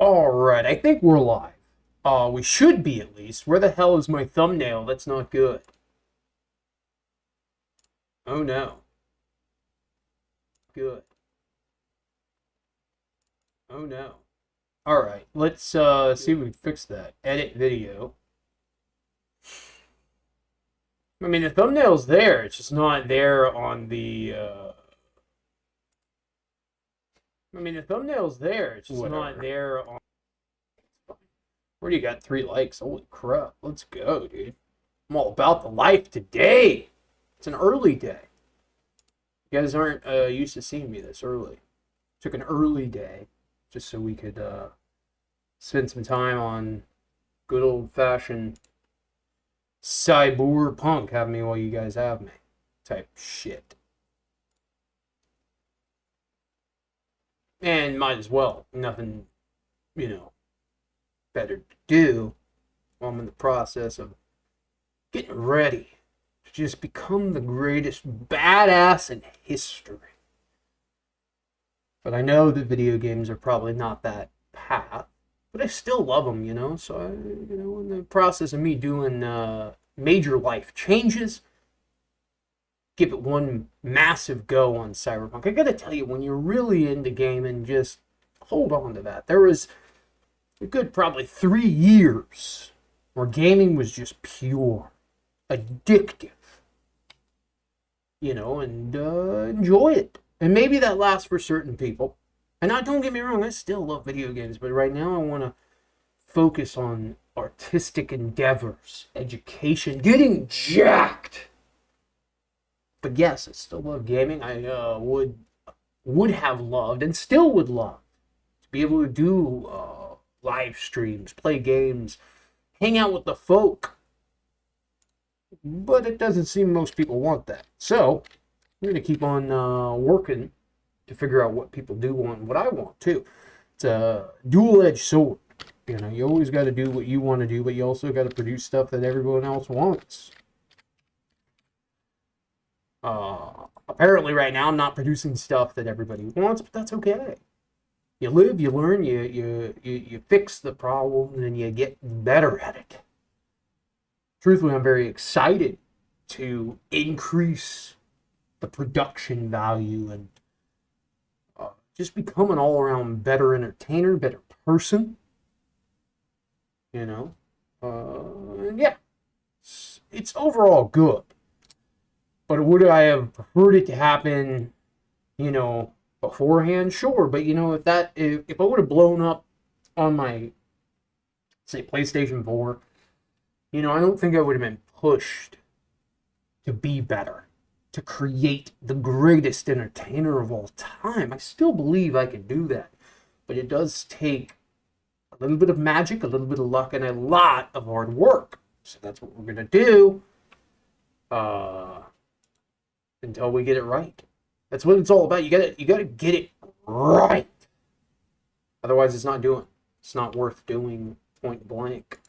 Alright, I think we're live. We should be at least. Where the hell is my thumbnail? That's not good. Oh no. Good. Oh no. Alright, let's see if we can fix that. Edit video. I mean, the thumbnail's there. It's just not there on the, I mean, the thumbnail's there. It's just not there on... Already got 3 likes. Holy crap. Let's go, dude. I'm all about the life today. It's an early day. You guys aren't used to seeing me this early. Took an early day just so we could spend some time on good old-fashioned Cyberpunk. Have me while you guys have me type shit. And might as well. Nothing, better to do while I'm in the process of getting ready to just become the greatest badass in history. But I know that video games are probably not that path, but I still love them, so in the process of me doing major life changes, give it one massive go on Cyberpunk. I gotta tell you, when you're really into gaming, just hold on to that. There was a good probably 3 years where gaming was just pure, addictive, and enjoy it. And maybe that lasts for certain people. And now, don't get me wrong, I still love video games, but right now I want to focus on artistic endeavors, education, getting jacked. But yes, I still love gaming. I would have loved and still would love to be able to do live streams, play games, hang out with the folk. But it doesn't seem most people want that. So I'm going to keep on working to figure out what people do want and what I want too. It's a dual-edged sword. You always got to do what you want to do, but you also got to produce stuff that everyone else wants. Apparently right now I'm not producing stuff that everybody wants, but that's okay. You live, you learn, you fix the problem, and you get better at it. Truthfully, I'm very excited to increase the production value and just become an all-around better entertainer, better person. And yeah, it's overall good. But would I have preferred it to happen, beforehand? Sure. But if I would have blown up on my, say, PlayStation 4, I don't think I would have been pushed to be better, to create the greatest entertainer of all time. I still believe I can do that. But it does take a little bit of magic, a little bit of luck, and a lot of hard work. So that's what we're going to do. Until we get it right. That's what it's all about. You gotta get it right. Otherwise it's not worth doing point blank.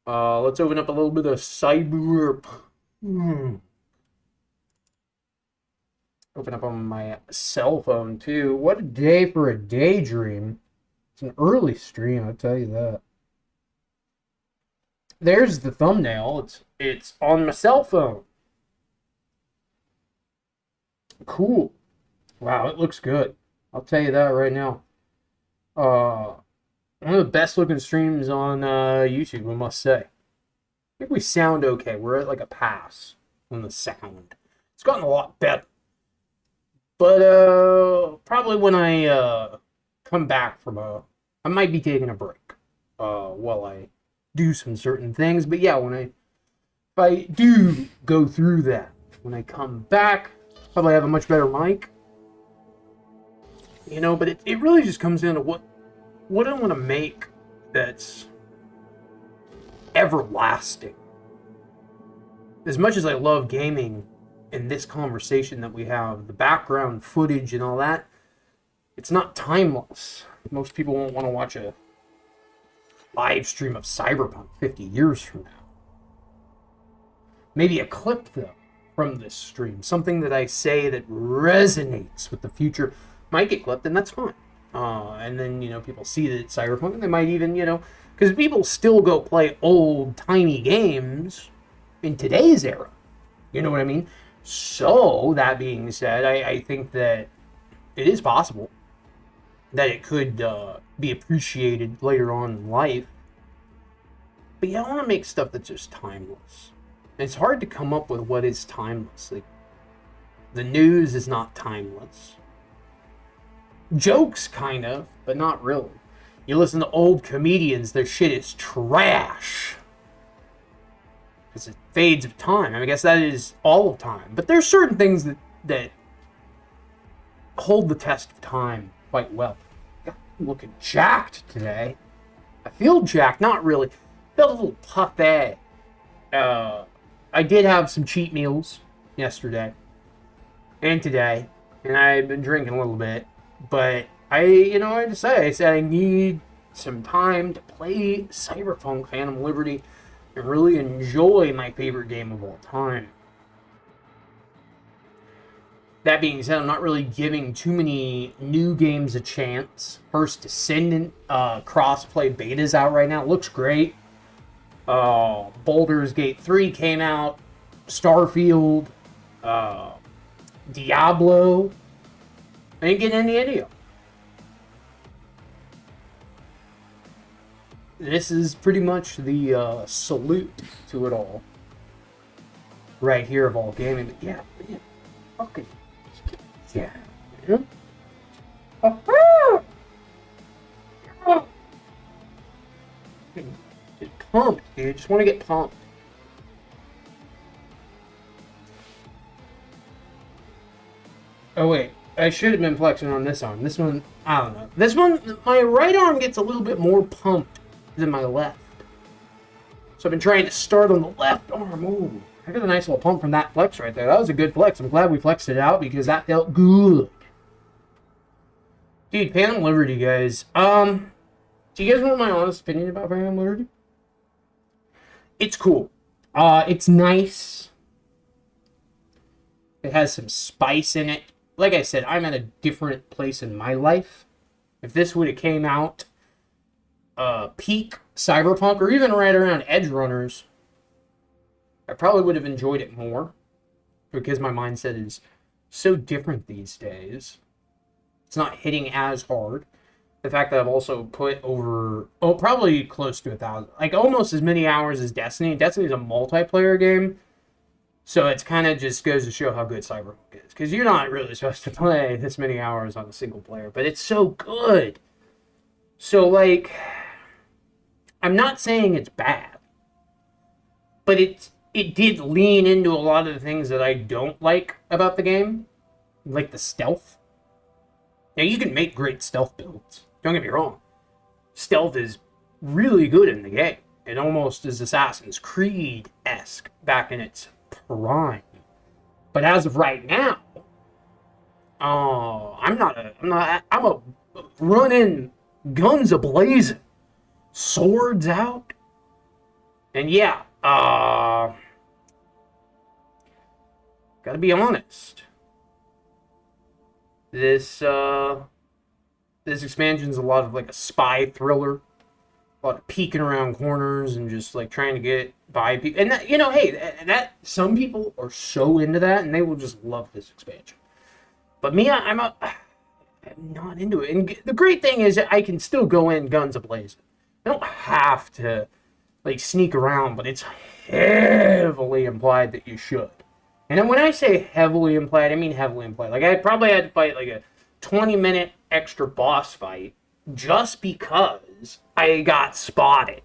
Let's open up a little bit of Cyberpunk. Open up on my cell phone too. What a day for a daydream. It's an early stream, I'll tell you that. There's the thumbnail. It's on my cell phone. Cool. Wow, it looks good. I'll tell you that right now. One of the best looking streams on YouTube, I must say. I think we sound okay. We're at like a pass on the sound. It's gotten a lot better. But probably when I come back from I might be taking a break while I do some certain things. But yeah, if I do go through that, when I come back, probably have a much better mic. But it really just comes down to what I want to make that's everlasting. As much as I love gaming and this conversation that we have, the background footage and all that, it's not timeless. Most people won't want to watch a live stream of Cyberpunk 50 years from now. Maybe a clip, though, from this stream. Something that I say that resonates with the future might get clipped, and that's fine. And then, people see that it's Cyberpunk, and they might even, because people still go play old, tiny games in today's era. You know what I mean? So, that being said, I think that it is possible that it could be appreciated later on in life. But yeah, I want to make stuff that's just timeless. And it's hard to come up with what is timeless. Like, the news is not timeless. Jokes, kind of, but not really. You listen to old comedians, their shit is trash. Because it fades of time. I guess that is all of time. But there's certain things that hold the test of time quite well. I'm looking jacked today. I feel jacked, not really. I felt a little puffy. I did have some cheat meals yesterday and today, and I've been drinking a little bit. But I said I need some time to play Cyberpunk Phantom Liberty and really enjoy my favorite game of all time. That being said, I'm not really giving too many new games a chance. First Descendant cross-play beta's out right now. It looks great. Baldur's Gate 3 came out. Starfield. Diablo. I didn't get any of. This is pretty much the salute to it all. Right here of all gaming. But yeah. Fucking. Yeah. Get pumped, dude. Just want to get pumped. Oh, wait. I should have been flexing on this arm. This one, I don't know. This one, my right arm gets a little bit more pumped than my left. So I've been trying to start on the left arm. Ooh, I got a nice little pump from that flex right there. That was a good flex. I'm glad we flexed it out because that felt good. Dude, Phantom Liberty, guys. Do you guys want my honest opinion about Phantom Liberty? It's cool. It's nice. It has some spice in it. Like I said, I'm at a different place in my life. If this would have came out peak Cyberpunk or even right around Edge Runners, I probably would have enjoyed it more because my mindset is so different these days. It's not hitting as hard. The fact that I've also put over, probably close to 1,000, like almost as many hours as Destiny. Destiny's a multiplayer game. So it's kind of just goes to show how good Cyberpunk is. Because you're not really supposed to play this many hours on a single player. But it's so good. So, like, I'm not saying it's bad. But it did lean into a lot of the things that I don't like about the game. Like the stealth. Now, you can make great stealth builds. Don't get me wrong. Stealth is really good in the game. It almost is Assassin's Creed-esque back in its prime. But as of right now, I'm a running guns a-blazing, swords out, and yeah, gotta be honest, this expansion's a lot of like a spy thriller. A lot of peeking around corners and just like trying to get by people. And that, hey, that some people are so into that and they will just love this expansion. But me, I'm not into it. And the great thing is I can still go in guns a-blazing. I don't have to like sneak around, but it's heavily implied that you should. And then when I say heavily implied, I mean heavily implied. Like I probably had to fight like a 20-minute extra boss fight just because I got spotted.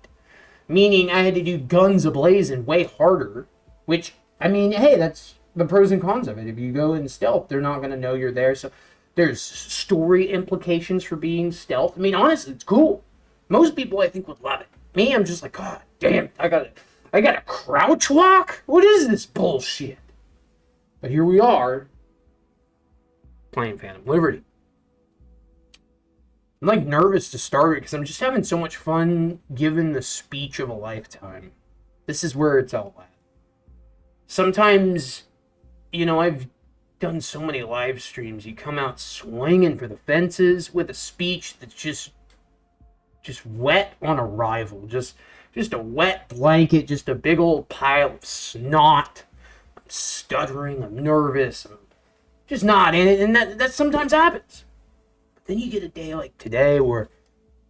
Meaning I had to do guns a-blazing way harder. Which, I mean, hey, that's the pros and cons of it. If you go in stealth, they're not going to know you're there. So there's story implications for being stealth. I mean, honestly, it's cool. Most people, I think, would love it. Me, I'm just like, God damn, I gotta crouch walk? What is this bullshit? But here we are, playing Phantom Liberty. I'm like nervous to start it because I'm just having so much fun giving the speech of a lifetime. This is where it's all at. Sometimes, I've done so many live streams. You come out swinging for the fences with a speech that's just wet on arrival. Just a wet blanket, just a big old pile of snot. I'm stuttering, I'm nervous, I'm just not in it, and that sometimes happens. But then you get a day like today where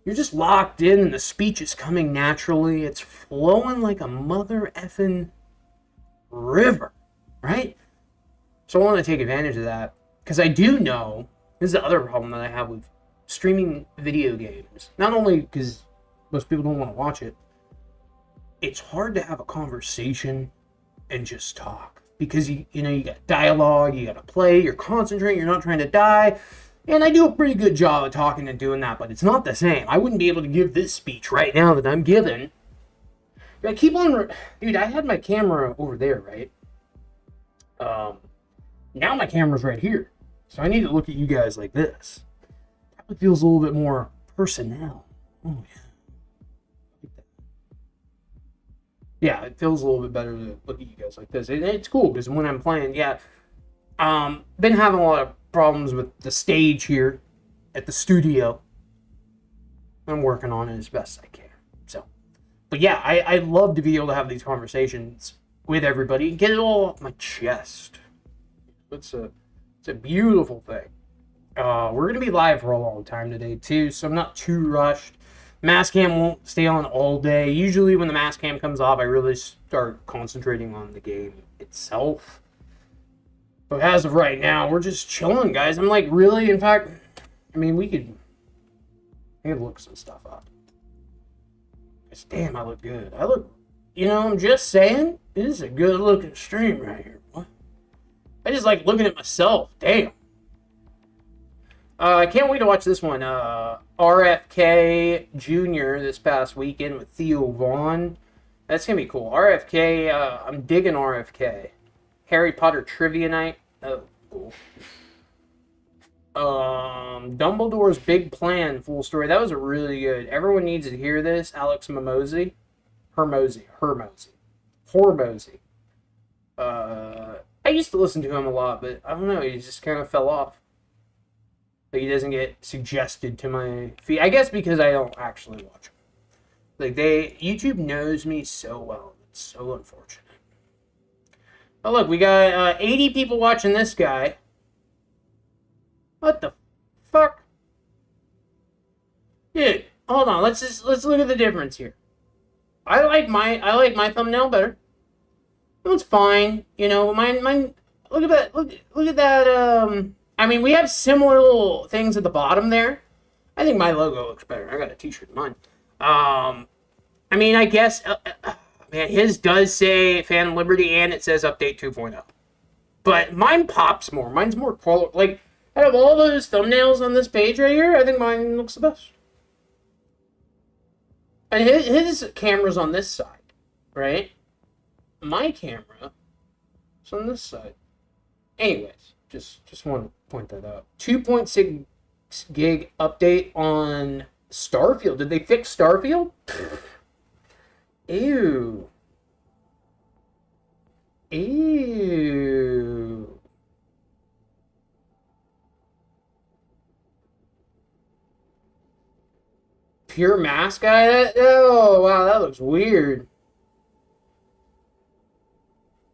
you're just locked in and the speech is coming naturally. It's flowing like a mother effing river, right? So I want to take advantage of that because I do know this is the other problem that I have with streaming video games. Not only because most people don't want to watch it, it's hard to have a conversation and just talk because you got dialogue, you got to play, you're concentrating, you're not trying to die. And I do a pretty good job of talking and doing that, but it's not the same. I wouldn't be able to give this speech right now that I'm giving. I keep on, dude. I had my camera over there, right? Now my camera's right here, so I need to look at you guys like this. That feels a little bit more personnel. Oh yeah. Yeah, it feels a little bit better to look at you guys like this. And it's cool because when I'm playing, been having a lot of problems with the stage here at the studio. I'm working on it as best I can. So, but yeah, I love to be able to have these conversations with everybody and get it all off my chest. It's a beautiful thing. We're gonna be live for a long time today too, so I'm not too rushed. Mass cam won't stay on all day. Usually when the mass cam comes off, I really start concentrating on the game itself. But as of right now, we're just chilling, guys. I'm like, really? In fact, I mean, we could look some stuff up. Damn, I look good. I'm just saying, this is a good looking stream right here. What? I just like looking at myself. Damn. I can't wait to watch this one. RFK Jr. this past weekend with Theo Vaughn. That's going to be cool. RFK, I'm digging RFK. Harry Potter Trivia Night. Oh, cool. Dumbledore's Big Plan, full story. That was a really good. Everyone needs to hear this. Alex Hormozy. I used to listen to him a lot, but I don't know. He just kind of fell off. Like, he doesn't get suggested to my feed. I guess because I don't actually watch him. Like, YouTube knows me so well. It's so unfortunate. Oh, look, we got 80 people watching this guy. What the fuck? Dude, hold on. Let's look at the difference here. I like my thumbnail better. It's fine. Mine look at that. Look at that I mean, we have similar little things at the bottom there. I think my logo looks better. I got a t-shirt in mine. I mean, I guess man, his does say Phantom Liberty and it says Update 2.0. But mine pops more. Mine's more quality. Like, out of all those thumbnails on this page right here, I think mine looks the best. And his camera's on this side, right? My camera is on this side. Anyways, just want to point that out. 2.6 gig update on Starfield. Did they fix Starfield? Ew. Ew. Pure mask guy? Oh, wow, that looks weird.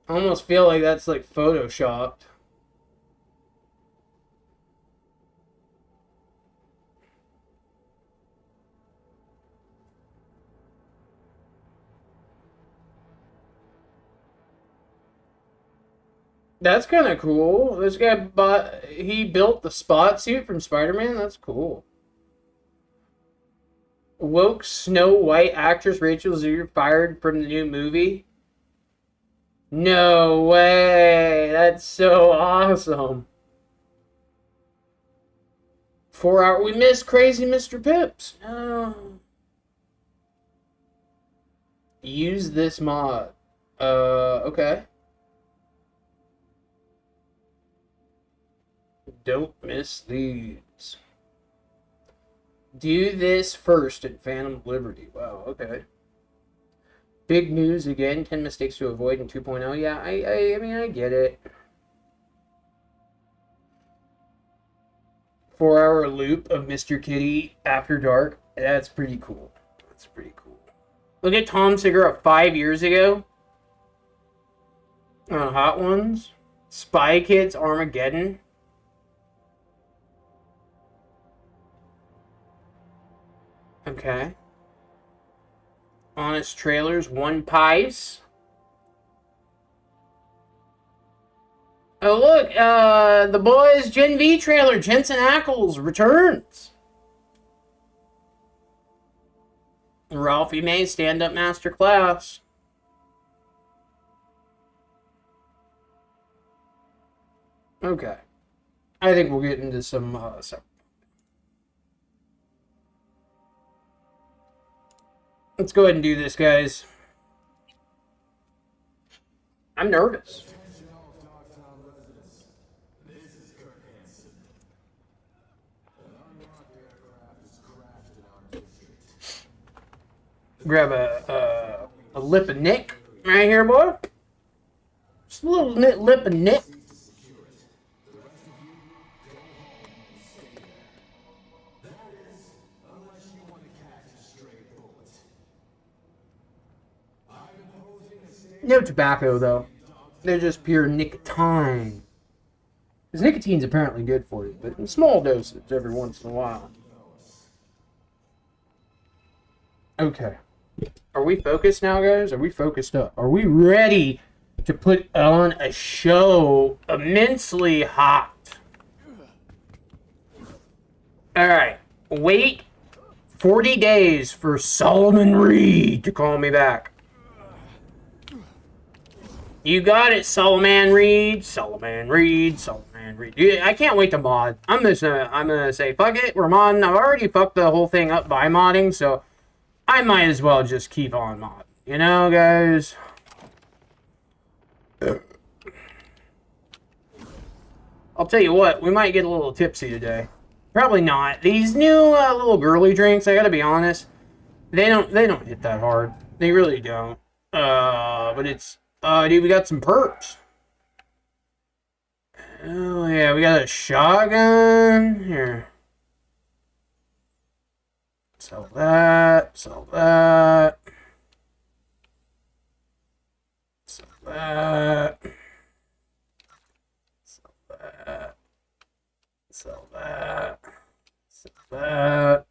I almost feel like that's like photoshopped. That's kind of cool. This guy he built the spot suit from Spider-Man. That's cool. Woke Snow White actress Rachel Zegler fired from the new movie. No way. That's so awesome. 4 hour. We missed Crazy Mr. Pips. No. Use this mod. Okay. Don't miss these. Do this first at Phantom Liberty. Wow, okay. Big news again. 10 mistakes to avoid in 2.0. Yeah, I mean, I get it. 4-hour loop of Mr. Kitty after dark. That's pretty cool. That's pretty cool. Look at Tom Segura 5 years ago on Hot Ones. Spy Kids Armageddon. Okay. Honest Trailers, One Piece. Oh, look, The Boys Gen V trailer, Jensen Ackles returns. Ralphie May stand-up masterclass. Okay. I think we'll get into some let's go ahead and do this, guys. I'm nervous. Grab a lip of Nick right here, boy. Just a little lip of Nick. No tobacco, though. They're just pure nicotine. Because nicotine's apparently good for you, but in small doses every once in a while. Okay. Are we focused now, guys? Are we focused up? Are we ready to put on a show immensely hot? Alright. Wait 40 days for Solomon Reed to call me back. You got it, Solomon Reed. Solomon Reed. Solomon Reed. I can't wait to mod. I'm gonna say, fuck it, we're modding. I've already fucked the whole thing up by modding, so I might as well just keep on modding. You know, guys? I'll tell you what, we might get a little tipsy today. Probably not. These new little girly drinks, I gotta be honest, they don't hit that hard. They really don't. But it's dude, we got some perks. Oh yeah, we got a shotgun here. Sell that. Sell that. Sell that. Sell that. Sell that. Sell that.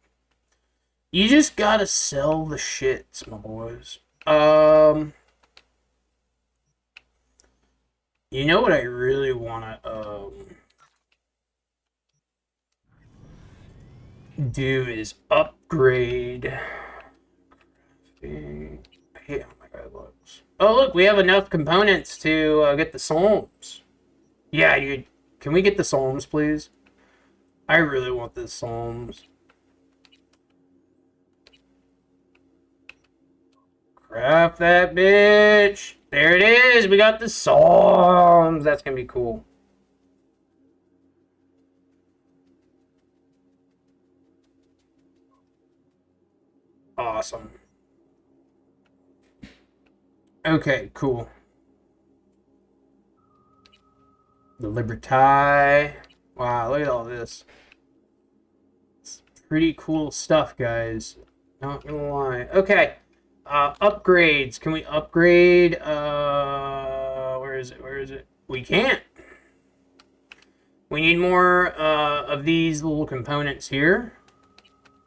You just gotta sell the shits, my boys. You know what I really wanna do is upgrade. Hey, oh my god, looks. Oh look, we have enough components to get the Psalms. Yeah, dude. Can we get the Psalms, please? I really want the Psalms. Craft that bitch. There it is. We got the Psalms. That's gonna be cool. Awesome. Okay, cool. The Libertai. Wow, look at all this. It's pretty cool stuff, guys. Not gonna lie. Okay. Upgrades. Can we upgrade? Where is it? Where is it? We can't. We need more of these little components here.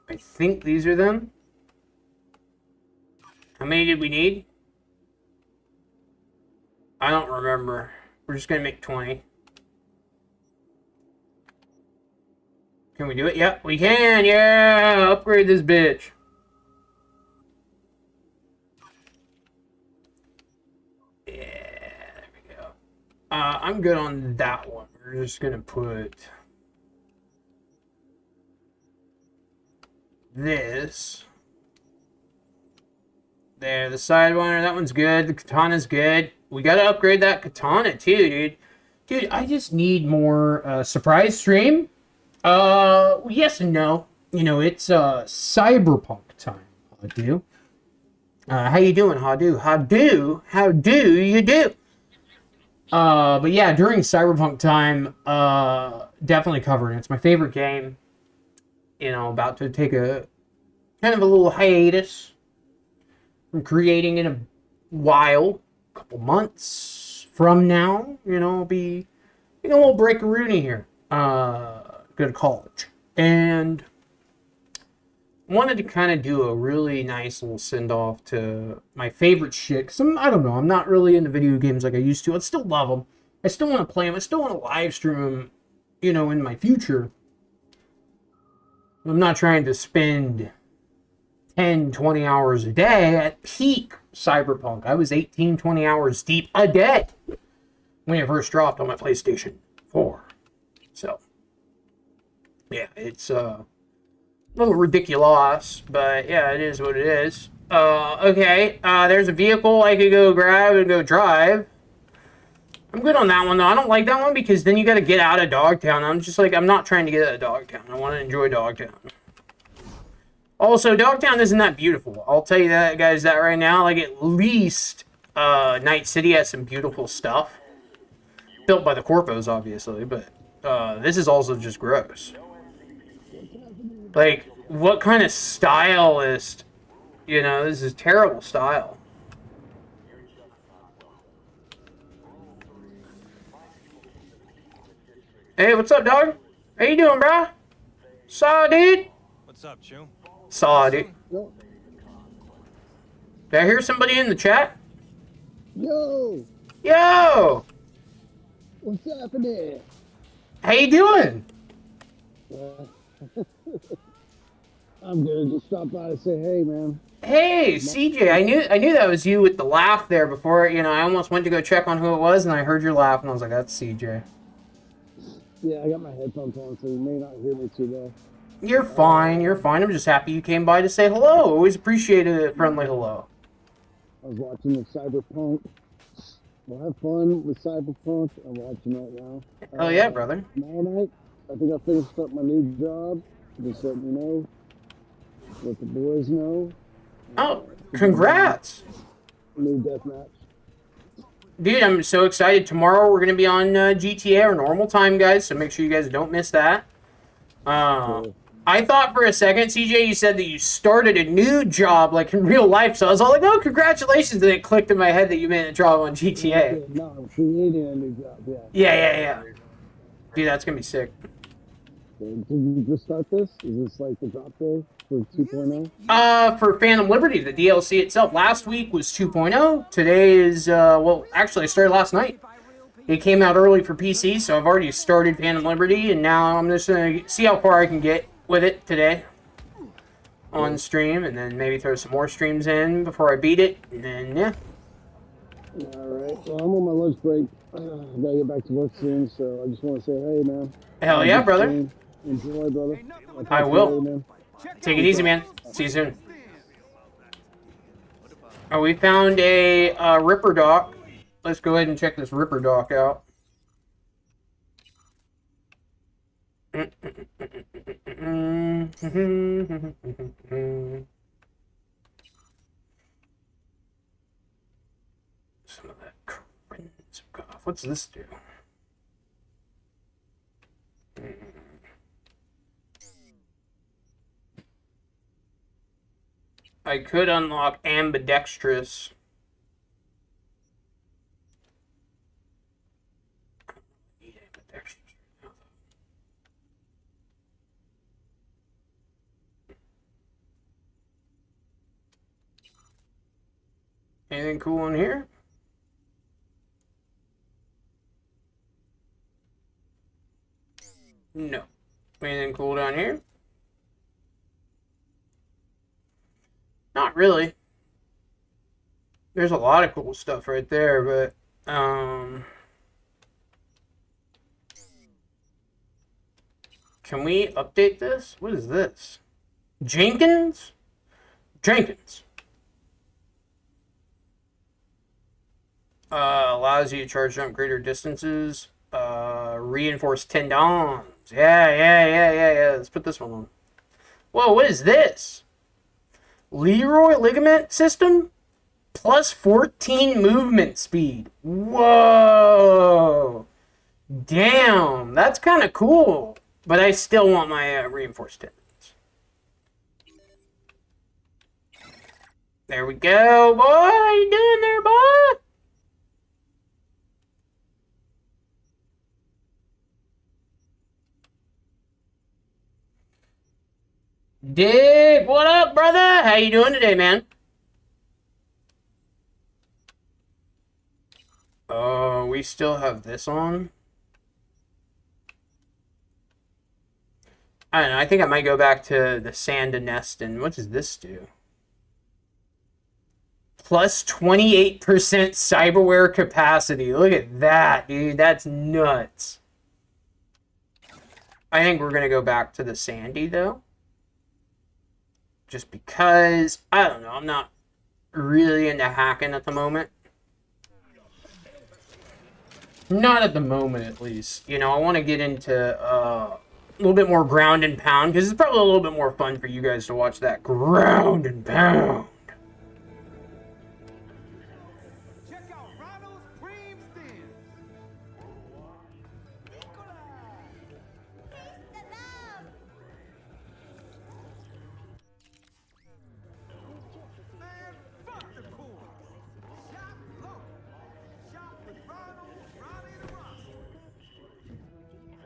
I think these are them. How many did we need? I don't remember. We're just gonna make 20. Can we do it? Yep, we can. Yeah, upgrade this bitch. I'm good on that one. We're just gonna put this there. The Sidewinder, that one's good. The Katana's good. We gotta upgrade that Katana too, dude. Dude, I just need more surprise stream. Yes and no. You know, it's Cyberpunk time. Hadu. How you doing, Hadu? Hadu? How do you do? But yeah, during Cyberpunk time, definitely covering it. It's my favorite game. You know, about to take a kind of a little hiatus from creating in a while, a couple months from now. You know, I'll be a little break Rooney here. Go to college and wanted to kind of do a really nice little send off to my favorite shit. Cause I don't know, I'm not really into video games like I used to. I still love them. I still want to play them. I still want to live stream them, you know, in my future. I'm not trying to spend 10, 20 hours a day at peak Cyberpunk. I was 18, 20 hours deep a day when it first dropped on my PlayStation 4. So, yeah, it's a little ridiculous, but yeah, it is what it is. Okay, there's a vehicle I could go grab and go drive. I'm good on that one, though. I don't like that one because then you got to get out of Dogtown. I'm just like, I'm not trying to get out of Dogtown. I want to enjoy Dogtown. Also, Dogtown isn't that beautiful. I'll tell you that, guys, that right now. Like, at least Night City has some beautiful stuff. Built by the Corpos, obviously, but this is also just gross. Like, what kind of stylist, you know, this is terrible style. Hey, what's up, dog? How you doing, bro? Saw, dude? What's up, Chew? Saw, dude. Did I hear somebody in the chat? Yo, Yo! what's happening? How you doing? I'm good. Just stop by to say hey, man. Hey, CJ, I knew that was you with the laugh there before, you know, I almost went to go check on who it was, and I heard your laugh, and I was like, that's CJ. Yeah, I got my headphones on, so you may not hear me too well. You're fine, you're fine. I'm just happy you came by to say hello. Always appreciate a friendly hello. I was watching the Cyberpunk. We'll have fun with Cyberpunk. I'm watching that now. Hell yeah, brother. Tomorrow night, I think I finished up my new job. Just letting you know, let the boys know. Oh, congrats. New deathmatch. Dude, I'm so excited. Tomorrow we're going to be on GTA, our normal time, guys, so make sure you guys don't miss that. I thought for a second, CJ, you said that you started a new job, like in real life, so I was all like, oh, congratulations, and it clicked in my head that you made a job on GTA. No, I'm creating a new job, yeah. Yeah. Dude, that's going to be sick. Did you just start this? Is this like the drop day for 2.0? For Phantom Liberty, the DLC itself, last week was 2.0. Today is, well, actually, I started last night. It came out early for PC, so I've already started Phantom Liberty, and now I'm just going to see how far I can get with it today on stream, and then maybe throw some more streams in before I beat it, and then, yeah. Alright, well, I'm on my lunch break. I gotta get back to work soon, so I just want to say hey, man. Hell yeah, brother. Enjoy, brother. I will. Later, take it easy, man. See you soon. Oh, we found a Ripper Dock. Let's go ahead and check this Ripper Dock out. Some of that crimson cough. What's this do? I could unlock ambidextrous. Anything cool in here? No. Anything cool down here? Not really. There's a lot of cool stuff right there, but can we update this? What is this? Jenkins? Allows you to charge jump greater distances. Reinforced tendons. Yeah. Let's put this one on. Whoa, what is this? Leroy ligament system? Plus 14 movement speed. Whoa! Damn, that's kind of cool. But I still want my reinforced tendons. There we go, boy. How you doing there, boy? Dick, what up, brother? How you doing today, man? Oh, we still have this on. I don't know. I think I might go back to the sand and nest. And what does this do? Plus 28% cyberware capacity. Look at that, dude. That's nuts. I think we're going to go back to the sandy, though. Just because, I don't know, I'm not really into hacking at the moment. Not at the moment, at least. You know, I want to get into a little bit more ground and pound, because it's probably a little bit more fun for you guys to watch that ground and pound.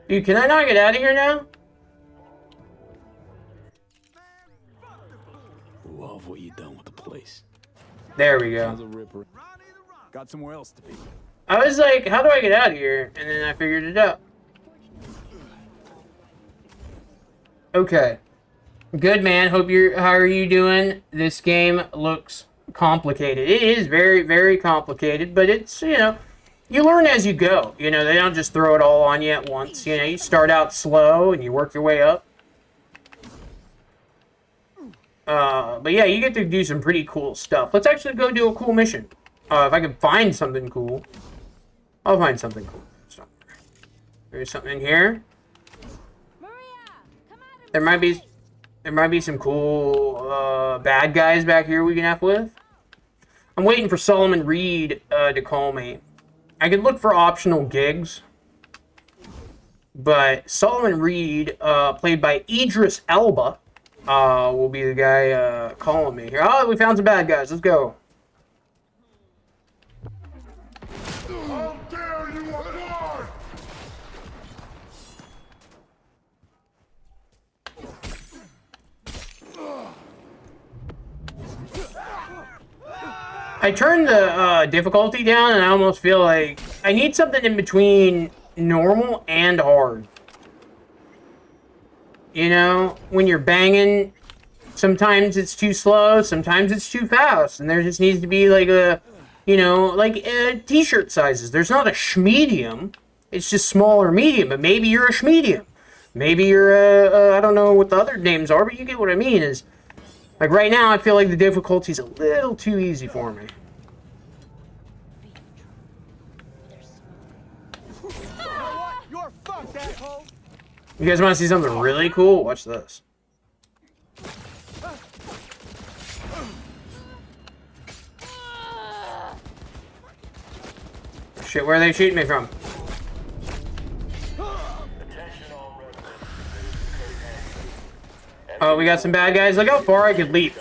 Dude, can I not get out of here now? Love what you done with the place. There we go. Got somewhere else to be. I was like, how do I get out of here? And then I figured it out. Okay. Good, man. How are you doing? This game looks complicated. It is very, very complicated, but it's, you know, you learn as you go. You know, they don't just throw it all on you at once. You know, you start out slow and you work your way up. But yeah, you get to do some pretty cool stuff. Let's actually go do a cool mission. If I can find something cool, I'll find something cool. There's something in here. There might be some cool bad guys back here we can F with. I'm waiting for Solomon Reed to call me. I could look for optional gigs, but Solomon Reed, played by Idris Elba, will be the guy calling me here. Oh, we found some bad guys. Let's go. How dare you apply! I turned the difficulty down, and I almost feel like I need something in between normal and hard. You know, when you're banging, sometimes it's too slow, sometimes it's too fast, and there just needs to be like a, you know, like t-shirt sizes. There's not a schmedium, it's just small or medium, but maybe you're a schmedium. Maybe you're I don't know what the other names are, but you get what I mean. Is like right now, I feel like the difficulty's a little too easy for me. You guys want to see something really cool? Watch this. Shit, where are they shooting me from? Oh, we got some bad guys. Look how far I could leap.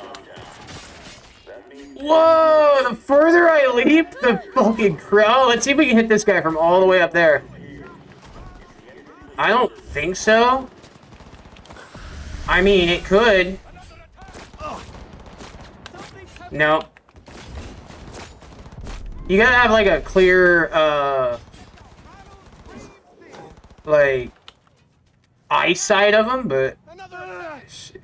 Whoa, the further I leap, the fucking crow. Let's see if we can hit this guy from all the way up there. I don't think so. I mean, it could. No. You gotta have like a clear, like, eyesight of them, but... Let's see.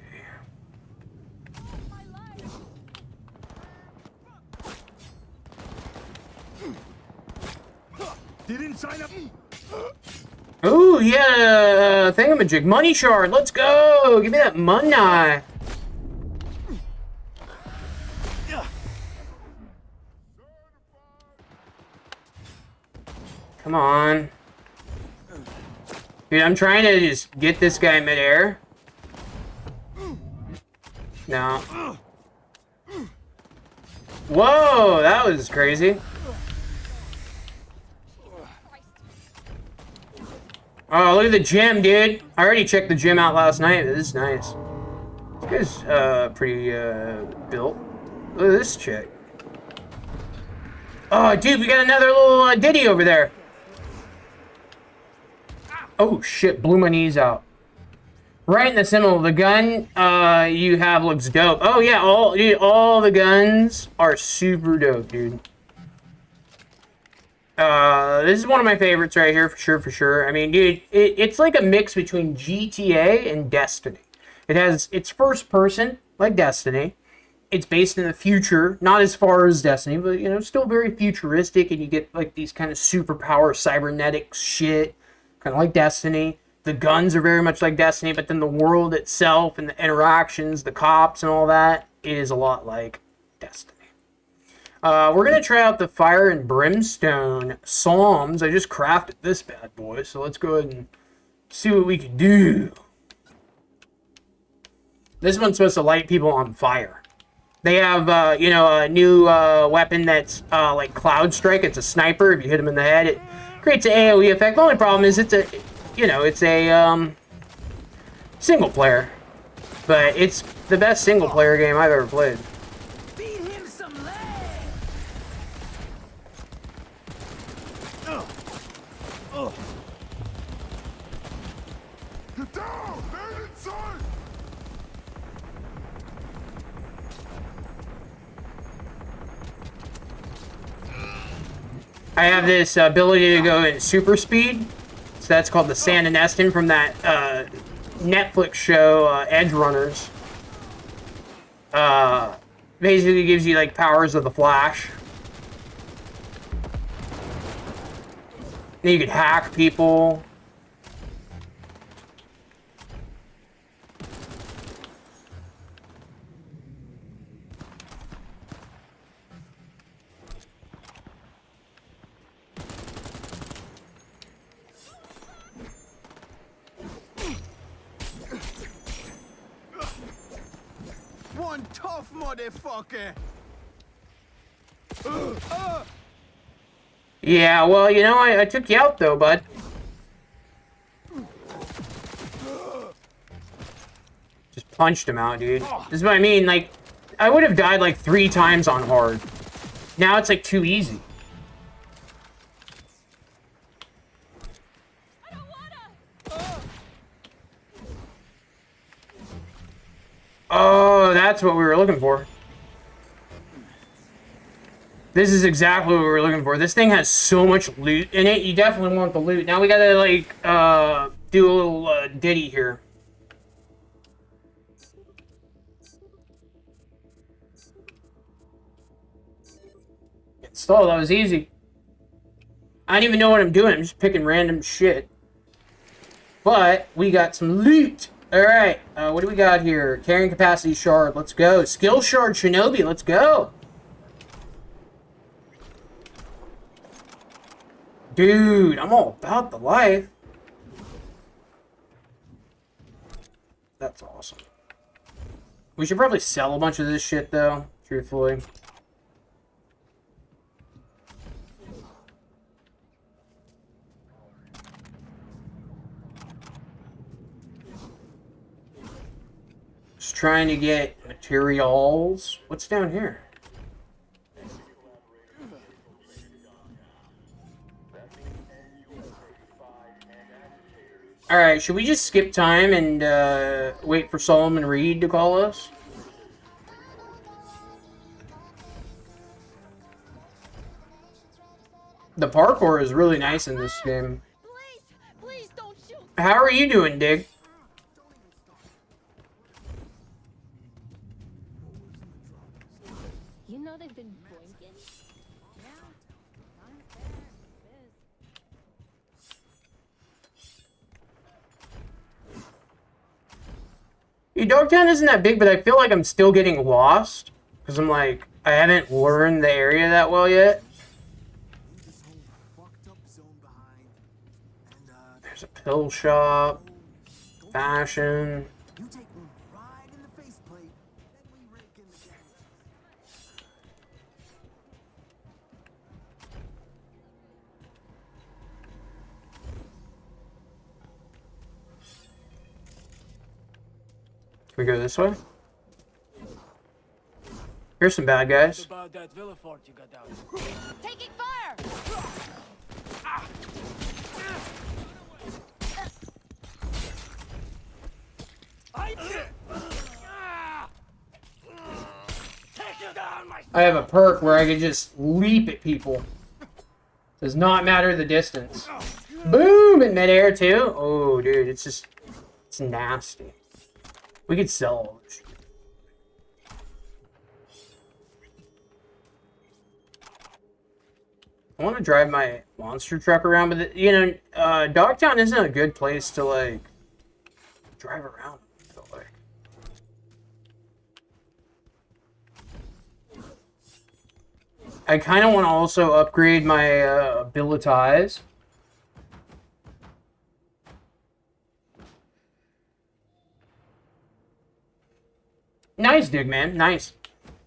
Didn't sign up. Ooh, yeah, thingamajig. Money shard, let's go! Give me that money! Come on. Dude, I'm trying to just get this guy midair. No. Whoa, that was crazy. Oh, look at the gym, dude. I already checked the gym out last night. This is nice. This guy's pretty built. Look at this chick. Oh, dude, we got another little ditty over there. Oh, shit. Blew my knees out. Right in the center. The gun you have looks dope. Oh, yeah. All the guns are super dope, dude. This is one of my favorites right here, for sure. I mean, dude, it's like a mix between GTA and Destiny. It's first person, like Destiny. It's based in the future, not as far as Destiny, but, you know, still very futuristic, and you get, like, these kind of superpower cybernetic shit, kind of like Destiny. The guns are very much like Destiny, but then the world itself and the interactions, the cops and all that is a lot like Destiny. We're going to try out the Fire and Brimstone Psalms. I just crafted this bad boy, so let's go ahead and see what we can do. This one's supposed to light people on fire. They have, you know, a new weapon that's like Cloud Strike. It's a sniper. If you hit them in the head, it creates an AoE effect. The only problem is it's a single player. But it's the best single player game I've ever played. Feed him some lead. Get down! Man inside! I have this ability to go in super speed. So that's called the Sand and Eston from that Netflix show, Edge Runners. Basically gives you like powers of the Flash. Then you could hack people. One tough motherfucker. Yeah, well, you know, I took you out though, bud. Just punched him out, dude. This is what I mean, like, I would have died like 3 times on hard. Now it's like too easy. Oh, that's what we were looking for. This is exactly what we were looking for. This thing has so much loot in it. You definitely want the loot. Now we gotta, like, do a little ditty here. Install, that was easy. I don't even know what I'm doing. I'm just picking random shit. But we got some loot. Alright, what do we got here? Carrying capacity shard, let's go. Skill shard shinobi, let's go. Dude, I'm all about the life. That's awesome. We should probably sell a bunch of this shit, though, truthfully. Just trying to get materials. What's down here? Alright, should we just skip time and wait for Solomon Reed to call us? The parkour is really nice in this game. Please don't shoot. How are you doing, Dig? You know they've been boinking. Dogtown isn't that big, but I feel like I'm still getting lost. Because I'm like, I haven't learned the area that well yet. There's a pill shop. Fashion. We go this way. Here's some bad guys. About that villa fort you got out. Taking fire! I have a perk where I can just leap at people. Does not matter the distance. Boom! In midair too. Oh, dude, it's just, it's nasty. We could sell all this shit. I want to drive my monster truck around, but you know, Dogtown isn't a good place to like drive around. I feel like. I kind of want to also upgrade my abilities. Nice, Dig Man. Nice.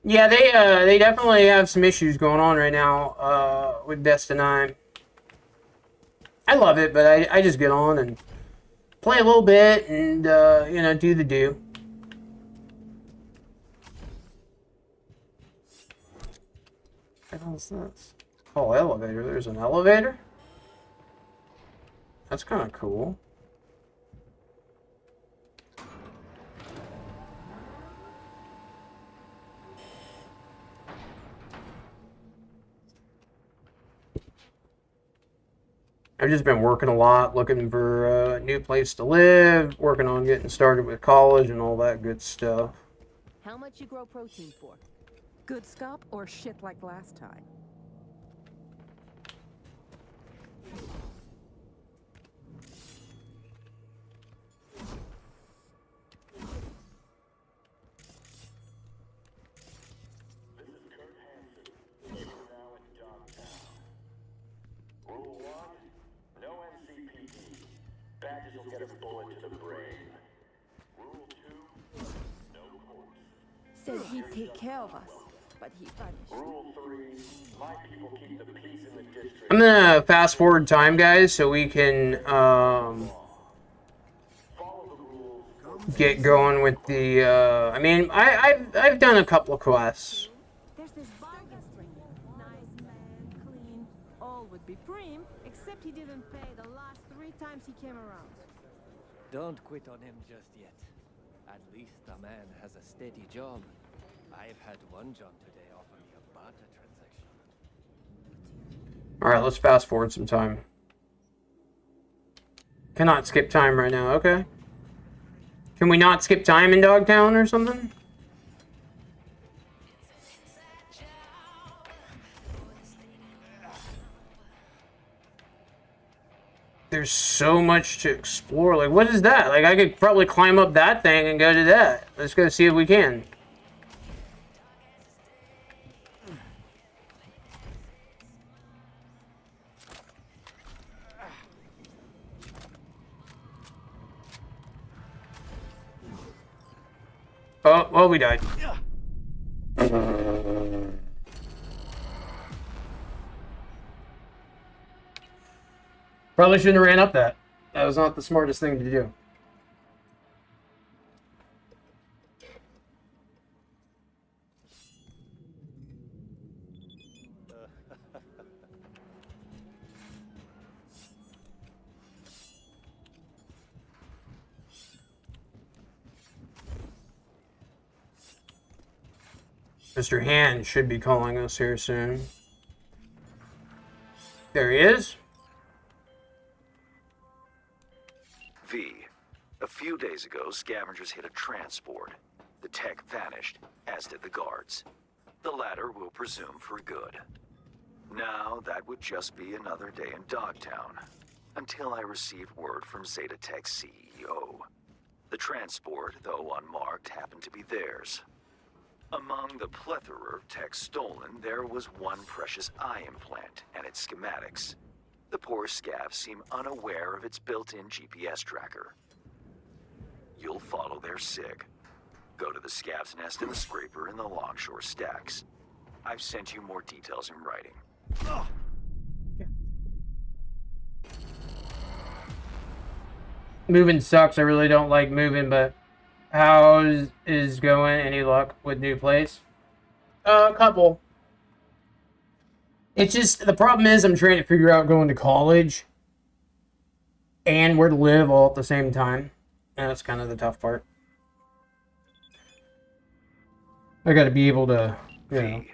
Yeah, they definitely have some issues going on right now with Destiny. I love it, but I just get on and play a little bit and you know, do the do. What the hell is this? Oh, elevator. There's an elevator? That's kind of cool. I've just been working a lot, looking for a new place to live, working on getting started with college and all that good stuff. How much you grow protein for? Good scalp or shit like last time? Badges will get a bullet to the brain. Rule 2, no corpse. Said he'd take care of us, but he vanished. Rule 3, my people keep the peace in the district. I'm gonna fast forward time, guys, so we can get going with the. I mean, I've done a couple of quests. There's this bargain stringer. Nice man, clean. All would be prim, except he didn't pay the last 3 times he came around. Don't quit on him just yet. At least the man has a steady job. I've had one job today offer me a barter transaction. All right, let's fast forward some time. Cannot skip time right now. Okay. Can we not skip time in Dogtown or something? There's so much to explore. Like, what is that? Like, I could probably climb up that thing and go to that. Let's go see if we can. Oh, well, we died. Probably shouldn't have ran up that. That was not the smartest thing to do. Mr. Hand should be calling us here soon. There he is. V. A few days ago, scavengers hit a transport. The tech vanished, as did the guards. The latter we'll presume for good. Now, that would just be another day in Dogtown, until I received word from Zeta Tech's CEO. The transport, though unmarked, happened to be theirs. Among the plethora of tech stolen, there was one precious eye implant and its schematics. The poor scavs seem unaware of its built-in GPS tracker. You'll follow their SIG. Go to the scav's nest in the scraper in the Longshore stacks. I've sent you more details in writing. Moving sucks. I really don't like moving, but How is going? Any luck with new place? A couple. It's just, the problem is I'm trying to figure out going to college and where to live all at the same time. And that's kind of the tough part. I got to be able to, you know,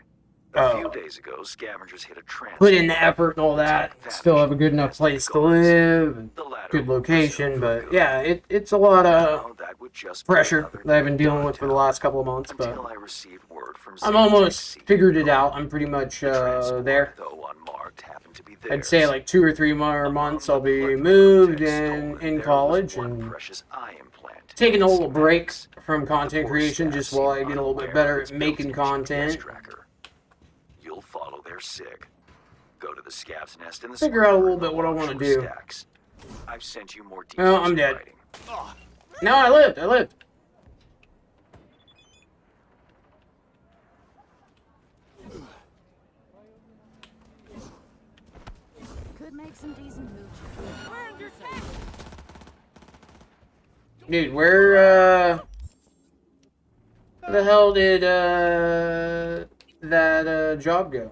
A few days ago, scavengers hit a transport. put in the effort and all that. Still have a good enough place to live and good location, but yeah, it's a lot of pressure that I've been dealing with for the last couple of months. But I'm almost figured it out. I'm pretty much there. I'd say like 2 or 3 more months I'll be moved and in college and taking a little break from content creation just while I get a little bit better at making content. You'll follow their sig. Go to the scav's nest in the Figure out a little bit what I want to do. I've sent you more details. Oh, I'm dead. No, I lived. Could make some decent moves. Dude, where the hell did that job go?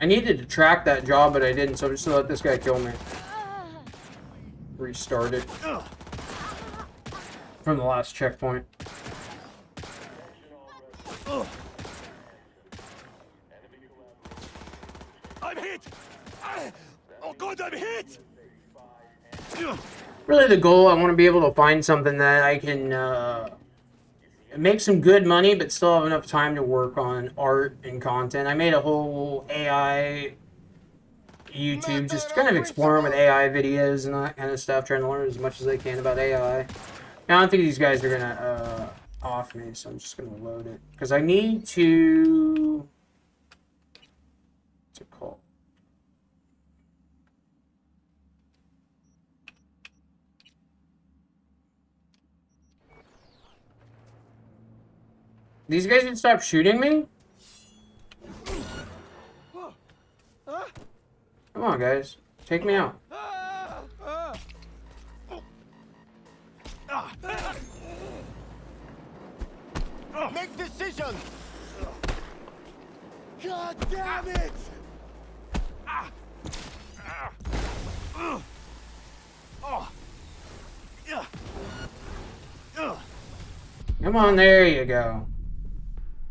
I needed to track that job, but I didn't, so I'm just gonna let this guy kill me. Restart it. From the last checkpoint. I'm hit! Oh god, I'm hit! Really the goal, I want to be able to find something that I can make some good money, but still have enough time to work on art and content. I made a whole AI YouTube, just kind of exploring with AI videos and that kind of stuff, trying to learn as much as I can about AI. Now, I don't think these guys are going to off me, so I'm just going to load it. Because I need to... What's it called? These guys can stop shooting me? Come on, guys. Take me out. Make decisions! God damn it! Come on, there you go.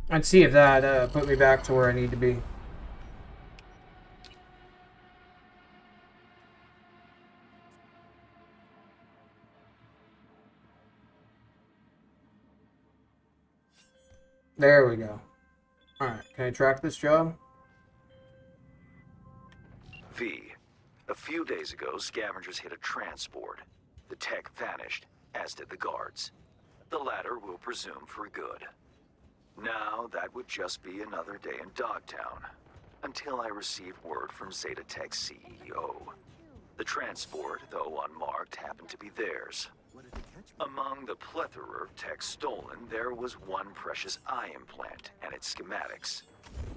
Let's see if that put me back to where I need to be. There we go. Alright, can I track this job? V. A few days ago, scavengers hit a transport. The tech vanished, as did the guards. The latter will presume for good. Now, that would just be another day in Dogtown, until I receive word from Zeta Tech's CEO. The transport, though unmarked, happened to be theirs. Among the plethora of tech stolen, there was one precious eye implant and its schematics.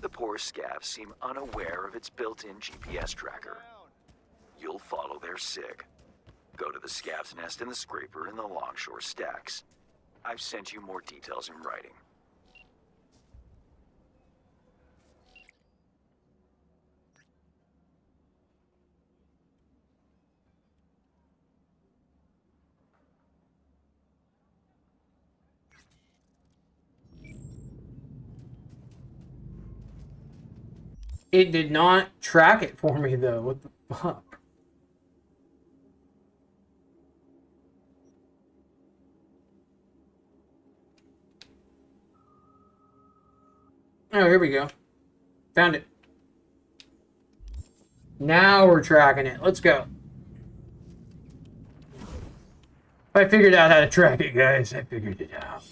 The poor scavs seem unaware of its built-in GPS tracker. You'll follow their sig. Go to the scav's nest in the scraper in the Longshore stacks. I've sent you more details in writing. It did not track it for me, though. What the fuck? Oh, here we go. Found it. Now we're tracking it. Let's go. I figured out how to track it, guys. I figured it out.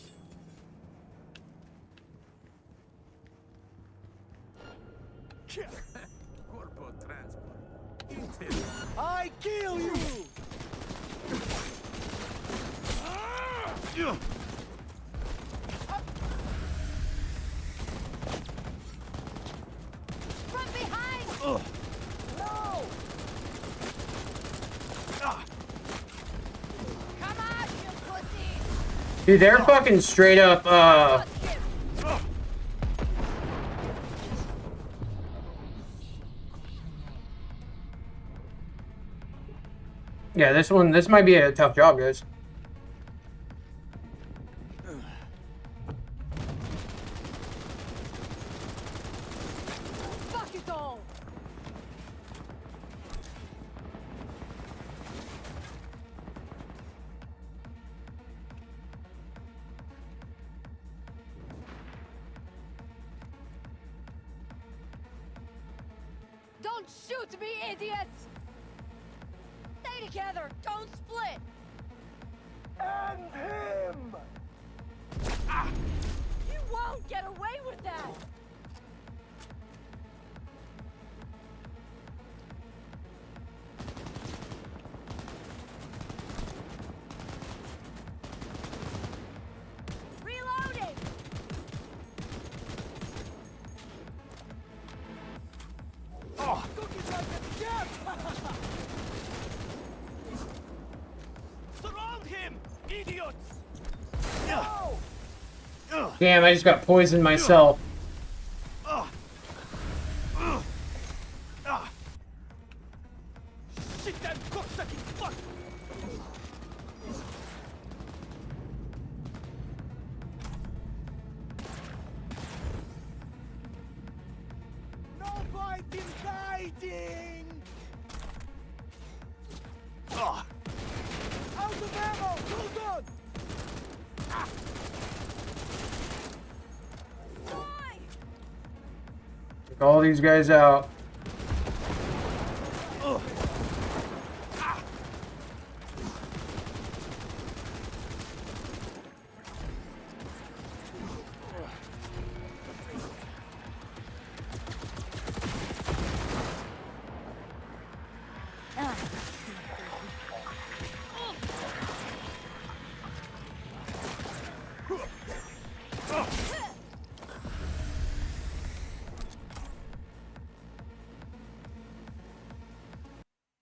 Corpo transport. Intel. I kill you! From behind! No! Come on, you pussy! Dude, they're fucking straight up, Fuck him! Yeah, this might be a tough job, guys. Fuck it all! Don't shoot me, idiots! Stay together! Don't split! And him! You won't get away with that! Reloading! Oh, cookies like a chef! Surround him, idiots! No! Damn, I just got poisoned myself. Shit, that cocksucking fuck! No biting, guiding! Out of ammo! Hold on! Take all these guys out.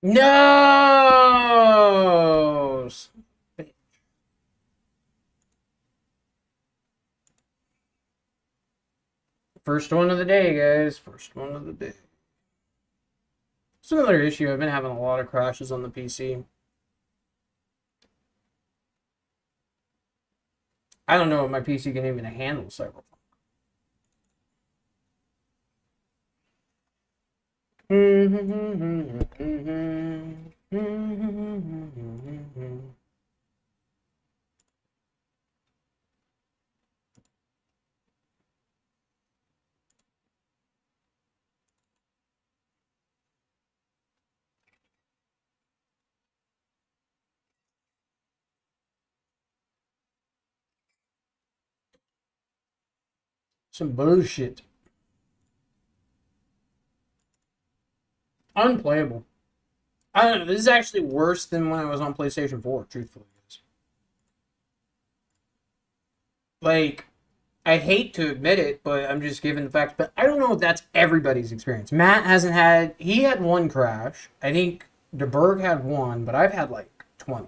No! First one of the day, guys. First one of the day. It's another issue. I've been having a lot of crashes on the PC. I don't know if my PC can even handle Cyberpunk. Some bullshit. Unplayable. I don't know. This is actually worse than when I was on PlayStation 4, truthfully. Like, I hate to admit it, but I'm just giving the facts. But I don't know if that's everybody's experience. Matt hasn't had... He had one crash. I think DeBerg had one, but I've had like 20.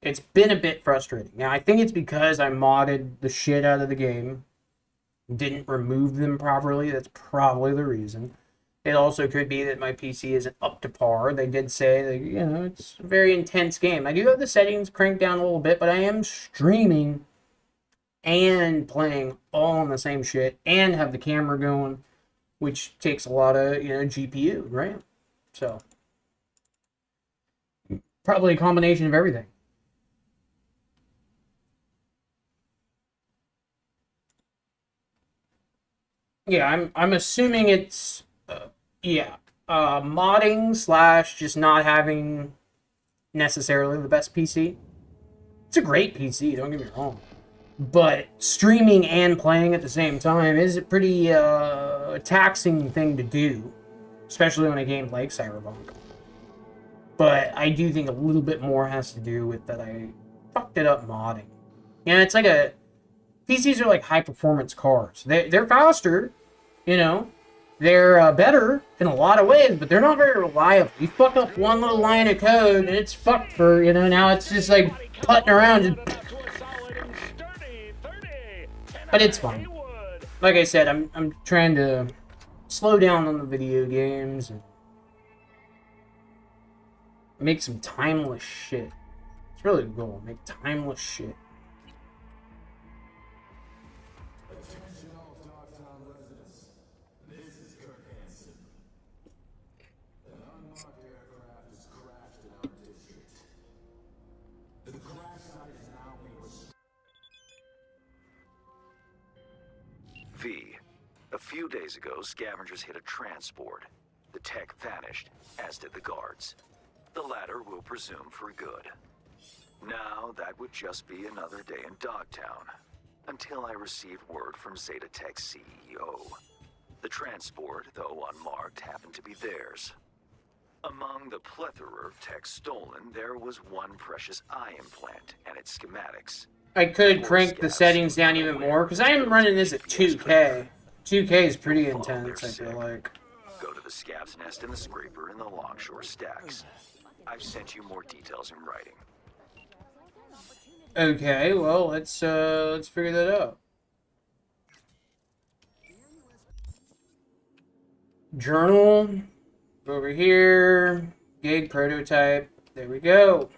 It's been a bit frustrating. Now, I think it's because I modded the shit out of the game. Didn't remove them properly. That's probably the reason. It also could be that my PC isn't up to par. They did say that, you know, it's a very intense game. I do have the settings cranked down a little bit, but I am streaming and playing all on the same shit and have the camera going, which takes a lot of, you know, GPU, right? So, probably a combination of everything. Yeah, I'm assuming it's modding / just not having necessarily the best PC. It's a great PC, don't get me wrong. But streaming and playing at the same time is a pretty taxing thing to do, especially on a game like Cyberpunk. But I do think a little bit more has to do with that I fucked it up modding. You know, it's like PCs are like high-performance cars. They're faster, you know. They're better in a lot of ways, but they're not very reliable. You fuck up one little line of code, and it's fucked for, you know, now it's just like putting around. But it's fun. Like I said, I'm trying to slow down on the video games and make some timeless shit. It's really the goal. Make timeless shit. V. A few days ago, scavengers hit a transport. The tech vanished, as did the guards. The latter will presume for good. Now, that would just be another day in Dogtown, until I received word from Zeta Tech's CEO. The transport, though unmarked, happened to be theirs. Among the plethora of tech stolen, there was one precious eye implant and its schematics. I could crank the settings down even more, because I am running this at 2K. 2K is pretty intense, I feel like. Go to the scab's nest in the scraper in the Longshore stacks. I've sent you more details in writing. Okay, well, let's figure that out. Journal, over here, gig prototype, there we go.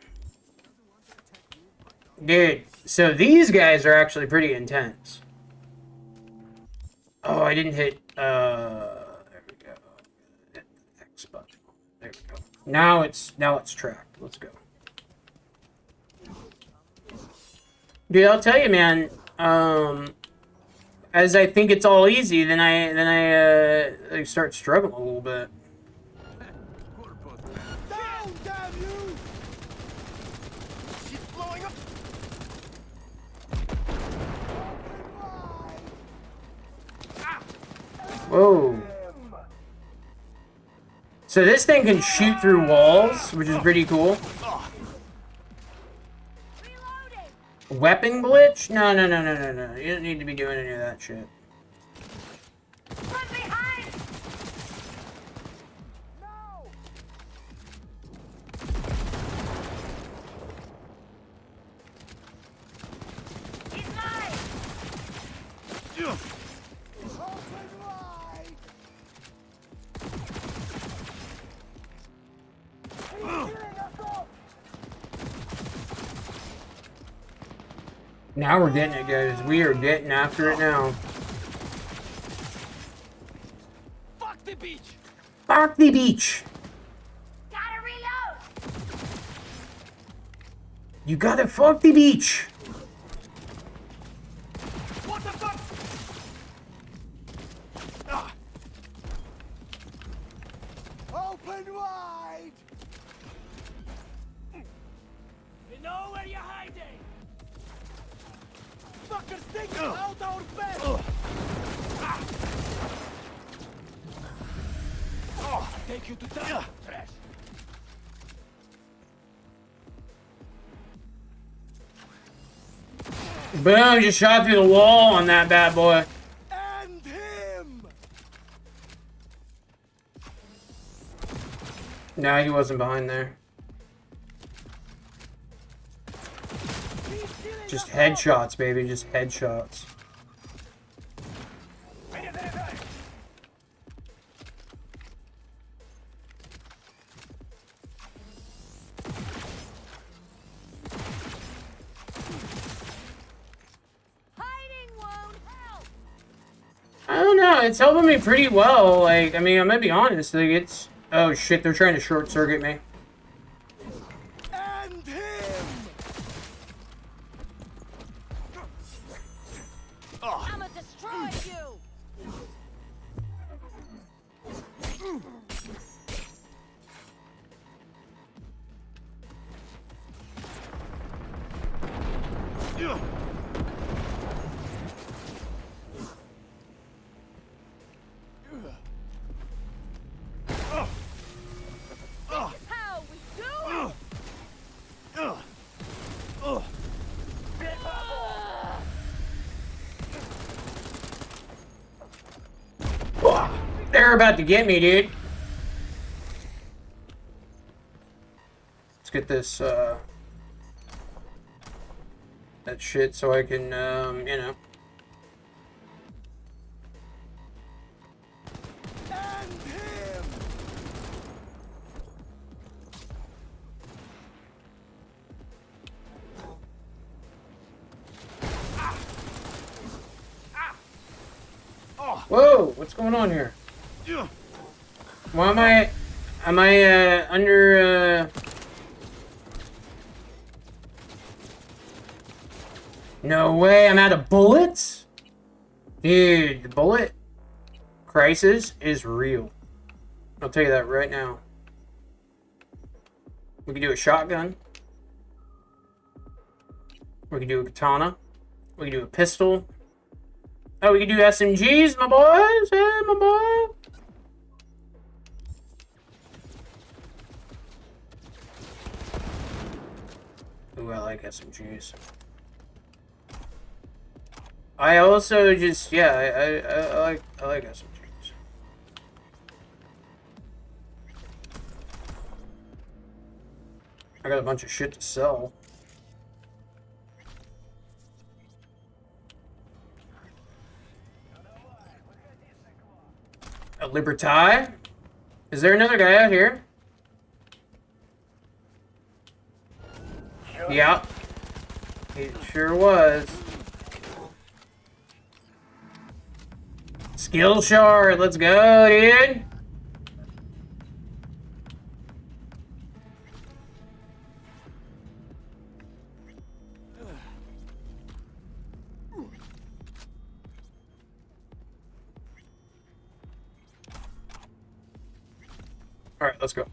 Dude, so these guys are actually pretty intense. Oh, I didn't hit, there we go. Hit the X button. There we go. Now it's tracked. Let's go. Dude, I'll tell you, man, as I think it's all easy, then I start struggling a little bit. Down, damn you! She's blowing up. Whoa. So this thing can shoot through walls, which is pretty cool. Weapon glitch? No. You don't need to be doing any of that shit. From behind! No! He's mine! Open wide! He's killing us all! Now we're getting it, guys. We are getting after it now. Fuck the beach! Fuck the beach! Gotta reload! You gotta fuck the beach! What the fuck? Ah. Open wide! We know where you're hiding! Fuckers think out our bed! Ah. Oh, I take you to town, trash! Boom, just shot through the wall on that bad boy. And him! Nah, he wasn't behind there. Just headshots, baby, just headshots. Hiding won't help! I don't know, it's helping me pretty well. Like, I mean, I'm gonna be honest, like, it's... Oh shit, they're trying to short circuit me. And him! I'ma destroy you! This is how we do it! They're about to get me, dude. Let's get this, that shit so I can, you know. Whoa, what's going on here? Why am I under, No way, I'm out of bullets? Dude, the bullet crisis is real. I'll tell you that right now. We can do a shotgun. We can do a katana. We can do a pistol. Oh, we can do SMGs, my boys. Hey, my boy. Ooh, I like SMGs. I also just, yeah, I like SMGs. I got a bunch of shit to sell. A Libertai? Is there another guy out here? Yeah. It sure was. Skill shard, let's go, dude. All right, let's go.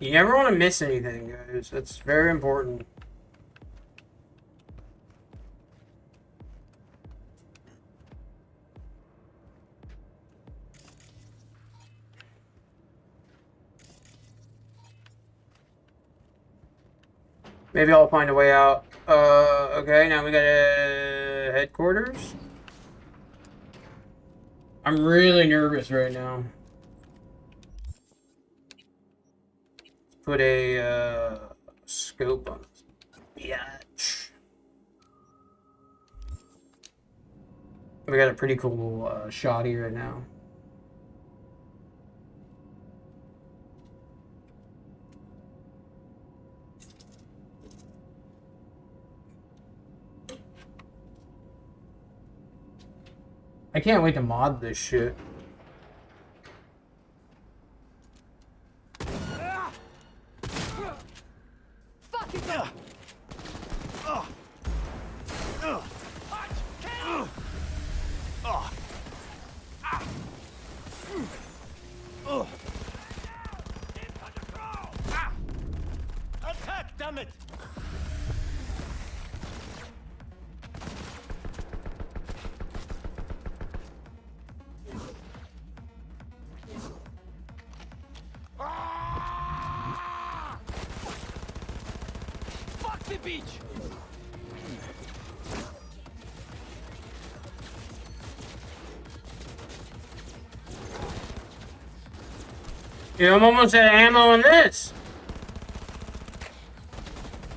You never want to miss anything, guys. That's very important. Maybe I'll find a way out. Okay, now we got a headquarters. I'm really nervous right now. Put a scope on this bitch. We got a pretty cool shoddy right now. I can't wait to mod this shit. Attack, damn it! Fuck the beach! Yeah, I'm almost out of ammo on this.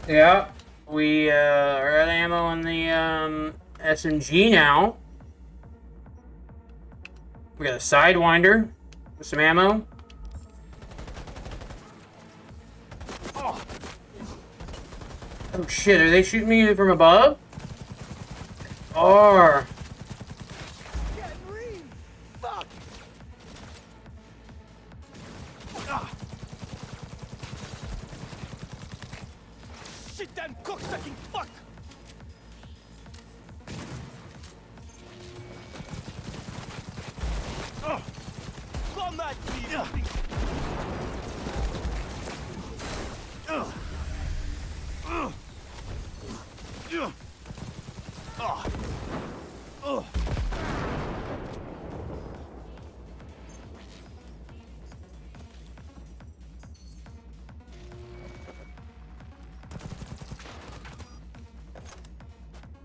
Yeah, we are out of ammo on the SMG now. We got a Sidewinder with some ammo. Oh shit, are they shooting me from above? Or Fuck! Shit, damn cocksucking fuck! Bomb that!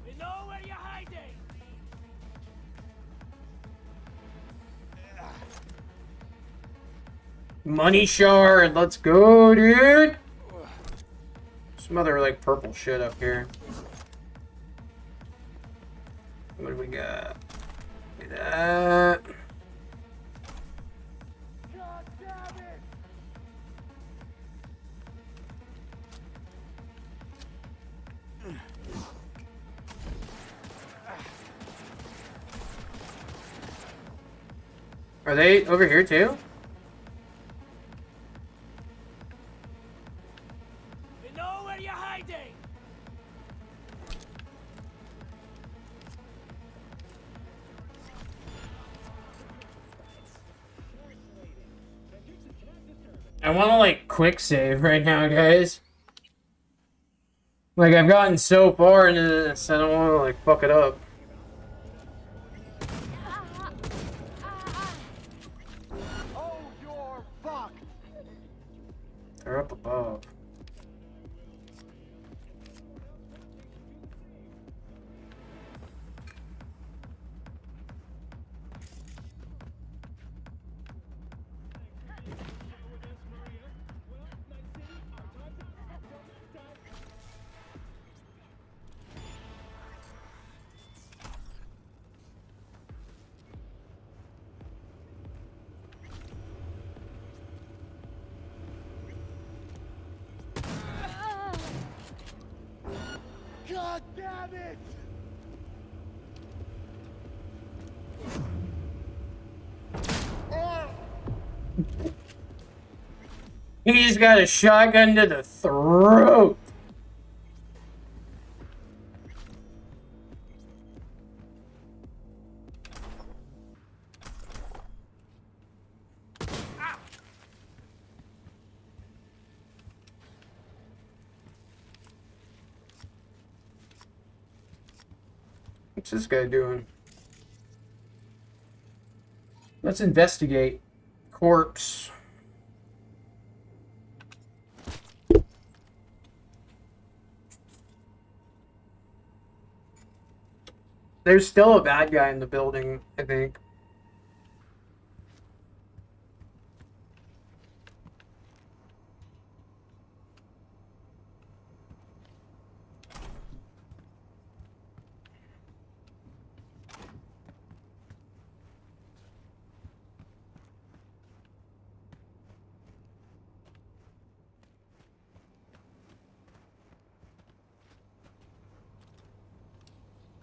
We know where you're hiding! Money shard, let's go, dude. Some other like purple shit up here. What do we got? Look at that. God damn it! Are they over here too? We know where you're hiding! I want to like quick save right now, guys. Like I've gotten so far into this, I don't want to like fuck it up. Oh, you're fucked! They're up above. God damn it! He's got a shotgun to the throat. What's this guy doing? Let's investigate. Corpse. There's still a bad guy in the building, I think.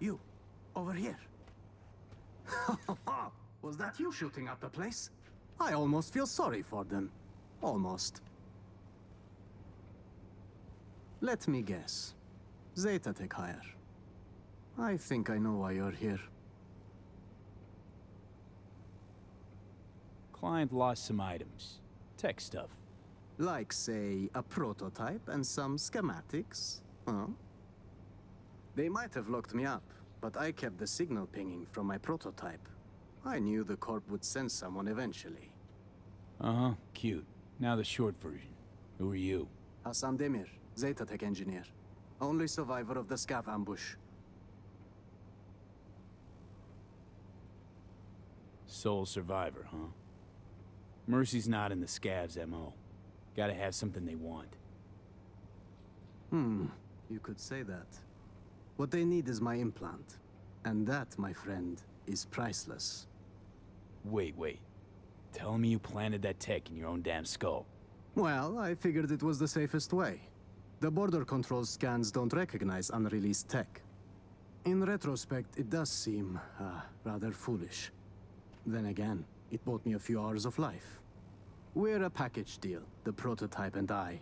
You, over here. Was that you shooting up the place? I almost feel sorry for them. Almost. Let me guess. Zeta Tech hire. I think I know why you're here. Client lost some items. Tech stuff. Like, say, a prototype and some schematics, huh? They might have locked me up, but I kept the signal pinging from my prototype. I knew the Corp would send someone eventually. Uh-huh, cute. Now the short version. Who are you? Hassan Demir, Zeta Tech engineer. Only survivor of the scav ambush. Sole survivor, huh? Mercy's not in the scavs, MO. Gotta have something they want. You could say that. What they need is my implant. And that, my friend, is priceless. Wait. Tell me you planted that tech in your own damn skull. Well, I figured it was the safest way. The border control scans don't recognize unreleased tech. In retrospect, it does seem, rather foolish. Then again, it bought me a few hours of life. We're a package deal, the prototype and I.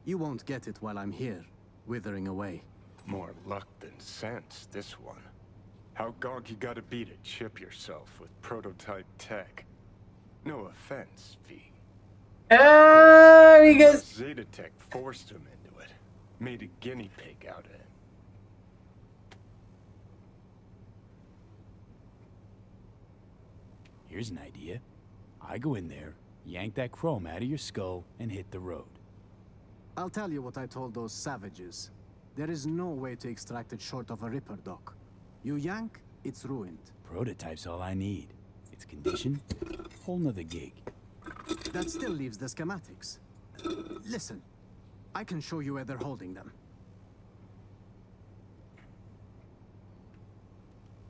You won't get it while I'm here, withering away. More luck than sense, this one. How gonk you gotta be to chip yourself with prototype tech? No offense, V. Because Zetatech forced him into it. Made a guinea pig out of him. Here's an idea. I go in there, yank that chrome out of your skull, and hit the road. I'll tell you what I told those savages. There is no way to extract it short of a ripper, Doc. You yank, it's ruined. Prototype's all I need. It's condition, whole nother gig. That still leaves the schematics. Listen, I can show you where they're holding them.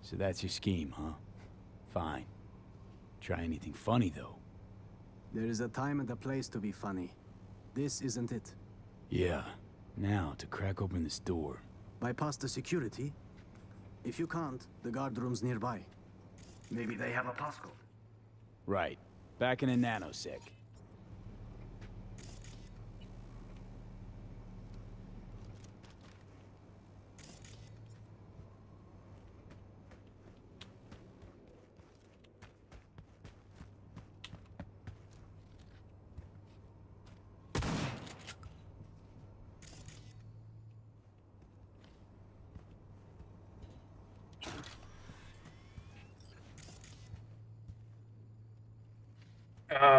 So that's your scheme, huh? Fine. Try anything funny, though. There is a time and a place to be funny. This isn't it. Yeah. Now, to crack open this door. Bypass the security? If you can't, the guard room's nearby. Maybe they have a passcode. Right. Back in a nanosec.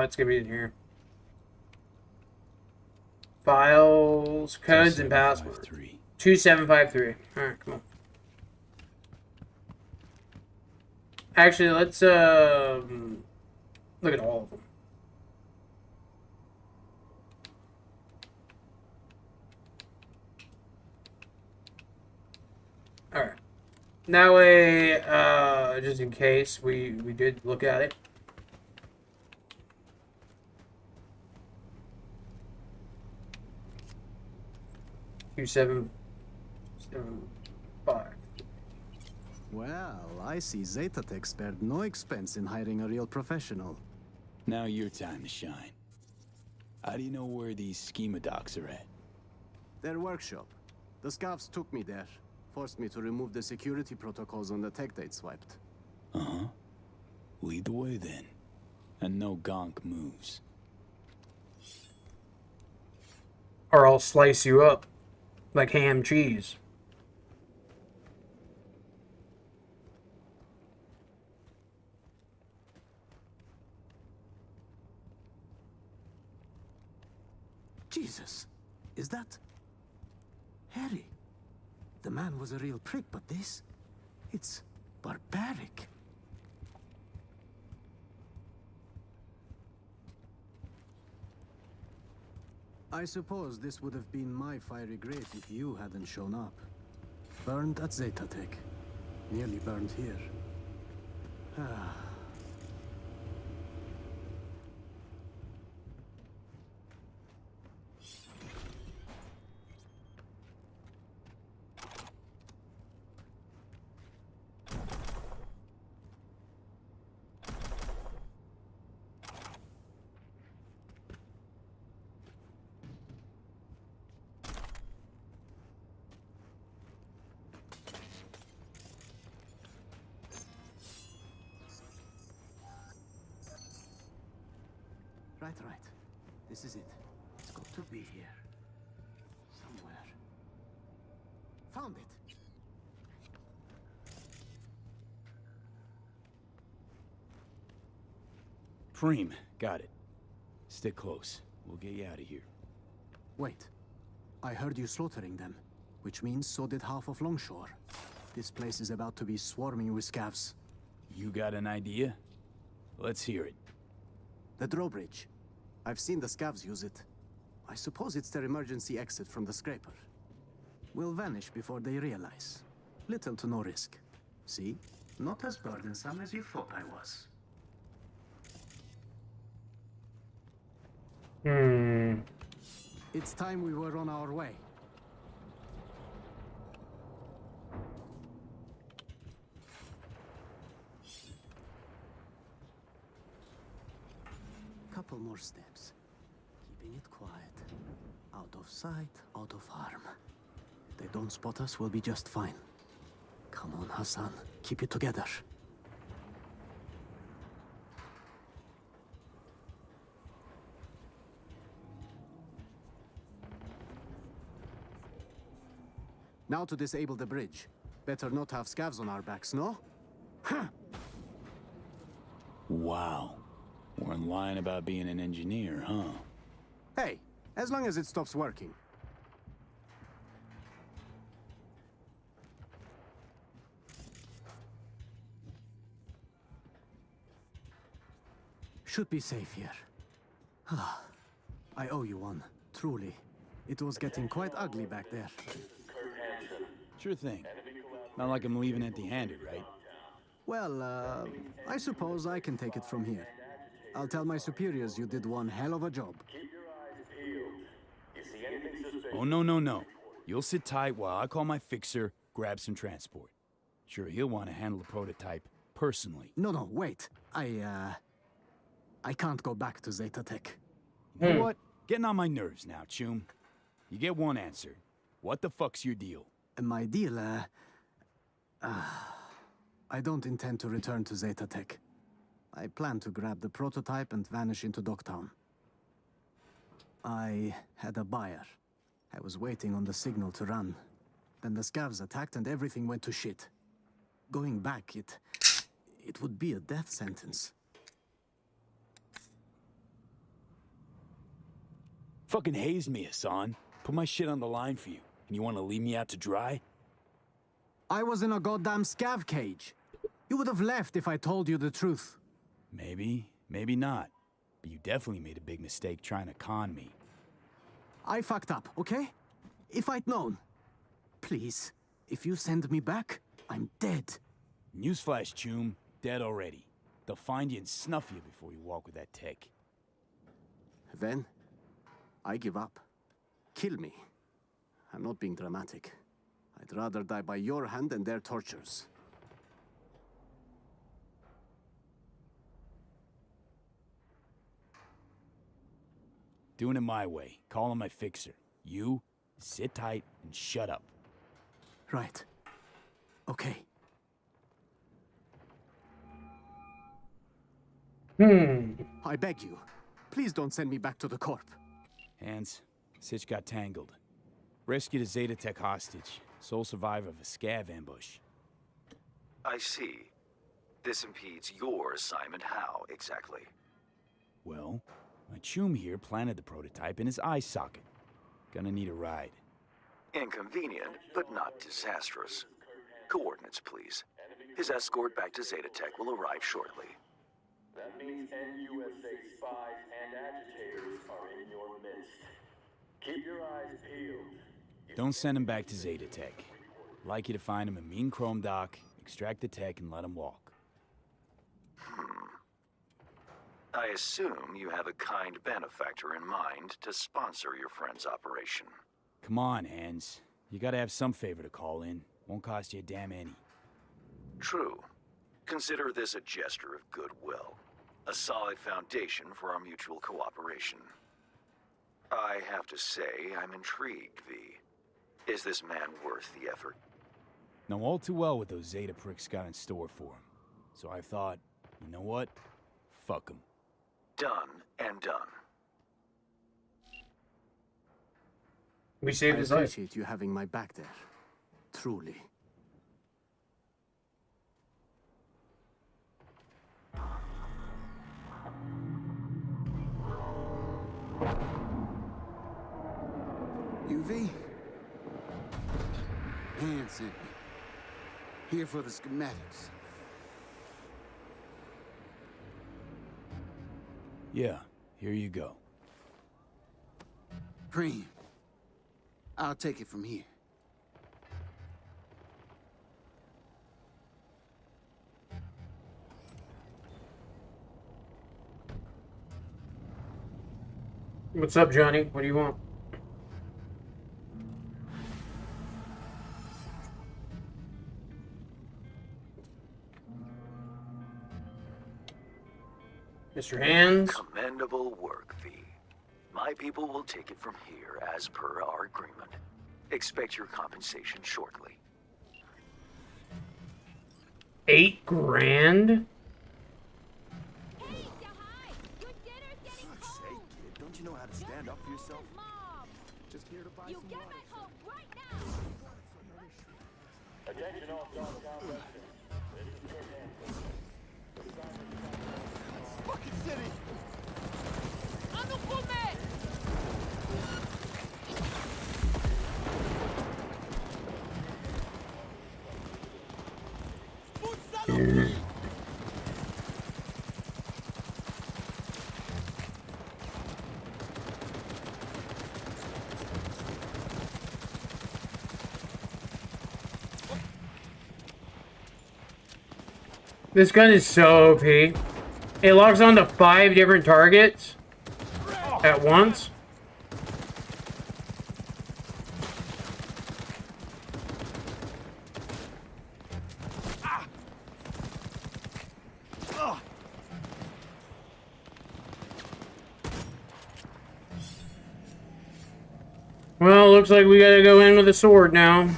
It's gonna be in here. Files, codes, and passwords. 2753. Alright, come on. Actually, let's look at all of them. Alright. That way, just in case we did look at it. Seven, 5. Well, I see Zetatech spared no expense in hiring a real professional. Now your time to shine. How do you know where these schema docs are at? Their workshop. The scavs took me there. Forced me to remove the security protocols on the tech they'd swiped. Uh-huh. Lead the way then. And no gonk moves. Or I'll slice you up. Like ham cheese. Jesus, is that Harry? The man was a real prick, but this, it's barbaric. I suppose this would have been my fiery grave if you hadn't shown up. Burned at Zetatech. Nearly burned here. Ah. Right. This is it. It's got to be here. Somewhere. Found it! Preem, got it. Stick close. We'll get you out of here. Wait. I heard you slaughtering them, which means so did half of Longshore. This place is about to be swarming with scavs. You got an idea? Let's hear it. The drawbridge. I've seen the scavs use it. I suppose it's their emergency exit from the scraper. We'll vanish before they realize. Little to no risk. See? Not as burdensome as you thought I was. It's time we were on our way. Couple more steps. Keeping it quiet. Out of sight, out of harm. If they don't spot us, we'll be just fine. Come on, Hassan. Keep it together. Now to disable the bridge. Better not have scavs on our backs, no? Wow. Weren't lying about being an engineer, huh? Hey, as long as it stops working. Should be safe here. I owe you one, truly. It was getting quite ugly back there. Sure thing. Not like I'm leaving empty-handed, right? Well, I suppose I can take it from here. I'll tell my superiors you did one hell of a job. Oh, no. You'll sit tight while I call my fixer, grab some transport. Sure, he'll want to handle the prototype personally. No, wait. I can't go back to Zeta Tech. You know what? Getting on my nerves now, Chum. You get one answer. What the fuck's your deal? My deal, I don't intend to return to Zeta Tech. I plan to grab the prototype and vanish into Dogtown. I had a buyer. I was waiting on the signal to run. Then the scavs attacked and everything went to shit. Going back, it would be a death sentence. Fucking hazed me, Hassan. Put my shit on the line for you. And you want to leave me out to dry? I was in a goddamn scav cage. You would have left if I told you the truth. Maybe, maybe not. But you definitely made a big mistake trying to con me. I fucked up, okay? If I'd known. Please, if you send me back, I'm dead. Newsflash, Chum. Dead already. They'll find you and snuff you before you walk with that tech. Then, I give up. Kill me. I'm not being dramatic. I'd rather die by your hand than their tortures. Doing it my way. Calling my fixer. You, sit tight and shut up. Right. Okay. I beg you. Please don't send me back to the Corp. Hands, Sitch got tangled. Rescued a Zeta Tech hostage. Sole survivor of a scav ambush. I see. This impedes your assignment. How, exactly? Well, my Chum here planted the prototype in his eye socket. Gonna need a ride. Inconvenient, but not disastrous. Coordinates, please. His escort back to Zeta Tech will arrive shortly. That means NUSA spies and agitators are in your midst. Keep your eyes peeled. Don't send him back to Zeta Tech. I'd like you to find him a mean chrome dock, extract the tech, and let him walk. I assume you have a kind benefactor in mind to sponsor your friend's operation. Come on, Hans. You gotta have some favor to call in. Won't cost you a damn any. True. Consider this a gesture of goodwill. A solid foundation for our mutual cooperation. I have to say, I'm intrigued, V. Is this man worth the effort? Know all too well what those Zeta pricks got in store for him. So I thought, you know what? Fuck him. Done and done. We saved his I life. appreciate you having my back there. Truly. UV? Hand sent me. Here for the schematics. Yeah, here you go. Preem. I'll take it from here. What's up, Johnny? What do you want? Mr. Hands? Commendable work, V. My people will take it from here as per our agreement. Expect your compensation shortly. $8 grand? Don't you know how to stand up for yourself? Just here to buy You some get water. back home right now! Attention all Starcom residents. This is your answer. The cyber Fucking city! This gun is so OP. It locks on to 5 different targets at once. Well, looks like we gotta go in with a sword now.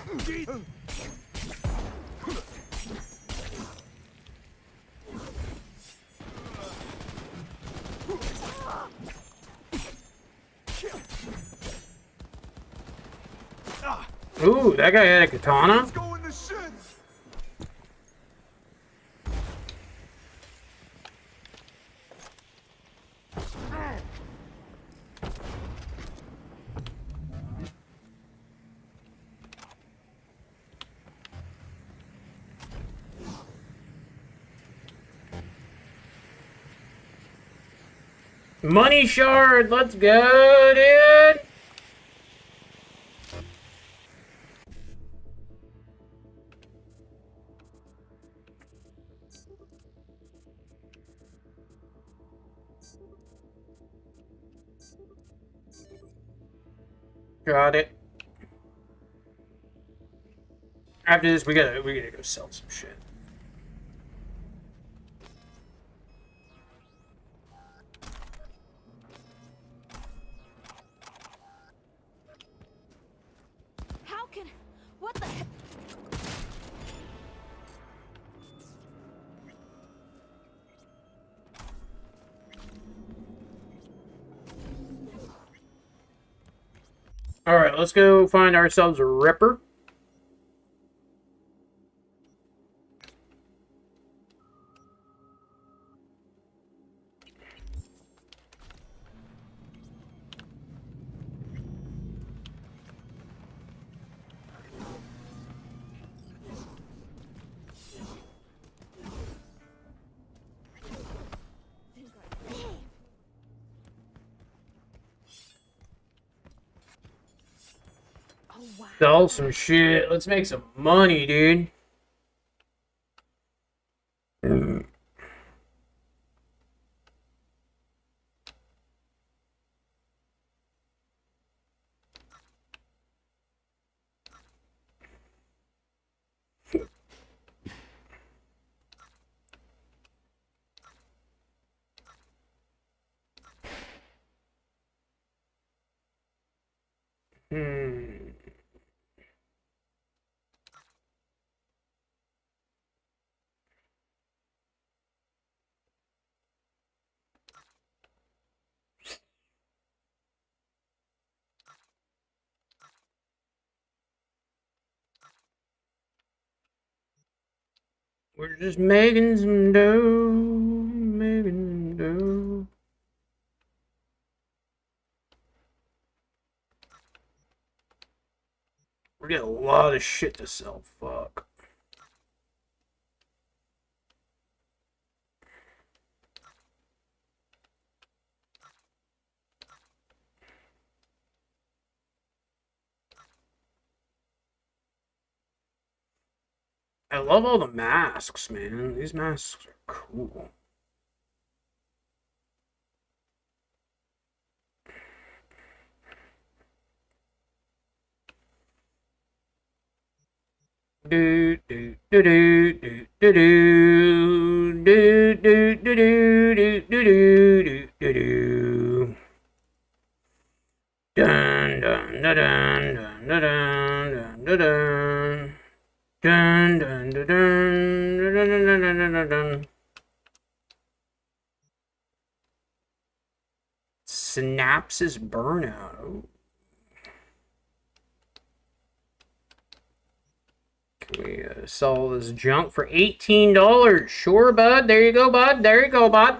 Ooh, that guy had a katana? Money shard, let's go, dude! Got it. After this, we gotta go sell some shit. How can... What the heck? Alright, let's go find ourselves a Ripper. Sell some shit. Let's make some money, dude. We're just making some dough, making some dough. We got a lot of shit to sell, fuck. I love all the masks, man. These masks are cool. Do do do do do do do do do do do do do do do. Dun dun dun dun dun dun dun dun. Dun dun dun dun dun dun dun dun dun. Synapses burnout. We sell this junk for $18. Sure, bud. There you go, bud. There you go, bud.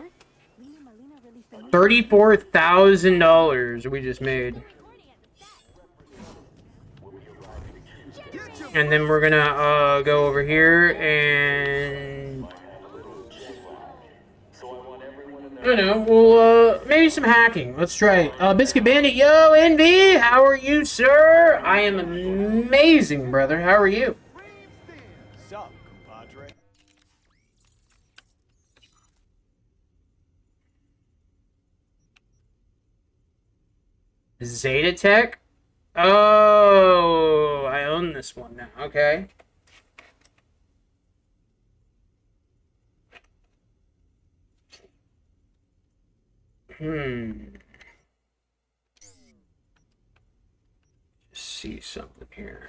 $34,000 we just made. And then we're gonna go over here and I don't know, we'll maybe some hacking. Let's try it. Biscuit Bandit, yo, Envy, how are you, sir? I am amazing, brother. How are you? Sup, compadre? Zeta Tech? Oh, I own this one now. Okay. See something here.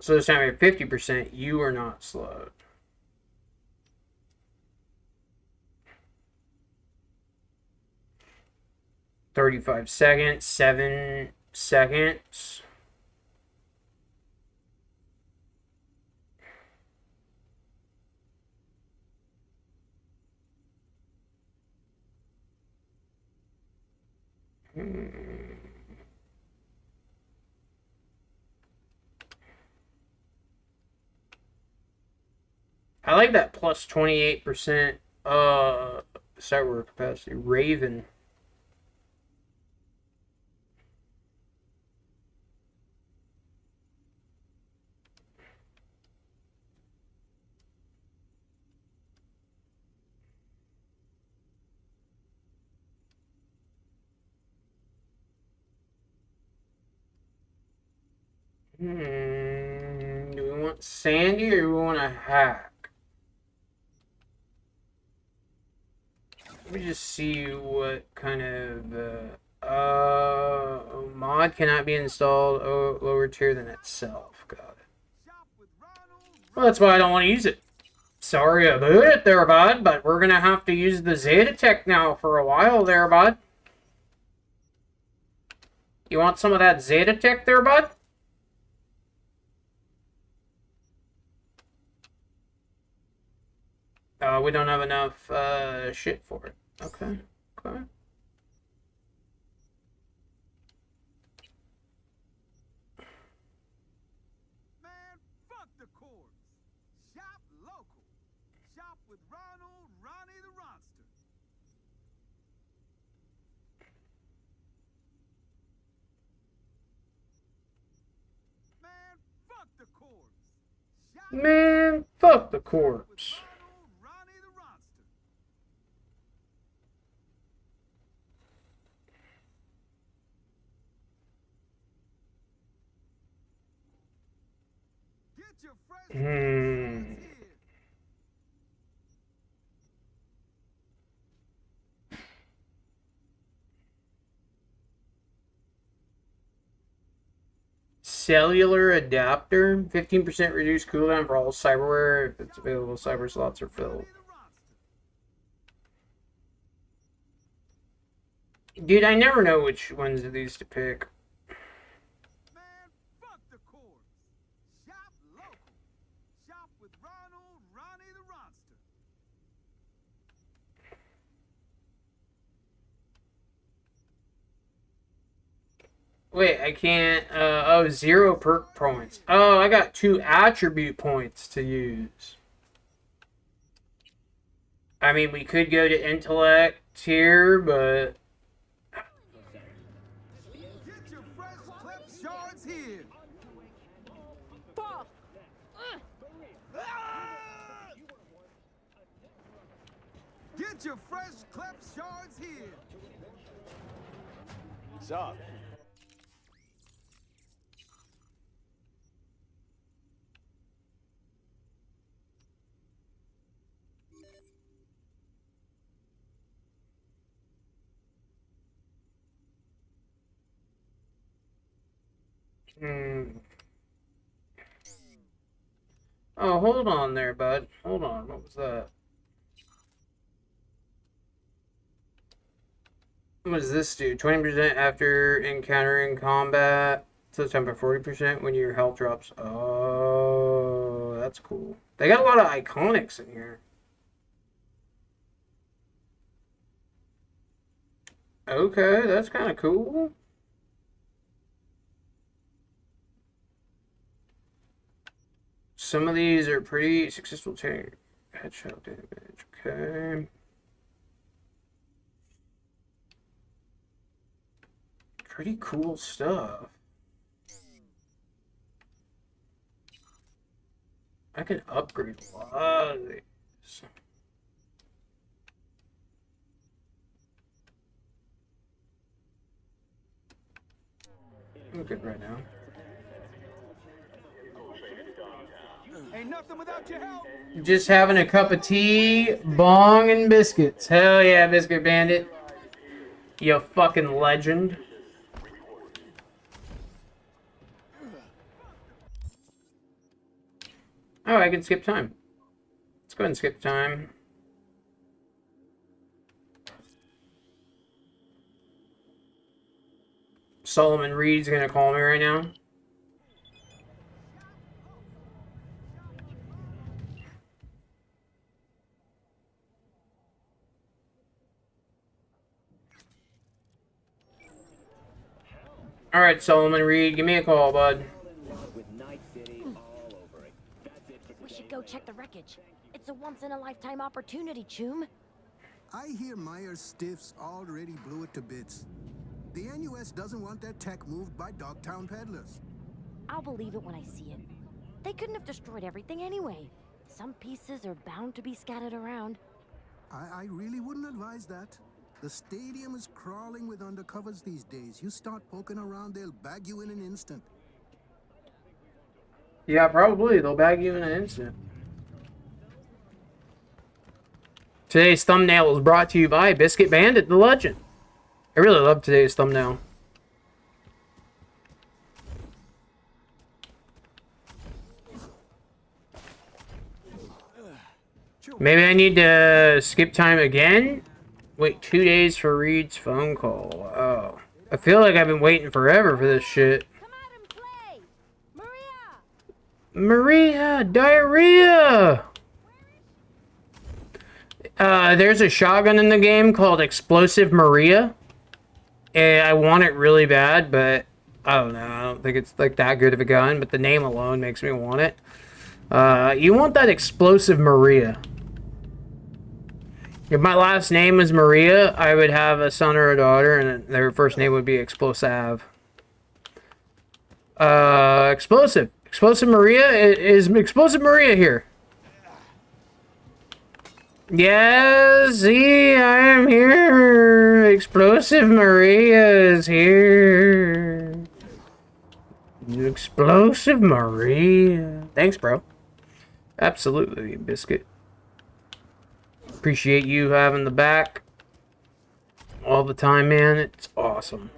So this time at 50%, you are not slowed. $35 seconds, 7 seconds. I like that plus 28% cyber capacity. Raven. Do we want Sandy or do we want a hack? Let me just see what kind of mod cannot be installed lower tier than itself. Got it. Well, that's why I don't want to use it. Sorry about it there, bud, but we're gonna have to use the Zeta Tech now for a while there, bud. You want some of that Zeta Tech there, bud? We don't have enough shit for it. Okay. Okay. Man, fuck the corpse. Shop local. Shop with Ronnie the Ronster. Man, fuck the corpse. Man, fuck the corpse. Cellular adapter, 15% reduced cooldown for all cyberware if it's available. Cyber slots are filled. Dude, I never know which ones of these to pick. Man, fuck the corpse. Shop local. Shop with Ronnie the Ronster. Wait, I can't. Oh, 0 perk points. Oh, I got 2 attribute points to use. I mean, we could go to intellect here, but. Get your fresh clip shards here. Fuck. Get your fresh clip shards here. Sup? Oh, hold on there, bud. Hold on. What was that? What does this do? 20% after encountering combat. So temper 40% when your health drops. Oh, that's cool. They got a lot of iconics in here. Okay, that's kind of cool. Some of these are pretty successful. Take headshot damage. Okay. Pretty cool stuff. I can upgrade a lot of these. I'm good right now. Ain't nothing without your help. Just having a cup of tea, bong, and biscuits. Hell yeah, Biscuit Bandit. You fucking legend. Oh, I can skip time. Let's go ahead and skip time. Solomon Reed's gonna call me right now. Alright, Solomon Reed, give me a call, bud. We should go check the wreckage. It's a once-in-a-lifetime opportunity, Choom. I hear Myers stiffs already blew it to bits. The NUS doesn't want their tech moved by Dogtown peddlers. I'll believe it when I see it. They couldn't have destroyed everything anyway. Some pieces are bound to be scattered around. I really wouldn't advise that. The stadium is crawling with undercovers these days. You start poking around, they'll bag you in an instant. Yeah, probably. They'll bag you in an instant. Today's thumbnail was brought to you by Biscuit Bandit, the legend. I really love today's thumbnail. Maybe I need to skip time again? Wait 2 days for Reed's phone call. Oh. I feel like I've been waiting forever for this shit. Come out and play! Maria! Diarrhea! There's a shotgun in the game called Explosive Maria. And I want it really bad, but I don't know. I don't think it's like that good of a gun, but the name alone makes me want it. You want that Explosive Maria. If my last name was Maria, I would have a son or a daughter, and their first name would be Explosive. Explosive. Explosive Maria? Is Explosive Maria here? Yes, see, I am here. Explosive Maria is here. Explosive Maria. Thanks, bro. Absolutely, Biscuit. Appreciate you having the back all the time, man. It's awesome.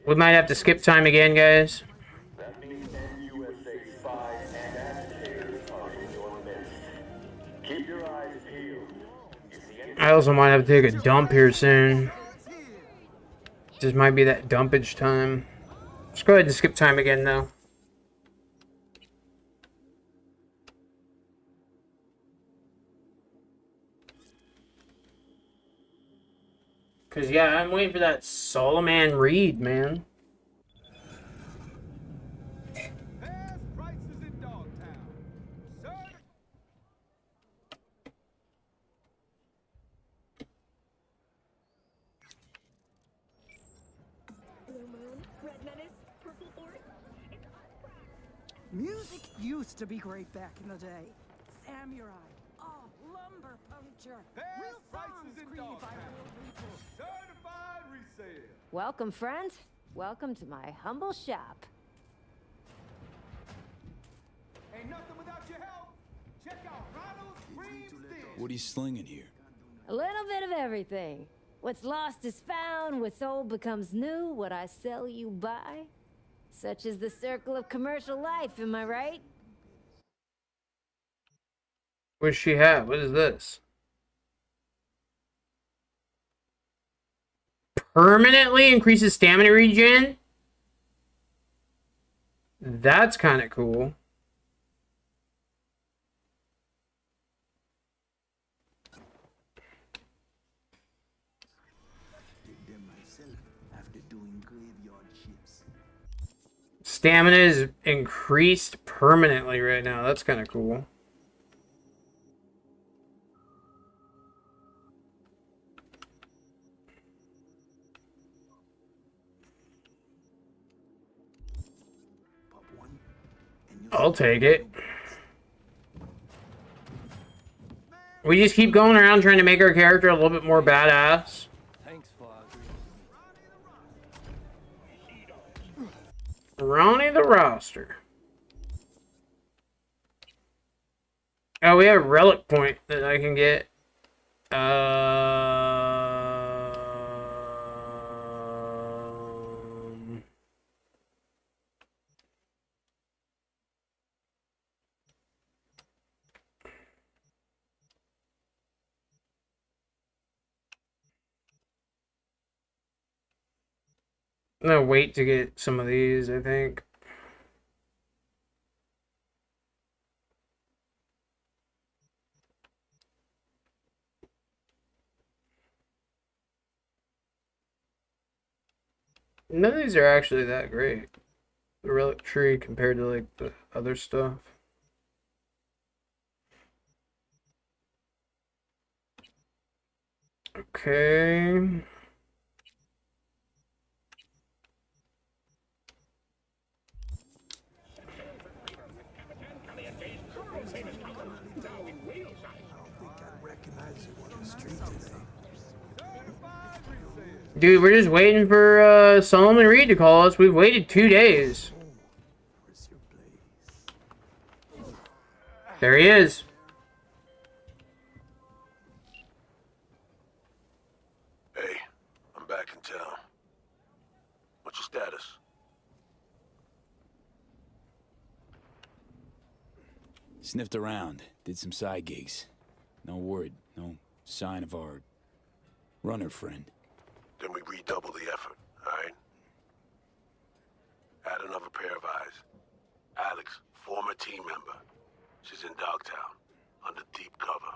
We might have to skip time again, guys. That means NUSA spies and agitators are in your midst. Keep your eyes peeled. You see any I also might have to take a dump here soon. This might be that dumpage time. Let's go ahead and skip time again, though. Cause yeah, I'm waiting for that Solomon Reed, man. Best prices in Dogtown. Sir. Music used to be great back in the day. Samurai. Oh, lumber puncture. Real songs created by real people. Certified resale. Welcome, friend. Welcome to my humble shop. Ain't nothing without your help. Check out Ronald's Cream Sticks. What are you slinging here? A little bit of everything. What's lost is found, what's old becomes new, what I sell you buy. Such is the circle of commercial life, am I right? What's she have? What is this? permanently increases stamina regen. That's kind of cool. Stamina is increased permanently right now. That's kind of cool. I'll take it. We just keep going around trying to make our character a little bit more badass. Thanks for Ronnie the roster. Oh, we have a relic point that I can get. I'm gonna wait to get some of these, I think. None of these are actually that great. The relic tree compared to like the other stuff. Okay. Dude, we're just waiting for Solomon Reed to call us. We've waited 2 days. There he is. Hey, I'm back in town. What's your status? Sniffed around, did some side gigs. No word, no sign of our runner friend. Then we redouble the effort, alright? Add another pair of eyes. Alex, former team member. She's in Dogtown, under deep cover.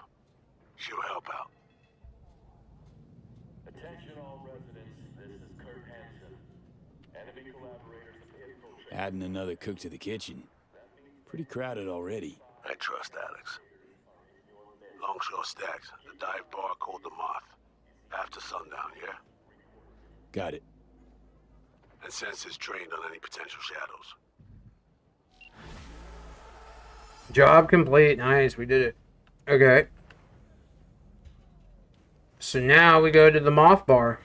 She'll help out. Attention all residents, this is Kurt Hansen. Enemy collaborators have infiltrated. Adding another cook to the kitchen. Pretty crowded already. I trust Alex. Longshore stacks, the dive bar called the Moth. After sundown, yeah? Got it. And sensors trained on any potential shadows. Job complete. Nice, we did it. Okay. So now we go to the Moth Bar.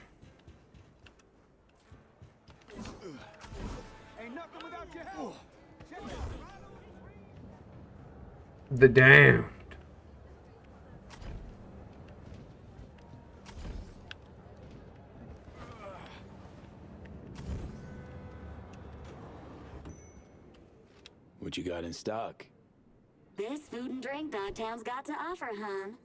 The Damned. What you got in stock? There's food and drink Dogtown's got to offer, hon.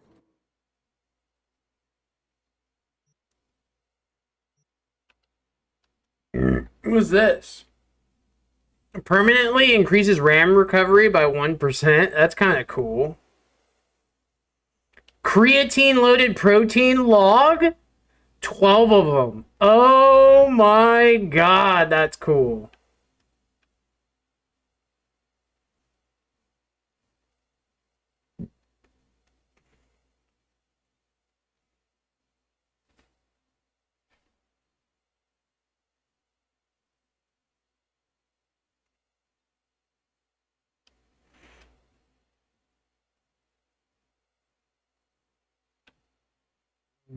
What's this? Permanently increases RAM recovery by 1%. That's kind of cool. Creatine loaded protein log? 12 of them. Oh my god, that's cool.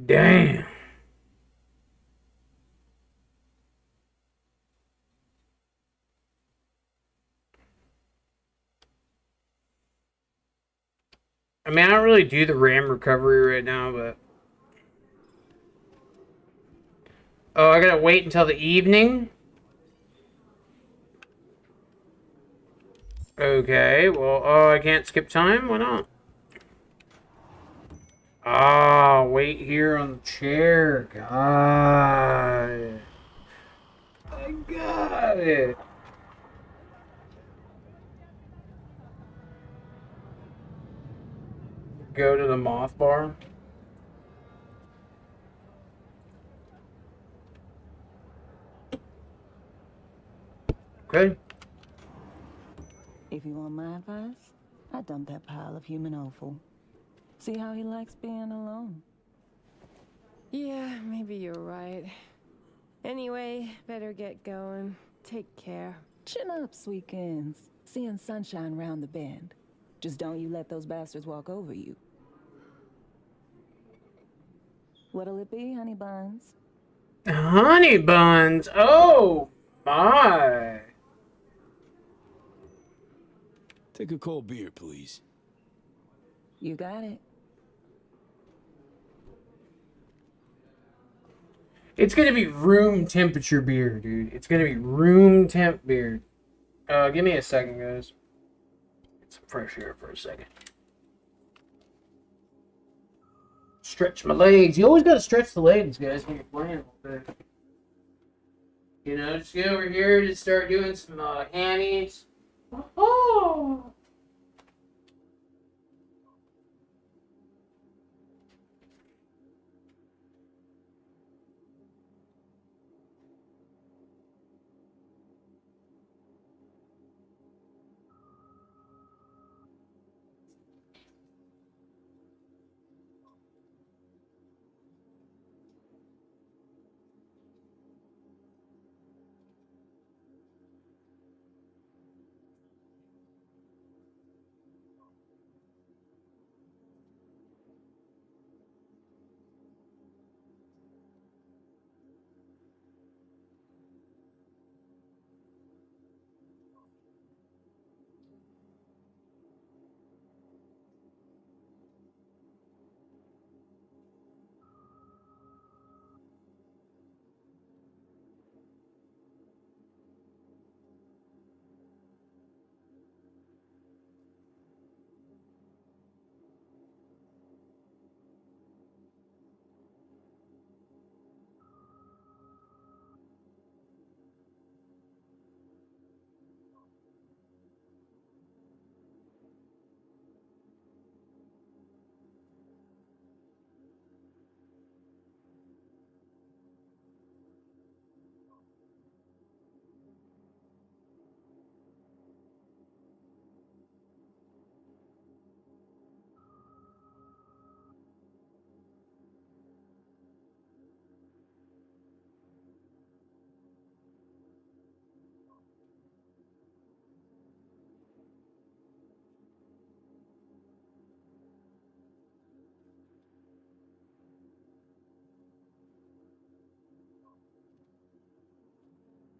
Damn. I mean, I don't really do the RAM recovery right now, but... Oh, I gotta wait until the evening? Okay, well, oh, I can't skip time? Why not? Ah, wait here on the chair. Got it. I got it. Go to the moth bar. Okay. If you want my advice, I dump that pile of human offal. See how he likes being alone. Yeah, maybe you're right. Anyway, better get going. Take care. Chin up, sweekends. Seeing sunshine round the bend. Just don't you let those bastards walk over you. What'll it be, honey buns? Honey buns. Oh my. Take a cold beer, please. You got it. It's gonna be room temperature beer, dude. It's gonna be room temp beer. Give me a second, guys. Get some fresh air for a second. Stretch my legs. You always gotta stretch the legs, guys, when you're playing all day. You know, just get over here, just start doing some hammies. Oh.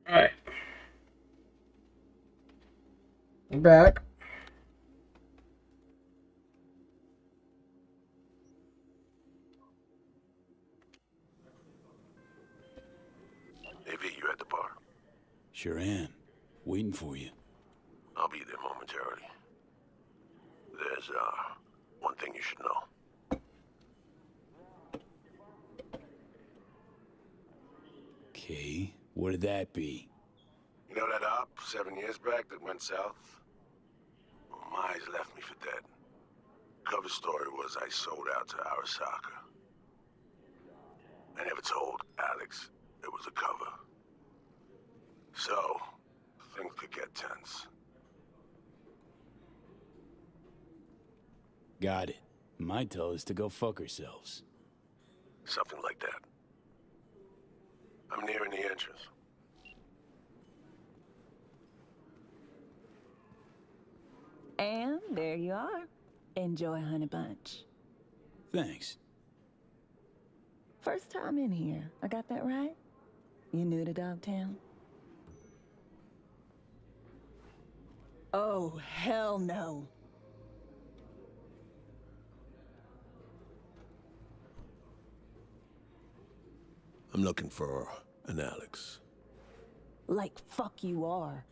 Alright. I'm back. Hey, V, you at the bar? Sure am. Waiting for you. I'll be there momentarily. There's, one thing you should know. Okay, what'd that be? You know that op 7 years back that went south? Well, my eyes left me for dead. Cover story was I sold out to Arasaka. I never told Alex it was a cover. So, things could get tense. Got it. Might tell us to go fuck ourselves. Something like that. I'm nearing the entrance. And there you are. Enjoy, honey bunch. Thanks. First time in here. I got that right? You new to Dogtown? Oh, hell no. I'm looking for an Alex. Like fuck you are.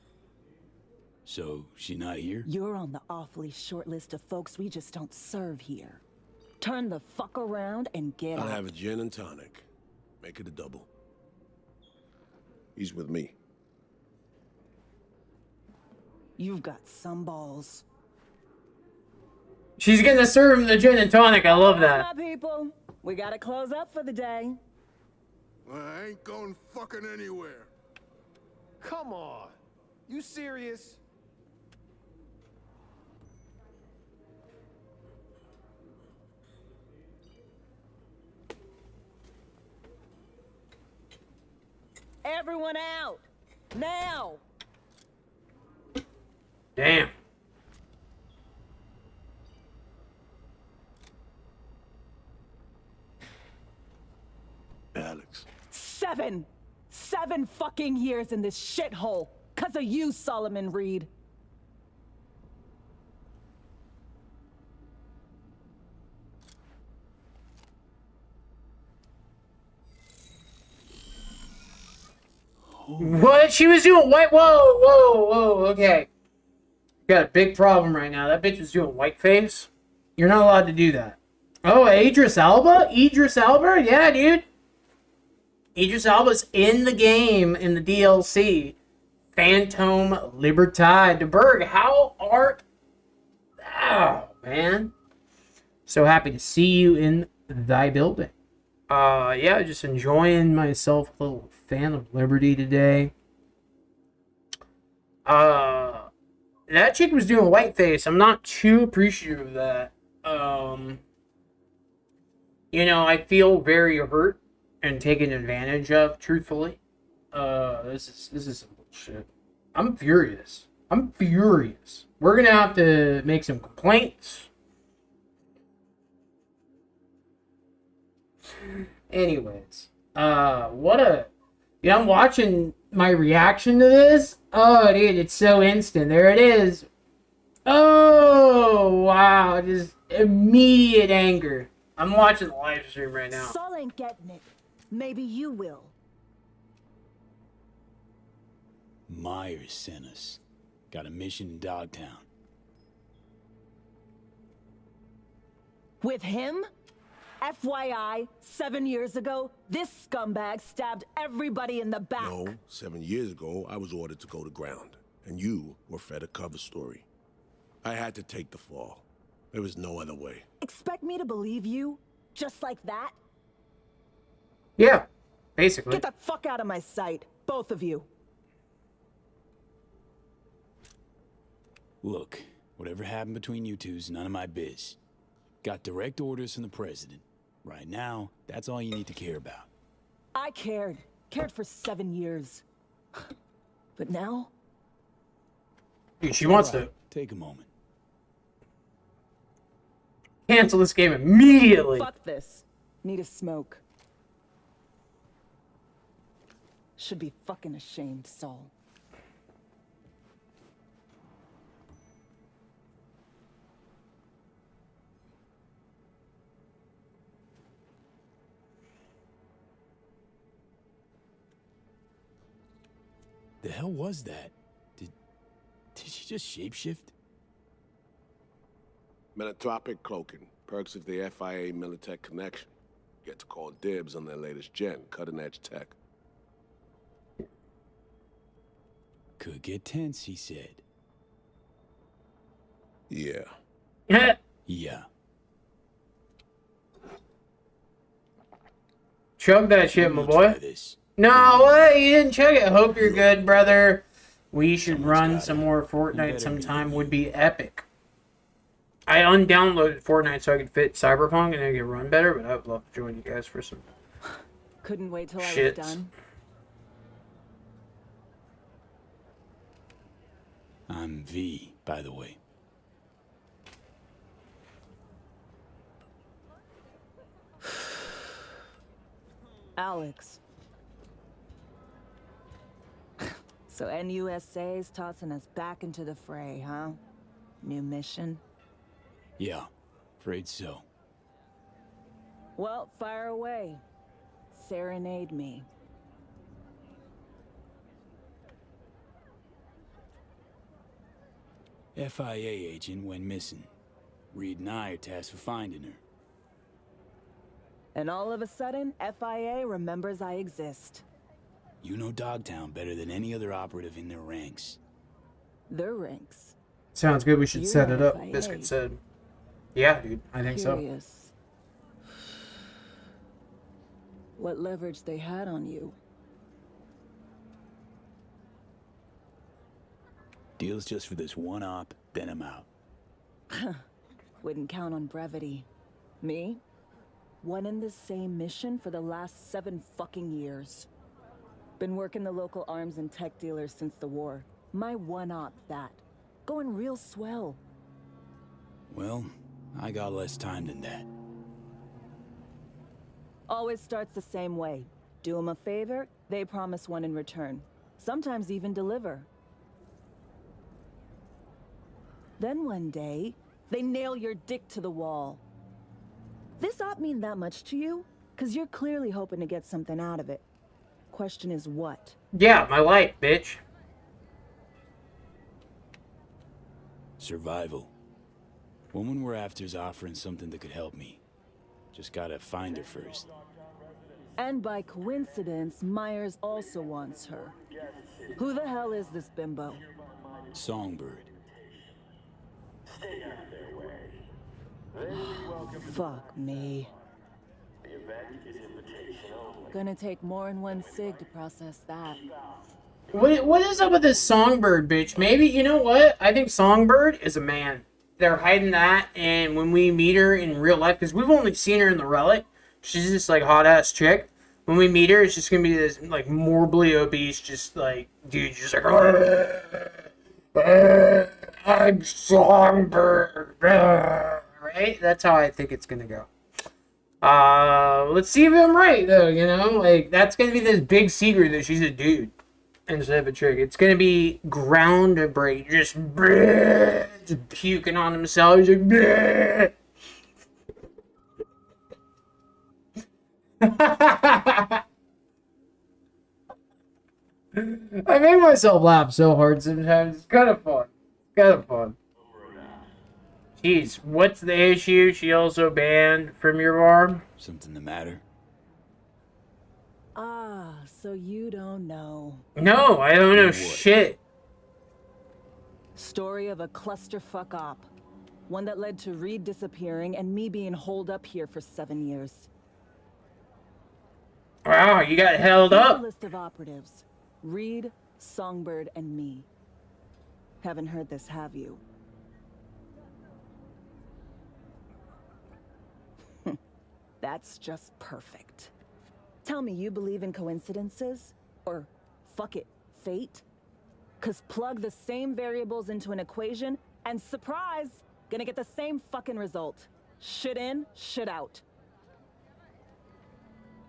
So, she not here? You're on the awfully short list of folks we just don't serve here. Turn the fuck around and get I'll out. have a gin and tonic. Make it a double. He's with me. You've got some balls. She's gonna serve him the gin and tonic. I love that. My people, we gotta close up for the day. I ain't going fucking anywhere. Come on. You serious? Everyone out! Now! Damn. Alex. 7 fucking years in this shithole. 'Cause of you, Solomon Reed. What? She was doing white. Whoa. Okay. Got a big problem right now. That bitch was doing whiteface. You're not allowed to do that. Oh, Idris Elba? Idris Elba? Yeah, dude. Idris Elba's in the game in the DLC. Phantom Libertad. DeBerg, how art? Oh, man. So happy to see you in thy building. Yeah, just enjoying myself a little Phantom Liberty today. That chick was doing whiteface. I'm not too appreciative of that. You know, I feel very hurt and taken advantage of, truthfully. This is some bullshit. I'm furious. We're gonna have to make some complaints. Anyways, I'm watching my reaction to this. Oh, dude, it's so instant. There it is. Oh, wow. Just immediate anger. I'm watching the live stream right now. Saul ain't getting it. Maybe you will. Myers sent us. Got a mission in Dogtown. With him? FYI, 7 years ago, this scumbag stabbed everybody in the back. No, 7 years ago, I was ordered to go to ground, and you were fed a cover story. I had to take the fall. There was no other way. Expect me to believe you? Just like that? Yeah, basically. Get the fuck out of my sight, both of you. Look, whatever happened between you two's none of my biz. Got direct orders from the president. Right now, that's all you need to care about. I cared for 7 years. But now? Dude, she wants to take a moment. Cancel this game immediately. Fuck this. Need a smoke. Should be fucking ashamed, Saul. The hell was that? Did she just shapeshift? Metatropic cloaking. Perks of the FIA Militech connection. Get to call dibs on their latest gen, cutting-edge tech. Could get tense, he said. Yeah. Yeah. Chug that shit, my boy. No way, you didn't chug it. Hope you're good, brother. We should run some more Fortnite sometime. Would be epic. I undownloaded Fortnite so I could fit Cyberpunk and I could run better, but I'd love to join you guys for some Couldn't wait till shits. I was done. I'm V, by the way. Alex. So NUSA's tossing us back into the fray, huh? New mission? Yeah, afraid so. Well, fire away. Serenade me. FIA agent went missing. Reed and I are tasked with finding her. And all of a sudden, FIA remembers I exist. You know Dogtown better than any other operative in their ranks. Their ranks? Sounds good. We should You're set it up. FIA. Biscuit said. Yeah, dude. I think so. Curious. What leverage they had on you? Deal's just for this one op, then I'm out. Wouldn't count on brevity. Me? One and the same mission for the last 7 fucking years. Been working the local arms and tech dealers since the war. My one-op that. Going real swell. Well, I got less time than that. Always starts the same way. Do them a favor, they promise one in return. Sometimes even deliver. Then one day, they nail your dick to the wall. This op mean that much to you? Cause you're clearly hoping to get something out of it. Question is what? Yeah, my life, bitch. Survival. Woman we're after's offering something that could help me. Just gotta find her first. And by coincidence, Myers also wants her. Who the hell is this bimbo? Songbird. Stay out of their way. Fuck me. The event is invitation only. Gonna take more than one cig to process that. What is up with this Songbird bitch? Maybe, you know what? I think Songbird is a man. They're hiding that, and when we meet her in real life, because we've only seen her in the Relic, she's just like hot-ass chick. When we meet her, it's just gonna be this like morbidly obese, just like, dude, just like, I'm Songbird, right? That's how I think it's gonna go. Let's see if I'm right, though, you know? Like, that's gonna be this big secret that she's a dude instead of a chick. It's gonna be groundbreaking, just puking on himself. He's like, I make myself laugh so hard sometimes. It's kind of fun. Kind of fun. Jeez, what's the issue? She also banned from your bar? Something the matter? Ah, so you don't know. No, I don't know shit. Story of a clusterfuck op. One that led to Reed disappearing and me being holed up here for 7 years. Wow, you got held Here's up. a list of operatives. Reed, Songbird, and me. Haven't heard this, have you? That's just perfect. Tell me you believe in coincidences? Or, fuck it, fate? 'Cause plug the same variables into an equation, and surprise! Gonna get the same fucking result. Shit in, shit out.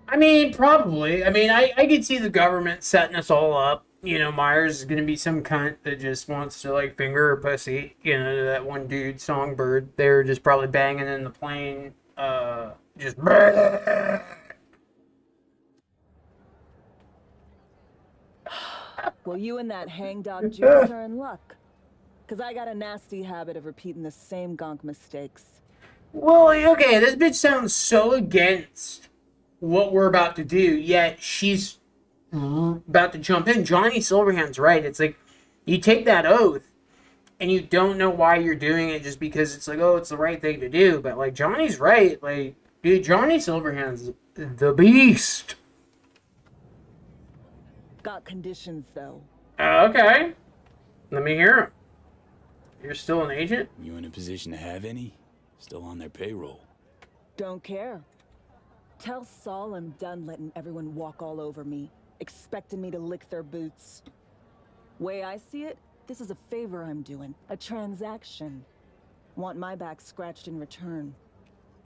I mean, probably. I mean, I could see the government setting us all up. You know, Myers is going to be some cunt that just wants to, like, finger her pussy. You know, that one dude, Songbird. They're just probably banging in the plane. Just... Well, you and that hangdog Juice are in luck. 'Cause I got a nasty habit of repeating the same gonk mistakes. Well, okay, this bitch sounds so against what we're about to do, yet she's about to jump in. Johnny Silverhand's right. It's like, you take that oath, and you don't know why you're doing it just because it's like, oh, it's the right thing to do. But, like, Johnny's right. Like, dude, Johnny Silverhand's the beast. Got conditions, though. Okay. Let me hear 'em. You're still an agent? You in a position to have any? Still on their payroll. Don't care. Tell Saul I'm done letting everyone walk all over me, expecting me to lick their boots. Way I see it, this is a favor I'm doing, a transaction. Want my back scratched in return.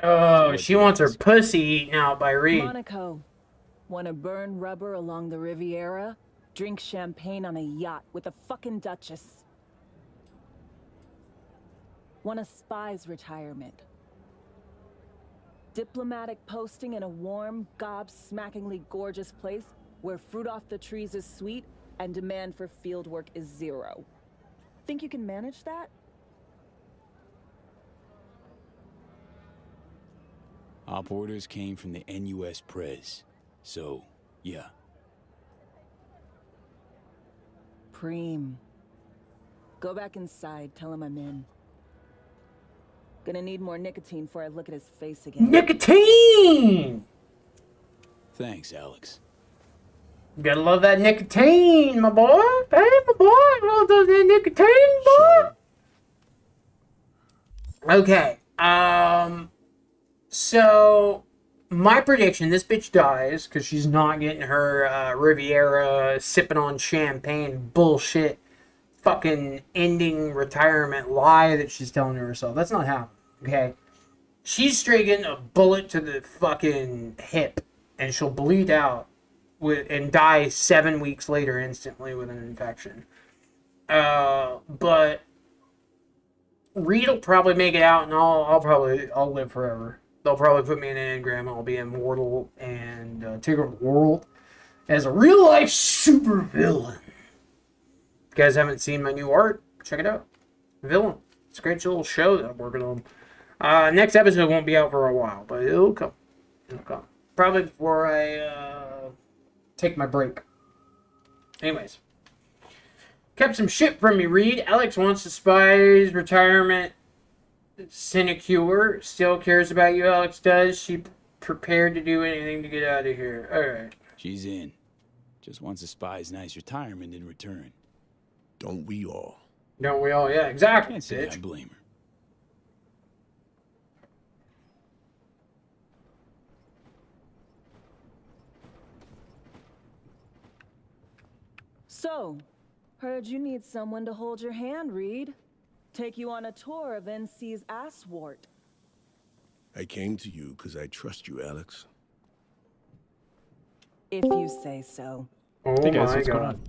Oh, she wants her pussy eaten out by Reed. Monaco. Wanna burn rubber along the Riviera? Drink champagne on a yacht with a fucking duchess. Want a spy's retirement? Diplomatic posting in a warm, gobsmackingly gorgeous place where fruit off the trees is sweet and demand for fieldwork is zero. Think you can manage that? Op orders came from the NUS Prez. So, yeah. Preem. Go back inside. Tell him I'm in. Gonna need more nicotine before I look at his face again. Nicotine! Thanks, Alex. You gotta love that nicotine, my boy. Hey, my boy. Love that nicotine, boy. Okay. So my prediction: this bitch dies because she's not getting her Riviera sipping on champagne bullshit, fucking ending retirement lie that she's telling to herself. That's not happening. Okay, she's straight getting a bullet to the fucking hip, and she'll bleed out and die 7 weeks later instantly with an infection. But Reed will probably make it out, and I'll live forever. They'll probably put me in an engram, and I'll be immortal and take over the world as a real life super villain. If you guys haven't seen my new art, check it out. Villain. It's a great little show that I'm working on. Next episode won't be out for a while, but it'll come. It'll come. Probably before I take my break. Anyways. Kept some shit from me, Reed. Alex wants to spy's retirement sinecure. Still cares about you, Alex does. She prepared to do anything to get out of here. Alright. She's in. Just wants a spy's nice retirement in return. Don't we all? Don't we all? Yeah, exactly. Can't say I blame her. So, heard you need someone to hold your hand, Reed. Take you on a tour of NC's ass wart. I came to you because I trust you, Alex. If you say so. Oh Hey guys, my what's going god. on?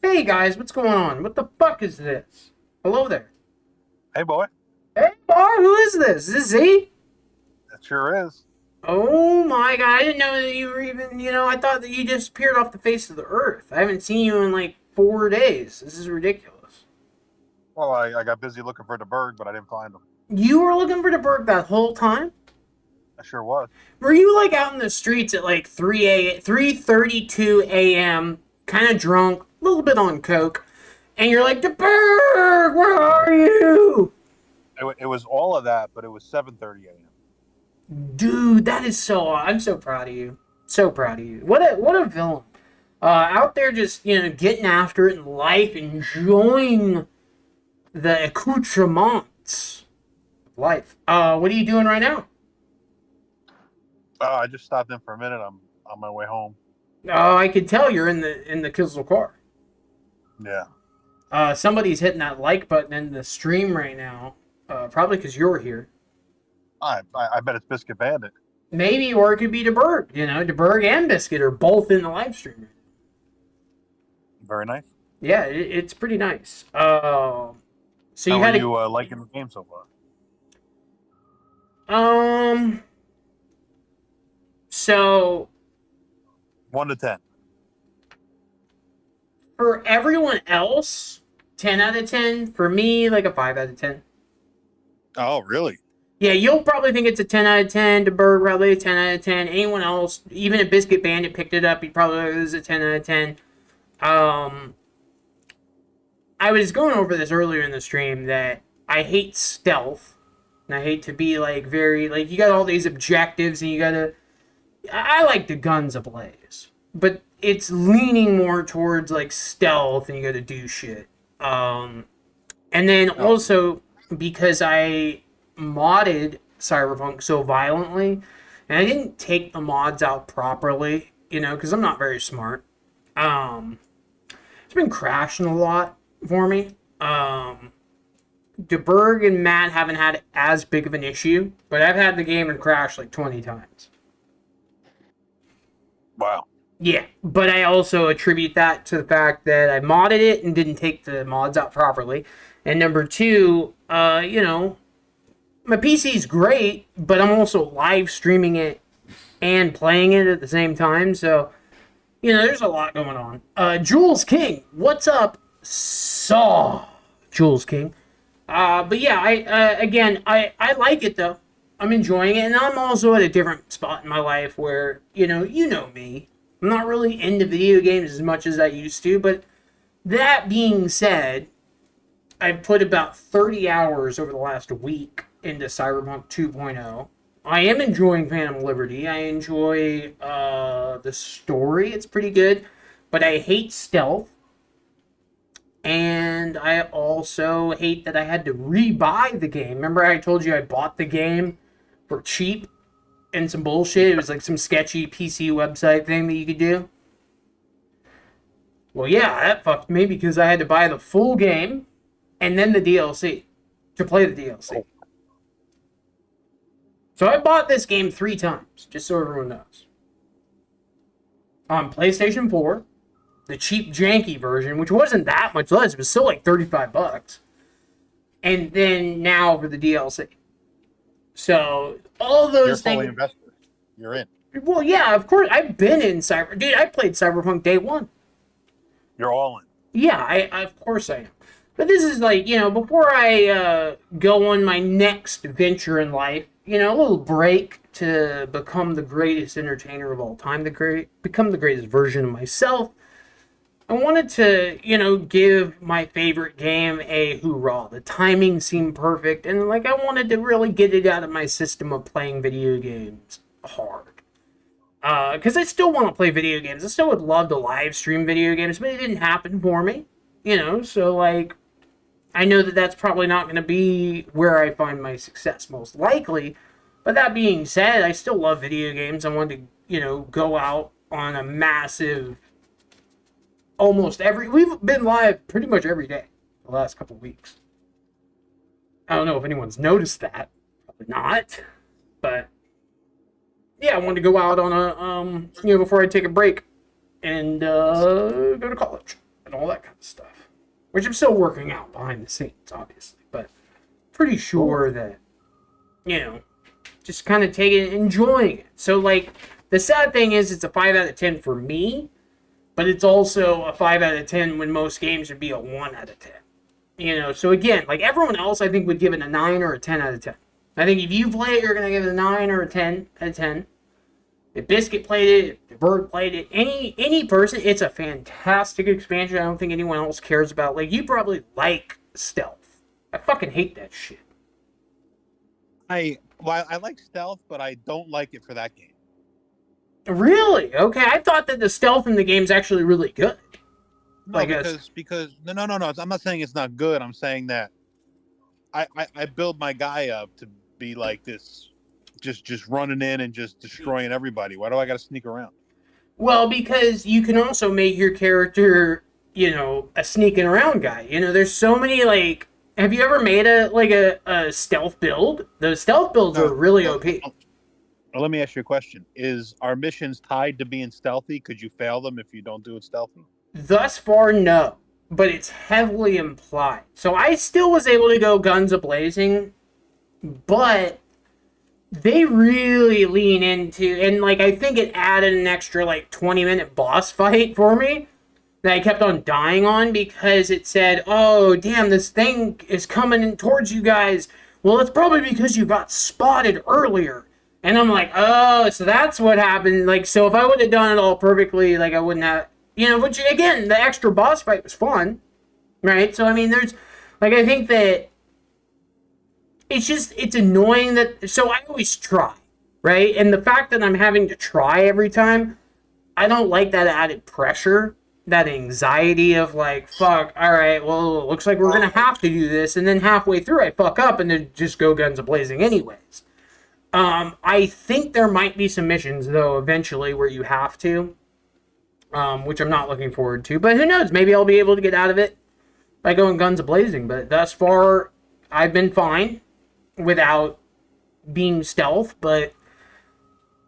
Hey guys, what's going on? What the fuck is this? Hello there. Hey boy. Hey boy, who is this? Is this Z? That sure is. Oh my god, I didn't know that you were even, I thought that you disappeared off the face of the earth. I haven't seen you in like 4 days. This is ridiculous. Well, I got busy looking for the bird, but I didn't find him. You were looking for the bird that whole time? I sure was. Were you like out in the streets at like 3:32 a.m., kind of drunk, a little bit on coke, and you're like, the bird, where are you? It was all of that, but it was 7:30 a.m. Dude, that is I'm so proud of you. So proud of you. What a villain. Out there just, getting after it in life, enjoying the accoutrements of life. What are you doing right now? I just stopped in for a minute. I'm on my way home. Oh, I could tell you're in the Kizzle car. Yeah. Somebody's hitting that like button in the stream right now. Probably because you're here. I bet it's Biscuit Bandit. Maybe, or it could be DeBerg. DeBerg and Biscuit are both in the live stream. Very nice. Yeah, it's pretty nice. So How are you liking the game so far? So 1 to 10. For everyone else, 10 out of 10. For me, like a 5 out of 10. Oh, really? Yeah, you'll probably think it's a 10 out of 10. DeBerg probably a 10 out of 10. Anyone else, even if Biscuit Bandit picked it up, he probably was a 10 out of 10. I was going over this earlier in the stream that I hate stealth. And I hate to be you got all these objectives and you gotta... I like the guns ablaze. But it's leaning more towards stealth and you gotta do shit. And then also because I modded Cyberpunk so violently, and I didn't take the mods out properly, because I'm not very smart. It's been crashing a lot for me. DeBerg and Matt haven't had as big of an issue, but I've had the game and crash 20 times. Wow. Yeah, but I also attribute that to the fact that I modded it and didn't take the mods out properly. And number two, my PC's great, but I'm also live streaming it and playing it at the same time. So, there's a lot going on. Jules King, what's up? Jules King. But yeah, I like it though. I'm enjoying it, and I'm also at a different spot in my life where, you know me. I'm not really into video games as much as I used to, but that being said, I put about 30 hours over the last week into Cyberpunk 2.0. I am enjoying Phantom Liberty. I enjoy the story. It's pretty good, but I hate stealth. And I also hate that I had to re-buy the game. Remember I told you I bought the game for cheap and some bullshit? It was like some sketchy PC website thing that you could do. Well, yeah, that fucked me because I had to buy the full game and then the DLC to play the DLC. So I bought this game 3 times, just so everyone knows. On PlayStation 4, the cheap, janky version, which wasn't that much less. It was still like $35. And then now for the DLC. So, all those things... You're fully invested. You're in. Well, yeah, of course. I've been in Dude, I played Cyberpunk day 1. You're all in. Yeah, of course I am. But this is like, before I go on my next venture in life, a little break to become the greatest entertainer of all time, become the greatest version of myself, I wanted to, give my favorite game a hoorah. The timing seemed perfect, and I wanted to really get it out of my system of playing video games hard. Because I still want to play video games. I still would love to live stream video games, but it didn't happen for me. So I know that that's probably not going to be where I find my success most likely. But that being said, I still love video games. I wanted to, go out on a massive... We've been live pretty much every day the last couple weeks. I don't know if anyone's noticed that. Probably not. But, yeah, I wanted to go out on a, before I take a break and go to college and all that kind of stuff. Which I'm still working out behind the scenes, obviously. But pretty sure that, just kind of taking it, enjoying it. So, the sad thing is it's a 5 out of 10 for me. But it's also a 5 out of 10 when most games would be a 1 out of 10. So again, everyone else, I think would give it a 9 or a 10 out of 10. I think if you play it, you're going to give it a 9 or a 10 out of 10. If Biscuit played it, if Bird played it, any person, it's a fantastic expansion. I don't think anyone else cares about. You probably like stealth. I fucking hate that shit. I like stealth, but I don't like it for that game. Really? Okay, I thought that the stealth in the game's actually really good. No, because no. I'm not saying it's not good. I'm saying that I build my guy up to be like this, just running in and just destroying everybody. Why do I got to sneak around? Well, because you can also make your character, a sneaking around guy. There's so many Have you ever made a stealth build? Those stealth builds are really OP. Well, let me ask you a question. Is our missions tied to being stealthy? Could you fail them if you don't do it stealthy? Thus far, no. But it's heavily implied. So I still was able to go guns a-blazing, but they really lean into... And, I think it added an extra, 20-minute boss fight for me that I kept on dying on because it said, oh, damn, this thing is coming towards you guys. Well, it's probably because you got spotted earlier. And I'm like, oh, so that's what happened. So if I would have done it all perfectly, I wouldn't have... which, again, the extra boss fight was fun. Right? So, I mean, there's... I think that... It's annoying that... So I always try. Right? And the fact that I'm having to try every time, I don't like that added pressure. That anxiety of, fuck, alright, well, it looks like we're going to have to do this. And then halfway through, I fuck up and then just go guns a-blazing anyways. I think there might be some missions, though, eventually where you have to, which I'm not looking forward to. But who knows? Maybe I'll be able to get out of it by going guns a-blazing. But thus far, I've been fine without being stealth. But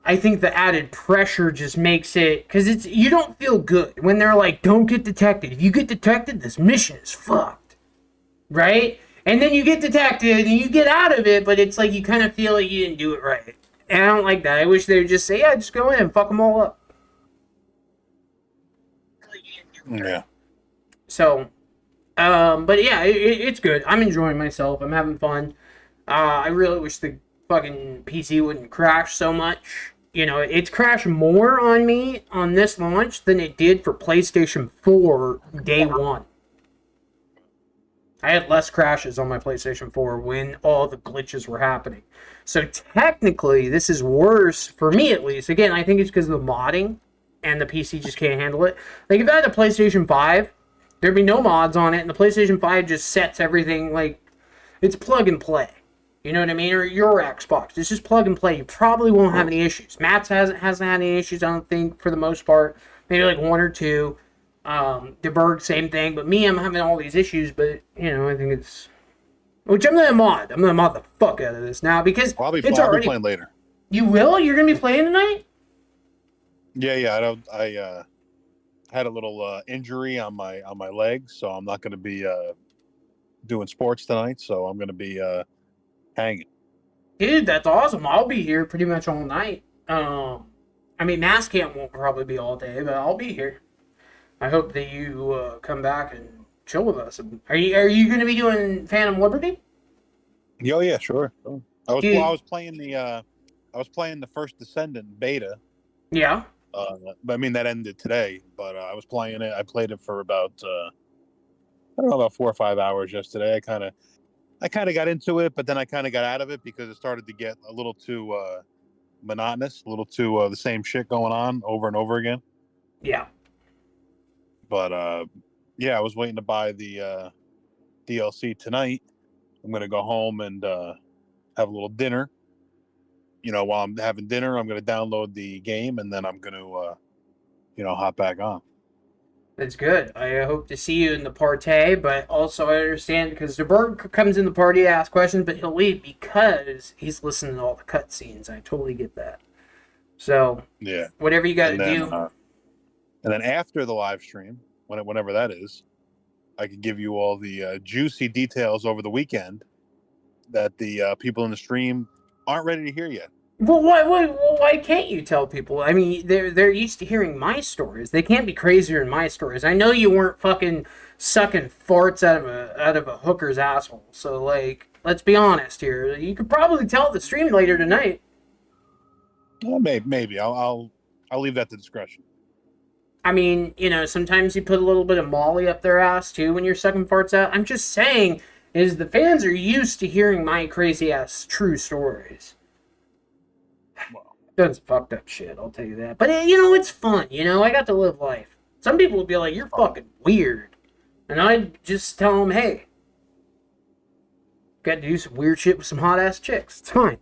I think the added pressure just makes it... Because you don't feel good when they're like, don't get detected. If you get detected, this mission is fucked. Right? And then you get detected, and you get out of it, but it's you kind of feel like you didn't do it right. And I don't like that. I wish they would just say, yeah, just go in and fuck them all up. Yeah. So, but yeah, it's good. I'm enjoying myself. I'm having fun. I really wish the fucking PC wouldn't crash so much. You know, it's crashed more on me on this launch than it did for PlayStation 4 day one. I had less crashes on my PlayStation 4 when all the glitches were happening. So technically, this is worse, for me at least. Again, I think it's because of the modding, and the PC just can't handle it. Like, if I had a PlayStation 5, there'd be no mods on it, and the PlayStation 5 just sets everything, like, it's plug and play. You know what I mean? Or your Xbox. It's just plug and play. You probably won't have any issues. Matt's hasn't had any issues, I don't think, for the most part. Maybe like one or two. DeBerg, same thing. But me, I'm having all these issues, but, you know, I think it's... Which I'm gonna mod. I'm gonna mod the fuck out of this now, because I'll be already... playing later. You will? You're gonna be playing tonight? Yeah. I had a little injury on my leg, so I'm not gonna be doing sports tonight. So I'm gonna be hanging. Dude, that's awesome. I'll be here pretty much all night. I mean, mass camp won't probably be all day, but I'll be here. I hope that you come back and chill with us. Are you going to be doing Phantom Liberty? Oh yeah, sure. I was playing the First Descendant beta. Yeah. But I mean that ended today. But I was playing it. I played it for about I don't know, about 4 or 5 hours yesterday. I kind of got into it, but then I kind of got out of it because it started to get a little too monotonous, a little too the same shit going on over and over again. Yeah. But yeah, I was waiting to buy the DLC tonight. I'm gonna go home and have a little dinner. You know, while I'm having dinner, I'm gonna download the game, and then I'm gonna hop back on. That's good. I hope to see you in the party, but also I understand because DeBerg comes in the party to ask questions, but he'll leave because he's listening to all the cutscenes. I totally get that. So yeah, whatever you got to do. And then after the live stream, whenever that is, I can give you all the juicy details over the weekend that the people in the stream aren't ready to hear yet. Well, why can't you tell people? I mean, they're used to hearing my stories. They can't be crazier than my stories. I know you weren't fucking sucking farts out of a hooker's asshole. So, like, let's be honest here. You could probably tell the stream later tonight. Well, maybe. I'll leave that to discretion. I mean, you know, sometimes you put a little bit of Molly up their ass, too, when you're sucking farts out. I'm just saying, is the fans are used to hearing my crazy-ass true stories. Well, that's fucked up shit, I'll tell you that. But, you know, it's fun, you know? I got to live life. Some people will be like, you're fucking weird. And I just tell them, hey, got to do some weird shit with some hot-ass chicks. It's fine.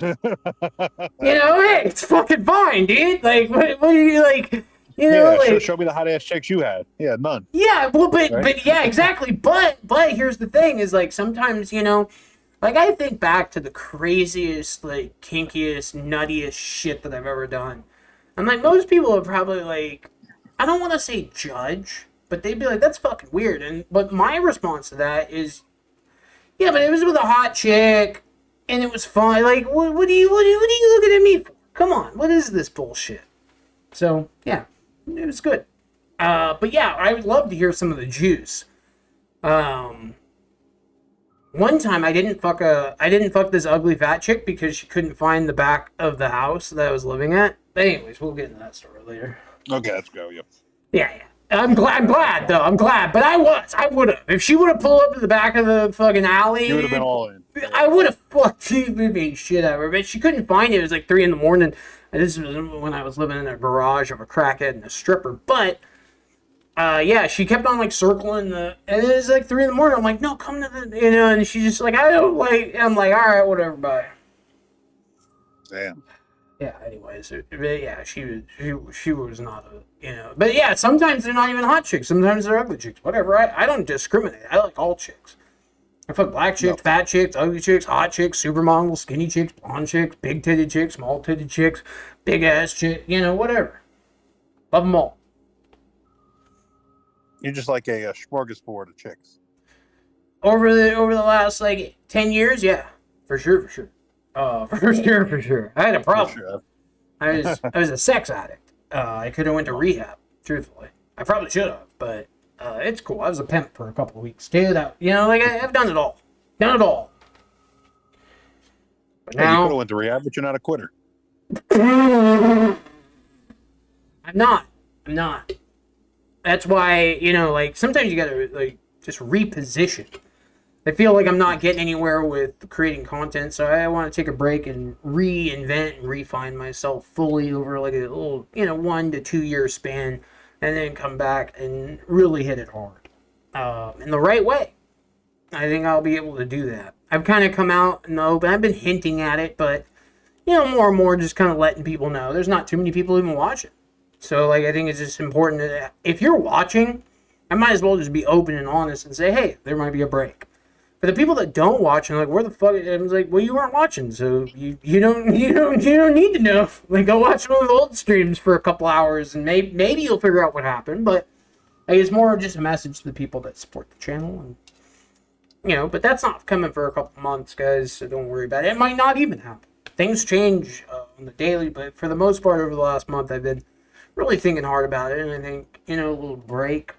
You know, hey, it's fucking fine, dude. Like, what are you, like... You know, like, show me the hot ass chicks you had. Yeah, none. Yeah, well, but yeah, exactly. But here's the thing: is like sometimes, you know, like I think back to the craziest, like kinkiest, nuttiest shit that I've ever done. And like most people are probably like, I don't want to say judge, but they'd be like, that's fucking weird. But my response to that is, yeah, but it was with a hot chick, and it was fun. Like, what are you looking at me for? Come on, what is this bullshit? So yeah. It was good. But yeah, I would love to hear some of the juice. One time I didn't fuck this ugly fat chick because she couldn't find the back of the house that I was living at. But anyways, we'll get into that story later. Okay, let's go. Yep. Yeah. I'm glad though. I'm glad. But I would have. If she would have pulled up to the back of the fucking alley, you would have been all in. I would have fucked me shit out of her. But she couldn't find it. It was like 3 a.m. This was when I was living in a garage of a crackhead and a stripper. But, yeah, she kept on, like, circling and it was like 3 a.m. I'm like, no, come to the, you know, and she's just like, I don't like, I'm like, all right, whatever, bye. Damn. Yeah, anyways, yeah, she was not a, you know, but yeah, sometimes they're not even hot chicks. Sometimes they're ugly chicks, whatever. I don't discriminate. I like all chicks. I fuck black chicks, fat chicks, ugly chicks, hot chicks, supermodels, skinny chicks, blonde chicks, big-titted chicks, small-titted chicks, big-ass chicks, you know, whatever. Love them all. You're just like a smorgasbord of chicks. Over the last, like, 10 years, yeah. For sure. For sure. I had a problem. Sure. I was a sex addict. I could have went to rehab, truthfully. I probably should have, but... it's cool. I was a pimp for a couple of weeks, dude. You know, like I've done it all. But Hey, you could now have went to rehab, but you're not a quitter. I'm not. I'm not. That's why, you know, like, sometimes you gotta, like, just reposition. I feel like I'm not getting anywhere with creating content, so I want to take a break and reinvent and refine myself fully over, like, a little, 1 to 2 year span, and then come back and really hit it hard. In the right way. I think I'll be able to do that. I've kind of come out in the open. I've been hinting at it, but, more and more just kind of letting people know. There's not too many people even watching. So, like, I think it's just important that if you're watching, I might as well just be open and honest and say, hey, there might be a break. For the people that don't watch and like, where the fuck? I was like, well, you weren't watching, so you don't need to know. Like, go watch one of the old streams for a couple hours, and maybe you'll figure out what happened. But like, it's more of just a message to the people that support the channel, and but that's not coming for a couple months, guys. So don't worry about it. It might not even happen. Things change on the daily, but for the most part, over the last month, I've been really thinking hard about it, and I think a little break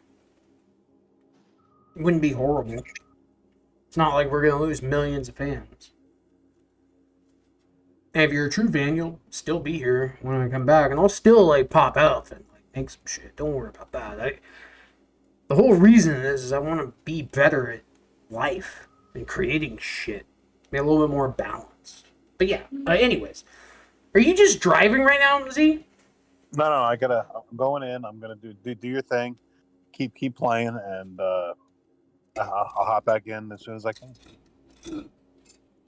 wouldn't be horrible. It's not like we're going to lose millions of fans. And if you're a true fan, you'll still be here when I come back. And I'll still, like, pop out and, like, make some shit. Don't worry about that. The whole reason is I want to be better at life and creating shit. Be a little bit more balanced. But yeah, anyways. Are you just driving right now, Z? No, I'm going in. I'm going to do your thing. Keep playing, and I'll hop back in as soon as I can.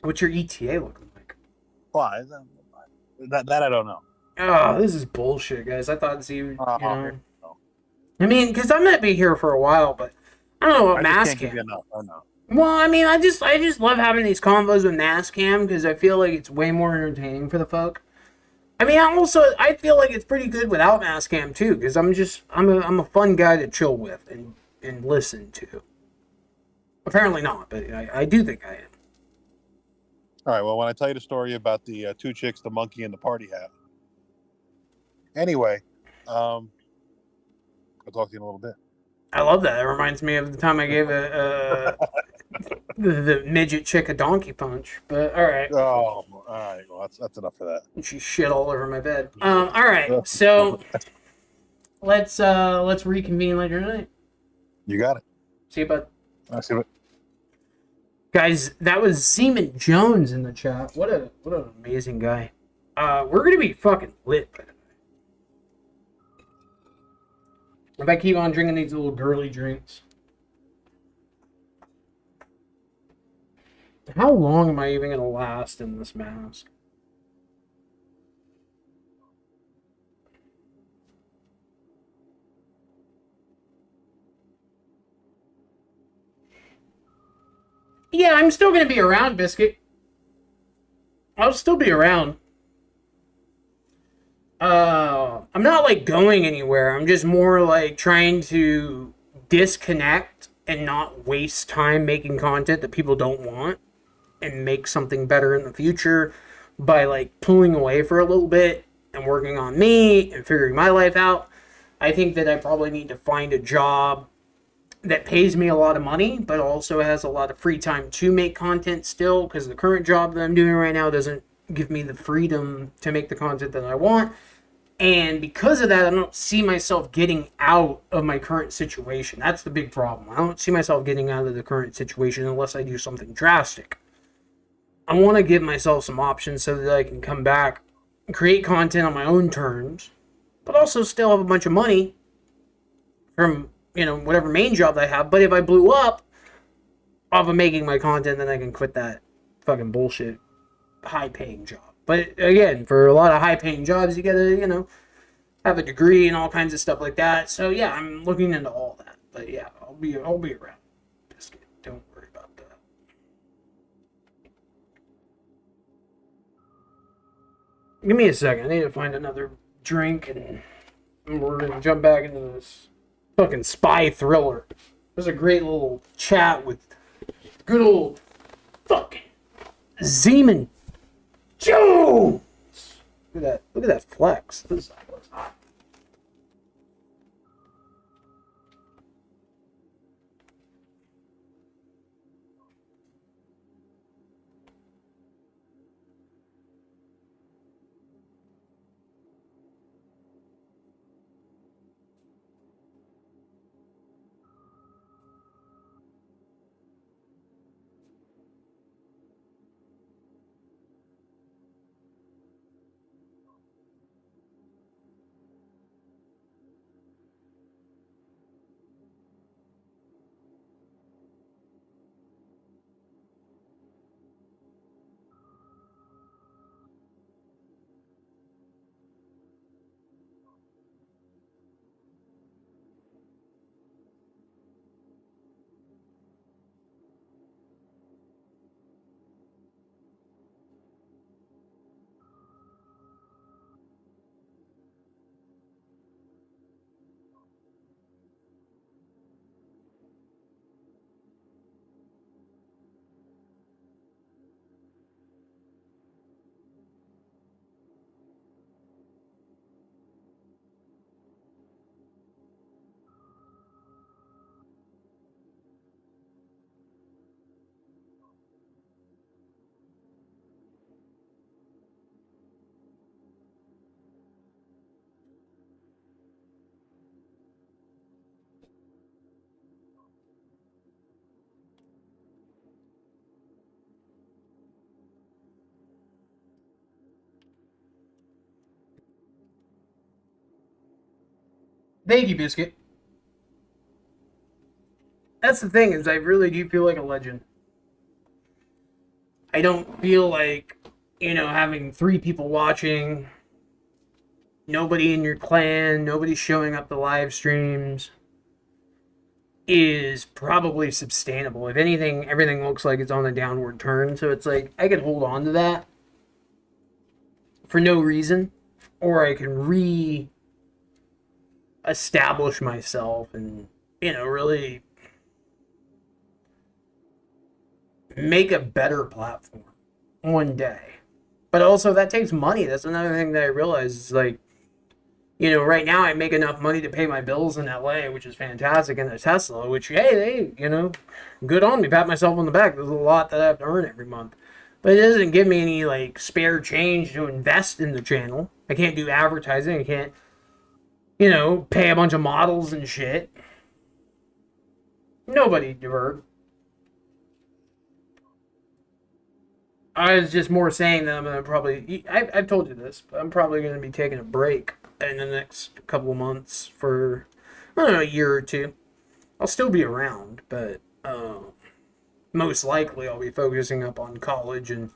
What's your ETA looking like? Why? That I don't know. Oh, this is bullshit, guys. I thought Z, No. I mean, because I'm going to be here for a while, but I don't know what mass cam. Well, I mean, I just love having these convos with mass cam because I feel like it's way more entertaining for the folk. I mean, I feel like it's pretty good without mass cam too because I'm a fun guy to chill with and listen to. Apparently not, but I do think I am. All right, well, when I tell you the story about the two chicks, the monkey, and the party hat. Anyway, I'll talk to you in a little bit. I love that. It reminds me of the time I gave the midget chick a donkey punch. But all right. Oh, all right. Well, that's enough for that. And she shit all over my bed. All right. So let's reconvene later tonight. You got it. See you, bud. I see it. Guys, that was Seaman Jones in the chat. What an amazing guy. We're gonna be fucking lit by the way. If I keep on drinking these little girly drinks. How long am I even gonna last in this mask? Yeah, I'm still going to be around, Biscuit. I'll still be around. I'm not, like, going anywhere. I'm just more, like, trying to disconnect and not waste time making content that people don't want and make something better in the future by, like, pulling away for a little bit and working on me and figuring my life out. I think that I probably need to find a job that pays me a lot of money, but also has a lot of free time to make content still, because the current job that I'm doing right now doesn't give me the freedom to make the content that I want. And because of that, I don't see myself getting out of my current situation. That's the big problem. I don't see myself getting out of the current situation unless I do something drastic. I want to give myself some options so that I can come back and create content on my own terms, but also still have a bunch of money from whatever main job I have. But if I blew up off of making my content, then I can quit that fucking bullshit high-paying job. But again, for a lot of high-paying jobs, you gotta, have a degree and all kinds of stuff like that. So yeah, I'm looking into all that. But yeah, I'll be around. Biscuit, don't worry about that. Give me a second. I need to find another drink, and we're gonna jump back into this fucking spy thriller. There's a great little chat with good old fucking Zeman Jones. Look at that flex. This was hot. Thank you, Biscuit. That's the thing, is I really do feel like a legend. I don't feel like, having 3 people watching, nobody in your clan, nobody showing up to live streams, is probably sustainable. If anything, everything looks like it's on a downward turn, so it's like, I could hold on to that for no reason, or I can re-establish myself and, really make a better platform one day. But also, that takes money. That's another thing that I realize is like, right now I make enough money to pay my bills in LA, which is fantastic, and a Tesla, which, hey, good on me. Pat myself on the back. There's a lot that I have to earn every month. But it doesn't give me any, like, spare change to invest in the channel. I can't do advertising. I can't, pay a bunch of models and shit. Nobody, Diverg. I was just more saying that I'm going to probably... I've told you this, but I'm probably going to be taking a break in the next couple of months for, I don't know, a year or two. I'll still be around, but most likely I'll be focusing up on college and,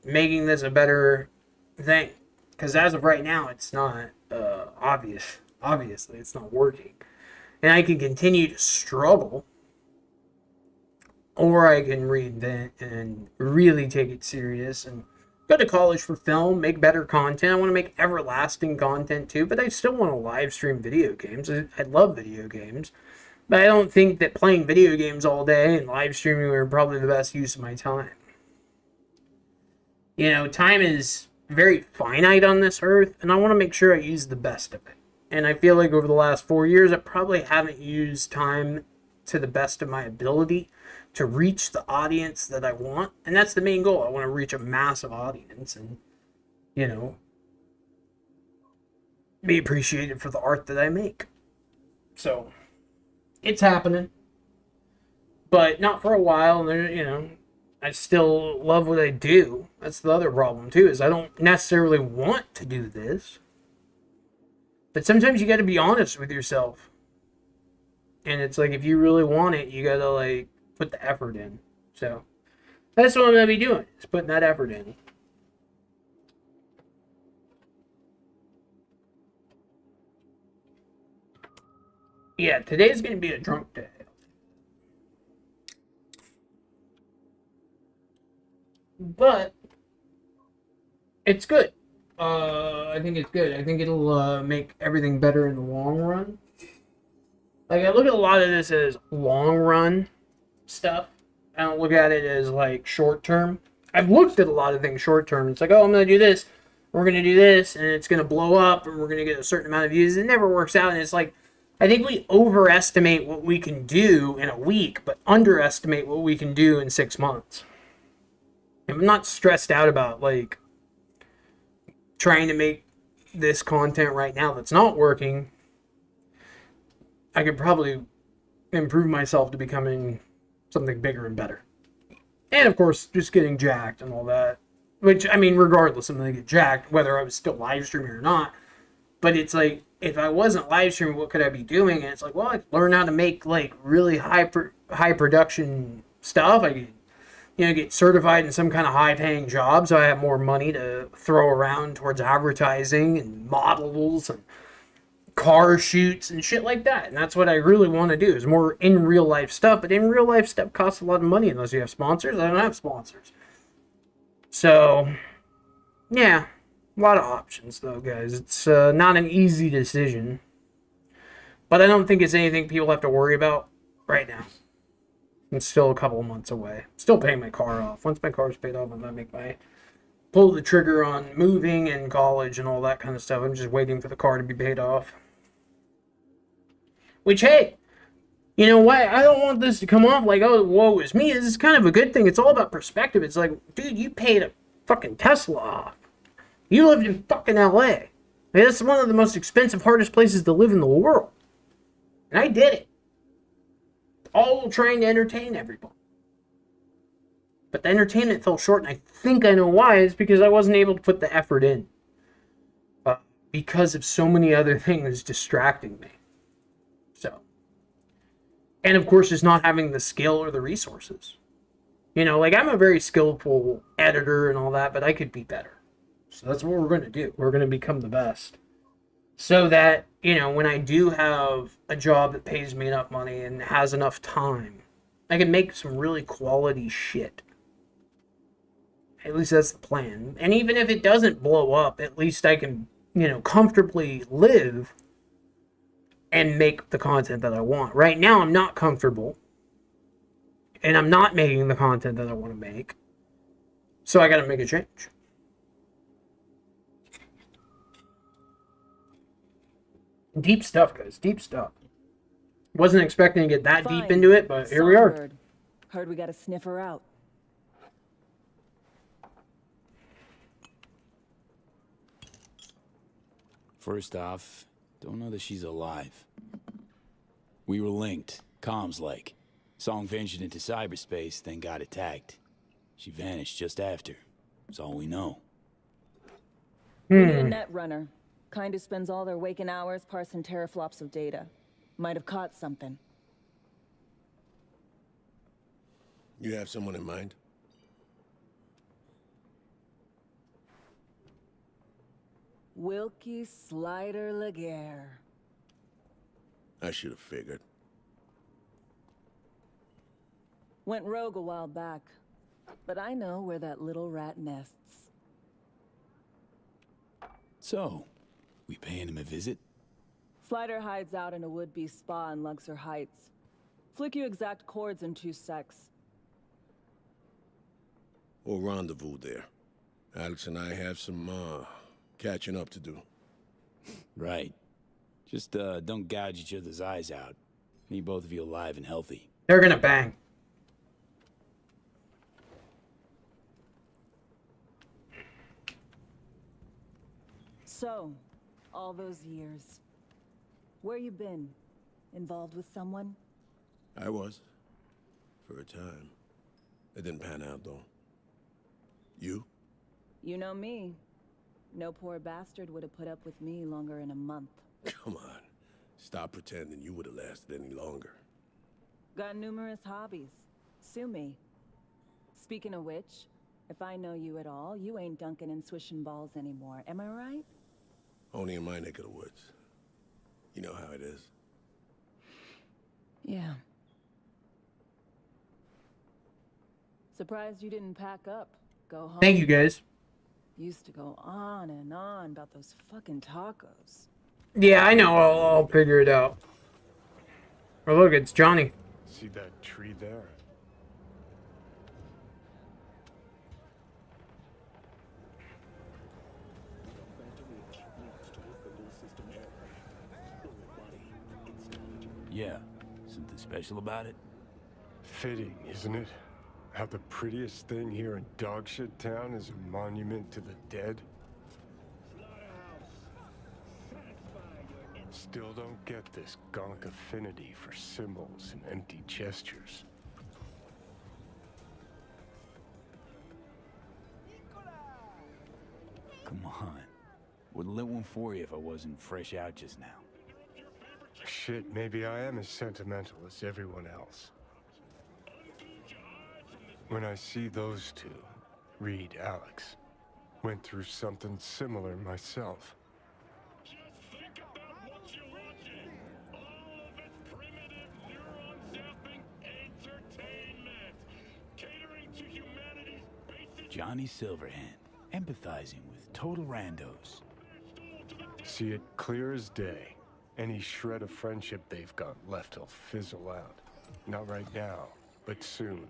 making this a better thing. Because as of right now, it's not obvious. Obviously, it's not working. And I can continue to struggle, or I can reinvent and really take it serious and go to college for film, make better content. I want to make everlasting content too, but I still want to live stream video games. I love video games, but I don't think that playing video games all day and live streaming are probably the best use of my time. Time is very finite on this earth, and I want to make sure I use the best of it. And I feel like over the last 4 years, I probably haven't used time to the best of my ability to reach the audience that I want. And that's the main goal. I want to reach a massive audience and, be appreciated for the art that I make. So, it's happening. But not for a while. And, I still love what I do. That's the other problem, too, is I don't necessarily want to do this. But sometimes you got to be honest with yourself. And it's like, if you really want it, you got to, like, put the effort in. So, that's what I'm going to be doing, is putting that effort in. Yeah, today's going to be a drunk day. But, it's good. I think it's good. I think it'll make everything better in the long run. Like, I look at a lot of this as long run stuff. I don't look at it as, like, short term. I've looked at a lot of things short term. It's like, oh, I'm going to do this. We're going to do this. And it's going to blow up. And we're going to get a certain amount of views. It never works out. And it's like, I think we overestimate what we can do in a week, but underestimate what we can do in 6 months. I'm not stressed out about, like, trying to make this content right now that's not working. I could probably improve myself to becoming something bigger and better. And, of course, just getting jacked and all that. Which, I mean, regardless, I'm going to get jacked, whether I was still live streaming or not. But it's like, if I wasn't live streaming, what could I be doing? And it's like, well, I could learn how to make, like, really high production stuff. I could, get certified in some kind of high-paying job so I have more money to throw around towards advertising and models and car shoots and shit like that. And that's what I really want to do, is more in real life stuff. But in real life stuff costs a lot of money unless you have sponsors. I don't have sponsors. So, yeah, a lot of options though, guys. It's not an easy decision. But I don't think it's anything people have to worry about right now. It's still a couple of months away. Still paying my car off. Once my car's paid off, I'm going to pull the trigger on moving and college and all that kind of stuff. I'm just waiting for the car to be paid off. Which, hey, you know what? I don't want this to come off like, oh, woe is me. This is kind of a good thing. It's all about perspective. It's like, dude, you paid a fucking Tesla off. You lived in fucking LA. I mean, that's one of the most expensive, hardest places to live in the world. And I did it. All trying to entertain everyone. But the entertainment fell short, and I think I know why. It's because I wasn't able to put the effort in. because of so many other things distracting me. So, and of course, just not having the skill or the resources. You know, like I'm a very skillful editor and all that, but I could be better. So that's what we're going to do. We're going to become the best. So that, you know, when I do have a job that pays me enough money and has enough time, I can make some really quality shit. At least that's the plan. And even if it doesn't blow up, at least I can, you know, comfortably live and make the content that I want. Right now, I'm not comfortable. And I'm not making the content that I want to make. So I got to make a change. Deep stuff, guys. Deep stuff. Wasn't expecting to get that deep into it, but here we are. Heard we got to sniff her out. First off, don't know that she's alive. We were linked, comms like. Song ventured into cyberspace, then got attacked. She vanished just after. That's all we know. Maybe a Netrunner. Kinda spends all their waking hours parsing teraflops of data. Might have caught something. You have someone in mind? Wilkie Slider Laguerre. I should have figured. Went rogue a while back, but I know where that little rat nests. So, we paying him a visit? Slider hides out in a would-be spa in Luxor Heights. Flick you exact chords in 2 secs. We'll rendezvous there. Alex and I have some, catching up to do. Right. Just, don't gouge each other's eyes out. Need both of you alive and healthy. They're gonna bang. So, all those years, where you been? Involved with someone? I was. For a time. It didn't pan out, though. You? You know me. No poor bastard would have put up with me longer than a month. Come on. Stop pretending you would have lasted any longer. Got numerous hobbies. Sue me. Speaking of which, if I know you at all, you ain't dunking and swishing balls anymore. Am I right? Only in my neck of the woods. You know how it is. Yeah. Surprised you didn't pack up. Go home. Thank you, guys. Used to go on and on about those fucking tacos. Yeah, I know. I'll figure it out. Oh, look, it's Johnny. See that tree there? Yeah. Something special about it? Fitting, isn't it? How the prettiest thing here in Dogshit Town is a monument to the dead? Still don't get this gonk affinity for symbols and empty gestures. Come on. Wouldn't lit one for you if I wasn't fresh out just now. Shit, maybe I am as sentimental as everyone else. When I see those two, Reed, Alex, went through something similar myself. Johnny Silverhand, empathizing with total randos. See it clear as day. Any shred of friendship they've got left will fizzle out. Not right now, but soon.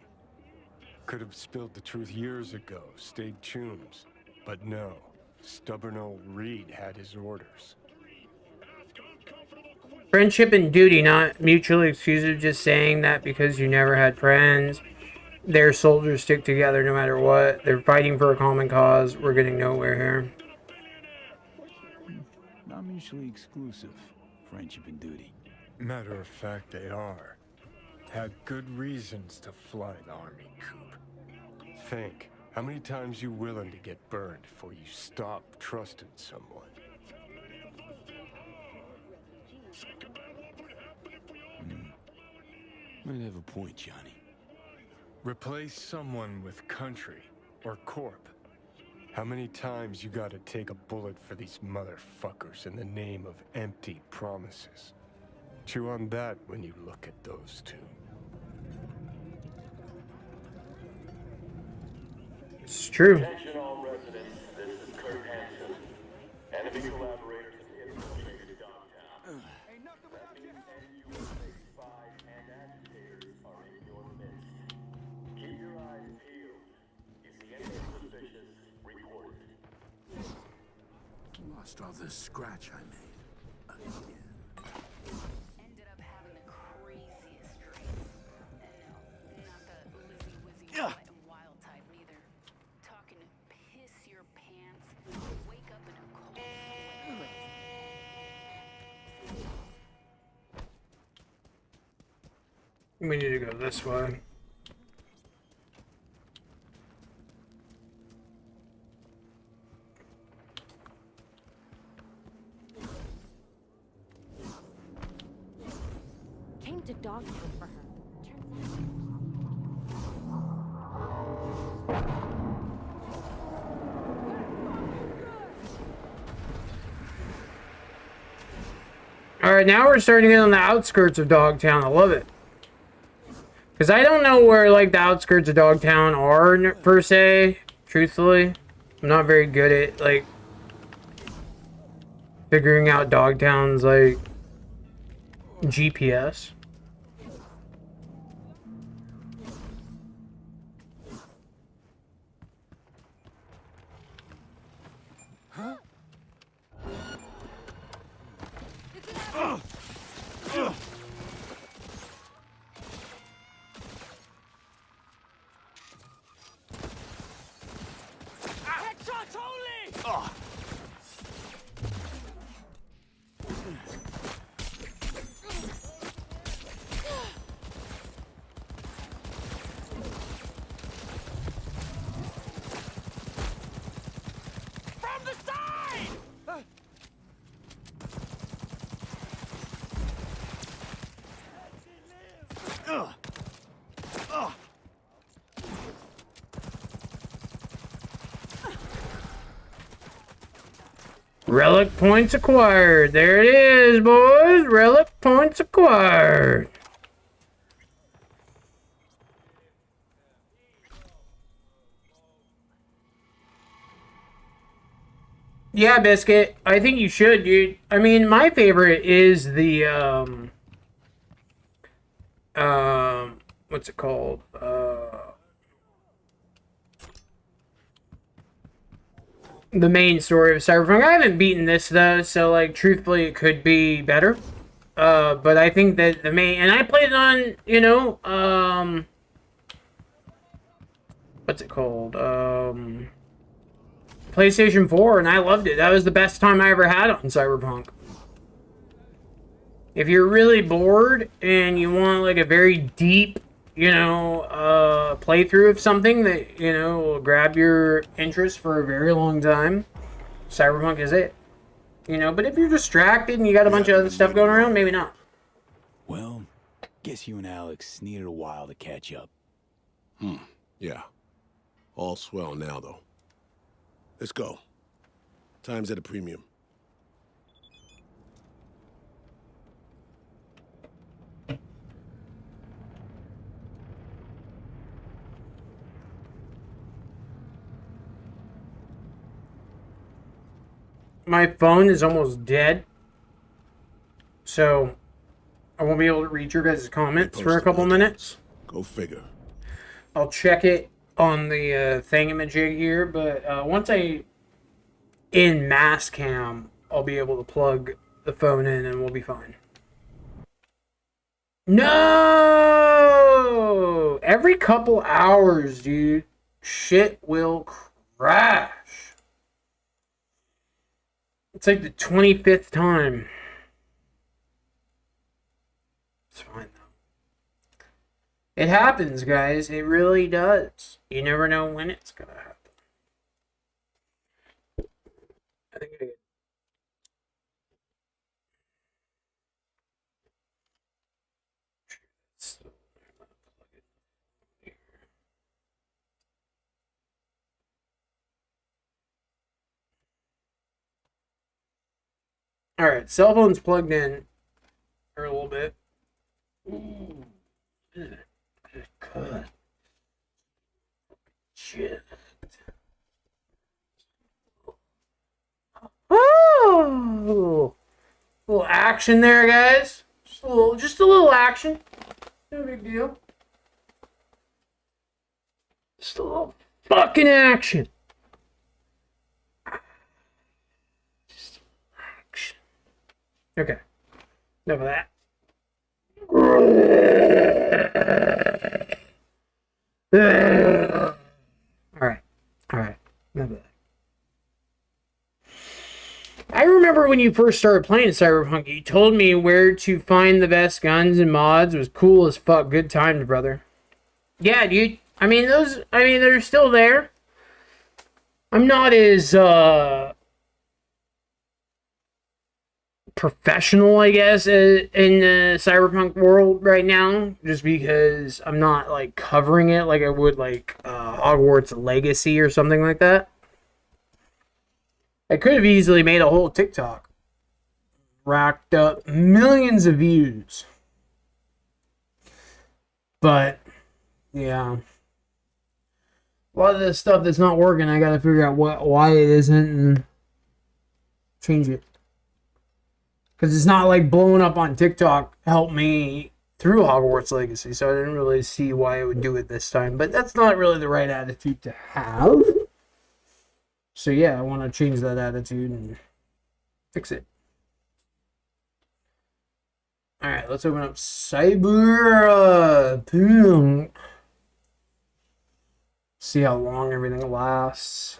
Could have spilled the truth years ago, stayed chooms. But no, stubborn old Reed had his orders. Friendship and duty, not mutually exclusive, just saying that because you never had friends. Their soldiers stick together no matter what. They're fighting for a common cause. We're getting nowhere here. Not mutually exclusive. Friendship and duty. Matter of fact, they are. Had good reasons to fly the army coup. Think, how many times you willing to get burned before you stop trusting someone? Might have a point, Johnny. Replace someone with country or corp. How many times you gotta take a bullet for these motherfuckers in the name of empty promises? Chew on that when you look at those two. It's true. Attention all residents, this is Kurt Hansen. Enemy collaborators have infiltrated downtown. That means NUSA spies and agitators are in your midst. Keep your eyes peeled. You see anything suspicious, report it. Lost all this scratch I made. Again. Ended up having the craziest dreams. And no, not the Lizzy Wizzy and wild type neither. Talking to piss your pants, wake up in a cold sweat. We need to go this way. Came to Dogtown for her. All right, now we're starting to get on the outskirts of Dogtown. I love it. Because I don't know where, like, the outskirts of Dogtown are, per se, truthfully. I'm not very good at, like, figuring out Dogtown's, like, GPS. Huh? Headshots only! From the side! Relic points acquired. There it is, boys. Relic points acquired. Yeah, Biscuit. I think you should, dude. I mean, my favorite is the, what's it called? The main story of Cyberpunk. I haven't beaten this, though, so, like, truthfully, it could be better. But I think that the main... And I played it on, you know, what's it called? PlayStation 4, and I loved it. That was the best time I ever had on Cyberpunk. If you're really bored and you want, like, a very deep, you know, playthrough of something that, you know, will grab your interest for a very long time, Cyberpunk is it. You know, but if you're distracted and you got a bunch of other stuff going around, maybe not. Well, guess you and Alex needed a while to catch up. Yeah. All swell now, though. Let's go. Time's at a premium. My phone is almost dead, so I won't be able to read your guys' comments for a couple minutes. Go figure. I'll check it on the thingamajig here, but once I in mass cam, I'll be able to plug the phone in and we'll be fine. No! Every couple hours, dude, shit will crash. It's like the 25th time. It's fine, though. It happens, guys. It really does. You never know when it's gonna happen. I think I All right, cell phone's plugged in for a little bit. Ooh, good. Shit. Oh, a little action there, guys. Just a little action. No big deal. Just a little fucking action. Just action. Okay. Enough of that. Alright. Alright. Enough of that. I remember when you first started playing Cyberpunk, you told me where to find the best guns and mods. It was cool as fuck. Good times, brother. Yeah, dude. I mean, they're still there. I'm not as, professional, I guess, in the Cyberpunk world right now, just because I'm not, like, covering it like I would, like, Hogwarts Legacy or something like that. I could have easily made a whole TikTok. Racked up millions of views. But, yeah. A lot of this stuff that's not working, I gotta figure out why it isn't and change it. Because it's not like blowing up on TikTok helped me through Hogwarts Legacy, so I didn't really see why I would do it this time. But that's not really the right attitude to have. So yeah, I want to change that attitude and fix it. Alright, let's open up Cyberpunk. See how long everything lasts.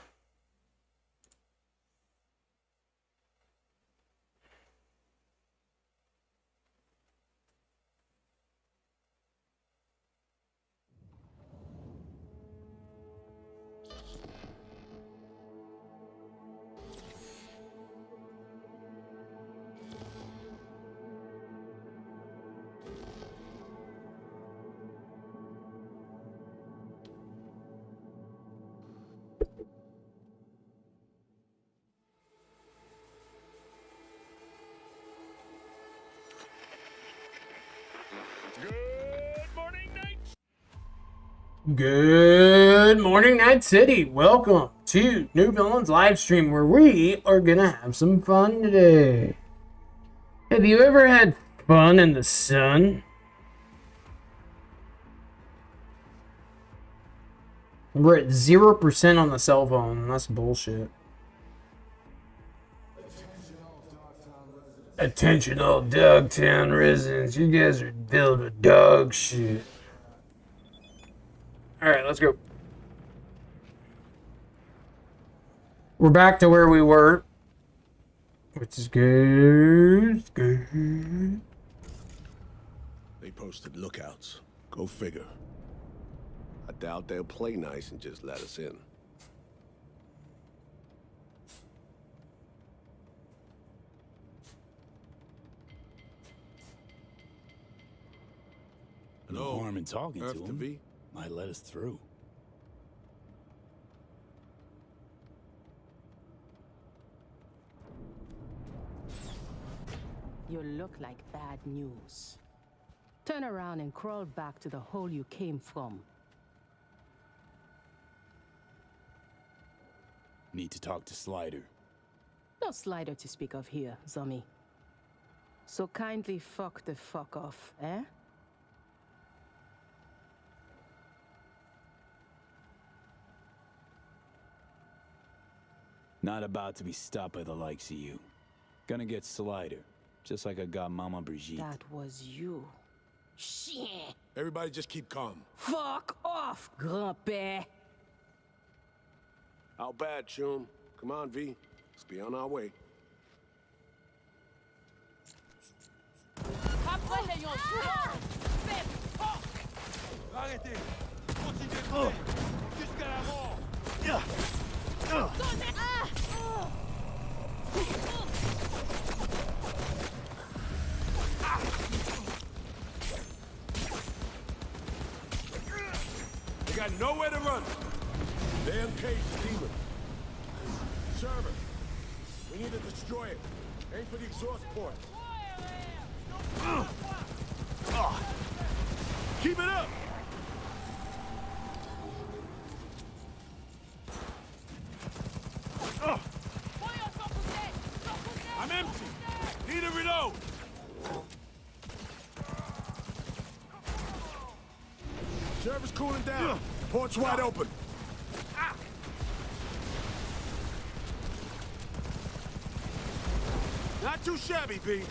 Good morning, Night City. Welcome to NewVillain's live stream where we are gonna have some fun today. Have you ever had fun in the sun? We're at 0% on the cell phone. That's bullshit. Attention all Dogtown residents. You guys are filled with dog shit. Alright, let's go. We're back to where we were. Which is good. It's good. They posted lookouts. Go figure. I doubt they'll play nice and just let us in. No harm in talking Earth to to him. V? Might let us through. You look like bad news. Turn around and crawl back to the hole you came from. Need to talk to Slider. No Slider to speak of here, Zummy. So kindly fuck the fuck off, eh? Not about to be stopped by the likes of you. Gonna get Slider, just like I got Mama Brigitte. That was you. Shit! Everybody just keep calm. Fuck off, Grumpy! How bad, Chum? Come on, V. Let's be on our way. Arrêtez! Continuez de courir! Jusqu'à la mort! They got nowhere to run. Damn cage demon. Server. We need to destroy it. Aim for the exhaust port. Keep it up! I'm empty! Need a reload! Server's cooling down. Port's wide open. Not too shabby, V.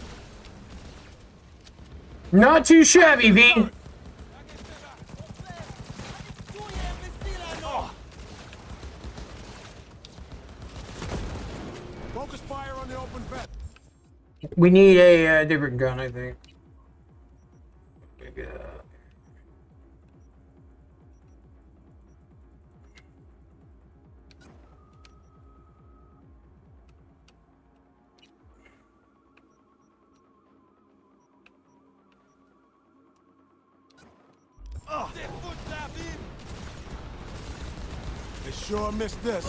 Not too shabby, V. Focus fire on the open vent. We need a different gun, I think. They sure missed this.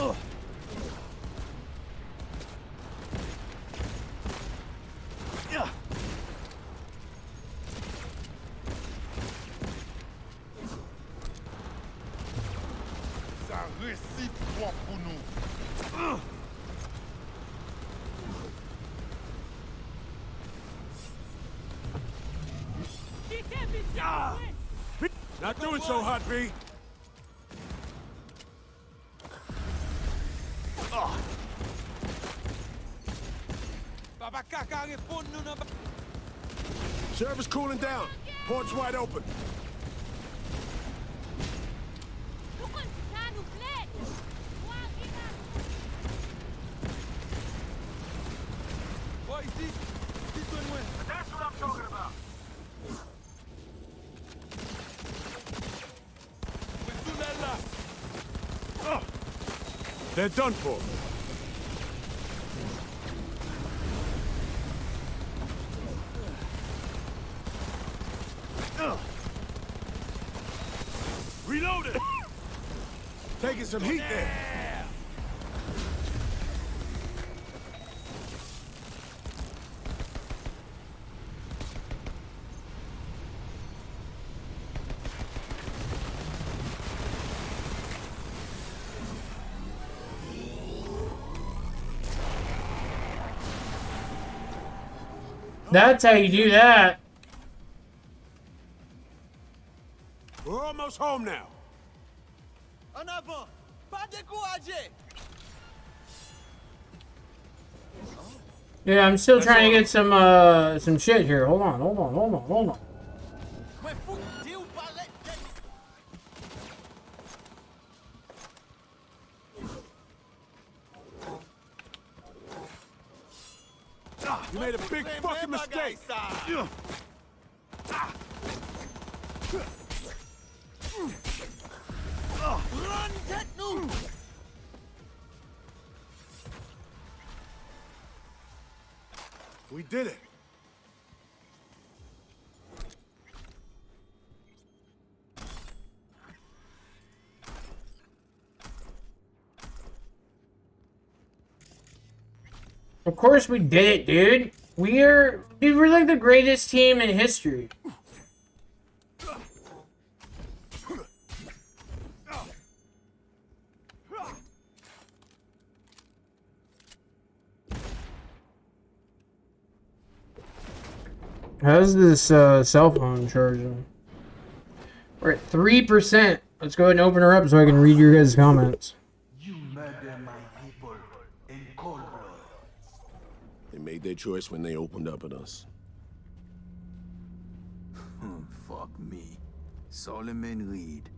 Ça réciproque pour nous. Not doing so hot, V. Server's cooling down. Port's wide open. That's what I'm talking about. They're done for. Reloaded! Taking some heat there. That's how you do that. We're almost home now. En avant! Pas découragé! Yeah, I'm still trying to get some shit here. Hold on. You made a big fucking mistake. Run, tête-nous! We did it. Of course we did it, dude. We're like the greatest team in history. How's this cell phone charging? We're at 3%. Let's go ahead and open her up so I can read your guys' comments. You murder my people in cold blood. They made their choice when they opened up at us. Fuck me. Solomon Reed.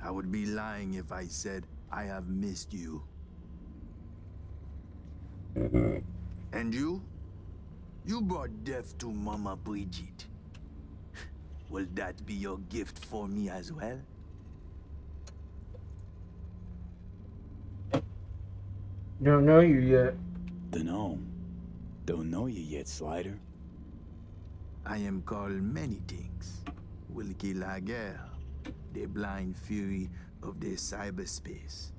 I would be lying if I said I have missed you. And you? You brought death to Mama Bridget. Will that be your gift for me as well? Don't know you yet. Dunno. Don't know you yet, Slider. I am called many things. Wilkie Laguerre, the blind fury of the cyberspace.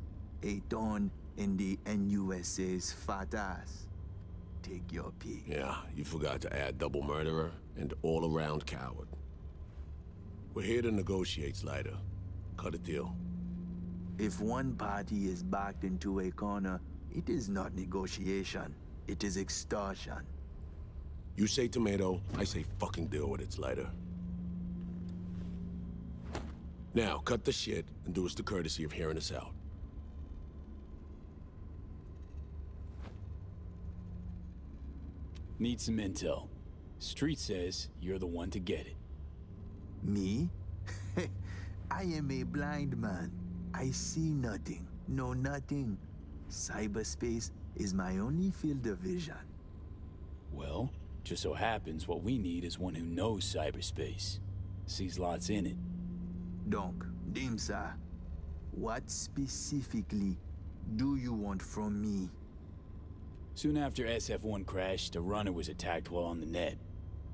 A thorn in the NUSA's fat ass. take your pick. Yeah, you forgot to add double murderer and all-around coward. We're here to negotiate, Slider. Cut a deal. If one party is backed into a corner, it is not negotiation. It is extortion. You say tomato, I say fucking deal with it, Slider. Now, cut the shit and do us the courtesy of hearing us out. Need some intel. Street says you're the one to get it. Me? I am a blind man. I see nothing, know nothing. Cyberspace is my only field of vision. Well, just so happens what we need is one who knows cyberspace. Sees lots in it. Donc, Dimsa, what specifically do you want from me? Soon after SF-1 crashed, a runner was attacked while on the net.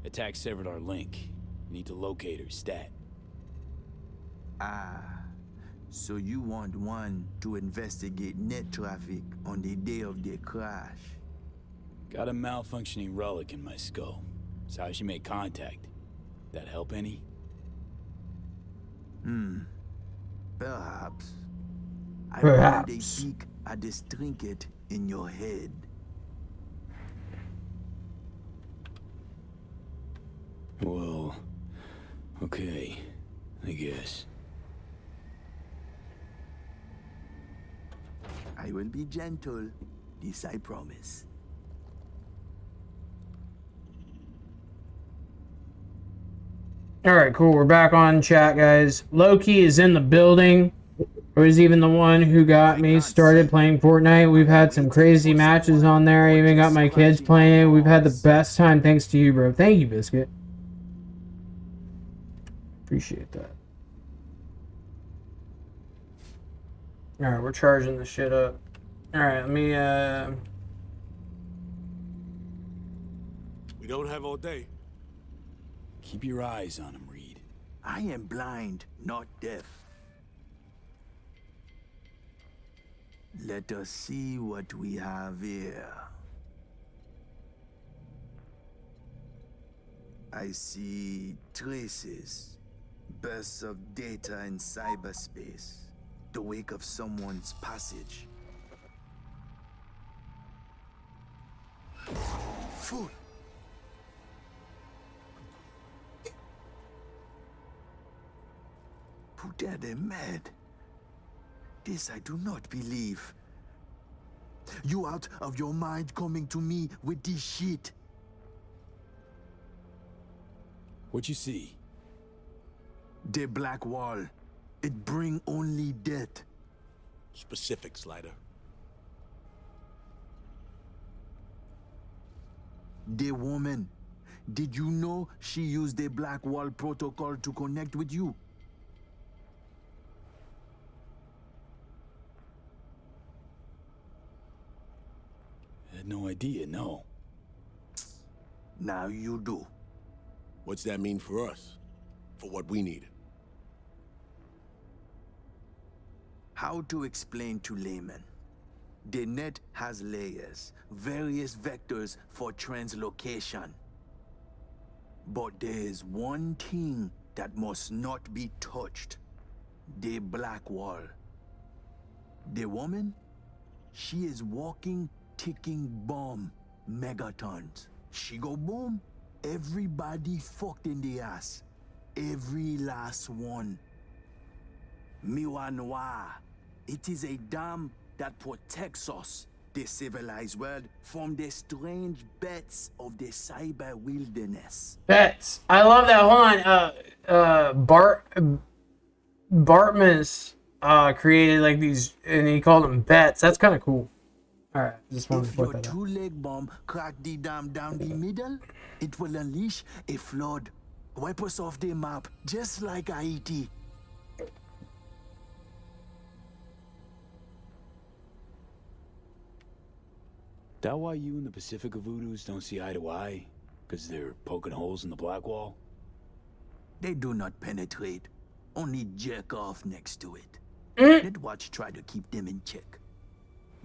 Attack severed our link. Need to locate her stat. Ah, so you want one to investigate net traffic on the day of the crash? Got a malfunctioning relic in my skull. It's how she made contact. That help any? Perhaps. Perhaps. I want a peek at this trinket in your head. Well, okay, I guess. I will be gentle, this I promise. All right, cool. We're back on chat, guys. Loki is in the building. Or is even the one who got me started playing Fortnite. We've had some crazy matches on there. I even got my kids playing it. We've had the best time thanks to you, bro. Thank you, Biscuit. Appreciate that. All right, we're charging this shit up. All right, let me, We don't have all day. Keep your eyes on him, Reed. I am blind, not deaf. Let us see what we have here. I see traces, bursts of data in cyberspace, the wake of someone's passage. Foot. Put that them mad. This I do not believe. You out of your mind coming to me with this shit. What you see? The black wall. It bring only death. Specific, Slider. The woman. Did you know she used the black wall protocol to connect with you? Had no idea, no. Now you do. What's that mean for us? For what we needed? How to explain to laymen? The net has layers, various vectors for translocation. But there is one thing that must not be touched. The black wall. The woman? She is walking, ticking bomb, megatons. She go boom, everybody fucked in the ass. Every last one. Miwa Noir. It is a dam that protects us, the civilized world, from the strange bets of the cyber wilderness. Bets. I love that. Hold on. Bartmus created like these, and he called them bets. That's kind of cool. All right, just wanted to put that out. If your two-leg bomb crack the dam down the middle, it will unleash a flood. Wipe us off the map, just like Haiti. That why you and the Pacifica Voodoos don't see eye to eye? Because they're poking holes in the black wall? They do not penetrate, only jerk off next to it. Let Watch try to keep them in check.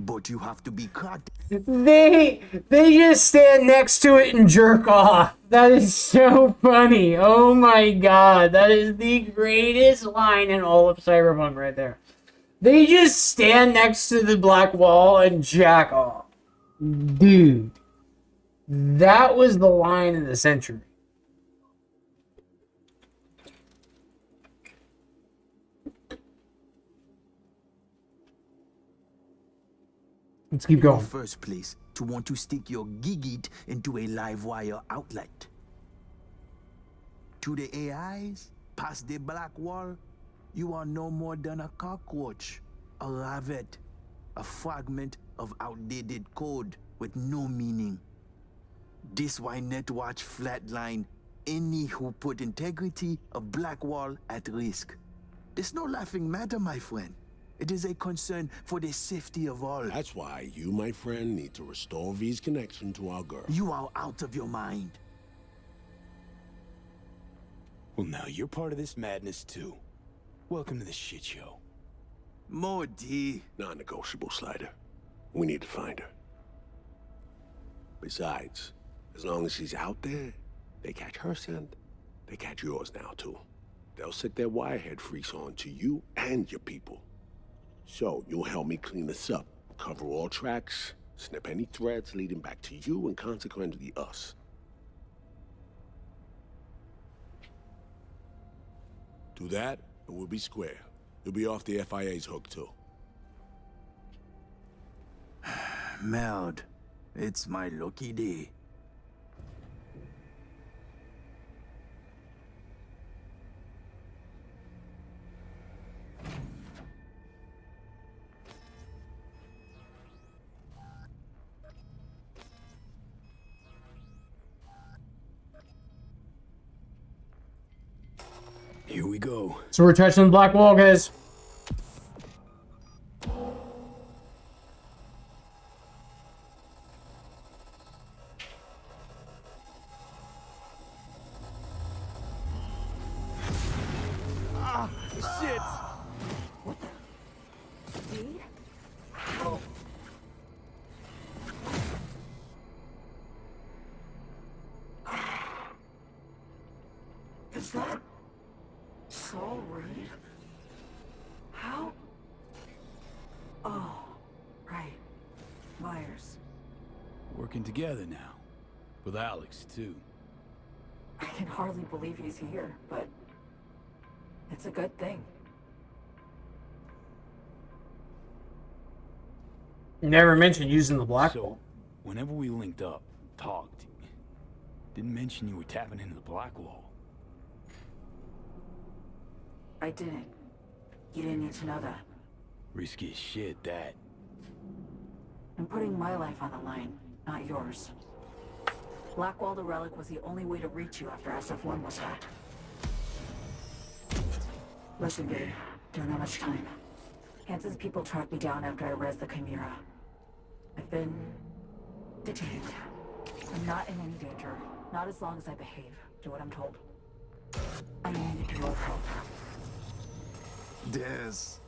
But you have to be caught. They just stand next to it and jerk off. That is so funny. Oh my god, that is the greatest line in all of Cyberpunk right there. They just stand next to the black wall and jack off. Dude, that was the line of the century. Let's keep going. In the first place, to want to stick your gigit into a live wire outlet. To the AIs, past the black wall, you are no more than a cockroach, a rabbit, a fragment of outdated code with no meaning. This why Netwatch flatline any who put integrity of black wall at risk. There's no laughing matter, my friend. It is a concern for the safety of all. That's why you, my friend, need to restore V's connection to our girl. You are out of your mind. Well, now you're part of this madness, too. Welcome to the shit show. More D. Non-negotiable, Slider. We need to find her. Besides, as long as she's out there, they catch her scent, they catch yours now, too. They'll set their wirehead freaks on to you and your people. So, you'll help me clean this up, cover all tracks, snip any threads leading back to you and consequently us. Do that, and we'll be square. You'll be off the FIA's hook, too. Meld, it's my lucky day. Here we go. So we're touching the black wall, guys. Ah, shit! Is that Saul Reed? How? Oh, right. Myers. Working together now. With Alex, too. I can hardly believe he's here, but it's a good thing. Never mentioned using the black wall. Whenever we linked up, talked, didn't mention you were tapping into the black wall. I didn't. You didn't need to know that. Risky as shit, that. I'm putting my life on the line, not yours. Blackwall the Relic was the only way to reach you after SF-1 was hacked. Listen, babe, don't have much time. Hansen's people tracked me down after I rezzed the Chimera. I've been detained. I'm not in any danger. Not as long as I behave. Do what I'm told. I need your help. Des.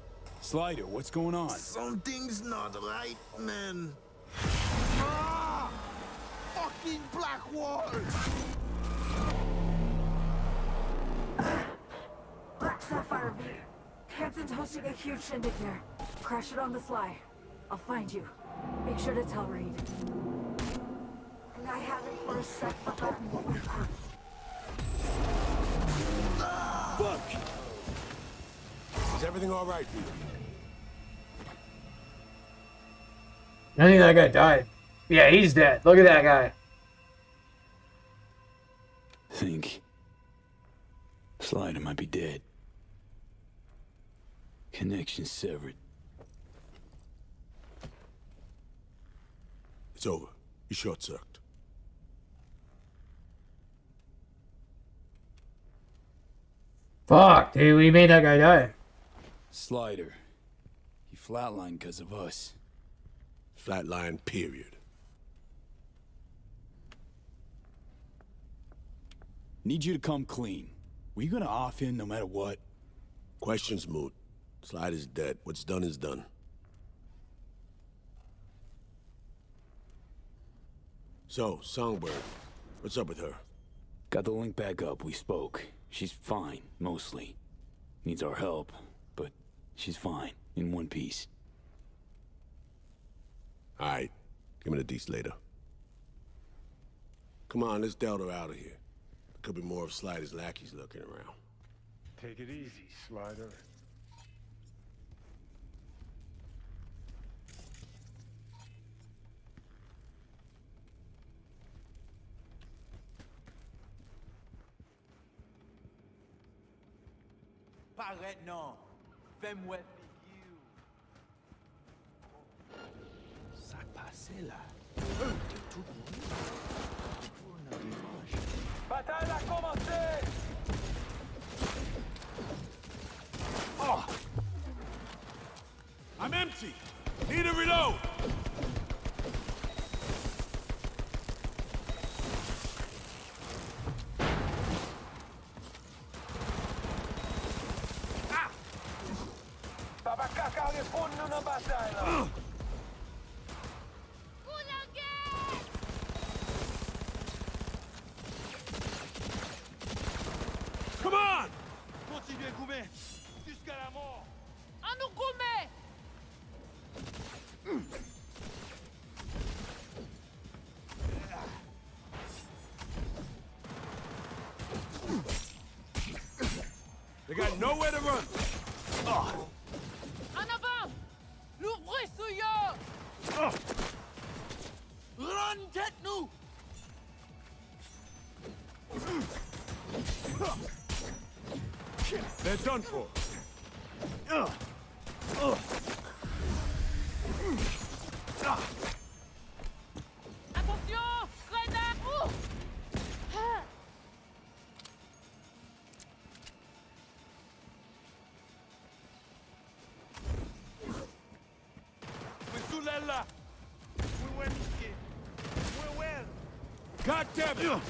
Slider, what's going on? Something's not right, man. Ah! Fucking black wall! Black Sapphire V. Hansen's hosting a huge shindig there. Crash it on the sly. I'll find you. Make sure to tell Reed. And I haven't for a sec forgotten what we've done. Fuck! Is everything all right, Peter? I think that guy died. Yeah, he's dead. Look at that guy. Think. Slider might be dead. Connection severed. It's over. You short-circuited. Fuck, dude, we made that guy die. Slider. He flatlined because of us. Flatline, period. Need you to come clean. Were you gonna off him no matter what? Question's moot. Slider's dead. What's done is done. So, Songbird, what's up with her? Got the link back up, we spoke. She's fine, mostly. Needs our help, but she's fine, in one piece. Alright, give me the deets later. Come on, let's Delta her out of here. There could be more of Slider's lackeys lurking around. Take it easy, Slider. Paraît non. Fais-moi Ça passait là. Bataille a commencé! Oh! I'm empty! Need a reload! Babakaka répond nous bataille là! Come on! Continuez, Goumet! Jusqu'à la mort! À nous, Goumet! They got nowhere to run! Oh. En avant! L'ouvre souillot! Oh. Run, tête-nous! They're done for. Attention! Grenade! Ouh! Ah! We're sous l'aile là! We went here. We're well. God damn it!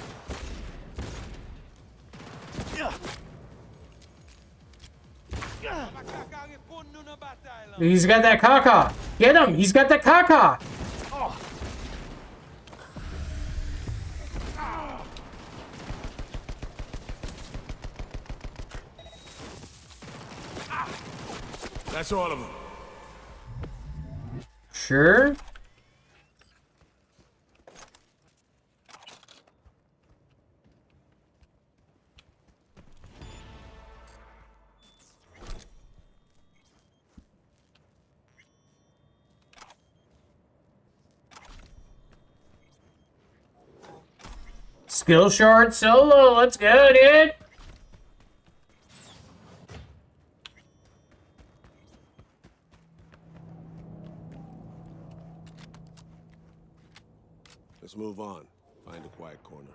Babakaka répond nous bataille là! He's got that caca. Get him. He's got that caca. Oh. That's all of them. Sure. Skill shard solo. Let's go, dude. Let's move on. Find a quiet corner.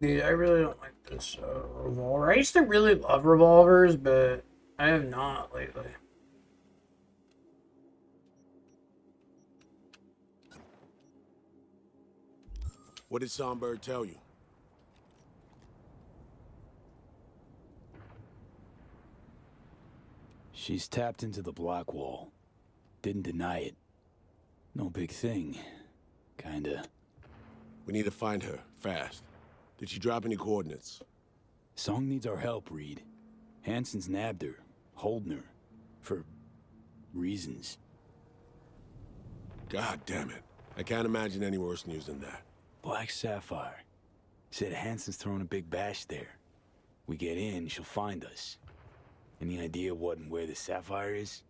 Dude, I really don't like this revolver. I used to really love revolvers, but I have not lately. What did Songbird tell you? She's tapped into the black wall. Didn't deny it. No big thing. Kinda. We need to find her, fast. Did she drop any coordinates? Song needs our help, Reed. Hansen's nabbed her, holding her. For reasons. God damn it. I can't imagine any worse news than that. Black Sapphire. Said Hansen's throwing a big bash there. We get in, she'll find us. Any idea what and where the Sapphire is?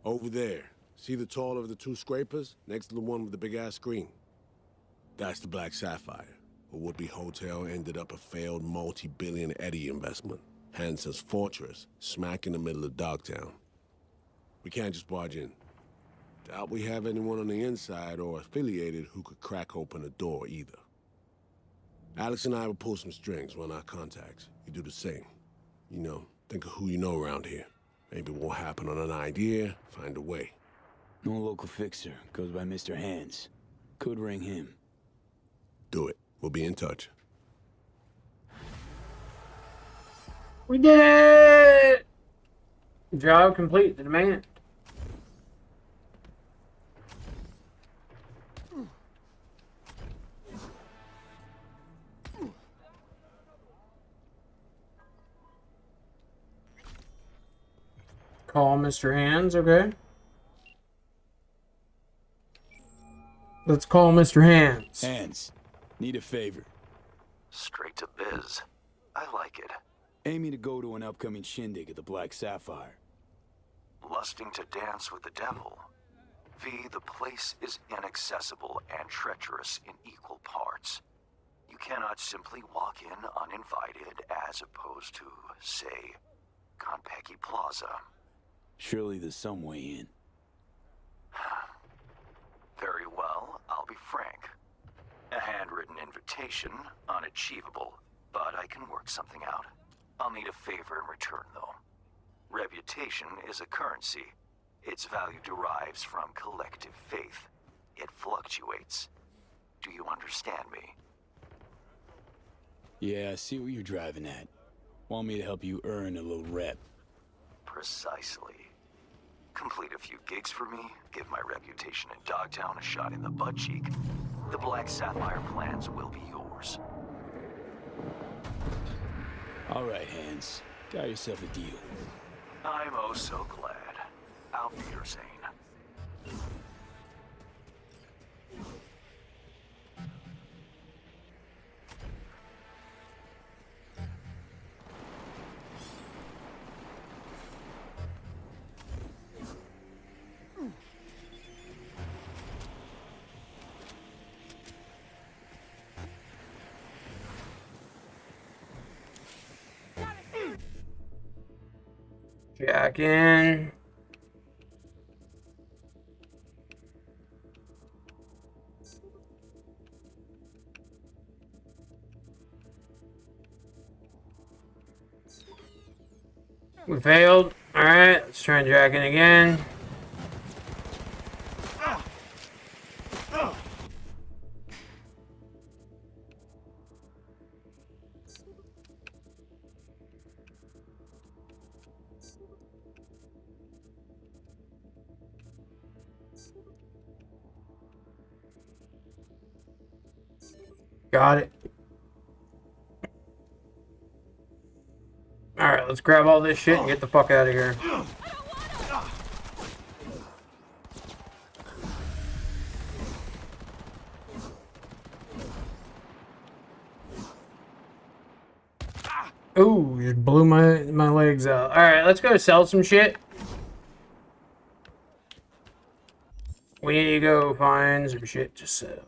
Over there. See the taller of the two scrapers? Next to the one with the big-ass screen. That's the Black Sapphire. A would-be hotel ended up a failed multi-billion Eddie investment. Hansen's fortress, smack in the middle of Dogtown. We can't just barge in. Doubt we have anyone on the inside or affiliated who could crack open the door either. Alex and I will pull some strings, run our contacts. You do the same. You know, think of who you know around here. Maybe it won't happen on an idea. Find a way. No local fixer. Goes by Mr. Hands. Could ring him. Do it. We'll be in touch. We did it! Job complete. The demand. Call Mr. Hands, okay? Let's call Mr. Hands. Hands, need a favor. Straight to biz. I like it. Aiming to go to an upcoming shindig at the Black Sapphire. Lusting to dance with the devil. V, the place is inaccessible and treacherous in equal parts. You cannot simply walk in uninvited as opposed to, say, Konpeki Plaza. Surely there's some way in. Very well, I'll be frank. A handwritten invitation, unachievable, but I can work something out. I'll need a favor in return, though. Reputation is a currency. Its value derives from collective faith. It fluctuates. Do you understand me? Yeah, I see what you're driving at. Want me to help you earn a little rep. Precisely. Complete a few gigs for me, give my reputation in Dogtown a shot in the butt cheek. The Black Sapphire plans will be yours. All right, Hands. Got yourself a deal. I'm oh so glad. Auf Wiedersehen. Jack in. We failed. Alright, let's try and jack in again. Got it. Alright, let's grab all this shit and get the fuck out of here. Ooh, you blew my legs out. Alright, let's go sell some shit. We need to go find some shit to sell.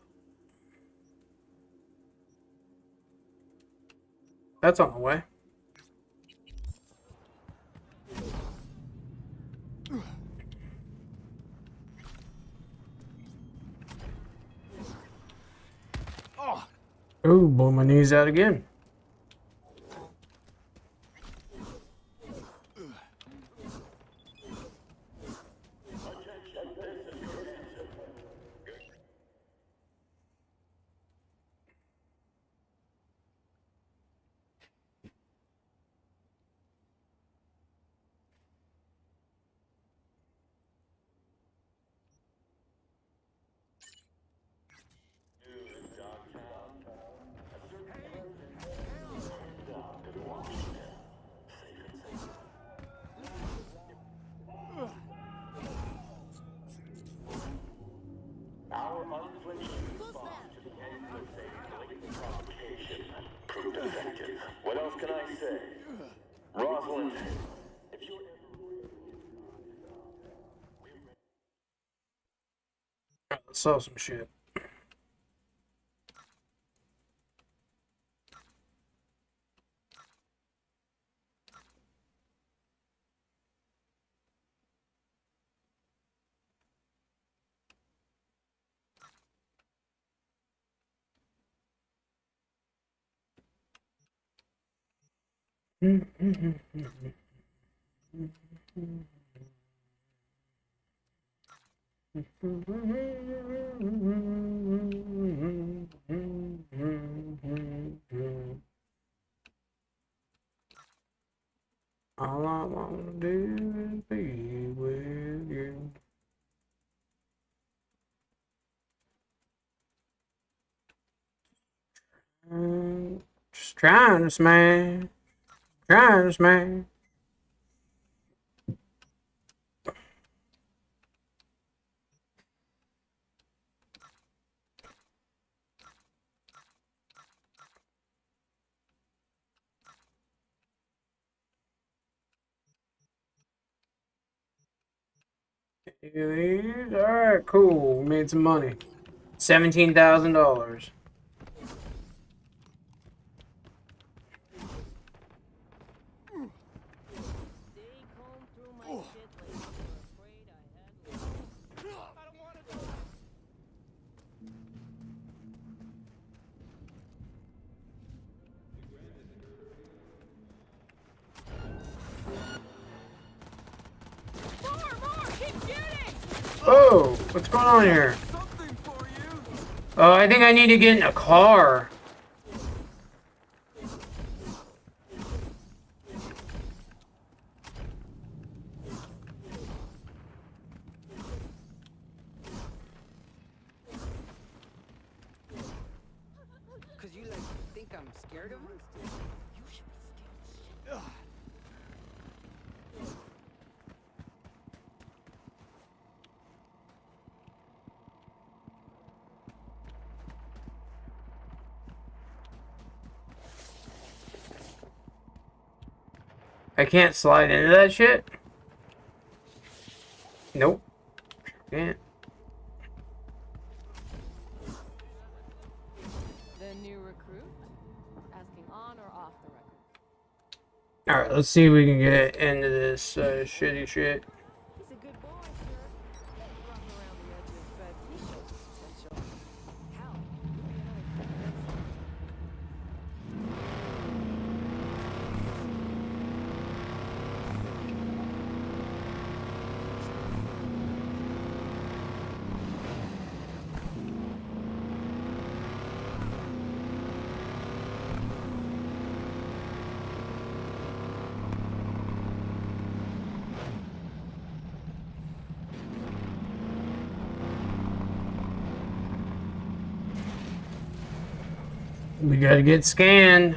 That's on the way. Ooh, blew my knees out again. Our unflinching response to the endless blatant provocation proved effective. What else can I say? Rosalind, if you're Let's sell some shit. All I wanna do is be with you. Just trying to smash. Trying to smash. Alright, cool. We made some money. $17,000. Oh, what's going on here? Oh, I think I need to get in a car. Cause you like think I'm scared of him? You should be scared. I can't slide into that shit? Nope. Can't. The new recruit? Asking on or off the record? Alright, let's see if we can get into this shitty shit. He's a good boy, sir. Rough around the edges, but he shows his potential. Hell, he'll be another criminal. We gotta get scanned.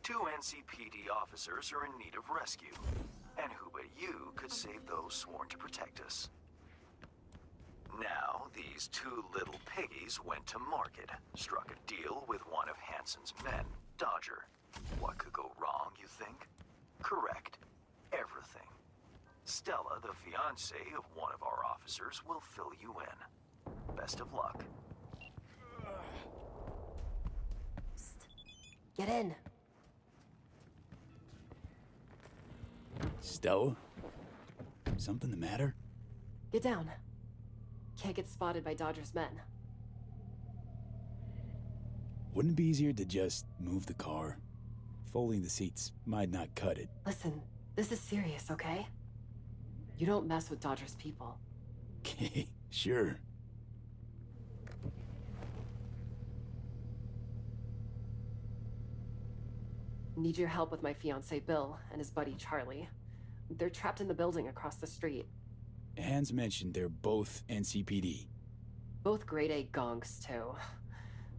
Two NCPD officers are in need of rescue, and who but you could save those sworn to protect us? Now, these two little piggies went to market, struck a deal with one of Hansen's men, Dodger. What could go wrong, you think? Correct. Everything. Stella, the fiancée of one of our officers, will fill you in. Best of luck. Get in. Stella? Something the matter? Get down. Can't get spotted by Dodger's men. Wouldn't it be easier to just move the car? Folding the seats might not cut it. Listen, this is serious, okay? You don't mess with Dodger's people. Okay, sure. Need your help with my fiancé Bill and his buddy Charlie. They're trapped in the building across the street. Hans mentioned they're both NCPD. Both grade A gonks, too.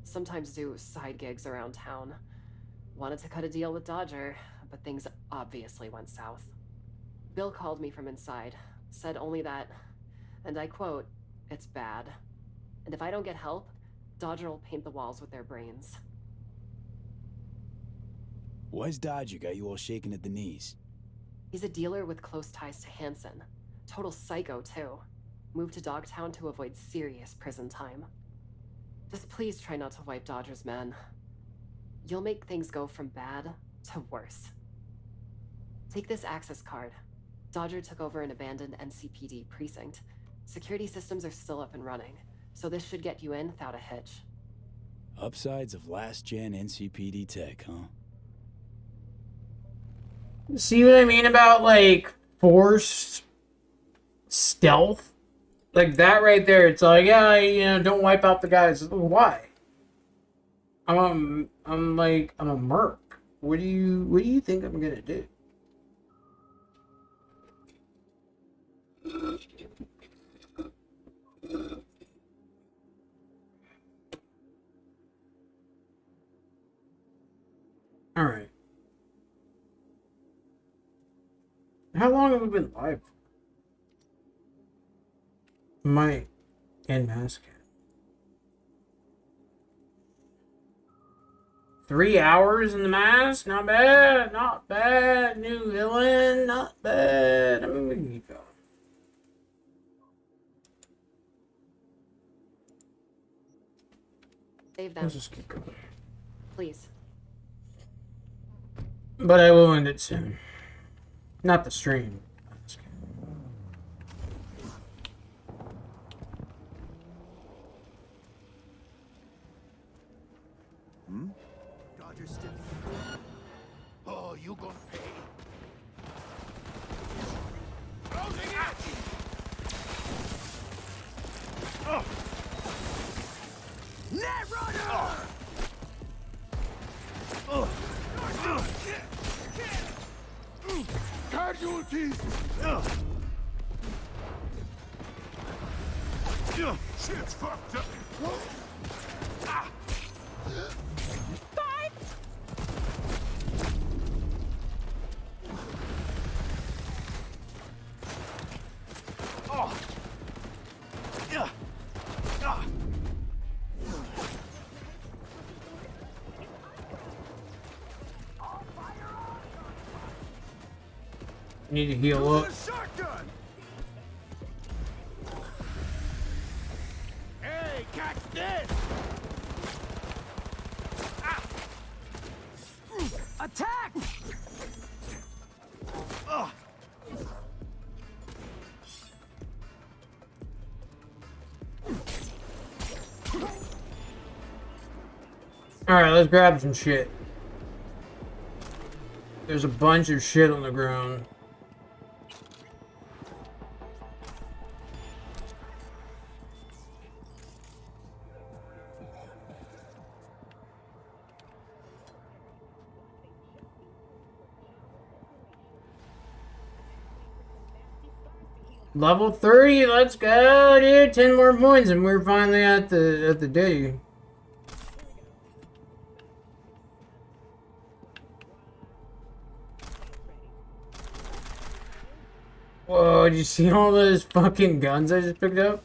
Sometimes do side gigs around town. Wanted to cut a deal with Dodger, but things obviously went south. Bill called me from inside, said only that, and I quote, "It's bad. And if I don't get help, Dodger will paint the walls with their brains." Why's Dodger got you all shaking at the knees? He's a dealer with close ties to Hansen. Total psycho, too. Moved to Dogtown to avoid serious prison time. Just please try not to wipe Dodger's men. You'll make things go from bad to worse. Take this access card. Dodger took over an abandoned NCPD precinct. Security systems are still up and running, so this should get you in without a hitch. Upsides of last-gen NCPD tech, huh? See what I mean about, like, forced stealth? Like, that right there, it's like, yeah, you know, don't wipe out the guys. Why? I'm a merc. What do you think I'm gonna do? All right. How long have we been live? My mask. 3 hours in the mask? Not bad. Not bad. NewVillain. Not bad. I mean, we can keep going. Save them. Let's just keep going. Please. But I will end it soon. Not the stream. Hmm? Dodger still. Oh, you gonna pay. Closing it! Oh. Netrunner! Casualties! Shit's fucked up! Need to heal up. Hey, catch this! Attack! Alright, let's grab some shit. There's a bunch of shit on the ground. Level 30, let's go, dude. 10 more points and we're finally at the day. Whoa, did you see all those fucking guns I just picked up?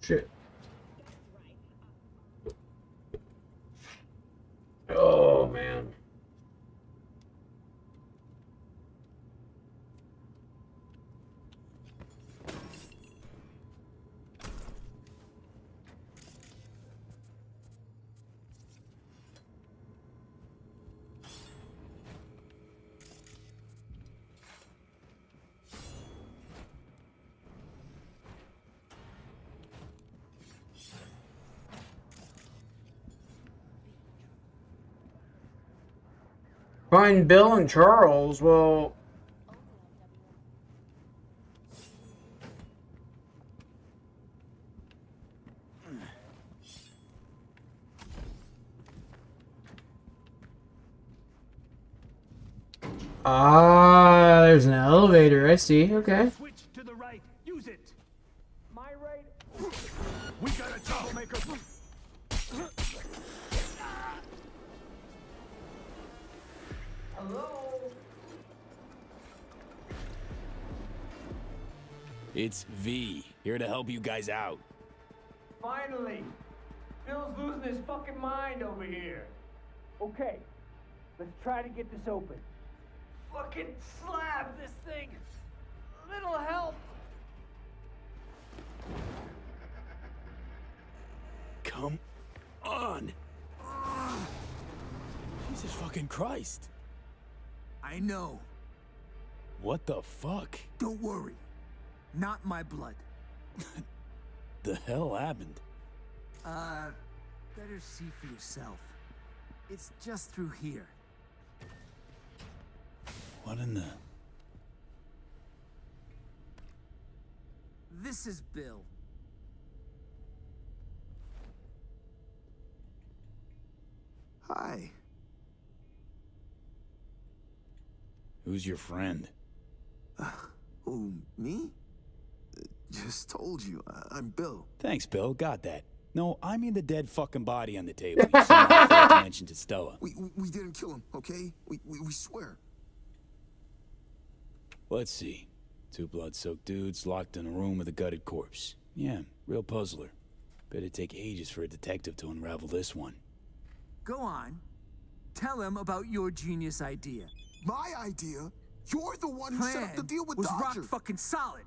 Shit. Oh, man. Find Bill and Charles. Well, there's an elevator. I see. Okay. Switch to the right. Use it. My right. We got a troublemaker. Hello. It's V, here to help you guys out. Finally! Bill's losing his fucking mind over here. Okay, let's try to get this open. Fucking slap this thing! A little help! Come on! Jesus fucking Christ! I know. What the fuck? Don't worry. Not my blood. The hell happened? Better see for yourself. It's just through here. What in the... This is Bill. Hi. Who's your friend? Who, me? Just told you, I'm Bill. Thanks, Bill. Got that. No, I mean the dead fucking body on the table. You somehow failed to mention to Stella. We didn't kill him, okay? We swear. Let's see. Two blood-soaked dudes locked in a room with a gutted corpse. Yeah, real puzzler. Better take ages for a detective to unravel this one. Go on. Tell him about your genius idea. My idea? You're the one who set up the deal with Dodger. Was rock fucking solid.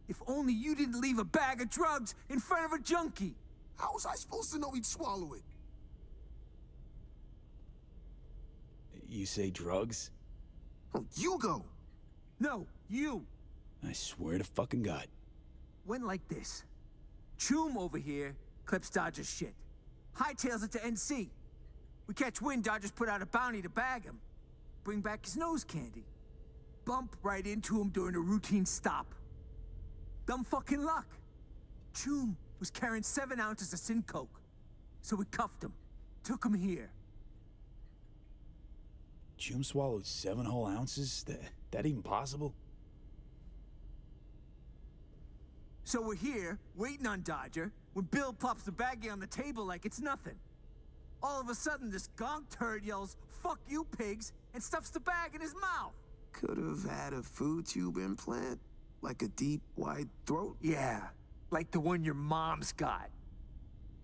If only you didn't leave a bag of drugs in front of a junkie. How was I supposed to know he'd swallow it? You say drugs? Oh, you go. No, you. I swear to fucking God. Went like this. Choom over here clips Dodger's shit. Hightails it to NC. We catch wind Dodger's put out a bounty to bag him. Bring back his nose candy. Bump right into him during a routine stop. Dumb fucking luck. Choom was carrying 7 ounces of sin coke. So we cuffed him. Took him here. Choom swallowed 7 whole ounces? That even possible? So we're here, waiting on Dodger, when Bill plops the baggie on the table like it's nothing. All of a sudden, this gonk turd yells, "Fuck you, pigs," and stuffs the bag in his mouth. Could have had a food tube implant. Like a deep, wide throat? Yeah, like the one your mom's got.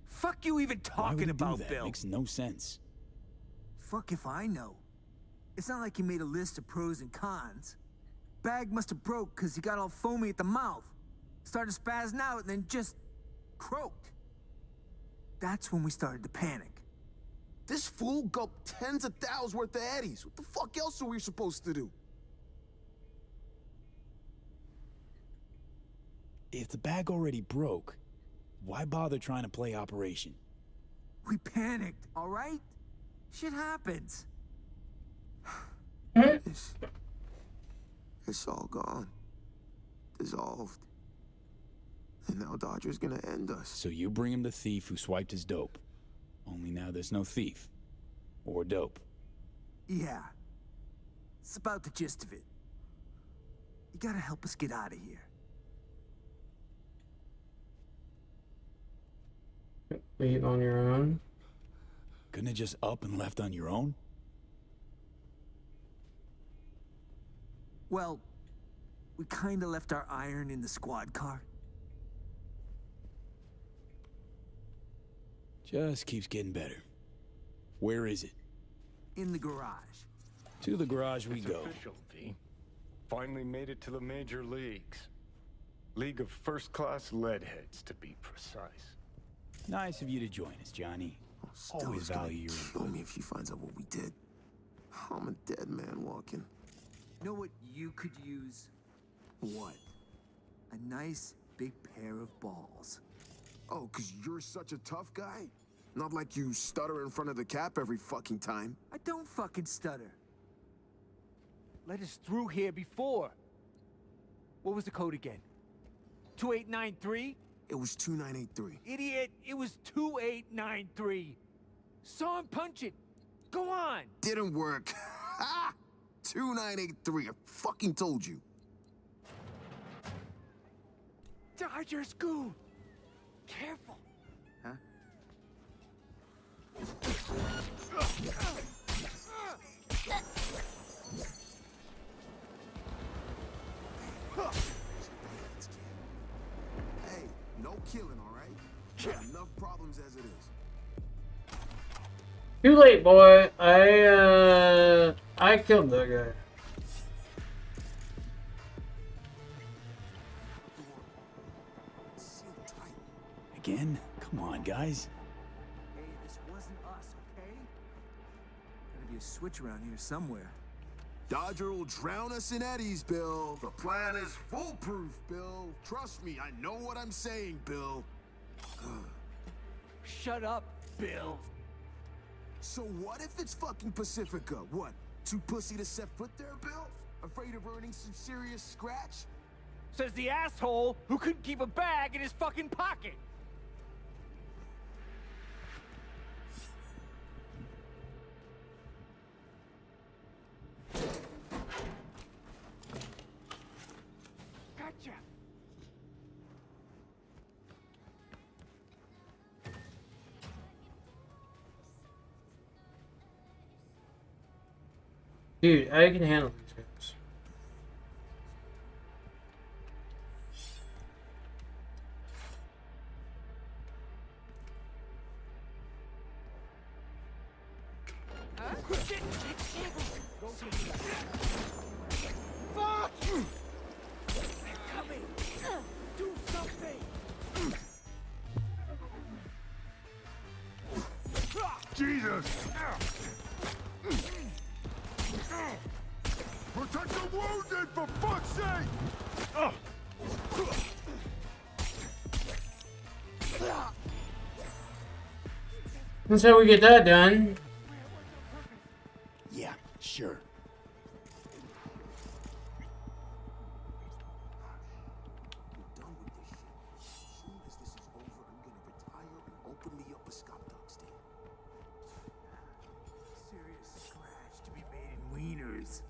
Fuck you even talking about, that? Bill. Makes no sense. Fuck if I know. It's not like he made a list of pros and cons. Bag must have broke because he got all foamy at the mouth. Started spazzing out and then just croaked. That's when we started to panic. This fool gulped tens of thousands worth of Eddies. What the fuck else are we supposed to do? If the bag already broke, why bother trying to play Operation? We panicked, all right? Shit happens. It's all gone. Dissolved. And now Dodger's gonna end us. So you bring him the thief who swiped his dope. Only now there's no thief. Or dope. Yeah. It's about the gist of it. You gotta help us get out of here. Leave on your own? Couldn't have just up and left on your own? Well, we kinda left our iron in the squad car. Just keeps getting better. Where is it? In the garage. To the garage we go. Official, V. Finally made it to the major leagues. League of first-class leadheads, to be precise. Nice of you to join us, Johnny. Always value your input. Kill me if she finds out what we did. I'm a dead man walking. You know what you could use? What? A nice big pair of balls. Oh, 'cause you're such a tough guy? Not like you stutter in front of the cap every fucking time. I don't fucking stutter. let us through here before. What was the code again? 2893? It was 2983. Idiot, it was 2893. Saw him punch it. Go on. Didn't work. 2983. I fucking told you. Dodger School. Careful. Huh? Hey, no killing, all right? Enough problems as it is. Too late, boy. I killed that guy. Again? Come on, guys. Hey, this wasn't us, okay? Gotta be a switch around here somewhere. Dodger will drown us in eddies, Bill. The plan is foolproof, Bill. Trust me, I know what I'm saying, Bill. Shut up, Bill. So what if it's fucking Pacifica? What? Too pussy to set foot there, Bill? Afraid of earning some serious scratch? Says the asshole who couldn't keep a bag in his fucking pocket. Gotcha. Dude, I can handle these guys. Fuck! They're coming! Do something! Jesus! Protect the wounded, for fuck's sake! That's how we get that done. Yeah, sure. Done with this shit. As soon as this is over, I'm gonna retire and open me up a Scott Dog stand. Serious scratch to be made in wieners.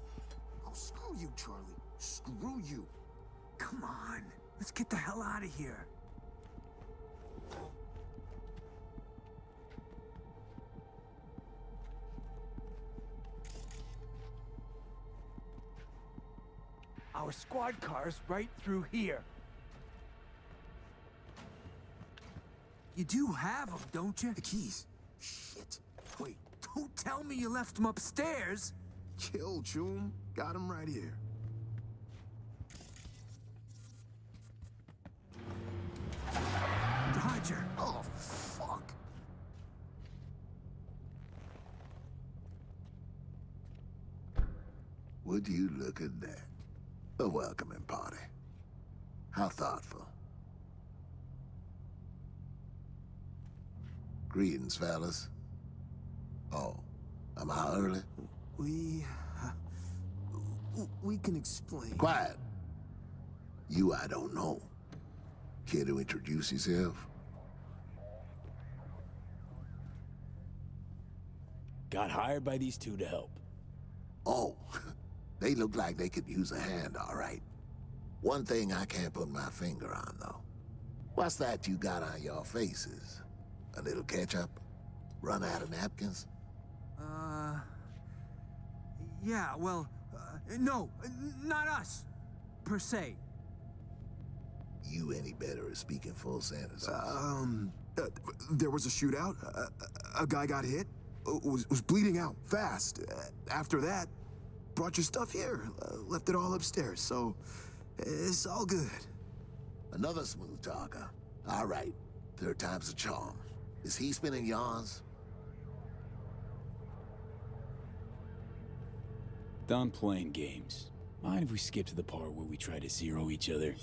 Oh, screw you, Charlie. Screw you. Come on, let's get the hell out of here. Our squad car's right through here. You do have them, don't you? The keys. Shit. Wait, don't tell me you left them upstairs. Chill, Choom. Got him right here. Dodger. Oh, fuck. Would you look at that? A welcoming party. How thoughtful. Greetings, fellas. Oh, am I early? We can explain. Quiet. You I don't know. Care to introduce yourself? Got hired by these two to help. Oh, they look like they could use a hand, all right. One thing I can't put my finger on, though. What's that you got on your faces? A little ketchup? Run out of napkins? Yeah, well, no, not us, per se. You any better at speaking full sentences? There was a shootout. A guy got hit. Was bleeding out fast. After that, brought your stuff here. Left it all upstairs, so it's all good. Another smooth talker. All right, third time's a charm. Is he spinning yarns? Done playing games. Mind if we skip to the part where we try to zero each other?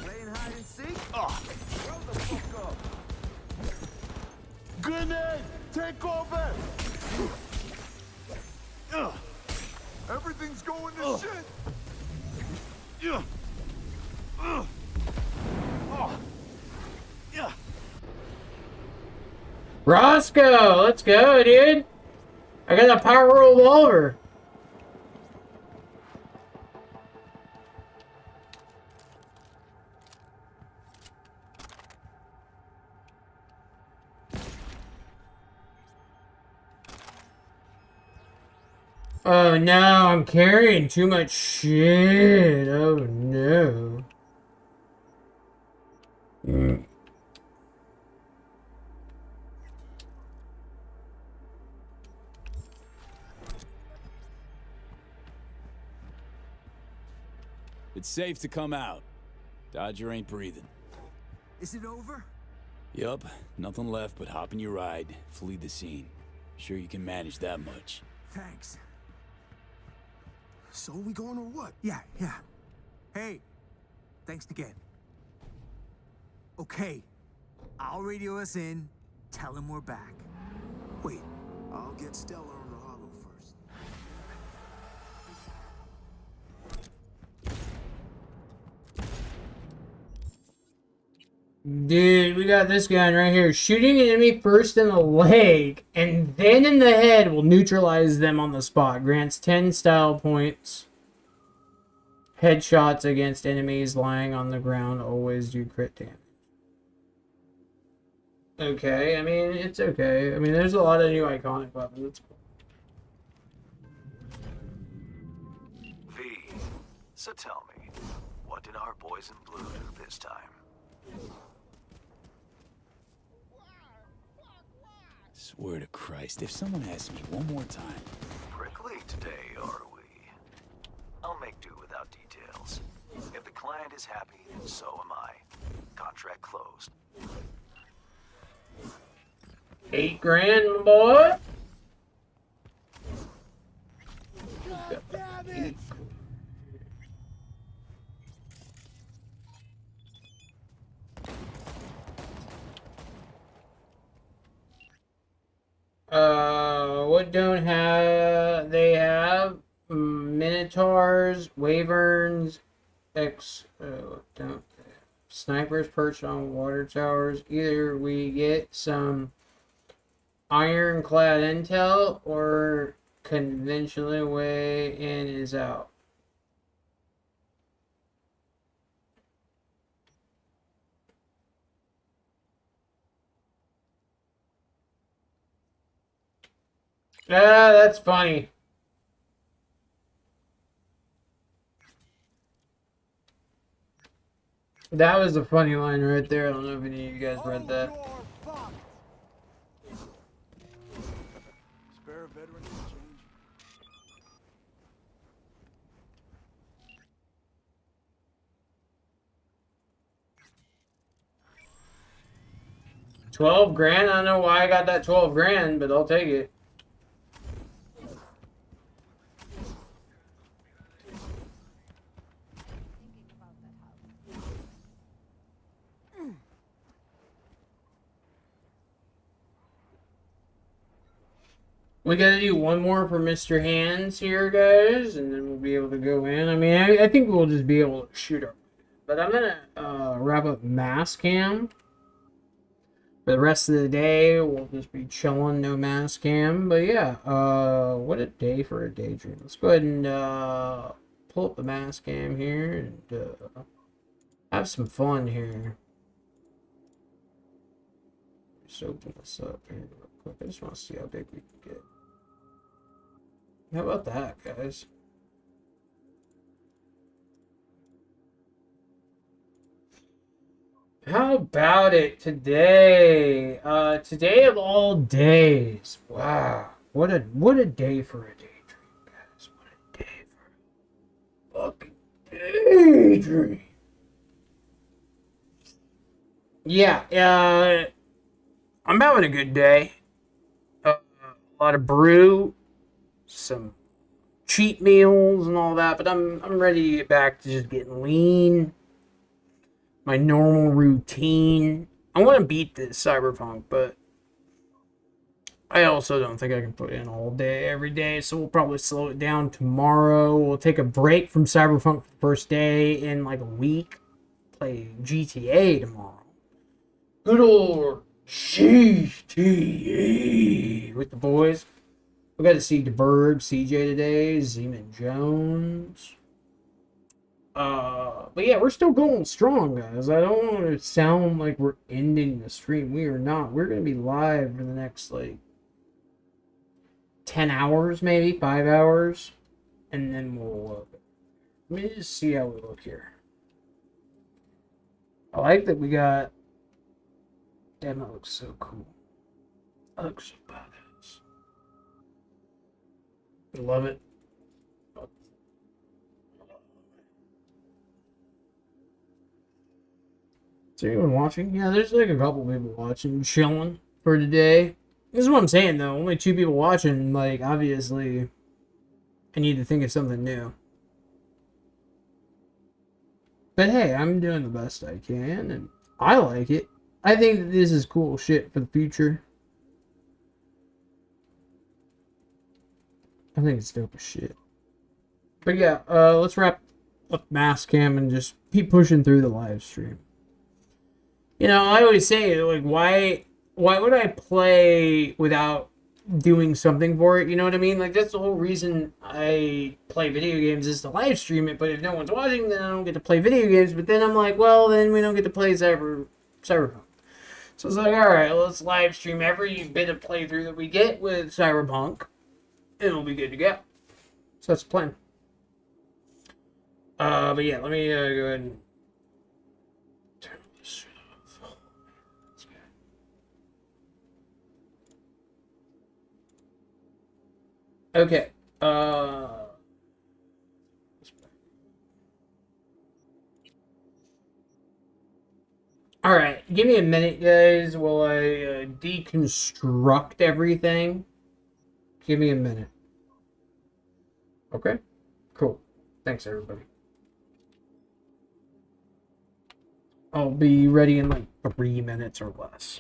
Playing hide and seek? Oh, grow the fuck up. Grenade! Take over! Everything's going to shit! Roscoe, let's go, dude. I got a power revolver. Oh no, I'm carrying too much shit. Oh no. It's safe to come out. Dodger ain't breathing. Is it over? Yup, nothing left but hop in your ride, flee the scene. Sure you can manage that much. Thanks. So we going or what? Yeah. Hey, thanks again. Okay, I'll radio us in, tell him we're back. Wait, I'll get Stella on the hollow first. Dude, we got this gun right here. Shooting an enemy first in the leg and then in the head will neutralize them on the spot. Grants 10 style points. Headshots against enemies lying on the ground always do crit damage. Okay, I mean, it's okay. I mean, there's a lot of new iconic weapons. It's cool. V, so tell me, what did our boys in blue do this time? Swear to Christ, if someone asks me one more time. Prickly today, are we? I'll make do without details. If the client is happy, then so am I. Contract closed. 8 grand, my boy. God damn it! What don't have they have? Minotaurs, wyverns, don't snipers perched on water towers. Either we get some ironclad intel or conventionally way in is out. Ah, that's funny. That was a funny line right there. I don't know if any of you guys read that. Spare veteran exchange. $12 grand? I don't know why I got that 12 grand, but I'll take it. We gotta do one more for Mr. Hands here, guys, and then we'll be able to go in. I mean, I think we'll just be able to shoot her. But I'm gonna wrap up mass cam. For the rest of the day, we'll just be chilling, no mass cam. But yeah, what a day for a daydream. Let's go ahead and pull up the mass cam here and have some fun here. Just open this up here real quick. I just want to see how big we can get. How about that, guys? How about it today? Today of all days. Wow. What a day for a daydream, guys. What a day for a fucking daydream. Yeah, I'm having a good day. A lot of brew, some cheat meals and all that, but I'm ready to get back to just getting lean. My normal routine. I want to beat this Cyberpunk, but I also don't think I can put in all day every day, so we'll probably slow it down tomorrow. We'll take a break from Cyberpunk for the first day in like a week. Play GTA tomorrow. Good old GTA with the boys. We got to see DeBerg, CJ today, Zeman Jones. But yeah, we're still going strong, guys. I don't want to sound like we're ending the stream. We are not. We're going to be live for the next, like, 10 hours, maybe 5 hours. And then we'll, let me just see how we look here. I like that we got, damn, that looks so cool. That looks so badass. I love it. Is anyone watching? Yeah, there's like a couple people watching, chilling for today. This is what I'm saying, though. Only 2 people watching. Like, obviously, I need to think of something new. But hey, I'm doing the best I can, and I like it. I think that this is cool shit for the future. I think it's dope as shit. But yeah, let's wrap up Mass Cam and just keep pushing through the live stream. You know, I always say, like, why would I play without doing something for it? You know what I mean? Like, that's the whole reason I play video games is to live stream it. But if no one's watching, then I don't get to play video games. But then I'm like, well, then we don't get to play Cyberpunk. So it's like, all right, let's live stream every bit of playthrough that we get with Cyberpunk, and it'll be good to go. So that's the plan. But yeah, let me go ahead and turn this shit off. Okay. All right, give me a minute, guys, while I deconstruct everything. Give me a minute. Okay? Cool. Thanks, everybody. I'll be ready in like 3 minutes or less.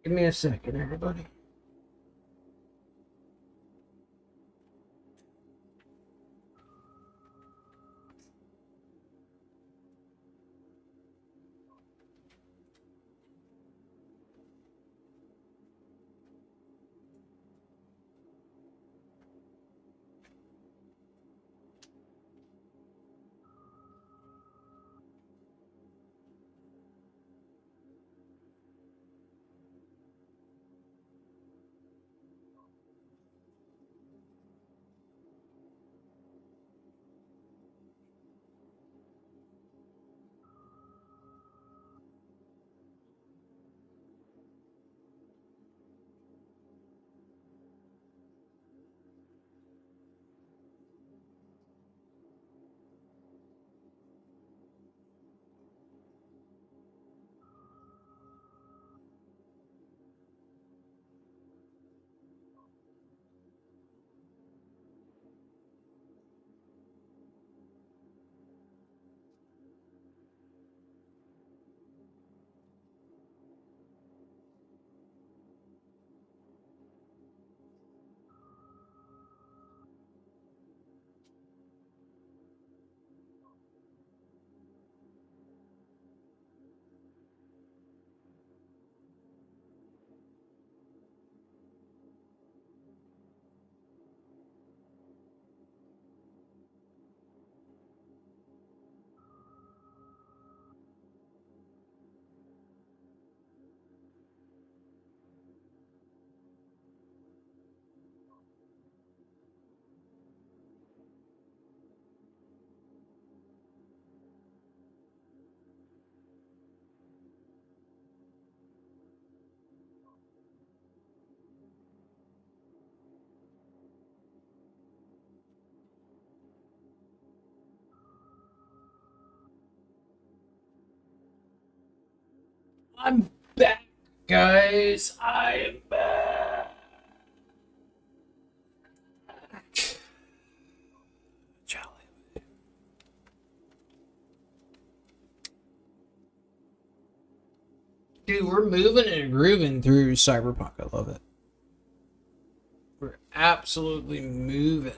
Give me a second, everybody. I'm back, guys. I'm back. Jolly. Dude, we're moving and grooving through Cyberpunk. I love it. We're absolutely moving.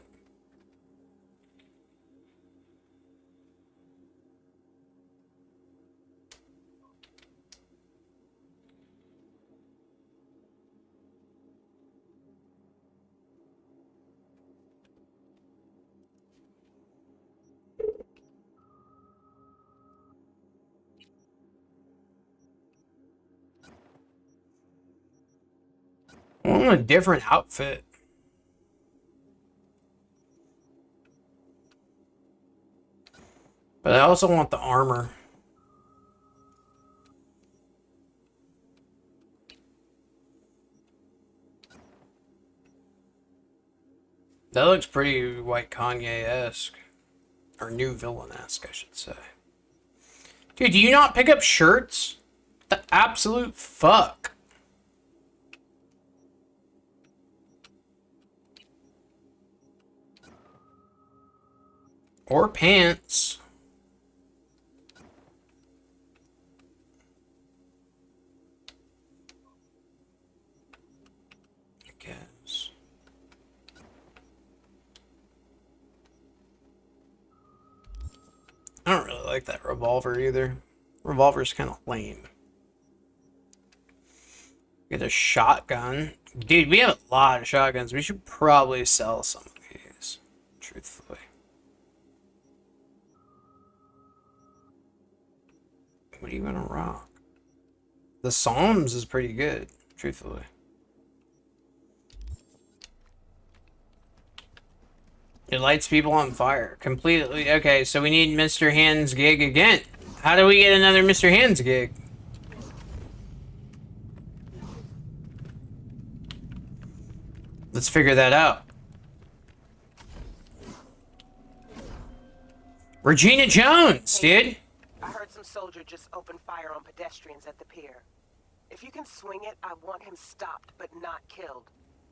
I want a different outfit. But I also want the armor. That looks pretty White Kanye-esque. Or NewVillain-esque, I should say. Dude, do you not pick up shirts? The absolute fuck. Or pants. I guess. I don't really like that revolver either. Revolver's kind of lame. Get a shotgun. Dude, we have a lot of shotguns. We should probably sell some of these, truthfully. What are you gonna rock? The Psalms is pretty good, truthfully. It lights people on fire. Completely. Okay, so we need Mr. Hands gig again. How do we get another Mr. Hands gig? Let's figure that out. Regina Jones, dude. I heard some soldier just opened fire on pedestrians at the pier. If you can swing it, I want him stopped but not killed.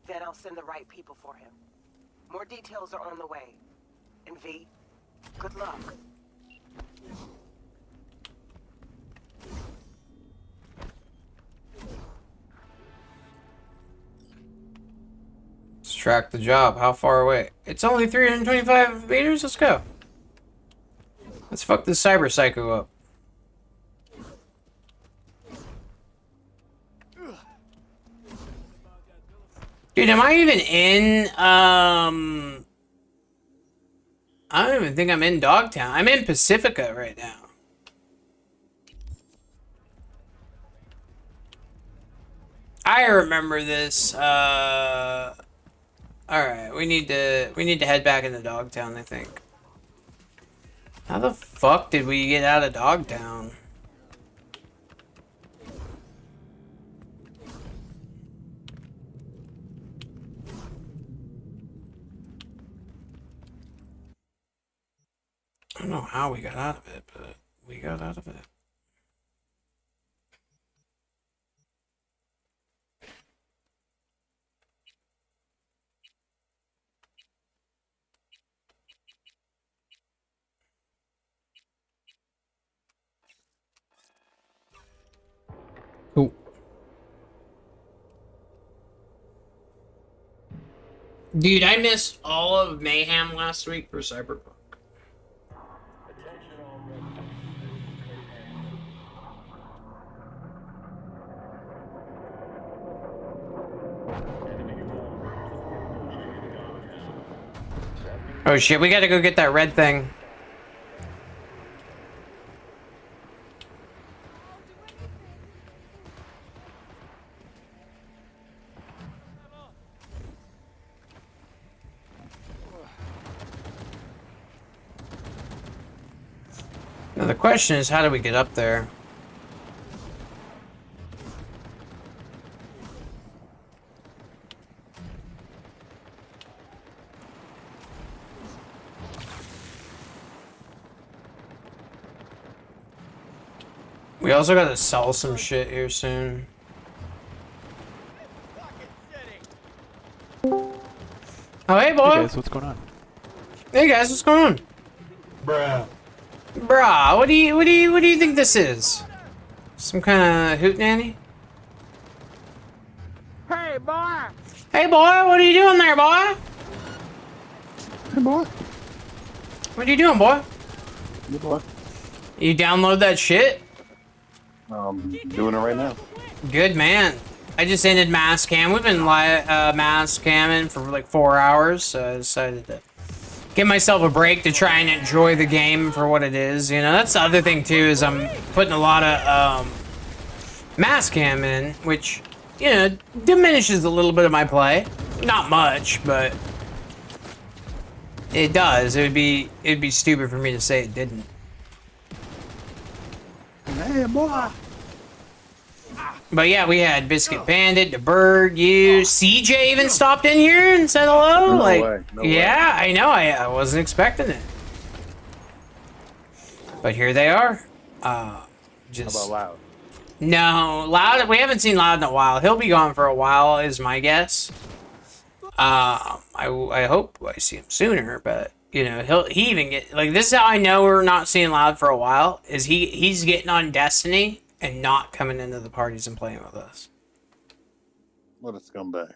Then I'll send the right people for him. More details are on the way. And V, good luck. Let's track the job. How far away? It's only 325 meters. Let's go. Let's fuck this cyber psycho up. Dude, am I even in, I don't even think I'm in Dogtown. I'm in Pacifica right now. I remember this, alright, we need to head back into Dogtown, I think. How the fuck did we get out of Dogtown? I don't know how we got out of it, but we got out of it. Cool. Dude, I missed all of Mayhem last week for Cyberpunk. Oh shit, we gotta go get that red thing. Now the question is, how do we get up there? We also gotta sell some shit here soon. Oh, hey, boy. Hey guys, what's going on? Hey guys, what's going on? Bruh. Bruh, what do you think this is? Some kind of hootenanny? Hey, boy! Hey, boy, what are you doing there, boy? Hey, boy. What are you doing, boy? Hey, boy. You download that shit? Doing it right now. Good man. I just ended mass cam. We've been mass camming for like 4 hours, so I decided to give myself a break to try and enjoy the game for what it is. You know, that's the other thing too, is I'm putting a lot of mass cam in, which, you know, diminishes a little bit of my play. Not much, but it does. It'd be stupid for me to say it didn't. Hey, boy. But yeah, we had Biscuit Bandit, the Bird, you, CJ even stopped in here and said hello. No like, way, no yeah, I know. I wasn't expecting it, but here they are. Just How about Loud? no, Loud. We haven't seen Loud in a while. He'll be gone for a while, is my guess. I hope I see him sooner, but you know, he even get like this is how I know we're not seeing Loud for a while. Is he's getting on Destiny and not coming into the parties and playing with us. What a scumbag.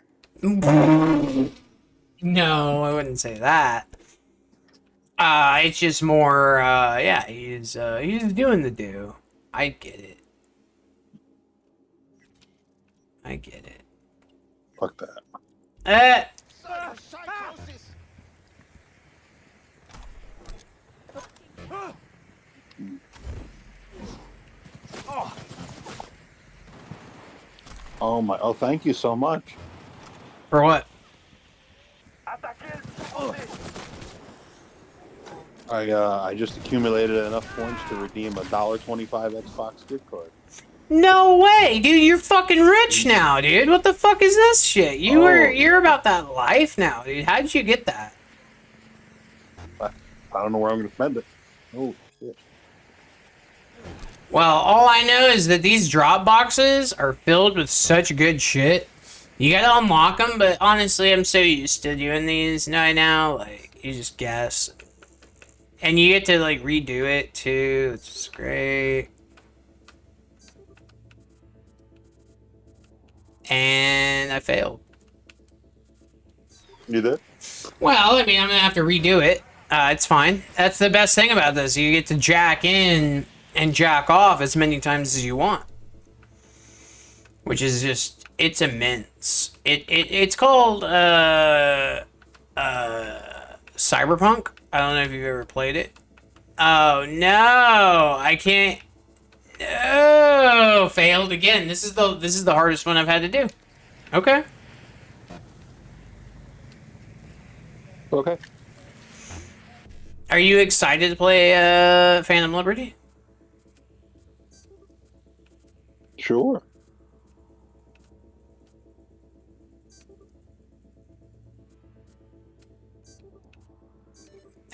No, I wouldn't say that. It's just more, yeah, he's doing the do. I get it. I get it. Fuck that. Oh my! Oh, thank you so much. For what? I just accumulated enough points to redeem a $1.25 Xbox gift card. No way, dude! You're fucking rich now, dude. What the fuck is this shit? You're about that life now, dude. How did you get that? I don't know where I'm gonna spend it. Oh shit. Well, all I know is that these drop boxes are filled with such good shit. You gotta unlock them, but honestly, I'm so used to doing these now. Like, you just guess. And you get to, like, redo it, too. It's just great. And I failed. You did? Well, I mean, I'm gonna have to redo it. It's fine. That's the best thing about this. You get to jack in and jack off as many times as you want. Which is just, it's immense. It's called, Cyberpunk. I don't know if you've ever played it. Oh, no! I can't... No! Failed again. This is the hardest one I've had to do. Okay. Okay. Are you excited to play Phantom Liberty? Sure.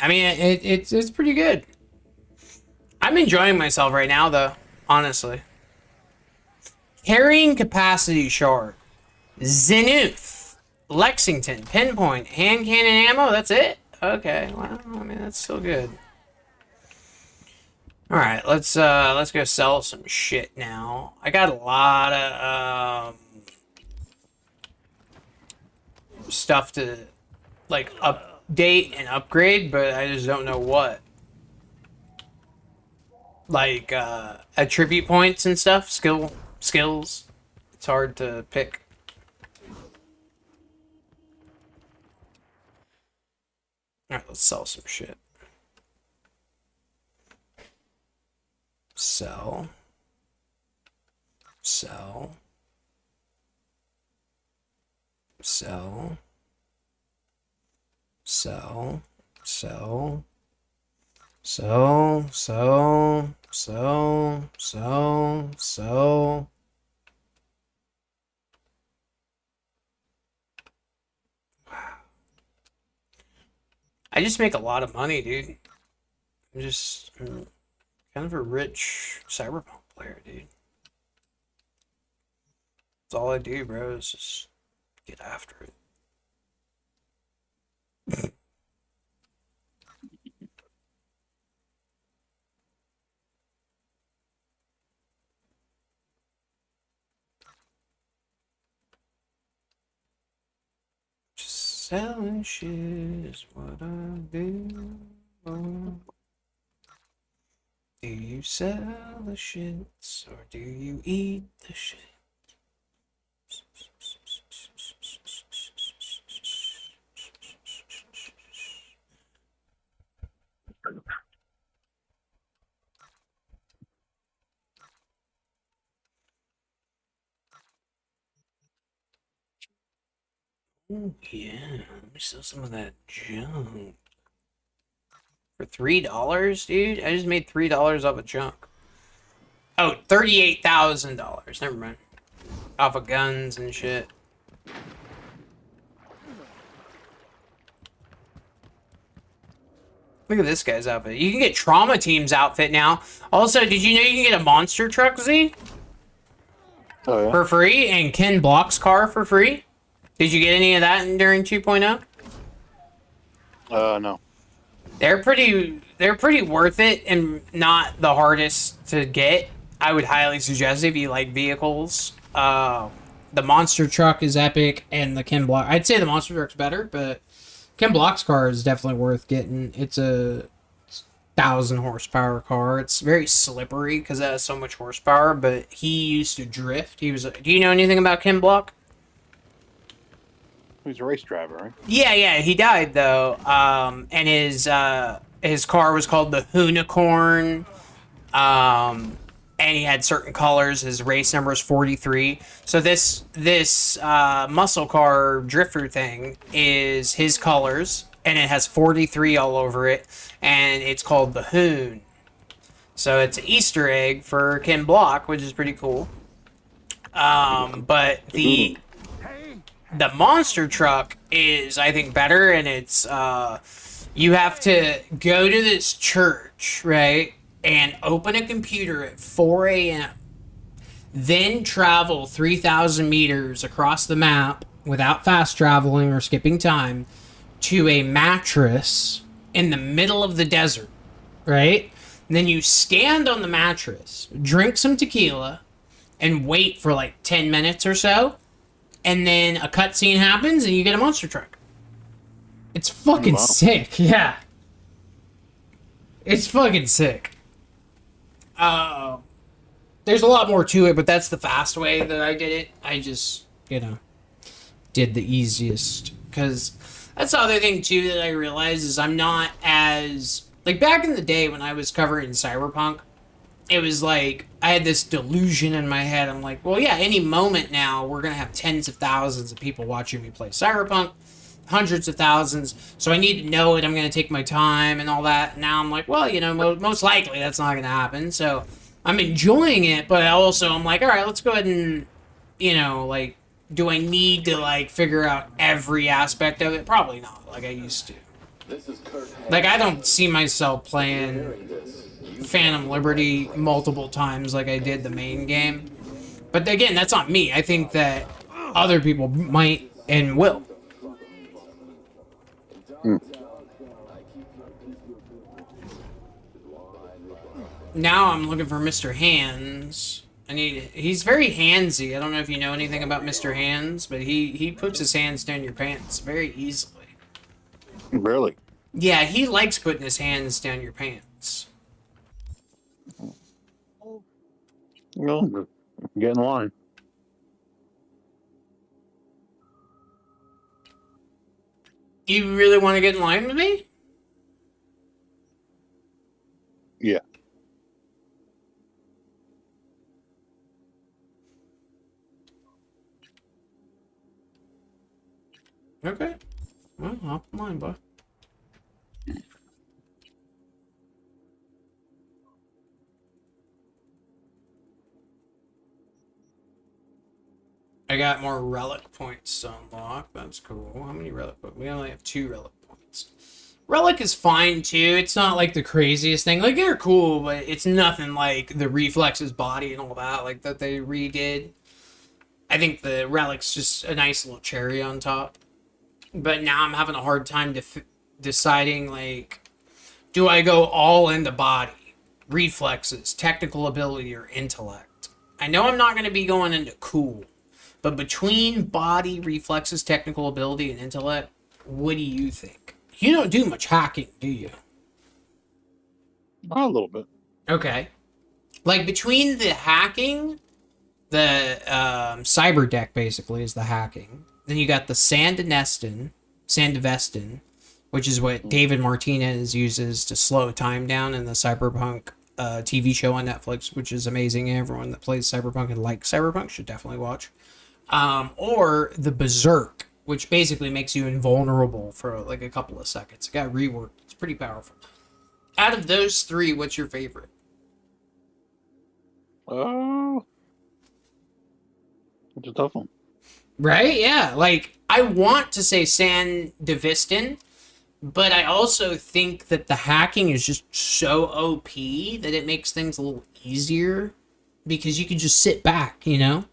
I mean, it's pretty good. I'm enjoying myself right now, though. Honestly. Carrying capacity shard. Zenith. Lexington. Pinpoint. Hand cannon ammo. That's it? Okay. Well, I mean, that's still good. Alright, let's go sell some shit now. I got a lot of stuff to like update and upgrade, but I just don't know what. Like attribute points and stuff, skills. It's hard to pick. Alright, let's sell some shit. Sell. Sell. Sell. Sell. Sell. Sell. Sell. Sell. Sell. Sell. I just make a lot of money, dude. I'm kind of a rich cyberpunk player, dude. That's all I do, bro, is just get after it. Just selling shit is what I do. Do you sell the shits or do you eat the shit? Oh yeah, let me sell some of that junk. For $3, dude? I just made $3 off of junk. Oh, $38,000. Never mind. Off of guns and shit. Look at this guy's outfit. You can get Trauma Team's outfit now. Also, did you know you can get a monster truck, Z? Oh, yeah? For free? And Ken Block's car for free? Did you get any of that during 2.0? No. They're pretty worth it and not the hardest to get. I would highly suggest if you like vehicles. The monster truck is epic, and the Ken Block. I'd say the monster truck's better, but Ken Block's car is definitely worth getting. It's a 1,000 horsepower car. It's very slippery because it has so much horsepower. But he used to drift. Do you know anything about Ken Block? He's a race driver, right? Yeah, he died though. And his car was called the Hoonicorn. And he had certain colors. His race number is 43. So this muscle car drifter thing is his colors, and it has 43 all over it, and it's called the Hoon. So it's an Easter egg for Ken Block, which is pretty cool. But the monster truck is, I think, better, and it's you have to go to this church, right, and open a computer at 4 a.m., then travel 3,000 meters across the map without fast traveling or skipping time to a mattress in the middle of the desert, right? And then you stand on the mattress, drink some tequila, and wait for like 10 minutes or so, and then a cutscene happens and you get a monster truck. It's fucking sick, yeah. It's fucking sick. There's a lot more to it, but that's the fast way that I did it. I just, did the easiest. Because that's the other thing, too, that I realized is I'm not as... Like, back in the day when I was covering Cyberpunk, it was like, I had this delusion in my head. I'm like, well, yeah, any moment now, we're going to have tens of thousands of people watching me play Cyberpunk. Hundreds of thousands. So I need to know it. I'm going to take my time and all that. Now I'm like, well, most likely that's not going to happen. So I'm enjoying it, but also I'm like, all right, let's go ahead and, do I need to, figure out every aspect of it? Probably not, like I used to. Like, I don't see myself playing Phantom Liberty multiple times like I did the main game. But again, that's not me. I think that other people might and will. Now I'm looking for Mr. Hands. He's very handsy. I don't know if you know anything about Mr. Hands, but he puts his hands down your pants very easily. Really? Yeah, he likes putting his hands down your pants. No, get in line. You really want to get in line with me? Yeah. Okay. Well, hop in line, bud. I got more relic points to unlock. That's cool. How many relic points? We only have 2 relic points. Relic is fine too. It's not like the craziest thing. Like they're cool, but it's nothing like the Reflex's body and all that, like that they redid. I think the Relic's just a nice little cherry on top. But now I'm having a hard time deciding, like, do I go all into body, reflexes, technical ability, or intellect? I know I'm not going to be going into cool, but between body, reflexes, technical ability, and intellect, what do you think? You don't do much hacking, do you? A little bit. Okay. Like, between the hacking, the cyber deck basically is the hacking. Then you got the Sandinestin, which is what David Martinez uses to slow time down in the Cyberpunk TV show on Netflix, which is amazing. Everyone that plays Cyberpunk and likes Cyberpunk should definitely watch. Or the Berserk, which basically makes you invulnerable for like a couple of seconds. It got reworked. It's pretty powerful. Out of those three, what's your favorite? Oh, it's a tough one. Right? Yeah. Like, I want to say Sandinestin, but I also think that the hacking is just so OP that it makes things a little easier because you can just sit back, you know,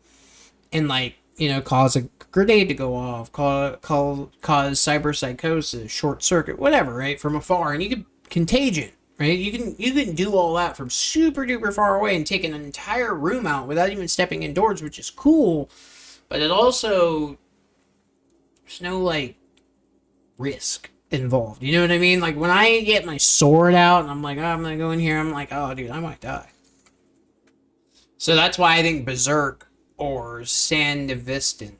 and like, you know, cause a grenade to go off, cause cyber psychosis, short circuit, whatever, right, from afar, and you can contagion, right? You can do all that from super duper far away and take an entire room out without even stepping indoors, which is cool. But it also, there's no, like, risk involved. You know what I mean? Like, when I get my sword out and I'm like, oh, I'm going to go in here, I'm like, oh, dude, I might die. So that's why I think Berserk or Sandinestin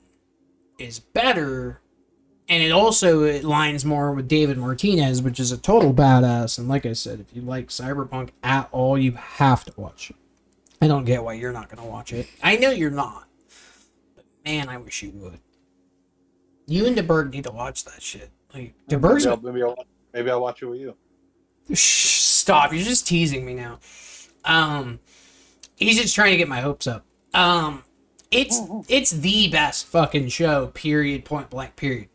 is better. And it also aligns more with David Martinez, which is a total badass. And like I said, if you like Cyberpunk at all, you have to watch it. I don't get why you're not going to watch it. I know you're not. Man, I wish you would. You and DeBerg need to watch that shit. Like, DeBerg's... Maybe I'll watch it with you. Stop, you're just teasing me now. He's just trying to get my hopes up. It's the best fucking show, period, point blank, period.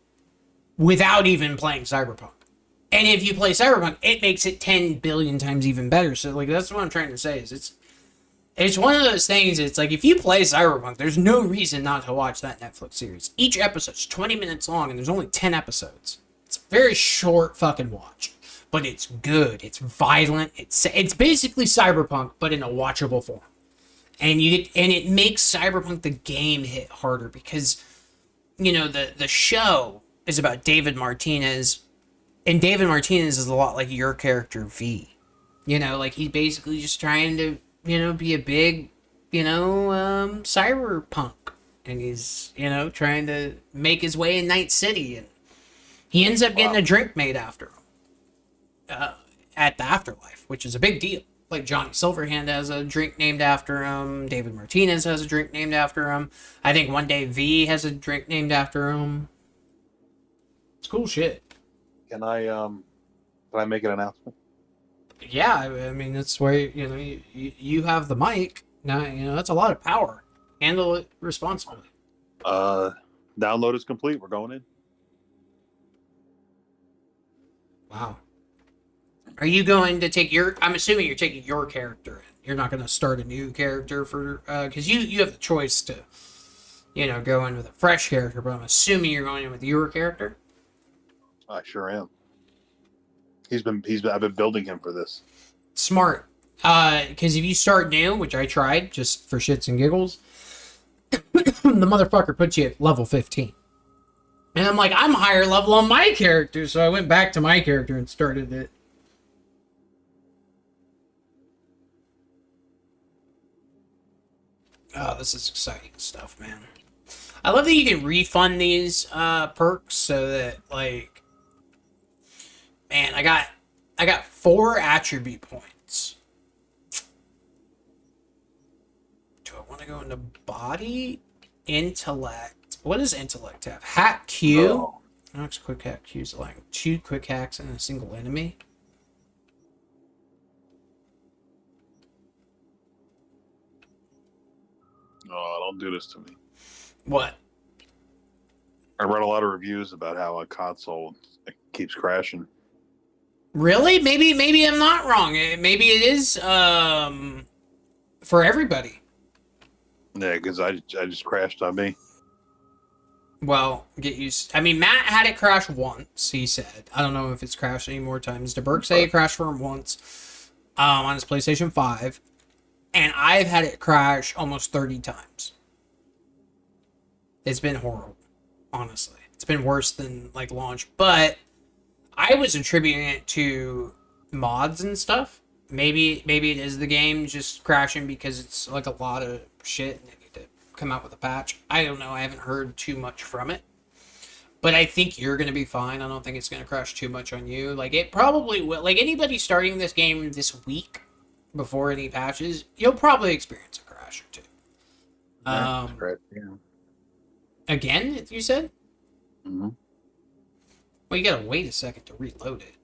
Without even playing Cyberpunk. And if you play Cyberpunk, it makes it 10 billion times even better. So, like, that's what I'm trying to say, is it's one of those things, it's like, if you play Cyberpunk, there's no reason not to watch that Netflix series. Each episode's 20 minutes long, and there's only 10 episodes. It's a very short fucking watch. But it's good. It's violent. It's basically Cyberpunk, but in a watchable form. And it makes Cyberpunk the game hit harder, because, you know, the show is about David Martinez, and David Martinez is a lot like your character, V. You know, like, he's basically just trying to, you know, be a big, you know, cyberpunk. And he's, you know, trying to make his way in Night City. And he ends up getting a drink made after him. At the Afterlife, which is a big deal. Like, Johnny Silverhand has a drink named after him. David Martinez has a drink named after him. I think one day V has a drink named after him. It's cool shit. Can I make an announcement? Yeah, I mean, that's where, you know, you have the mic. Now, you know, that's a lot of power. Handle it responsibly. Download is complete. We're going in. Wow. Are you going to take I'm assuming you're taking your character in. You're not going to start a new character for, because you have the choice to, you know, go in with a fresh character, but I'm assuming you're going in with your character? I sure am. I've been building him for this. Smart. Because if you start new, which I tried just for shits and giggles, the motherfucker puts you at level 15. And I'm like, I'm higher level on my character, so I went back to my character and started it. Oh, this is exciting stuff, man. I love that you can refund these perks so that, like, man, I got 4 attribute points. Do I want to go into body? Intellect. What does intellect have? Hack Q. Next quick hack Q's allowing 2 quick hacks and a single enemy. Oh, don't do this to me. What? I read a lot of reviews about how a console keeps crashing. Really? Maybe I'm not wrong. Maybe it is for everybody. Yeah, because I just crashed on me. Well, get used. I mean, Matt had it crash once. He said, I don't know if it's crashed any more times. DeBerk say it crashed for him once on his PlayStation 5, and I've had it crash almost 30 times. It's been horrible, honestly. It's been worse than like launch, but I was attributing it to mods and stuff. Maybe it is the game just crashing because it's like a lot of shit and they need to come out with a patch. I don't know. I haven't heard too much from it. But I think you're going to be fine. I don't think it's going to crash too much on you. Like, it probably will. Like, anybody starting this game this week before any patches, you'll probably experience a crash or two. Yeah. Again, you said? Mm-hmm. Well, you gotta wait a second to reload it.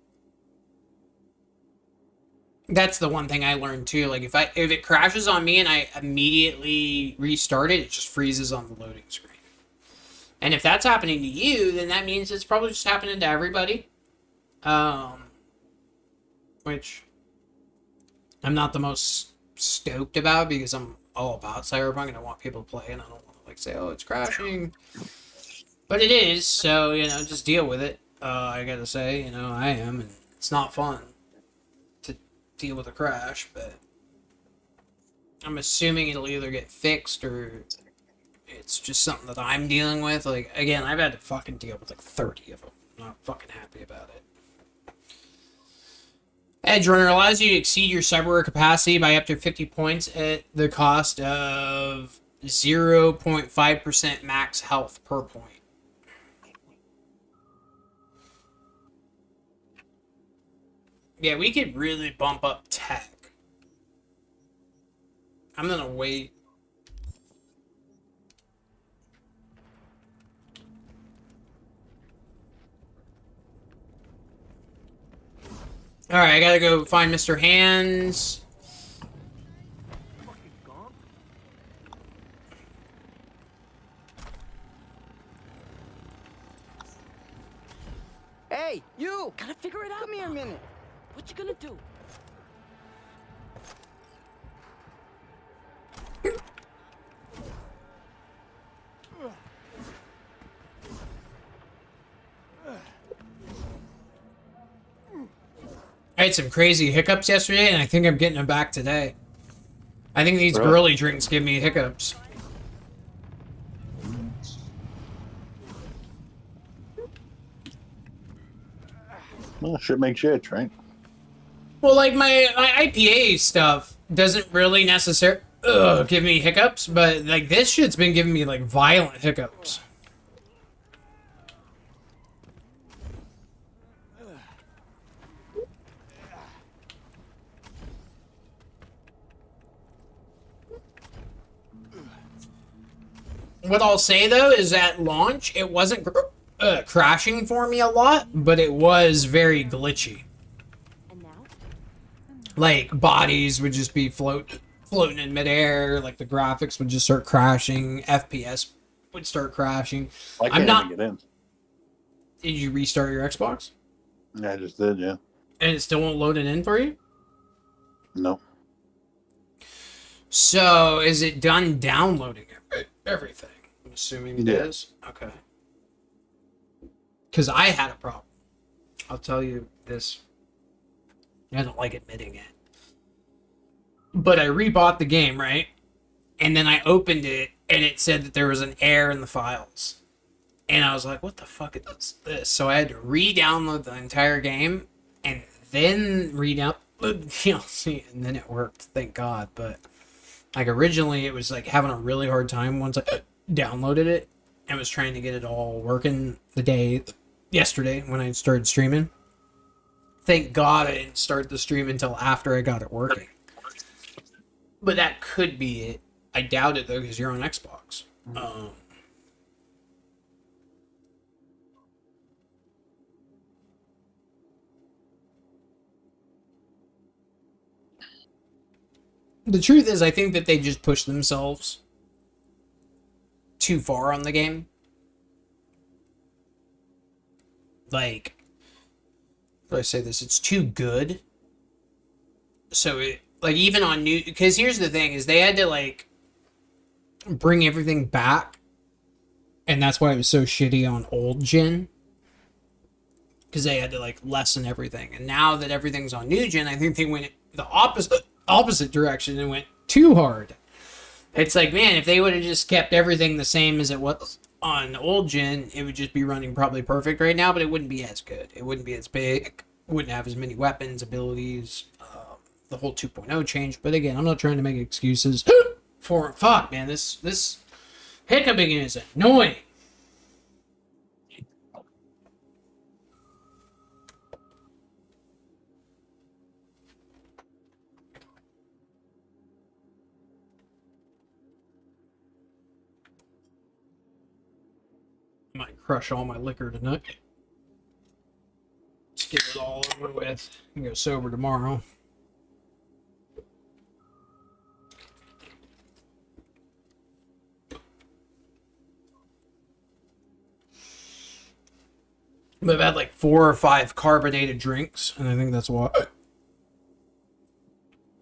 That's the one thing I learned too. Like if it crashes on me and I immediately restart it, it just freezes on the loading screen. And if that's happening to you, then that means it's probably just happening to everybody. Which I'm not the most stoked about because I'm all about Cyberpunk and I want people to play and I don't want to like say, oh, it's crashing. But it is, so, you know, just deal with it. I gotta say, you know, I am, and it's not fun to deal with a crash, but I'm assuming it'll either get fixed or it's just something that I'm dealing with. Like, again, I've had to fucking deal with like 30 of them. I'm not fucking happy about it. Netrunner allows you to exceed your cyberware capacity by up to 50 points at the cost of 0.5% max health per point. Yeah, we could really bump up tech. I'm gonna wait. Alright, I gotta go find Mr. Hands. Hey, you! Gotta figure it out. Come here a minute. What you gonna do? I had some crazy hiccups yesterday, and I think I'm getting them back today. I think these girly drinks give me hiccups. Well, shit makes shit, right? Well, like, my IPA stuff doesn't really necessarily give me hiccups, but, like, this shit's been giving me, like, violent hiccups. What I'll say, though, is at launch, it wasn't crashing for me a lot, but it was very glitchy. Like, bodies would just be floating in midair, like the graphics would just start crashing, FPS would start crashing. I can't even get in. Did you restart your Xbox? Yeah, I just did, yeah. And it still won't load it in for you? No. So, is it done downloading everything? I'm assuming it is. Okay. Because I had a problem. I'll tell you this. I don't like admitting it. But I rebought the game, right? And then I opened it, and it said that there was an error in the files. And I was like, what the fuck is this? So I had to re-download the entire game, and then re-download the DLC, and then it worked, thank God. But, like, originally it was, like, having a really hard time once I downloaded it, and was trying to get it all working yesterday when I started streaming. Thank God I didn't start the stream until after I got it working. But that could be it. I doubt it, though, because you're on Xbox. The truth is, I think that they just pushed themselves too far on the game. Like, do I say this? It's too good. So it, like, even on new, because here's the thing is they had to like bring everything back, and that's why it was so shitty on old gen, because they had to like lessen everything. And now that everything's on new gen, I think they went the opposite direction and went too hard. It's like, man, if they would have just kept everything the same as it was on old gen, it would just be running probably perfect right now, but it wouldn't be as good. It wouldn't be as big. It wouldn't have as many weapons, abilities. The whole 2.0 changed. But again, I'm not trying to make excuses for, fuck, man, this hiccuping is annoying. Might crush all my liquor tonight. Let's get it all over with and go sober tomorrow. But I've had like 4 or 5 carbonated drinks, and I think that's why.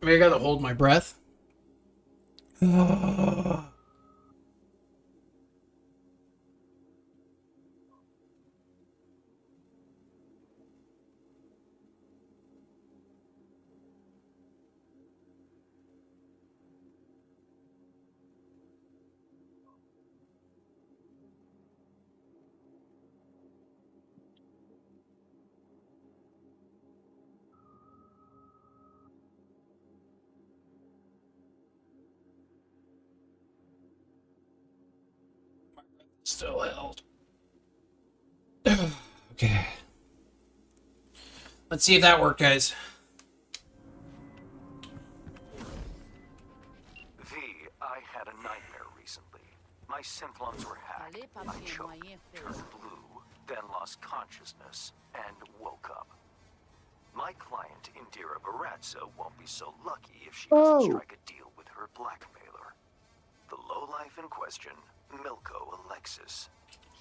I gotta hold my breath. Still held. Okay. Let's see if that worked, guys. V, I had a nightmare recently. My synth were hacked. I choked, turned blue, then lost consciousness, and woke up. My client, Indira Baratza, won't be so lucky if she doesn't strike a deal with her blackmailer. The lowlife in question, Milko Alexis.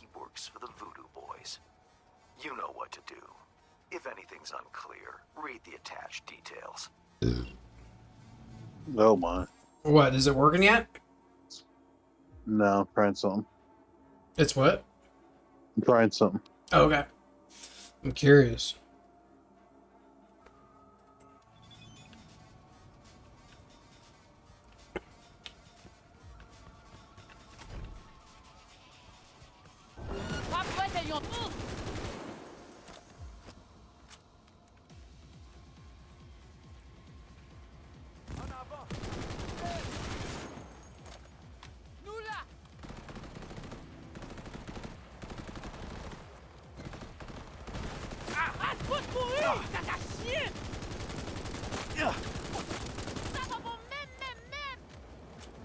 He works for the Voodoo Boys. You know what to do. If anything's unclear, read the attached details. Oh my. What, is it working yet? No, I'm trying something. It's what? I'm trying something. Oh, okay. I'm curious.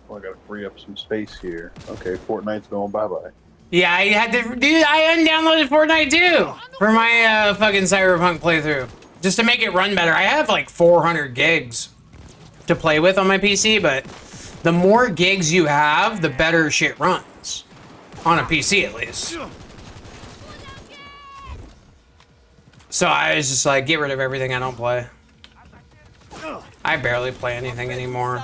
Oh, I gotta free up some space here. Okay, Fortnite's going bye-bye. Yeah, I had to, dude, I undownloaded Fortnite too for my fucking Cyberpunk playthrough. Just to make it run better. I have like 400 gigs to play with on my PC, but the more gigs you have, the better shit runs. On a PC at least. So I was just like, get rid of everything I don't play. I barely play anything anymore.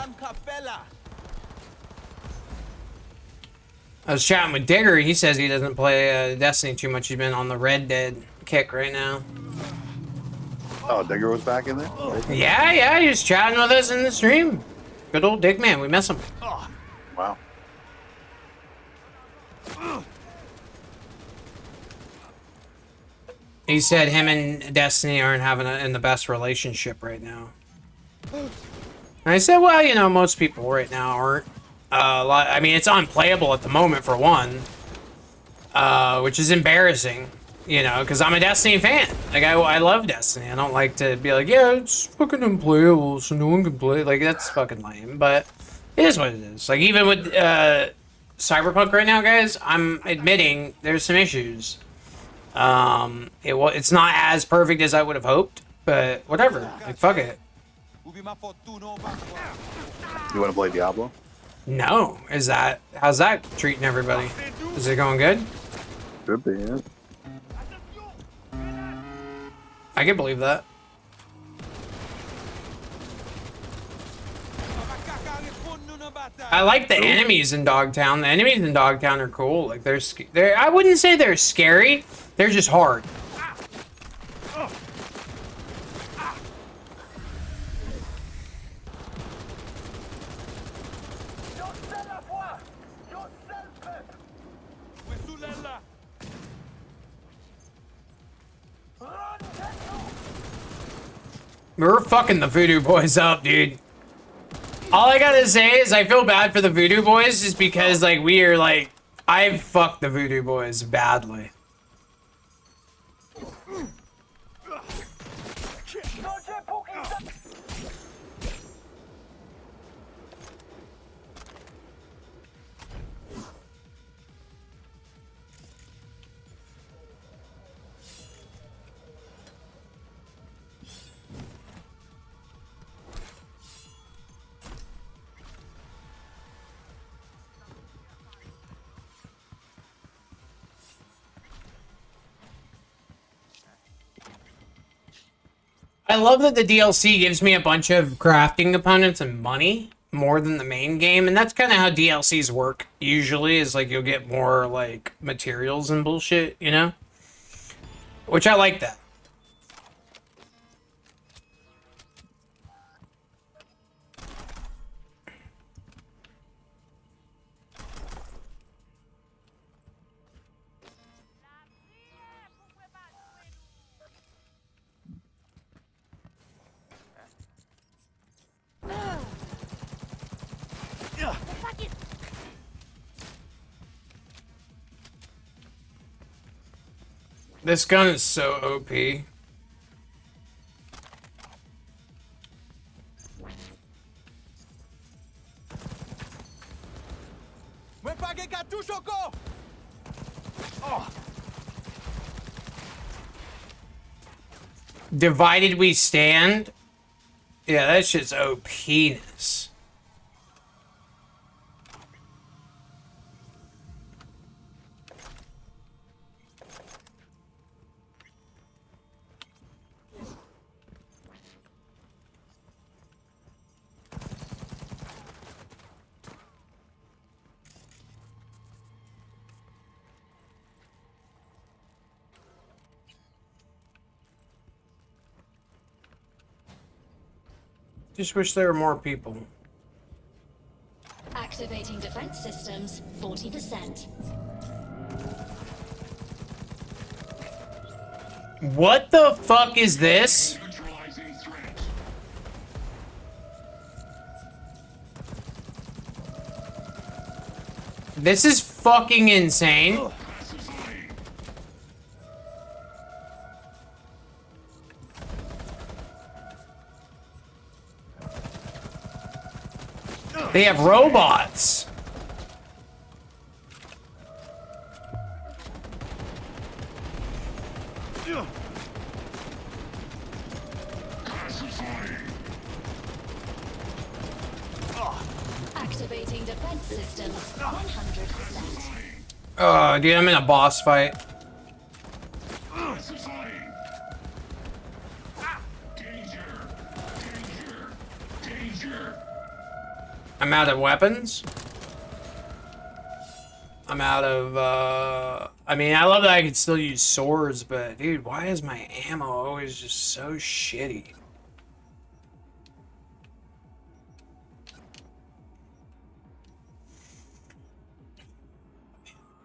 I was chatting with Digger. He says he doesn't play Destiny too much. He's been on the Red Dead kick right now. Oh, Digger was back in there? Yeah, he was chatting with us in the stream. Good old Dick man. We miss him. Wow. He said him and Destiny aren't having in the best relationship right now. And I said, well, you know, most people right now aren't. I mean, it's unplayable at the moment for one, which is embarrassing, you know, because I'm a Destiny fan. Like, I love Destiny. I don't like to be like, yeah, it's fucking unplayable, so no one can play. Like, that's fucking lame, but it is what it is. Like, even with Cyberpunk right now, guys, I'm admitting there's some issues. It's not as perfect as I would have hoped, but whatever. Like, fuck it. You want to play Diablo? No. How's that treating everybody? Is it going good? Should be, yeah. I can believe that. I like the enemies in Dogtown. The enemies in Dogtown are cool. Like they're I wouldn't say they're scary. They're just hard. We're fucking the Voodoo Boys up, dude. All I gotta say is I feel bad for the Voodoo Boys just because, like, we are, like... I've fucked the Voodoo Boys badly. I love that the DLC gives me a bunch of crafting components and money more than the main game, and that's kind of how DLCs work usually, is like you'll get more like materials and bullshit, you know? Which I like that. This gun is so OP. Divided we stand. Yeah, that shit's OP-ness. Just wish there were more people. Activating defense systems, 40%. What the fuck is this? This is fucking insane. They have robots. Activating defense systems, 100%. Oh, dude, I'm in a boss fight. I'm out of weapons. I'm out of, I mean, I love that I can still use swords, but dude, why is my ammo always just so shitty?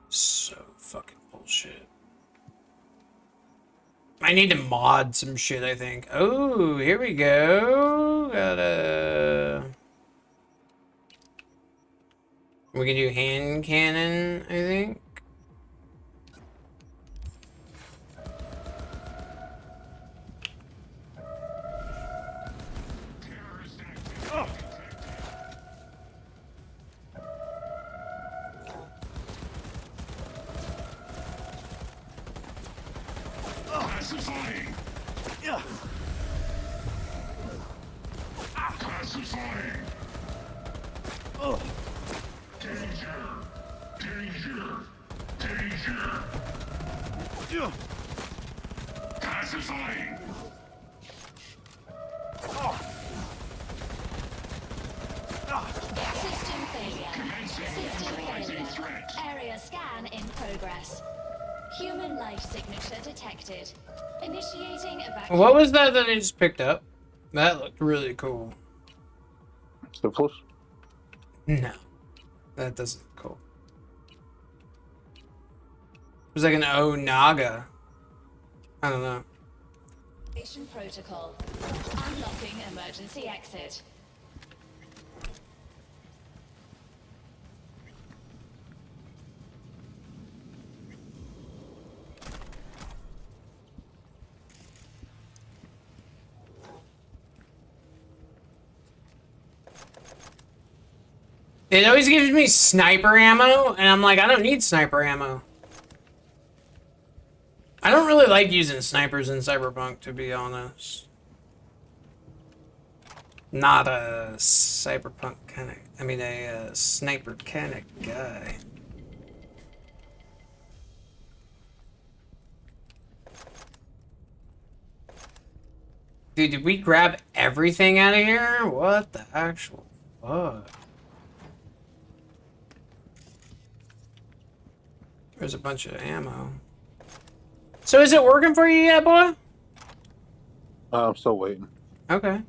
So fucking bullshit. I need to mod some shit, I think. Oh, here we go. We can do hand cannon, I think. Pacifying. System failure. System failure. Area scan in progress. Human life signature detected. Initiating evacuation. What was that I just picked up? That looked really cool. Syphilis? No, that doesn't look cool. It was like an Onaga. I don't know. Protocol. Unlocking emergency exit. It always gives me sniper ammo, and I'm like, I don't need sniper ammo. I don't really like using snipers in Cyberpunk, to be honest. Not a Cyberpunk kind of, I mean a sniper kind of guy. Dude, did we grab everything out of here? What the actual fuck? There's a bunch of ammo. So is it working for you yet, boy? I'm still waiting. Okay.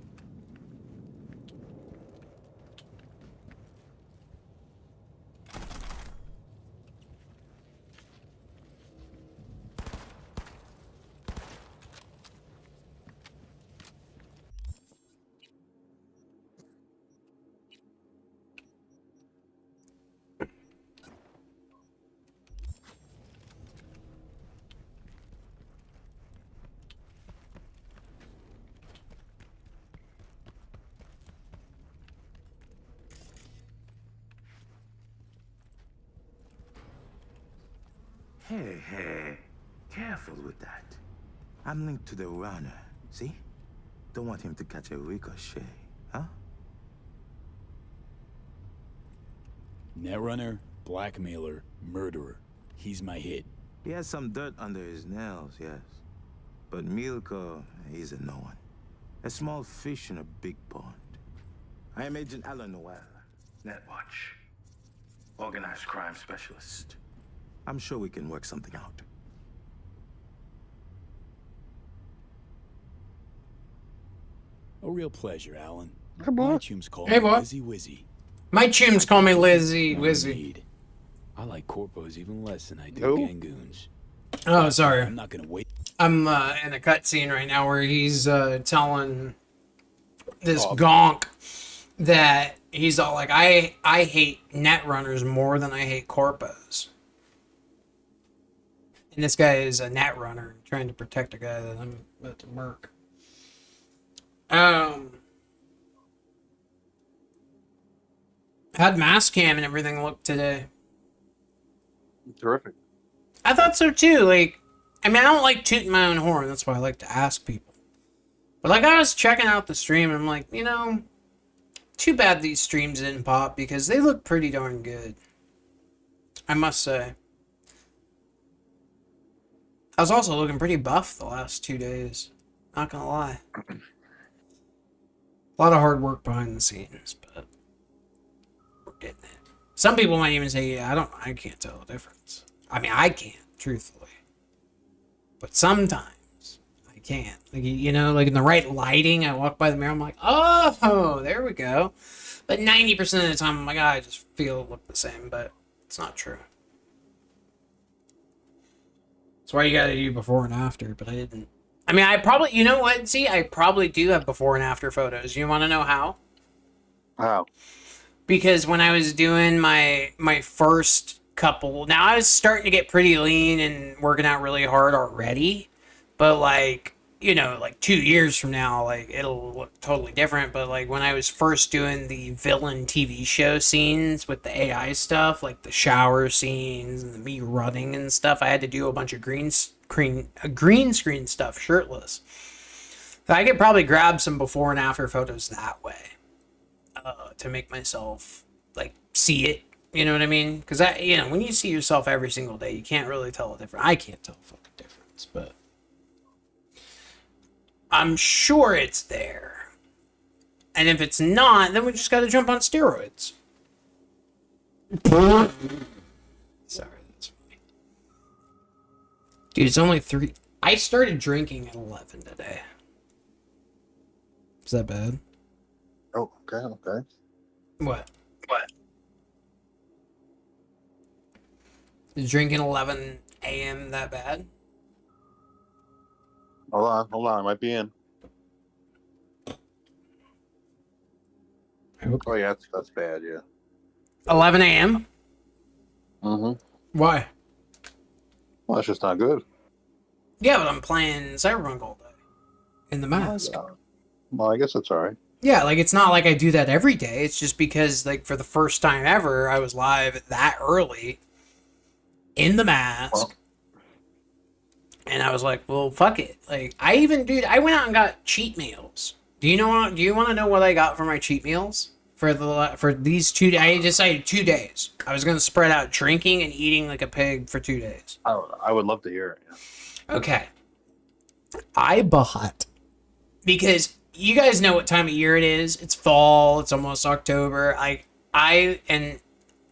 Hey, careful with that. I'm linked to the runner, see? Don't want him to catch a ricochet, huh? Netrunner, blackmailer, murderer. He's my hit. He has some dirt under his nails, yes. But Milko, he's a no one. A small fish in a big pond. I am Agent Alan Noel, Netwatch. Organized crime specialist. I'm sure we can work something out. A real pleasure, Alan. Hey, boy. My chums call Hey, me boy. Lizzy Wizzy. My chums call me Lizzy No Wizzy. need. I like corpos even less than I do Who? gangoons. Oh, sorry. I'm not gonna wait. I'm in a cutscene right now where he's telling this Oh. gonk that he's all like, I hate netrunners more than I hate corpos. And this guy is a netrunner trying to protect a guy that I'm about to murk. How'd mass cam and everything look today? Terrific. I thought so too. Like, I mean, I don't like tooting my own horn. That's why I like to ask people. But like, I was checking out the stream and I'm like, you know, too bad these streams didn't pop because they look pretty darn good. I must say. I was also looking pretty buff the last 2 days. Not gonna lie. A lot of hard work behind the scenes, but we're getting it. Some people might even say, yeah, I can't tell the difference. I mean, I can't, truthfully. But sometimes I can. Like, you know, like in the right lighting, I walk by the mirror, I'm like, oh, there we go. But 90% of the time, I'm like, I just feel it look the same, but it's not true. That's why you gotta do before and after, but I didn't. I mean, I probably, you know what? See, I probably do have before and after photos. You want to know how? How? Because when I was doing my first couple, now I was starting to get pretty lean and working out really hard already. But like, you know, like 2 years from now, like it'll look totally different. But like when I was first doing the villain TV show scenes with the AI stuff, like the shower scenes and me running and stuff, I had to do a bunch of green screen stuff shirtless. So I could probably grab some before and after photos that way to make myself like see it. You know what I mean? Because you know, when you see yourself every single day, you can't really tell a difference. I can't tell a fucking difference, but I'm sure it's there. And if it's not, then we just gotta jump on steroids. Sorry, that's funny. Dude, it's only 3. I started drinking at 11 today. Is that bad? Oh, okay. What? Is drinking 11 a.m. that bad? Hold on, I might be in. Okay. Oh yeah, that's bad, yeah. 11 a.m.? Mm-hmm. Why? Well, that's just not good. Yeah, but I'm playing Cyberpunk all day. In the mask. Well, I guess that's alright. Yeah, like, it's not like I do that every day. It's just because, like, for the first time ever, I was live that early in the mask. Well. And I was like, well, fuck it. Like, I went out and got cheat meals. Do you want to know what I got for my cheat meals? For these 2 days? I decided 2 days. I was going to spread out drinking and eating like a pig for 2 days. I would love to hear it. Yeah. Okay. I bought, because you guys know what time of year it is. It's fall. It's almost October. I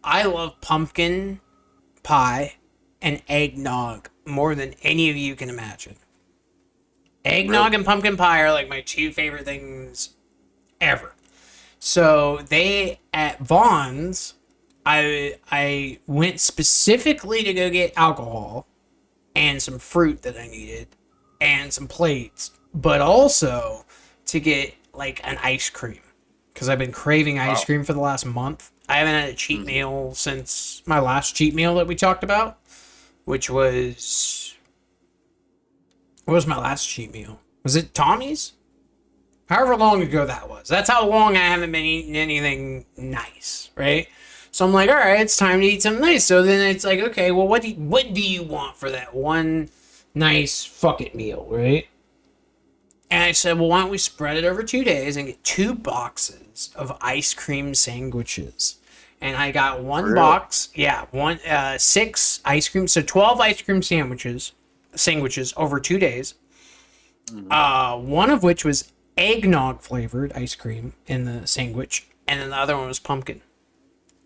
love pumpkin pie and eggnog more than any of you can imagine. Eggnog and pumpkin pie are like my 2 favorite things ever. So they, at Vaughn's, I went specifically to go get alcohol and some fruit that I needed and some plates, but also to get like an ice cream, because I've been craving ice cream for the last month. I haven't had a cheat meal since my last cheat meal that we talked about, which was... What was my last cheat meal? Was it Tommy's? However long ago that was. That's how long I haven't been eating anything nice, right? So I'm like, all right, it's time to eat something nice. So then it's like, okay, well, what do you want for that one nice fuck it meal, right? And I said, well, why don't we spread it over 2 days and get 2 boxes of ice cream sandwiches? And I got one box, 6 ice cream, so 12 ice cream sandwiches over 2 days. One of which was eggnog flavored ice cream in the sandwich, and then the other one was pumpkin.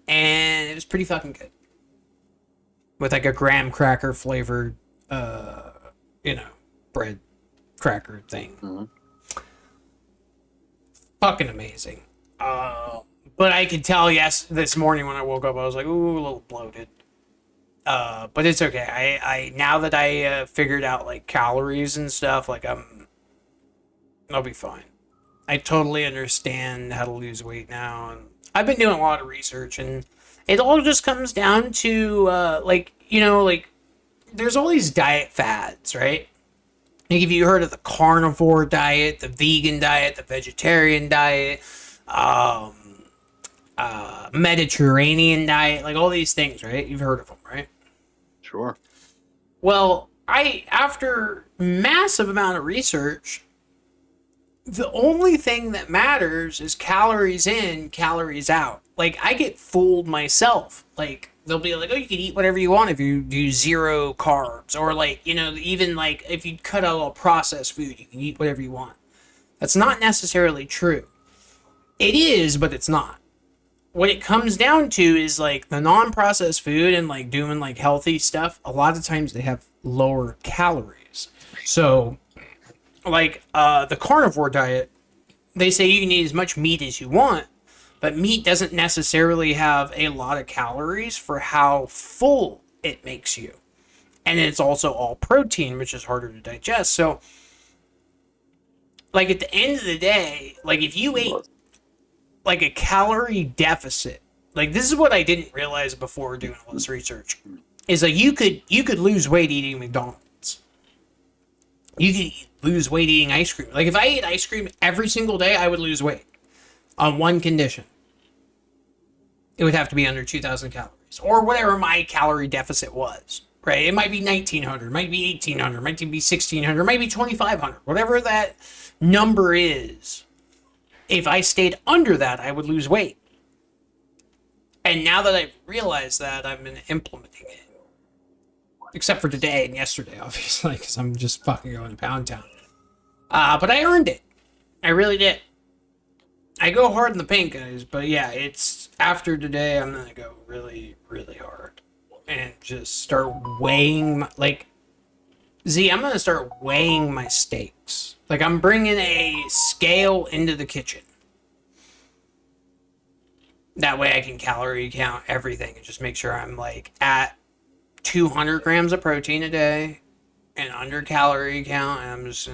And it was pretty fucking good. With like a graham cracker flavored, bread cracker thing. Fucking amazing. But I could tell, this morning when I woke up, I was like, ooh, a little bloated. But it's okay. I now that I figured out like calories and stuff, like I'll be fine. I totally understand how to lose weight now, and I've been doing a lot of research, and it all just comes down to there's all these diet fads, right? Like, if you heard of the carnivore diet, the vegan diet, the vegetarian diet, Mediterranean diet, like all these things, right? You've heard of them, right? Sure. Well, after massive amount of research, the only thing that matters is calories in, calories out. Like, I get fooled myself. Like, they'll be like, oh, you can eat whatever you want if you do 0 carbs. Or, like, even, like, if you cut out all processed food, you can eat whatever you want. That's not necessarily true. It is, but it's not. What it comes down to is, like, the non-processed food and, like, doing, like, healthy stuff, a lot of times they have lower calories. So, like, the carnivore diet, they say you can eat as much meat as you want, but meat doesn't necessarily have a lot of calories for how full it makes you. And it's also all protein, which is harder to digest. So, like, at the end of the day, like, if you ate, like, a calorie deficit, like, this is what I didn't realize before doing all this research, is, like, you could lose weight eating McDonald's. You could lose weight eating ice cream. Like, if I ate ice cream every single day, I would lose weight. On one condition. It would have to be under 2,000 calories. Or whatever my calorie deficit was. Right? It might be 1,900. Might be 1,800. Might be 1,600. Might be 2,500. Whatever that number is. If I stayed under that, I would lose weight. And now that I've realized that, I've been implementing it. Except for today and yesterday, obviously, because I'm just fucking going to Pound Town. But I earned it. I really did. I go hard in the paint, guys, but yeah, it's after today, I'm gonna go really, really hard and just start weighing my, like, I'm gonna start weighing my steaks. Like, I'm bringing a scale into the kitchen. That way I can calorie count everything and just make sure I'm, like, at 200 grams of protein a day and under calorie count, and I'm just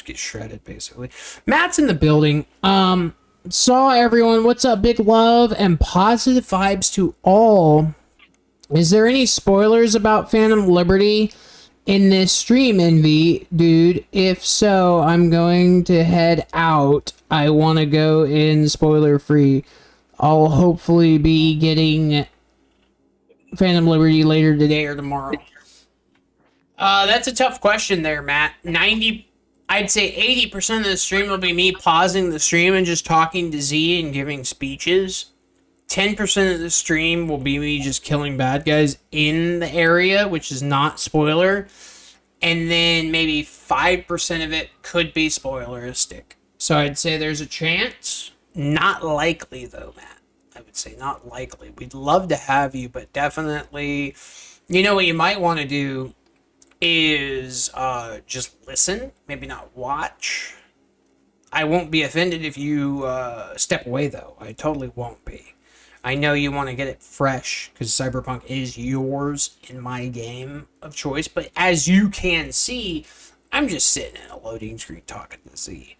get shredded, basically. Matt's in the building. Saw everyone. What's up? Big love and positive vibes to all. Is there any spoilers about Phantom Liberty in this stream, Envy? Dude, if so, I'm going to head out. I want to go in spoiler-free. I'll hopefully be getting Phantom Liberty later today or tomorrow. That's a tough question there, Matt. I'd say 80% of the stream will be me pausing the stream and just talking to Z and giving speeches. 10% of the stream will be me just killing bad guys in the area, which is not spoiler. And then maybe 5% of it could be spoileristic. So I'd say there's a chance. Not likely, though, Matt. I would say not likely. We'd love to have you, but definitely, you know what you might want to do is just listen, maybe not watch. I won't be offended if you step away, though. I totally won't be. I know you want to get it fresh, because Cyberpunk is yours in my game of choice, but as you can see, I'm just sitting in a loading screen talking to Z,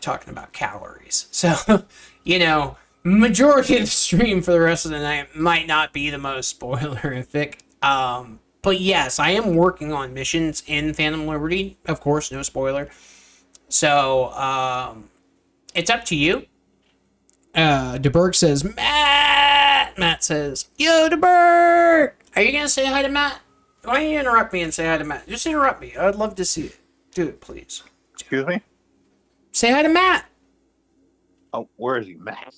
talking about calories. So, you know, majority of the stream for the rest of the night might not be the most spoilerific. But yes, I am working on missions in Phantom Liberty. Of course, no spoiler. So, it's up to you. DeBerg says, Matt! Matt says, yo, DeBerg! Are you going to say hi to Matt? Why don't you interrupt me and say hi to Matt? Just interrupt me. I'd love to see it. Do it, please. Excuse me? Say hi to Matt. Oh, where is he? Matt?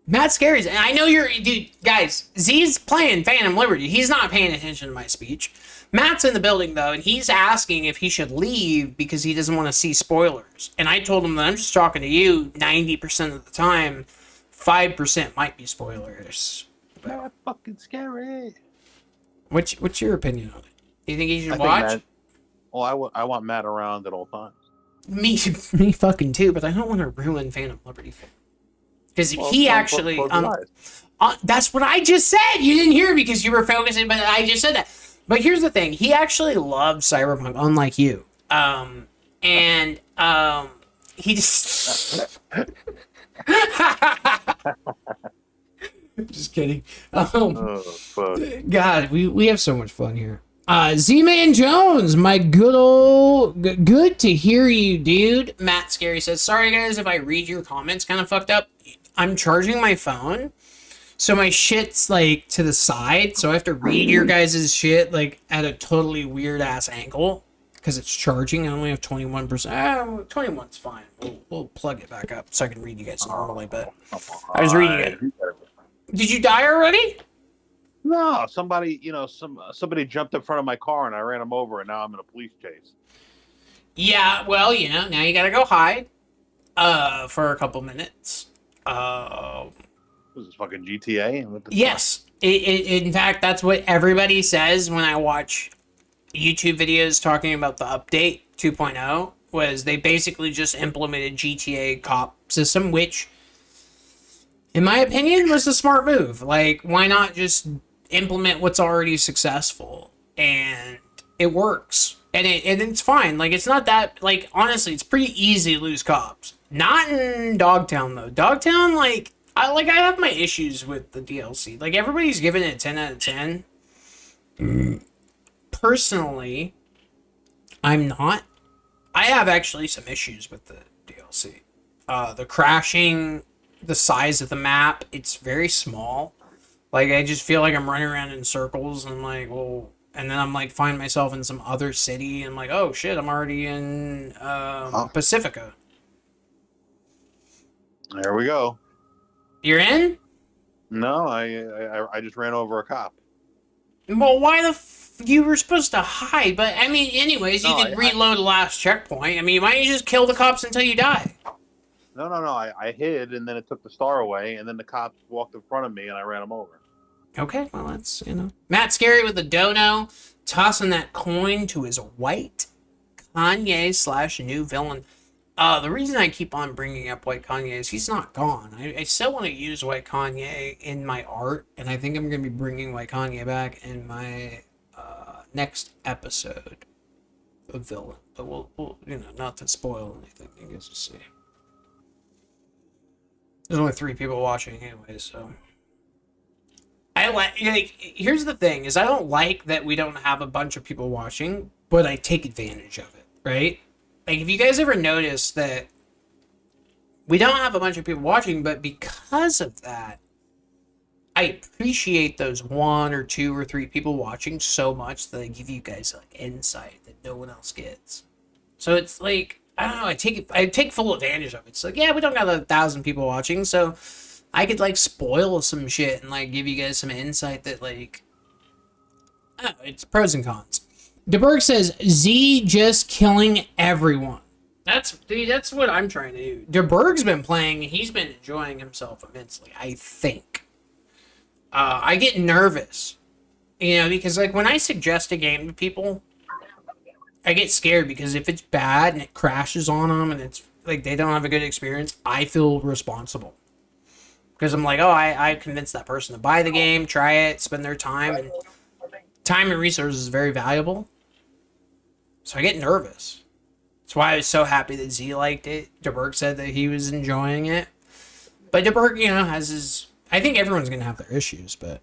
Matt Scaries. And I know you're... Dude, guys, Z's playing Phantom Liberty. He's not paying attention to my speech. Matt's in the building, though, and he's asking if he should leave because he doesn't want to see spoilers. And I told him that I'm just talking to you 90% of the time. 5% might be spoilers. That's fucking scary. What's your opinion on it? Do you think he should watch? watch? I want Matt around at all times. Me fucking too, but I don't want to ruin Phantom Liberty for him. Because he actually... that's what I just said! You didn't hear it because you were focusing, but I just said that. But here's the thing. He actually loves Cyberpunk, unlike you. He just... Just kidding. God, we have so much fun here. Z-Man Jones, my good to hear you, dude. Matt Scary says, sorry guys if I read your comments kind of fucked up. I'm charging my phone, so my shit's like to the side, so I have to read your guys' shit like at a totally weird ass angle because it's charging. I only have 21%. 21's fine. We'll plug it back up so I can read you guys normally. But I was reading it. Did you die already? No, somebody jumped in front of my car and I ran him over, and now I'm in a police chase. Yeah, well, now you gotta go hide for a couple minutes. This is fucking GTA? Yes. In fact, that's what everybody says when I watch YouTube videos talking about the update 2.0, was they basically just implemented GTA cop system, which, in my opinion, was a smart move. Like, why not just implement what's already successful? And it works. And it's fine. Like, it's not that, like, honestly, it's pretty easy to lose cops. Not in Dogtown, though. Dogtown, like, I have my issues with the DLC. Like, everybody's giving it a 10 out of 10. Personally, I'm not. I have actually some issues with the DLC. The crashing, the size of the map, it's very small. Like, I just feel like I'm running around in circles, and I'm like, well... And then I'm like, find myself in some other city, and I'm like, oh shit, I'm already in Pacifica. There we go. You're in? No, I just ran over a cop. Well, why the You were supposed to hide, but I mean, anyways, you could reload the last checkpoint. I mean, why don't you just kill the cops until you die? No. I hid, and then it took the star away, and then the cops walked in front of me, and I ran them over. Okay, well, that's, Matt Scary with the dono, tossing that coin to his white Kanye / NewVillain. The reason I keep on bringing up White Kanye is he's not gone. I still want to use White Kanye in my art, and I think I'm going to be bringing White Kanye back in my next episode of Villain. But we'll not to spoil anything, you guys will see. There's only 3 people watching anyway, so... here's the thing, is I don't like that we don't have a bunch of people watching, but I take advantage of it, right? Like, if you guys ever notice that we don't have a bunch of people watching, but because of that, I appreciate those 1 or 2 or 3 people watching so much that I give you guys, like, insight that no one else gets. So it's like, I don't know, I take full advantage of it. It's like, yeah, we don't got 1,000 people watching, so I could, like, spoil some shit and, like, give you guys some insight that, like, I don't know, it's pros and cons. DeBerg says, Z just killing everyone. That's what I'm trying to do. DeBerg's been playing, he's been enjoying himself immensely, I think. I get nervous, because, like, when I suggest a game to people, I get scared because if it's bad and it crashes on them and it's, like, they don't have a good experience, I feel responsible. Because I'm like, oh, I convinced that person to buy the game, try it, spend their time, and time and resources is very valuable. So I get nervous. That's why I was so happy that Z liked it. DeBerg said that he was enjoying it. But DeBerg, has his... I think everyone's going to have their issues, but...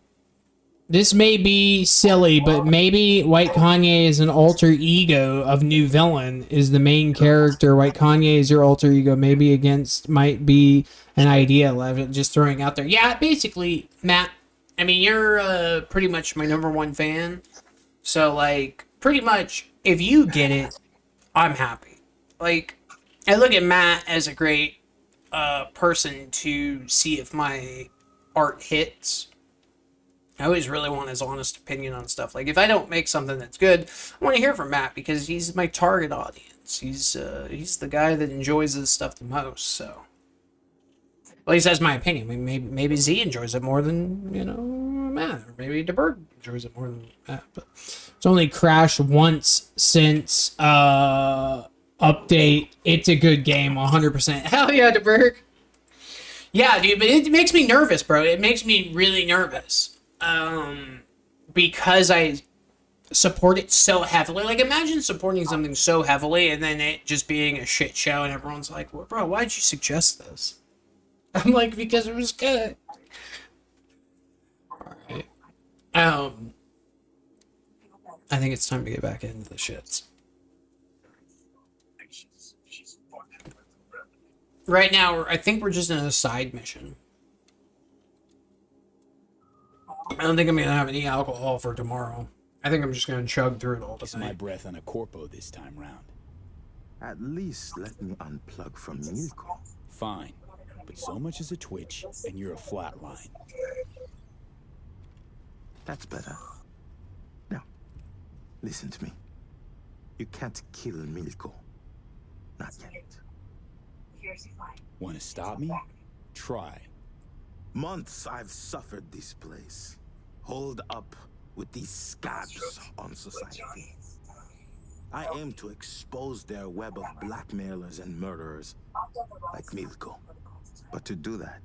This may be silly, but maybe White Kanye is an alter ego of NewVillain, is the main character. White Kanye is your alter ego. Maybe might be an idea, just throwing out there. Yeah, basically, Matt, I mean, you're pretty much my #1 fan. So, like, pretty much, if you get it, I'm happy. Like, I look at Matt as a great person to see if my art hits. I always really want his honest opinion on stuff. Like, if I don't make something that's good, I want to hear from Matt because he's my target audience. He's the guy that enjoys this stuff the most, so. Well, at least that's my opinion. I mean, maybe Z enjoys it more than, Matt. Or maybe DeBerg enjoys it more than Matt. But it's only crashed once since update. It's a good game, 100%. Hell yeah, DeBerg. Yeah, dude, but it makes me nervous, bro. It makes me really nervous. Because I support it so heavily. Like, imagine supporting something so heavily and then it just being a shit show and everyone's like, well, bro, why'd you suggest this? I'm like, because it was good. Alright. I think it's time to get back into the shits. Right now, I think we're just in a side mission. I don't think I'm going to have any alcohol for tomorrow. I think I'm just going to chug through it all tonight. Kiss my breath on a corpo this time round. At least let me unplug from Milko. Fine, but so much as a twitch, and you're a flatline. That's better. Now, listen to me. You can't kill Milko. Not yet. Want to stop me? Try. Months I've suffered this place. Holed up with these scabs on society. I aim to expose their web of blackmailers and murderers like Milko. But to do that,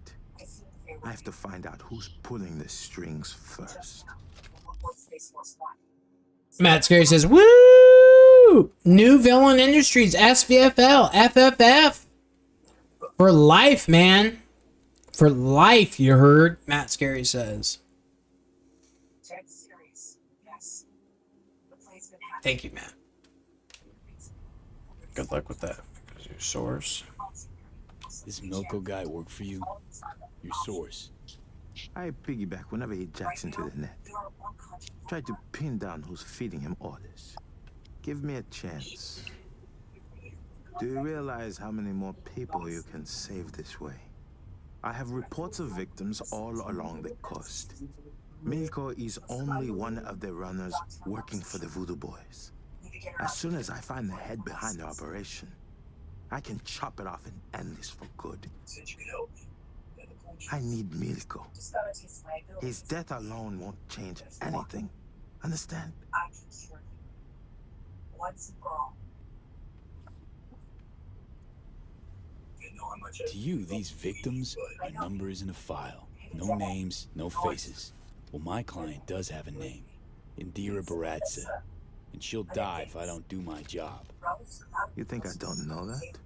I have to find out who's pulling the strings first. Matt Scary says, woo! NewVillain Industries, SVFL, FFF. For life, man. For life, you heard? Matt Scary says. Thank you, Matt. Good luck with that. Because your source. This Milko guy work for you? Your source? I piggyback whenever he jacks into the net. Try to pin down who's feeding him orders. Give me a chance. Do you realize how many more people you can save this way? I have reports of victims all along the coast. Milko is only one of the runners working for the Voodoo Boys. As soon as I find the head behind the operation, I can chop it off and end this for good. I need Milko. His death alone won't change anything. Understand? I can cure you. Once and for all. To you, these victims are numbers in a file. No names, no faces. Well, my client does have a name. Indira Baratza. And she'll die if I don't do my job. You think I don't know that?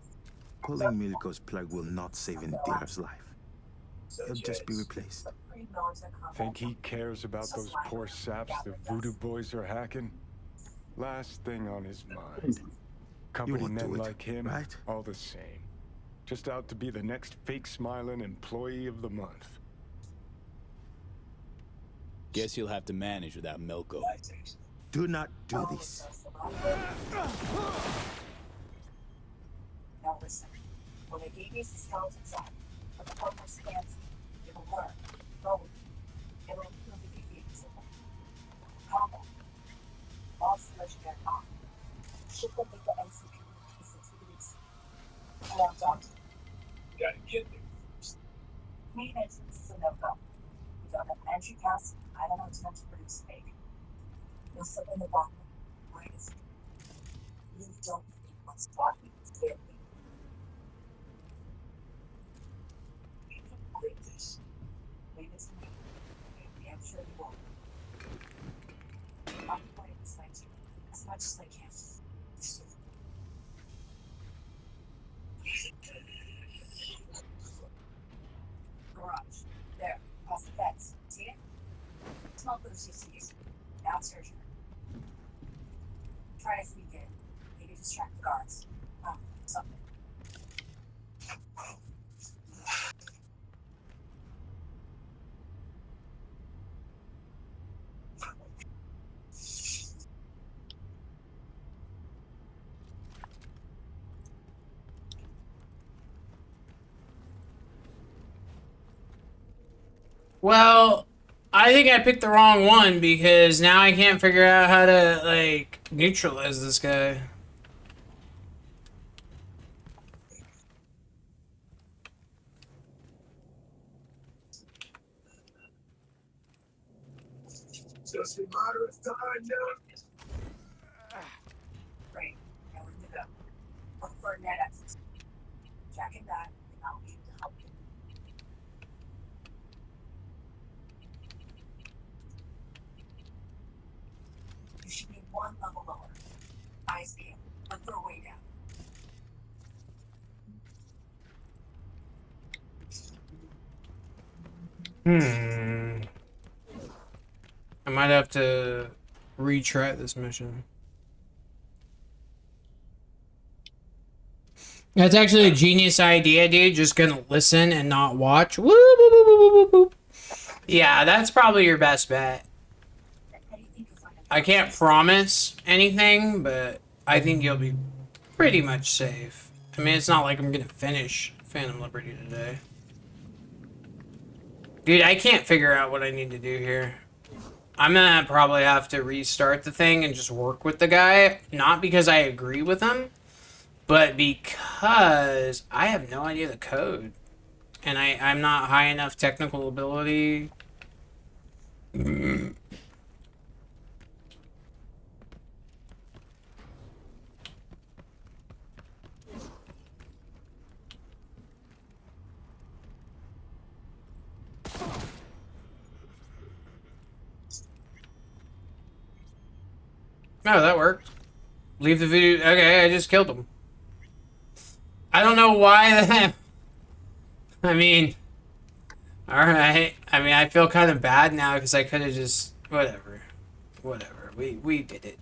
Pulling Milko's plug will not save Indira's life. He'll just be replaced. Think he cares about those poor saps the Voodoo Boys are hacking? Last thing on his mind. Company men like him, right? All the same. Just out to be the next fake smiling employee of the month. Guess you'll have to manage without Milko. Do not do this. Now listen. When they gave me some skeletons out, but the part was fancy. It will learn. Go with it. It will improve the defeats. Combat. Also legendary on. Ship will make the NCP in 6 weeks. Around Doctor. Gotta get there first. Main entrance is a no-go. We don't have an entry pass. I don't have time to produce fake. You'll slip in the bottom. Mine is. You really don't need what's blocking clearly. You can quit this. Leave it to me. Maybe I'm sure you won't. I'll be waiting beside you as much as I can. Garage. There. Past the fence. See it? Small boost used to use. Now it's your turn. Try to sneak in. Maybe distract the guards. Something. Well, I think I picked the wrong one because now I can't figure out how to, like, neutralize this guy. Just a matter of time now. Great. Now we're to go. Look for a net exit. Check in that, and I'll be able to help you. You should be one level lower. Eyes peeled. Look for a way down. I might have to retry this mission. That's actually a genius idea, dude. Just gonna listen and not watch. Woo, woo, woo, woo, woo, woo. Yeah, that's probably your best bet. I can't promise anything, but I think you'll be pretty much safe. I mean, it's not like I'm gonna finish Phantom Liberty today. Dude, I can't figure out what I need to do here. I'm gonna probably have to restart the thing and just work with the guy. Not because I agree with him, but because I have no idea the code. And I'm not high enough technical ability. Oh, that worked. Leave the video. Okay, I just killed him. I don't know why that. I mean, alright. I mean, I feel kind of bad now because I could have just. Whatever. Whatever. We did it.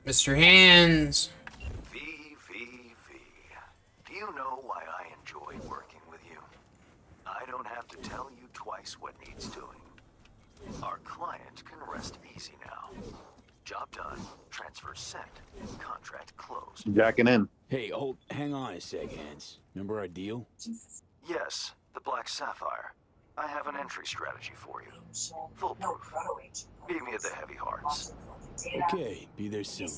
Mr. Hands. V. Do you know why I enjoy working with you? I don't have to tell you twice what needs doing. Our client can rest easy now. Job done. Transfer sent. Contract closed. Jacking in. Hey, hang on a sec, Hans. Remember our deal? Yes, the Black Sapphire. I have an entry strategy for you. Foolproof. Meet me at the Heavy Hearts. Okay, be there soon.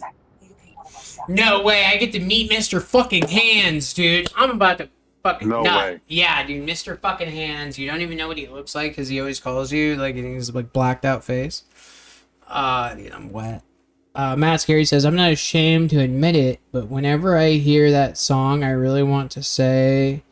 No way, I get to meet Mr. fucking Hands, dude. I'm about to fucking No way. Yeah, dude, Mr. fucking Hands. You don't even know what he looks like because he always calls you like he's like blacked out face. Dude, I'm wet. Matt Scary says, I'm not ashamed to admit it, but whenever I hear that song, I really want to say,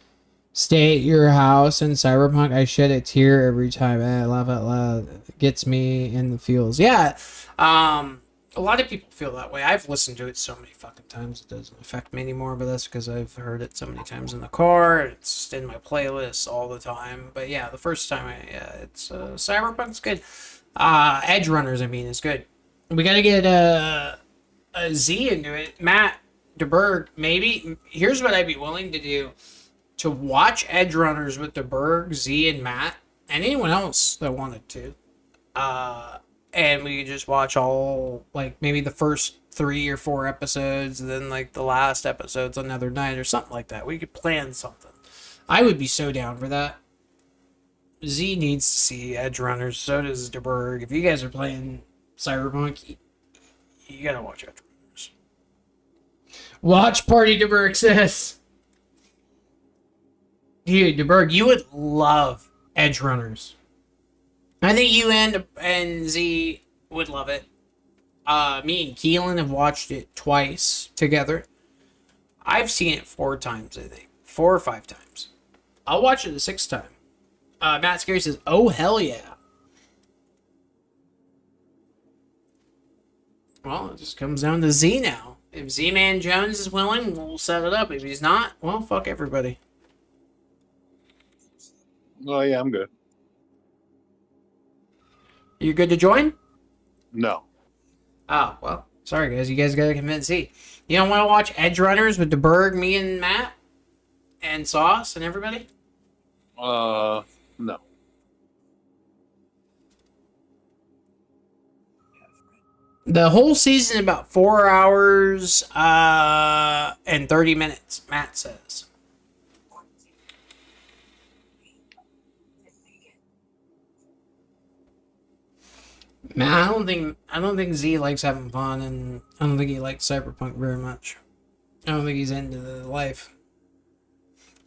stay at your house in Cyberpunk. I shed a tear every time. I laugh out loud. It gets me in the feels. Yeah, a lot of people feel that way. I've listened to it so many fucking times it doesn't affect me anymore, but that's because I've heard it so many times in the car. It's in my playlist all the time. But yeah, the first time it's Cyberpunk's good. Edge Runners, I mean, is good. We gotta get a Z into it. Matt DeBerg, maybe. Here's what I'd be willing to do. To watch Edge Runners with DeBerg, Z, and Matt, and anyone else that wanted to. And we could just watch all, like, maybe the first 3 or 4 episodes, and then, like, the last episodes another night or something like that. We could plan something. I would be so down for that. Z needs to see Edge Runners, so does DeBerg. If you guys are playing Cyberpunk, you gotta watch Edge Runners. Watch Party, DeBerg says. Dude, DeBerg, you would love Edge Runners. I think you and Z would love it. Me and Keelan have watched it twice together. I've seen it 4 times, I think. 4 or 5 times. I'll watch it the 6th time. Matt Scary says, oh, hell yeah. Well, it just comes down to Z now. If Z-Man Jones is willing, we'll set it up. If he's not, well, fuck everybody. Oh, yeah, I'm good. You good to join? No. Oh, well, sorry, guys. You guys gotta convince Z. You don't want to watch Edge Runners with DeBerg, me, and Matt? And Sauce and everybody? No. The whole season is about 4 hours and 30 minutes, Matt says. Matt, I don't think Z likes having fun, and I don't think he likes Cyberpunk very much. I don't think he's into the life.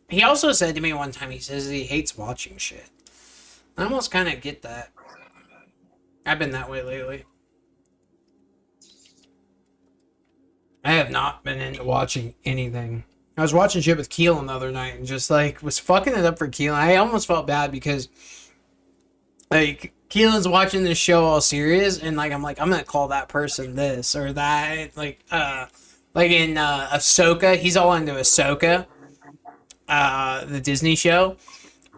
He also said to me one time, he says he hates watching shit. I almost kind of get that. I've been that way lately. I have not been into watching anything. I was watching shit with Keelan the other night and just like was fucking it up for Keelan. I almost felt bad because like Keelan's watching this show all serious and like I'm gonna call that person this or that. Like in Ahsoka, he's all into Ahsoka, the Disney show.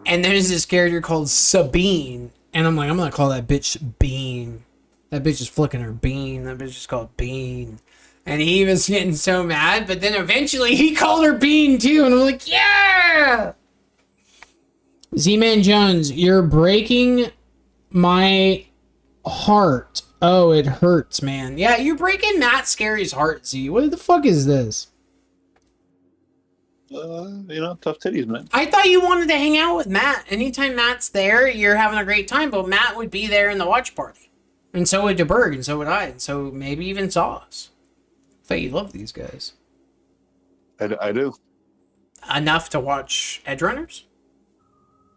And there's this character called Sabine. And I'm like, I'm gonna call that bitch Bean. That bitch is flicking her bean. That bitch is called Bean. And he was getting so mad, but then eventually he called her Bean too, and I'm like, yeah! Z-Man Jones, you're breaking my heart. Oh, it hurts, man. Yeah, you're breaking Matt Scary's heart, Z. What the fuck is this? Tough titties, man. I thought you wanted to hang out with Matt. Anytime Matt's there, you're having a great time, but Matt would be there in the watch party. And so would DeBerg, and so would I, and so maybe even Sauce. I thought you loved these guys. I do. Enough to watch Edge Runners?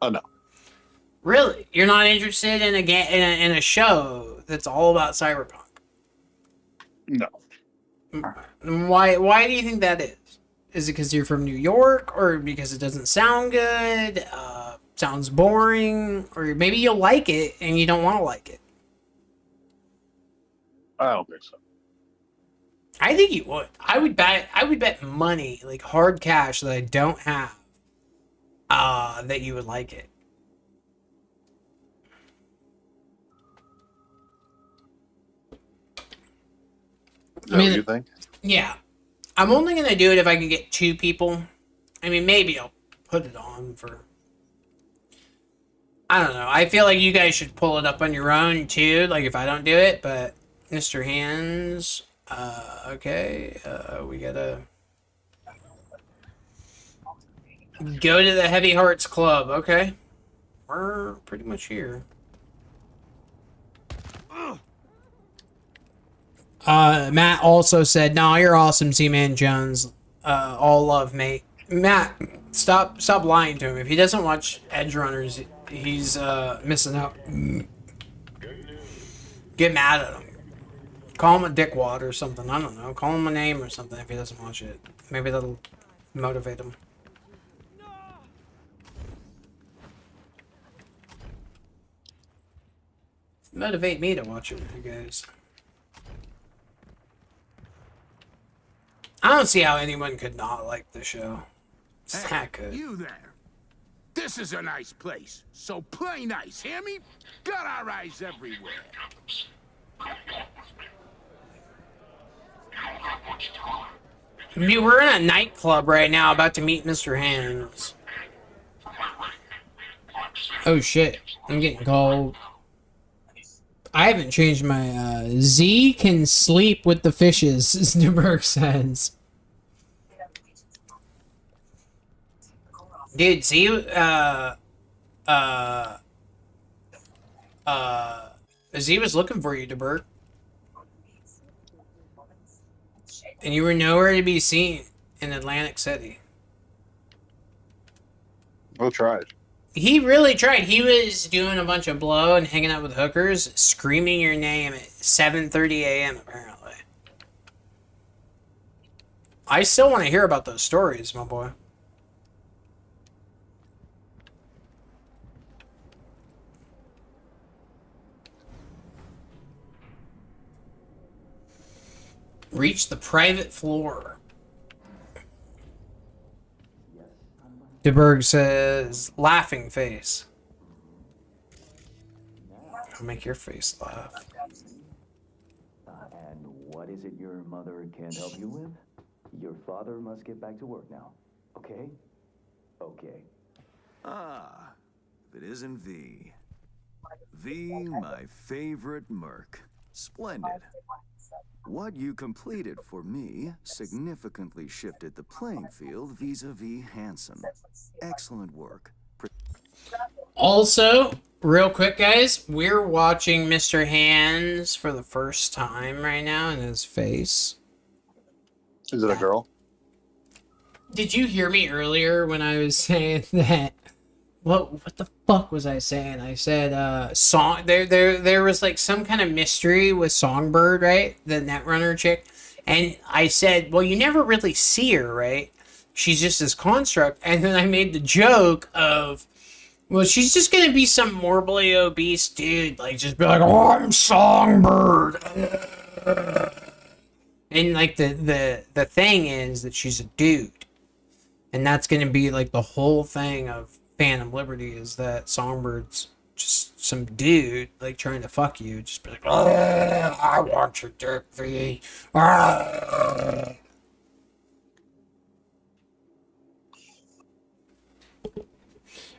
Oh, no. Really? You're not interested in a show that's all about Cyberpunk? No. Why do you think that is? Is it because you're from New York, or because it doesn't sound good, sounds boring, or maybe you'll like it and you don't want to like it? I don't think so. I think you would. I would bet money, like hard cash that I don't have, that you would like it. Is that what you think? Yeah. I'm only going to do it if I can get 2 people. I mean, maybe I'll put it on for... I don't know. I feel like you guys should pull it up on your own, too. Like, if I don't do it, but... Mr. Hands... okay. We gotta... Go to the Heavy Hearts Club. Okay. We're pretty much here. Matt also said, "No, you're awesome, Z-Man Jones. All love, mate." Matt, stop lying to him. If he doesn't watch Edge Runners, he's missing out. Get mad at him. Call him a dickwad or something. I don't know. Call him a name or something if he doesn't watch it. Maybe that'll motivate him. Motivate me to watch it with you guys. I don't see how anyone could not like the show. It's that good. You there. This is a nice place, so play nice, hear me? Got our eyes everywhere. Dude, we're in a nightclub right now about to meet Mr. Hands. Oh shit, I'm getting called. I haven't changed my, Z can sleep with the fishes, as Newberg says. Dude, Z, Z was looking for you, DeBerg. And you were nowhere to be seen in Atlantic City. We'll try it. He really tried. He was doing a bunch of blow and hanging out with hookers, screaming your name at 7:30 a.m. apparently. I still want to hear about those stories, my boy. Reach the private floor. DeBerg says, laughing face. I'll make your face laugh. And what is it your mother can't help you with? Your father must get back to work now. Okay? Okay. Ah, if it isn't V. V, my favorite merc. Splendid. What you completed for me significantly shifted the playing field vis-a-vis Hansen. Excellent work. Also, real quick, guys, we're watching Mr. Hands for the first time right now in his face. Is it a girl? Did you hear me earlier when I was saying that? What the fuck was I saying? I said song there was like some kind of mystery with Songbird, right? The Netrunner chick. And I said, well, you never really see her, right? She's just this construct. And then I made the joke of, well, she's just gonna be some morbidly obese dude, like just be like, oh, I'm Songbird. And like the thing is that she's a dude. And that's gonna be like the whole thing of Phantom Liberty, is that Songbird's just some dude like trying to fuck you, just be like, oh, I want your dick, V.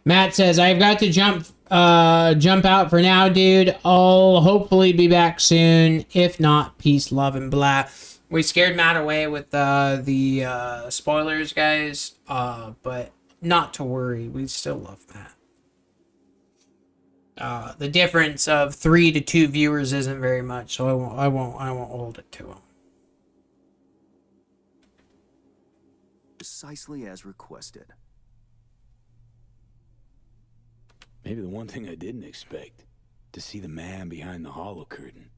Matt says, I've got to jump out for now, dude. I'll hopefully be back soon. If not, peace, love, and blah. We scared Matt away with the spoilers, guys, but not to worry, we still love Matt. The difference of 3 to 2 viewers isn't very much, so I won't hold it to him. Precisely as requested. Maybe the one thing I didn't expect, to see the man behind the hollow curtain,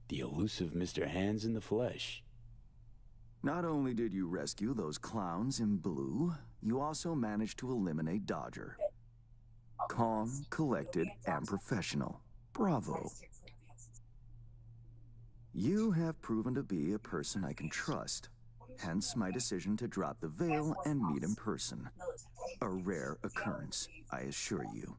the elusive Mr. Hands in the flesh. Not only did you rescue those clowns in blue, you also managed to eliminate Dodger. Calm, collected, and professional. Bravo. You have proven to be a person I can trust, hence my decision to drop the veil and meet in person. A rare occurrence, I assure you.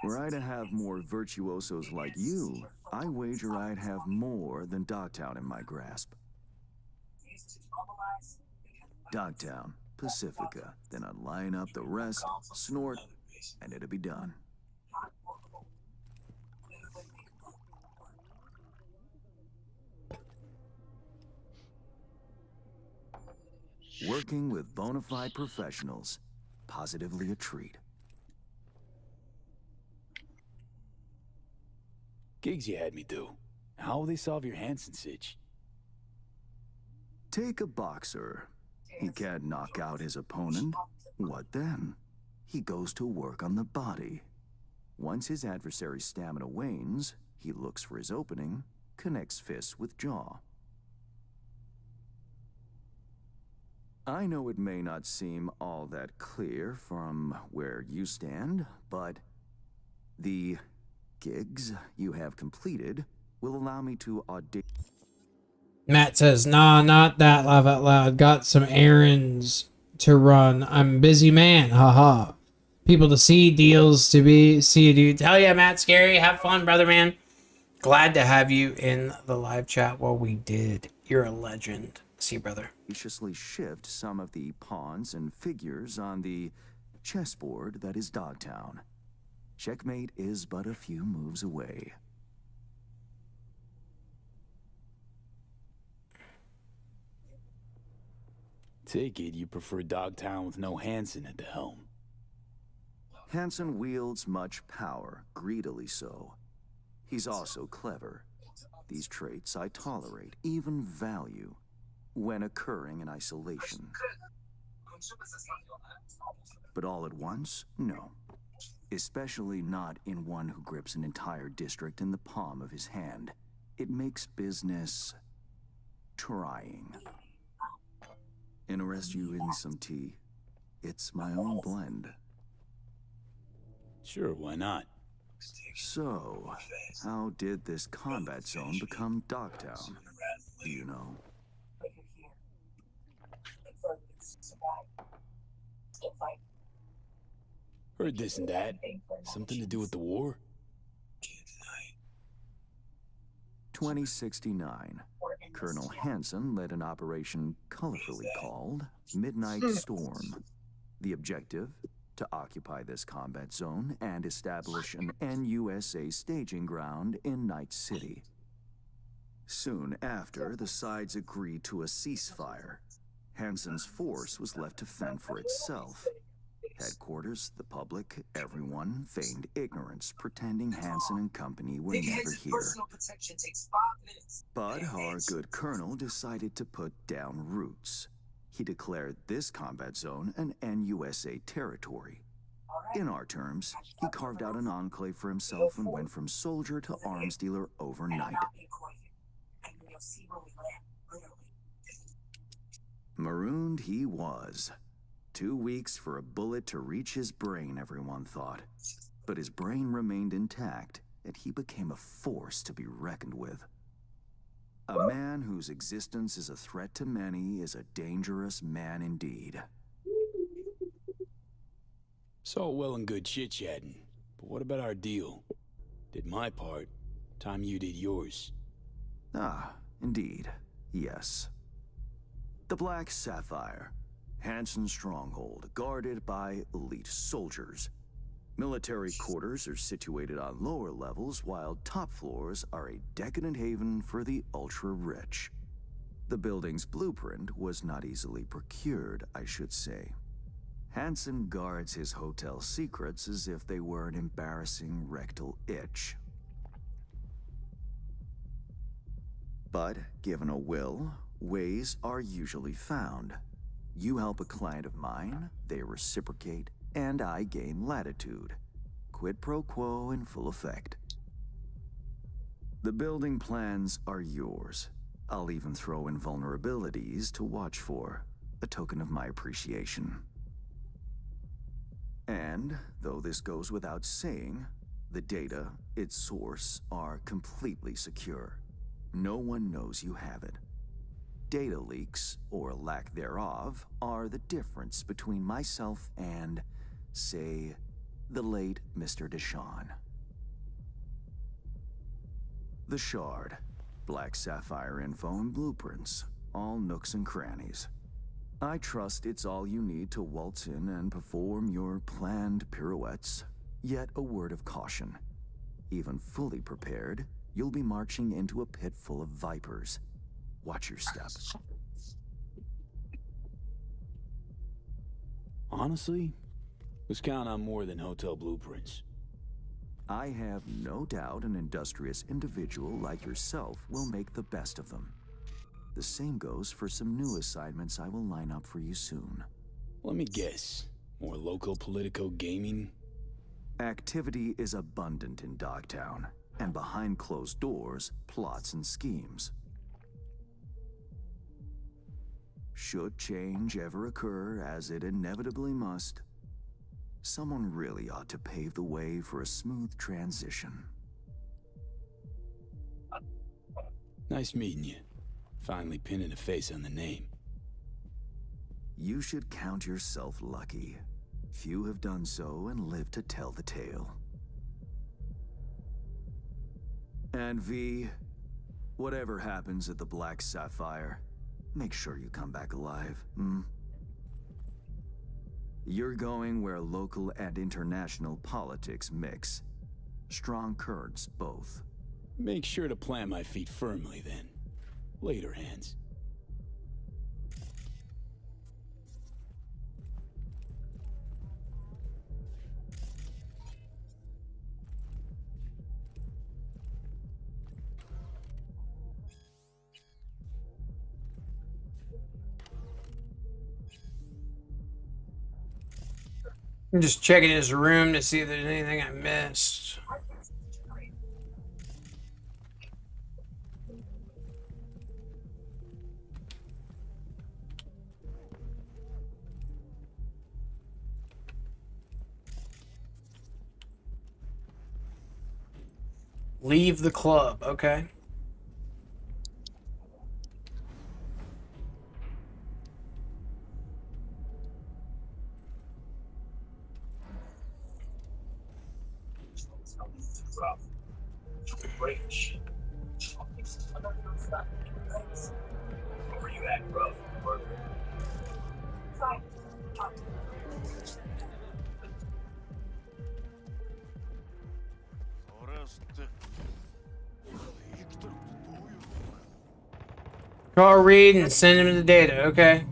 Were I to have more virtuosos like you, I wager I'd have more than Dogtown in my grasp. Dogtown, Pacifica. Then I'd line up the rest, snort, and it'd be done. Working with bona fide professionals, positively a treat. Gigs you had me do. How will they solve your Hansen sitch? Take a boxer. He can't knock out his opponent. What then? He goes to work on the body. Once his adversary's stamina wanes, he looks for his opening, connects fists with jaw. I know it may not seem all that clear from where you stand, but the gigs you have completed will allow me to audition. Matt says, nah, not that laugh out loud. Got some errands to run. I'm a busy man. Haha. People to see, deals to be. See you, dude. Hell yeah, Matt. Scary. Have fun, brother, man. Glad to have you in the live chat. Well, we did. You're a legend. See you, brother. Graciously shift some of the pawns and figures on the chessboard that is Dogtown. Checkmate is but a few moves away. Take it you prefer Dogtown with no Hansen at the helm. Hansen wields much power, greedily so. He's also clever. These traits I tolerate, even value, when occurring in isolation. But all at once, no. Especially not in one who grips an entire district in the palm of his hand. It makes business trying. Interest you in some tea? It's my own blend. Sure, why not? So, how did this combat zone become Dogtown? Do you know? Heard this and that. Something to do with the war? 2069. Colonel Hansen led an operation colorfully called Midnight Storm. The objective? To occupy this combat zone and establish an NUSA staging ground in Night City. Soon after, the sides agreed to a ceasefire. Hansen's force was left to fend for itself. Headquarters, the public, everyone feigned ignorance, pretending Hansen and company were never here. But our good colonel decided to put down roots. He declared this combat zone an NUSA territory. In our terms, he carved out an enclave for himself and went from soldier to arms dealer overnight. Marooned he was. 2 weeks for a bullet to reach his brain, everyone thought. But his brain remained intact, and he became a force to be reckoned with. A man whose existence is a threat to many is a dangerous man indeed. It's all well and good chit-chatting, but what about our deal? Did my part, time you did yours. Ah, indeed, yes. The Black Sapphire, Hansen's stronghold, guarded by elite soldiers. Military quarters are situated on lower levels, while top floors are a decadent haven for the ultra-rich. The building's blueprint was not easily procured, I should say. Hansen guards his hotel secrets as if they were an embarrassing rectal itch. But, given a will, ways are usually found. You help a client of mine, they reciprocate, and I gain latitude. Quid pro quo in full effect. The building plans are yours. I'll even throw in vulnerabilities to watch for, a token of my appreciation. And, though this goes without saying, the data, its source, are completely secure. No one knows you have it. Data leaks, or lack thereof, are the difference between myself and, say, the late Mr. Deshawn. The Shard, Black Sapphire info and blueprints, all nooks and crannies. I trust it's all you need to waltz in and perform your planned pirouettes. Yet a word of caution. Even fully prepared, you'll be marching into a pit full of vipers. Watch your step. Honestly, let's count on more than hotel blueprints. I have no doubt an industrious individual like yourself will make the best of them. The same goes for some new assignments I will line up for you soon. Let me guess. More local politico gaming? Activity is abundant in Dogtown, and behind closed doors, plots and schemes. Should change ever occur, as it inevitably must, someone really ought to pave the way for a smooth transition. Nice meeting you. Finally pinning a face on the name. You should count yourself lucky. Few have done so and lived to tell the tale. And V, whatever happens at the Black Sapphire, make sure you come back alive, You're going where local and international politics mix. Strong currents, both. Make sure to plant my feet firmly, then. Later, hands. I'm just checking his room to see if there's anything I missed. Leave the club, okay. Where you at, bro? Call Reed and send him the data, okay.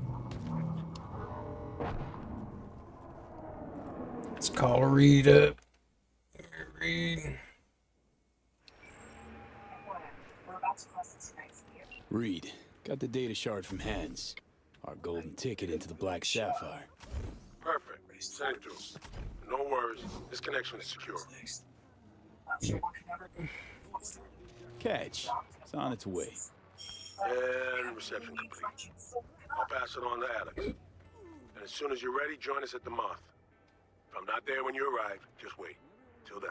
Let's call Reed up. Reed. Reed, got the data shard from Hans. Our golden ticket into the Black Sapphire. Perfect. Send it to him. No worries. This connection is secure. Catch. It's on its way. And reception complete. I'll pass it on to Alex. And as soon as you're ready, join us at the Moth. If I'm not there when you arrive, just wait. Till then.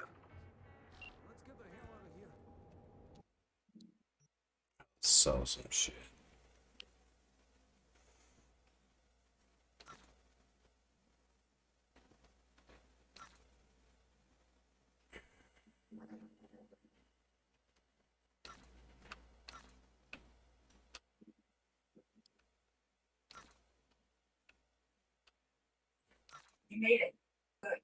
Sell some shit. You made it. Good.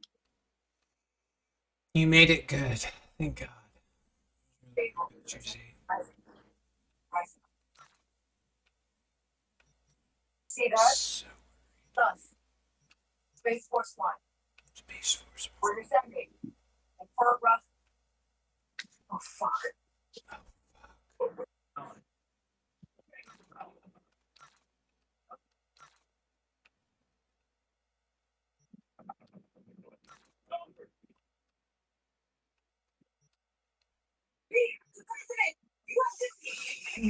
You made it good. Thank God. See that? Thus, Space Force One. Space Force One. We're descending. And Fort Rough. Oh fuck.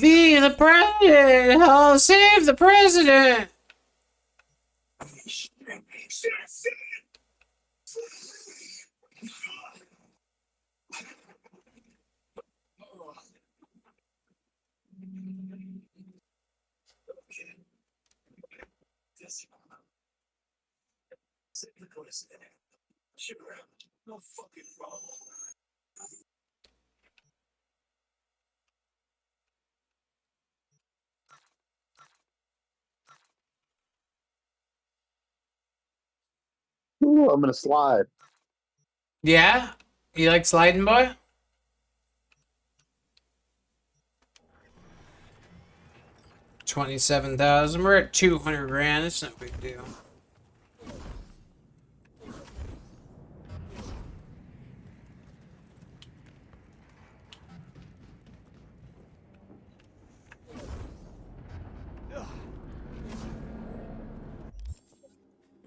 Be the president! Oh, save the president! Sure, no fucking problem. Ooh, I'm gonna slide. Yeah? You like sliding, boy? $27,000. We're at 200 grand. It's no big deal.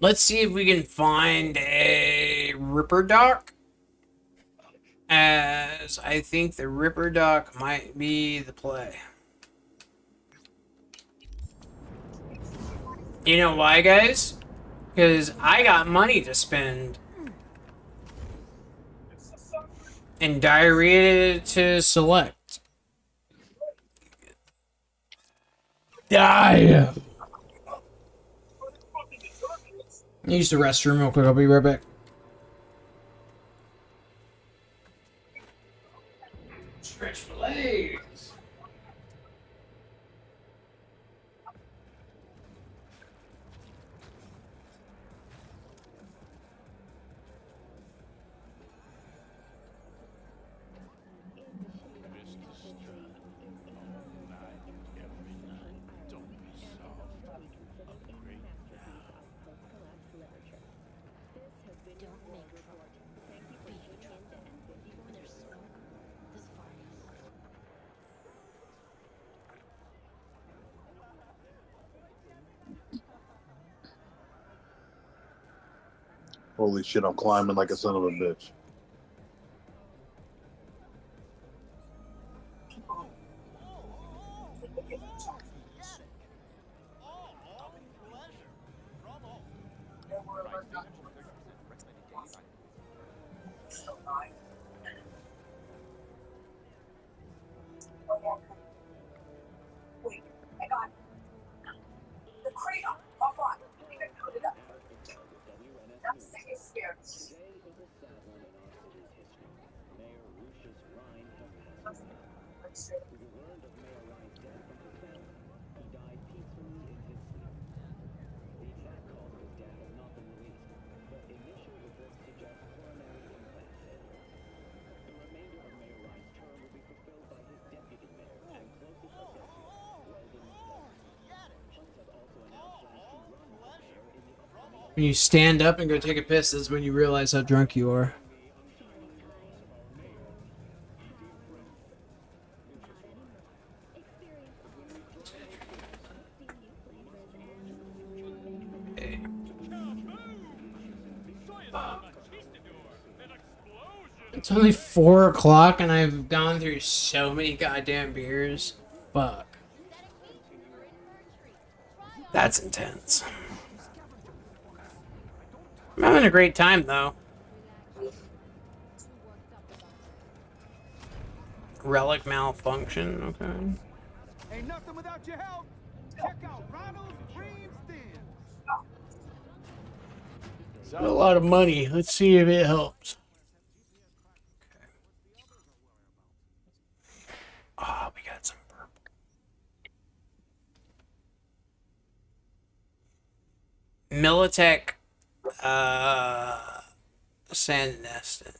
Let's see if we can find a Ripper Dock. As I think the Ripper Dock might be the play. You know why, guys? Because I got money to spend. And diarrhea to select. Die! Use the restroom real quick. I'll be right back. Stretch my legs. Holy shit, I'm climbing like a son of a bitch. Wait, I got it. The crayon. Offline. Leave it coded up. That's sick experience. When you stand up and go take a piss, is when you realize how drunk you are. It's only 4 o'clock and I've gone through so many goddamn beers. Fuck. That's intense. I'm having a great time though. Relic malfunction, okay. Ain't nothing without your help. Check out Ronald's Cream Stems. A lot of money. Let's see if it helps. Oh, we got some purple. Militech, Sand Neston.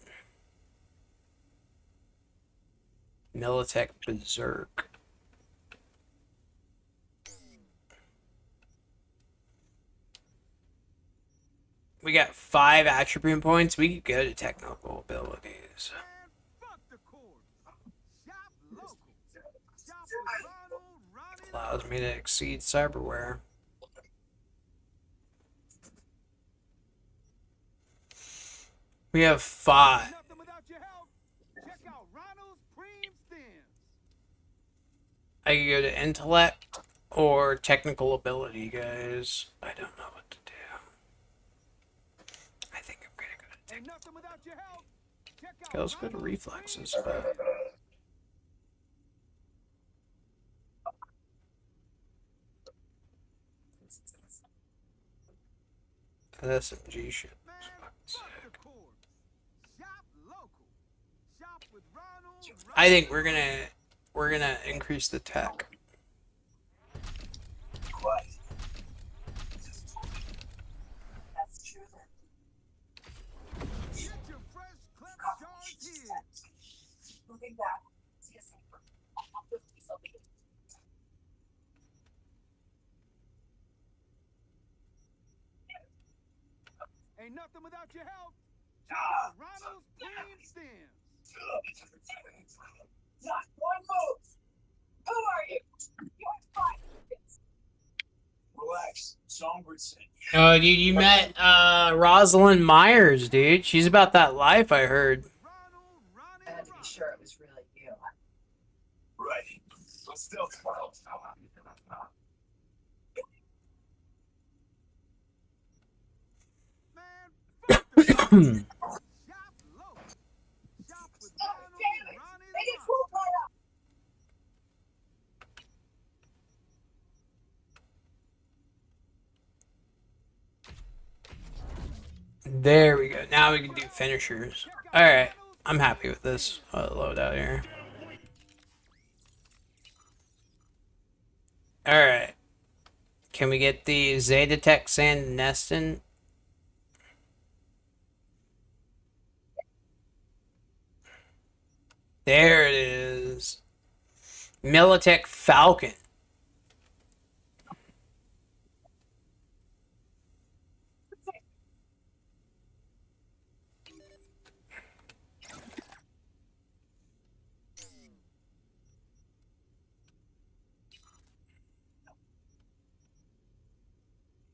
Militech Berserk. We got 5 attribute points. We could go to technical abilities. Allows me to exceed cyberware. We have 5. I can go to intellect or technical ability, guys. I don't know what to do. I think I'm gonna go to technical. Okay, let's go to reflexes. SMG shit. I think we're gonna increase the tech. getting back. See you soon. I'll do something. Ain't nothing without your help. Ronald's clean stance. Not one move. Who are you? You're fine. Relax. Songbird said. Oh, dude, you met Rosalind Myers, dude. She's about that life, I heard. I had to be sure it was really you. Right. But still, There we go. Now we can do finishers. Alright. I'm happy with this loadout here. Alright. Can we get the Zetatech Sand Neston? There it is. Militech Falcon.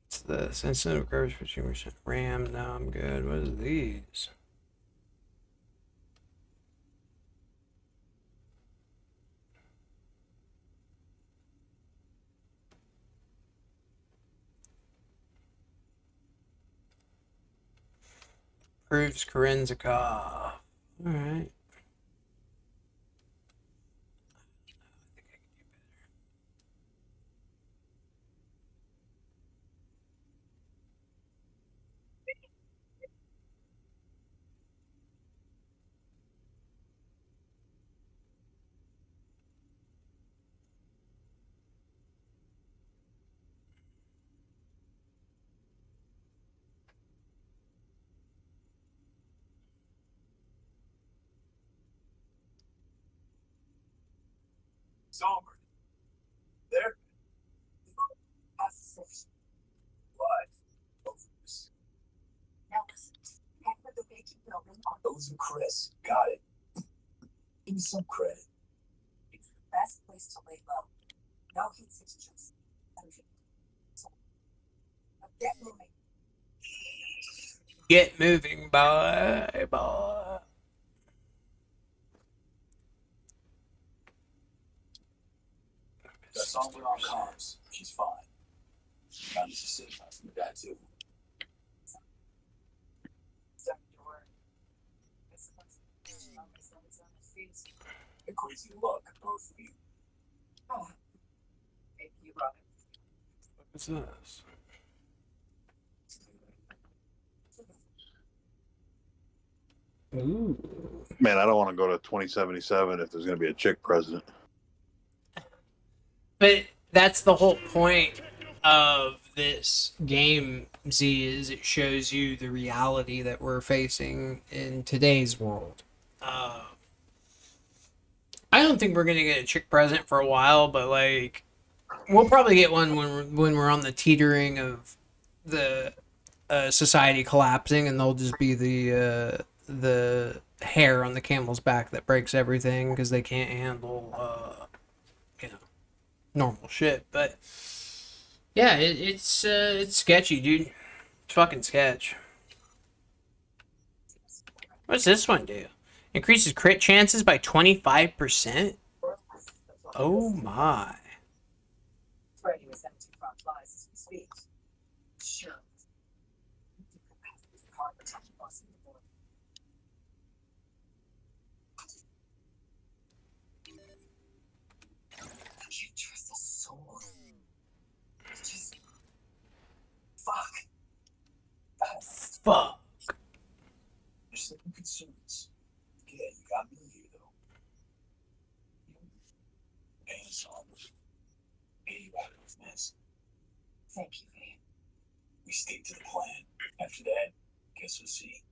It's the sensitive curves for 2% RAM. No, I'm good. What is these? Proves Kerenzikov. Alright. Songbird. There. What? Now listen. Head for the vacant building on Those and Chris. Got it. Give me some credit. It's the best place to lay low. No heat signatures. Get moving. Get moving, boy. That Songbird on comms. She's fine. Found us a signal from the guy too. Second door. A crazy look, both of you. Oh. Maybe you brought it. What's this? Ooh. Man, I don't want to go to 2077 if there's going to be a chick president. But that's the whole point of this game, Z, is it shows you the reality that we're facing in today's world. I don't think we're going to get a chick president for a while, but, like, we'll probably get one when we're on the teetering of the society collapsing, and they'll just be the hair on the camel's back that breaks everything because they can't handle, normal shit. But yeah, it's sketchy, dude. It's fucking sketch. What's this one do? Increases crit chances by 25%? Oh my. Brady was empty front flies as we speak. Sure. You trust a soul. Just fuck. Fuck. There's some concerns. Yeah, you got me here though. And Songbird. Get you out of this mess. Thank you, Vane. We stick to the plan. After that, guess we'll see.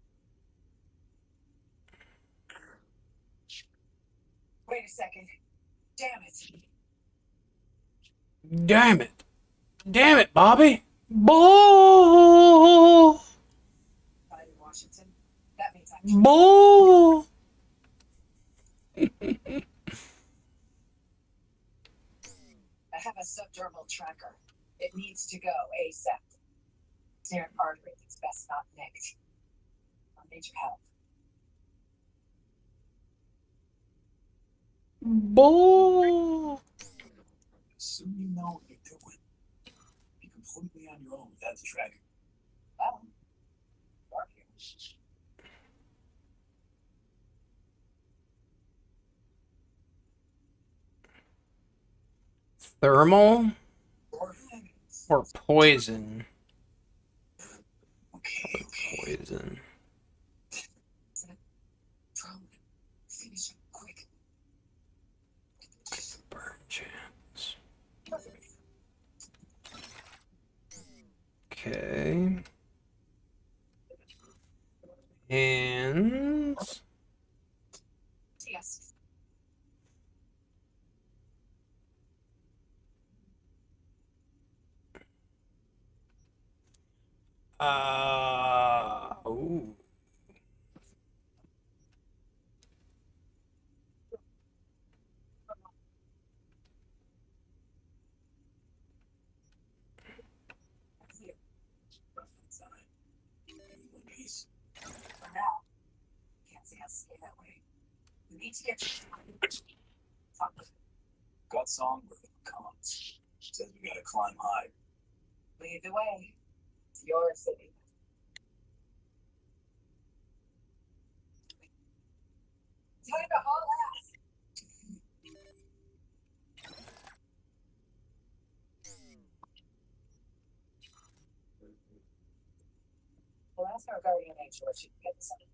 Wait a second. Damn it. Damn it. Damn it, Bobby. Bull. I'm in Washington. That means I'm Bull. I have a subdermal tracker. It needs to go ASAP. Near an artery that's best not nicked. I'll need your help. Bull. Assume you know what you're doing. You're completely on your own without the tracker. Well, are you? Thermal or poison? Poison. Finish it quick. Burn chance. Okay. And Yes. ooh. For now. Can't see us stay that way. We need to get Got songbird comes. Says we gotta climb high. Lead the way. It's your city. Time to haul ass. We'll ask our guardian angel if she can get this under.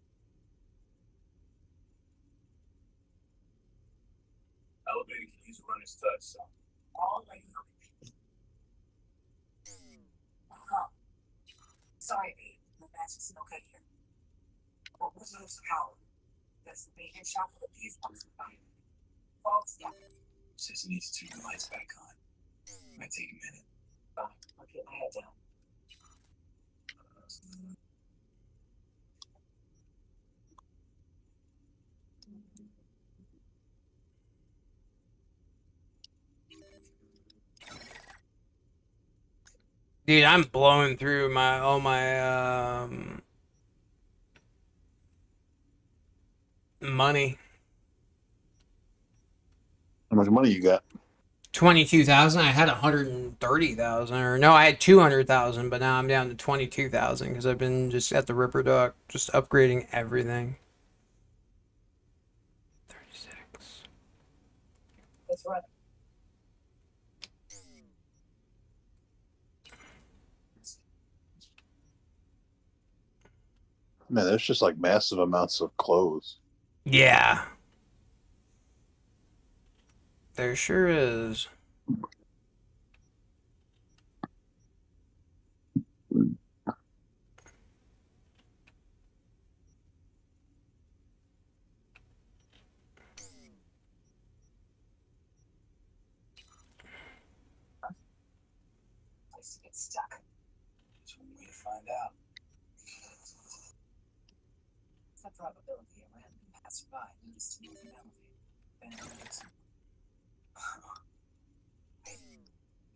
Elevator can use a runner's touch, so. All right. Sorry, babe. The magic's no good here. What was those power? That's the main shot for the fuse box. False, yeah. Says he needs to turn the lights back on. Might take a minute. I'll get my head down. Dude, I'm blowing through all my money. How much money you got? 22,000. I had 130,000, or no, I had 200,000, but now I'm down to 22,000 because I've been just at the Ripper Duck, just upgrading everything. 36. Let's run. Man, there's just like massive amounts of clothes. Yeah. There sure is. Place to get stuck. There's one way to find out. What's the probability a random passerby noticed to move an elevator? Then it makes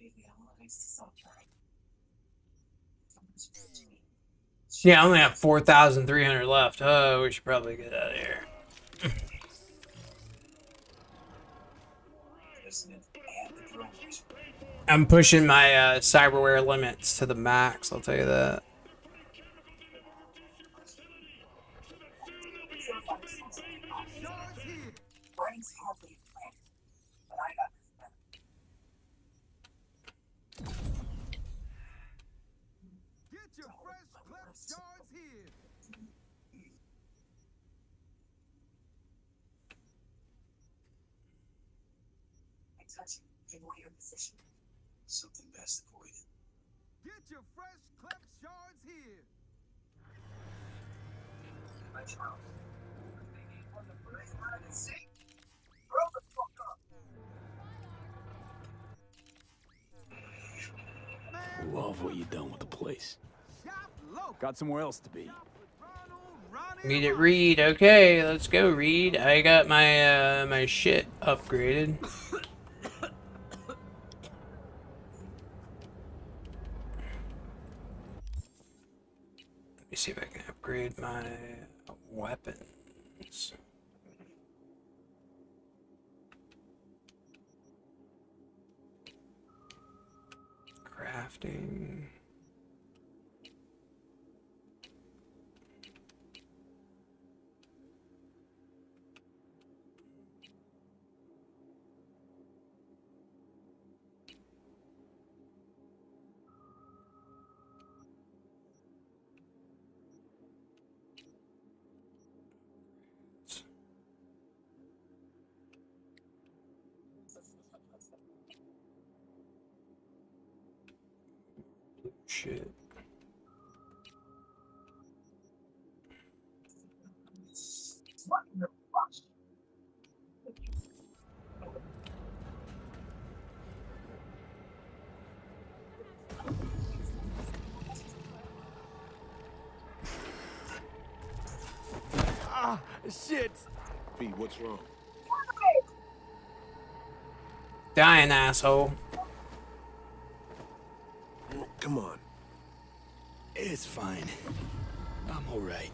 leave the analytics to software. Yeah, I only have 4,300 left. Oh, we should probably get out of here. I'm pushing my cyberware limits to the max, I'll tell you that. Brain's hardly planned, but I got this better. Get your fresh clip shards here. I touch you, give away your position. Something best avoided. Get your fresh clip shards here. My child. They need one to put it out of the sea. Broken get done with the place. Got somewhere else to be. Read it, Reed. Okay, let's go, Reed. I got my my shit upgraded. Let me see if I can upgrade my weapons. Crafting. Shit. Ah, shit! V, what's wrong? Dying, asshole. Come on. It's fine. I'm alright.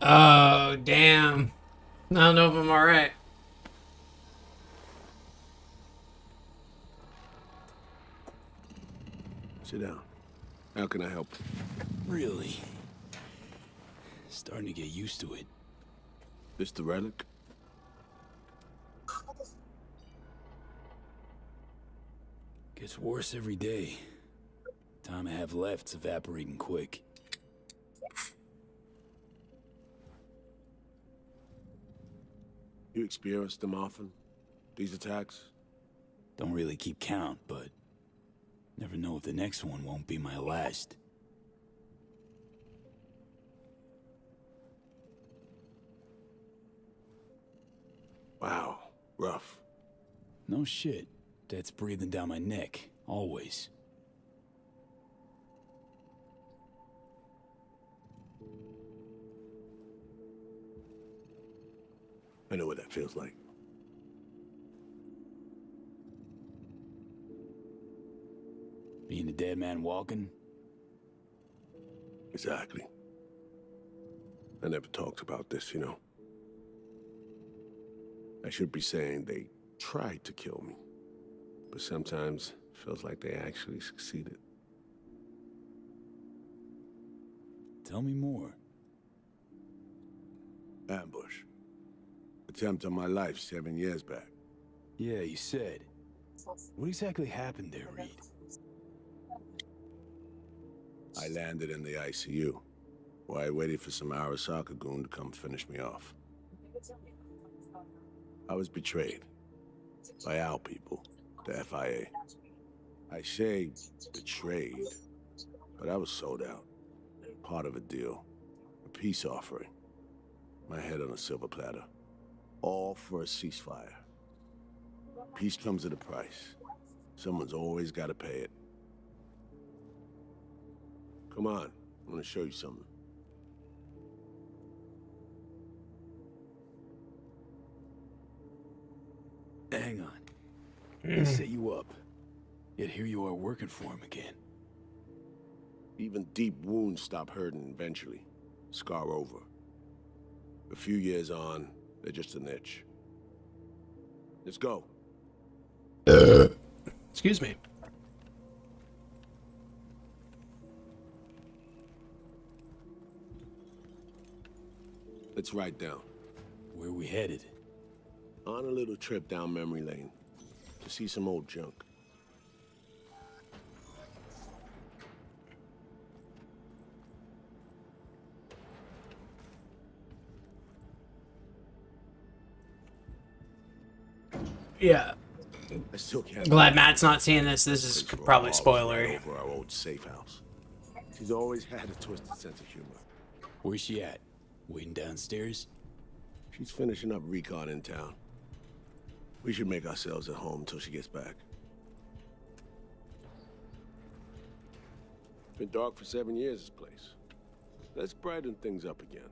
Oh, damn. I don't know if I'm alright. Sit down. How can I help? Really? Starting to get used to it. This the relic? Gets worse every day. Time I have left's evaporating quick. You experience them often? These attacks? Don't really keep count, but never know if the next one won't be my last. Wow, rough. No shit. That's breathing down my neck, always. I know what that feels like. Being a dead man walking? Exactly. I never talked about this, you know. I should be saying they tried to kill me, but sometimes it feels like they actually succeeded. Tell me more. Ambush. Attempt on my life 7 years back. Yeah, you said. What exactly happened there, Reed? I landed in the ICU, while I waited for some Arasaka goon to come finish me off. I was betrayed by our people, the FIA. I say betrayed, but I was sold out. Part of a deal, a peace offering. My head on a silver platter. All for a ceasefire. Peace comes at a price. Someone's always got to pay it. Come on, I want to show you something. Hang on. He set you up. Yet here you are working for him again. Even deep wounds stop hurting eventually. Scar over. A few years on, they're just an itch. Let's go. Excuse me. Let's write down. Where we headed? On a little trip down memory lane. To see some old junk. Yeah. I still can't. Glad Matt's not seeing this. This is probably spoilery. Over our old safe house. She's always had a twisted sense of humor. Where's she at? Waiting downstairs? She's finishing up recon in town. We should make ourselves at home until she gets back. Been dark for 7 years, this place. Let's brighten things up again.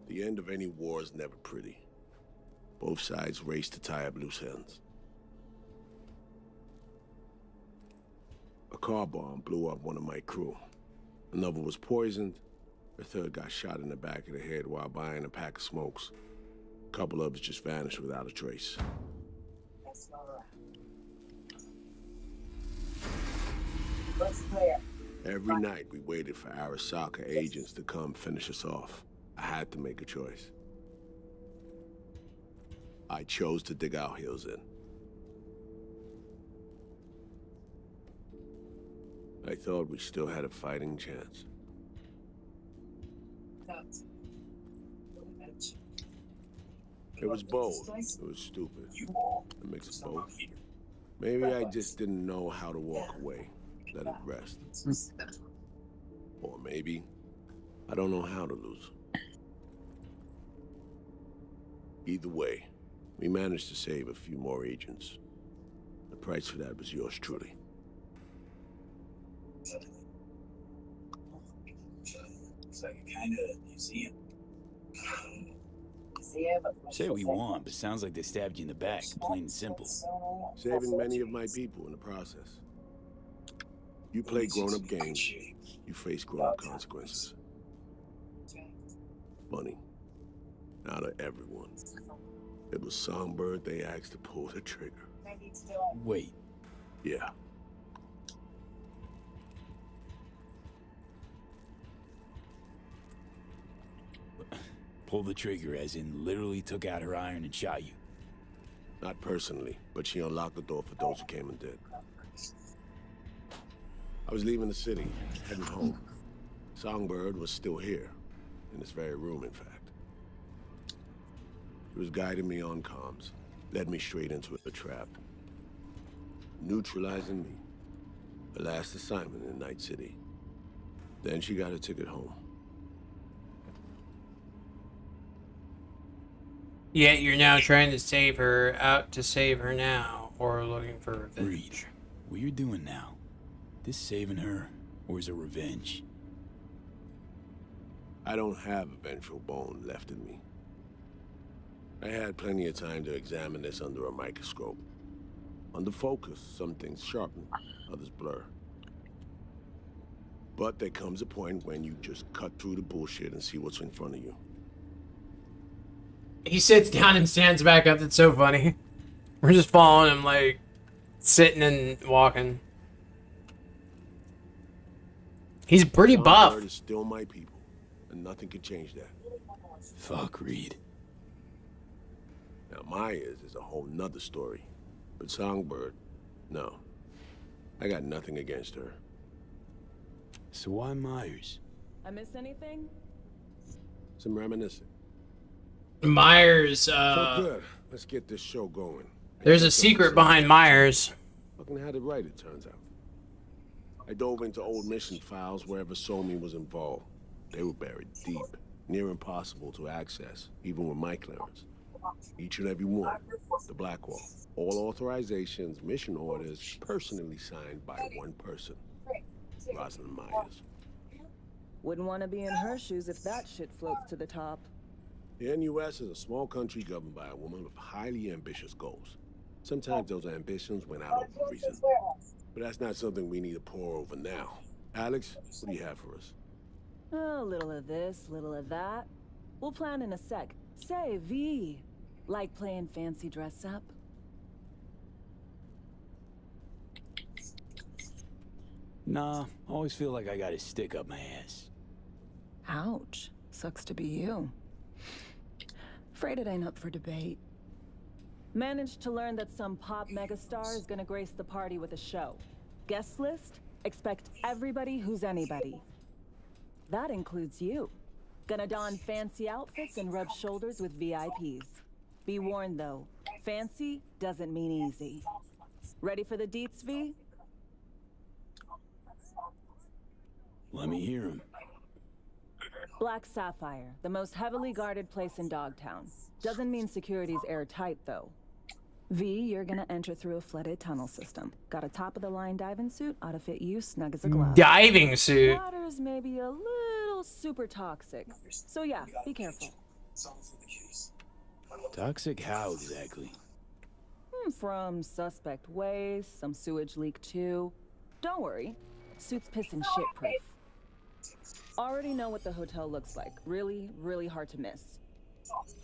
The end of any war is never pretty. Both sides race to tie up loose ends. A car bomb blew up one of my crew. Another was poisoned. A third got shot in the back of the head while buying a pack of smokes. A couple others just vanished without a trace. Looks clear. Every night we waited for Arasaka agents to come finish us off. I had to make a choice. I chose to dig our heels in. I thought we still had a fighting chance. It was bold. It was stupid. A mix of both. Maybe I just didn't know how to walk away. Let it rest. Or maybe I don't know how to lose. Either way, we managed to save a few more agents. The price for that was yours truly. It's like a kind of museum. Say what we want, but sounds like they stabbed you in the back, plain and simple. Saving many of my people in the process. You play grown-up games, you face grown-up consequences. Funny. Out of everyone, it was Songbird they asked to pull the trigger. Wait. Yeah. Pull the trigger, as in literally took out her iron and shot you. Not personally, but she unlocked the door for those who came and did. I was leaving the city, heading home. Songbird was still here, in this very room, in fact. He was guiding me on comms, led me straight into a trap. Neutralizing me. The last assignment in Night City. Then she got a ticket home. Yet you're now trying to save her, out to save her now, or looking for revenge. Reed, what you're doing now, this saving her, or is it revenge? I don't have a vengeful bone left in me. I had plenty of time to examine this under a microscope. Under focus, some things sharpen, others blur. But there comes a point when you just cut through the bullshit and see what's in front of you. He sits down and stands back up. That's so funny. We're just following him, like, sitting and walking. He's pretty buff. Songbird is still my people, and nothing can change that. Fuck, Reed. Now, Myers is a whole nother story. But Songbird, no. I got nothing against her. So why Myers? I miss anything? Some reminiscing. Myers, So good. Let's get this show going. There's a secret behind Myers. Fucking had it right, it turns out. I dove into old mission files wherever Somi was involved. They were buried deep, near impossible to access, even with my clearance. Each and every one, the Blackwall. All authorizations, mission orders, personally signed by one person, Rosalind Myers. Wouldn't want to be in her shoes if that shit floats to the top. The NUS is a small country governed by a woman with highly ambitious goals. Sometimes those ambitions went out of reason. But that's not something we need to pour over now. Alex, what do you have for us? A little of this, little of that. We'll plan in a sec. Say, V, like playing fancy dress up? Nah, always feel like I got a stick up my ass. Ouch. Sucks to be you. Afraid it ain't up for debate. Managed to learn that some pop megastar is gonna grace the party with a show. Guest list? Expect everybody who's anybody. That includes you. Gonna don fancy outfits and rub shoulders with VIPs. Be warned though, fancy doesn't mean easy. Ready for the deets, V? Let me hear him. Black Sapphire, the most heavily guarded place in Dogtown. Doesn't mean security's airtight though. V, you're gonna enter through a flooded tunnel system. Got a top-of-the-line diving suit, ought to fit you snug as a glove. Diving suit? Water's maybe a little super toxic. So yeah, be careful. Toxic how exactly? From suspect waste, some sewage leak too. Don't worry, suit's piss and shit proof. Already know what the hotel looks like. Really, really hard to miss.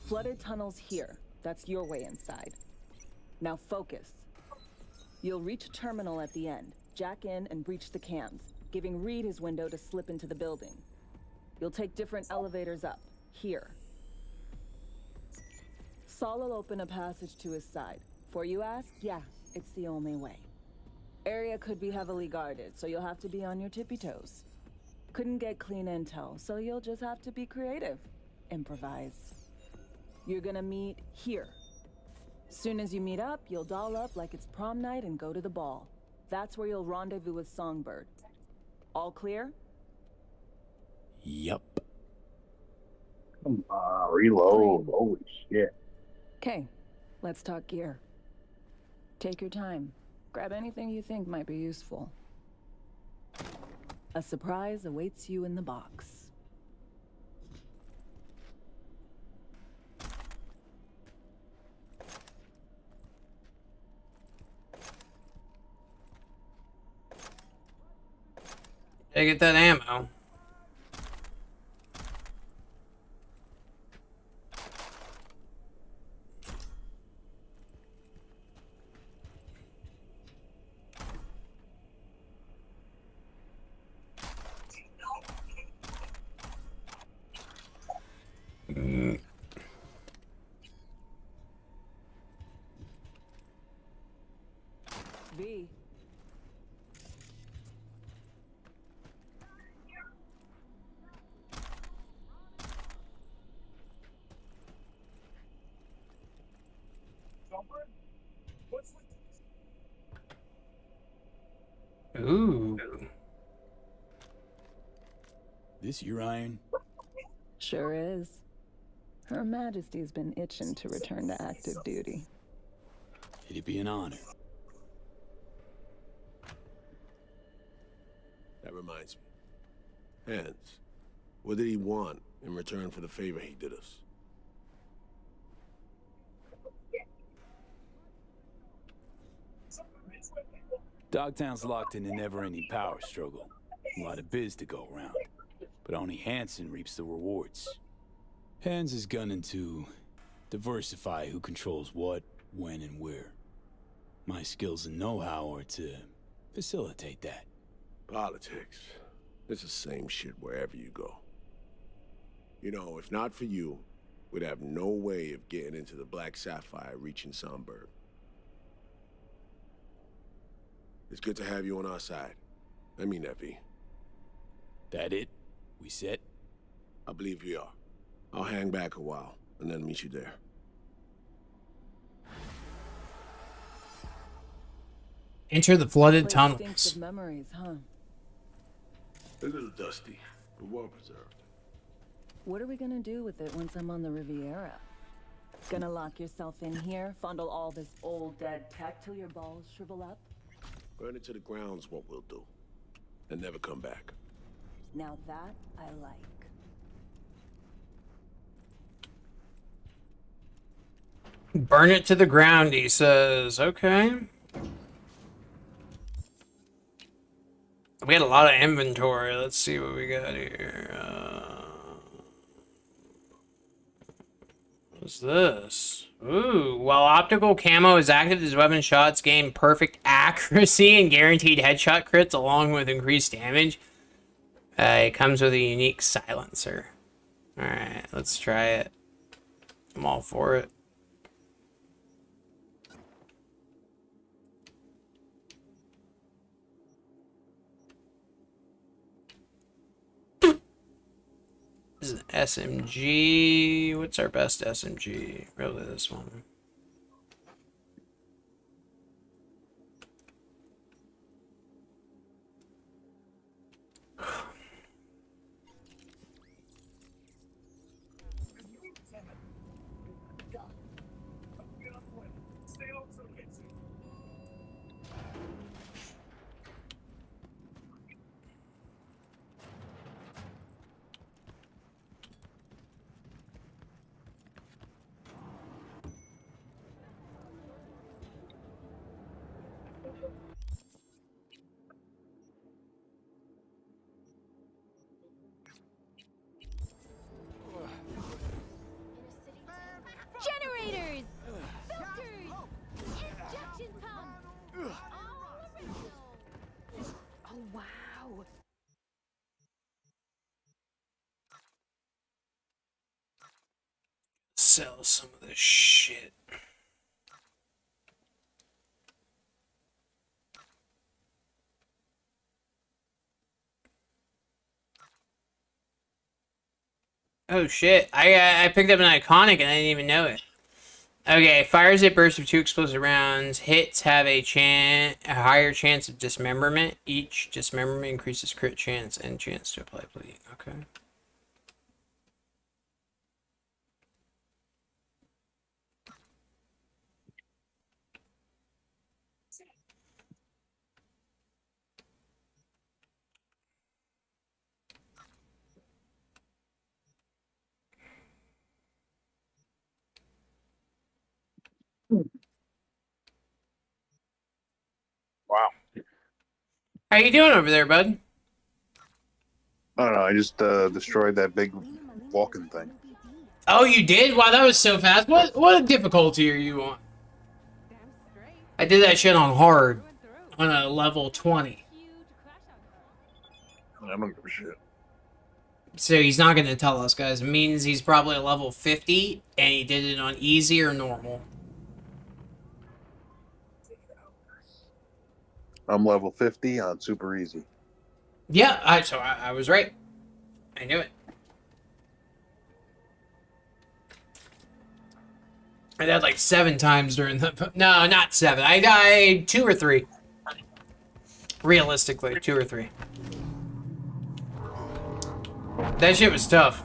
Flooded tunnels here. That's your way inside. Now focus. You'll reach a terminal at the end. Jack in and breach the cams, giving Reed his window to slip into the building. You'll take different elevators up. Here. Saul will open a passage to his side. For you ask? Yeah, it's the only way. Area could be heavily guarded, so you'll have to be on your tippy toes. Couldn't get clean intel, so you'll just have to be creative. Improvise. You're gonna meet here. Soon as you meet up, you'll doll up like it's prom night and go to the ball. That's where you'll rendezvous with Songbird. All clear? Yup. Come on, reload. Holy shit. Okay, let's talk gear. Take your time. Grab anything you think might be useful. A surprise awaits you in the box. Hey, get that ammo. V. Ooh. This your iron? Sure is. Her Majesty's been itching to return to active duty. It'd be an honor. That reminds me. Hans, what did he want in return for the favor he did us? Dogtown's locked in a never-ending power struggle. A lot of biz to go around. But only Hansen reaps the rewards. Hans is gunning to diversify who controls what, when, and where. My skills and know-how are to facilitate that. Politics. It's the same shit wherever you go. You know, if not for you, we'd have no way of getting into the Black Sapphire reaching Songbird. It's good to have you on our side. I mean that, V. That it? We set? I believe we are. I'll hang back a while, and then meet you there. Enter the flooded Place tunnels. stinks of memories, huh? A little dusty, but well preserved. What are we gonna do with it once I'm on the Riviera? Gonna lock yourself in here, fondle all this old dead tech till your balls shrivel up? Burn it to the ground's what we'll do. And never come back. Now that I like. Burn it to the ground, he says. Okay. We had a lot of inventory. Let's see what we got here. What's this? Ooh, while optical camo is active, these weapon shots gain perfect accuracy and guaranteed headshot crits along with increased damage. It comes with a unique silencer. Alright, let's try it. I'm all for it. This is an SMG. What's our best SMG? Really, this one. Generators! Filters! Injection pumps! All original! Oh, wow! Sell some of this shit. Oh shit! I picked up an iconic and I didn't even know it. Okay, fires a burst of 2 explosive rounds. Hits have a higher chance of dismemberment. Each dismemberment increases crit chance and chance to apply bleeding. Okay. Wow. How you doing over there, bud? I don't know. I just destroyed that big walking thing. Oh, you did? Wow, that was so fast. What difficulty are you on? I did that shit on hard, on a level 20. I don't give a shit. So he's not going to tell us, guys. It means he's probably a level 50, and he did it on easy or normal. I'm level 50 on super easy. Yeah, I was right. I knew it. I died like 7 times during the... No, not 7. I died 2 or 3. Realistically, 2 or 3. That shit was tough.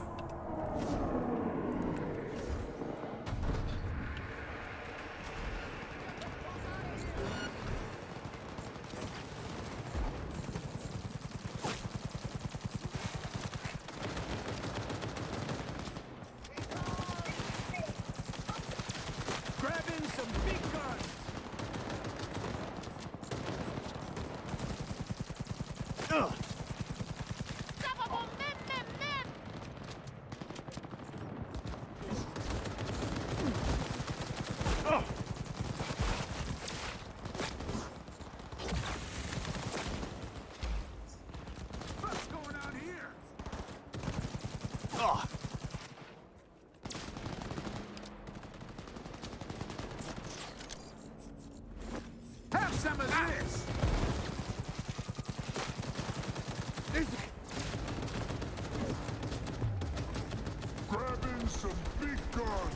Grabbing some big guns. Ugh. What's going on here? Ugh. Have some of this. Grabbing some big guns.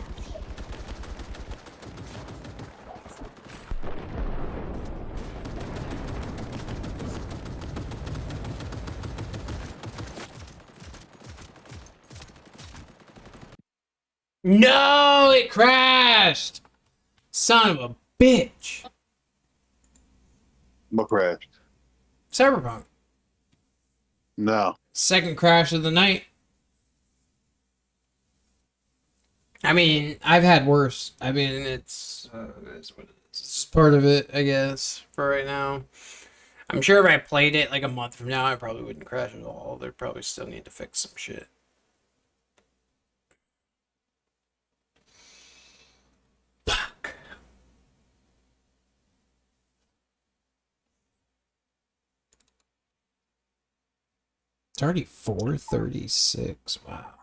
No, it crashed! Son of a bitch. What crashed? Cyberpunk. No. Second crash of the night. I mean, I've had worse. I mean, it's what it is. It's part of it, I guess, for right now. I'm sure if I played it like a month from now, I probably wouldn't crash at all. They'd probably still need to fix some shit. Fuck. It's already 4:36. Wow.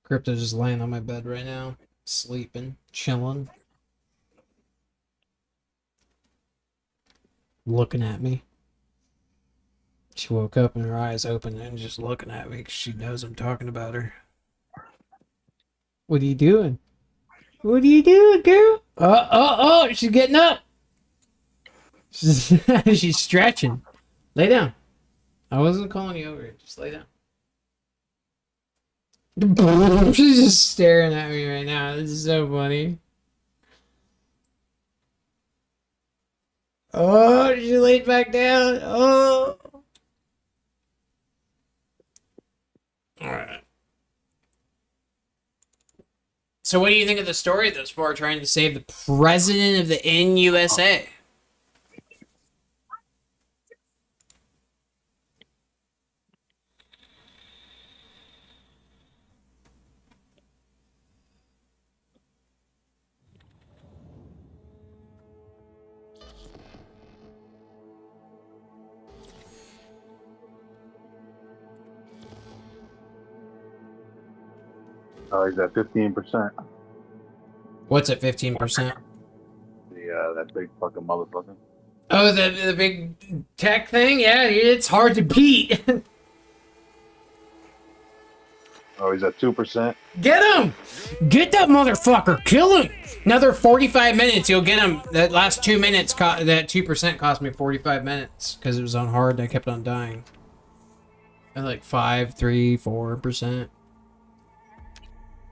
Crypto's just laying on my bed right now, sleeping, chilling, looking at me. She woke up and her eyes open and just looking at me because she knows I'm talking about her. What are you doing? What are you doing, girl? Oh, she's getting up. She's stretching. Lay down. I wasn't calling you over. Just lay down. She's just staring at me right now. This is so funny. Oh, she laid back down. Oh. Alright. So what do you think of the story thus far, trying to save the president of the NUSA? Oh, he's at 15%. What's at 15%? That big fucking motherfucker. Oh, the big tech thing? Yeah, it's hard to beat. Oh, he's at 2%. Get him! Get that motherfucker! Kill him! Another 45 minutes, you'll get him. That last 2 minutes, that 2% cost me 45 minutes because it was on hard and I kept on dying. At like 5, 3, 4%.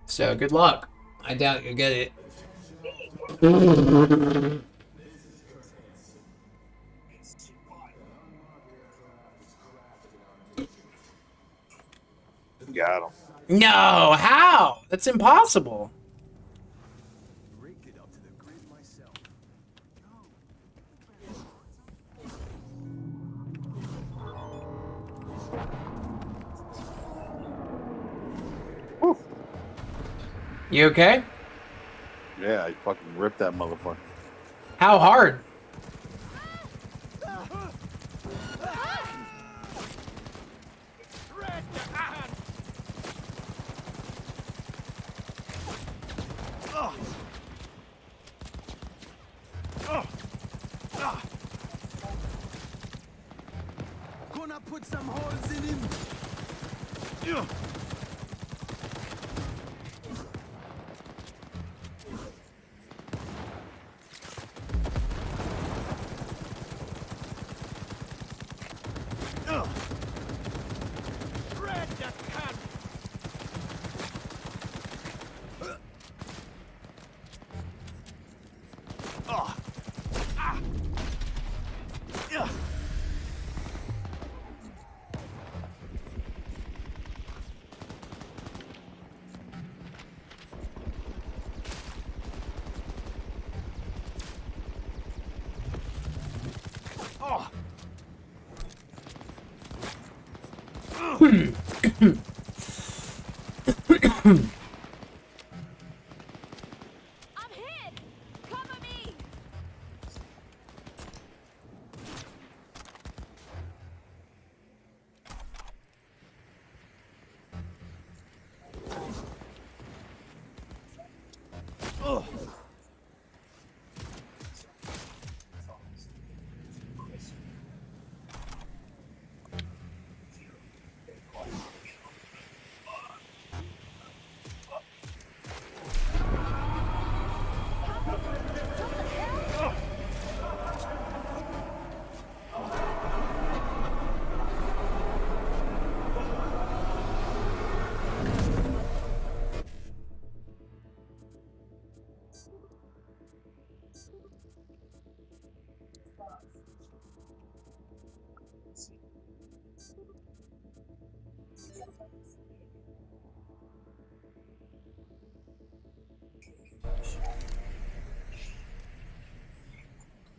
So, good luck. I doubt you'll get it. Got him. No, how? That's impossible. Woo. You okay? Yeah, I fucking ripped that motherfucker. How hard? Gonna put some holes in him.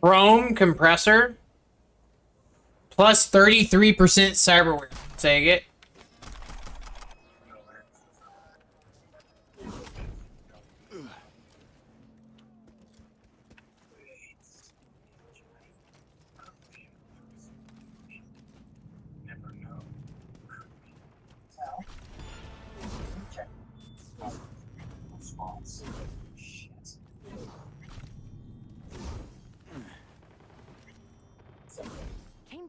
Chrome compressor plus 33% cyberware. Take it.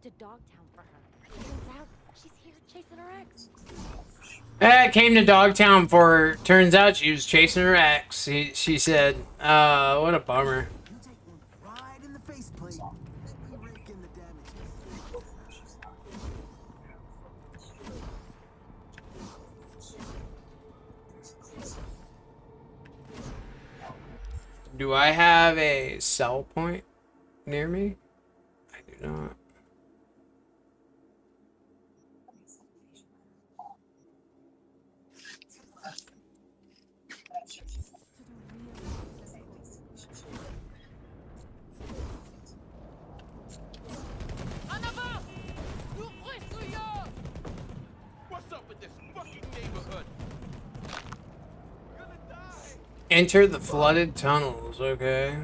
to Dogtown for her. Turns out she's here chasing her ex. Came to Dogtown for her. Turns out she was chasing her ex. She said, what a bummer. Right in the faceplate. Let me rake in the damages. Do I have a sell point near me? I do not. What's up with this fucking neighborhood? Enter the flooded tunnels, okay.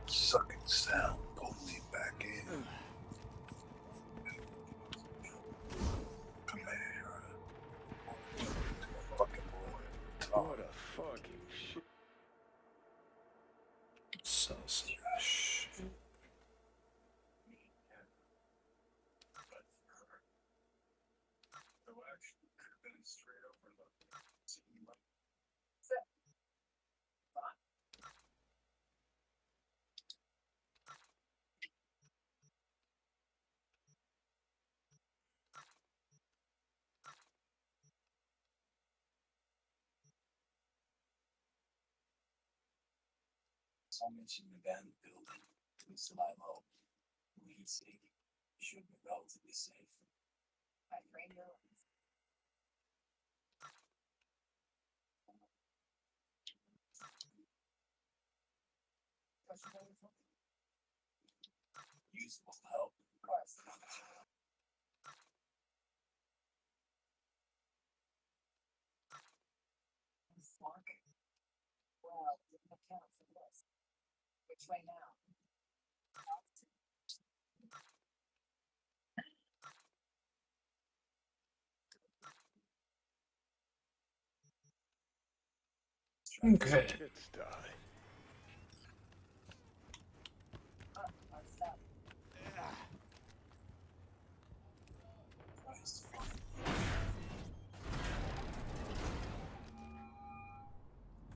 Sucking sound. Pull me back in. Come here. Fucking boy. What a fucking shit. Sausage. I mentioned the abandoned building to Mr. Lilo. Weed safe. Should be relatively safe. I pray no. Useful help. Well, didn't account for this. Which way now? Okay. It's die.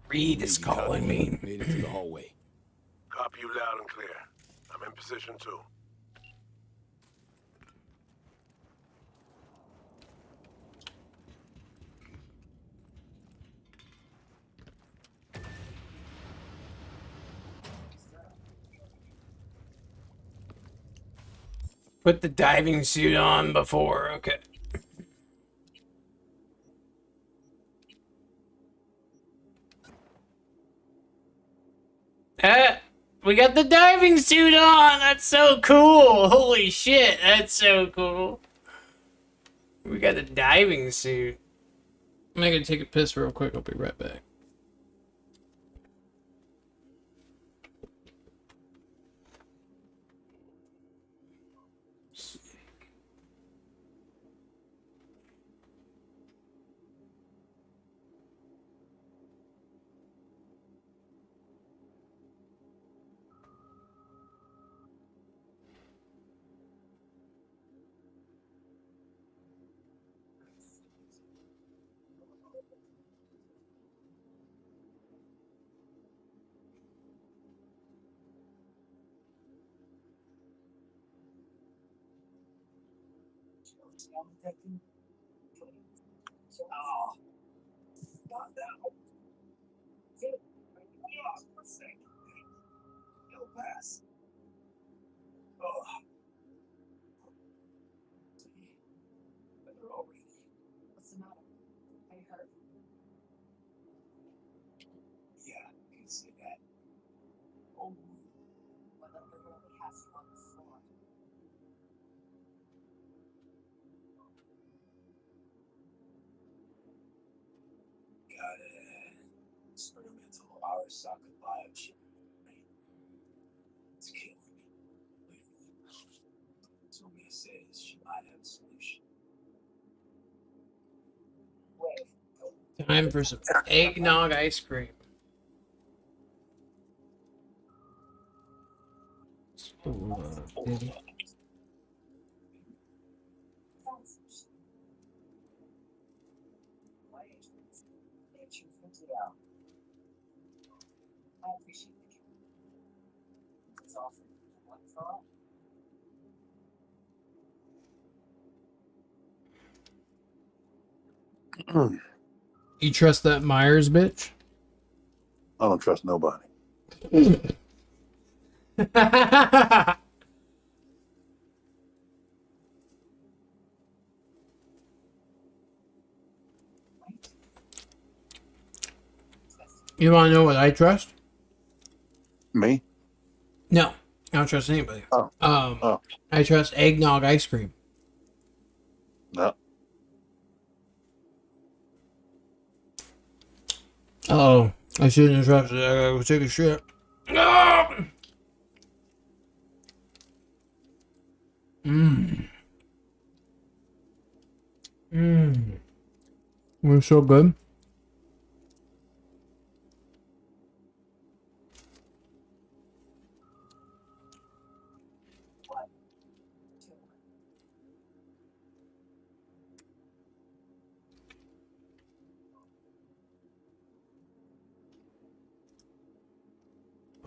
Reed is calling me. Made it to the hallway. Copy you loud and clear. I'm in position too. Put the diving suit on before, okay. We got the diving suit on! That's so cool! Holy shit, that's so cool. We got the diving suit. I'm gonna take a piss real quick, I'll be right back. Oh, not now. What's that? It'll pass. Oh. Better already. What's the matter? Are you hurt? Yeah, I can see that. Oh. But the literally has you on the floor. Got an experimental Arasaka biochip. It's killing me. Literally. So Mia says she might have a solution. Where? Time for some eggnog ice cream. Baby. I appreciate it. It's all for one for all. You trust that Myers bitch? I don't trust nobody. You want to know what I trust? Me? No, I don't trust anybody. Oh. I trust eggnog ice cream. No. Oh, I shouldn't have trusted it. I gotta go take a shit. We're so good.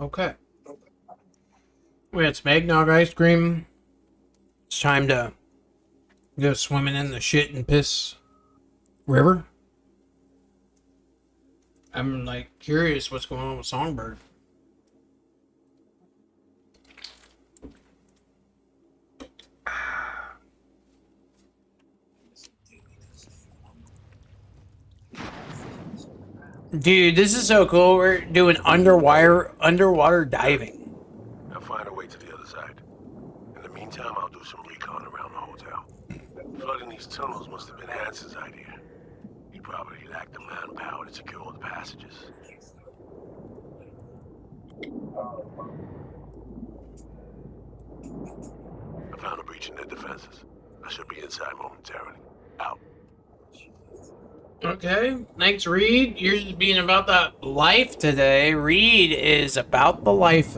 Okay. We had some eggnog ice cream. It's time to go swimming in the shit and piss river. I'm like curious what's going on with Songbird. Dude, this is so cool. We're doing underwater diving. I'll find a way to the other side. In the meantime, I'll do some recon around the hotel. Flooding these tunnels must have been Hansen's idea. He probably lacked the manpower to secure the passages. I found a breach in their defenses. I should be inside momentarily. Out. Okay, thanks, Reed. You're just being about the life today. Reed is about the life.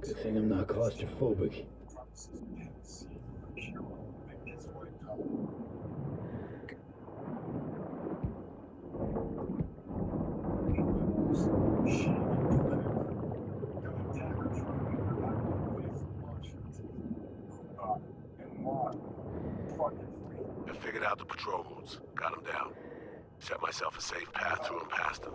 Good thing I'm not claustrophobic. I figured out the patrol routes. Got them down. Set myself a safe path through and past them.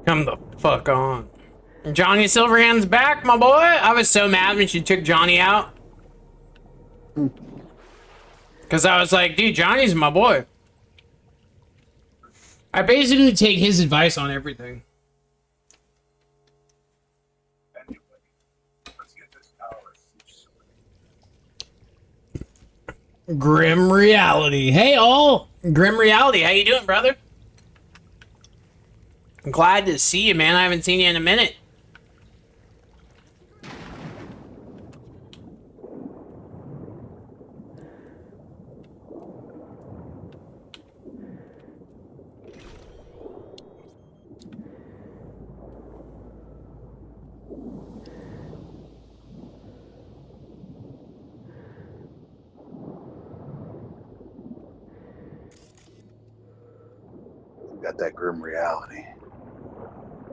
Come the fuck on. Johnny Silverhand's back, my boy. I was so mad when she took Johnny out. Because I was like, dude, Johnny's my boy. I basically take his advice on everything. Grim Reality. Hey, all. Grim Reality, how you doing, brother? I'm glad to see you, man. I haven't seen you in a minute. Got that grim reality.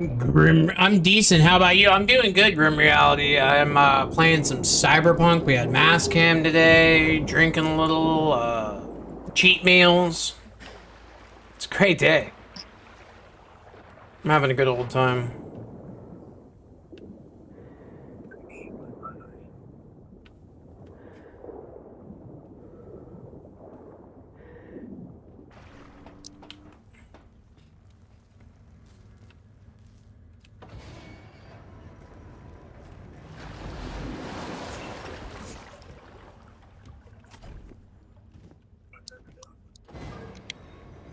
I'm decent. How about you? I'm doing good, Grim Reality. I'm playing some Cyberpunk. We had mass cam today, drinking a little, cheat meals. It's a great day. I'm having a good old time.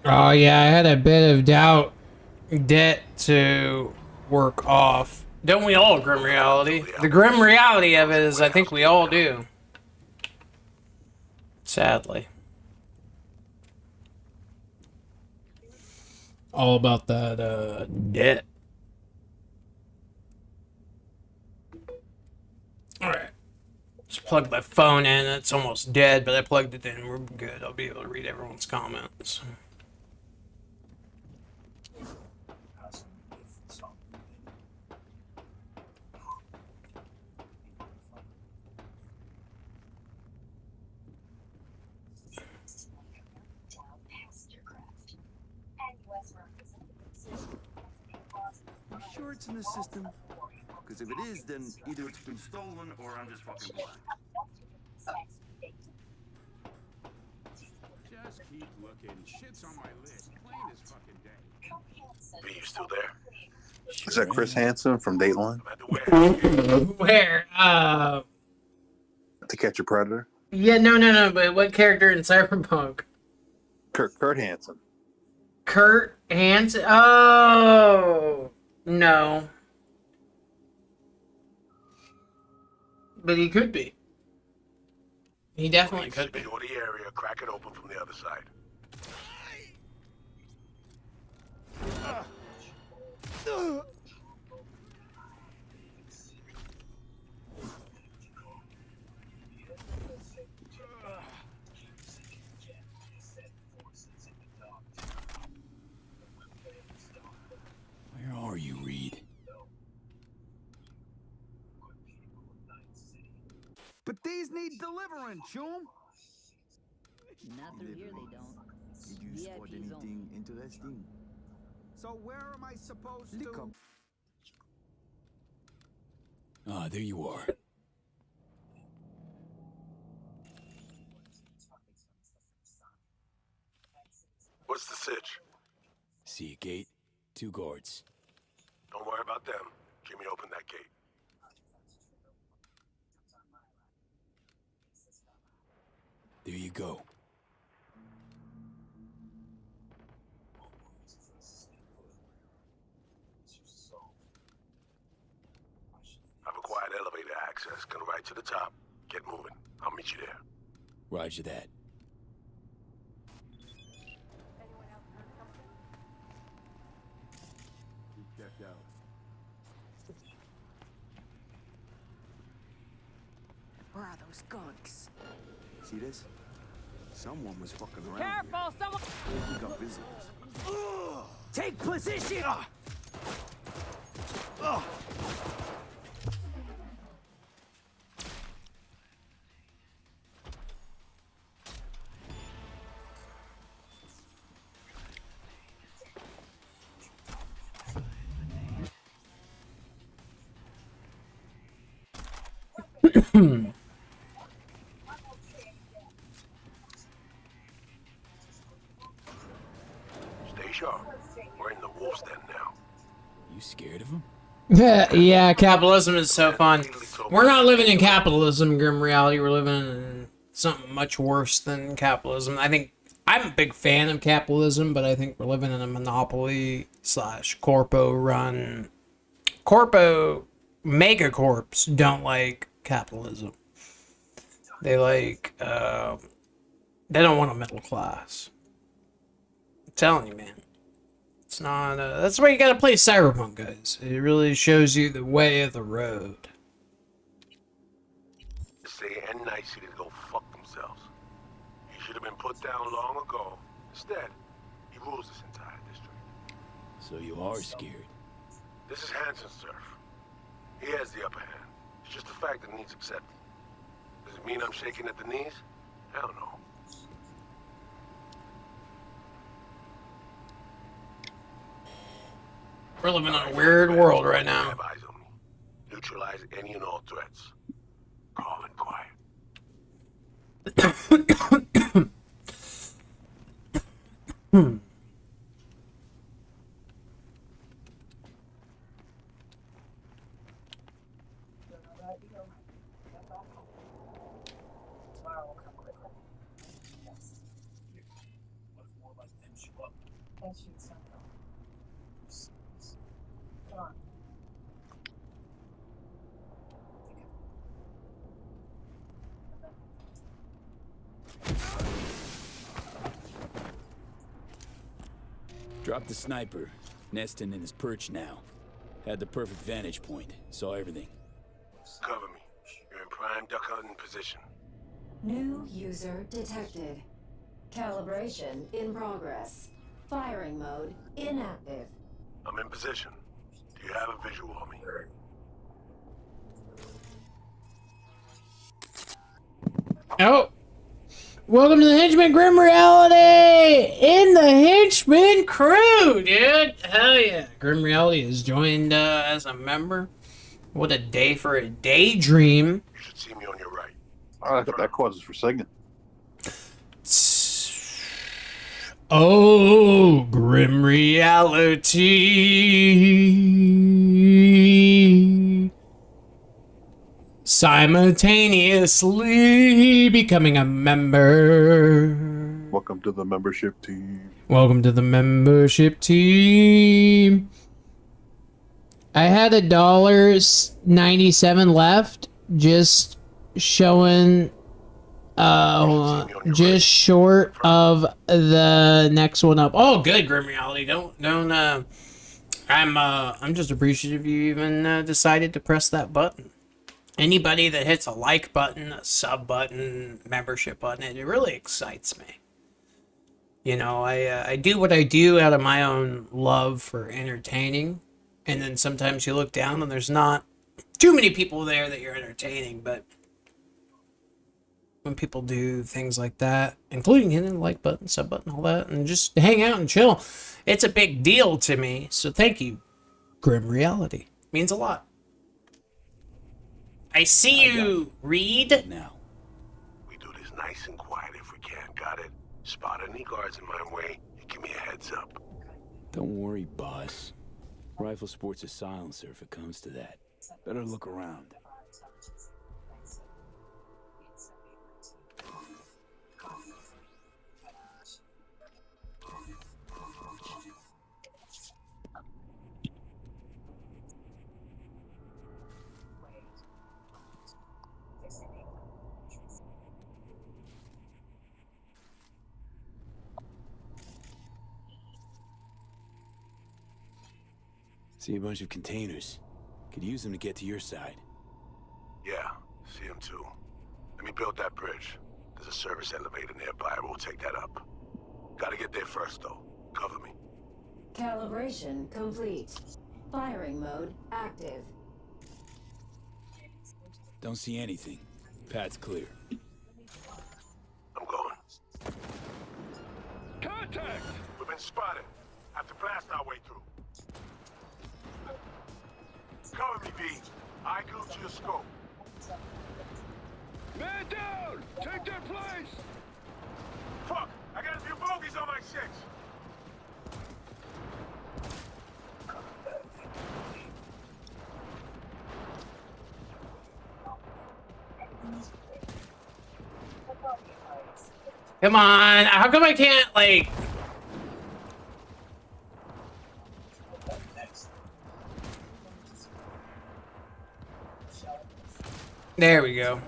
Oh yeah, I had a bit of debt to work off. Don't we all, grim reality? The grim reality of it is I think we all do. Sadly. All about that debt. Alright. Just plugged my phone in. It's almost dead, but I plugged it in. We're good. I'll be able to read everyone's comments. You sure it's in the system? Because if it is, then either it's been stolen or I'm just fucking blind. Just keep looking. Shit's on my list. Plain as fucking day. Are you still there? Is that Chris Hansen from Dateline? Where? To Catch a Predator? Yeah, no, but what character in Cyberpunk? Kurt Hansen. Kurt Hansen? Oh, no. But he could be. He definitely could be. Secure the area, crack it open from the other side. Where are you, Reed? But these need delivering, Chum. Not through here, they don't. Did you spot anything interesting? So where am I supposed to? Ah, there you are. What's the sitch? See a gate, 2 guards. Don't worry about them. Jimmy, open that gate. There you go. I've acquired elevator access. Go right to the top. Get moving. I'll meet you there. Roger that. Checked out. Where are those gunks? See this? Someone was fucking around. Careful, someone! We got visitors. Take position! Stay sharp. We're in the wolf's den now. You scared of him? Yeah, capitalism is so fun. We're not living in capitalism, grim reality. We're living in something much worse than capitalism. I think I'm a big fan of capitalism, but I think we're living in a monopoly / corpo run. Corpo megacorps don't like capitalism. They like they don't want a middle class. I'm telling you, man. It's not, that's why you gotta play Cyberpunk, guys. It really shows you the way of the road. Say N-Night City to go fuck themselves. He should have been put down long ago. Instead, he rules this entire district. So you are scared. This is Hansen's turf. He has the upper hand. It's just a fact that needs accepted. Does it mean I'm shaking at the knees? Hell no. We're living in a weird world right now. Have eyes on me. Neutralize any and all threats. Calm and quiet. Tomorrow will come quickly. Yes. What if more like them show up? Then shoot something. Come on. Dropped the sniper. Nesting in his perch now. Had the perfect vantage point. Saw everything. Cover me. You're in prime duck hunting position. New user detected. Calibration in progress. Firing mode inactive. I'm in position. Do you have a visual on me? Oh. Welcome to the Henchman Grim Reality in the Henchman crew, dude. Hell yeah. Grim Reality has joined as a member. What a day for a daydream. You should see me on your right. Oh, that causes for singing. Oh, Grim Reality. Simultaneously becoming a member. Welcome to the membership team. Welcome to the membership team. I had $1.97 left, just showing hold on, just short of the next one up. Oh, good, Grim Reality. Don't I'm just appreciative you even decided to press that button. Anybody that hits a like button, a sub button, membership button, it really excites me. You know, I do what I do out of my own love for entertaining. And then sometimes you look down and there's not too many people there that you're entertaining. But when people do things like that, including hitting the like button, sub button, all that, and just hang out and chill, it's a big deal to me. So thank you, Grim Reality. Means a lot. I see you, Reed. Now. We do this nice and quiet if we can. Got it? Spot any guards in my way, you give me a heads up. Don't worry, boss. Rifle sport's a silencer if it comes to that. Better look around. See a bunch of containers. Could use them to get to your side. Yeah, see them too. Let me build that bridge. There's a service elevator nearby. We'll take that up. Gotta get there first, though. Cover me. Calibration complete. Firing mode active. Don't see anything. Path's clear. I'm going. Contact! We've been spotted. Have to blast our way through. Cover me, B. I go to your scope. Man down! Take their place! Fuck! I got a few bogeys on my six. Come on, how come I can't, like... There we go.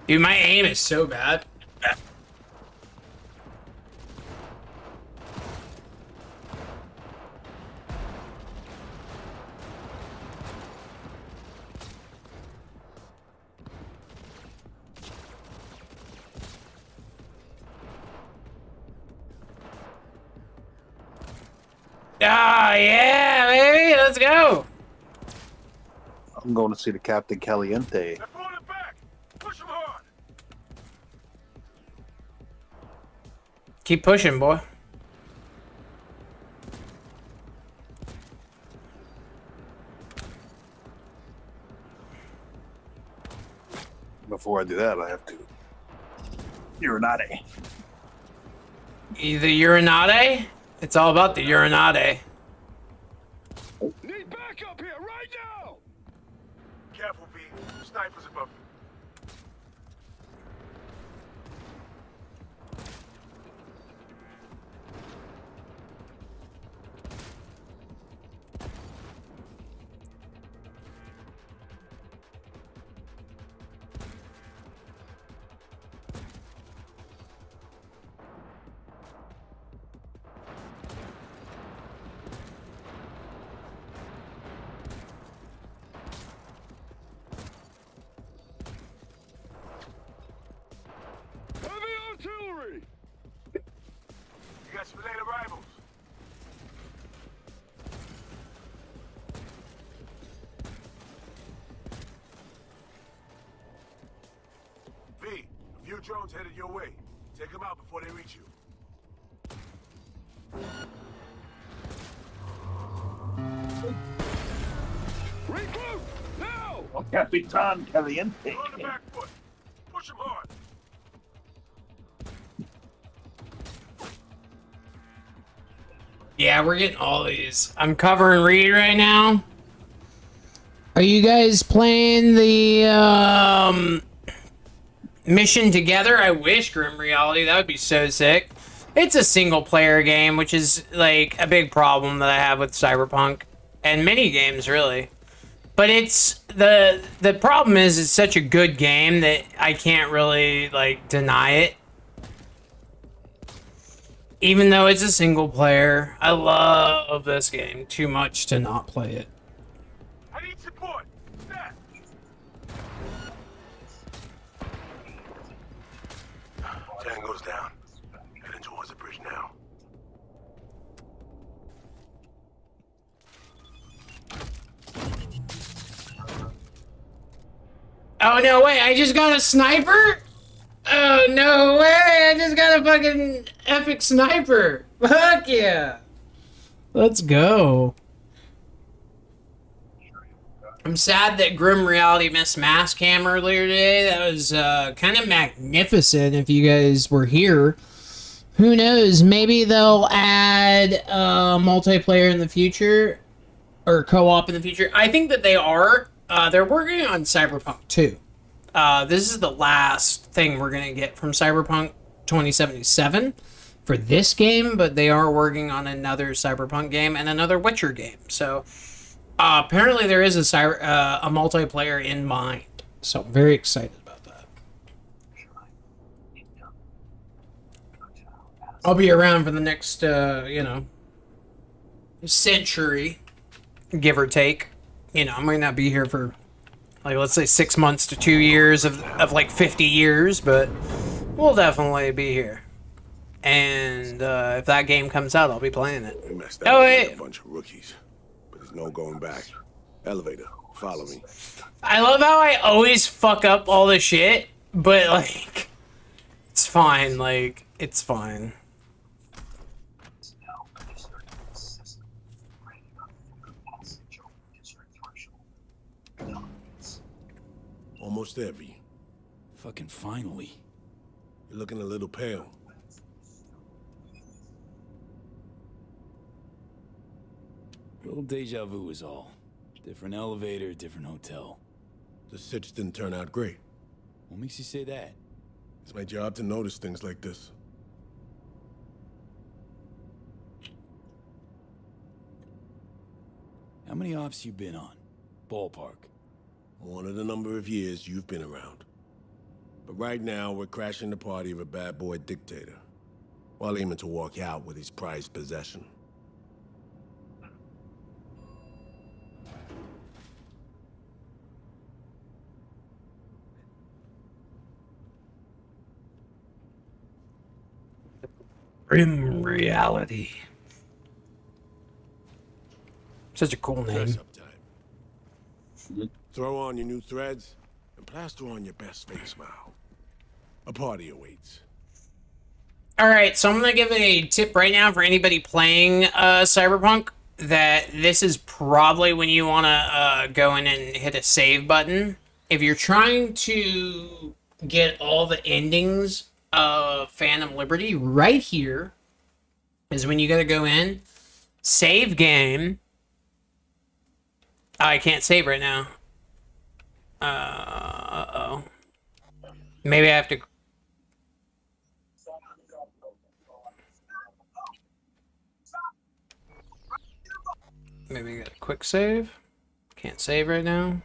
Dude, my aim is so bad. go. I'm going to see the Captain Caliente. Keep pushing, boy. Before I do that, I have to urinate. The urinade? It's all about the urinade. Need backup here right now! Careful, V. Snipers above you. Artillery! You got some late arrivals. V, a few drones headed your way. Take them out before they reach you. Regroup! Now! Oh, Capitan Caliente. On the back foot. Push him hard. Yeah, we're getting all these. I'm covering Reed right now. Are you guys playing the mission together? I wish, Grim Reality. That would be so sick. It's a single player game, which is like a big problem that I have with Cyberpunk and many games really. But it's the problem is it's such a good game that I can't really like deny it. Even though it's a single player, I love this game too much to not play it. I need support. Stat. Tango's down. Heading towards the bridge now. Oh no way, I just got a sniper? Oh no way, I just got a fucking epic sniper. Fuck yeah. Let's go. I'm sad that Grim Reality missed Mass Cam earlier today. That was kind of magnificent if you guys were here. Who knows, maybe they'll add multiplayer in the future. Or co-op in the future. I think that they are. They're working on Cyberpunk 2. This is the last thing we're going to get from Cyberpunk 2077 for this game, but they are working on another Cyberpunk game and another Witcher game. So apparently there is a multiplayer in mind. So I'm very excited about that. I'll be around for the next, century, give or take. You know, I might not be here for, like, let's say 6 months to 2 years of like 50 years, but we'll definitely be here. And if that game comes out, I'll be playing it. We messed up a bunch of rookies, but there's no going back. Elevator, follow me. I love how I always fuck up all the shit, but like, it's fine. Like, it's fine. Almost there, V. Fucking finally. You're looking a little pale. Little deja vu is all. Different elevator, different hotel. The sitch didn't turn out great. What makes you say that? It's my job to notice things like this. How many ops you been on? Ballpark. One of the number of years you've been around. But right now, we're crashing the party of a bad boy dictator, while aiming to walk out with his prized possession. Grim reality. Such a cool name. Dress up time. Throw on your new threads and plaster on your best fake smile. A party awaits. All right, so I'm gonna give a tip right now for anybody playing Cyberpunk that this is probably when you wanna go in and hit a save button. If you're trying to get all the endings of Phantom Liberty, right here is when you gotta go in, save game. Oh, I can't save right now. Uh-oh. Maybe I have to... Maybe get a quick save. Can't save right now.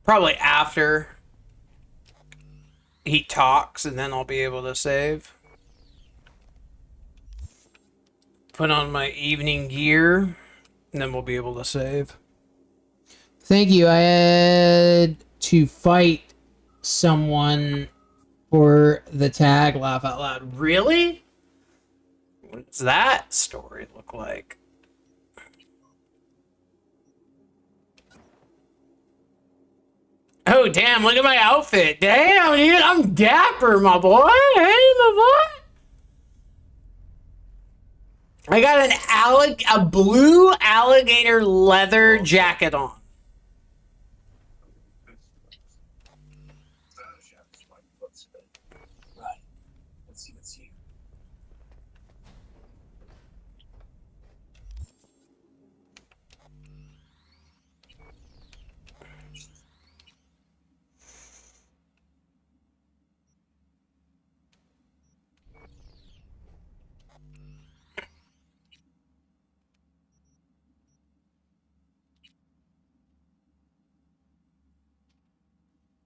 Probably after he talks, and then I'll be able to save. Put on my evening gear, and then we'll be able to save. Thank you. I had to fight someone for the tag Laugh Out Loud. Really? What's that story look like? Oh, damn, look at my outfit. Damn, dude, I'm dapper, my boy. Hey, my boy. I got a blue alligator leather jacket on. Right. Let's see what's here.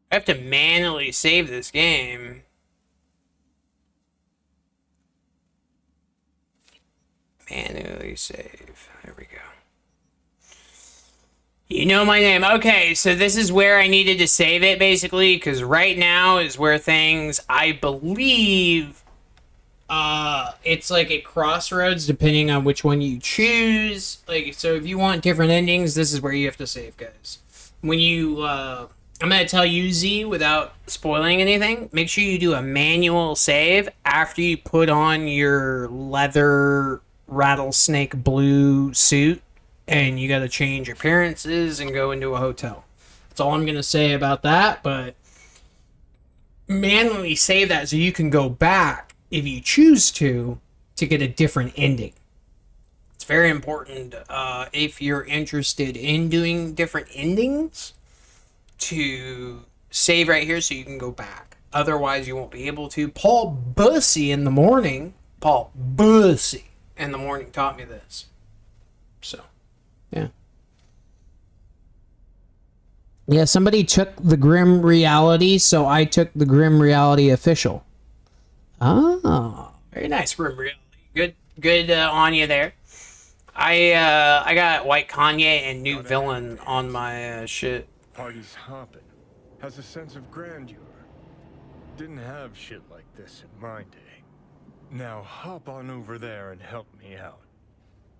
I have to manually save this game. Manually save. There we go. You know my name. Okay, so this is where I needed to save it, basically, because right now is where things, I believe, it's like a crossroads depending on which one you choose. Like, so if you want different endings, this is where you have to save, guys. When you, I'm going to tell you, Z, without spoiling anything, make sure you do a manual save after you put on your leather rattlesnake blue suit and you got to change appearances and go into a hotel. That's all I'm going to say about that, but manually save that so you can go back if you choose to get a different ending. It's very important if you're interested in doing different endings to save right here so you can go back. Otherwise, you won't be able to. Paul Bussey in the morning taught me this. So, yeah. Yeah, somebody took the Grim Reality, so I took the Grim Reality official. Oh, very nice, Grim Reality. Good on you there. I got White Kanye and NewVillain on my shit. Party's hopping. Has a sense of grandeur. Didn't have shit like this in my day. Now hop on over there and help me out.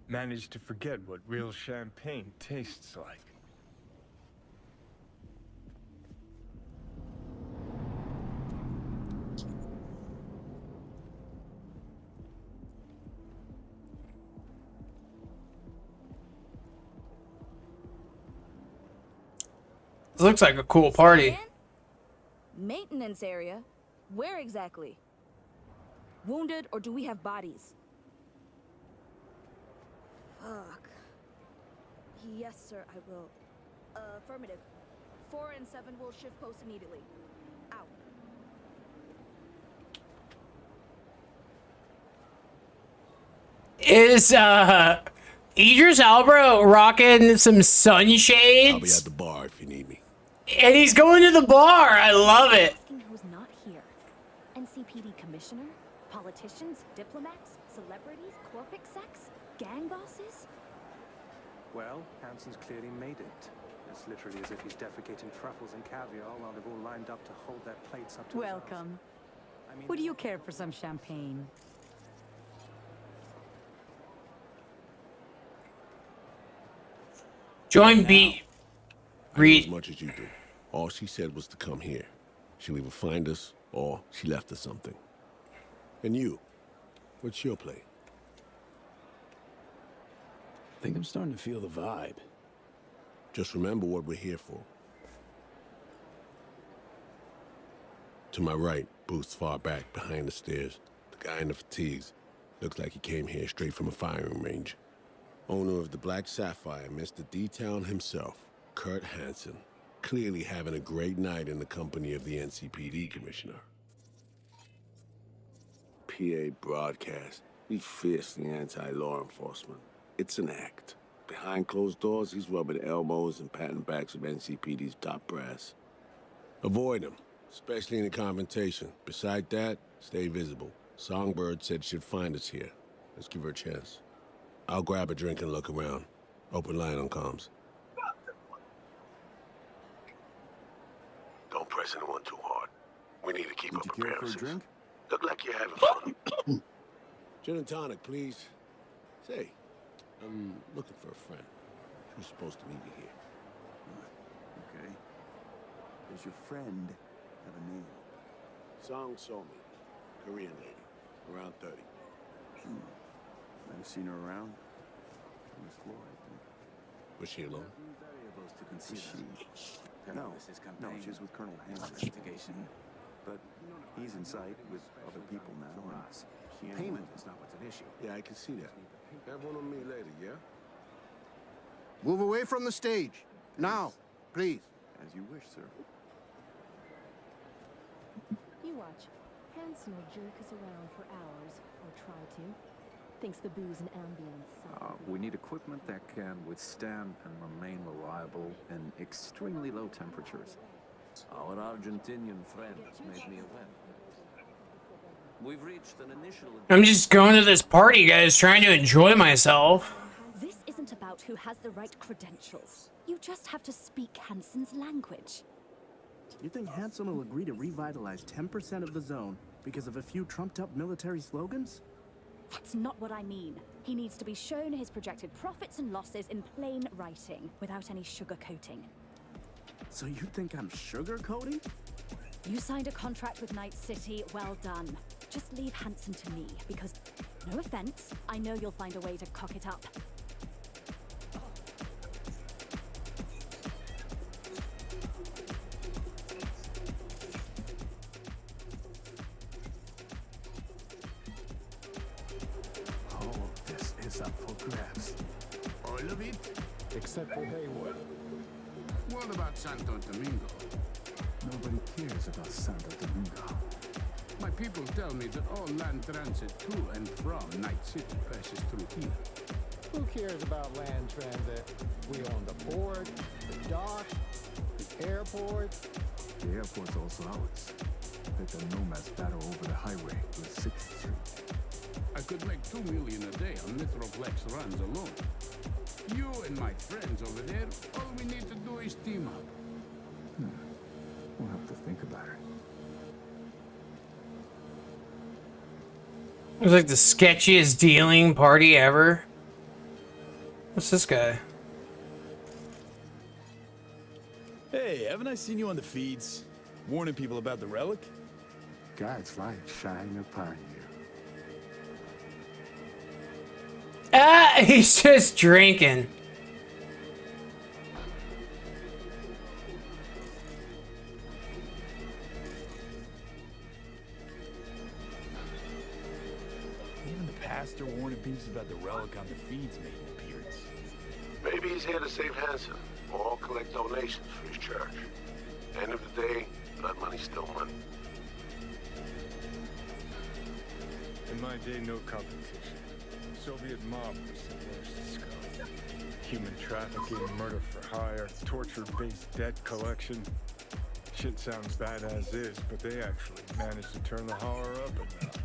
Managed to forget what real champagne tastes like. This looks like a cool party. Maintenance area? Where exactly? Wounded, or do we have bodies? Fuck. Yes, sir, I will. Affirmative. 4 and 7 will shift post immediately. Out. Is Idris Elba rocking some sunshades? I'll be at the bar if you need me. And he's going to the bar. I love it. Asking who's not here. NCPD commissioner? Politicians? Diplomats? Celebrities? Corp execs? Gang bosses? Well, Hanson's clearly made it. It's literally as if he's defecating truffles and caviar while they've all lined up to hold their plates up to Welcome. Would you care for some champagne? Join B. I know as much as you do. All she said was to come here. She'll either find us or she left us something. And you, what's your play? I think I'm starting to feel the vibe. Just remember what we're here for. To my right, booth's far back, behind the stairs. The guy in the fatigues. Looks like he came here straight from a firing range. Owner of the Black Sapphire, Mr. D-Town himself, Kurt Hansen. Clearly having a great night in the company of the NCPD commissioner. PA broadcast. He's fiercely anti-law enforcement. It's an act. Behind closed doors, he's rubbing elbows and patting backs of NCPD's top brass. Avoid him, especially in a confrontation. Beside that, stay visible. Songbird said she'd find us here. Let's give her a chance. I'll grab a drink and look around. Open line on comms. Don't press anyone too hard. We need to keep up appearances. For a drink? Look like you're having fun. Gin and tonic, please. Say, I'm looking for a friend. She was supposed to meet me here. Okay. Does your friend have a name? Song Somi. Korean lady. Around 30. Never seen her around. On this floor, I think. Was she alone? No, she's with Colonel Hammond. Investigation. But he's in sight with other people now. Payment is not what's at issue. Yeah, I can see that. Have one on me later, yeah? Move away from the stage. Now, please. As you wish, sir. You watch. Hanson will jerk us around for hours, or try to. Thinks the booze and ambience. We need equipment that can withstand and remain reliable in extremely low temperatures. Our Argentinian friends made me aware. We've reached an initial... I'm just going to this party, guys, trying to enjoy myself. This isn't about who has the right credentials. You just have to speak Hansen's language. You think Hansen will agree to revitalize 10% of the zone because of a few trumped-up military slogans? That's not what I mean. He needs to be shown his projected profits and losses in plain writing, without any sugarcoating. So you think I'm sugarcoating? You signed a contract with Night City, well done. Just leave Hansen to me, because, no offense, I know you'll find a way to cock it up. Up for grabs. All of it? Except for Haywood. What about Santo Domingo? Nobody cares about Santo Domingo. My people tell me that all land transit to and from Night City passes through here. Who cares about land transit? We own the port, the dock, the airport. The airport's also ours. Let the nomads battle over the highway with 6th Street. I could make 2 million a day on Metroplex runs alone. You and my friends over there, all we need to do is team up. We'll have to think about it. It was like the sketchiest dealing party ever. What's this guy? Hey, haven't I seen you on the feeds? Warning people about the relic? God's light shine upon you. Ah, he's just drinking. Even the pastor warning people about the relic on the feeds made an appearance. Maybe he's here to save Hansen, or collect donations for his church. End of the day, blood money's still money. In my day, no competition. Soviet mob was the worst scum. Human trafficking, murder for hire, torture-based debt collection. Shit sounds bad as is, but they actually managed to turn the horror up a notch.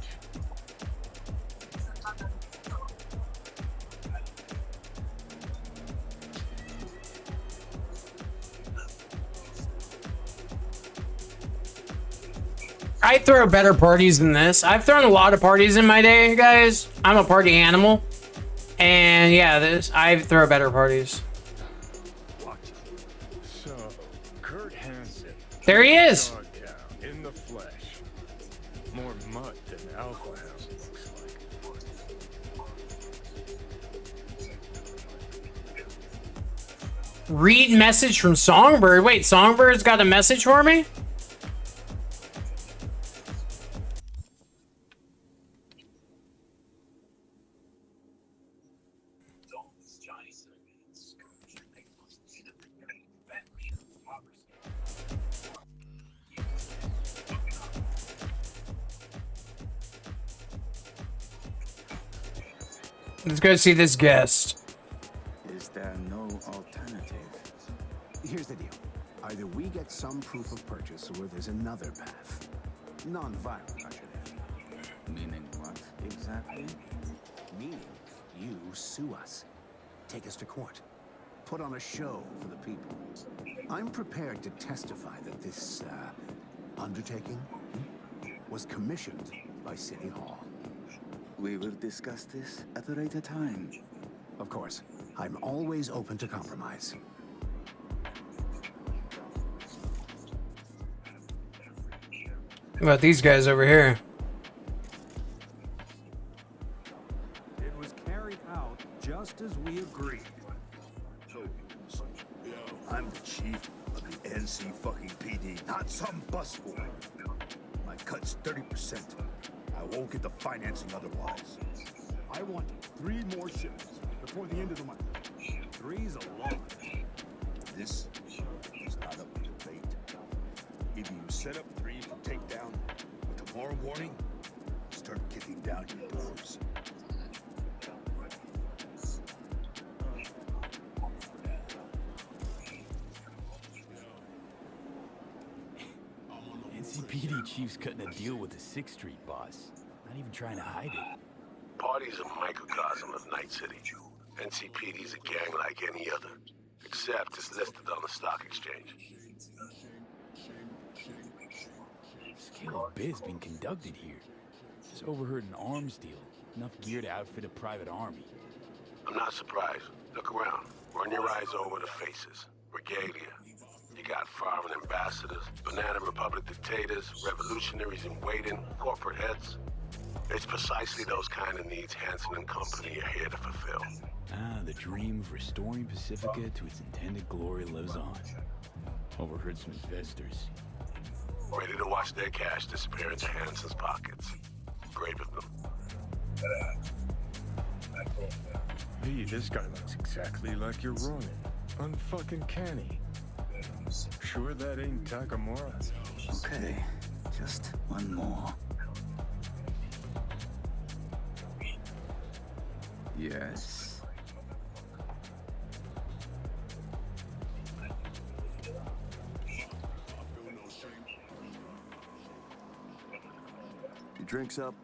I throw better parties than this. I've thrown a lot of parties in my day, guys. I'm a party animal. And yeah, I throw better parties. There he is. Dog cow in the flesh. More mutt than alpha house looks like. Read message from Songbird. Wait, Songbird's got a message for me? Let's go see this guest. Is there no alternative? Here's the deal. Either we get some proof of purchase or there's another path. Non-violent, I should add. Meaning what exactly? Meaning you sue us. Take us to court. Put on a show for the people. I'm prepared to testify that this, undertaking was commissioned by City Hall. We will discuss this at a later time. Of course. I'm always open to compromise. What about these guys over here? It was carried out just as we agreed. I'm the chief of the NC fucking PD, not some busboy. My cut's 30%. I won't get the financing otherwise. I want 3 more shipments before the end of the month. 3's a lot. This is not up for debate. Either you set up 3 for takedown, or tomorrow morning, start kicking down your doors. NCPD chief's cutting a deal with the 6th Street boss. Not even trying to hide it. Party's a microcosm of Night City. NCPD's a gang like any other, except it's listed on the stock exchange. Scale of biz being conducted here. Just overheard an arms deal. Enough gear to outfit a private army. I'm not surprised. Look around. Run your eyes over the faces. Regalia. You got foreign ambassadors, Banana Republic dictators, revolutionaries in waiting, corporate heads. It's precisely those kind of needs Hansen and company are here to fulfill. Ah, the dream of restoring Pacifica to its intended glory lives on. Overheard some investors. Ready to watch their cash disappear into Hansen's pockets. Great with them. V, this guy looks exactly like your Ronin. Unfucking canny. Sure that ain't Takamura? Okay, just one more. Yes. Your drink's up.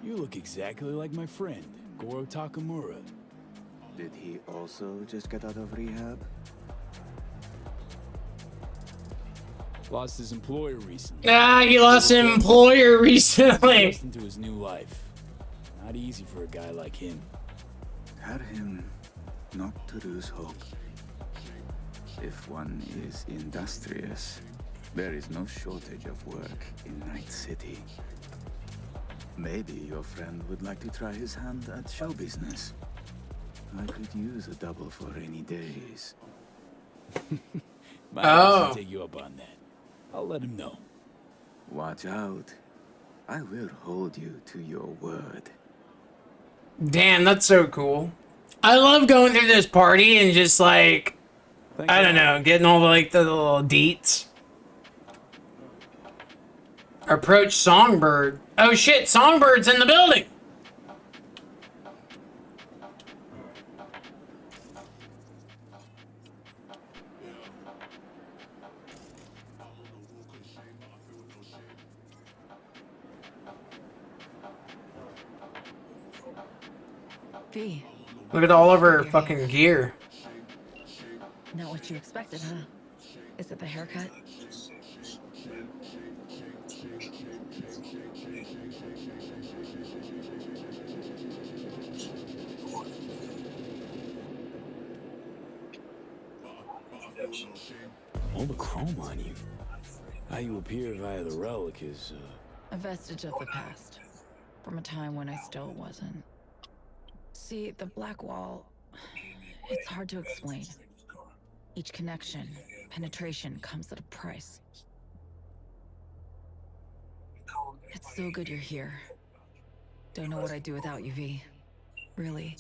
You look exactly like my friend, Goro Takamura. Did he also just get out of rehab? Lost his employer recently. Ah, he lost an employer recently. Into his new life. Not easy for a guy like him. Tell him not to lose hope. If one is industrious, there is no shortage of work in Night City. Maybe your friend would like to try his hand at show business. I could use a double for rainy days. Might have to take you up on that. I'll let him know. Watch out. I will hold you to your word. Damn, that's so cool. I love going through this party and just like, I don't know, getting all the, like the little deets. Approach Songbird. Oh shit, Songbird's in the building. V. Look at all of her fucking gear. Not what you expected, huh? Is it the haircut? All the chrome on you. How you appear via the relic is, a vestige of the past. From a time when I still wasn't. See, the black wall... It's hard to explain. Each connection, penetration, comes at a price. It's so good you're here. Don't know what I'd do without you, V. Really.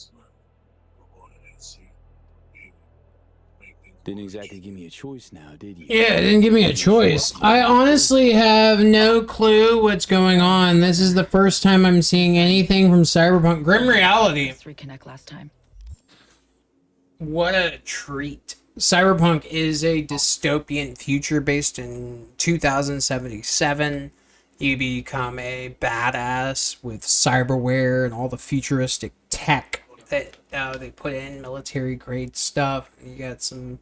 Didn't exactly give me a choice now, did you? Yeah, it didn't give me a choice. I honestly have no clue what's going on. This is the first time I'm seeing anything from Cyberpunk. Grim Reality. Let's reconnect last time. What a treat. Cyberpunk is a dystopian future based in 2077. You become a badass with cyberware and all the futuristic tech that they put in, military grade stuff. You got some...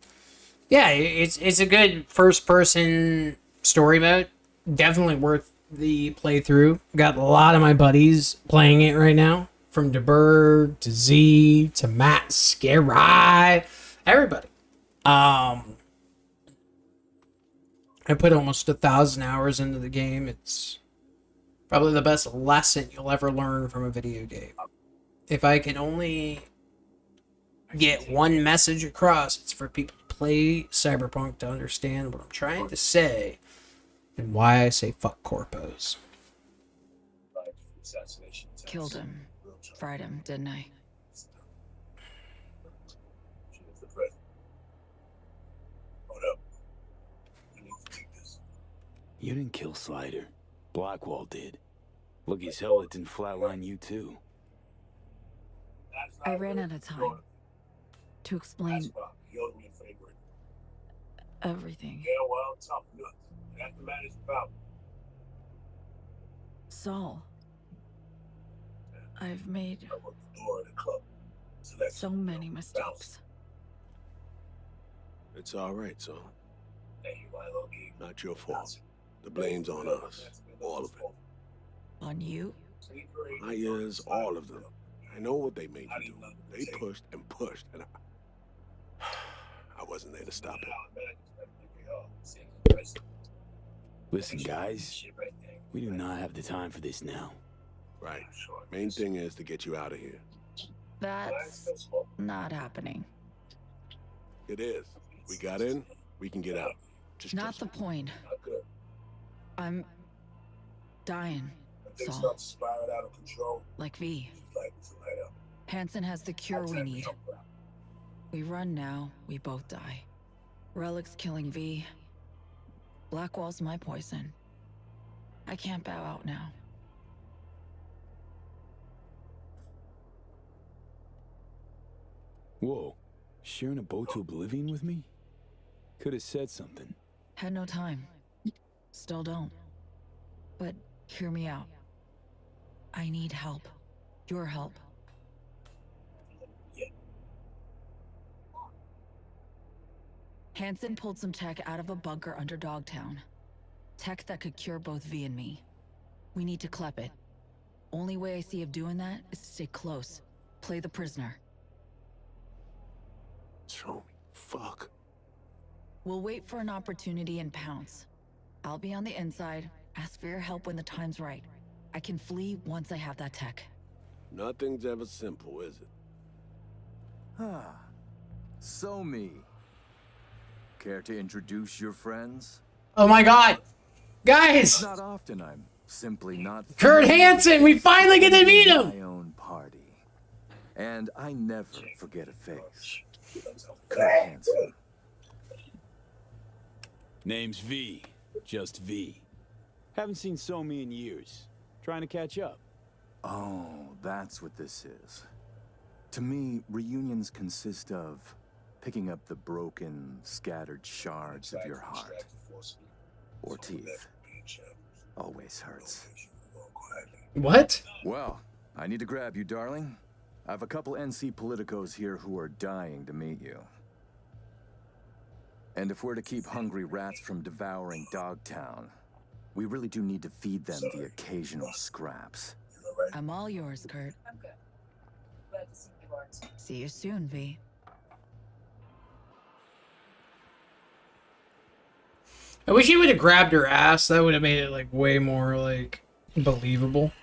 Yeah, it's a good first-person story mode. Definitely worth the playthrough. Got a lot of my buddies playing it right now. From DeBerg to Z to Matt Scary. Everybody. I put almost 1,000 hours into the game. It's probably the best lesson you'll ever learn from a video game. If I can only get one message across, it's for people to play Cyberpunk to understand what I'm trying to say and why I say fuck corpos. Killed him. Fried him, didn't I? You didn't kill Slider. Blackwall did. Lucky as hell it didn't flatline you too. I ran out of time to explain everything. Saul, I've made so many mistakes. It's all right, son. Not your fault. The blame's on us. All of it. On you? Yes, all of them. I know what they made you do. They pushed and pushed, and I wasn't there to stop it. Listen, guys. We do not have the time for this now. Right. Main thing is to get you out of here. That's not happening. It is. We got in, we can get out. Just not the point. I'm dying, Saul. Like V. Hansen has the cure we need. We run now, we both die. Relic's killing V. Blackwall's my poison. I can't bow out now. Whoa. Sharing a boat to oblivion with me? Could have said something. Had no time. Still don't. But hear me out. I need help. Your help. Hansen pulled some tech out of a bunker under Dogtown. Tech that could cure both V and me. We need to clep it. Only way I see of doing that is to stay close. Play the prisoner. Show me. Fuck. We'll wait for an opportunity and pounce. I'll be on the inside. Ask for your help when the time's right. I can flee once I have that tech. Nothing's ever simple, is it? Ah. So me. Care to introduce your friends? Oh my god! Guys! It's not often I'm simply not... Kurt Hansen! We finally get to meet him! My own party. And I never forget a face. Kurt Hansen. Name's V. Just V. Haven't seen Somi in years. Trying to catch up. Oh, that's what this is. To me, reunions consist of picking up the broken, scattered shards of your heart. Or teeth. Always hurts. What? Well, I need to grab you, darling. I have a couple NC politicos here who are dying to meet you. And if we're to keep hungry rats from devouring Dogtown, we really do need to feed them the occasional scraps. I'm all yours, Kurt. I'm good. Glad to see you, Lawrence. See you soon, V. I wish he would have grabbed her ass. That would have made it like way more like believable.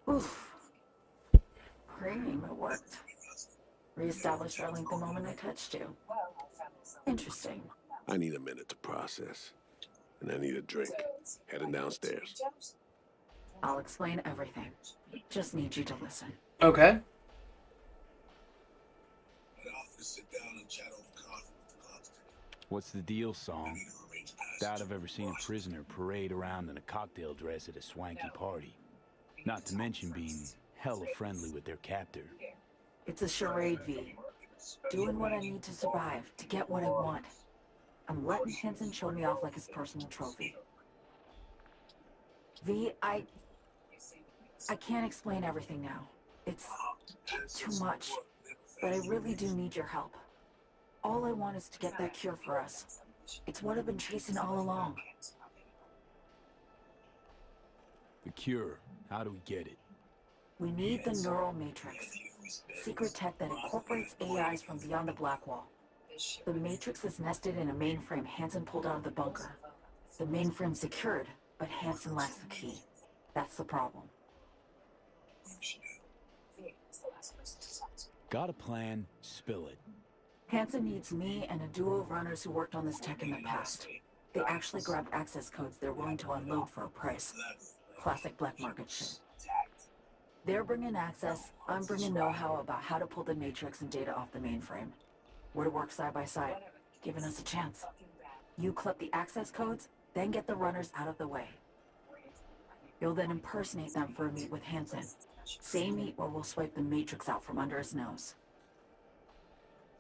Oof. Cream, it worked. Reestablished our link the moment I touched you. Interesting. I need a minute to process. And I need a drink. Heading downstairs. I'll explain everything. Just need you to listen. Okay. What's the deal, Song? Doubt I've ever seen a prisoner parade around in a cocktail dress at a swanky party. Not to mention being hella friendly with their captor. It's a charade, V. Doing what I need to survive, to get what I want. I'm letting Hansen show me off like his personal trophy. V, I can't explain everything now. It's too much. But I really do need your help. All I want is to get that cure for us. It's what I've been chasing all along. The cure. How do we get it? We need the neural matrix. Secret tech that incorporates AIs from beyond the black wall. The matrix is nested in a mainframe Hansen pulled out of the bunker. The mainframe's secured, but Hansen lacks the key. That's the problem. Got a plan, spill it. Hansen needs me and a duo of runners who worked on this tech in the past. They actually grabbed access codes they're willing to unload for a price. Classic black market shit. They're bringing access, I'm bringing know-how about how to pull the matrix and data off the mainframe. We're to work side by side, giving us a chance. You clip the access codes, then get the runners out of the way. You'll then impersonate them for a meet with Hansen. Say meet or we'll swipe the matrix out from under his nose.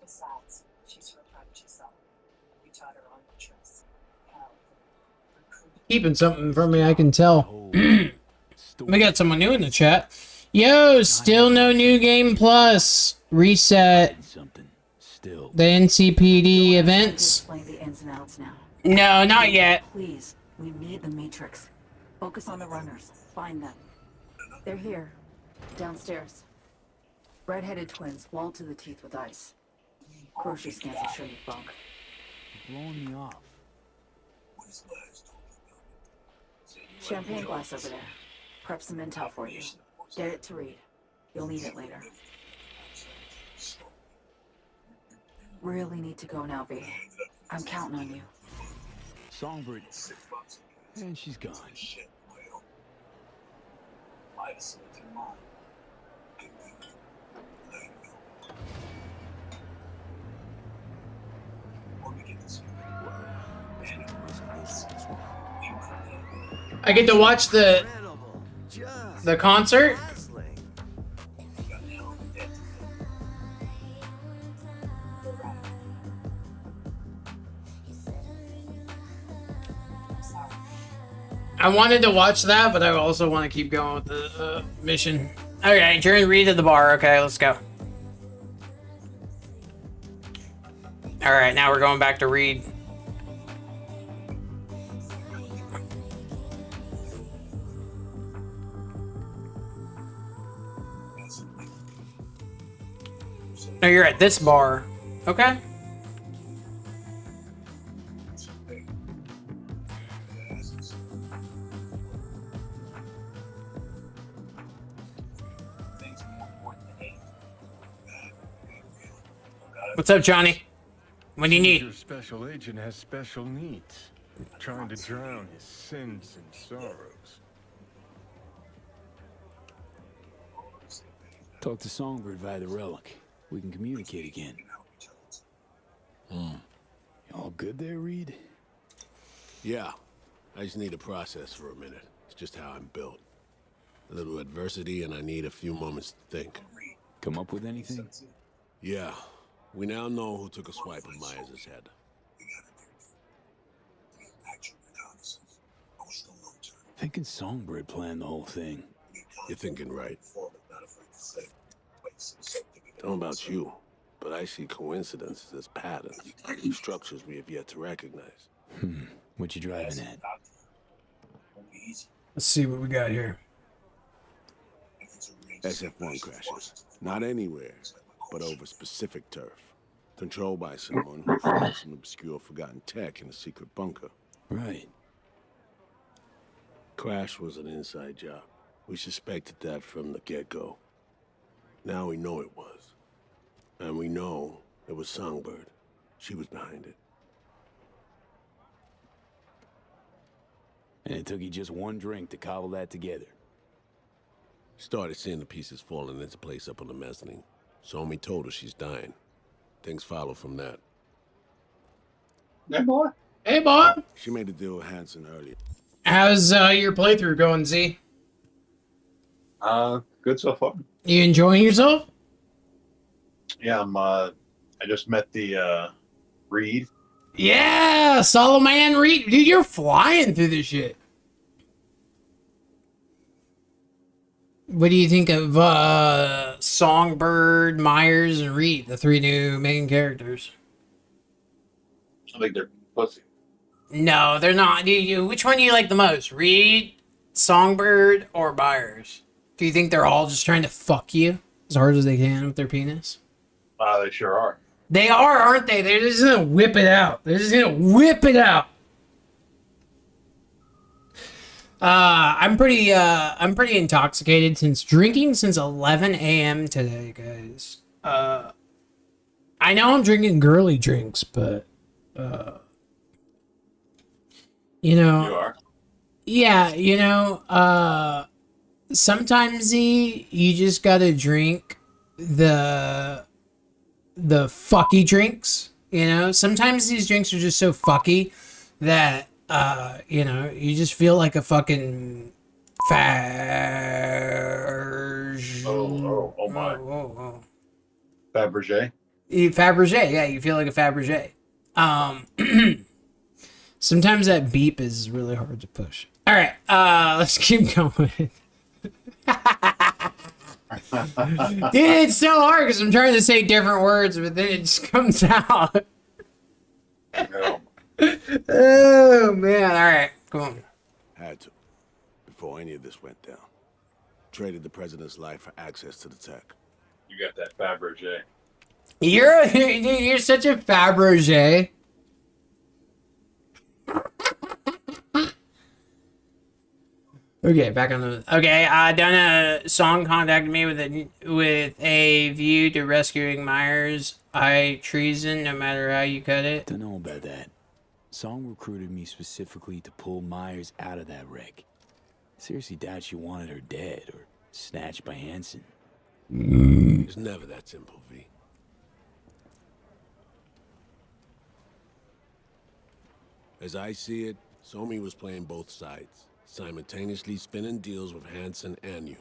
Besides, she's your prodigy son. We taught her all your tricks. Keeping something from me, I can tell. We got someone new in the chat. Yo, still no new game plus. Reset. The NCPD events. Explain the ins and outs now. No, not yet. Please, we need the matrix. Focus on the runners. Find them. They're here. Downstairs. Red-headed twins, walled to the teeth with ice. Grocery scans will show you bunk. Blowing me off. Champagne glass over there. Prep some intel for you. Get it to read. You'll need it later. Really need to go now, V. I'm counting on you. Songbird. And she's gone. I get to watch the concert. I wanted to watch that, but I also want to keep going with the mission. Okay, turn Reed to the bar. Okay, let's go. All right, now we're going back to Reed. No, you're at this bar. Okay. What's up, Johnny? What do you need? Your special agent has special needs. Trying to drown his sins and sorrows. Talk to Songbird via the relic. We can communicate again. All good there, Reed? Yeah. I just need to process for a minute. It's just how I'm built. A little adversity and I need a few moments to think. Come up with anything? Yeah. We now know who took a swipe of Myers' head. Thinking Songbird planned the whole thing. You're thinking right. I don't know about you, but I see coincidences as patterns, structures we have yet to recognize. What you driving at? Let's see what we got here. SF-1 crashes. Not anywhere, but over specific turf. Controlled by someone who found some obscure forgotten tech in a secret bunker. Right. Crash was an inside job. We suspected that from the get-go. Now we know it was. And we know it was Songbird. She was behind it. And it took you just one drink to cobble that together. Started seeing the pieces falling into place up on the mezzanine. Somi told her she's dying. Things follow from that. Hey, boy. Hey, boy. She made a deal with Hansen earlier. How's your playthrough going, Z? Good so far. You enjoying yourself? Yeah, I just met the Reed. Yeah, Solomon Reed. Dude, you're flying through this shit. What do you think of Songbird, Myers, and Reed, the three new main characters? I think they're pussy. No, they're not. Which one do you like the most? Reed, Songbird, or Myers? Do you think they're all just trying to fuck you as hard as they can with their penis? They sure are. They are, aren't they? They're just gonna whip it out. They're just gonna whip it out. I'm pretty intoxicated since drinking since 11 a.m. today, guys. I know I'm drinking girly drinks, but you know, you are. Yeah, sometimes you just gotta drink the fucky drinks. Sometimes these drinks are just so fucky that you just feel like a fucking Oh my. Fabergé? Fabergé, yeah, you feel like a Fabergé. Sometimes that beep is really hard to push. All right, let's keep going. Dude, it's so hard because I'm trying to say different words, but then it just comes out. No. Oh, man. All right, come on. Had to. Before any of this went down. Traded the president's life for access to the tech. You got that Fabergé. You're such a Fabergé. Okay, back on the... Okay, Donna Song contacted me with a view to rescuing Myers. Treason, no matter how you cut it. Don't know about that. Song recruited me specifically to pull Myers out of that wreck. Seriously doubt she wanted her dead or snatched by Hansen. It's never that simple, V. As I see it, Somi was playing both sides, simultaneously spinning deals with Hansen and you.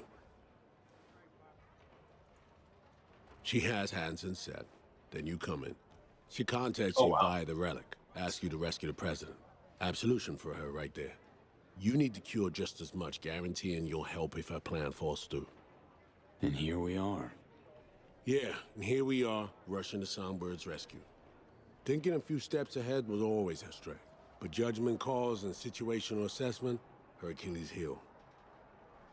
She has Hansen set, then you come in. She contacts you via the relic, asks you to rescue the president. Absolution for her right there. You need to cure just as much, guaranteeing you'll help if her plan falls through. And here we are. Yeah, and here we are, rushing to Songbird's rescue. Thinking a few steps ahead was always her strength. But judgment calls and situational assessment, her Achilles heel.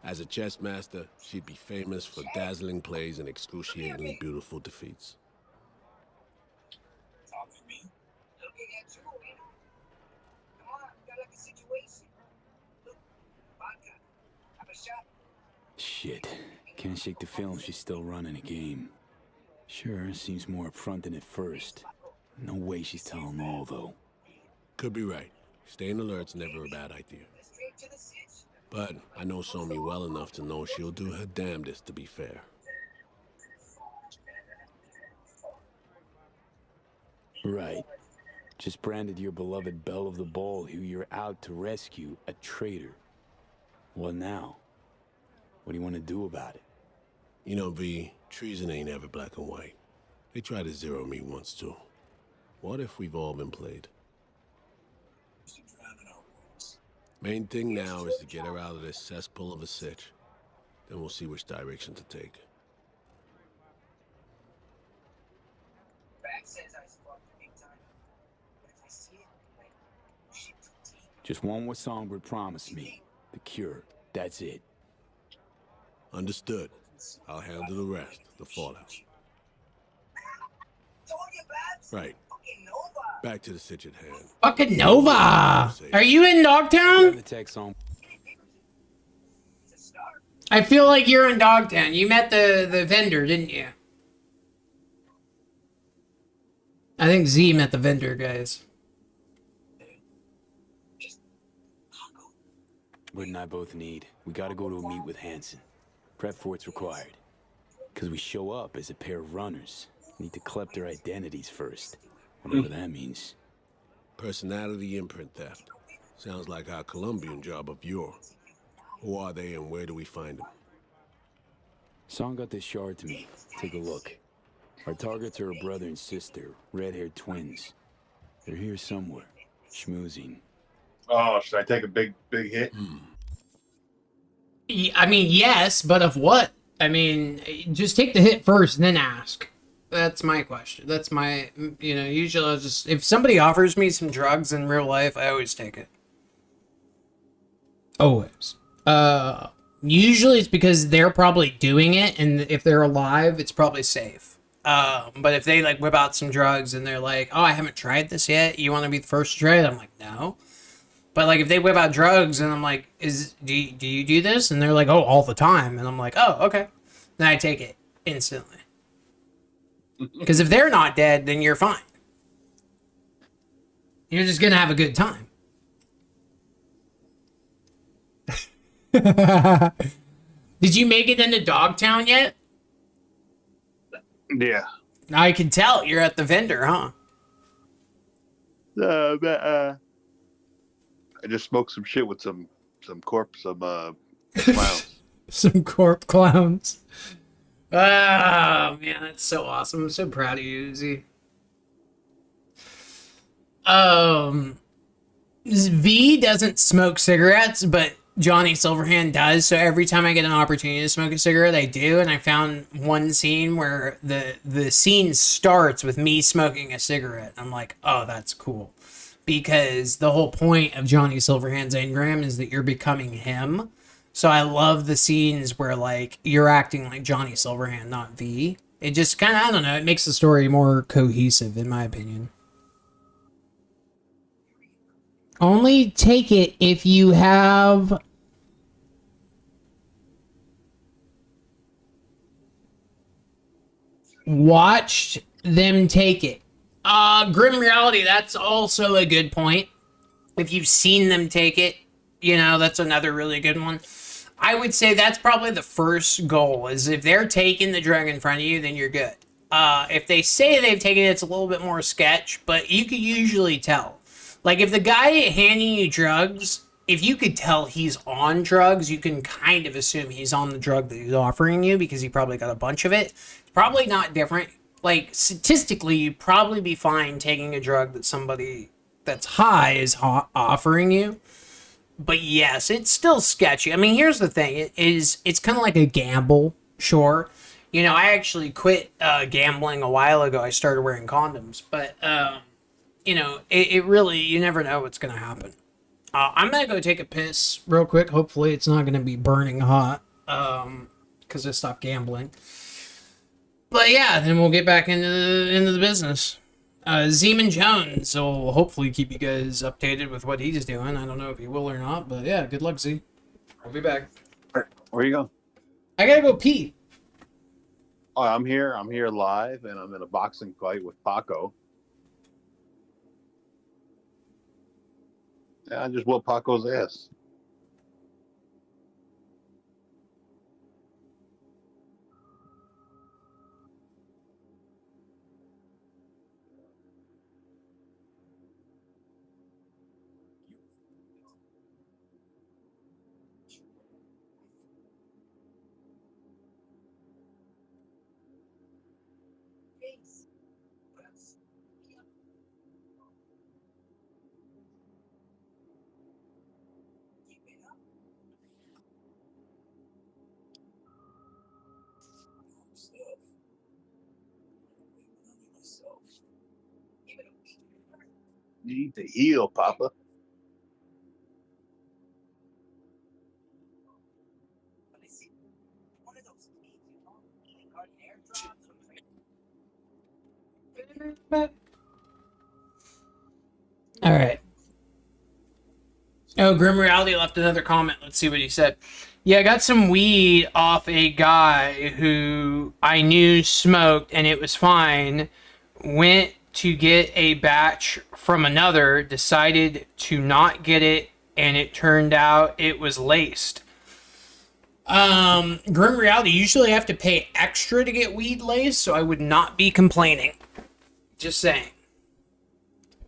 As a chess master, she'd be famous for dazzling plays and excruciatingly beautiful defeats. Shit. Can't shake the feeling she's still running a game. Sure, seems more upfront than at first. No way she's telling all, though. Could be right. Staying alert's never a bad idea. But I know Somi well enough to know she'll do her damnedest to be fair. Right. Just branded your beloved belle of the ball who you're out to rescue a traitor. What now? What do you want to do about it? You know, V, treason ain't ever black and white. They tried to zero me once, too. What if we've all been played? Main thing now is to get her out of this cesspool of a sitch. Then we'll see which direction to take. Just want what Songbird promised me. The cure. That's it. Understood. I'll handle the rest, the fallout. Told you, Bab. Right. Back to the sitch at hand. Fucking Nova! Are you in Dogtown? The text on. I feel like you're in Dogtown. You met the vendor, didn't you? I think Z met the vendor, guys. Wood and I both need. We gotta go to a meet with Hansen. Prep for what's required. Because we show up as a pair of runners. Need to collect their identities first. Whatever that means. Personality imprint theft. Sounds like our Colombian job of yore. Who are they and where do we find them? Song got this shard to me. Take a look. Our targets are a brother and sister, red-haired twins. They're here somewhere, schmoozing. Oh, should I take a big hit? I mean, yes, but of what? I mean, just take the hit first and then ask. That's my question. That's my, you know, usually I'll just, if somebody offers me some drugs in real life, I always take it. Always. Usually it's because they're probably doing it, and if they're alive, it's probably safe. But if they like whip out some drugs and they're like, oh, I haven't tried this yet, you want to be the first to try it? I'm like, no. But like if they whip out drugs and I'm like, do you do this? And they're like, oh, all the time. And I'm like, oh, okay. Then I take it instantly. Because if they're not dead, then you're fine. You're just gonna have a good time. Did you make it into Dogtown yet? Yeah. I can tell you're at the vendor, huh? I just smoked some shit with some clown. Some corp clowns. Oh, man, that's so awesome. I'm so proud of you, Uzi. V doesn't smoke cigarettes, but Johnny Silverhand does, so every time I get an opportunity to smoke a cigarette, I do, and I found one scene where the scene starts with me smoking a cigarette. I'm like, oh, that's cool. Because the whole point of Johnny Silverhand's engram is that you're becoming him. So I love the scenes where, like, you're acting like Johnny Silverhand, not V. It just kind of, I don't know, it makes the story more cohesive, in my opinion. Only take it if you have... watched them take it. Grim Reality, that's also a good point. If you've seen them take it, you know, that's another really good one. I would say that's probably the first goal, is if they're taking the drug in front of you, then you're good. If they say they've taken it, it's a little bit more sketch, but you could usually tell. Like, if the guy handing you drugs, if you could tell he's on drugs, you can kind of assume he's on the drug that he's offering you, because he probably got a bunch of it. It's probably not different. Like, statistically, you'd probably be fine taking a drug that somebody that's high is offering you. But yes, it's still sketchy. I mean, here's the thing. It's kind of like a gamble, sure. You know, I actually quit gambling a while ago. I started wearing condoms. But, you know, it really, you never know what's going to happen. I'm going to go take a piss real quick. Hopefully it's not going to be burning hot because I stopped gambling. But yeah, then we'll get back into the business. Zeman Jones will hopefully keep you guys updated with what he's doing. I don't know if he will or not, but yeah, good luck, Z. I'll be back. Where you going? I gotta go pee. Oh, I'm here live, and I'm in a boxing fight with Paco. Yeah, I just whooped Paco's ass. You need to heal, Papa. All right. Oh, Grim Reality left another comment. Let's see what he said. Yeah, I got some weed off a guy who I knew smoked, and it was fine. Went to get a batch from another, decided to not get it, and it turned out it was laced. Grim Reality, you usually have to pay extra to get weed laced, so I would not be complaining. Just saying.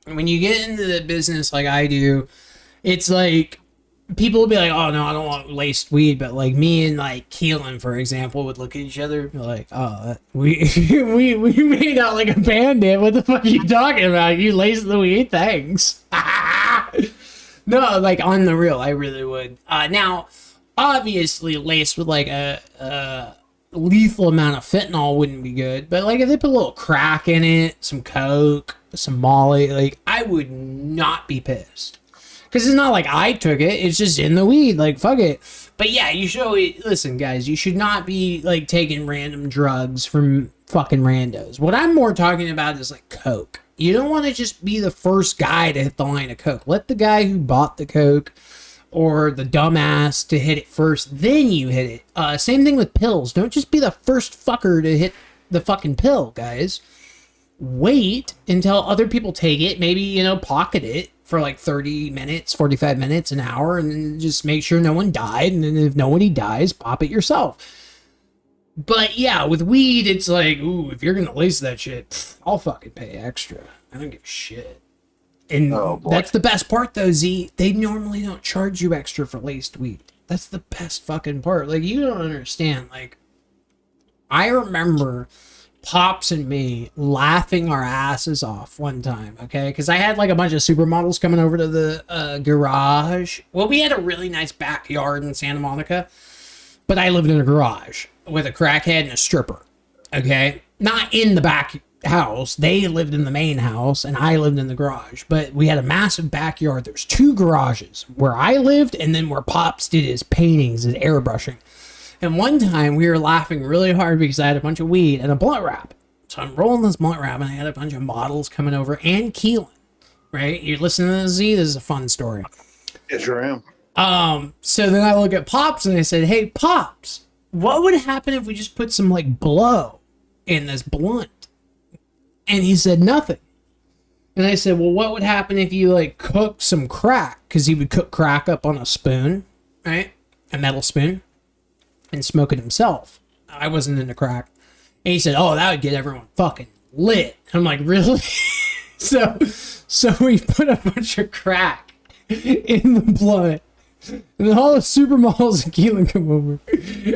When you get into the business like I do, it's like people will be like, "Oh no, I don't want laced weed," but like me and like Keelan, for example, would look at each other and be like, "Oh, we we made out like a bandit. What the fuck are you talking about? You laced the weed? Thanks." No, like on the real, I really would. Now, obviously, laced with like a lethal amount of fentanyl wouldn't be good, but like if they put a little crack in it, some coke, some molly, like I would not be pissed. Because it's not like I took it, it's just in the weed, like fuck it. But yeah, you should always, listen guys, you should not be like taking random drugs from fucking randos. What I'm more talking about is like coke. You don't want to just be the first guy to hit the line of coke. Let the guy who bought the coke or the dumbass to hit it first, then you hit it. Same thing with pills. Don't just be the first fucker to hit the fucking pill, guys. Wait until other people take it, maybe, you know, pocket it for like 30 minutes, 45 minutes, an hour, and then just make sure no one died, and then if nobody dies, pop it yourself. But yeah, with weed, it's like, ooh, if you're gonna lace that shit, I'll fucking pay extra. I don't give a shit. And that's the best part though, Z. They normally don't charge you extra for laced weed. That's the best fucking part. Like, you don't understand. Like, I remember Pops and me laughing our asses off one time, okay? Because I had like a bunch of supermodels coming over to the garage. Well, we had a really nice backyard in Santa Monica, but I lived in a garage with a crackhead and a stripper, okay? Not in the back house. They lived in the main house, and I lived in the garage. But we had a massive backyard. There's 2 garages, where I lived and then where Pops did his paintings and airbrushing. And one time we were laughing really hard because I had a bunch of weed and a blunt wrap. So I'm rolling this blunt wrap and I had a bunch of models coming over and Keelan, right? You're listening to this, Z? This is a fun story. Yeah, sure am. So then I look at Pops and I said, "Hey, Pops, what would happen if we just put some like blow in this blunt?" And he said, "Nothing." And I said, "Well, what would happen if you like cook some crack?" Because he would cook crack up on a spoon, right? A metal spoon. And smoke it himself. I wasn't into crack. And he said, "Oh, that would get everyone fucking lit." I'm like, "Really?" So we put a bunch of crack in the blunt. And then all the supermodels and Keelan come over.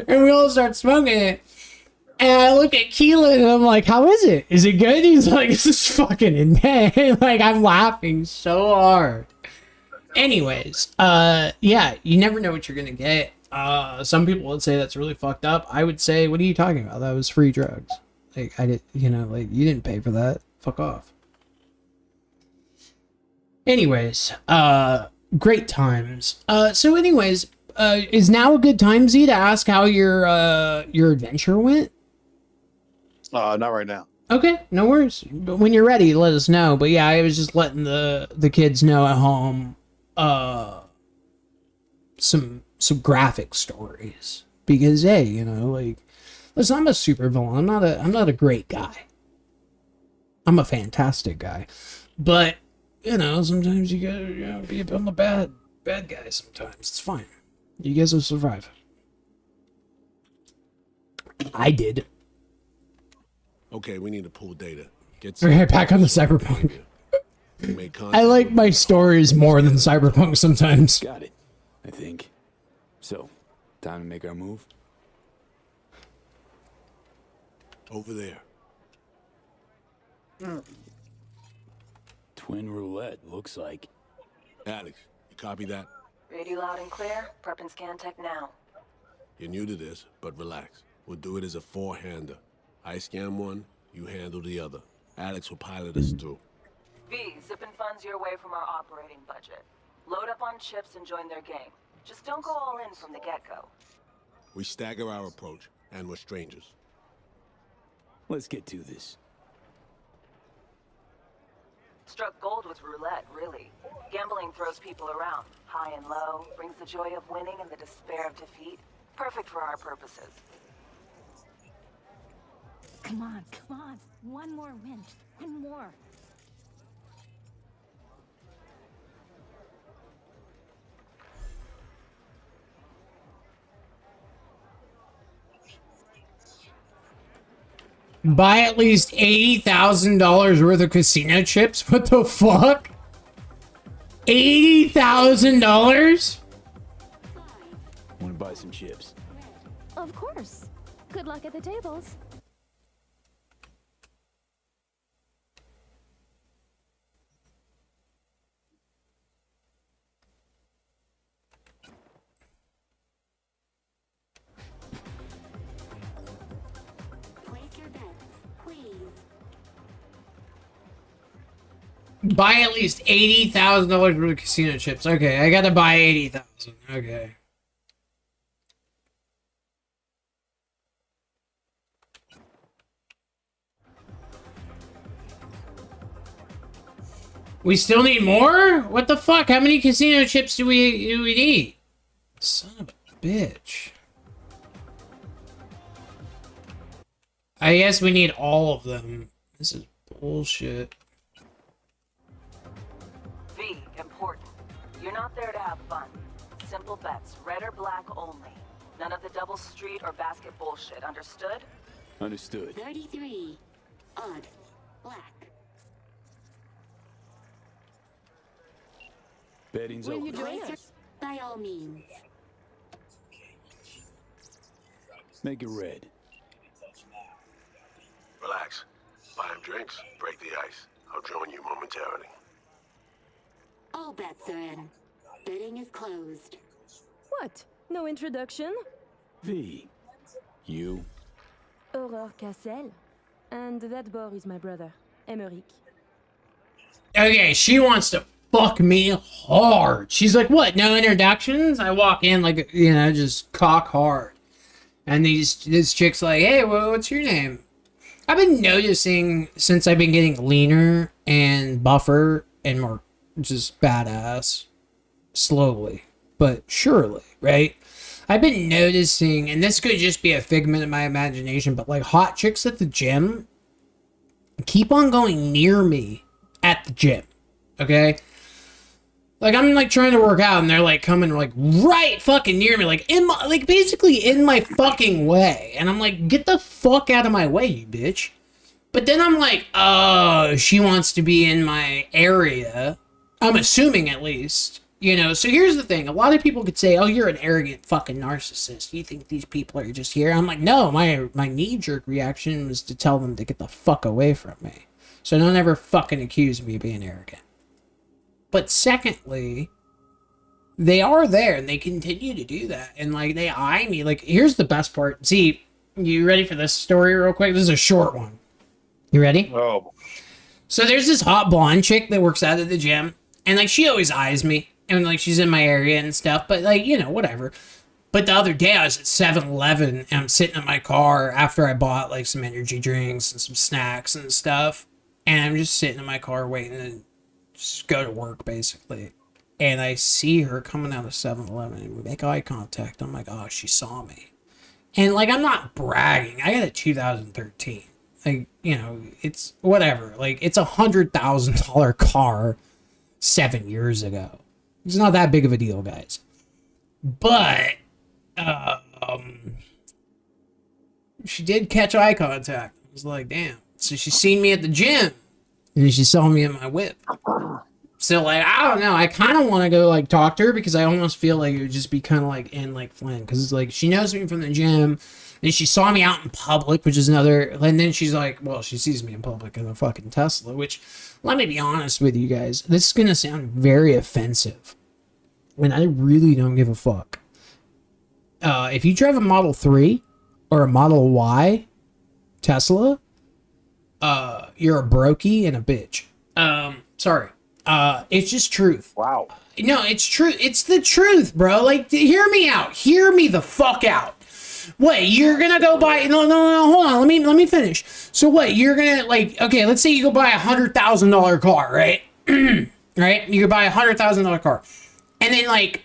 And we all start smoking it. And I look at Keelan and I'm like, "How is it? Is it good?" He's like, "This is fucking intense." Like, I'm laughing so hard. Anyways, yeah, you never know what you're gonna get. Some people would say that's really fucked up. I would say, what are you talking about? That was free drugs. Like, I did, you know, like, you didn't pay for that. Fuck off. Anyways, great times. So anyways, is now a good time, Z, to ask how your adventure went? Not right now. Okay, no worries. But when you're ready, let us know. But yeah, I was just letting the kids know at home, some graphic stories, because hey, you know, like, listen, I'm a super villain. I'm not a great guy. I'm a fantastic guy, but you know, sometimes you gotta, you know, be on the bad guy. Sometimes it's fine. You guys will survive. I did. Okay, we need to pull data. Get right back on the Cyberpunk. I like my stories more than Cyberpunk sometimes. Got it, I think. So, time to make our move? Over there. Twin roulette, looks like. Alex, you copy that? Radio loud and clear. Prep and scan tech now. You're new to this, but relax. We'll do it as a 4-hander. I scan one, you handle the other. Alex will pilot us through. V, zipping funds your way from our operating budget. Load up on chips and join their game. Just don't go all in from the get-go. We stagger our approach, and we're strangers. Let's get to this. Struck gold with roulette, really. Gambling throws people around, high and low, brings the joy of winning and the despair of defeat. Perfect for our purposes. Come on, come on. One more win. One more. Buy at least $80,000 worth of casino chips? What the fuck? $80,000? Want to buy some chips? Of course. Good luck at the tables. Buy at least $80,000 worth of casino chips. Okay, I gotta buy 80,000. Okay. We still need more? What the fuck? How many casino chips do we need? Son of a bitch. I guess we need all of them. This is bullshit. V, important. You're not there to have fun. Simple bets, red or black only. None of the double street or basket bullshit, understood? Understood. 33. Odd. Black. Betting's Will over. you join us? By all means. Make it red. Relax. Buy him drinks, break the ice. I'll join you momentarily. All bets are in. Bidding is closed. What? No introduction? V. You. Aurore Cassel. And that boy is my brother, Emmerich. Okay, she wants to fuck me hard. She's like, what, no introductions? I walk in like, you know, just cock hard. And this chick's like, hey, what's your name? I've been noticing since I've been getting leaner and buffer and more just badass. Slowly, but surely, right? I've been noticing, and this could just be a figment of my imagination, but like hot chicks at the gym keep on going near me at the gym, okay? Like I'm like trying to work out and they're like coming like right fucking near me, like in my, like basically in my fucking way. And I'm like, get the fuck out of my way, you bitch. But then I'm like, oh, she wants to be in my area. I'm assuming at least, you know. So here's the thing. A lot of people could say, oh, you're an arrogant fucking narcissist. You think these people are just here? I'm like, no, my knee-jerk reaction was to tell them to get the fuck away from me. So don't ever fucking accuse me of being arrogant. But secondly, they are there and they continue to do that. And like they eye me. Like here's the best part. See, you ready for this story real quick? This is a short one. You ready? Oh. So there's this hot blonde chick that works out at the gym. And like she always eyes me. And like she's in my area and stuff. But like, you know, whatever. But the other day I was at 7-Eleven and I'm sitting in my car after I bought like some energy drinks and some snacks and stuff. And I'm just sitting in my car waiting to just go to work basically. And I see her coming out of 7-Eleven and we make eye contact. I'm like, oh, she saw me. And like, I'm not bragging. I got a 2013. Like, you know, it's whatever. Like, it's $100,000 car 7 years ago. It's not that big of a deal, guys. But, she did catch eye contact. I was like, damn. So she seen me at the gym. And she saw me in my whip. So, like, I don't know. I kind of want to go, like, talk to her because I almost feel like it would just be kind of like in, like, Flynn. Because it's like, she knows me from the gym. And she saw me out in public, which is another... And then she's like, well, she sees me in public in a fucking Tesla. Which, let me be honest with you guys. This is going to sound very offensive. And I really don't give a fuck. If you drive a Model 3 or a Model Y Tesla... you're a brokey and a bitch. Sorry. It's just truth. Wow. No, it's true. It's the truth, bro. Like, hear me out. Hear me the fuck out. What, you're gonna go buy, no, hold on, let me finish. So what, you're gonna, like, okay, let's say you go buy $100,000 car, right? Right? You could buy $100,000 car. And then, like,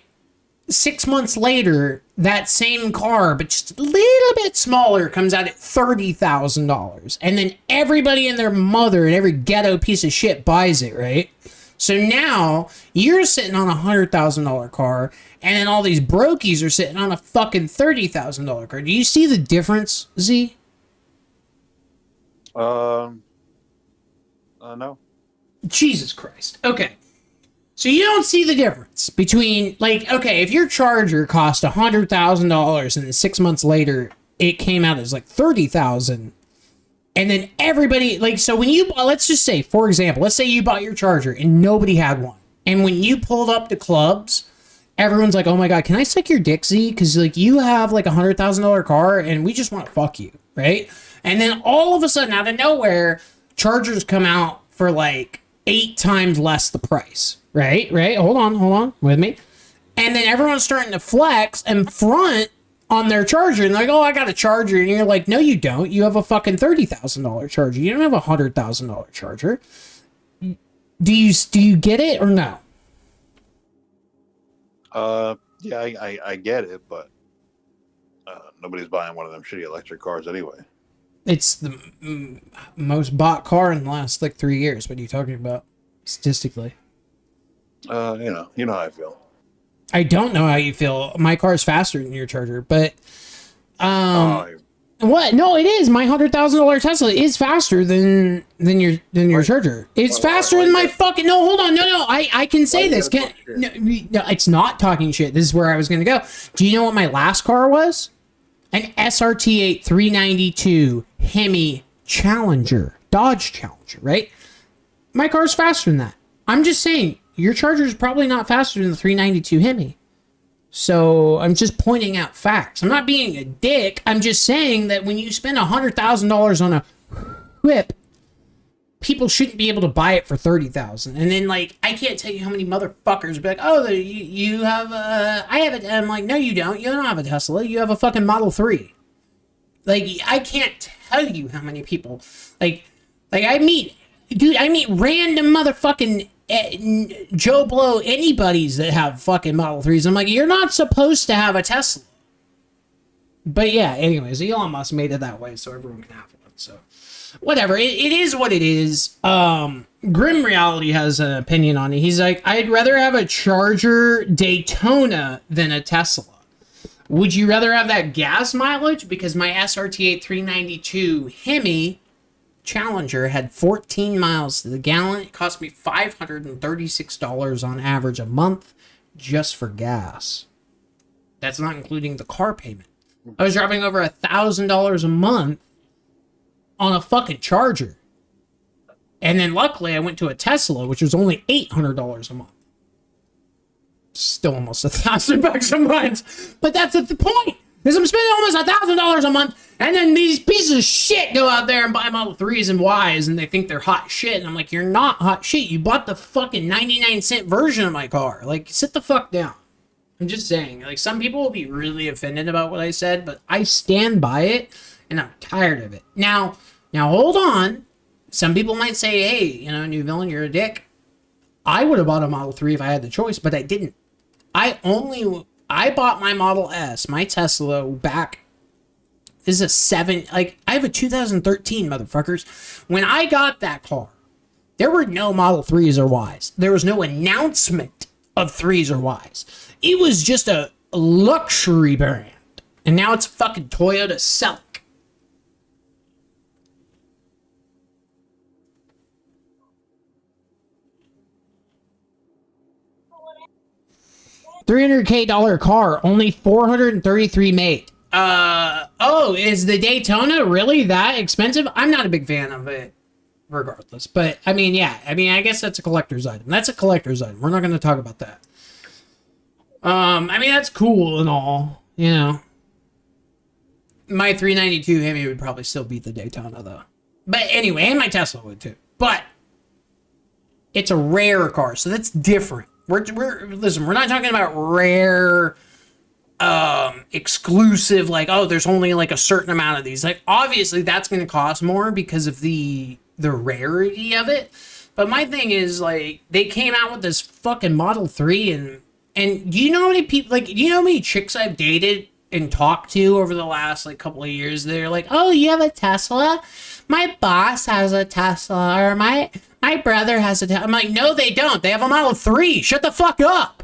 6 months later, that same car, but just a little bit smaller, comes out at $30,000. And then everybody and their mother and every ghetto piece of shit buys it, right? So now you're sitting on a $100,000 car, and then all these brokies are sitting on a fucking $30,000 car. Do you see the difference, Z? No. Jesus Christ. Okay. So you don't see the difference between, like, okay, if your Charger cost $100,000 and then 6 months later it came out as like $30,000, and then everybody, like, so when you, let's just say, for example, let's say you bought your Charger and nobody had one, and when you pulled up to clubs, everyone's like, oh my god, can I suck your dick, Z? Because, like, you have like $100,000 car and we just want to fuck you, right? And then all of a sudden, out of nowhere, Chargers come out for like 8 times less the price. Right? Hold on with me. And then everyone's starting to flex and front on their Charger, and they're like, oh, I got a Charger. And you're like, no, you don't. You have a fucking $30,000 Charger. You don't have a $100,000 Charger. Do you get it or no? Yeah, I get it, but nobody's buying one of them shitty electric cars anyway. It's the most bought car in the last, like, 3 years. What are you talking about? Statistically. You know how I feel. I don't know how you feel. My car's faster than your Charger, but what? No, it is. My $100,000 Tesla is faster than your Charger. It's faster than my fucking. No, hold on. No. I can say this. No, it's not talking shit. This is where I was gonna go. Do you know what my last car was? An SRT8 392 Hemi Challenger, Dodge Challenger, right? My car's faster than that. I'm just saying. Your Charger is probably not faster than the 392 Hemi. So I'm just pointing out facts. I'm not being a dick. I'm just saying that when you spend $100,000 on a whip, people shouldn't be able to buy it for $30,000. And then, like, I can't tell you how many motherfuckers be like, oh, you have I have it. I'm like, no, you don't. You don't have a Tesla. You have a fucking Model 3. Like, I can't tell you how many people, like I meet random motherfucking Joe Blow anybody's that have fucking Model 3s. I'm like, you're not supposed to have a Tesla. But yeah, anyways, Elon Musk made it that way so everyone can have one. So whatever, it is what it is. Grim Reality has an opinion on it. He's like, I'd rather have a Charger Daytona than a Tesla. Would you rather have that gas mileage? Because my SRT8 392 Hemi Challenger had 14 miles to the gallon. It cost me $536 on average a month just for gas. That's not including the car payment. I was dropping over $1,000 a month on a fucking Charger. And then luckily I went to a Tesla, which was only $800 a month. Still almost $1,000 a month. But that's the point. Because I'm spending almost $1,000 a month, and then these pieces of shit go out there and buy Model 3s and Ys, and they think they're hot shit. And I'm like, you're not hot shit. You bought the fucking 99-cent version of my car. Like, sit the fuck down. I'm just saying. Like, some people will be really offended about what I said, but I stand by it, and I'm tired of it. Now, hold on. Some people might say, hey, you know, NewVillain, you're a dick. I would have bought a Model 3 if I had the choice, but I didn't. I bought my Model S, my Tesla, back. This is a 7. Like, I have a 2013, motherfuckers. When I got that car, there were no Model 3s or Ys. There was no announcement of 3s or Ys. It was just a luxury brand. And now it's fucking Toyota Celic. $300K car, only 433 made. Oh, is the Daytona really that expensive? I'm not a big fan of it, regardless. But, I mean, yeah. I mean, I guess that's a collector's item. That's a collector's item. We're not going to talk about that. I mean, that's cool and all, you know. My 392 Hemi would probably still beat the Daytona, though. But anyway, and my Tesla would, too. But it's a rare car, so that's different. Listen, we're not talking about rare exclusive, like, oh, there's only like a certain amount of these. Like, obviously that's going to cost more because of the rarity of it. But my thing is, like, they came out with this fucking Model 3 and do you know how many people, like, do you know how many chicks I've dated and talked to over the last like couple of years? They're like, oh, you have a Tesla? My boss has a Tesla, or my brother has a Tesla. I'm like, no, they don't. They have a Model 3. Shut the fuck up.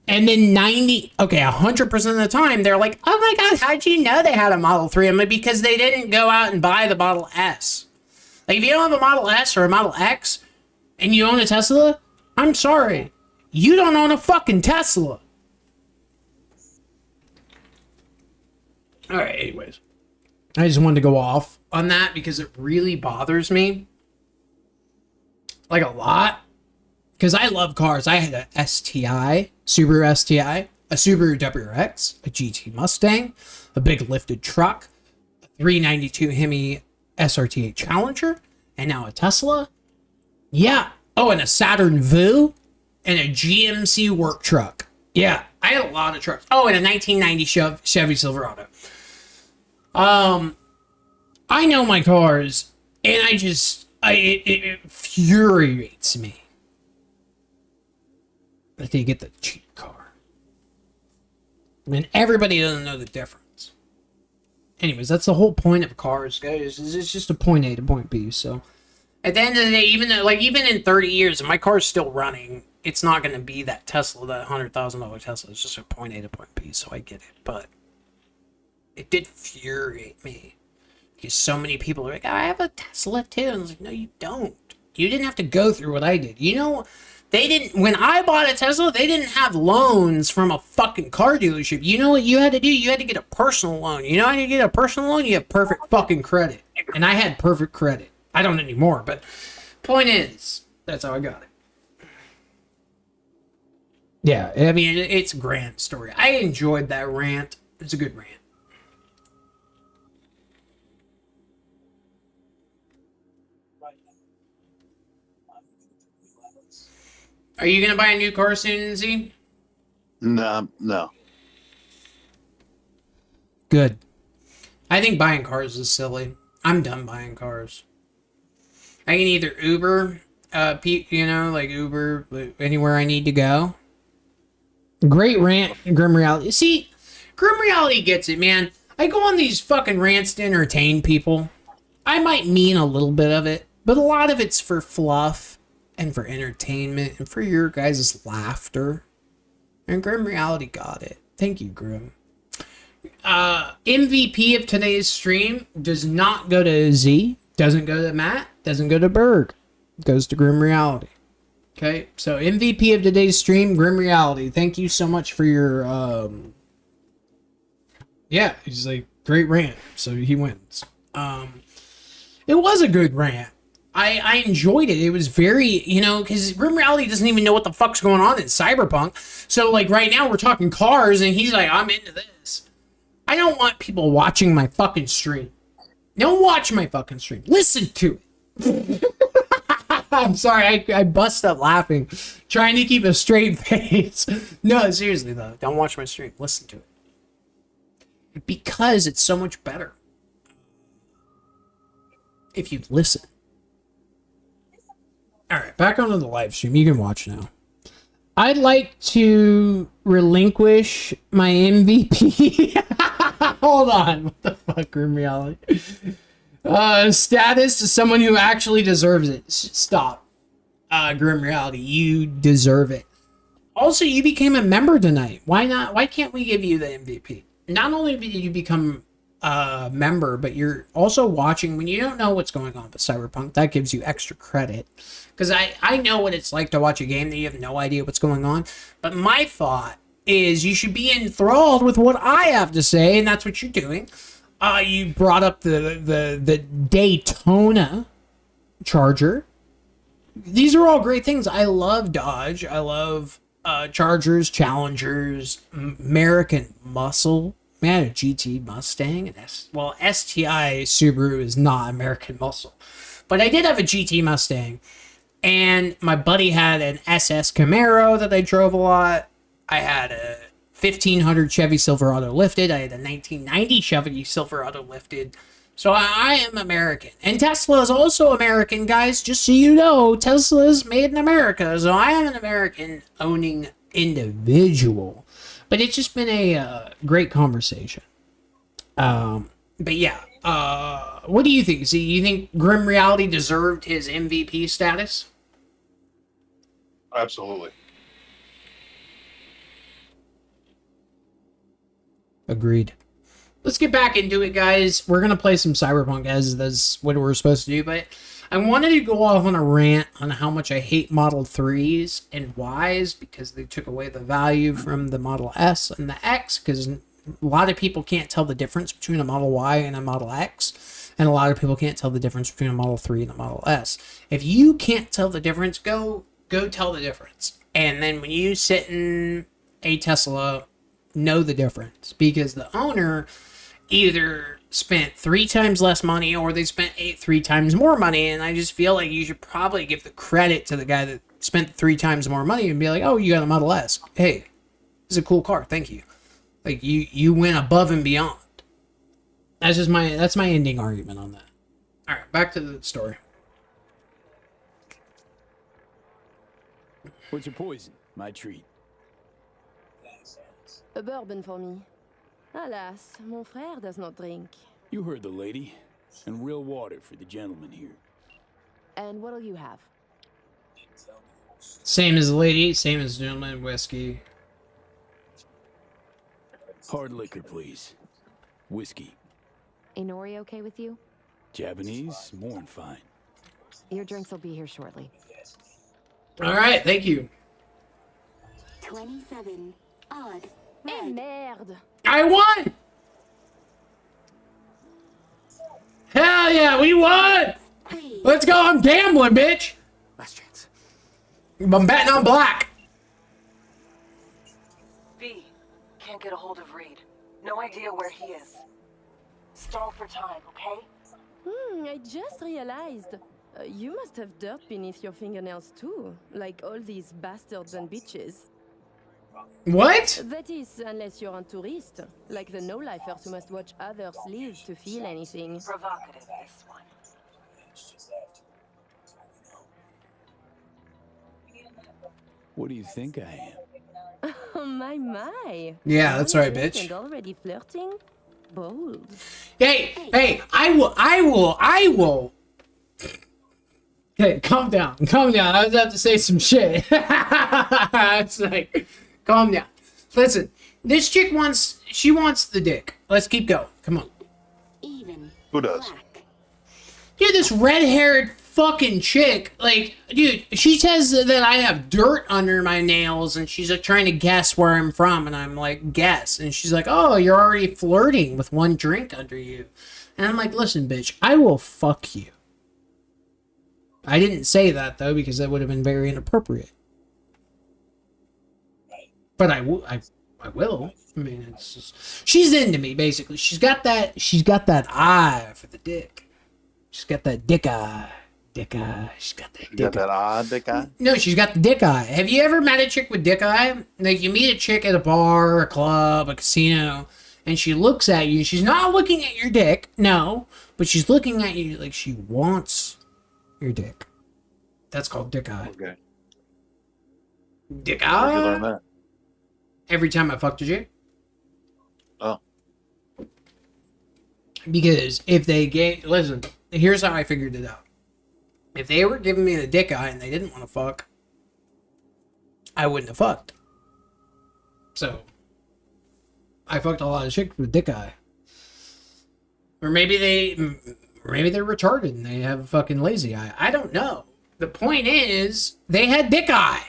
And then 100% of the time, they're like, oh my God, how'd you know they had a Model 3? I'm like, because they didn't go out and buy the Model S. Like, if you don't have a Model S or a Model X and you own a Tesla, I'm sorry. You don't own a fucking Tesla. All right, anyways. I just wanted to go off on that because it really bothers me. Like, a lot. Because I love cars. I had a STI, Subaru STI, a Subaru WRX, a GT Mustang, a big lifted truck, a 392 Hemi SRT8 Challenger, and now a Tesla. Yeah. Oh, and a Saturn VU, and a GMC work truck. Yeah, I had a lot of trucks. Oh, and a 1990 Chevy Silverado. I know my cars, and it infuriates me that they get the cheap car. And everybody doesn't know the difference. Anyways, that's the whole point of cars, guys. It's just a point A to point B. So at the end of the day, even in 30 years, if my car's still running, it's not going to be that Tesla, that $100,000 Tesla. It's just a point A to point B. So I get it, but it did infuriate me because so many people are like, oh, I have a Tesla too. And I was like, no, you don't. You didn't have to go through what I did. You know. They didn't, when I bought a Tesla, they didn't have loans from a fucking car dealership. You know what you had to do? You had to get a personal loan. You know how you get a personal loan? You have perfect fucking credit. And I had perfect credit. I don't anymore, but point is, that's how I got it. Yeah, I mean, it's a grand story. I enjoyed that rant. It's a good rant. Are you gonna buy a new car soon, Z? No. Good. I think buying cars is silly. I'm done buying cars. I can either Uber, like Uber anywhere I need to go. Great rant, Grim Reality. See, Grim Reality gets it, man. I go on these fucking rants to entertain people. I might mean a little bit of it, but a lot of it's for fluff. And for entertainment, and for your guys' laughter. And Grim Reality got it. Thank you, Grim. MVP of today's stream does not go to Z, doesn't go to Matt, doesn't go to Berg. It goes to Grim Reality. Okay, so MVP of today's stream, Grim Reality. Thank you so much for your, yeah, he's like, great rant, so he wins. It was a good rant. I enjoyed it. It was very, because Grim Reality doesn't even know what the fuck's going on in Cyberpunk. So, like, right now we're talking cars, and he's like, I'm into this. I don't want people watching my fucking stream. Don't watch my fucking stream. Listen to it. I'm sorry, I bust up laughing, trying to keep a straight face. No, seriously, though. Don't watch my stream. Listen to it. Because it's so much better if you listen. Alright, back onto the live stream. You can watch now. I'd like to relinquish my MVP. Hold on. What the fuck, Grim Reality? Status to someone who actually deserves it. Stop. Grim Reality, you deserve it. Also, you became a member tonight. Why not? Why can't we give you the MVP? Not only did you become a member, but you're also watching when you don't know what's going on with Cyberpunk. That gives you extra credit. Because I know what it's like to watch a game that you have no idea what's going on. But my thought is you should be enthralled with what I have to say, and that's what you're doing. You brought up the Daytona Charger. These are all great things. I love Dodge. I love Chargers, Challengers, American Muscle. I had a GT Mustang. STI Subaru is not American Muscle. But I did have a GT Mustang. And my buddy had an SS Camaro that I drove a lot. I had a 1500 Chevy Silverado lifted. I had a 1990 Chevy Silverado lifted. So I am American. And Tesla is also American, guys. Just so you know, Tesla is made in America. So I am an American owning individual. But it's just been a great conversation. But yeah. What do you think? See, you think Grim Reality deserved his MVP status? Absolutely. Agreed. Let's get back into it, guys. We're going to play some Cyberpunk, as that's what we're supposed to do, but I wanted to go off on a rant on how much I hate Model 3s and Ys because they took away the value from the Model S and the X, because a lot of people can't tell the difference between a Model Y and a Model X, and a lot of people can't tell the difference between a Model 3 and a Model S. If you can't tell the difference, go tell the difference. And then when you sit in a Tesla, know the difference, because the owner either spent 3 times less money or they spent 3 times more money, and I just feel like you should probably give the credit to the guy that spent 3 times more money and be like, oh, you got a Model S. Hey, it's a cool car, thank you. Like, you went above and beyond. That's my ending argument on that. Alright, back to the story. What's your poison? My treat. A bourbon for me. Alas, mon frère does not drink. You heard the lady. And real water for the gentleman here. And what'll you have? Same as the lady, same as gentleman, whiskey. Hard liquor, please. Whiskey. Inori okay with you? Japanese, more than fine. Your drinks will be here shortly. Alright, thank you. 27. Odd. Eh merde! I won! Hell yeah, we won! Let's go, I'm gambling, bitch! Last chance. I'm betting on black. V, can't get a hold of Reed. No idea where he is. Stall for time, okay? I just realized. You must have dirt beneath your fingernails too, like all these bastards and bitches. What? That is, unless you're a tourist, like the no-lifers who must watch others live to feel anything. Provocative, this one. What do you think I am? Oh my. Yeah, that's right, bitch. And already flirting? Bold. Hey, I will. Okay, calm down. I was about to say some shit. It's like, calm down. Listen, this chick wants the dick. Let's keep going. Come on. Who does? Dude, this red-haired fucking chick, like, dude, she says that I have dirt under my nails, and she's like trying to guess where I'm from, and I'm like, guess. And she's like, oh, you're already flirting with one drink under you. And I'm like, listen, bitch, I will fuck you. I didn't say that, though, because that would have been very inappropriate. But I will. I mean, it's just, she's into me, basically. She's got that eye for the dick. She's got that dick eye. She's got that dick dick eye? No, she's got the dick eye. Have you ever met a chick with dick eye? Like, you meet a chick at a bar, a club, a casino, and she looks at you. She's not looking at your dick, no, but she's looking at you like she wants your dick. That's called dick eye. Okay. Dick Where'd you eye? learn that? Every time I fucked a chick. Oh. Because if they listen, here's how I figured it out. If they were giving me the dick eye and they didn't want to fuck, I wouldn't have fucked. So, I fucked a lot of chicks with dick eye. Or maybe they're retarded and they have fucking lazy eye. I don't know. The point is, they had dick eye.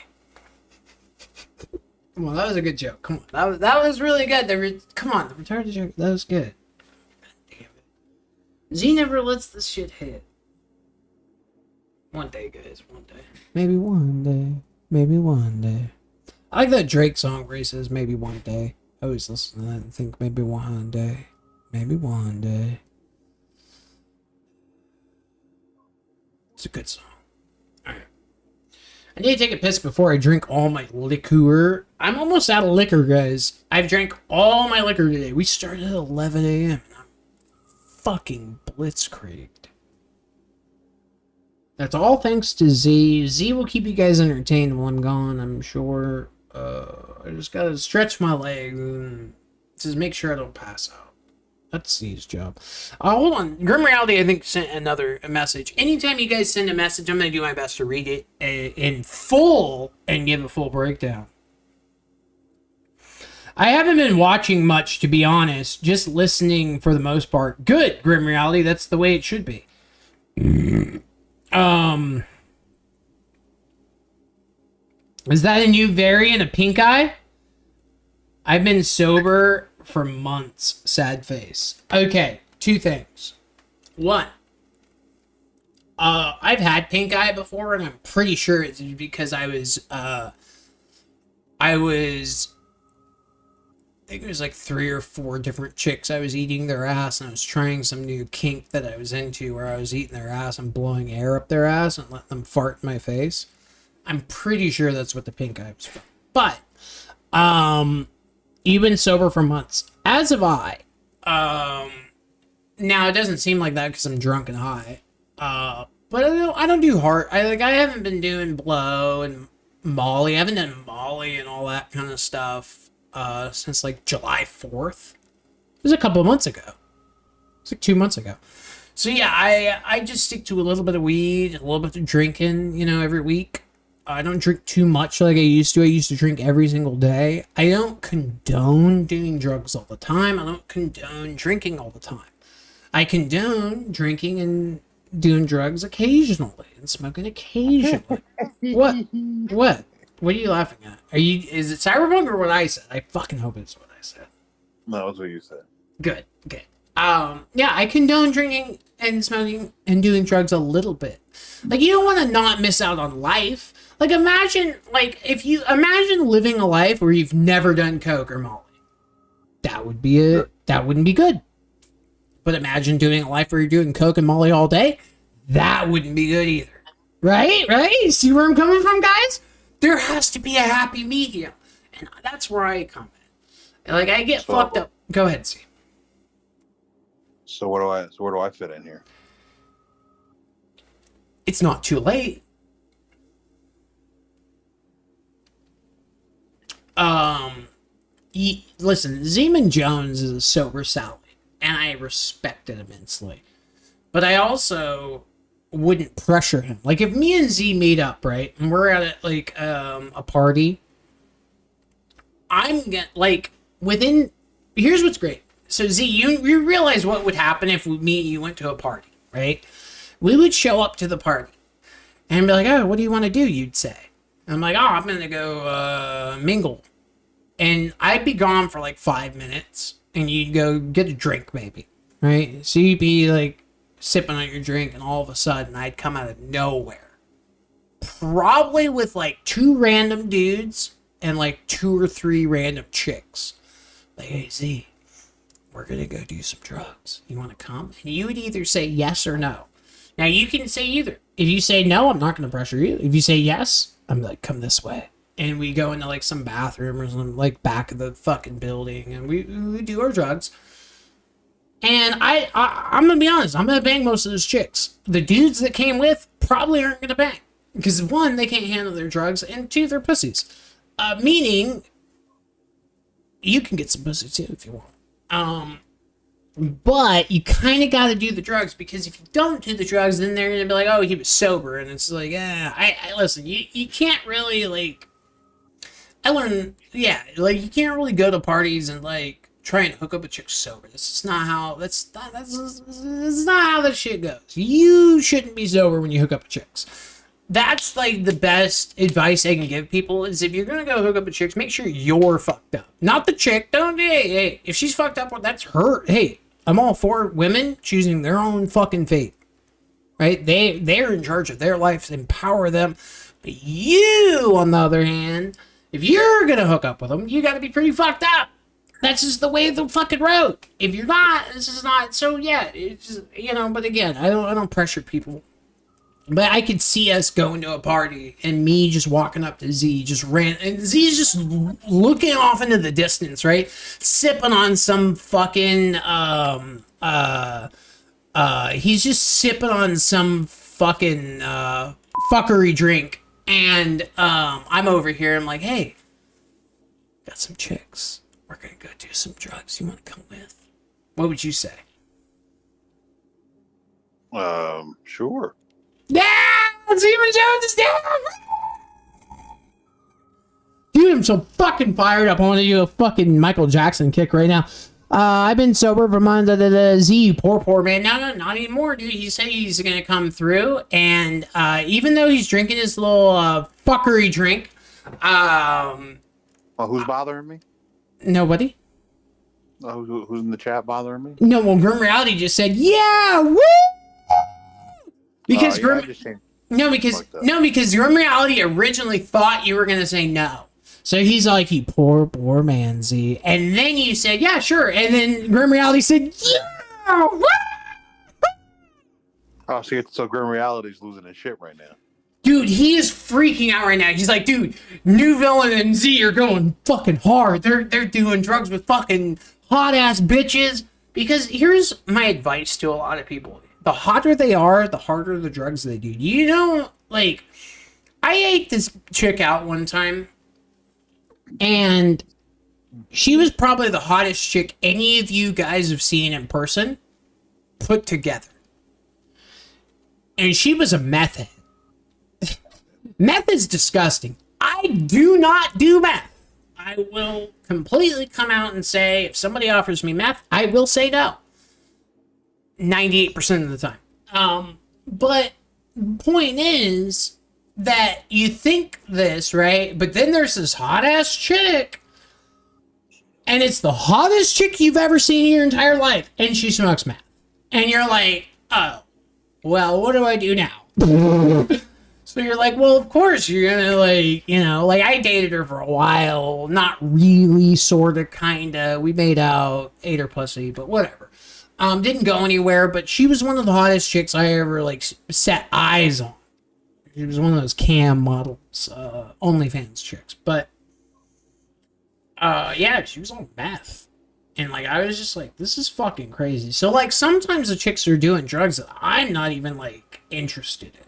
Well, that was a good joke. Come on, that was really good. Come on, the retarded joke. That was good. God damn it. Z never lets this shit hit. One day, guys. One day. Maybe one day. Maybe one day. I like that Drake song where he says, maybe one day. I always listen to that and think, maybe one day. Maybe one day. It's a good song. Alright. I need to take a piss before I drink all my liqueur. I'm almost out of liquor, guys. I've drank all my liquor today. We started at 11 a.m. and I'm fucking blitzkrieged. That's all thanks to Z. Z will keep you guys entertained while I'm gone, I'm sure. I just gotta stretch my legs and just make sure I don't pass out. That's Z's job. Hold on. Grim Reality, I think, sent another message. Anytime you guys send a message, I'm gonna do my best to read it in full and give a full breakdown. I haven't been watching much, to be honest. Just listening for the most part. Good, Grim Reality. That's the way it should be. Is that a new variant of pink eye? I've been sober for months. Sad face. Okay, two things. One, I've had pink eye before, and I'm pretty sure it's because I think it was like 3 or 4 different chicks. I was eating their ass, and I was trying some new kink that I was into where I was eating their ass and blowing air up their ass and letting them fart in my face. I'm pretty sure that's what the pink eye was from. But, you've been sober for months. As have I. Now, it doesn't seem like that because I'm drunk and high. But I don't do hard. I haven't been doing blow and Molly. I haven't done Molly and all that kind of stuff since like July 4th. It was a couple of months ago. It's like 2 months ago. So yeah, I just stick to a little bit of weed, a little bit of drinking, you know, every week. I don't drink too much like I used to. I used to drink every single day. I don't condone doing drugs all the time. I don't condone drinking all the time. I condone drinking and doing drugs occasionally and smoking occasionally. What? What? What are you laughing at? Is it Cyberpunk or what I said? I fucking hope it's what I said. No, that's what you said. Good. Okay. Yeah, I condone drinking and smoking and doing drugs a little bit. Like, you don't want to not miss out on life. Like, imagine living a life where you've never done coke or Molly. That wouldn't be good. But imagine doing a life where you're doing coke and Molly all day. That wouldn't be good either. Right? See where I'm coming from, guys? There has to be a happy medium. And that's where I come in. Like, I get fucked up. Go ahead, Steve. So where do I fit in here? It's not too late. Listen, Zeman Jones is a sober Sally, and I respect it immensely. But I also wouldn't pressure him. Like, if me and Z meet up, right, and we're at a party, here's what's great. So Z, you realize what would happen if me and you went to a party, right? We would show up to the party and be like, oh, what do you want to do? You'd say. And I'm like, oh, I'm going to go mingle. And I'd be gone for like 5 minutes and you'd go get a drink maybe, right? So you'd be like sipping on your drink and all of a sudden I'd come out of nowhere. Probably with like 2 random dudes and like 2 or 3 random chicks. Like, hey, Z, we're going to go do some drugs. You want to come? And you would either say yes or no. Now, you can say either. If you say no, I'm not going to pressure you. If you say yes, I'm like, come this way. And we go into like some bathroom or some like back of the fucking building and we do our drugs. And I'm going to be honest. I'm going to bang most of those chicks. The dudes that came with probably aren't going to bang. Because 1, they can't handle their drugs. And 2, they're pussies. Meaning, you can get some pussy too if you want. But you kind of got to do the drugs because if you don't do the drugs, then they're going to be like, oh, he was sober. And it's like, listen, you can't really like, you can't really go to parties and like try and hook up a chick sober. That's not how that shit goes. You shouldn't be sober when you hook up with chicks. That's like the best advice I can give people is if you're going to go hook up with chicks, make sure you're fucked up. Not the chick. Hey, if she's fucked up, well, that's her. Hey, I'm all for women choosing their own fucking fate. Right? They're in charge of their life. Empower them. But you, on the other hand, if you're going to hook up with them, you got to be pretty fucked up. That's just the way of the fucking road. If you're not, this is not. So yeah, it's just, but again, I don't pressure people. But I could see us going to a party and me just walking up to Z, just and Z's just looking off into the distance, right? Sipping on some fucking, he's just sipping on some fucking, fuckery drink. And, I'm over here, I'm like, hey, got some chicks. We're gonna go do some drugs. You wanna come with? What would you say? Sure. Yeah, Stephen Jones is down. Dude, I'm so fucking fired up. I want to do a fucking Michael Jackson kick right now. I've been sober for months. Z, you poor man. No, not anymore, dude. He said he's gonna come through, and even though he's drinking his little fuckery drink, who's bothering me? Nobody. Who's in the chat bothering me? No, well, Grim Reality just said, yeah, woo! Because because Grim Reality originally thought you were gonna say no. So he's like, you poor man, Z. And then you said, yeah, sure. And then Grim Reality said, yeah, woo! Oh, so Grim Reality's losing his shit right now. Dude, he is freaking out right now. He's like, dude, NewVillain and Z are going fucking hard. They're doing drugs with fucking hot ass bitches. Because here's my advice to a lot of people. The hotter they are, the harder the drugs they do. You know, like, I ate this chick out one time, and she was probably the hottest chick any of you guys have seen in person put together. And she was a meth head. Meth is disgusting. I do not do meth. I will completely come out and say, if somebody offers me meth, I will say no. 98% of the time. But point is that you think this, right? But then there's this hot ass chick, and it's the hottest chick you've ever seen in your entire life, and she smokes meth. And you're like, oh, well, what do I do now? So you're like, well, of course you're gonna, like, you know, like, I dated her for a while, not really, sorta, kinda. We made out, ate her pussy, but whatever. Didn't go anywhere, but she was one of the hottest chicks I ever, like, set eyes on. She was one of those cam models, OnlyFans chicks. But, yeah, she was on meth. And, like, I was just like, this is fucking crazy. So, like, sometimes the chicks are doing drugs that I'm not even, like, interested in.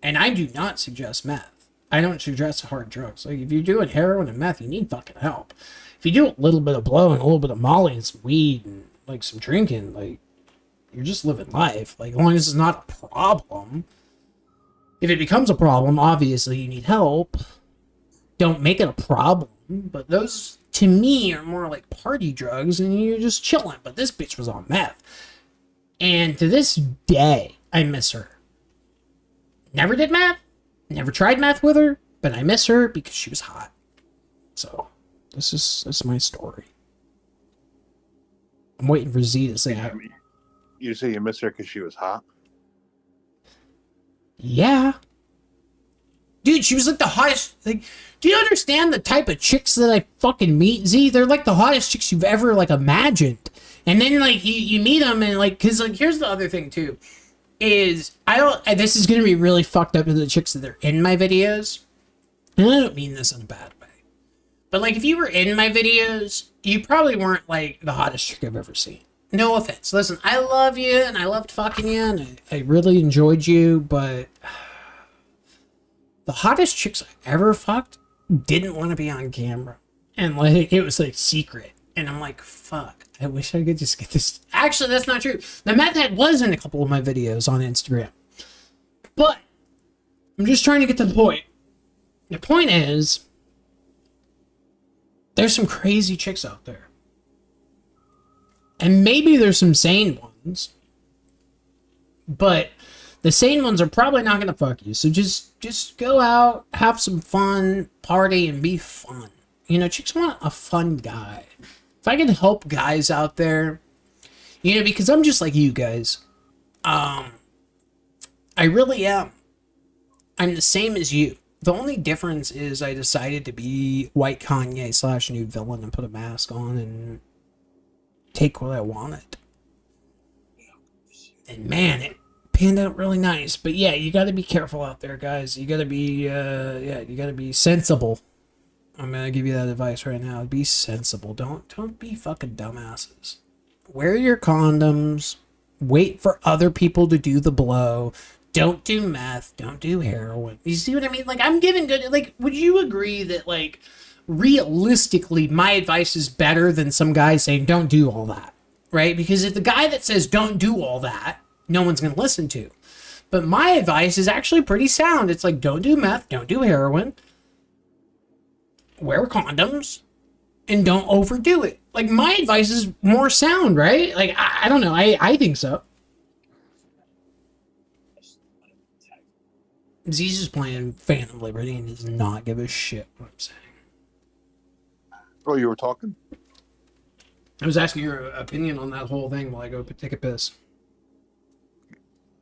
And I do not suggest meth. I don't suggest hard drugs. Like, if you're doing heroin and meth, you need fucking help. If you do a little bit of blow and a little bit of molly and some weed and, like, some drinking, like, you're just living life. Like, as long as it's not a problem. If it becomes a problem, obviously you need help. Don't make it a problem. But those, to me, are more like party drugs and you're just chilling. But this bitch was on meth. And to this day, I miss her. Never did meth. Never tried meth with her. But I miss her because she was hot. So, that's my story. I'm waiting for Z to say You say you miss her because she was hot? Yeah. Dude, she was like the hottest. Like, do you understand the type of chicks that I fucking meet, Z? They're like the hottest chicks you've ever, like, imagined. And then, like, you meet them and, like, because, like, here's the other thing, too. Is, this is going to be really fucked up to the chicks that are in my videos. And I don't mean this in a bad way. But, like, if you were in my videos, you probably weren't, like, the hottest chick I've ever seen. No offense. Listen, I love you, and I loved fucking you, and I really enjoyed you, but the hottest chicks I ever fucked didn't want to be on camera. And, like, it was, like, secret. And I'm like, fuck, I wish I could just get this. Actually, that's not true. The meth head was in a couple of my videos on Instagram. But I'm just trying to get to the point. The point is, there's some crazy chicks out there. And maybe there's some sane ones. But the sane ones are probably not going to fuck you. So just go out, have some fun, party, and be fun. You know, chicks want a fun guy. If I can help guys out there, you know, because I'm just like you guys. I really am. I'm the same as you. The only difference is I decided to be white Kanye / NewVillain and put a mask on and take what I wanted. And man, it panned out really nice. But yeah, you got to be careful out there, guys. You got to be, you got to be sensible. I'm gonna give you that advice right now. Be sensible. Don't be fucking dumbasses. Wear your condoms. Wait for other people to do the blow. Don't do meth. Don't do heroin. You see what I mean? Like, I'm giving good... Like, would you agree that, like, realistically, my advice is better than some guy saying, don't do all that? Right? Because if the guy that says, don't do all that, no one's going to listen to. But my advice is actually pretty sound. It's like, don't do meth. Don't do heroin. Wear condoms. And don't overdo it. Like, my advice is more sound, right? Like, I don't know. I think so. Z's just playing Phantom Liberty and does not give a shit what I'm saying. Oh, you were talking? I was asking your opinion on that whole thing while I go take a piss.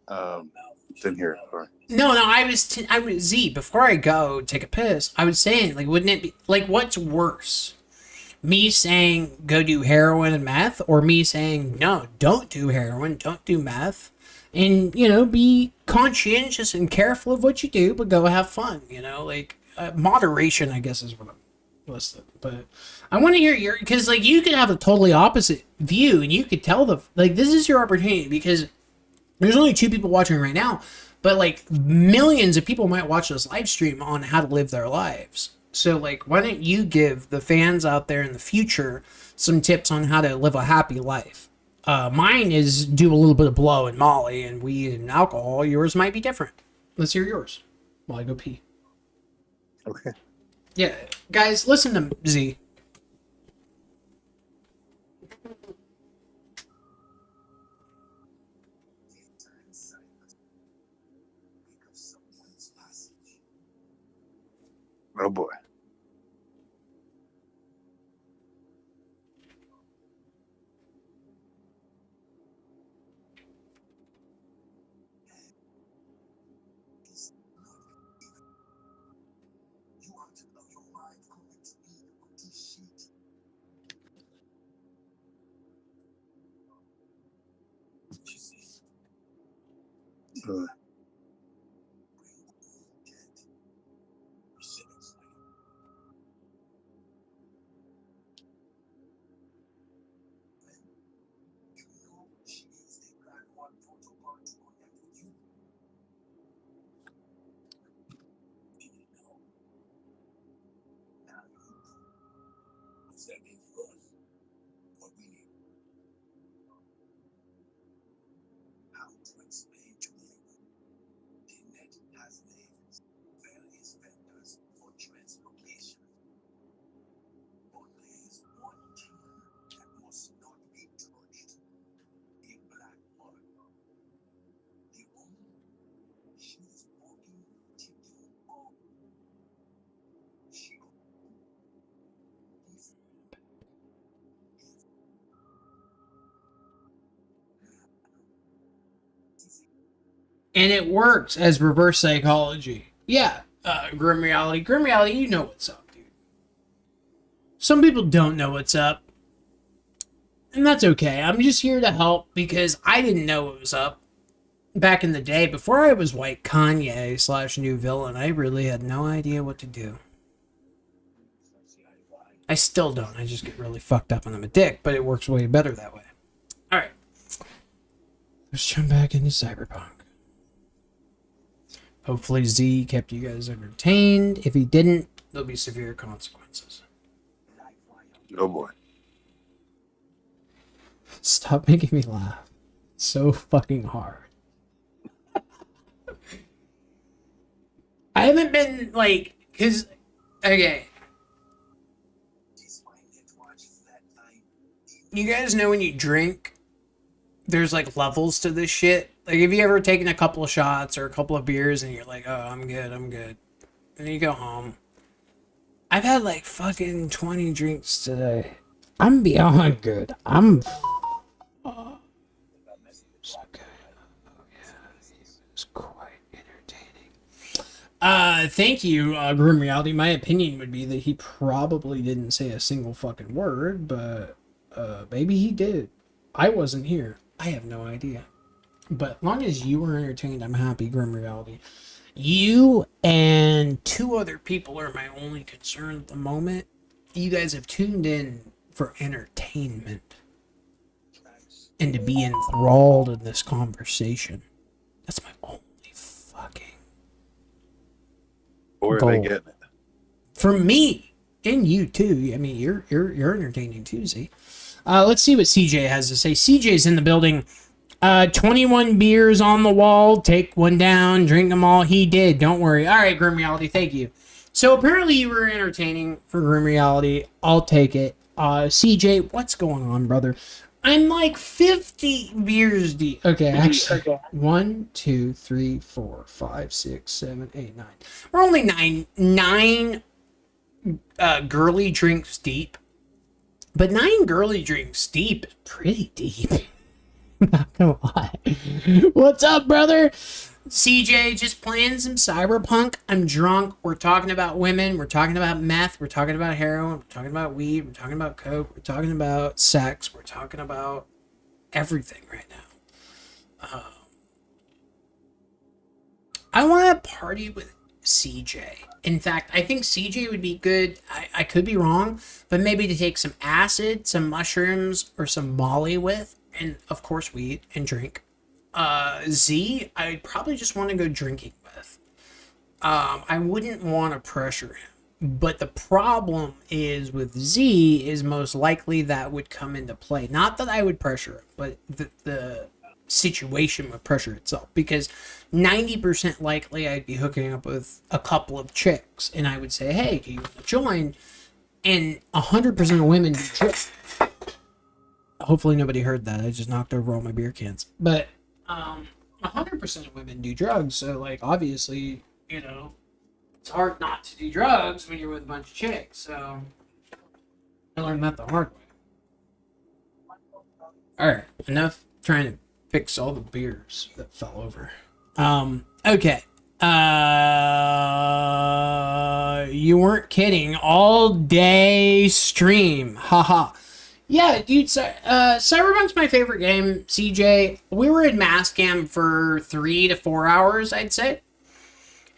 Didn't hear it. Sorry. No, I was Z. Before I go take a piss, I was saying, like, wouldn't it be like, what's worse? Me saying go do heroin and meth, or me saying no, don't do heroin, don't do meth, and, you know, be conscientious and careful of what you do, but go have fun, you know, like, moderation, I guess, is what I'm listed. But I want to hear your, because, like, you could have a totally opposite view, and you could tell like, this is your opportunity, because there's only 2 people watching right now, but, like, millions of people might watch this live stream on how to live their lives. So, like, why don't you give the fans out there in the future some tips on how to live a happy life? Mine is do a little bit of blow and molly and weed and alcohol. Yours might be different. Let's hear yours while I go pee. Okay. Yeah, guys, listen to Z. Oh boy. And it works as reverse psychology. Yeah, Grim Reality. Grim Reality, you know what's up, dude. Some people don't know what's up. And that's okay. I'm just here to help because I didn't know what was up. Back in the day, before I was White Kanye / NewVillain, I really had no idea what to do. I still don't. I just get really fucked up and I'm a dick, but it works way better that way. Alright. Let's jump back into Cyberpunk. Hopefully Z kept you guys entertained. If he didn't, there'll be severe consequences. Oh boy. Stop making me laugh. It's so fucking hard. I haven't been, like, because, okay. You guys know when you drink, there's, like, levels to this shit? Like, have you ever taken a couple of shots or a couple of beers and you're like, oh, I'm good. And then you go home. I've had, like, fucking 20 drinks today. I'm beyond good. I'm... It's okay. Oh, yeah. It's quite entertaining. Thank you, Grim Reality. My opinion would be that he probably didn't say a single fucking word, but, maybe he did. I wasn't here. I have no idea. But as long as you were entertained, I'm happy, Grim Reality. You and 2 other people are my only concern at the moment. You guys have tuned in for entertainment and to be enthralled in this conversation. That's my only fucking Or are goal. they getting it? For me and you too. I mean, you're entertaining too. See, let's see what CJ has to say. CJ's in the building. 21 beers on the wall. Take one down. Drink them all. He did. Don't worry. All right, Grim Reality. Thank you. So apparently you were entertaining for Grim Reality. I'll take it. CJ, what's going on, brother? I'm like 50 beers deep. Okay, actually, 1, 2, 3, 4, 5, 6, 7, 8, 9. We're only nine girly drinks deep. But 9 girly drinks deep is pretty deep. Not gonna lie. What's up, brother? CJ, just playing some Cyberpunk. I'm drunk. We're talking about women. We're talking about meth. We're talking about heroin. We're talking about weed. We're talking about coke. We're talking about sex. We're talking about everything right now. I want to party with CJ. In fact, I think CJ would be good. I could be wrong, but maybe to take some acid, some mushrooms, or some Molly with, and of course weed and drink. Z, I'd probably just want to go drinking with. I wouldn't want to pressure him. But the problem is with Z is most likely that would come into play. Not that I would pressure him, but the situation would pressure itself. Because 90% likely I'd be hooking up with a couple of chicks. And I would say, hey, do you want to join? And 100% of women do drugs. Hopefully nobody heard that. I just knocked over all my beer cans. But 100% of women do drugs. So, like, obviously, you know, it's hard not to do drugs when you're with a bunch of chicks. So, I learned that the hard way. Alright, enough trying to fix all the beers that fell over. Okay. You weren't kidding. All day stream. Haha. Yeah, dude, Cyberpunk's my favorite game, CJ. We were in mass cam for 3 to 4 hours, I'd say.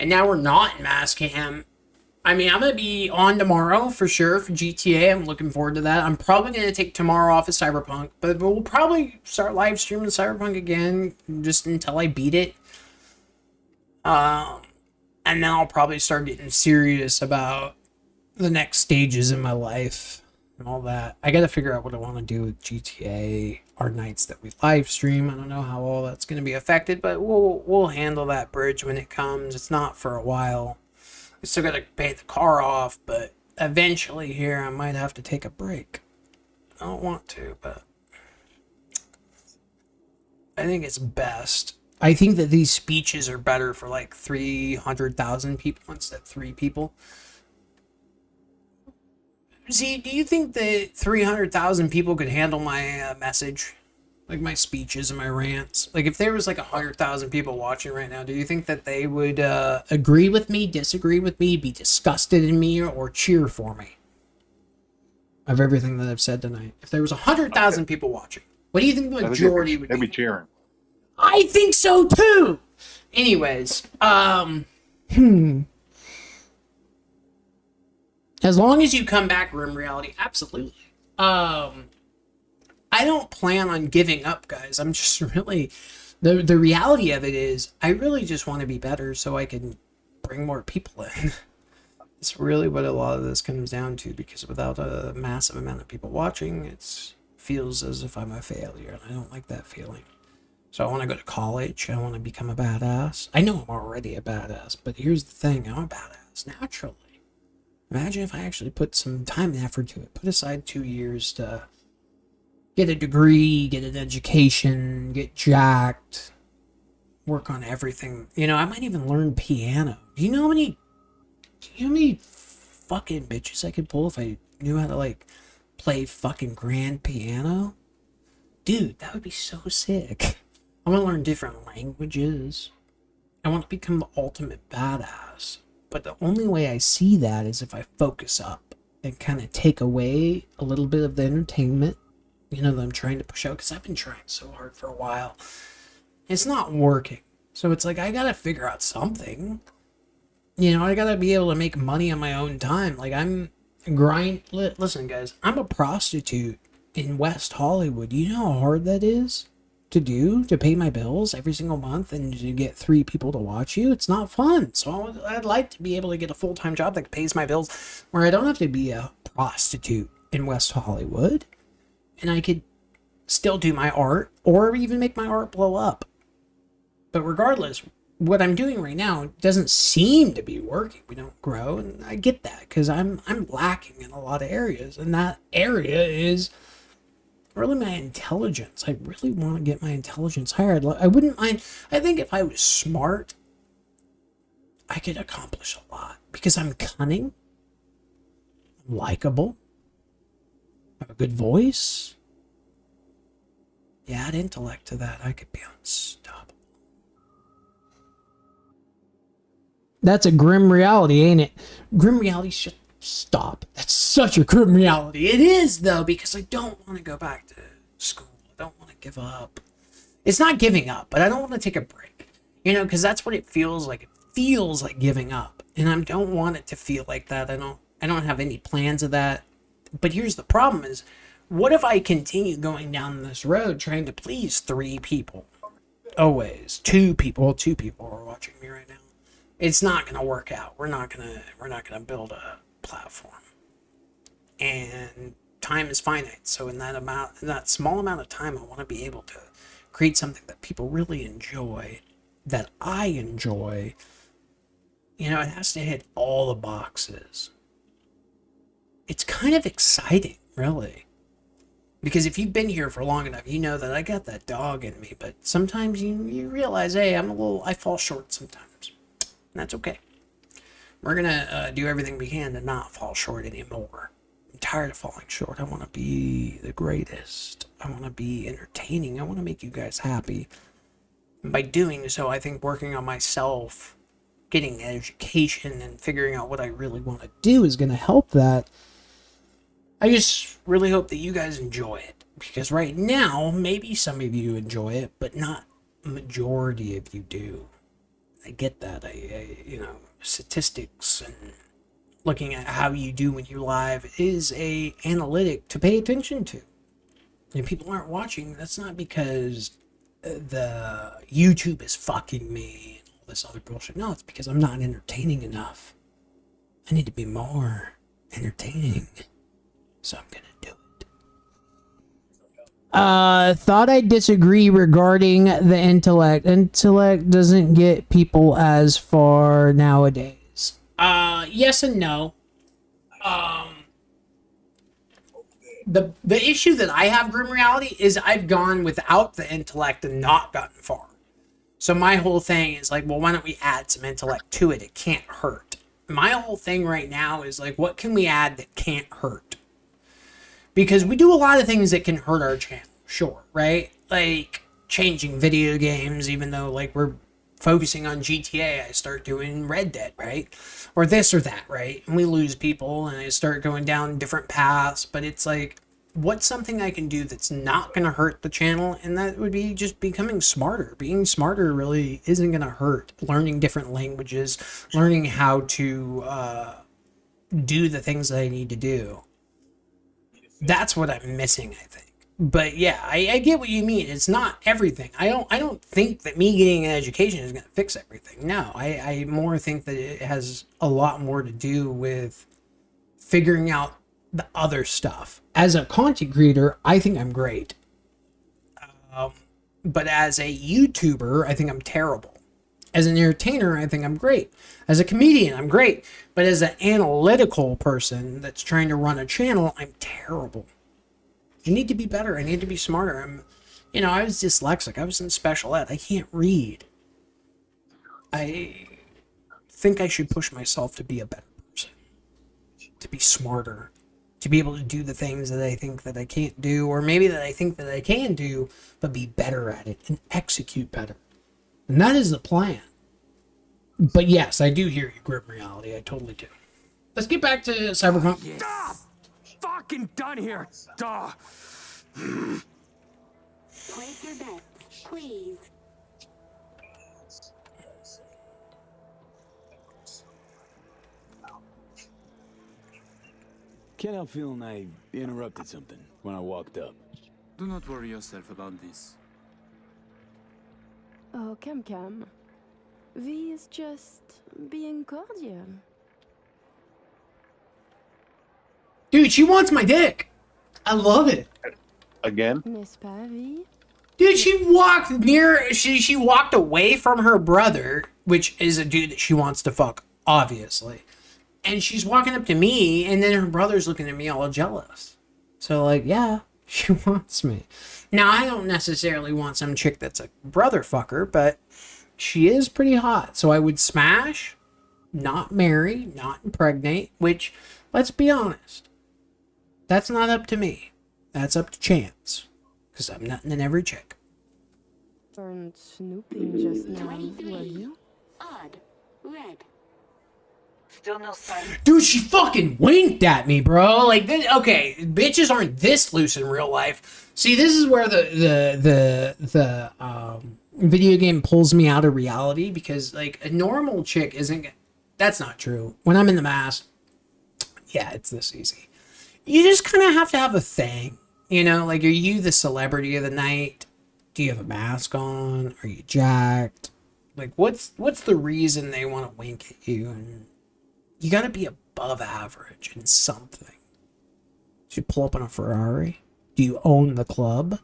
And now we're not in mass cam. I mean, I'm going to be on tomorrow for sure for GTA. I'm looking forward to that. I'm probably going to take tomorrow off of Cyberpunk. But we'll probably start live streaming Cyberpunk again just until I beat it. And then I'll probably start getting serious about the next stages in my life. And all that. I gotta figure out what I want to do with GTA, our nights that we live stream. I don't know how all that's gonna be affected, but we'll handle that bridge when it comes. It's not for a while. I still gotta pay the car off, but eventually here I might have to take a break. I don't want to, but I think it's best. I think that these speeches are better for like 300,000 people instead of 3 people. Z, do you think that 300,000 people could handle my message? Like my speeches and my rants? Like if there was like 100,000 people watching right now, do you think that they would agree with me, disagree with me, be disgusted in me, or cheer for me? Of everything that I've said tonight. If there was 100,000 people watching, what do you think the majority would be? They'd be cheering. I think so too! Anyways, as long as you come back, Grim Reality, absolutely. I don't plan on giving up, guys. I'm just really... The reality of it is, I really just want to be better so I can bring more people in. It's really what a lot of this comes down to, because without a massive amount of people watching, it feels as if I'm a failure, and I don't like that feeling. So I want to go to college. I want to become a badass. I know I'm already a badass, but here's the thing. I'm a badass naturally. Imagine if I actually put some time and effort to it. Put aside 2 years to get a degree, get an education, get jacked, work on everything. You know, I might even learn piano. Do you know how many fucking bitches I could pull if I knew how to, like, play fucking grand piano? Dude, that would be so sick. I want to learn different languages. I want to become the ultimate badass. But the only way I see that is if I focus up and kind of take away a little bit of the entertainment, you know, that I'm trying to push out. Because I've been trying so hard for a while. It's not working. So it's like, I gotta figure out something. You know, I gotta be able to make money on my own time. Like, listen, guys, I'm a prostitute in West Hollywood. You know how hard that is to do, to pay my bills every single month and to get 3 people to watch you? It's not fun. So I'd like to be able to get a full-time job that pays my bills where I don't have to be a prostitute in West Hollywood. And I could still do my art or even make my art blow up. But regardless, what I'm doing right now doesn't seem to be working. We don't grow, and I get that because I'm lacking in a lot of areas, and that area is really my intelligence. I really want to get my intelligence higher. I wouldn't mind. I think if I was smart, I could accomplish a lot because I'm cunning, I'm likable, I have a good voice. Yeah, add intellect to that, I could be unstoppable. That's a grim reality, ain't it? Grim reality should stop. That's such a grim reality. It is, though, because I don't want to go back to school. I don't want to give up. It's not giving up, but I don't want to take a break. You know, because that's what it feels like. It feels like giving up. And I don't want it to feel like that. I don't have any plans of that. But here's the problem is, what if I continue going down this road trying to please 3 people? Always. 2 people. Well, 2 people are watching me right now. It's not going to work out. We're not going to build a platform. And time is finite. So in that small amount of time, I want to be able to create something that people really enjoy, that I enjoy. You know, it has to hit all the boxes. It's kind of exciting, really. Because if you've been here for long enough, you know that I got that dog in me. But sometimes you realize, hey, I fall short sometimes. And that's okay. We're going to do everything we can to not fall short anymore. I'm tired of falling short. I want to be the greatest. I want to be entertaining. I want to make you guys happy. And by doing so, I think working on myself, getting an education, and figuring out what I really want to do is going to help that. I just really hope that you guys enjoy it. Because right now, maybe some of you enjoy it, but not a majority of you do. I get that. You know, statistics and looking at how you do when you're live is a analytic to pay attention to. And people aren't watching, that's not because the YouTube is fucking me and all this other bullshit. No, it's because I'm not entertaining enough. I need to be more entertaining. So I'm gonna do it. Thought I'd disagree regarding the intellect. Intellect doesn't get people as far nowadays. Yes and no. The issue that I have, Grim Reality, is I've gone without the intellect and not gotten far. So my whole thing is like, well, why don't we add some intellect to it? It can't hurt. My whole thing right now is like, what can we add that can't hurt? Because we do a lot of things that can hurt our channel, sure, right? Like changing video games, even though like we're focusing on GTA, I start doing Red Dead, right? Or this or that, right? And we lose people and I start going down different paths, but it's like, what's something I can do that's not going to hurt the channel? And that would be just becoming smarter. Being smarter really isn't going to hurt. Learning different languages, learning how to do the things that I need to do. That's what I'm missing, I think. But yeah, I get what you mean. It's not everything. I don't think that me getting an education is going to fix everything. No, I more think that it has a lot more to do with figuring out the other stuff. As a content creator, I think I'm great. But as a YouTuber, I think I'm terrible. As an entertainer, I think I'm great. As a comedian, I'm great. But as an analytical person that's trying to run a channel, I'm terrible. I need to be better. I need to be smarter. I was dyslexic. I was in special ed. I can't read. I think I should push myself to be a better person. To be smarter. To be able to do the things that I think that I can't do. Or maybe that I think that I can do, but be better at it and execute better. And that is the plan. But yes, I do hear you, Grim Reality. I totally do. Let's get back to Cyberpunk. Yes. Duh! Fucking done here. Duh. Place your bets, please. Can't help feeling I interrupted something when I walked up. Do not worry yourself about this. Oh, come. V is just being cordial. Dude, she wants my dick. I love it. Again? N'est-ce pas, V? Dude, she walked away from her brother, which is a dude that she wants to fuck, obviously. And she's walking up to me, and then her brother's looking at me all jealous. So, like, yeah, she wants me. Now, I don't necessarily want some chick that's a brother fucker, but she is pretty hot. So I would smash, not marry, not impregnate, which, let's be honest, that's not up to me. That's up to chance. Because I'm nutting in every chick. Weren't snooping just now, were you? Odd. Red. Still no sign. Dude, she fucking winked at me, bro. Like, okay, bitches aren't this loose in real life. See, this is where the video game pulls me out of reality, because, like, a normal chick isn't... That's not true. When I'm in the mask, yeah, it's this easy. You just kind of have to have a thing. You know, like, are you the celebrity of the night? Do you have a mask on? Are you jacked? Like, what's the reason they want to wink at you? And you got to be above average in something. Do you pull up in a Ferrari? Do you own the club?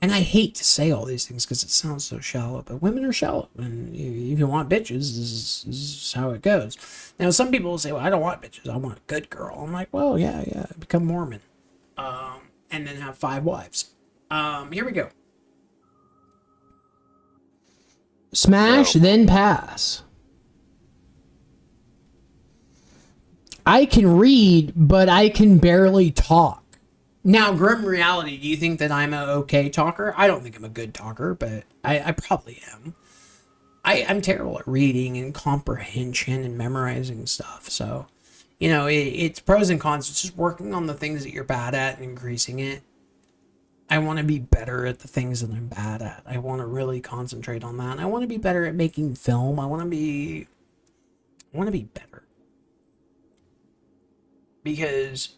And I hate to say all these things because it sounds so shallow, but women are shallow. And if you want bitches, this is how it goes. Now, some people will say, well, I don't want bitches. I want a good girl. I'm like, well, yeah, become Mormon. And then have 5 wives. Here we go. Smash, then pass. I can read, but I can barely talk. Now, Grim Reality, do you think that I'm an okay talker? I don't think I'm a good talker, but I probably am. I'm terrible at reading and comprehension and memorizing stuff, so... You know, it's pros and cons. It's just working on the things that you're bad at and increasing it. I want to be better at the things that I'm bad at. I want to really concentrate on that. I want to be better at making film. I want to be better. Because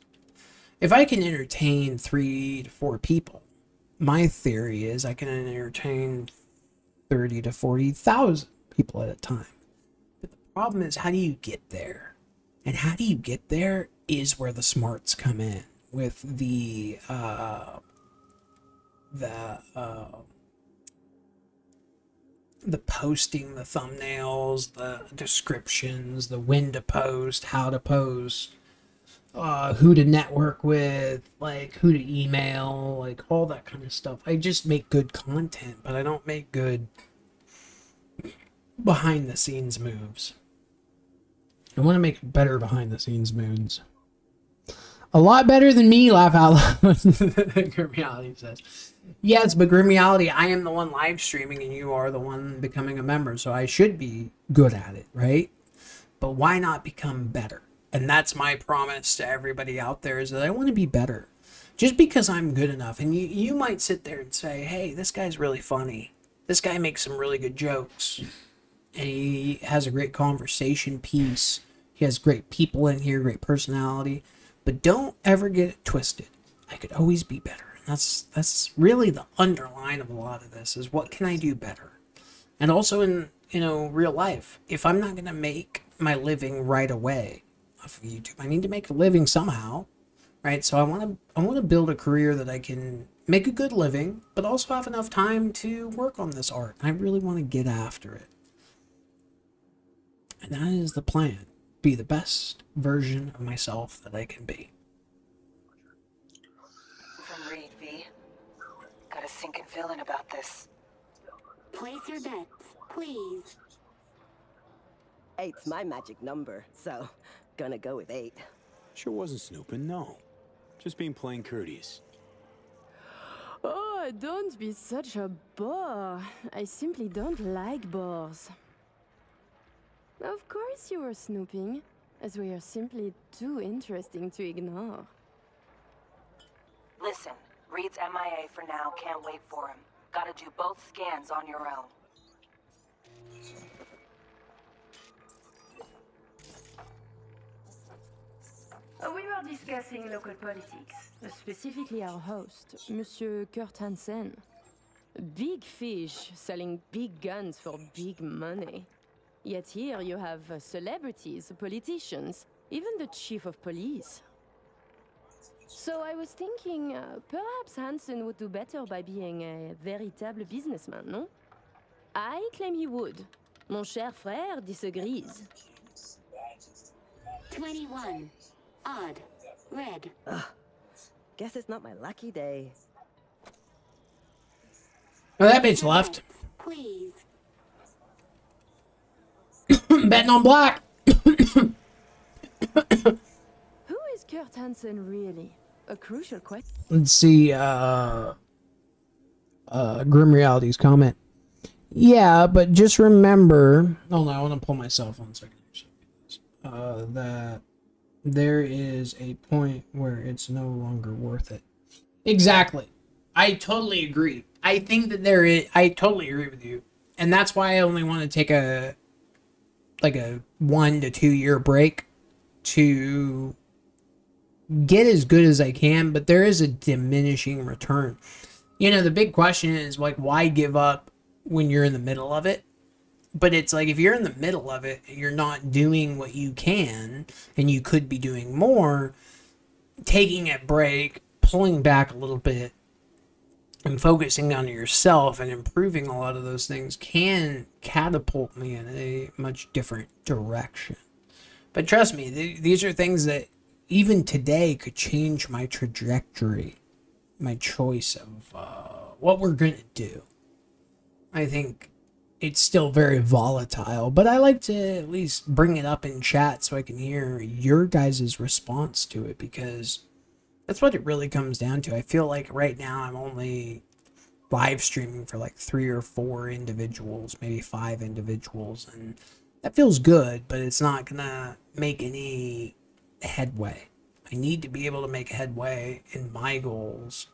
if I can entertain 3 to 4 people, my theory is I can entertain 30 to 40,000 people at a time. But the problem is, how do you get there? And how do you get there is where the smarts come in with the posting, the thumbnails, the descriptions, the when to post, how to post, who to network with, like who to email, like all that kind of stuff. I just make good content, but I don't make good behind the scenes moves. I want to make better behind-the-scenes moves. A lot better than me, laugh out loud. Grim Reality says. Yes, but Grim Reality, I am the one live streaming and you are the one becoming a member, so I should be good at it, right? But why not become better? And that's my promise to everybody out there, is that I want to be better. Just because I'm good enough. And you might sit there and say, hey, this guy's really funny. This guy makes some really good jokes. And he has a great conversation piece. He has great people in here, great personality. But don't ever get it twisted. I could always be better. And that's really the underline of a lot of this, is what can I do better? And also in, real life, if I'm not going to make my living right away off of YouTube, I need to make a living somehow, right? So I want to build a career that I can make a good living, but also have enough time to work on this art. I really want to get after it. And that is the plan. Be the best version of myself that I can be. From Reed, V. Got a sinking feeling about this. Place your bets, please. 8's my magic number, so gonna go with 8. Sure wasn't snooping, no. Just being plain courteous. Oh, don't be such a bore. I simply don't like bores. Of course you were snooping, as we are simply too interesting to ignore. Listen, Reed's MIA for now. Can't wait for him. Gotta do both scans on your own. We were are discussing local politics, specifically our host, Monsieur Kurt Hansen. Big fish selling big guns for big money. Yet here you have celebrities, politicians, even the chief of police. So I was thinking, perhaps Hansen would do better by being a véritable businessman, no? I claim he would. Mon cher frère disagrees. 21. Odd. Red. Ugh. Guess it's not my lucky day. Oh, that bitch left. Please. Betting on black. Who is Kurt Hansen really? A crucial question. Let's see, Grim Reality's comment. Yeah, but just remember... Oh, no, I want to pull myself on a second. That there is a point where it's no longer worth it. Exactly. I totally agree. I think that there is... I totally agree with you. And that's why I only want to take a 1 to 2 year break to get as good as I can, but there is a diminishing return. You know, the big question is, like, why give up when you're in the middle of it? But it's like, if you're in the middle of it and you're not doing what you can, and you could be doing more, taking a break, pulling back a little bit, and focusing on yourself and improving a lot of those things can catapult me in a much different direction. But trust me, these are things that even today could change my trajectory, my choice of what we're going to do. I think it's still very volatile, but I like to at least bring it up in chat so I can hear your guys' response to it, because that's what it really comes down to. I feel like right now I'm only live streaming for like 3 or 4 individuals, maybe 5 individuals, and that feels good, but it's not gonna make any headway. I need to be able to make headway in my goals.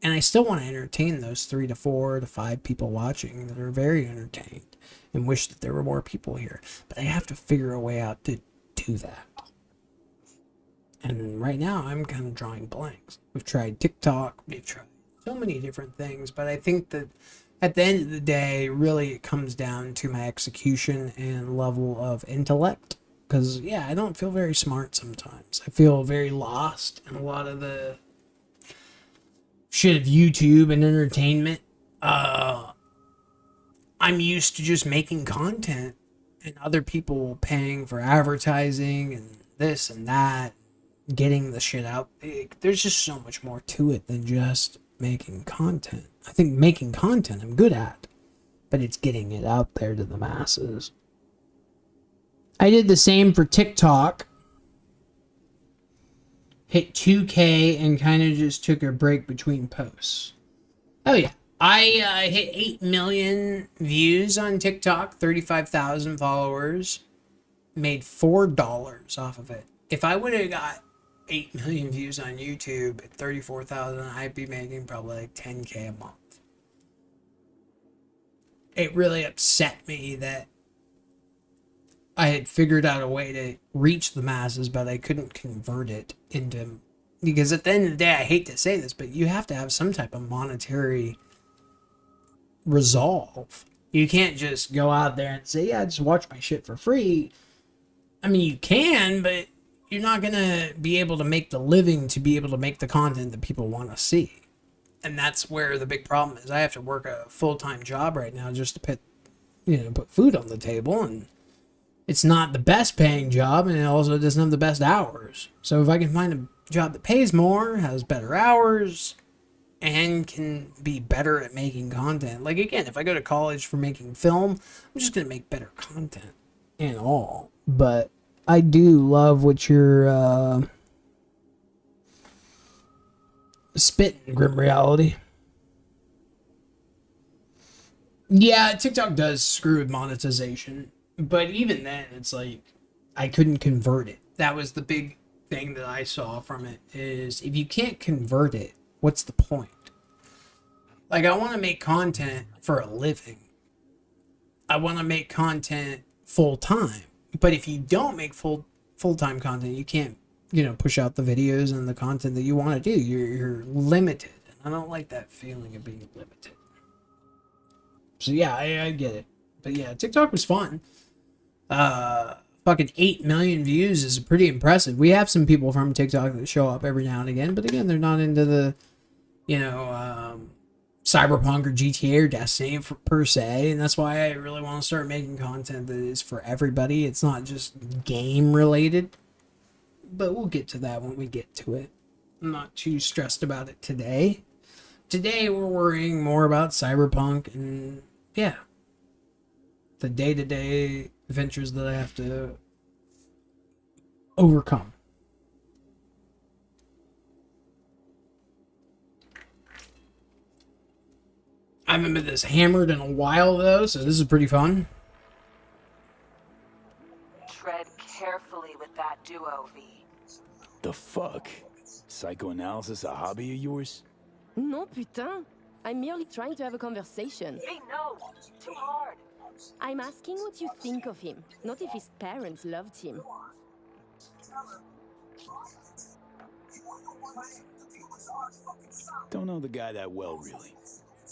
And I still want to entertain those 3 to 4 to 5 people watching that are very entertained and wish that there were more people here. But I have to figure a way out to do that. And right now I'm kind of drawing blanks. We've tried TikTok, we've tried so many different things, but I think that at the end of the day, really it comes down to my execution and level of intellect. Because, yeah, I don't feel very smart sometimes. I feel very lost in a lot of the shit of YouTube and entertainment. I'm used to just making content and other people paying for advertising and this and that, getting the shit out. There's just so much more to it than just making content. I think making content I'm good at, but it's getting it out there to the masses. I did the same for TikTok. Hit 2K and kind of just took a break between posts. Oh yeah, I hit 8 million views on TikTok, 35,000 followers, made $4 off of it. If I would have got 8 million views on YouTube at 34,000, I'd be making probably like 10K a month. It really upset me that I had figured out a way to reach the masses, but I couldn't convert it into... Because at the end of the day, I hate to say this, but you have to have some type of monetary resolve. You can't just go out there and say, yeah, just watch my shit for free. I mean, you can, but you're not going to be able to make the living to be able to make the content that people want to see. And that's where the big problem is. I have to work a full-time job right now just to put food on the table, and it's not the best paying job, and it also doesn't have the best hours. So if I can find a job that pays more, has better hours, and can be better at making content. Like, again, if I go to college for making film, I'm just going to make better content and all. But I do love what you're spitting, Grim Reality. Yeah, TikTok does screw with monetization. But even then, it's like, I couldn't convert it. That was the big thing that I saw from it, is if you can't convert it, what's the point? Like, I want to make content for a living. I want to make content full-time. But if you don't make full-time content, you can't you know, push out the videos and the content that you want to do. You're limited. I don't like that feeling of being limited. So yeah, I get it. But yeah, TikTok was fun. Fucking 8 million views is pretty impressive. We have some people from TikTok that show up every now and again, but again, they're not into the, you know, Cyberpunk or GTA or Destiny per se, and that's why I really want to start making content that is for everybody. It's not just game related, but we'll get to that when we get to it. I'm not too stressed about it today. Today we're worrying more about Cyberpunk and yeah, the day-to-day adventures that I have to overcome. I haven't been this hammered in a while though, so this is pretty fun. Tread carefully with that duo, V. The fuck? Psychoanalysis a hobby of yours? No, putain. I'm merely trying to have a conversation. V, no! Too hard! I'm asking what you think of him, not if his parents loved him. Don't know the guy that well, really.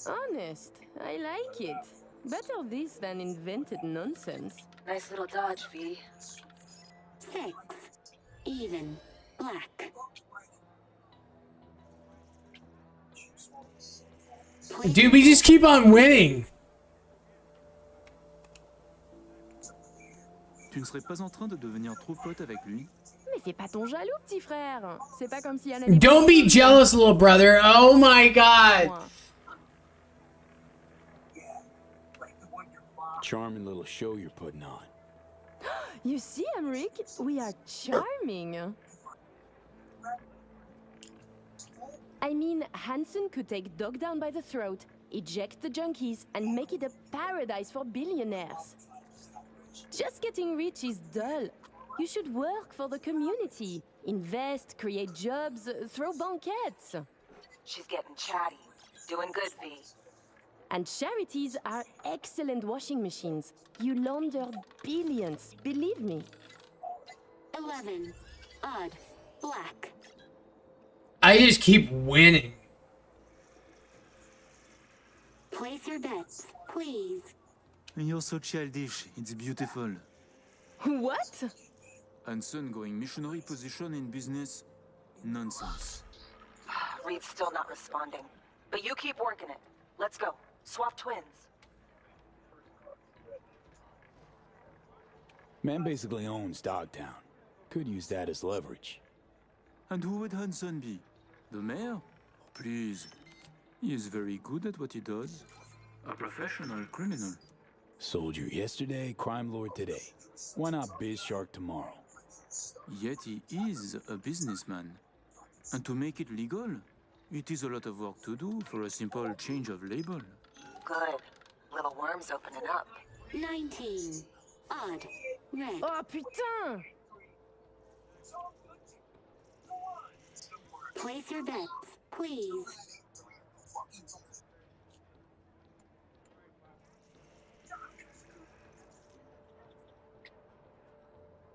Honest, I like it. Better this than invented nonsense. Nice little dodge, V. 6. Even. Black. Dude, we just keep on winning. Tu ne serais pas en train de devenir trop pote avec lui? Mais fais pas ton jaloux, petit frère. C'est pas comme si Anna... Don't be jealous, little brother. Oh my god. Charming little show you're putting on. You see, Emric, we are charming. I mean, Hansen could take Dog down by the throat, eject the junkies, and make it a paradise for billionaires. Just getting rich is dull. You should work for the community. Invest, create jobs, throw banquets. She's getting chatty. Doing good, V. And charities are excellent washing machines. You launder billions, believe me. 11. Odd. Black. I just keep winning. Place your bets, please. You're so childish. It's beautiful. What? Hansen going missionary position in business? Nonsense. Reed's still not responding. But you keep working it. Let's go. Swap twins. Man basically owns Dogtown. Could use that as leverage. And who would Hansen be? The mayor? Please. He is very good at what he does. A professional criminal. Soldier yesterday, crime lord today. Why not biz shark tomorrow? Yet he is a businessman. And to make it legal, it is a lot of work to do for a simple change of label. Good. Little worm's opening up. 19. Odd. Red. Oh, putain! Place your bets, please.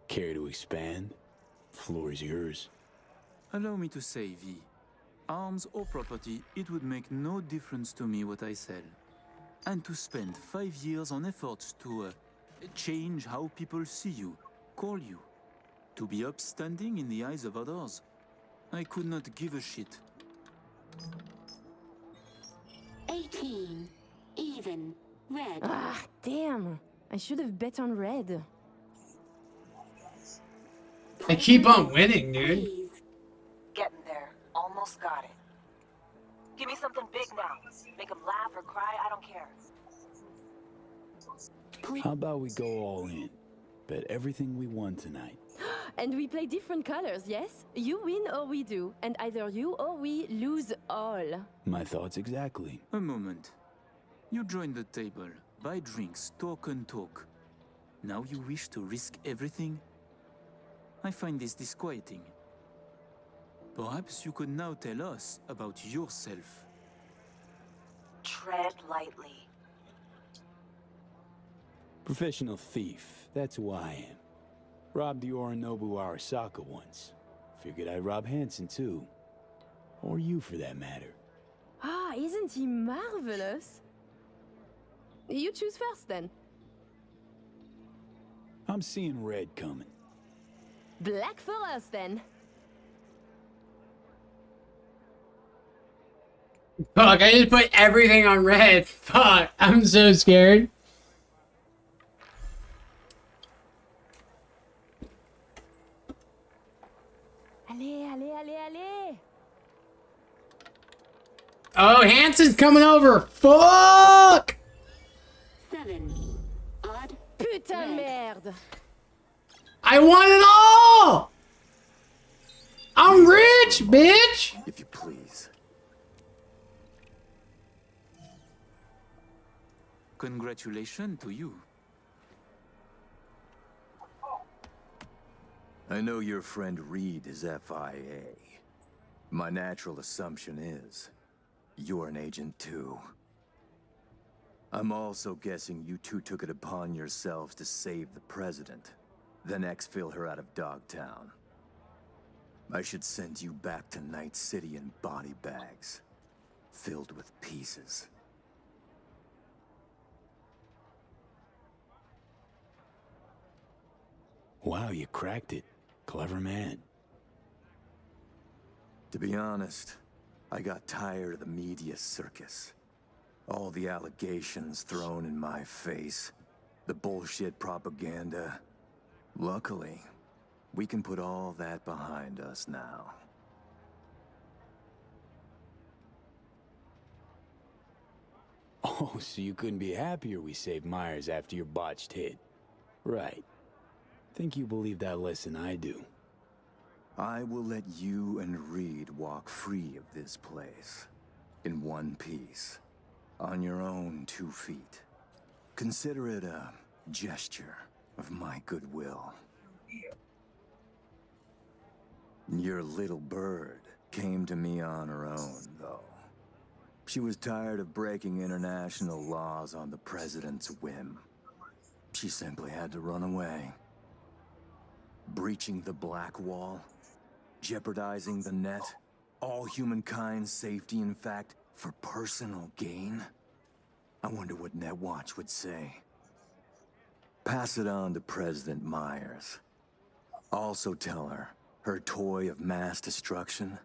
Care to expand? Floor is yours. Allow me to say, V. Arms or property, it would make no difference to me what I sell. And to spend 5 years on efforts to change how people see you, call you, to be upstanding in the eyes of others, I could not give a shit. 18. Even. Red. Ah, damn. I should have bet on red. I keep on winning, dude. Getting there. Almost got it. Give me something big now. Make him laugh or cry, I don't care. How about we go all in? Bet everything we won tonight. And we play different colors, yes? You win or we do, and either you or we lose all. My thoughts exactly. A moment. You join the table, buy drinks, talk and talk. Now you wish to risk everything? I find this disquieting. Perhaps you could now tell us about yourself. Tread lightly. Professional thief, that's who I am. Robbed the Orinobu Arasaka once. Figured I'd rob Hansen too. Or you for that matter. Ah, isn't he marvelous? You choose first then. I'm seeing red coming. Black for us then. Fuck, I just put everything on red. Fuck, I'm so scared. Allez, allez, allez, allez. Oh, Hansen's coming over. Fuck! 7. Odd. Putain de merde. I want it all! I'm rich, bitch! If you please. Congratulations to you. I know your friend Reed is FIA. My natural assumption is you're an agent too. I'm also guessing you two took it upon yourselves to save the president, then exfil her out of Dogtown. I should send you back to Night City in body bags, filled with pieces. Wow, you cracked it. Clever man. To be honest, I got tired of the media circus. All the allegations thrown in my face, the bullshit propaganda. Luckily, we can put all that behind us now. Oh, so you couldn't be happier we saved Myers after your botched hit. Right. Think you believe that less than I do. I will let you and Reed walk free of this place. In one piece. On your own 2 feet. Consider it a gesture of my goodwill. Your little bird came to me on her own, though. She was tired of breaking international laws on the president's whim. She simply had to run away. Breaching the Black Wall, jeopardizing the net, all humankind's safety, in fact, for personal gain? I wonder what Netwatch would say. Pass it on to President Myers. Also tell her, her toy of mass destruction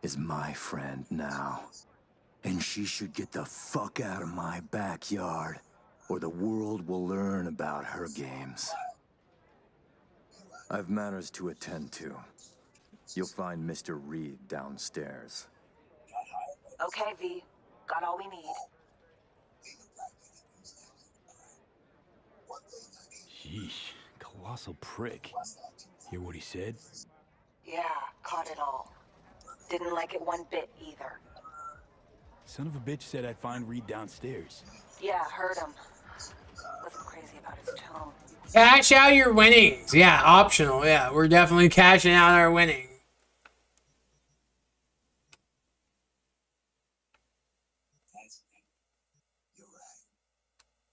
is my friend now. And she should get the fuck out of my backyard, or the world will learn about her games. I've matters to attend to. You'll find Mr. Reed downstairs. Okay, V. Got all we need. Sheesh, colossal prick. Hear what he said? Yeah, caught it all. Didn't like it one bit either. Son of a bitch said I'd find Reed downstairs. Yeah, heard him. Wasn't crazy about his tone. Cash out your winnings. Yeah, optional. Yeah, we're definitely cashing out our winnings. You're right.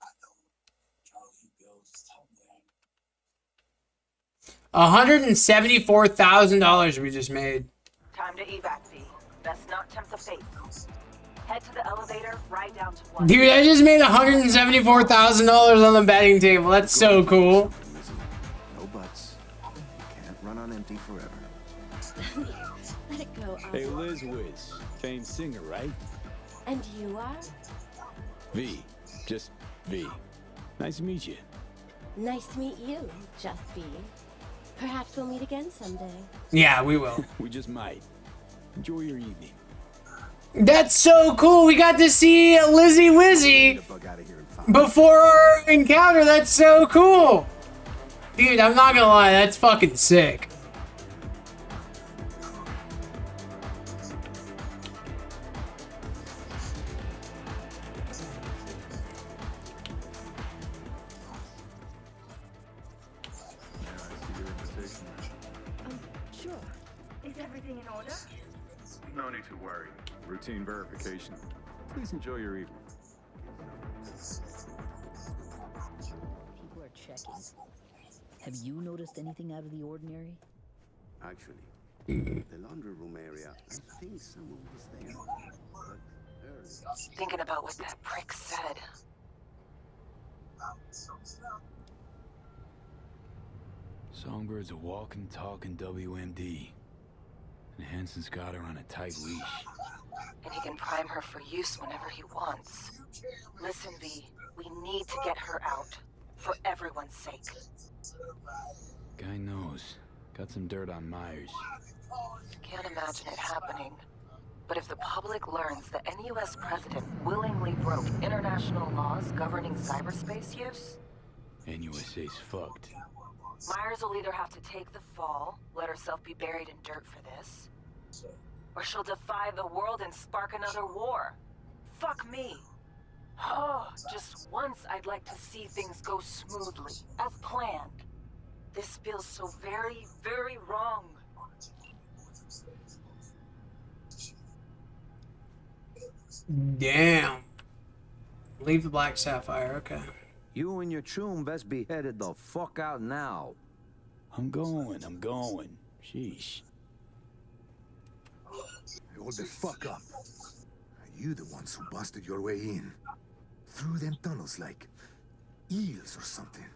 I know. Charlie Bill just told me. $174,000 we just made. Time to evac, V. Best not tempt the fate. Head to the elevator, right down to 1. Dude, I just made $174,000 on the betting table. That's so cool. No buts. Can't run on empty forever. Let it go, Hey, Oswald. Liz Wiz. Famed singer, right? And you are? V. Just V. Nice to meet you. Nice to meet you, Just V. Perhaps we'll meet again someday. Yeah, we will. We just might. Enjoy your evening. That's so cool. We got to see Lizzie Wizzy before our encounter. That's so cool. Dude, I'm not gonna lie. That's fucking sick. Sure. Is everything in order? No need to worry. Routine verification. Please enjoy your evening. People are checking. Have you noticed anything out of the ordinary? Actually, The laundry room area. I think someone was there. But early. Thinking about what that prick said. Songbird's a walking, talking WMD. And Hansen's got her on a tight leash. And he can prime her for use whenever he wants. Listen, V, we need to get her out. For everyone's sake. Guy knows. Got some dirt on Myers. Can't imagine it happening. But if the public learns that any US president willingly broke international laws governing cyberspace use... NUSA's fucked. Myers will either have to take the fall, let herself be buried in dirt for this, or she'll defy the world and spark another war. Fuck me. Oh, just once I'd like to see things go smoothly, as planned. This feels so very, very wrong. Damn. Leave the Black Sapphire, okay. You and your chum best be headed the fuck out now. I'm going. Sheesh. Hold the fuck up. Are you the ones who busted your way in? Through them tunnels like eels or something?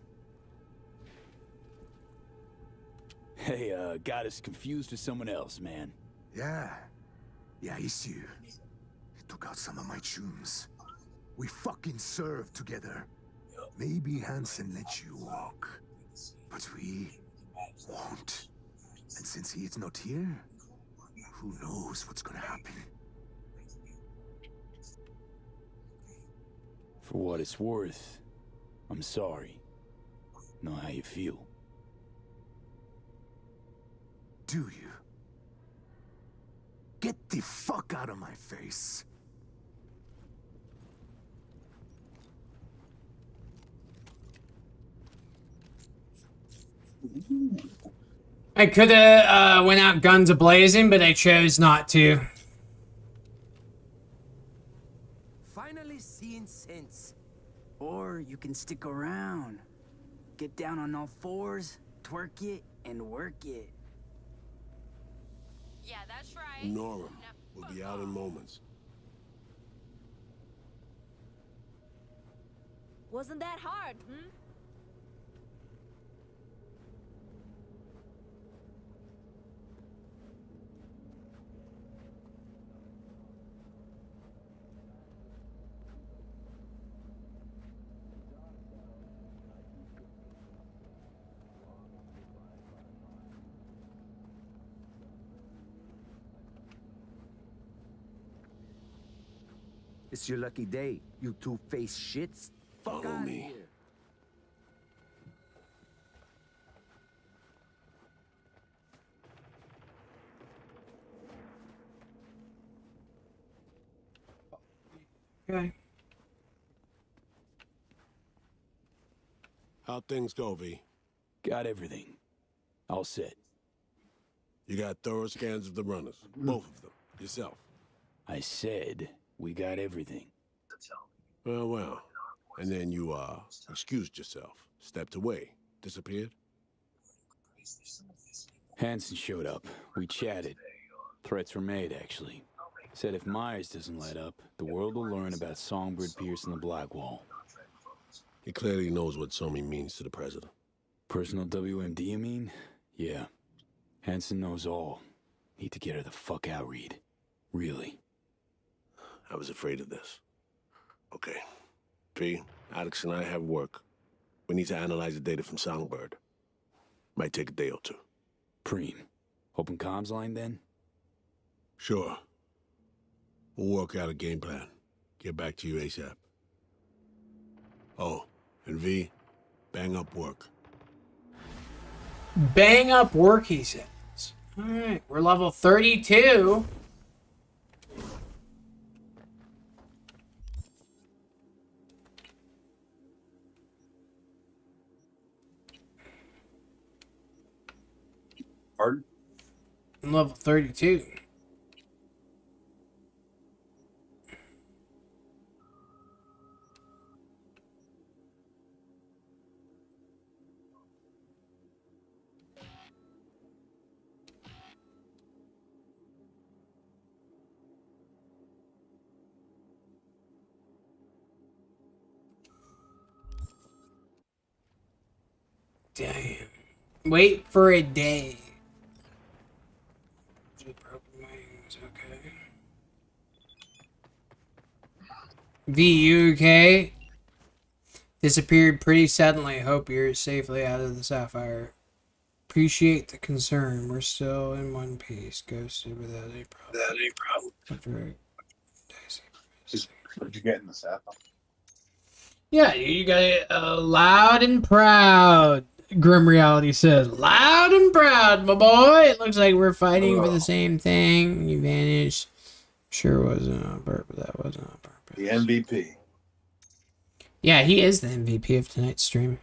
Hey, got us confused with someone else, man. Yeah, it's you. You took out some of my chums. We fucking served together. Maybe Hansen let you walk, but we won't. And since he is not here, who knows what's gonna happen? For what it's worth, I'm sorry. Know how you feel. Do you? Get the fuck out of my face. I could have went out guns a-blazing, but I chose not to. Finally seeing sense. Or you can stick around. Get down on all fours, twerk it, and work it. Yeah, that's right. Ignore him. We'll be out in moments. Wasn't that hard, hmm? It's your lucky day, you two-faced shits. Fuck Follow me. Here. Okay. How'd things go, V? Got everything. All set. You got thorough scans of the runners. Both of them. Yourself. I said we got everything. Well. And then you, excused yourself. Stepped away. Disappeared? Hansen showed up. We chatted. Threats were made, actually. Said if Myers doesn't let up, the world will learn about Songbird piercing the Black Wall. He clearly knows what Somi means to the president. Personal WMD, you mean? Yeah. Hansen knows all. Need to get her the fuck out, Reed. Really. I was afraid of this. Okay. P, Alex and I have work. We need to analyze the data from Songbird. Might take a day or two. Preem. Open comms line, then? Sure. We'll work out a game plan. Get back to you ASAP. Oh, and V, bang up work. Bang up work, he says. Alright, we're level 32. Pardon? I'm level 32. Damn. Wait for a day. Broken wings, okay. V, you okay? Disappeared pretty suddenly. Hope you're safely out of the Sapphire. Appreciate the concern. We're still in one piece. Ghosted without any problem. After Did you get in the Sapphire? yeah, you got it loud and proud. Grim Reality says, loud and proud, my boy. It looks like we're fighting for the same thing. You vanished. Sure wasn't on purpose. That wasn't on purpose. The MVP. Yeah, he is the MVP of tonight's stream.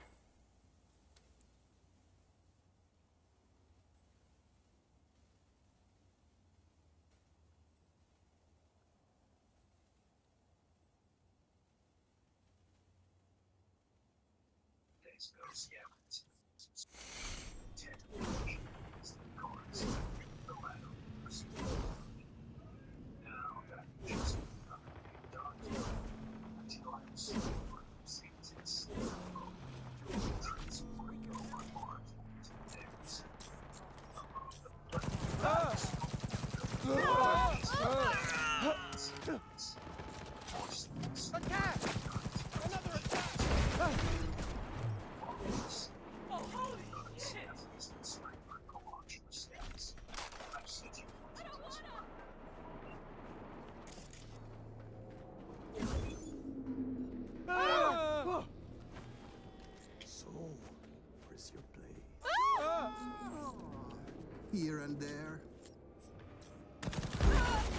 Here and there.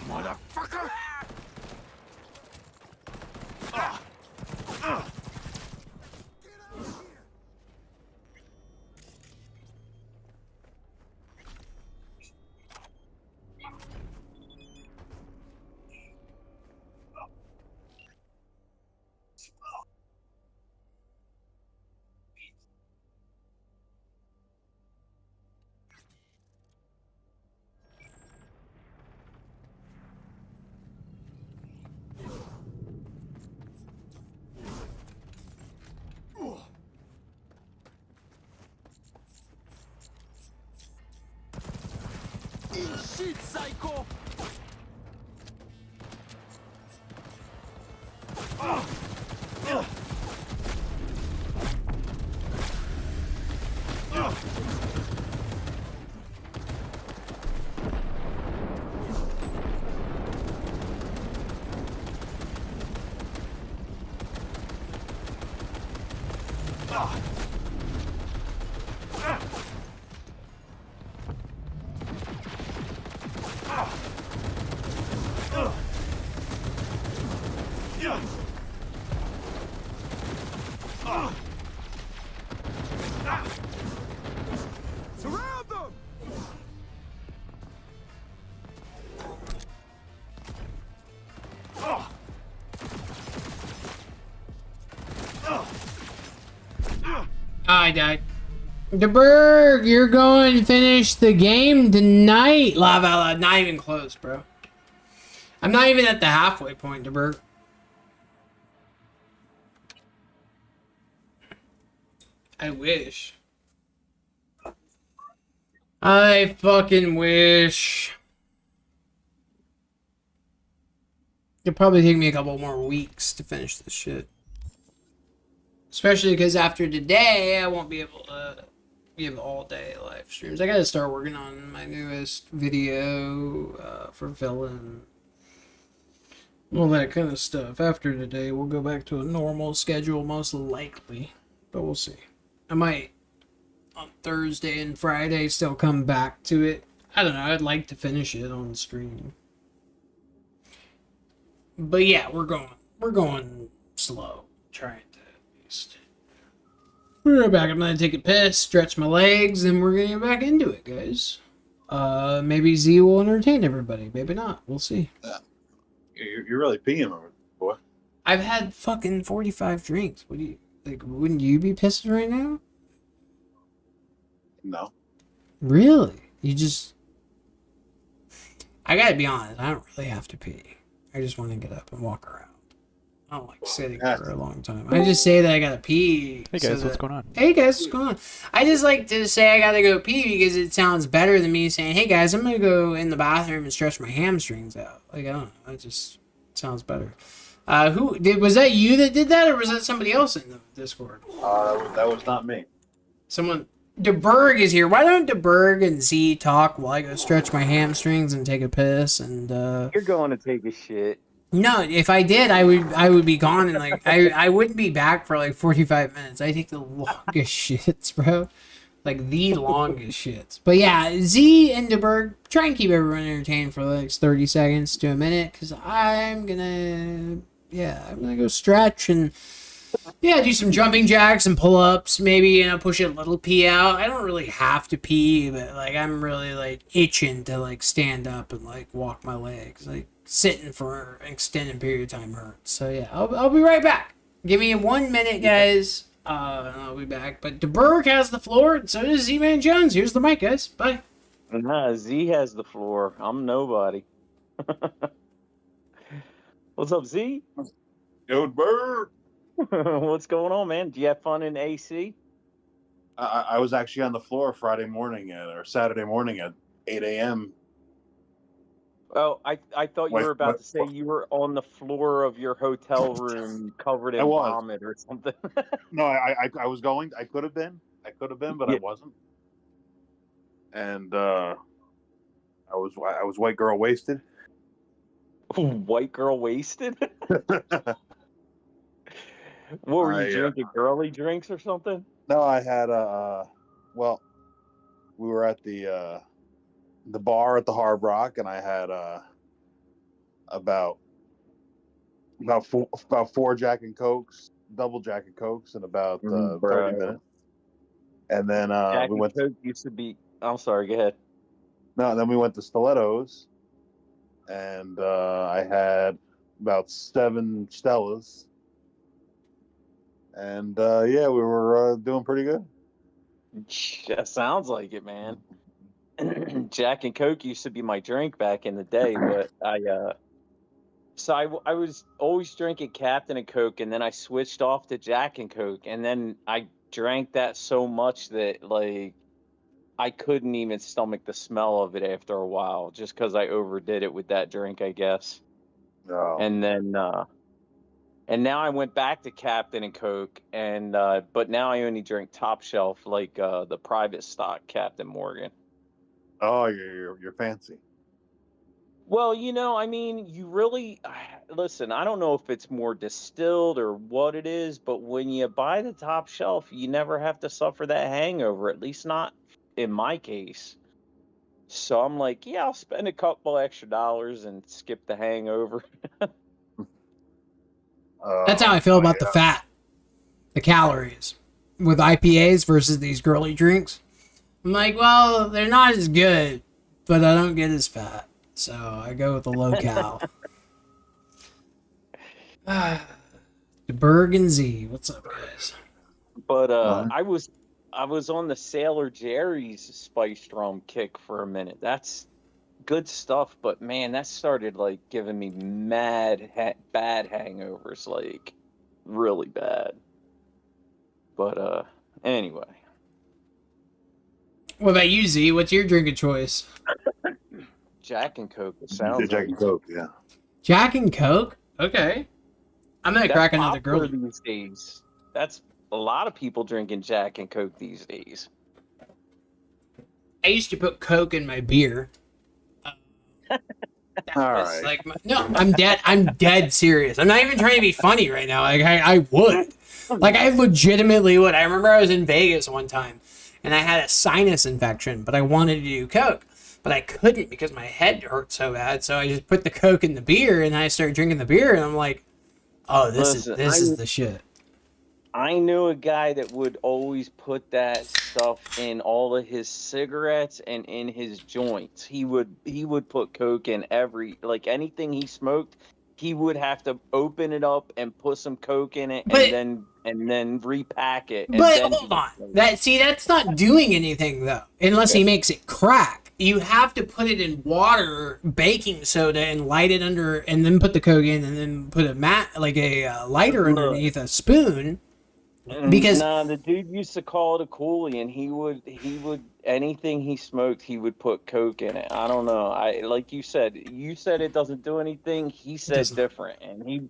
Motherfucker! Eat shit, psycho! Surround them! I died. DeBerg, you're going to finish the game tonight. Lava, not even close, bro. I'm not even at the halfway point, DeBerg. I wish. I fucking wish. It'll probably take me a couple more weeks to finish this shit. Especially because after today, I won't be able to give all day live streams. I gotta start working on my newest video for villain. All that kind of stuff. After today, we'll go back to a normal schedule, most likely. But we'll see. I might, on Thursday and Friday, still come back to it. I don't know. I'd like to finish it on stream. But yeah, we're going slow. Trying to at least. We're back. I'm gonna take a piss, stretch my legs, and we're gonna get back into it, guys. Maybe Z will entertain everybody. Maybe not. We'll see. Yeah. You're really peeing over it, boy. I've had fucking 45 drinks. What do you like? Wouldn't you be pissed right now? No. Really? You just. I gotta be honest. I don't really have to pee. I just want to get up and walk around. I don't like sitting for a long time. I just say that I gotta pee. Hey guys, what's going on? Hey guys, what's going on? I just like to say I gotta go pee because it sounds better than me saying, "Hey guys, I'm gonna go in the bathroom and stretch my hamstrings out." Like, I don't know. It just sounds better. Was that you that did that, or was that somebody else in the Discord? That was not me. Someone. DeBerg is here. Why don't DeBerg and Z talk while I go stretch my hamstrings and take a piss? And You're going to take a shit. no, if I did, I would be gone and like I wouldn't be back for like 45 minutes. I take the longest shits, bro. Like the longest shits. But yeah, Z and DeBerg, try and keep everyone entertained for like 30 seconds to a minute, because I'm gonna go stretch and do some jumping jacks and pull-ups, maybe, push a little pee out. I don't really have to pee, but like I'm really like itching to like stand up and like walk my legs. Like sitting for an extended period of time hurts. So yeah, I'll be right back. Give me 1 minute, guys. And I'll be back. But DeBerg has the floor, and so does Z-Man Jones. Here's the mic, guys. Bye. Nah, Z has the floor. I'm nobody. What's up, Z? Yo, Bird. What's going on, man? Do you have fun in AC? I was actually on the floor Friday morning or Saturday morning at 8 a.m. Oh, I thought you were about to say you were on the floor of your hotel room covered in vomit or something. No, I was going. I could have been, but I wasn't. And I was white girl wasted. White girl wasted? What were you drinking? Girly drinks or something? No, I had we were at the bar at the Hard Rock, and I had about four Jack and Cokes, double Jack and Cokes, in about 30 minutes. And then Jack we went. And Coke used to be. I'm sorry. Go ahead. No, and then we went to Stilettos, and I had about 7 Stellas. And we were doing pretty good. That sounds like it, man. Jack and Coke used to be my drink back in the day, but I was always drinking Captain and Coke, and then I switched off to Jack and Coke, and then I drank that so much that like I couldn't even stomach the smell of it after a while, just because I overdid it with that drink, I guess. Oh. And then and now I went back to Captain and Coke, and but now I only drink Top Shelf, like the private stock Captain Morgan. Oh, you're fancy. Well, I mean, you really listen. I don't know if it's more distilled or what it is, but when you buy the Top Shelf, you never have to suffer that hangover. At least not in my case. So I'm like, yeah, I'll spend a couple extra dollars and skip the hangover. That's how I feel about the fat, the calories, with IPAs versus these girly drinks. I'm like, well, they're not as good, but I don't get as fat, so I go with the low cal. DeBerg and Z, what's up, guys? But I was on the Sailor Jerry's spiced rum kick for a minute. That's good stuff, but man, that started like giving me bad hangovers, like really bad. But anyway. What about you, Z? What's your drink of choice? Jack and Coke. It sounds Jack and Coke, yeah. Jack and Coke? Okay. I'm gonna crack another girl these days. That's a lot of people drinking Jack and Coke these days. I used to put Coke in my beer. All right. Like no, I'm dead serious. I'm not even trying to be funny right now. Like I would. Like I legitimately would. I remember I was in Vegas one time and I had a sinus infection, but I wanted to do Coke. But I couldn't because my head hurt so bad. So I just put the Coke in the beer and I started drinking the beer and I'm like, oh, this is the shit. I knew a guy that would always put that stuff in all of his cigarettes and in his joints. He would put Coke in anything he smoked. He would have to open it up and put some Coke in it, and then repack it. But hold on, that's not doing anything though, unless he makes it crack. you have to put it in water, baking soda, and light it under, and then put the coke in, and then put a lighter underneath a spoon. Because the dude used to call it a coolie, and he would anything he smoked, he would put coke in it. I don't know. Like you said it doesn't do anything. He said different, and he.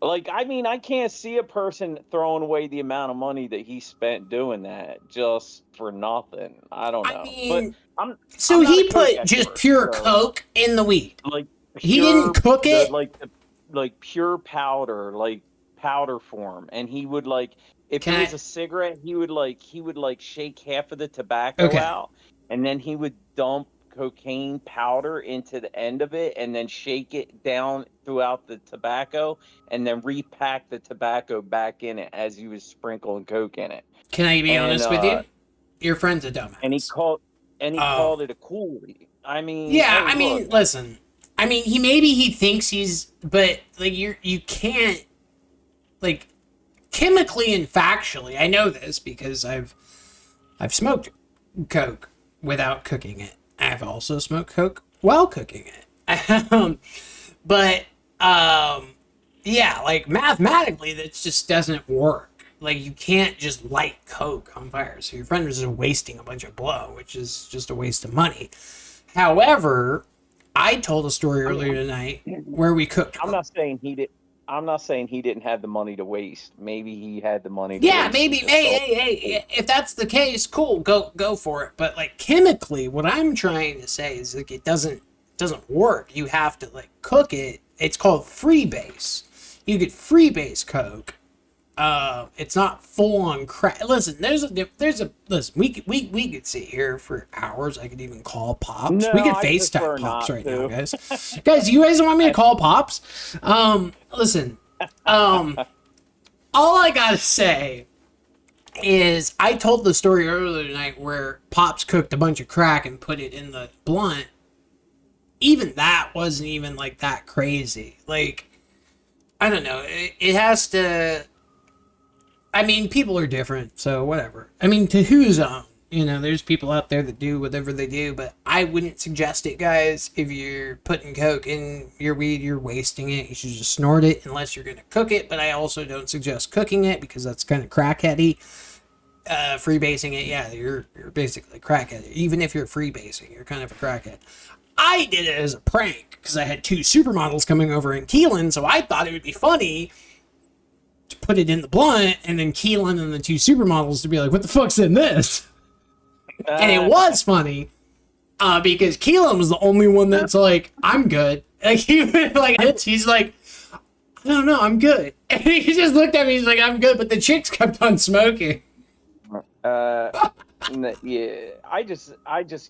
Like, I mean, I can't see a person throwing away the amount of money that he spent doing that just for nothing. I don't know. mean, but he put just pure coke in the weed. Like he didn't cook it. Like pure powder, like powder form, and he would like if it was a cigarette, he would shake half of the tobacco out, and then he would dump cocaine powder into the end of it and then shake it down throughout the tobacco and then repack the tobacco back in it as he was sprinkling coke in it. Can I be honest with you? Your friend's a dumbass. And he called it a coolie. I mean, listen. I mean, he thinks but like you can't, like, chemically and factually. I know this because I've smoked coke without cooking it. I've also smoked coke while cooking it. Yeah, like, mathematically, that just doesn't work. Like, you can't just light coke on fire. So your friend was just wasting a bunch of blow, which is just a waste of money. However, I told a story earlier tonight where we cooked. I'm not saying he didn't have the money to waste. Maybe he had the money to waste. Maybe. Hey, if that's the case, cool, go for it. But, like, chemically, what I'm trying to say is, like, it doesn't work. You have to, like, cook it. It's called freebase. You get freebase coke. It's not full on crack. Listen, listen. We could sit here for hours. I could even call Pops. No, we could FaceTime Pops right now, guys. Guys, you guys want me to call Pops? Listen. All I gotta say is I told the story earlier tonight where Pops cooked a bunch of crack and put it in the blunt. Even that wasn't even like that crazy. Like, I don't know. It has to. I mean, people are different, so whatever. I mean, to whose own? You know, there's people out there that do whatever they do, but I wouldn't suggest it, guys. If you're putting coke in your weed, you're wasting it. You should just snort it unless you're going to cook it, but I also don't suggest cooking it because that's kind of crackheady. Freebasing it, yeah, you're basically crackhead. Even if you're freebasing, you're kind of a crackhead. I did it as a prank because I had 2 supermodels coming over in Keelan, so I thought it would be funny to put it in the blunt and then Keelan and the 2 supermodels to be like, what the fuck's in this? And it was funny because Keelan was the only one that's like, I'm good. Like, he's like, I don't know, I'm good. And he just looked at me, he's like, I'm good, but the chicks kept on smoking. Yeah, I just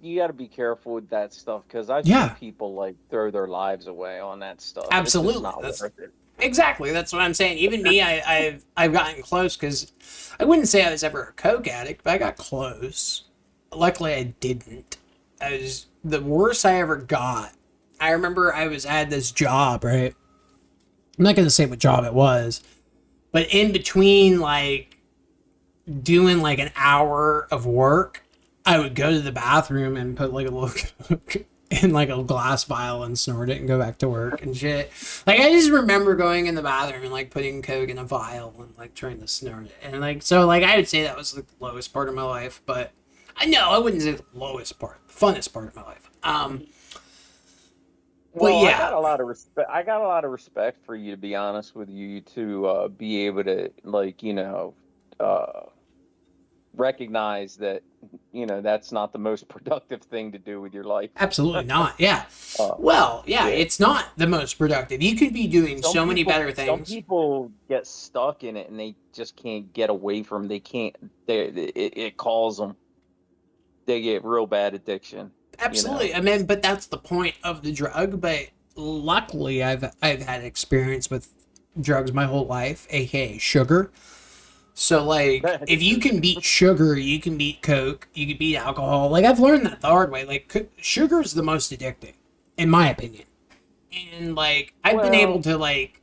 you got to be careful with that stuff because I've seen people like throw their lives away on that stuff. Absolutely, it's not worth it. Exactly. That's what I'm saying. Even me, I've gotten close because I wouldn't say I was ever a coke addict, but I got close. Luckily, I didn't. I was the worst I ever got. I remember I had this job, right? I'm not gonna say what job it was, but in between, like, doing like an hour of work, I would go to the bathroom and put like a little coke in like a glass vial and snort it and go back to work and shit. Like, I just remember going in the bathroom and like putting coke in a vial and like trying to snort it. And like, so like I would say that was like the lowest part of my life, but I wouldn't say the lowest part, the funnest part of my life. Well, yeah. I got a lot of respect for you, to be honest with you, to be able to, like, recognize that, that's not the most productive thing to do with your life. Absolutely not. Yeah. It's not the most productive. You could be doing so many better things. Some people get stuck in it and they just can't get away from. They can't. It calls them. They get real bad addiction. Absolutely. I mean, but that's the point of the drug. But luckily, I've had experience with drugs my whole life, aka sugar. So, like, if you can beat sugar, you can beat coke, you can beat alcohol. Like, I've learned that the hard way. Like, sugar is the most addicting, in my opinion. And, like, I've been able to, like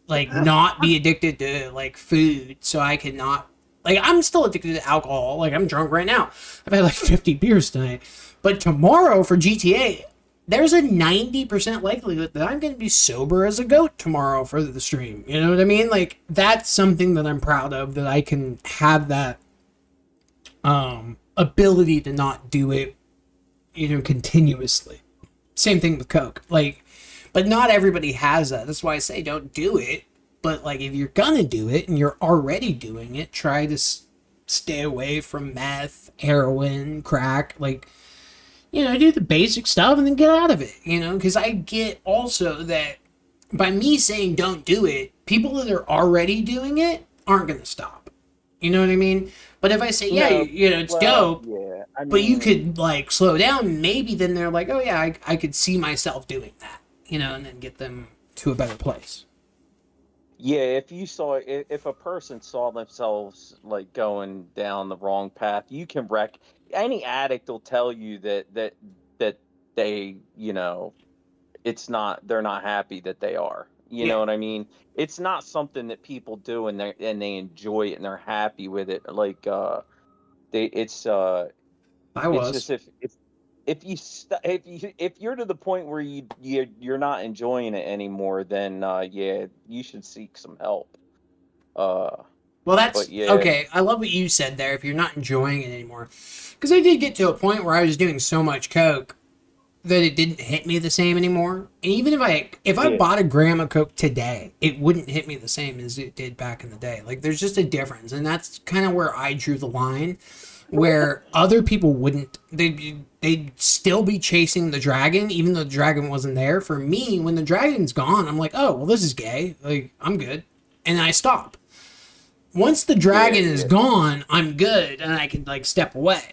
not be addicted to, like, food, so I could not Like, I'm still addicted to alcohol. Like, I'm drunk right now. I've had like 50 beers tonight. But tomorrow for GTA, there's a 90% likelihood that I'm going to be sober as a goat tomorrow for the stream. You know what I mean? Like, that's something that I'm proud of, that I can have that ability to not do it, you know, continuously. Same thing with Coke. Like, but not everybody has that. That's why I say don't do it. But, like, if you're gonna do it and you're already doing it, try to stay away from meth, heroin, crack. Like, you know, do the basic stuff and then get out of it, you know? Because I get also that by me saying don't do it, people that are already doing it aren't going to stop. You know what I mean? But if I say, yeah, No, you know, it's dope, yeah, I but you mean, could, like, slow down, maybe then they're like, oh, yeah, I could see myself doing that, you know, and then get them to a better place. yeah, if a person saw themselves like going down the wrong path, you can any addict will tell you that they, you know, they're not happy that they are. You know what I mean? It's not something that people do and they enjoy it and they're happy with it. Like it's just if you're to the point where you're not enjoying it anymore, then yeah, you should seek some help. Well, that's but yeah, okay. I love what you said there. If you're not enjoying it anymore, because I did get to a point where I was doing so much coke that it didn't hit me the same anymore. And even if I bought a gram of coke today, it wouldn't hit me the same as it did back in the day. Like, there's just a difference, and that's kind of where I drew the line. Where other people wouldn't, they'd still be chasing the dragon, even though the dragon wasn't there. For me, when the dragon's gone, I'm like, oh, well, this is gay. Like, I'm good, and I stop. Once the dragon is gone, I'm good, and I can, like, step away.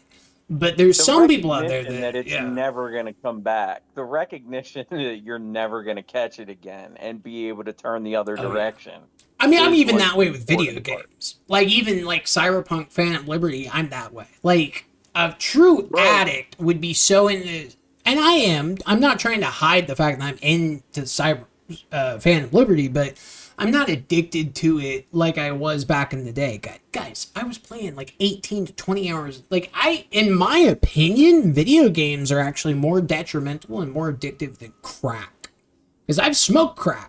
But there's some people out there that it's never going to come back. The recognition that you're never going to catch it again and be able to turn the other direction. I mean, I'm even that way with video games. Like, even, like, Cyberpunk, Phantom Liberty, I'm that way. Like, a true addict would be so into... And I am. I'm not trying to hide the fact that I'm into Phantom Liberty, but I'm not addicted to it like I was back in the day. Guys, I was playing, like, 18 to 20 hours. Like, in my opinion, video games are actually more detrimental and more addictive than crack. Because I've smoked crack.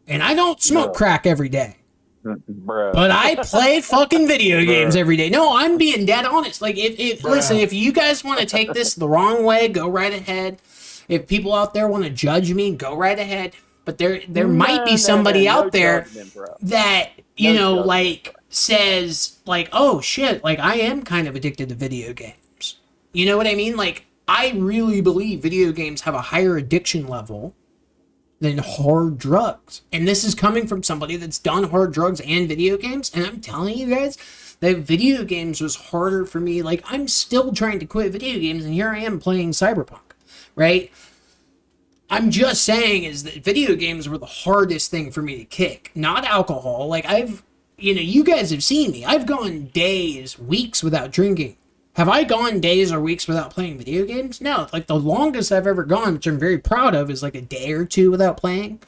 And I don't smoke crack every day. But I play fucking video games every day. No, I'm being dead honest. Like, listen, if you guys want to take this the wrong way, go right ahead. If people out there want to judge me, go right ahead. But there might be somebody out there that, you know, like, says, like, oh, shit, like, I am kind of addicted to video games. You know what I mean? Like, I really believe video games have a higher addiction level than hard drugs. And this is coming from somebody that's done hard drugs and video games. And I'm telling you guys that video games was harder for me. Like, I'm still trying to quit video games, and here I am playing Cyberpunk, right? I'm just saying is that video games were the hardest thing for me to kick, not alcohol. Like, you know, you guys have seen me. I've gone days, weeks without drinking. Have I gone days or weeks without playing video games? No. Like, the longest I've ever gone, which I'm very proud of, is like a day or two without playing.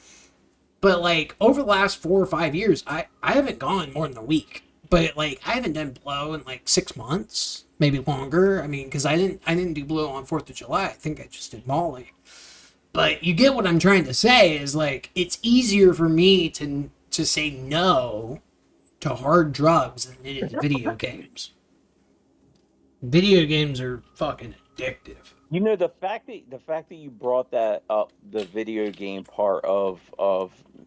But, like, over the last 4 or 5 years, I haven't gone more than a week. But, like, I haven't done blow in, like, 6 months, maybe longer. I mean, because I didn't do blow on 4th of July. I think I just did Molly. But you get what I'm trying to say is, like, it's easier for me to say no to hard drugs than it is video games. Video games are fucking addictive. You know, the fact that you brought that up, the video game part of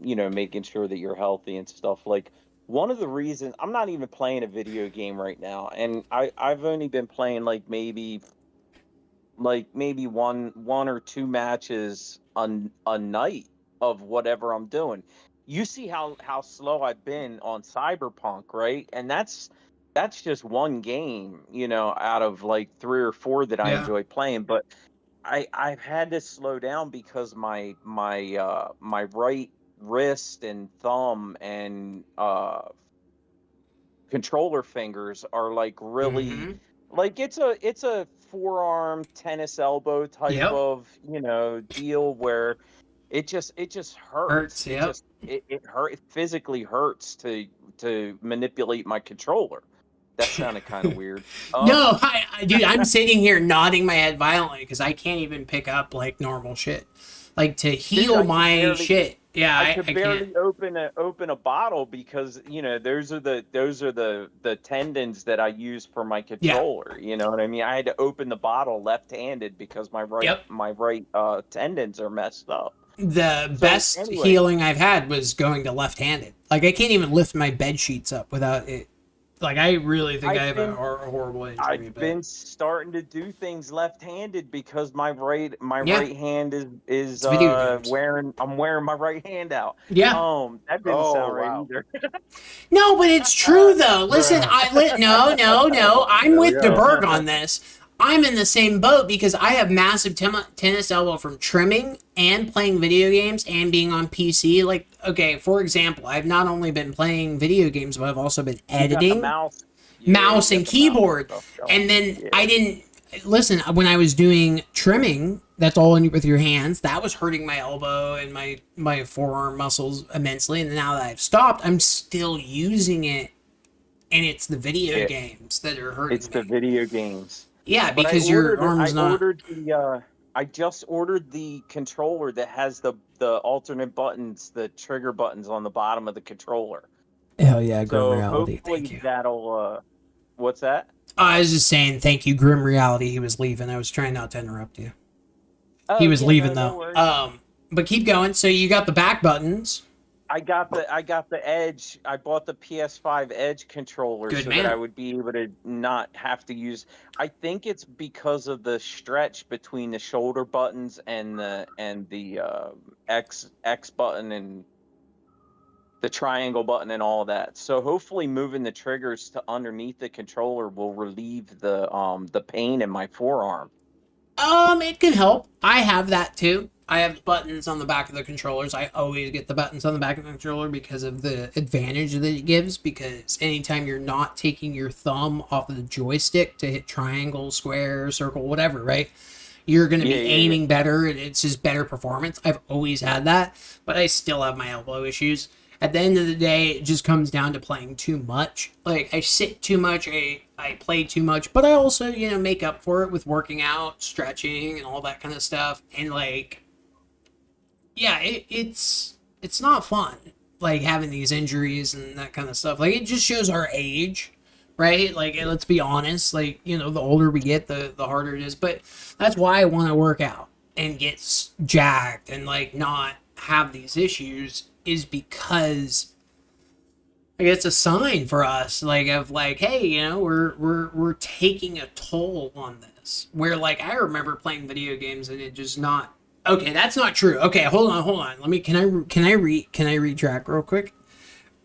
you know, making sure that you're healthy and stuff, like, one of the reasons I'm not even playing a video game right now, and I've only been playing like maybe one or two matches a night of whatever I'm doing. You see how slow I've been on Cyberpunk, right? And that's just one game, you know, out of like 3 or 4 that I enjoy playing. But I've had to slow down because my right wrist and thumb and controller fingers are like really like it's a forearm tennis elbow type of, you know, deal where it just hurts. It physically hurts to to manipulate my controller. That sounded kind of weird. No, dude, I'm sitting here nodding my head violently because I can't even pick up like normal shit, like to heal Dude, my shit. Yeah, I could barely can't. open a bottle because those are the tendons that I use for my controller. You know what I mean? I had to open the bottle left-handed because my right tendons are messed up. The best healing I've had was going to left-handed. Like I can't even lift my bed sheets up without it. Like I really think I have a horrible injury. I've been starting to do things left-handed because my right hand is I'm wearing my right hand out. Yeah. That didn't sound right either. No, but it's true though. Listen, no. I'm with DeBerg on this. I'm in the same boat because I have massive tennis elbow from trimming and playing video games and being on PC. Like, okay, for example, I've not only been playing video games, but I've also been editing, mouse and keyboard. And then I didn't listen when I was doing trimming. That's all with your hands. That was hurting my elbow and my forearm muscles immensely. And now that I've stopped, I'm still using it, and it's the video games that are hurting. It's the video games. Yeah, because your arm's not. I just ordered the controller that has the alternate buttons, the trigger buttons on the bottom of the controller. Hell yeah, Grim So Reality. hopefully Thank you. that'll. What's that? I was just saying thank you, Grim Reality. He was leaving. I was trying not to interrupt you. He was leaving though. But keep going. So you got the back buttons. I got the Edge. I bought the PS5 Edge controller that I would be able to not have to use. I think it's because of the stretch between the shoulder buttons and the X button and the triangle button and all that. So hopefully moving the triggers to underneath the controller will relieve the pain in my forearm. It can help. I have that too. I have buttons on the back of the controllers. I always get the buttons on the back of the controller because of the advantage that it gives, because anytime you're not taking your thumb off of the joystick to hit triangle, square, circle, whatever, right? You're going to be aiming better, and it's just better performance. I've always had that, but I still have my elbow issues. At the end of the day, it just comes down to playing too much. Like, I sit too much, I play too much, but I also, make up for it with working out, stretching, and all that kind of stuff. And, like, yeah, it's not fun, like, having these injuries and that kind of stuff. Like, it just shows our age, right? Like, let's be honest, like, the older we get, the harder it is. But that's why I want to work out and get jacked and, like, not have these issues, is because like it's a sign for us, like, of like, hey, we're taking a toll on this. Where, like, I remember playing video games and it just not. Okay, that's not true. Okay, hold on. Can I retract real quick?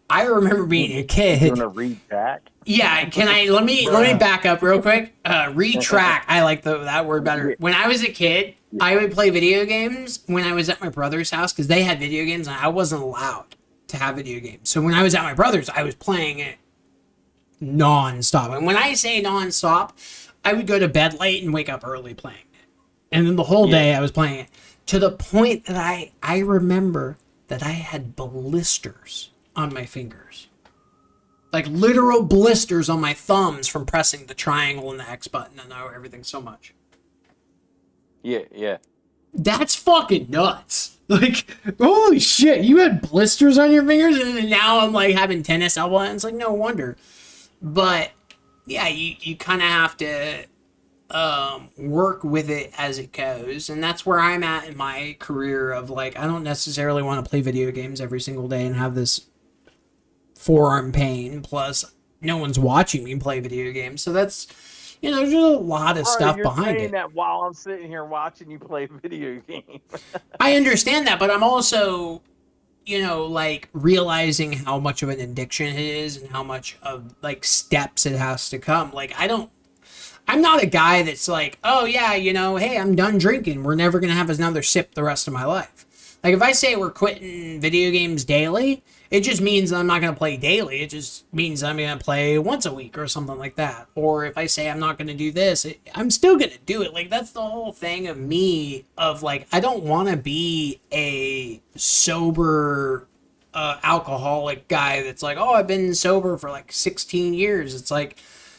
I remember being a kid. You want to retract? Yeah, let me back up real quick. Retract. I like that word better. When I was a kid, I would play video games when I was at my brother's house because they had video games and I wasn't allowed to have video games. So when I was at my brother's, I was playing it non-stop. And when I say non-stop, I would go to bed late and wake up early playing it. And then the whole day I was playing it, to the point that I remember that I had blisters on my fingers. Like literal blisters on my thumbs from pressing the triangle and the X button and everything so much. Yeah. That's fucking nuts. Like, holy shit, you had blisters on your fingers and now I'm like having tennis elbow, and it's like, no wonder. But yeah, you kind of have to work with it as it goes, and that's where I'm at in my career of like, I don't necessarily want to play video games every single day and have this forearm pain, plus no one's watching me play video games, so that's, there's a lot of stuff behind it. That while I'm sitting here watching you play video games. I understand that, but I'm also, like, realizing how much of an addiction it is and how much of, like, steps it has to come. Like, I'm not a guy that's like, oh yeah, hey, I'm done drinking, we're never gonna have another sip the rest of my life. Like, if I say we're quitting video games daily, it just means I'm not going to play daily. It just means I'm going to play once a week or something like that. Or if I say I'm not going to do this, I'm still going to do it. Like, that's the whole thing of me, of like, I don't want to be a sober alcoholic guy that's like, oh, I've been sober for like 16 years. It's like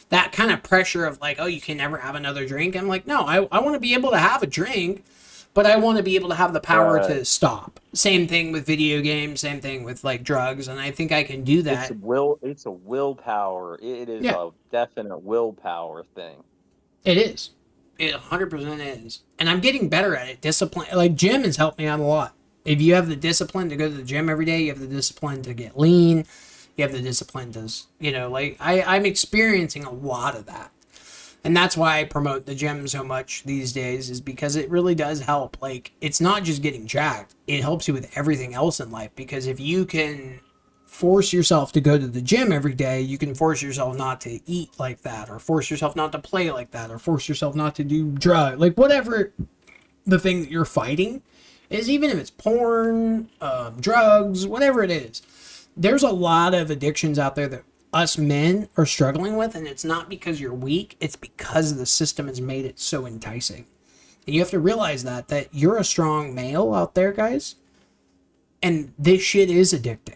that kind of pressure of like, oh, you can never have another drink. I'm like, no, I want to be able to have a drink, but I want to be able to have the power to stop. Same thing with video games, same thing with like drugs, and I think I can do that. It's a willpower. It is a definite willpower thing. It is. It 100% is. And I'm getting better at it. Discipline. Like, gym has helped me out a lot. If you have the discipline to go to the gym every day, you have the discipline to get lean, you have the discipline to, you know, like, I'm experiencing a lot of that. And that's why I promote the gym so much these days, is because it really does help. Like, it's not just getting jacked. It helps you with everything else in life. Because if you can force yourself to go to the gym every day, you can force yourself not to eat like that, or force yourself not to play like that, or force yourself not to do drugs, like whatever the thing that you're fighting is, even if it's porn, drugs, whatever it is. There's a lot of addictions out there that us men are struggling with, and it's not because you're weak, it's because the system has made it so enticing. And you have to realize that you're a strong male out there, guys, and this shit is addicting.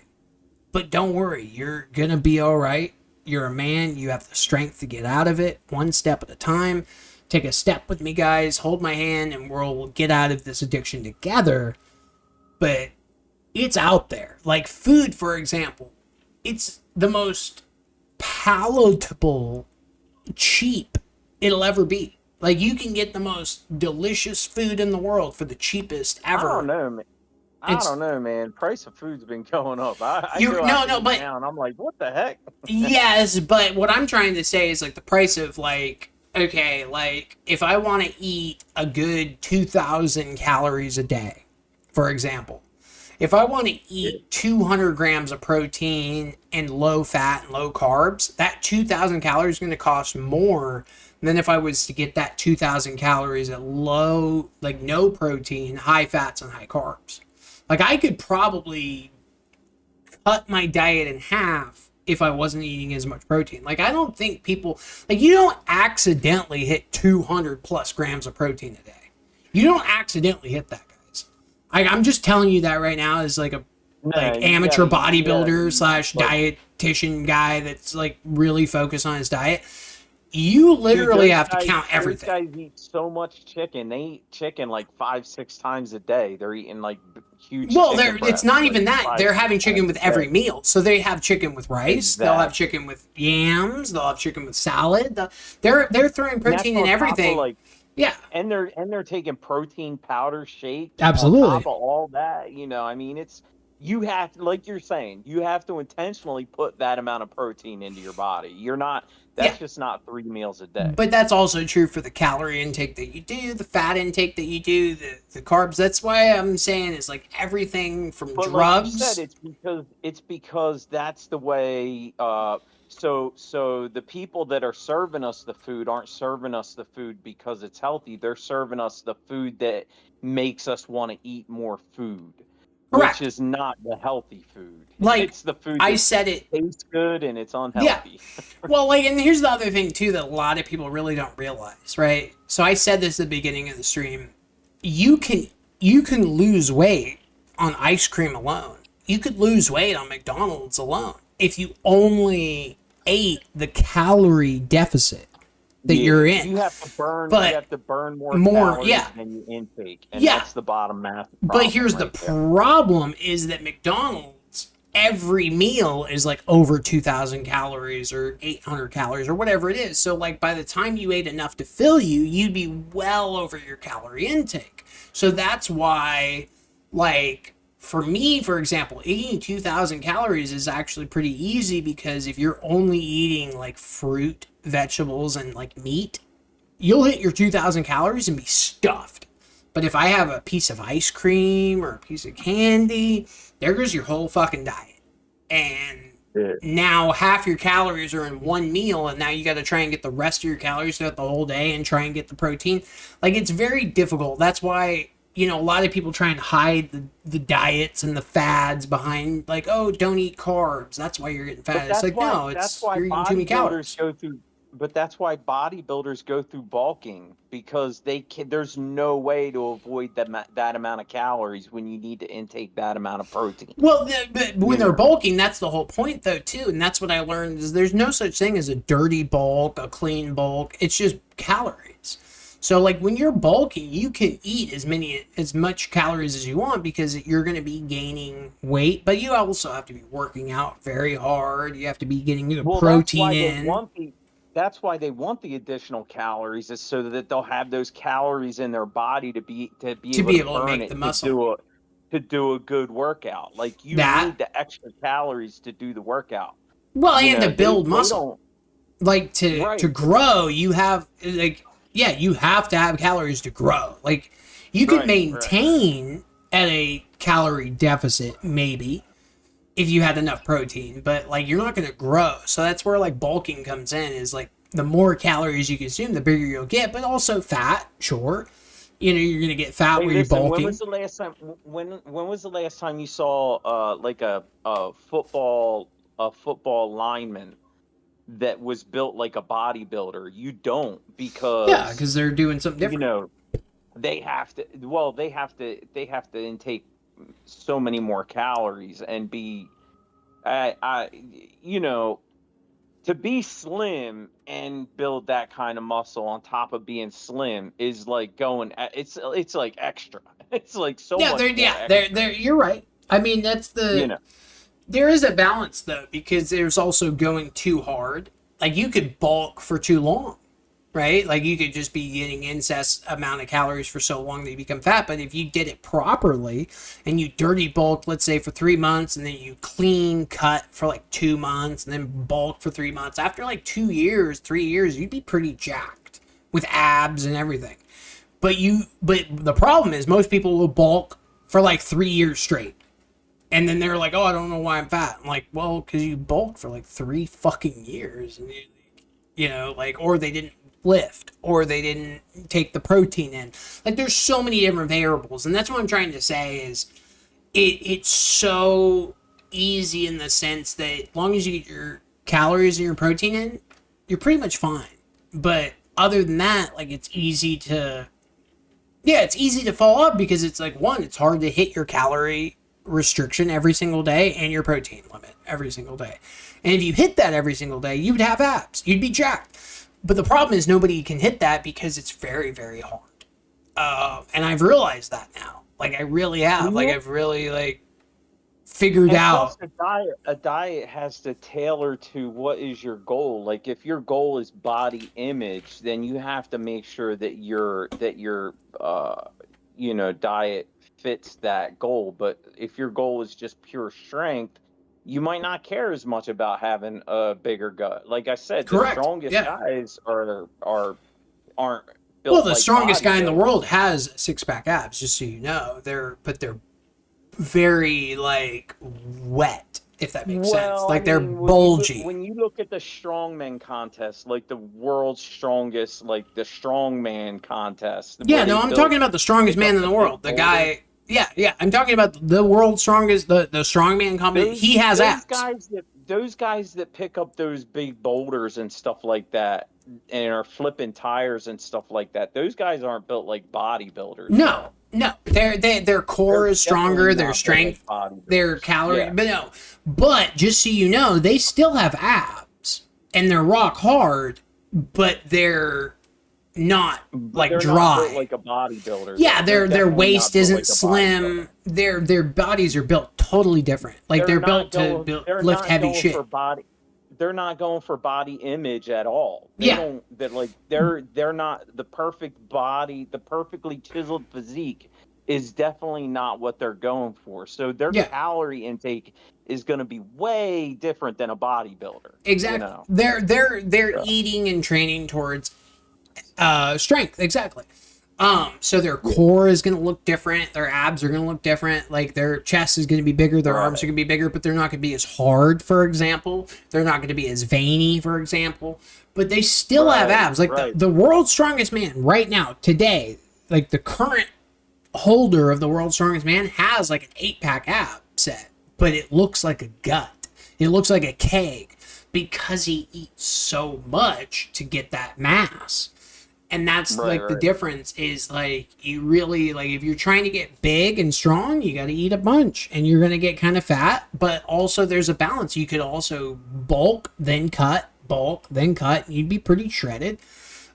But don't worry, you're gonna be all right. You're a man. You have the strength to get out of it, one step at a time. Take a step with me, guys. Hold my hand, and we'll get out of this addiction together. But it's out there. Like food, for example. It's the most palatable, cheap it'll ever be. Like, you can get the most delicious food in the world for the cheapest ever. I don't know, man. I don't know, man. Price of food's been going up. But I'm like, what the heck? Yes, but what I'm trying to say is like the price of like, okay, like if I want to eat a good 2,000 calories a day, for example, if I want to eat 200 grams of protein and low fat and low carbs, that 2,000 calories is going to cost more than if I was to get that 2,000 calories at low, like no protein, high fats and high carbs. Like, I could probably cut my diet in half if I wasn't eating as much protein. Like, I don't think people... Like, you don't accidentally hit 200 plus grams of protein a day. You don't accidentally hit that, guys. I'm just telling you that right now as, like, amateur bodybuilder slash dietitian guy that's, like, really focused on his diet. You literally have to count everything. These guys eat so much chicken. They eat chicken like 5-6 times a day. They're eating like huge. Well, it's not even that. They're having chicken with every meal. So they have chicken with rice. Exactly. They'll have chicken with yams. They'll have chicken with salad. They're throwing protein in everything. Yeah, and they're taking protein powder shake. Absolutely. On top of all that, you know, I mean, it's. You have to, like you're saying, you have to intentionally put that amount of protein into your body. You're not, that's just not 3 meals a day. But that's also true for the calorie intake that you do, the fat intake that you do, the carbs. That's why I'm saying it's like everything from drugs. Like you said, it's because that's the way, so the people that are serving us the food aren't serving us the food because it's healthy. They're serving us the food that makes us want to eat more food. Correct. Which is not the healthy food. Like, it's the food I said it tastes good and it's unhealthy. Yeah. Well, like, and here's the other thing too that a lot of people really don't realize, right? So I said this at the beginning of the stream. You can lose weight on ice cream alone. You could lose weight on McDonald's alone if you only ate the calorie deficit that you're in. You have to burn more calories than you intake. And that's the bottom math problem. But here's the problem is that McDonald's, every meal is like over 2,000 calories or 800 calories or whatever it is. So like by the time you ate enough to fill you, you'd be well over your calorie intake. So that's why, like, for me, for example, eating 2,000 calories is actually pretty easy because if you're only eating like fruit, vegetables, and like meat, you'll hit your 2,000 calories and be stuffed. But if I have a piece of ice cream or a piece of candy, there goes your whole fucking diet. And now half your calories are in one meal, and now you got to try and get the rest of your calories throughout the whole day and try and get the protein. Like, it's very difficult. That's why, you know, a lot of people try and hide the diets and the fads behind, like, oh, don't eat carbs. That's why you're getting fat. It's like, no, it's you're eating too many calories. But that's why bodybuilders go through bulking, because there's no way to avoid that amount of calories when you need to intake that amount of protein. Well, but when they're bulking, that's the whole point, though, too. And that's what I learned, is there's no such thing as a dirty bulk, a clean bulk. It's just calories. So, like, when you're bulking, you can eat as much calories as you want, because you're going to be gaining weight, but you also have to be working out very hard. You have to be getting the protein in. That's why they want the additional calories, is so that they'll have those calories in their body to be able to make the muscle to do a good workout. Like, you need the extra calories to do the workout. Well, and to build muscle. Like, to grow, you have, like, yeah, you have to have calories to grow. Like, you can maintain at a calorie deficit, maybe, if you had enough protein, but, like, you're not going to grow. So that's where, like, bulking comes in, is, like, the more calories you consume, the bigger you'll get, but also fat, sure. You know, you're going to get fat where you're bulking. When was the last time, when was the last time you saw, like, a football lineman that was built like a bodybuilder? You don't, because they're doing something different. You know, they have to intake so many more calories and be, you know, to be slim and build that kind of muscle on top of being slim is like going, it's like extra. It's like so much more extra. You're right. I mean, that's the, you know, there is a balance, though, because there's also going too hard. Like, you could bulk for too long, right? Like, you could just be getting incest amount of calories for so long that you become fat. But if you did it properly and you dirty bulk, let's say, for 3 months, and then you clean cut for like 2 months, and then bulk for 3 months, after like 2 years, 3 years, you'd be pretty jacked with abs and everything. But the problem is, most people will bulk for like 3 years straight. And then they're like, oh, I don't know why I'm fat. I'm like, well, because you bulked for like 3 fucking years. And you know, like, or they didn't lift, or they didn't take the protein in. Like, there's so many different variables. And that's what I'm trying to say is it's so easy in the sense that as long as you get your calories and your protein in, you're pretty much fine. But other than that, like, it's easy to fall up, because it's like, one, it's hard to hit your calorie restriction every single day and your protein limit every single day. And if you hit that every single day, you'd have abs. You'd be jacked. But the problem is nobody can hit that, because it's very, very hard. And I've realized that now. Like, I really have. Like, I've really, like, figured out. A diet has to tailor to what is your goal. Like, if your goal is body image, then you have to make sure that your you know, diet fits that goal. But if your goal is just pure strength, you might not care as much about having a bigger gut. Like I said, the strongest guys aren't built. Well, the strongest guy in the world has 6-pack abs, just so you know. They're very, like, wet, if that makes sense. Like, they're bulgy. When you look at the strongman contest, like the world's strongest, like the strongman contest. Yeah, no, I'm talking about the strongest man in the world. The guy. Yeah. I'm talking about the world's strongest, the strongman company. He has abs. Those guys that pick up those big boulders and stuff like that, and are flipping tires and stuff like that, those guys aren't built like bodybuilders. No. Their core is stronger, their strength, their calorie, but just so you know, they still have abs, and they're rock hard, but they're not like dry. Not built like a bodybuilder. Yeah, their waist isn't slim. Their bodies are built totally different. Like, they're built to lift heavy shit. They're not going for body image at all. They're not the perfect body, the perfectly chiseled physique is definitely not what they're going for. So their calorie intake is going to be way different than a bodybuilder. Exactly. You know? They're eating and training towards strength. Exactly. So their core is going to look different. Their abs are going to look different. Like, their chest is going to be bigger. Their arms are going to be bigger, but they're not going to be as hard, for example. They're not going to be as veiny, for example. But they still have abs. Like, the world's strongest man right now, today, like, the current holder of the world's strongest man has, like, an 8-pack ab set. But it looks like a gut. It looks like a keg. because he eats so much to get that mass. And that's like the difference is like you really like if you're trying to get big and strong, you got to eat a bunch and you're going to get kind of fat. But also there's a balance. You could also bulk, then cut, and you'd be pretty shredded.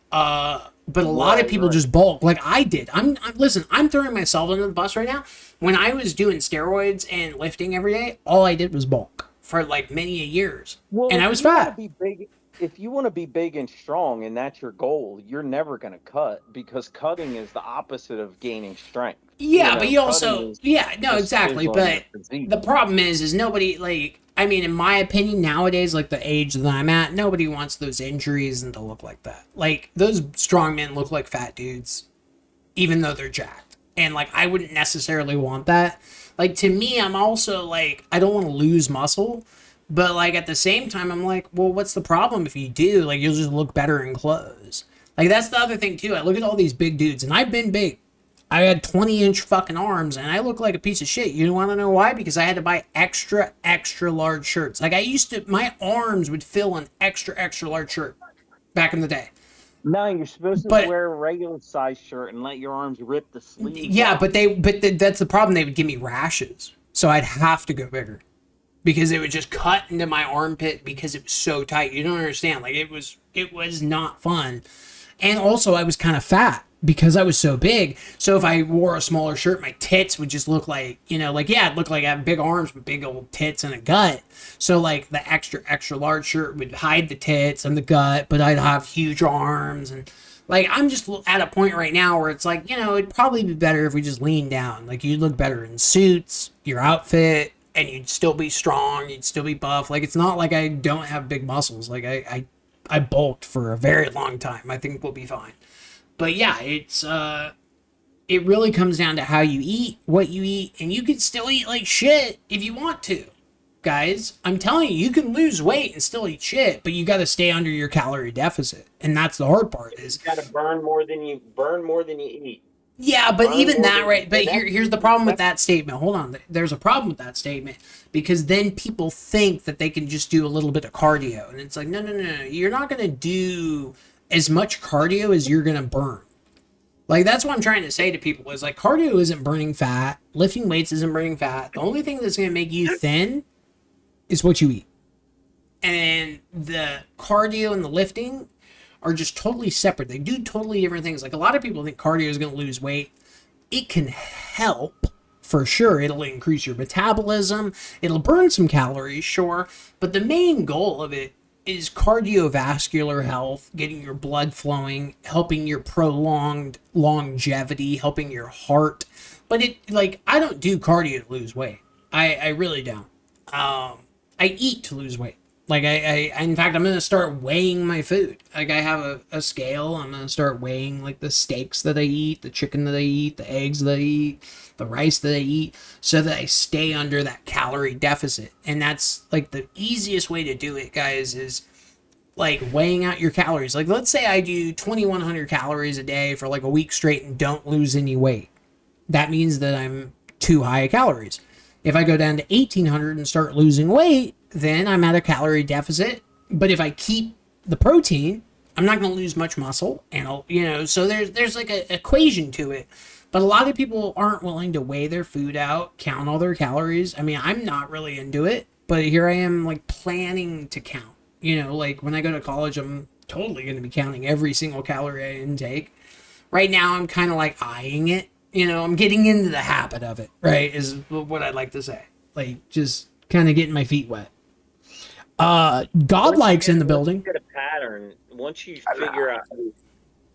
But a lot of people just bulk like I did. Listen, I'm throwing myself under the bus right now. When I was doing steroids and lifting every day, all I did was bulk for like many years. Well, and I was fat. If you want to be big and strong and that's your goal, you're never going to cut because cutting is the opposite of gaining strength. Yeah, but you also, exactly. But the problem is nobody, like, I mean, in my opinion, nowadays, like the age that I'm at, nobody wants those injuries and to look like that. Like, those strong men look like fat dudes, even though they're jacked. And, like, I wouldn't necessarily want that. Like, to me, I'm also, like, I don't want to lose muscle. But, like, at the same time, I'm like, well, what's the problem if you do? Like, you'll just look better in clothes. Like, that's the other thing, too. I look at all these big dudes, and I've been big. I had 20-inch fucking arms, and I look like a piece of shit. You want to know why? Because I had to buy extra, extra large shirts. Like, my arms would fill an extra, extra large shirt back in the day. No, you're supposed to wear a regular size shirt and let your arms rip the sleeves. Yeah, off. but that's the problem. They would give me rashes. So I'd have to go bigger. Because it would just cut into my armpit because it was so tight. You don't understand. Like, it was not fun. And also, I was kind of fat because I was so big. So if I wore a smaller shirt, my tits would just look like, like, yeah, it'd look like I have big arms with big old tits and a gut. So, like, the extra, extra large shirt would hide the tits and the gut, but I'd have huge arms. And, like, I'm just at a point right now where it's like, it'd probably be better if we just lean down. Like, you'd look better in suits, your outfit, and you'd still be strong, you'd still be buff. Like, it's not like I don't have big muscles. Like, I bulked for a very long time. I think we'll be fine. But yeah, it really comes down to how you eat, what you eat, and you can still eat like shit if you want to. Guys, I'm telling you can lose weight and still eat shit, but you got to stay under your calorie deficit. And that's the hard part is you got to burn more than you eat. Yeah, but even that, right? But here's the problem with that statement. Hold on. There's a problem with that statement because then people think that they can just do a little bit of cardio. And it's like, no. You're not going to do as much cardio as you're going to burn. Like, that's what I'm trying to say to people is, like, cardio isn't burning fat. Lifting weights isn't burning fat. The only thing that's going to make you thin is what you eat. And the cardio and the lifting are just totally separate. They do totally different things. Like, a lot of people think cardio is going to lose weight. It can help, for sure. It'll increase your metabolism. It'll burn some calories, sure. But the main goal of it is cardiovascular health, getting your blood flowing, helping your prolonged longevity, helping your heart. But I don't do cardio to lose weight. I really don't. I eat to lose weight. Like, in fact, I'm going to start weighing my food. Like, I have a scale. I'm going to start weighing, like, the steaks that I eat, the chicken that I eat, the eggs that I eat, the rice that I eat, so that I stay under that calorie deficit. And that's, like, the easiest way to do it, guys, is, like, weighing out your calories. Like, let's say I do 2,100 calories a day for, like, a week straight and don't lose any weight. That means that I'm too high of calories. If I go down to 1,800 and start losing weight, then I'm at a calorie deficit. But if I keep the protein, I'm not going to lose much muscle. And so there's like an equation to it. But a lot of people aren't willing to weigh their food out, count all their calories. I mean, I'm not really into it, but here I am, like, planning to count. Like, when I go to college, I'm totally going to be counting every single calorie I intake. Right now, I'm kind of like eyeing it. I'm getting into the habit of it, right, is what I'd like to say. Like, just kind of getting my feet wet. Godlike's in the building. You get a pattern. Once you figure out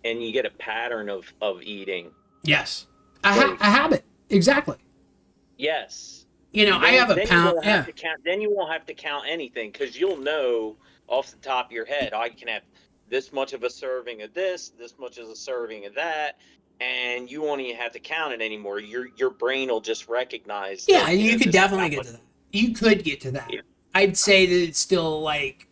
and you get a pattern of eating. Yes. A habit. Exactly. Yes. I have a pound. Yeah. Then you won't have to count anything because you'll know off the top of your head, I can have this much of a serving of this much of a serving of that. And you won't even have to count it anymore. Your brain will just recognize. Yeah, you could definitely get to that. You could get to that. Yeah. I'd say that it's still, like,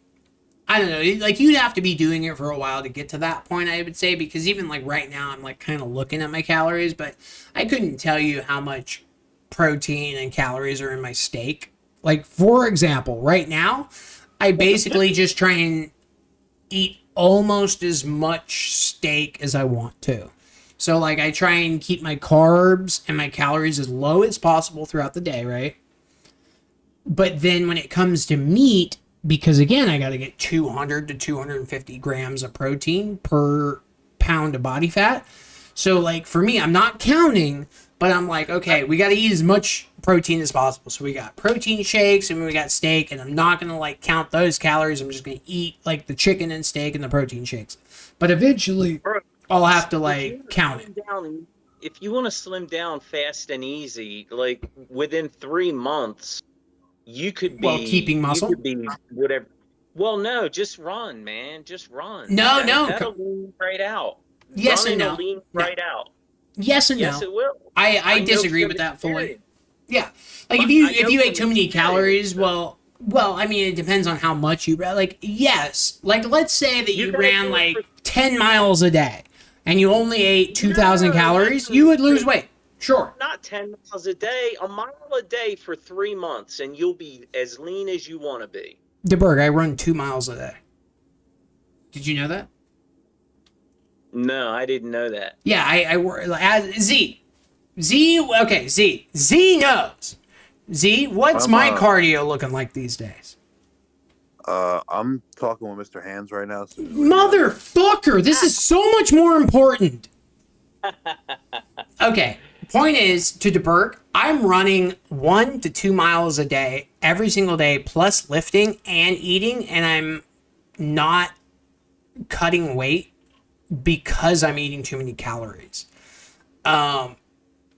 I don't know, like, you'd have to be doing it for a while to get to that point, I would say, because even, like, right now, I'm, like, kind of looking at my calories, but I couldn't tell you how much protein and calories are in my steak. Like, for example, right now, I basically just try and eat almost as much steak as I want to. So, like, I try and keep my carbs and my calories as low as possible throughout the day, right? But then when it comes to meat, because, again, I got to get 200 to 250 grams of protein per pound of body fat. So, like, for me, I'm not counting, but I'm like, okay, we got to eat as much protein as possible. So we got protein shakes and we got steak, and I'm not going to, like, count those calories. I'm just going to eat, like, the chicken and steak and the protein shakes. But eventually, I'll have to, like, count it. If you want to slim down fast and easy, like, within 3 months, you could be... Well, keeping muscle? You could be whatever. Well, no, just run, man. Just run. No. That'll lean right out. Yes Running and no. will lean right out. Yes and yes, no. It will. I disagree with that fully. Yeah. Like, if you ate too many calories, well, I mean, it depends on how much you... Like, yes. Like, let's say that you ran, like, 10 miles a day, and you only ate 2,000 calories, you would lose weight. Sure. Not 10 miles a day, a mile a day for 3 months, and you'll be as lean as you want to be. DeBerg, I run 2 miles a day. Did you know that? No, I didn't know that. Yeah, I work... Z knows. Z, what's my cardio looking like these days? I'm talking with Mr. Hands right now. So Motherfucker, this is so much more important. Okay, point is, to DeBerg, I'm running 1 to 2 miles a day, every single day, plus lifting and eating, and I'm not cutting weight because I'm eating too many calories.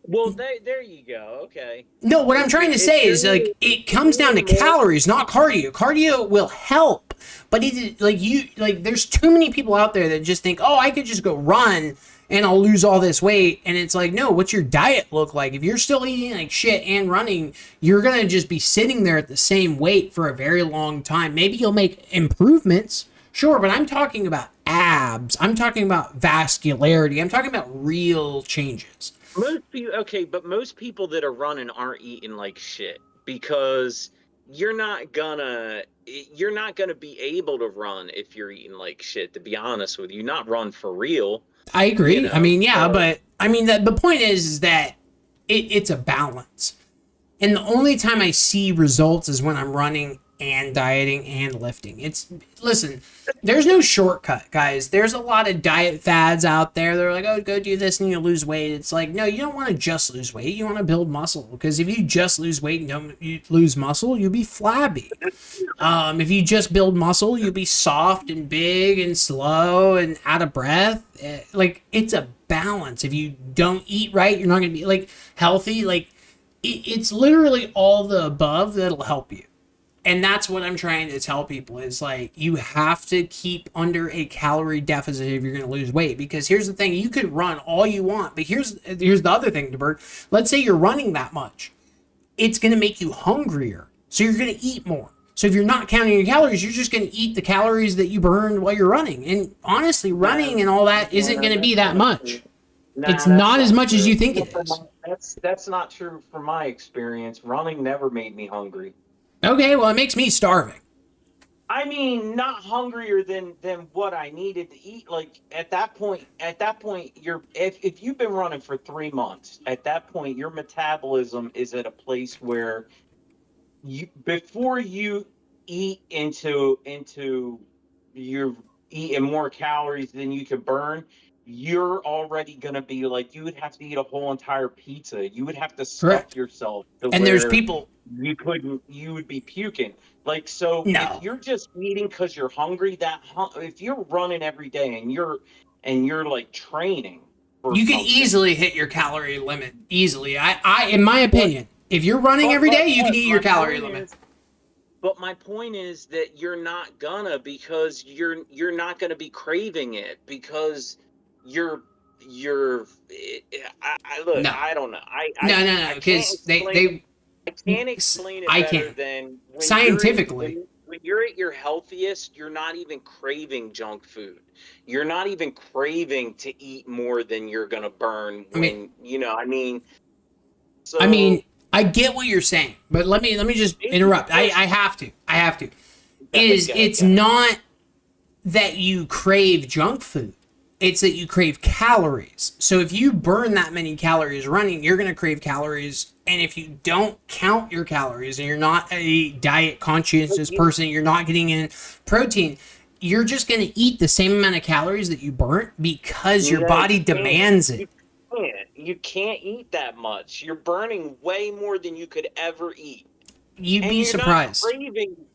Well, there you go. Okay. No, what I'm trying to say is, like, it comes down to calories, not cardio. Cardio will help, but there's too many people out there that just think, oh, I could just go run and I'll lose all this weight. And it's like, no, what's your diet look like? If you're still eating like shit and running, you're going to just be sitting there at the same weight for a very long time. Maybe you'll make improvements. Sure, but I'm talking about abs. I'm talking about vascularity. I'm talking about real changes. But most people that are running aren't eating like shit, because you're not gonna be able to run if you're eating like shit, to be honest with you. Not run for real. I agree. You know? I mean, yeah, but I mean, the point is that it's a balance. And the only time I see results is when I'm running and dieting and lifting. Listen, there's no shortcut, guys. There's a lot of diet fads out there. They're like, oh, go do this and you'll lose weight. It's like, no, you don't want to just lose weight. You want to build muscle, because if you just lose weight and don't lose muscle, you'll be flabby. If you just build muscle, you'll be soft and big and slow and out of breath. Like, it's a balance. If you don't eat right, you're not going to be, like, healthy. Like, it's literally all the above that'll help you. And that's what I'm trying to tell people is, like, you have to keep under a calorie deficit if you're going to lose weight. Because here's the thing, you could run all you want, but here's the other thing, DeBerg. Let's say you're running that much. It's going to make you hungrier. So you're going to eat more. So if you're not counting your calories, you're just going to eat the calories that you burned while you're running. And honestly, running and all that isn't going to be that much. It's not as much as you think it is. That's not true from my experience. Running never made me hungry. Okay, well, it makes me starving. I mean, not hungrier than what I needed to eat. Like, at that point, if you've been running for 3 months, at that point, your metabolism is at a place where before you eat into you're eating more calories than you could burn, you're already going to be like, you would have to eat a whole entire pizza. You would have to stuff yourself. And there's people... You would be puking. Like, so if you're just eating because you're hungry, if you're running every day and you're like training, you can easily hit your calorie limit easily. I in my opinion, if you're running every day, you can eat your calorie limit. But my point is that you're not gonna, because you're not gonna be craving it, because look. I don't know. No, because I can't explain it better than when scientifically. When you're at your healthiest, you're not even craving junk food. You're not even craving to eat more than you're gonna burn. So, I mean, I get what you're saying, but let me just interrupt. I have to. is it's not that you crave junk food. It's that you crave calories. So if you burn that many calories running, you're going to crave calories. And if you don't count your calories and you're not a diet conscientious person, you're not getting in protein, you're just going to eat the same amount of calories that you burnt because your body demands it. You can't eat that much. You're burning way more than you could ever eat. You'd be surprised.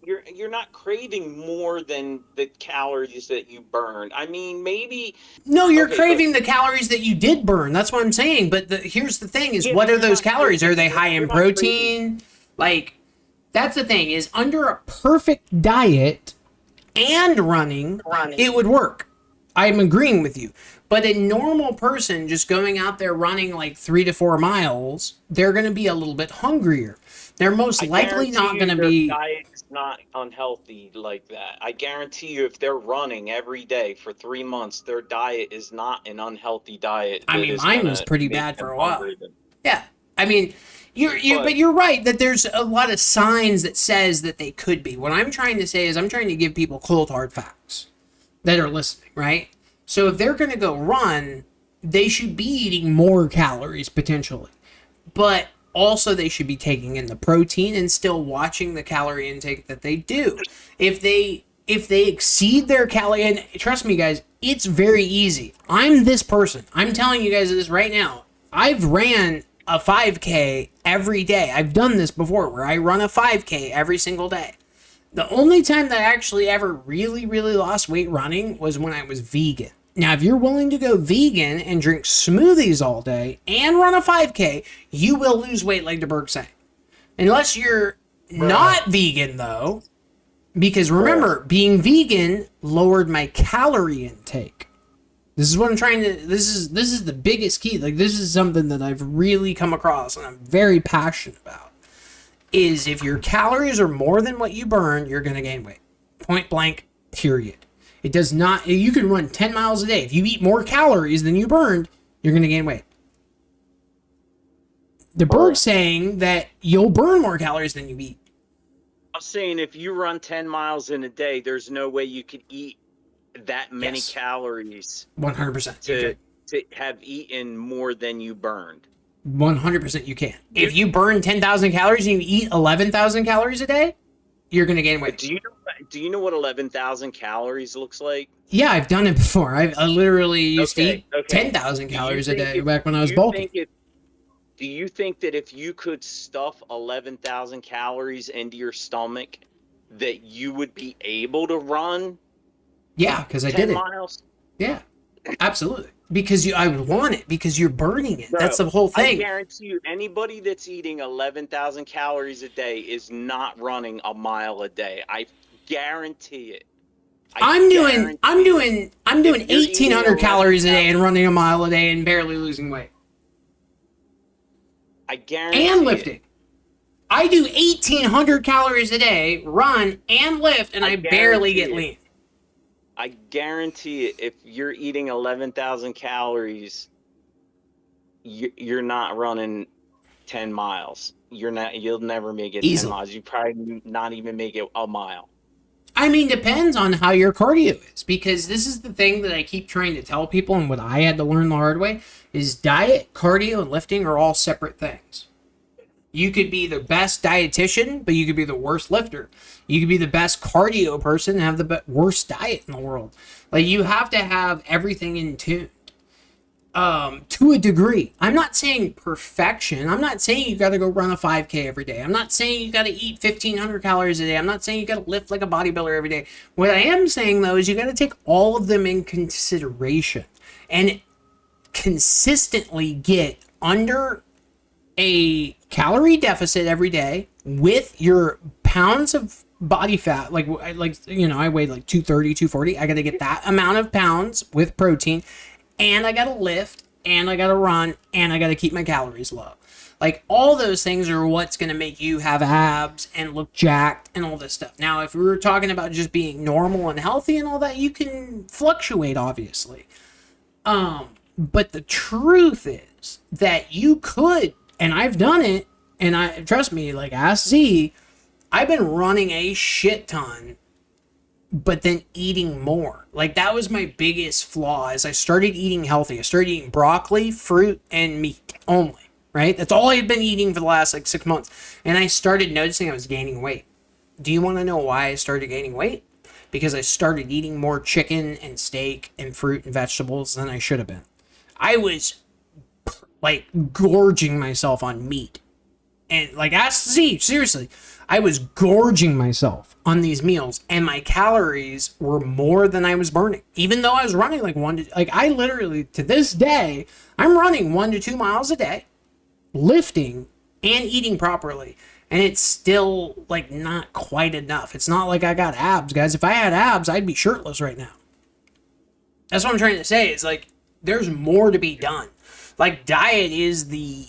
You're not craving more than the calories that you burned. I mean, maybe... No, you're craving the calories that you did burn. That's what I'm saying. But here's the thing is, what are those calories? Are they high in protein? Like, that's the thing is, under a perfect diet and running, it would work. I'm agreeing with you. But a normal person just going out there running like 3 to 4 miles, they're going to be a little bit hungrier. They're most likely not going to be... Their diet is not unhealthy like that. I guarantee you if they're running every day for 3 months, their diet is not an unhealthy diet. I mean, mine was pretty bad for a while. Yeah. I mean, but you're right that there's a lot of signs that says that they could be. What I'm trying to say is I'm trying to give people cold hard facts that are listening, right? So if they're going to go run, they should be eating more calories potentially. But also they should be taking in the protein and still watching the calorie intake that they do. If they exceed their calorie, and trust me guys, it's very easy. I'm this person. I'm telling you guys this right now. I've ran a 5K every day. I've done this before where I run a 5K every single day. The only time that I actually ever really, really lost weight running was when I was vegan. Now, if you're willing to go vegan and drink smoothies all day and run a 5K, you will lose weight like the Berg's saying. Unless you're not vegan, though, because remember, being vegan lowered my calorie intake. This is what I'm trying to... This is the biggest key. Like, this is something that I've really come across and I'm very passionate about. Is if your calories are more than what you burn, you're going to gain weight. Point blank, period. It does not... You can run 10 miles a day. If you eat more calories than you burned, you're going to gain weight. The Berg's saying that you'll burn more calories than you eat. I'm saying if you run 10 miles in a day, there's no way you could eat that many calories. 100%. To have eaten more than you burned. 100% you can. If you burn 10,000 calories and you eat 11,000 calories a day, you're going to gain weight. Do you know what 11,000 calories looks like? Yeah, I've done it before. I literally used to eat 10,000 calories a day back when I was bulky. Do you think that if you could stuff 11,000 calories into your stomach, that you would be able to run? Yeah, because I did it. Miles? Yeah, absolutely. Because I would want it, because you're burning it. That's the whole thing. I guarantee you, anybody that's eating 11,000 calories a day is not running a mile a day. I guarantee it. I'm doing 1,800 calories a day and running a mile a day and barely losing weight. I guarantee. And lifting. I do 1,800 calories a day, run and lift, and I barely get lean. I guarantee it, if you're eating 11,000 calories, you're not running 10 miles. You'll never make it 10 miles. You probably not even make it a mile. I mean, depends on how your cardio is, because this is the thing that I keep trying to tell people, and what I had to learn the hard way, is diet, cardio, and lifting are all separate things. You could be the best dietitian, but you could be the worst lifter. You could be the best cardio person and have the worst diet in the world. Like, you have to have everything in tune. To a degree. I'm not saying perfection. I'm not saying you got to go run a 5K every day. I'm not saying you got to eat 1,500 calories a day. I'm not saying you got to lift like a bodybuilder every day. What I am saying, though, is you got to take all of them in consideration and consistently get under a calorie deficit every day with your pounds of body fat. Like you know, I weighed like 230, 240. I got to get that amount of pounds with protein, and I got to lift, and I got to run, and I got to keep my calories low. Like, all those things are what's going to make you have abs and look jacked and all this stuff. Now, if we were talking about just being normal and healthy and all that, you can fluctuate, obviously. But the truth is that you could, and I've done it, and trust me, like, ask Z, I've been running a shit ton but then eating more. Like, that was my biggest flaw, is I started eating healthy. I started eating broccoli, fruit, and meat only, right? That's all I had been eating for the last, like, 6 months. And I started noticing I was gaining weight. Do you want to know why I started gaining weight? Because I started eating more chicken and steak and fruit and vegetables than I should have been. I was, like, gorging myself on meat. And, like, ask Z, seriously. I was gorging myself on these meals, and my calories were more than I was burning. Even though I was running, like, I literally, to this day, I'm running 1 to 2 miles a day, lifting and eating properly. And it's still, like, not quite enough. It's not like I got abs, guys. If I had abs, I'd be shirtless right now. That's what I'm trying to say, is, like, there's more to be done. Like, diet is the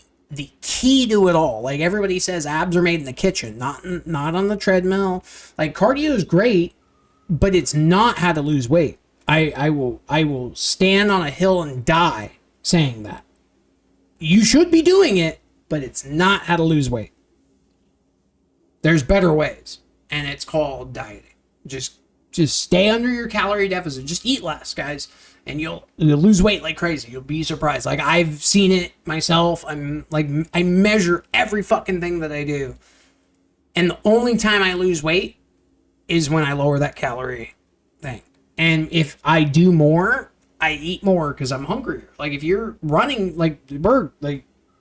key to it all. Like, everybody says abs are made in the kitchen, not on the treadmill. Like, cardio is great, but it's not how to lose weight. I will stand on a hill and die saying that. You should be doing it, but it's not how to lose weight. There's better ways, and it's called dieting. Just stay under your calorie deficit. Just eat less, guys, and you'll lose weight like crazy. You'll be surprised. Like, I've seen it myself. I measure every fucking thing that I do, and the only time I lose weight is when I lower that calorie thing. And if I do more, I eat more because I'm hungrier. Like, if you're running,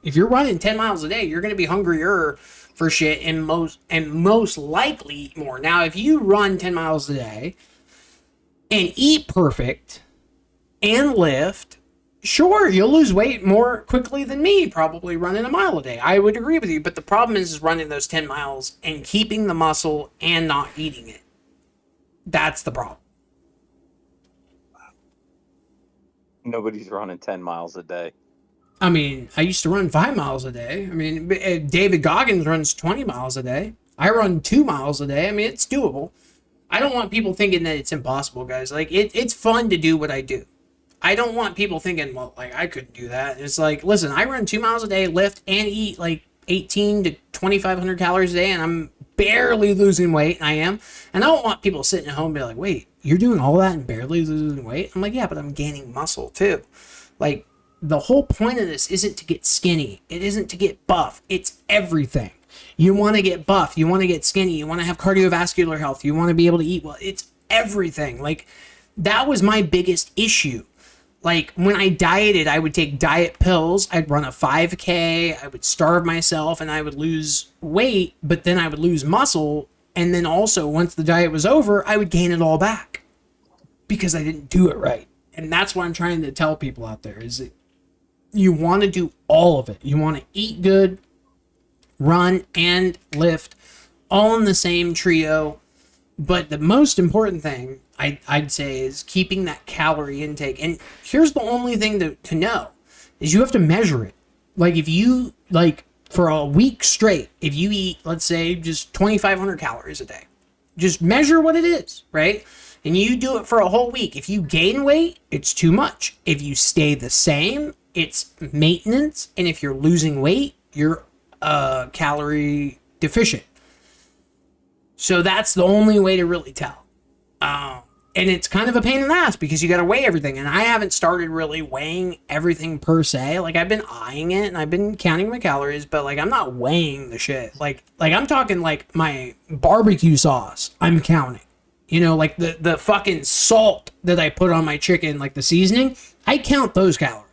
if you're running 10 miles a day, you're going to be hungrier for shit and most likely eat more. Now, if you run 10 miles a day and eat perfect and lift, sure, you'll lose weight more quickly than me, probably running a mile a day. I would agree with you, but the problem is running those 10 miles and keeping the muscle and not eating it. That's the problem. Nobody's running 10 miles a day. I mean, I used to run 5 miles a day. I mean, David Goggins runs 20 miles a day. I run 2 miles a day. I mean, it's doable. I don't want people thinking that it's impossible, guys. Like, it's fun to do what I do. I don't want people thinking, well, like, I couldn't do that. It's like, listen, I run 2 miles a day, lift, and eat, like, 18 to 2,500 calories a day, and I'm barely losing weight, and I am. And I don't want people sitting at home and be like, wait, you're doing all that and barely losing weight? I'm like, yeah, but I'm gaining muscle, too. Like, the whole point of this isn't to get skinny. It isn't to get buff. It's everything. You want to get buff. You want to get skinny. You want to have cardiovascular health. You want to be able to eat well. It's everything. Like, that was my biggest issue. Like, when I dieted, I would take diet pills. I'd run a 5K. I would starve myself, and I would lose weight, but then I would lose muscle. And then also, once the diet was over, I would gain it all back because I didn't do it right. And that's what I'm trying to tell people out there, is that you want to do all of it. You want to eat good, run, and lift all in the same trio. But the most important thing, I'd say, is keeping that calorie intake. And here's the only thing to know, is you have to measure it. Like, if you, like, for a week straight, if you eat, let's say, just 2,500 calories a day, just measure what it is, right? And you do it for a whole week. If you gain weight, it's too much. If you stay the same, it's maintenance. And if you're losing weight, you're calorie deficient. So that's the only way to really tell. And it's kind of a pain in the ass because you got to weigh everything. And I haven't started really weighing everything per se. Like, I've been eyeing it and I've been counting my calories, but, like, I'm not weighing the shit. Like I'm talking, like, my barbecue sauce, I'm counting. You know, like the fucking salt that I put on my chicken, like the seasoning, I count those calories.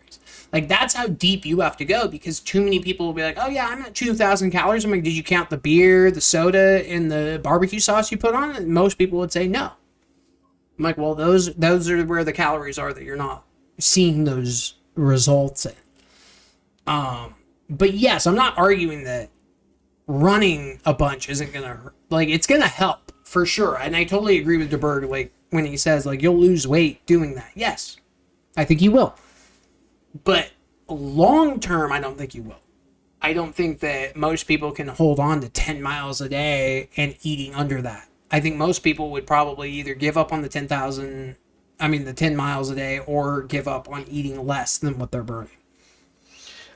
Like, that's how deep you have to go, because too many people will be like, oh yeah, I'm at 2,000 calories. I'm like, did you count the beer, the soda, and the barbecue sauce you put on it? And most people would say no. I'm like, well, those are where the calories are that you're not seeing those results in. But yes, I'm not arguing that running a bunch isn't going to hurt. Like, it's going to help for sure. And I totally agree with DeBerg, like, when he says, like, you'll lose weight doing that. Yes, I think you will. But long term, I don't think you will. I don't think that most people can hold on to 10 miles a day and eating under that. I think most people would probably either give up on the 10 miles a day, or give up on eating less than what they're burning.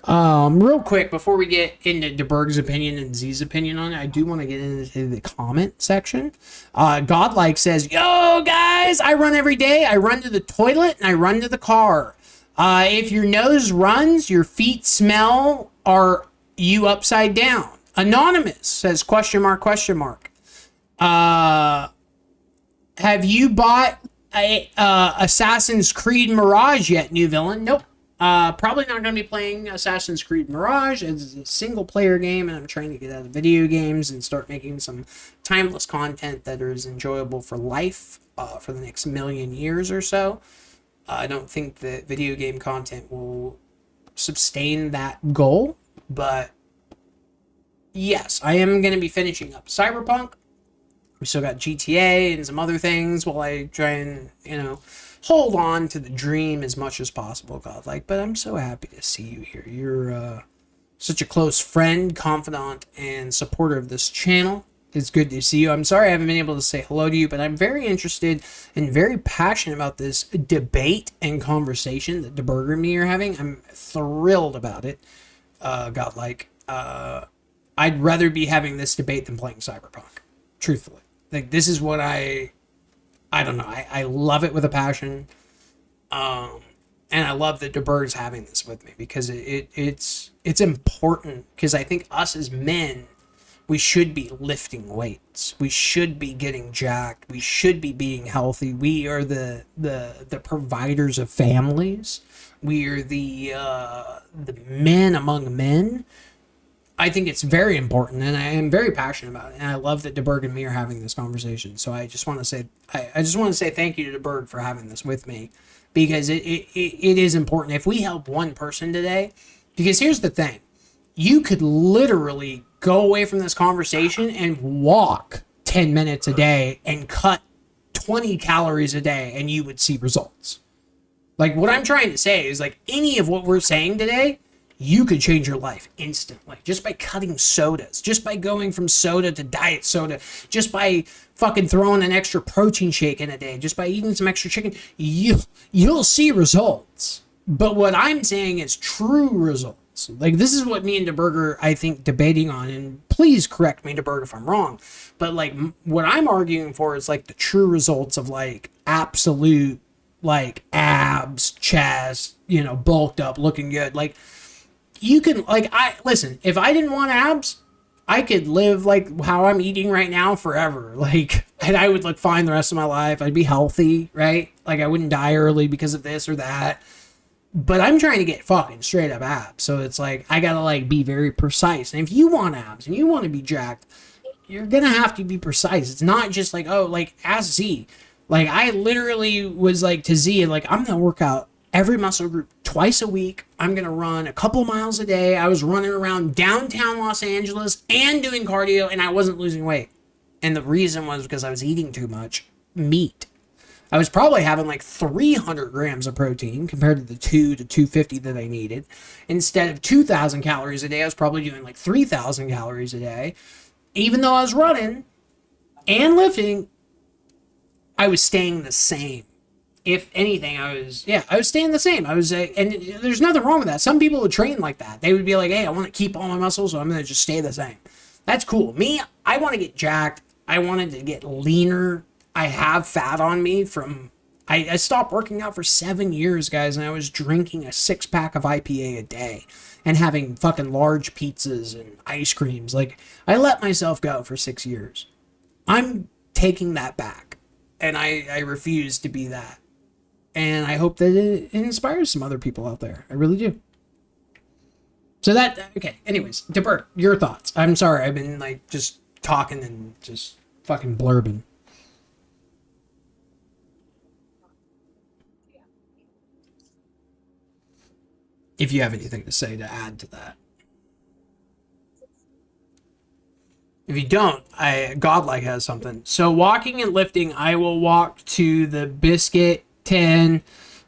Real quick, before we get into DeBerg's opinion and Z's opinion on it, I do want to get into the comment section. Godlike says, yo, guys, I run every day. I run to the toilet and I run to the car. If your nose runs, your feet smell, are you upside down? Anonymous says, question mark, question mark. Have you bought Assassin's Creed Mirage yet, NewVillain? Nope. Probably not going to be playing Assassin's Creed Mirage. It's a single-player game, and I'm trying to get out of video games and start making some timeless content that is enjoyable for life for the next million years or so. I don't think that video game content will sustain that goal, but yes, I am going to be finishing up Cyberpunk. We still got GTA and some other things while I try and, hold on to the dream as much as possible, Godlike. But I'm so happy to see you here. You're such a close friend, confidant, and supporter of this channel. It's good to see you. I'm sorry I haven't been able to say hello to you, but I'm very interested and very passionate about this debate and conversation that DeBerger and me are having. I'm thrilled about it, Godlike. I'd rather be having this debate than playing Cyberpunk, truthfully. Like, this is what I don't know. I love it with a passion. And I love that DeBerg's having this with me because it's important, because I think us as men, we should be lifting weights. We should be getting jacked. We should be being healthy. We are the providers of families. We are the men among men. I think it's very important, and I am very passionate about it. And I love that DeBerg and me are having this conversation. So I just want to say, thank you to DeBerg for having this with me, because it is important. If we help one person today, because here's the thing, you could literally go away from this conversation and walk 10 minutes a day and cut 20 calories a day, and you would see results. Like, what I'm trying to say is, like, any of what we're saying today, you could change your life instantly just by cutting sodas, just by going from soda to diet soda, just by fucking throwing an extra protein shake in a day, just by eating some extra chicken. You'll see results. But what I'm saying is true results. Like, this is what me and DeBerger, I think, debating on, and please correct me, DeBerger, if I'm wrong. But, like, what I'm arguing for is, like, the true results of, like, absolute, like, abs, chest, bulked up, looking good. Like, you can, like, listen, if I didn't want abs, I could live like how I'm eating right now forever. Like, and I would look fine the rest of my life. I'd be healthy, right? Like, I wouldn't die early because of this or that. But I'm trying to get fucking straight up abs. So it's like, I gotta, like, be very precise. And if you want abs and you want to be jacked, you're gonna have to be precise. It's not just like, oh, like, ask Z. Like, I literally was like to Z, like, I'm gonna work out every muscle group twice a week. I'm going to run a couple miles a day. I was running around downtown Los Angeles and doing cardio, and I wasn't losing weight. And the reason was because I was eating too much meat. I was probably having like 300 grams of protein compared to the 2 to 250 that I needed. Instead of 2,000 calories a day, I was probably doing like 3,000 calories a day. Even though I was running and lifting, I was staying the same. If anything, I was staying the same. I was, and there's nothing wrong with that. Some people would train like that. They would be like, hey, I want to keep all my muscles, so I'm going to just stay the same. That's cool. Me, I want to get jacked. I wanted to get leaner. I have fat on me from, I stopped working out for 7 years, guys, and I was drinking a 6-pack of IPA a day and having fucking large pizzas and ice creams. Like, I let myself go for 6 years. I'm taking that back, and I refuse to be that. And I hope that it inspires some other people out there. I really do. So okay. Anyways, DeBerg, your thoughts. I'm sorry, I've been, like, just talking and just fucking blurbing. If you have anything to say to add to that. If you don't, Godlike has something. So walking and lifting, I will walk to the biscuit 10,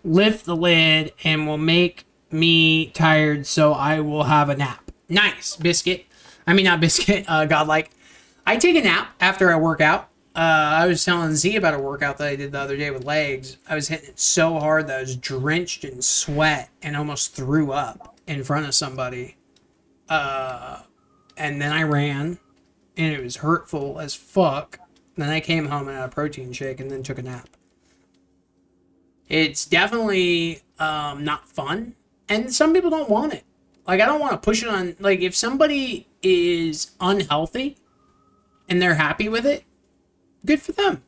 lift the lid, and will make me tired, so I will have a nap. Nice, Biscuit. I mean, not Biscuit, Godlike. I take a nap after I work out. I was telling Z about a workout that I did the other day with legs. I was hitting it so hard that I was drenched in sweat and almost threw up. in front of somebody. And then I ran, and it was hurtful as fuck. Then I came home and had a protein shake and then took a nap. It's definitely not fun, and some people don't want it. Like, I don't want to push it on. Like, if somebody is unhealthy and they're happy with it, good for them.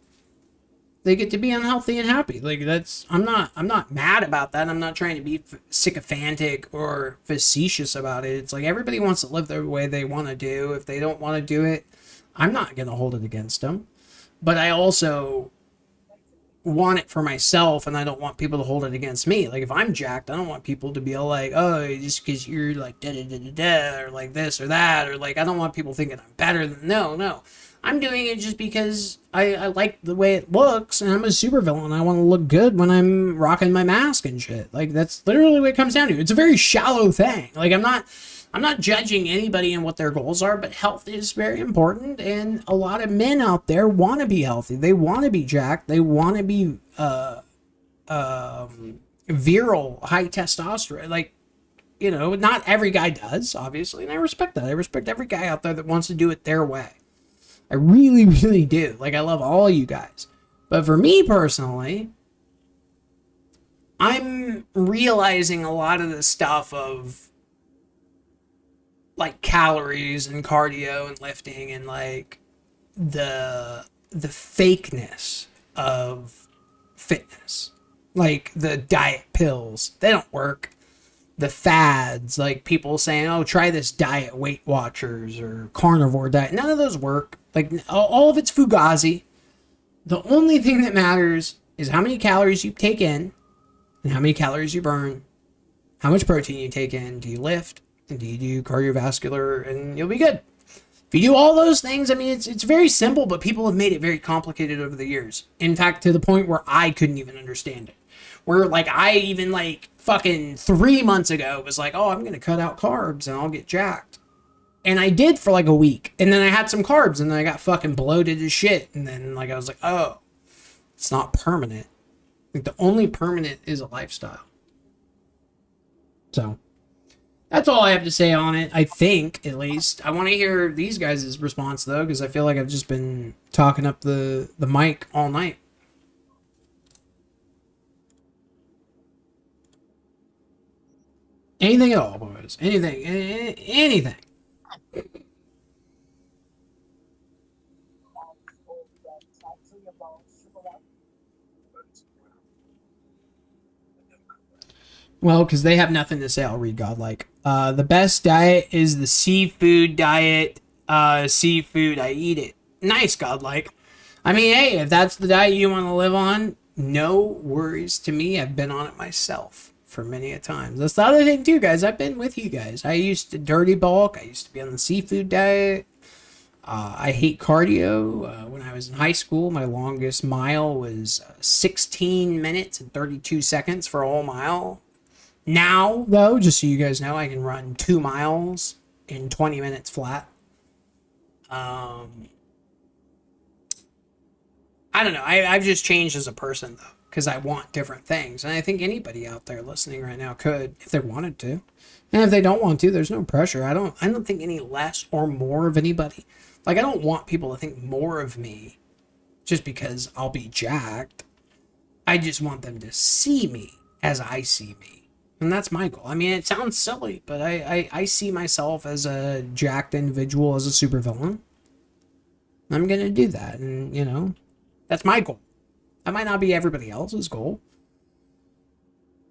They get to be unhealthy and happy. Like, that's, I'm not mad about that. I'm not trying to be sycophantic or facetious about it. It's like, everybody wants to live the way they want to do. If they don't want to do it, I'm not going to hold it against them. But I also want it for myself, and I don't want people to hold it against me. Like, if I'm jacked, I don't want people to be all like, oh, just because you're like da-da-da-da-da, or like this or that, or like, I don't want people thinking I'm better than, no. I'm doing it just because I like the way it looks, and I'm a supervillain. I want to look good when I'm rocking my mask and shit. Like, that's literally what it comes down to. It's a very shallow thing. Like, I'm not judging anybody and what their goals are, but health is very important, and a lot of men out there want to be healthy. They want to be jacked. They want to be virile, high testosterone. Like, you know, not every guy does, obviously, and I respect that. I respect every guy out there that wants to do it their way. I really, really do. Like, I love all you guys. But for me personally, I'm realizing a lot of the stuff of, like, calories and cardio and lifting and, like, the fakeness of fitness. Like, the diet pills. They don't work. The fads, like people saying, oh, try this diet, Weight Watchers or carnivore diet. None of those work. Like, all of it's fugazi. The only thing that matters is how many calories you take in and how many calories you burn, how much protein you take in, do you lift, and do you do cardiovascular, and you'll be good. If you do all those things, I mean, it's very simple, but people have made it very complicated over the years. In fact, to the point where I couldn't even understand it. Where, like, I even, like, fucking 3 months ago was like, oh, I'm going to cut out carbs and I'll get jacked. And I did for, like, a week. And then I had some carbs and then I got fucking bloated as shit. And then, like, I was like, oh, it's not permanent. Like, the only permanent is a lifestyle. So, that's all I have to say on it, I think, at least. I want to hear these guys' response, though, because I feel like I've just been talking up the mic all night. Anything at all, boys. Anything. Anything. Well, because they have nothing to say, I'll read Godlike. The best diet is the seafood diet. Seafood, I eat it. Nice, Godlike. I mean, hey, if that's the diet you want to live on, no worries to me. I've been on it myself for many a time. That's the other thing too, guys. I've been with you guys. I used to dirty bulk. I used to be on the seafood diet. I hate cardio. When I was in high school, my longest mile was 16 minutes and 32 seconds for a whole mile. Now, though, just so you guys know, I can run 2 miles in 20 minutes flat. I don't know. I've just changed as a person, though, because I want different things. And I think anybody out there listening right now could, if they wanted to. And if they don't want to, there's no pressure. I don't think any less or more of anybody. Like, I don't want people to think more of me just because I'll be jacked. I just want them to see me as I see me. And that's my goal. I mean, it sounds silly, but I see myself as a jacked individual, as a supervillain. I'm going to do that. And, you know, that's my goal. That might not be everybody else's goal.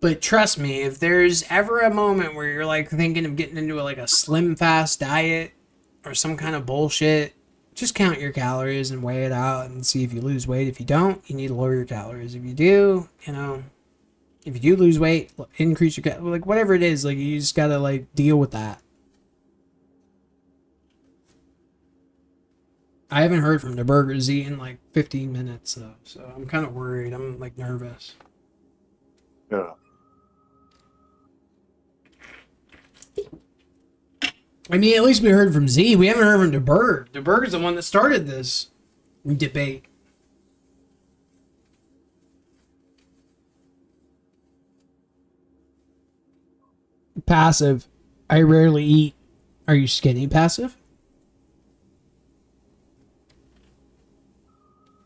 But trust me, if there's ever a moment where you're, like, thinking of getting into, like, a slim fast diet or some kind of bullshit, just count your calories and weigh it out and see if you lose weight. If you don't, you need to lower your calories. If you do, you know, if you do lose weight, increase your calories. Like, whatever it is, like, you just gotta, like, deal with that. I haven't heard from the Burger Z in, like, 15 minutes, though, so I'm kind of worried. I'm, like, nervous. Yeah. I mean, at least we heard from Z. We haven't heard from DeBerg. DeBerg's the one that started this debate. passive. I rarely eat. Are you skinny passive?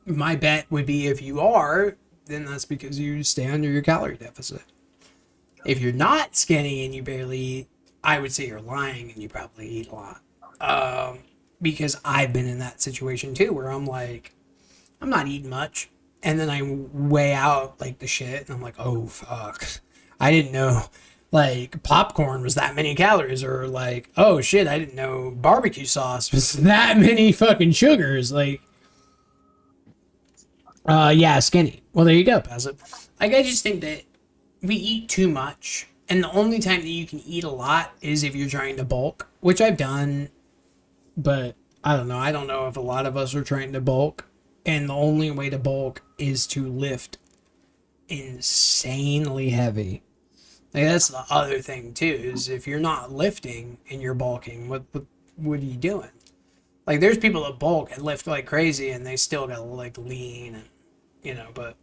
My bet would be if you are, then that's because you stay under your calorie deficit. If you're not skinny and you barely eat, I would say you're lying and you probably eat a lot. Because I've been in that situation too, where I'm like, I'm not eating much. And then I weigh out like the shit and I'm like, oh fuck. I didn't know like popcorn was that many calories, or like, oh shit, I didn't know barbecue sauce was that many fucking sugars. Like, yeah, skinny. Well, there you go, passive. Like, I just think that we eat too much, and the only time that you can eat a lot is if you're trying to bulk, which I've done, but I don't know. I don't know if a lot of us are trying to bulk, and the only way to bulk is to lift insanely heavy. Like, that's the other thing too, is if you're not lifting and you're bulking, what are you doing? Like, there's people that bulk and lift like crazy and they still got like lean and, you know, but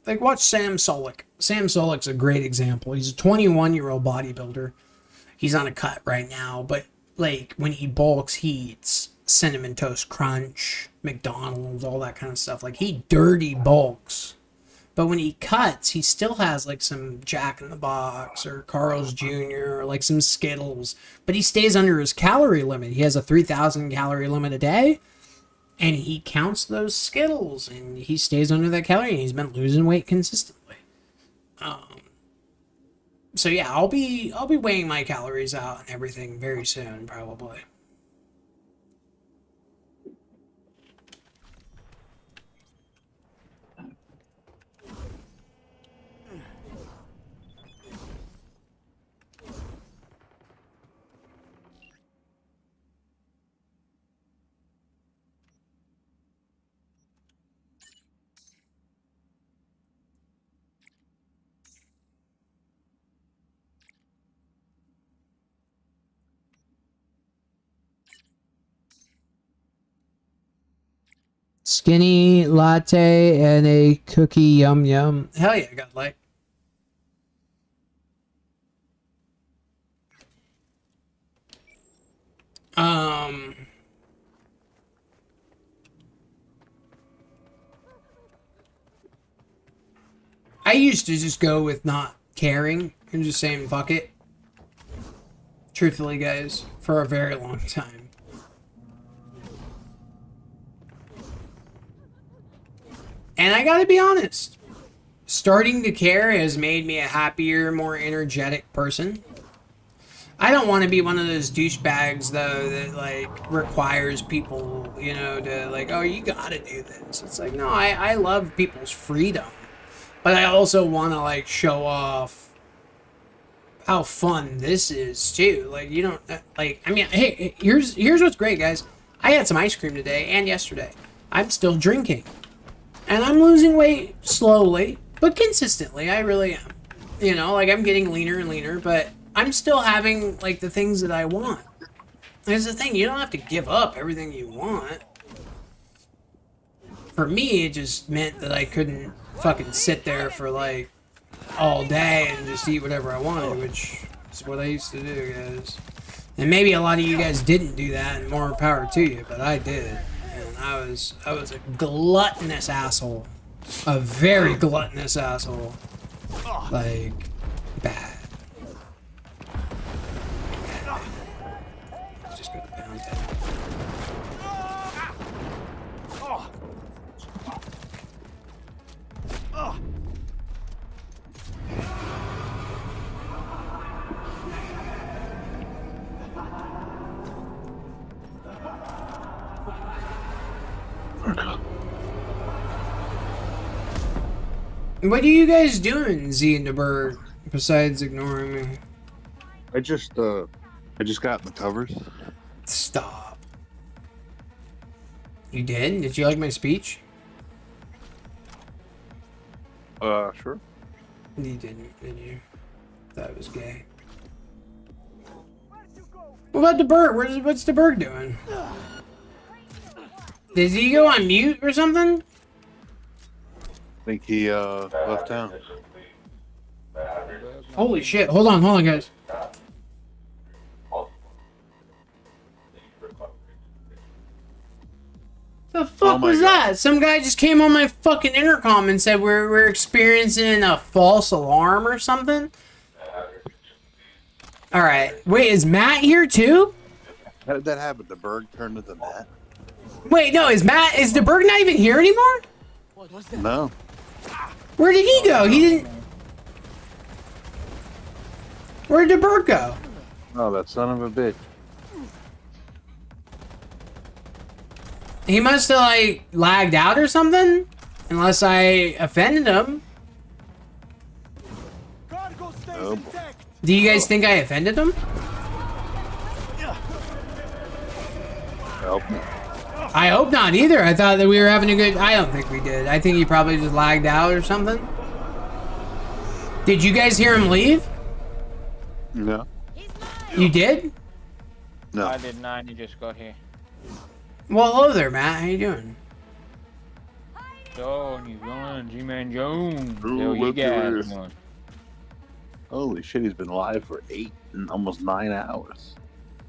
like, watch Sam Solik. Sam Solik's a great example. He's a 21-year-old bodybuilder. He's on a cut right now, but like, when he bulks, he eats Cinnamon Toast Crunch, McDonald's, all that kind of stuff. Like, he dirty bulks. But when he cuts, he still has like some Jack in the Box or Carl's Jr. or like some Skittles. But he stays under his calorie limit. He has a 3,000 calorie limit a day. And he counts those Skittles. And he stays under that calorie. And he's been losing weight consistently. So yeah, I'll be weighing my calories out and everything very soon, probably. Skinny latte and a cookie, yum yum. Hell yeah, I got like. I used to just go with not caring and just saying fuck it. Truthfully, guys, for a very long time. And I gotta be honest, starting to care has made me a happier, more energetic person. I don't want to be one of those douchebags, though, that, like, requires people, you know, to, like, oh, you gotta do this. It's like, no, I love people's freedom. But I also want to, like, show off how fun this is, too. Like, you don't, like, I mean, hey, here's what's great, guys. I had some ice cream today and yesterday. I'm still drinking. And I'm losing weight slowly, but consistently. I really am. You know, like, I'm getting leaner and leaner, but I'm still having, like, the things that I want. There's the thing, you don't have to give up everything you want. For me, it just meant that I couldn't fucking sit there for, like, all day and just eat whatever I wanted, which is what I used to do, guys. And maybe a lot of you guys didn't do that, and more power to you, but I did. I was a gluttonous asshole. A very gluttonous asshole. Like, bad. Just go to pound that. What are you guys doing, Z and the Bird, besides ignoring me? I just got in the covers. Stop. You did? Did you like my speech? Sure. You didn't, did you? Thought it was gay. What about the bird? What's the bird doing? Did he go on mute or something? I think he left town. Holy shit. Hold on, guys. fuck was that? Some guy just came on my fucking intercom and said we're experiencing a false alarm or something. All right. Wait, is Matt here too? How did that happen? The bird turned into Matt? Wait, no, is the bird not even here anymore? No. Where did he go? He didn't. Where did the bird go? Oh, that son of a bitch. He must have like lagged out or something, unless I offended him. Oh, Do you guys think I offended him? Nope. I hope not either. I thought that we were having a good... I don't think we did. I think he probably just lagged out or something. Did you guys hear him leave? No. You did? No. I did not. He just got here. Well, hello there, Matt. How you doing? So, NewVillain, G-Man Jones. Ooh, Yo, you look at guys. this. Holy shit, he's been live for 8 and almost 9 hours.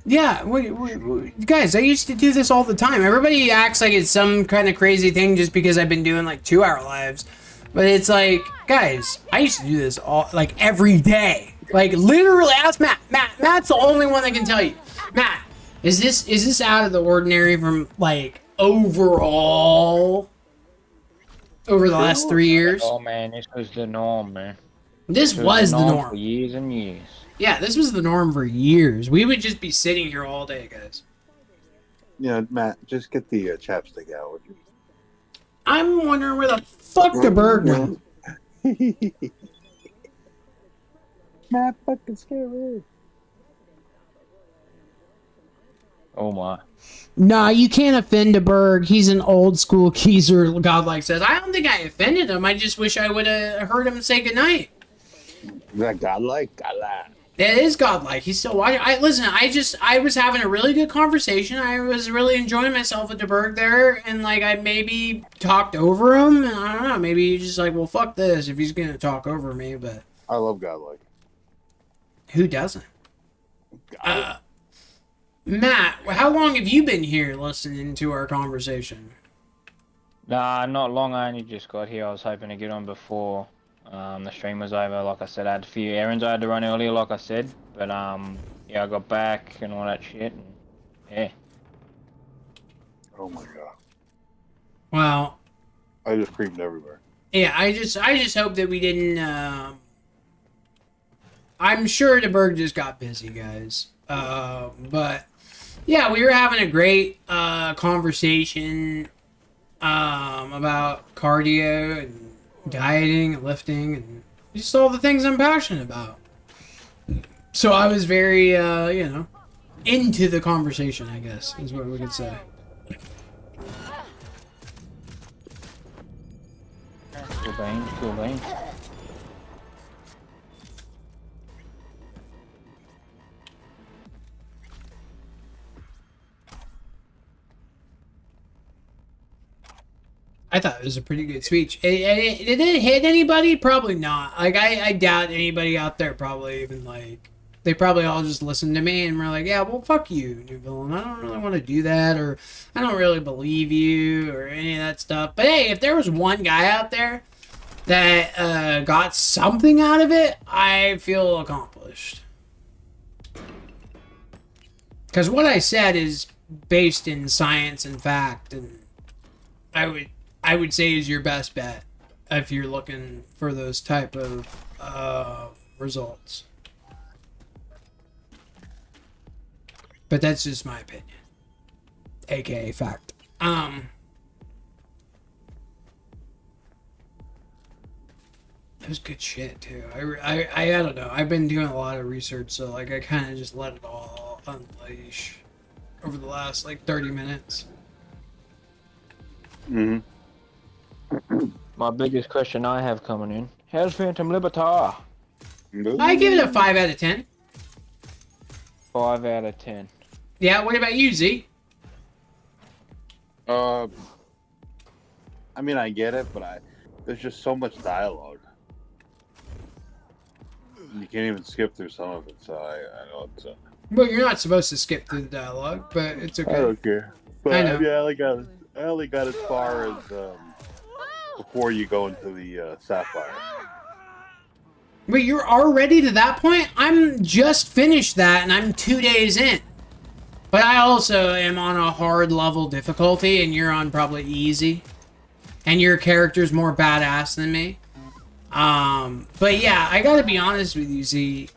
Yeah, guys, I used to do this all the time. Everybody acts like it's some kind of crazy thing just because I've been doing like 2-hour lives. But it's like, guys, I used to do this all like every day. Like literally, ask Matt. Matt's the only one that can tell you. Matt, is this out of the ordinary from like overall over the last 3 years? Oh man, this was the norm, man. This was the norm for years and years. Yeah, this was the norm for years. We would just be sitting here all day, guys. Yeah, Matt, just get the chapstick out, would you? I'm wondering where the fuck the bird went. Matt fucking scary. Oh my. Nah, you can't offend a Berg. He's an old school geezer, Godlike says. I don't think I offended him. I just wish I would have heard him say goodnight. Is that Godlike? Godlike. It is Godlike. He's still watching. Listen, I was having a really good conversation. I was really enjoying myself with the Berg there, and like I maybe talked over him. I don't know. Maybe he's just like, well, fuck this if he's gonna talk over me. But I love Godlike. Who doesn't? Matt, how long have you been here listening to our conversation? Nah, not long. I only just got here. I was hoping to get on before the stream was over. Like I said, I had a few errands I had to run earlier, like I said. But yeah, I got back and all that shit. And, yeah. Oh my god. Well, I just screamed everywhere. Yeah, I just hope that we didn't. I'm sure the Berg just got busy, guys. But yeah, we were having a great conversation about cardio and dieting and lifting and just all the things I'm passionate about. So I was very, into the conversation, I guess, is what we could say. Cool vein. I thought it was a pretty good speech. Did it hit anybody? Probably not. Like, I doubt anybody out there probably even, like... They probably all just listened to me and were like, yeah, well, fuck you, NewVillain. I don't really want to do that, or I don't really believe you, or any of that stuff. But hey, if there was one guy out there that got something out of it, I feel accomplished. Because what I said is based in science and fact, and I would say is your best bet if you're looking for those type of results. But that's just my opinion, aka fact. It was good shit too. I don't know. I've been doing a lot of research, so like I kind of just let it all unleash over the last like 30 minutes. My biggest question I have coming in: how's Phantom Libertar? I give it a 5 out of 10. 5 out of 10. Yeah. What about you, Z? I mean, I get it, but there's just so much dialogue. You can't even skip through some of it, so I know it's... Well, you're not supposed to skip through the dialogue, but it's okay. I don't care. But I know. Yeah, like I only got as far as before you go into the Sapphire. Wait, you're already to that point? I'm just finished that, and I'm 2 days in. But I also am on a hard level difficulty, and you're on probably easy. And your character's more badass than me. But yeah, I gotta be honest with you, Z.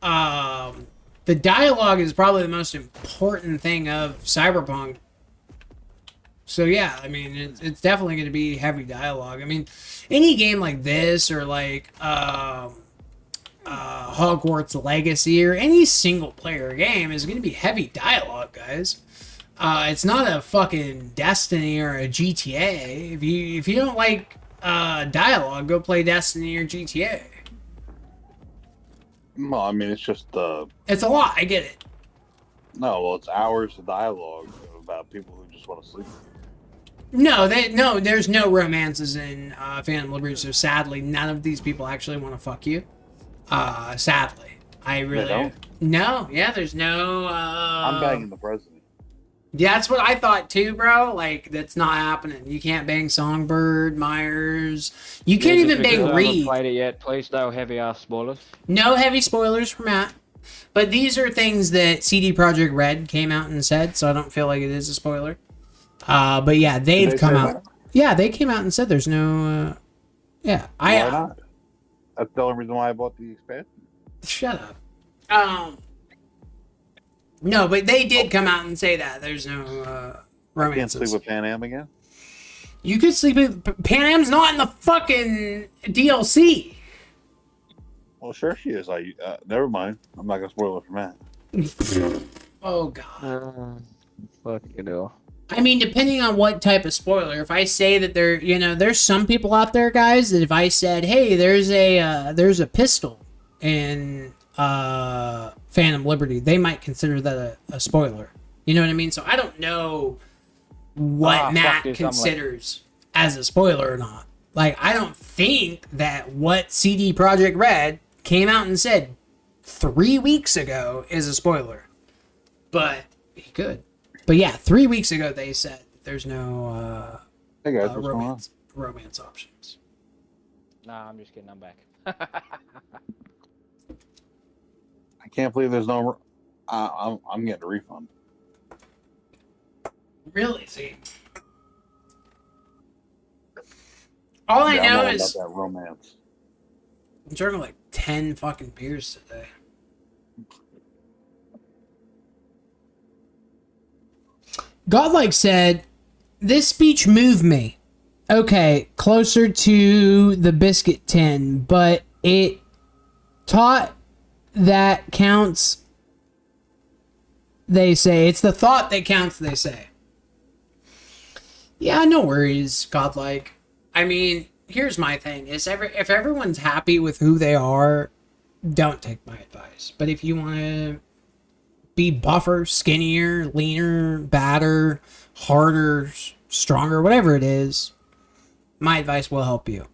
The dialogue is probably the most important thing of Cyberpunk. So yeah, I mean, it's definitely going to be heavy dialogue. I mean, any game like this or like Hogwarts Legacy or any single player game is going to be heavy dialogue, guys. It's not a fucking Destiny or a GTA. If you don't like dialogue, go play Destiny or GTA. No, I mean, it's just It's a lot. I get it. no. Well, it's hours of dialogue about people who just want to sleep. No, there's no romances in Phantom Liberty, so sadly, none of these people actually want to fuck you. Sadly. I really... don't? No, yeah, there's no... I'm banging the president. Yeah, that's what I thought too, bro. Like, that's not happening. You can't bang Songbird, Myers. You can't even bang I haven't Reed. played it yet. Please no heavy ass spoilers. No heavy spoilers for Matt. But these are things that CD Projekt Red came out and said, so I don't feel like it is a spoiler. But yeah, they've come out. Yeah, they came out and said there's no. Yeah, Why not? That's the only reason why I bought the expansion. Shut up. No, but they did come out and say that there's no I romances. can't sleep with Pan Am again. You could sleep with Pan Am's not in the fucking DLC. Well, sure she is. Never mind. I'm not gonna spoil it for Matt. Oh god. Fuck you know. I mean, depending on what type of spoiler. If I say that there's some people out there, guys, that if I said, hey, there's a pistol in Phantom Liberty, they might consider that a spoiler. You know what I mean? So I don't know what Matt considers as a spoiler or not. Like, I don't think that what CD Projekt Red came out and said 3 weeks ago is a spoiler. But he could. But yeah, 3 weeks ago they said there's no hey guys, what's going on? romance options. Nah, I'm just kidding. I'm back. I can't believe there's no. I'm getting a refund. Really? See, all I know I'm all is about that romance. I'm drinking like 10 fucking beers today. Godlike said, this speech moved me. Okay, closer to the biscuit tin, but it taught that counts, they say. It's the thought that counts, they say. Yeah, no worries, Godlike. I mean, here's my thing. If everyone's happy with who they are, don't take my advice. But if you want to be buffer, skinnier, leaner, badder, harder, stronger, whatever it is, my advice will help you.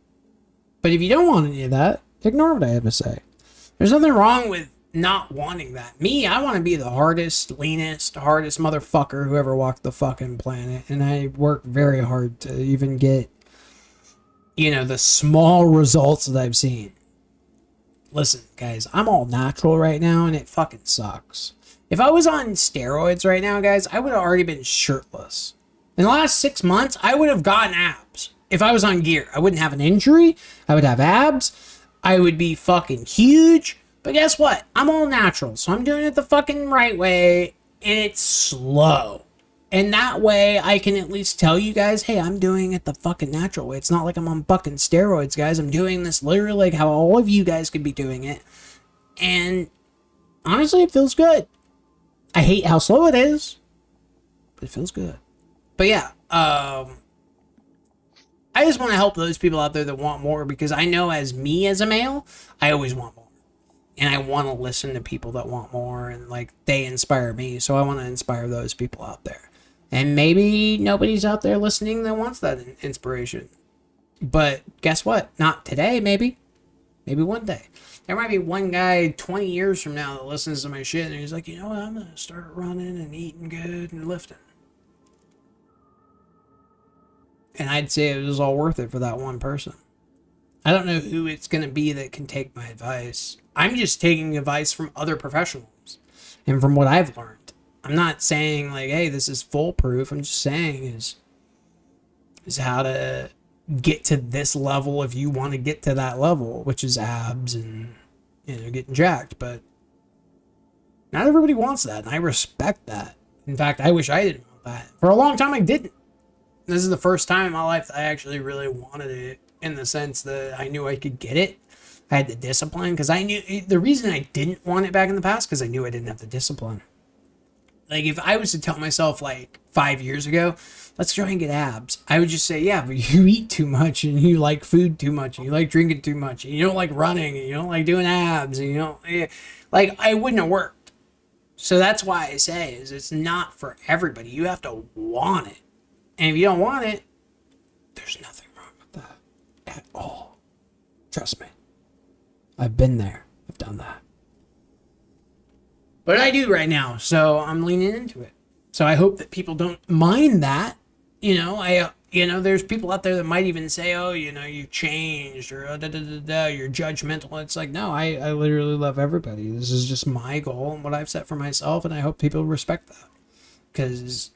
But if you don't want any of that, ignore what I have to say. There's nothing wrong with not wanting that. Me, I want to be the hardest, leanest, hardest motherfucker who ever walked the fucking planet. And I work very hard to even get, the small results that I've seen. Listen, guys, I'm all natural right now and it fucking sucks. If I was on steroids right now, guys, I would have already been shirtless. In the last 6 months, I would have gotten abs. If I was on gear, I wouldn't have an injury. I would have abs. I would be fucking huge. But guess what? I'm all natural, so I'm doing it the fucking right way, and it's slow. And that way, I can at least tell you guys, hey, I'm doing it the fucking natural way. It's not like I'm on fucking steroids, guys. I'm doing this literally like how all of you guys could be doing it. And honestly, it feels good. I hate how slow it is, but it feels good. But yeah, I just want to help those people out there that want more, because I know as me as a male, I always want more. And I want to listen to people that want more, and like they inspire me. So I want to inspire those people out there. And maybe nobody's out there listening that wants that inspiration. But guess what? Not today, maybe. Maybe one day. There might be one guy 20 years from now that listens to my shit and he's like, you know what? I'm going to start running and eating good and lifting. And I'd say it was all worth it for that one person. I don't know who it's going to be that can take my advice. I'm just taking advice from other professionals and from what I've learned. I'm not saying like, hey, this is foolproof. I'm just saying is how to get to this level if you want to get to that level, which is abs and, you know, getting jacked. But not everybody wants that, and I respect that. In fact, I wish I didn't want that. For a long time, I didn't. This is the first time in my life that I actually really wanted it, in the sense that I knew I could get it. I had the discipline, because I knew the reason I didn't want it back in the past, because I knew I didn't have the discipline. Like, if I was to tell myself, like, 5 years ago, let's try and get abs, I would just say, yeah, but you eat too much, and you like food too much, and you like drinking too much, and you don't like running, and you don't like doing abs, and you don't, like, I wouldn't have worked. So that's why I say, is it's not for everybody. You have to want it. And if you don't want it, there's nothing wrong with that at all. Trust me. I've been there. I've done that. But I do right now, so I'm leaning into it. So I hope that people don't mind that. You know, there's people out there that might even say, oh, you know, you've changed, or you're judgmental. It's like, no, I literally love everybody. This is just my goal and what I've set for myself, and I hope people respect that. Because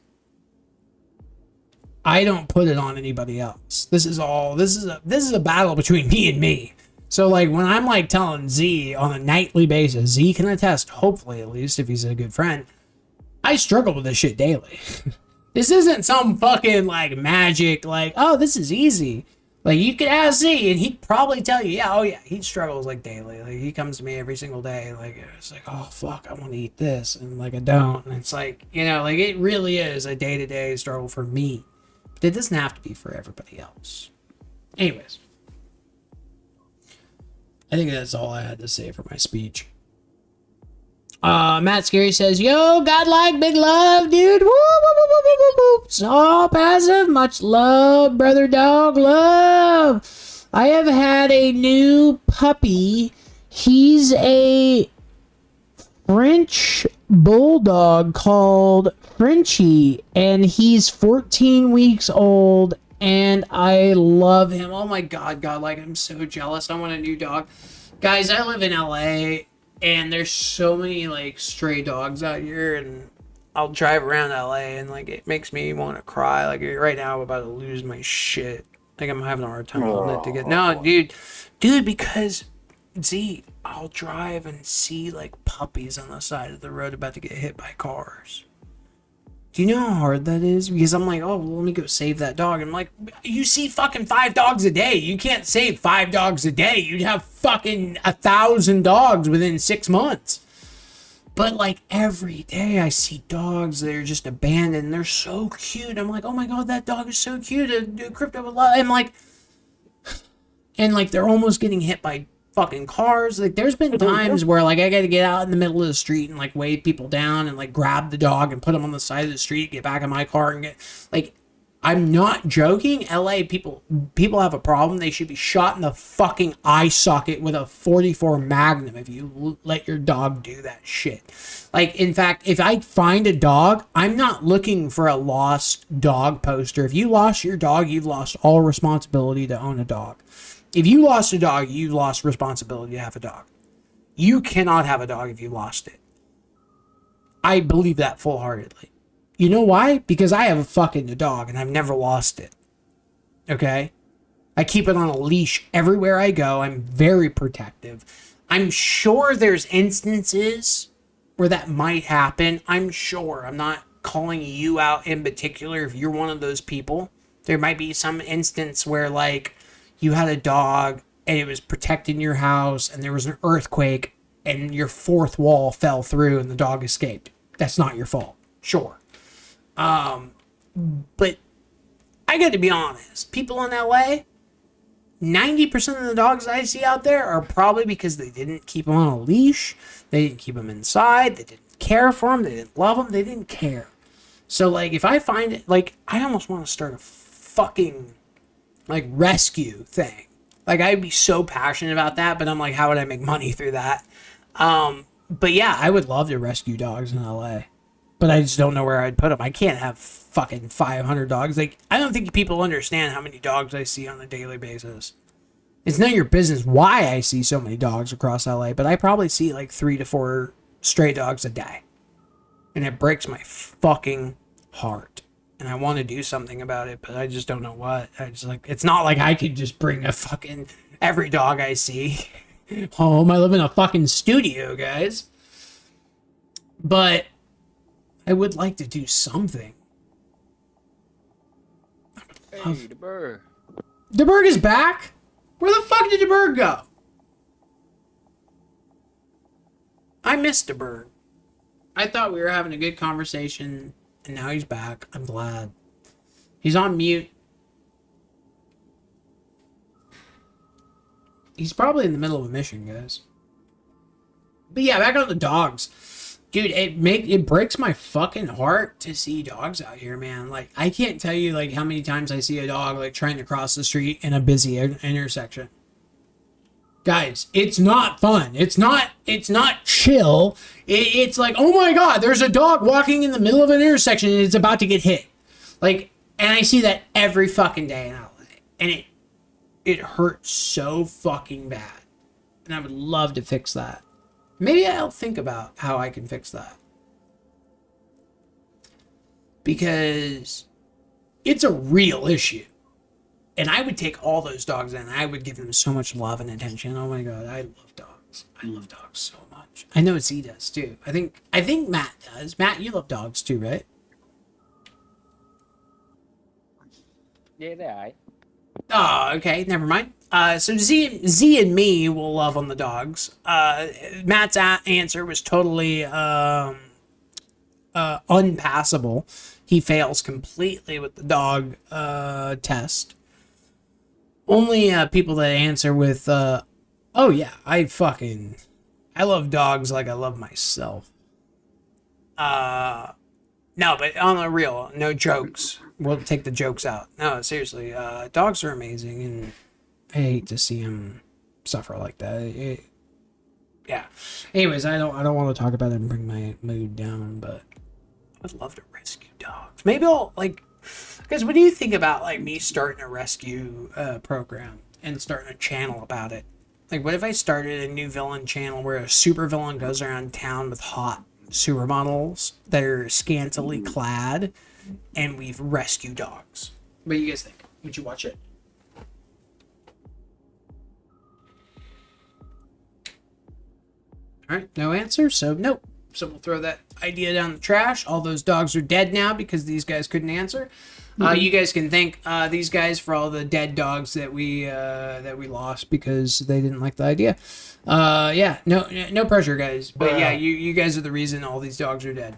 I don't put it on anybody else. This is a battle between me and me. So, like, when I'm, like, telling Z on a nightly basis, Z can attest, hopefully at least, if he's a good friend, I struggle with this shit daily. This isn't some fucking, like, magic, like, oh, this is easy. Like, you could ask Z, and he'd probably tell you, yeah, oh, yeah, he struggles, like, daily. Like, he comes to me every single day, like, it's like, oh, fuck, I want to eat this, and, like, I don't. And it's like, you know, like, it really is a day-to-day struggle for me. But it doesn't have to be for everybody else. Anyways. I think that's all I had to say for my speech. Matt Scary says, yo, godlike, big love, dude. Woo, woo, woo, woo, woo, woo. It's all passive. Much love, brother dog, love. I have had a new puppy. He's a French bulldog called Frenchie, and he's 14 weeks old. And I love him. Oh my god, like, I'm so jealous. I want a new dog. Guys, I live in LA, and there's so many, like, stray dogs out here, and I'll drive around LA, and, like, it makes me want to cry. Like, right now, I'm about to lose my shit. Like, I'm having a hard time holding it together. No, dude, because, Z, I'll drive and see, like, puppies on the side of the road about to get hit by cars. Do you know how hard that is? Because I'm like, oh, well, let me go save that dog. And I'm like, you see fucking 5 dogs a day. You can't save 5 dogs a day. You'd have fucking 1,000 dogs within 6 months. But, like, every day I see dogs that are just abandoned. They're so cute. I'm like, oh my god, that dog is so cute. A crypto would love. And like, they're almost getting hit by fucking cars. Like, there's been times where, like, I gotta get out in the middle of the street and, like, wave people down and, like, grab the dog and put him on the side of the street, get back in my car and get, like, I'm not joking. LA people have a problem. They should be shot in the fucking eye socket with a 44 Magnum if you let your dog do that shit. Like, in fact, if I find a dog, I'm not looking for a lost dog poster. If you lost your dog, you've lost all responsibility to own a dog. If you lost a dog, you've lost responsibility to have a dog. You cannot have a dog if you lost it. I believe that full-heartedly. You know why? Because I have a fucking dog and I've never lost it. Okay? I keep it on a leash everywhere I go. I'm very protective. I'm sure there's instances where that might happen. I'm sure. I'm not calling you out in particular if you're one of those people. There might be some instance where, like, you had a dog and it was protecting your house and there was an earthquake and your fourth wall fell through and the dog escaped. That's not your fault. Sure. But I got to be honest. People in LA, 90% of the dogs I see out there are probably because they didn't keep them on a leash. They didn't keep them inside. They didn't care for them. They didn't love them. They didn't care. So, like, if I find it, like, I almost want to start a fucking, like, rescue thing. Like, I'd be so passionate about that, but I'm like, how would I make money through that? But yeah, I would love to rescue dogs in LA. But I just don't know where I'd put them. I can't have fucking 500 dogs. Like, I don't think people understand how many dogs I see on a daily basis. It's none of your business why I see so many dogs across LA, but I probably see like 3 to 4 stray dogs a day. And it breaks my fucking heart. And I want to do something about it, but I just don't know what. I just like, it's not like I could just bring a fucking every dog I see home. I live in a fucking studio, guys. But I would like to do something. Hey, the bird. The bird is back? Where the fuck did the bird go? I missed the bird. I thought we were having a good conversation, and now he's back. I'm glad. He's on mute. He's probably in the middle of a mission, guys. But yeah, back on the dogs. Dude, it breaks my fucking heart to see dogs out here, man. Like, I can't tell you, like, how many times I see a dog, like, trying to cross the street in a busy intersection. Guys, it's not fun. It's not chill. It's like, oh my god, there's a dog walking in the middle of an intersection and it's about to get hit. Like, and I see that every fucking day in LA. And it hurts so fucking bad. And I would love to fix that. Maybe I'll think about how I can fix that. Because it's a real issue. And I would take all those dogs in. I would give them so much love and attention. Oh my god, I love dogs. I love dogs so much. I know Z does too. I think Matt does. Matt, you love dogs too, right? Yeah, they're alright. Oh, okay, never mind. So Z and me will love on the dogs. Matt's answer was totally unpassable. He fails completely with the dog test. Only people that answer with, oh yeah, I love dogs like I love myself. No, but on the real, no jokes. We'll take the jokes out. No, seriously, dogs are amazing, and I hate to see them suffer like that. Yeah. Anyways, I don't want to talk about it and bring my mood down, but I'd love to rescue dogs. Maybe I'll, like, because what do you think about, like, me starting a rescue program and starting a channel about it? Like, what if I started a NewVillain channel where a supervillain goes around town with hot supermodels that are scantily clad, and we rescue dogs? What do you guys think? Would you watch it? Alright, no answer, so nope. So we'll throw that idea down the trash. All those dogs are dead now because these guys couldn't answer. You guys can thank these guys for all the dead dogs that we lost because they didn't like the idea. Yeah, no pressure, guys. But yeah, you guys are the reason all these dogs are dead.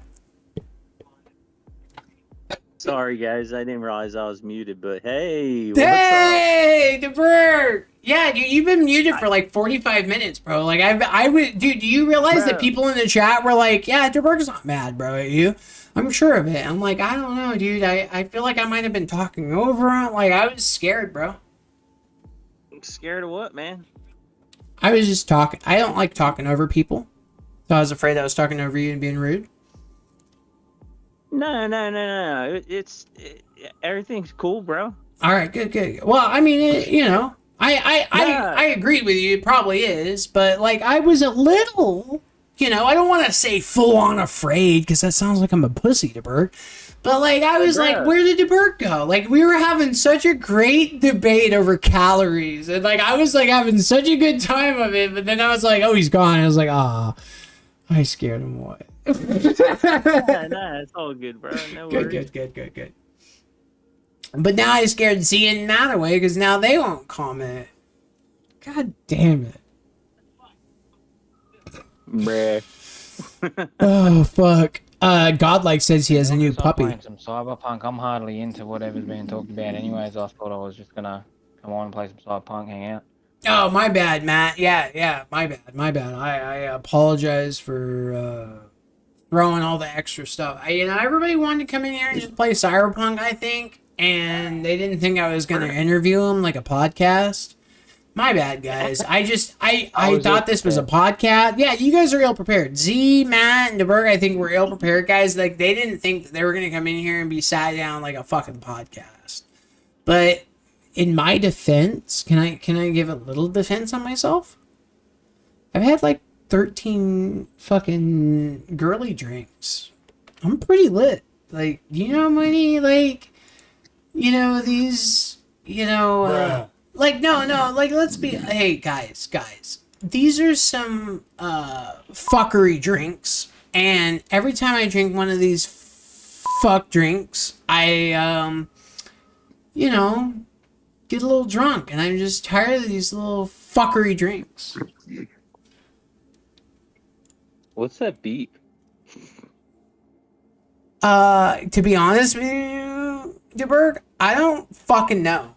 Sorry, guys. I didn't realize I was muted, but hey. Hey, the bird. Yeah, dude, you've been muted for like 45 minutes, bro. Like, I would, dude, do you realize that people in the chat were like, yeah, DeBerg's not mad, bro, at you? I'm sure of it. I'm like, I don't know, dude. I feel like I might have been talking over him. Like, I was scared, bro. Scared of what, man? I was just talking. I don't like talking over people. So I was afraid I was talking over you and being rude. No. Everything's cool, bro. All right, good. Well, I mean, you know, I agree with you. It probably is, but like, I was a little, you know, I don't want to say full on afraid because that sounds like I'm a pussy, DeBerg. But like, I was like, where did DeBerg go? Like, we were having such a great debate over calories, and like, I was like having such a good time of it. But then I was like, oh, he's gone. I was like, ah, I scared him away. Nah, it's all good, bro. No worries. Good. But now I scared Z and Matt away because now they won't comment. God damn it. Bruh. Oh, fuck. Godlike says he has a new puppy. Playing some Cyberpunk. I'm hardly into whatever's being talked about anyways. I thought I was just gonna come on and play some Cyberpunk, hang out. Oh, my bad, Matt. Yeah, my bad. I apologize for throwing all the extra stuff. Everybody wanted to come in here and just play Cyberpunk, I think, and they didn't think I was going to interview them like a podcast. My bad, guys. I was thought this was a podcast. Yeah, you guys are ill prepared. Z, Matt, and DeBerg, I think were ill prepared, guys. Like, they didn't think that they were gonna come in here and be sat down like a fucking podcast. But in my defense, can I give a little defense on myself? I've had like 13 fucking girly drinks. I'm pretty lit. Like, you know how many, like, you know, these, you know, like, no, like, let's be, hey, guys, these are some, fuckery drinks, and every time I drink one of these fuck drinks, I, you know, get a little drunk, and I'm just tired of these little fuckery drinks. What's that beep? To be honest with you, DeBerg, I don't fucking know.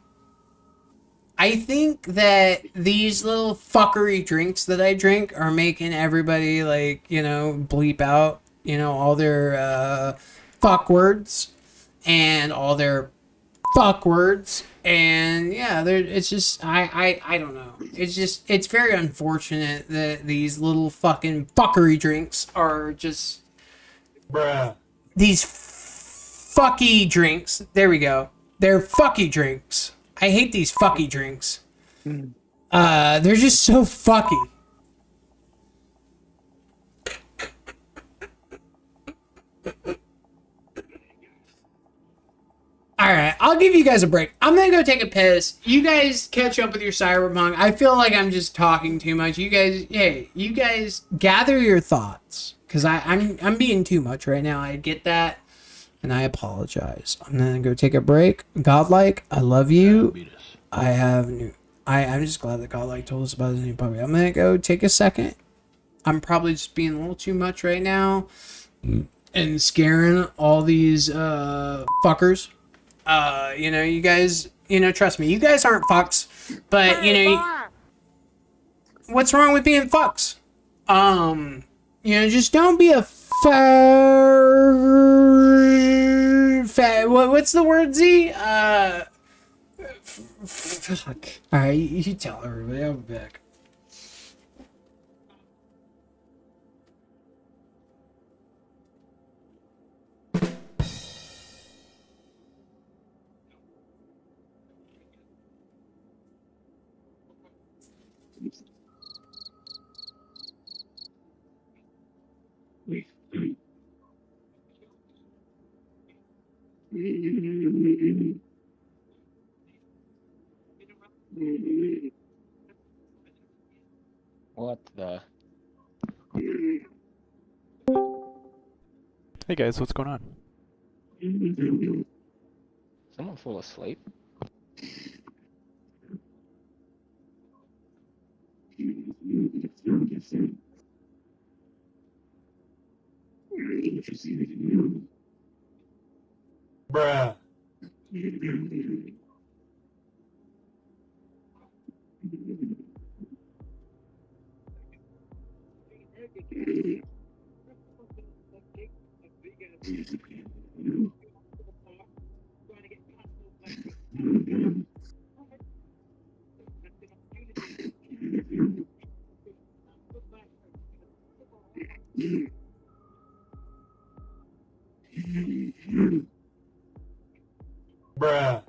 I think that these little fuckery drinks that I drink are making everybody, like, you know, bleep out, you know, all their fuck words and all their fuck words. And yeah, it's just, I don't know. It's just, it's very unfortunate that these little fucking fuckery drinks are just, these fucky drinks. There we go. They're fucky drinks. I hate these fucky drinks. They're just so fucky. Alright, I'll give you guys a break. I'm gonna go take a piss. You guys catch up with your Cyberpunk. I feel like I'm just talking too much. You guys, hey, you guys gather your thoughts. Because I'm being too much right now. I get that. And I apologize. I'm gonna go take a break. Godlike, I love you. I'm just glad that Godlike told us about his new puppy. I'm gonna go take a second. I'm probably just being a little too much right now. And scaring all these fuckers. You know, you guys, you know, trust me, you guys aren't fucks. But, you know, what's wrong with being fucks? You know, just don't be a what's the word, Z? Fuck. Alright, you tell everybody. I'll be back. What the? Hey guys, what's going on? Someone fall asleep? Bruh. Bruh.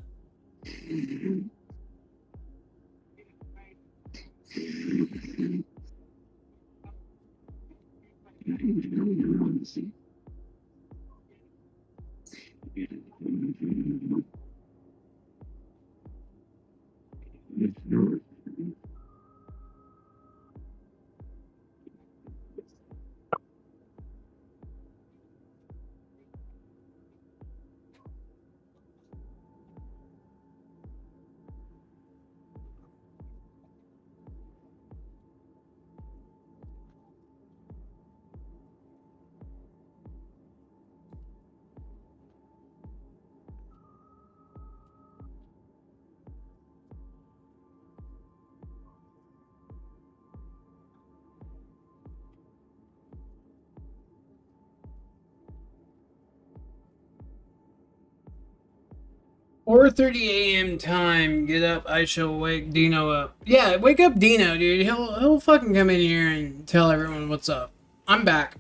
4:30 a.m. time. Get up. I shall wake Dino up. Yeah, wake up Dino, dude. He'll fucking come in here and tell everyone what's up. I'm back.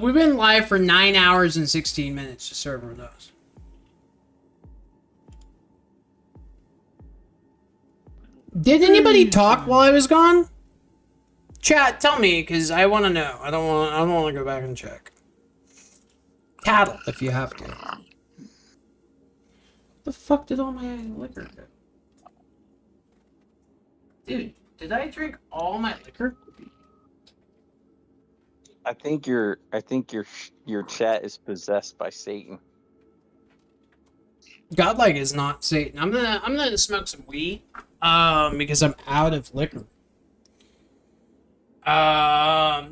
We've been live for 9 hours and 16 minutes. Just so everyone knows. Did anybody talk while I was gone? Chat, tell me, because I want to know. I don't want to go back and check. Cattle, if you have to. The fuck did all my liquor go? Dude, did I drink all my liquor? I think your chat is possessed by Satan. Godlike is not Satan. I'm gonna smoke some weed. Because I'm out of liquor.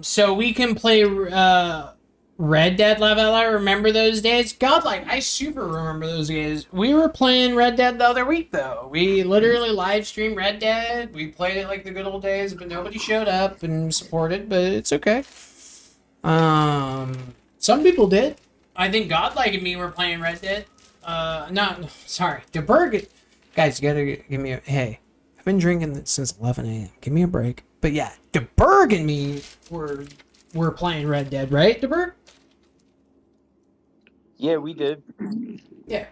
So we can play Red Dead I remember those days. Godlike, I super remember those days. We were playing Red Dead the other week though. We literally live streamed Red Dead. We played it like the good old days, but nobody showed up and supported, but it's okay. Some people did. I think Godlike and me were playing Red Dead. No, sorry. DeBerg, guys, you gotta give me a, hey, I've been drinking since 11 a.m. Give me a break. But yeah, DeBerg and me were playing Red Dead, right, DeBerg? Yeah, we did. Yeah.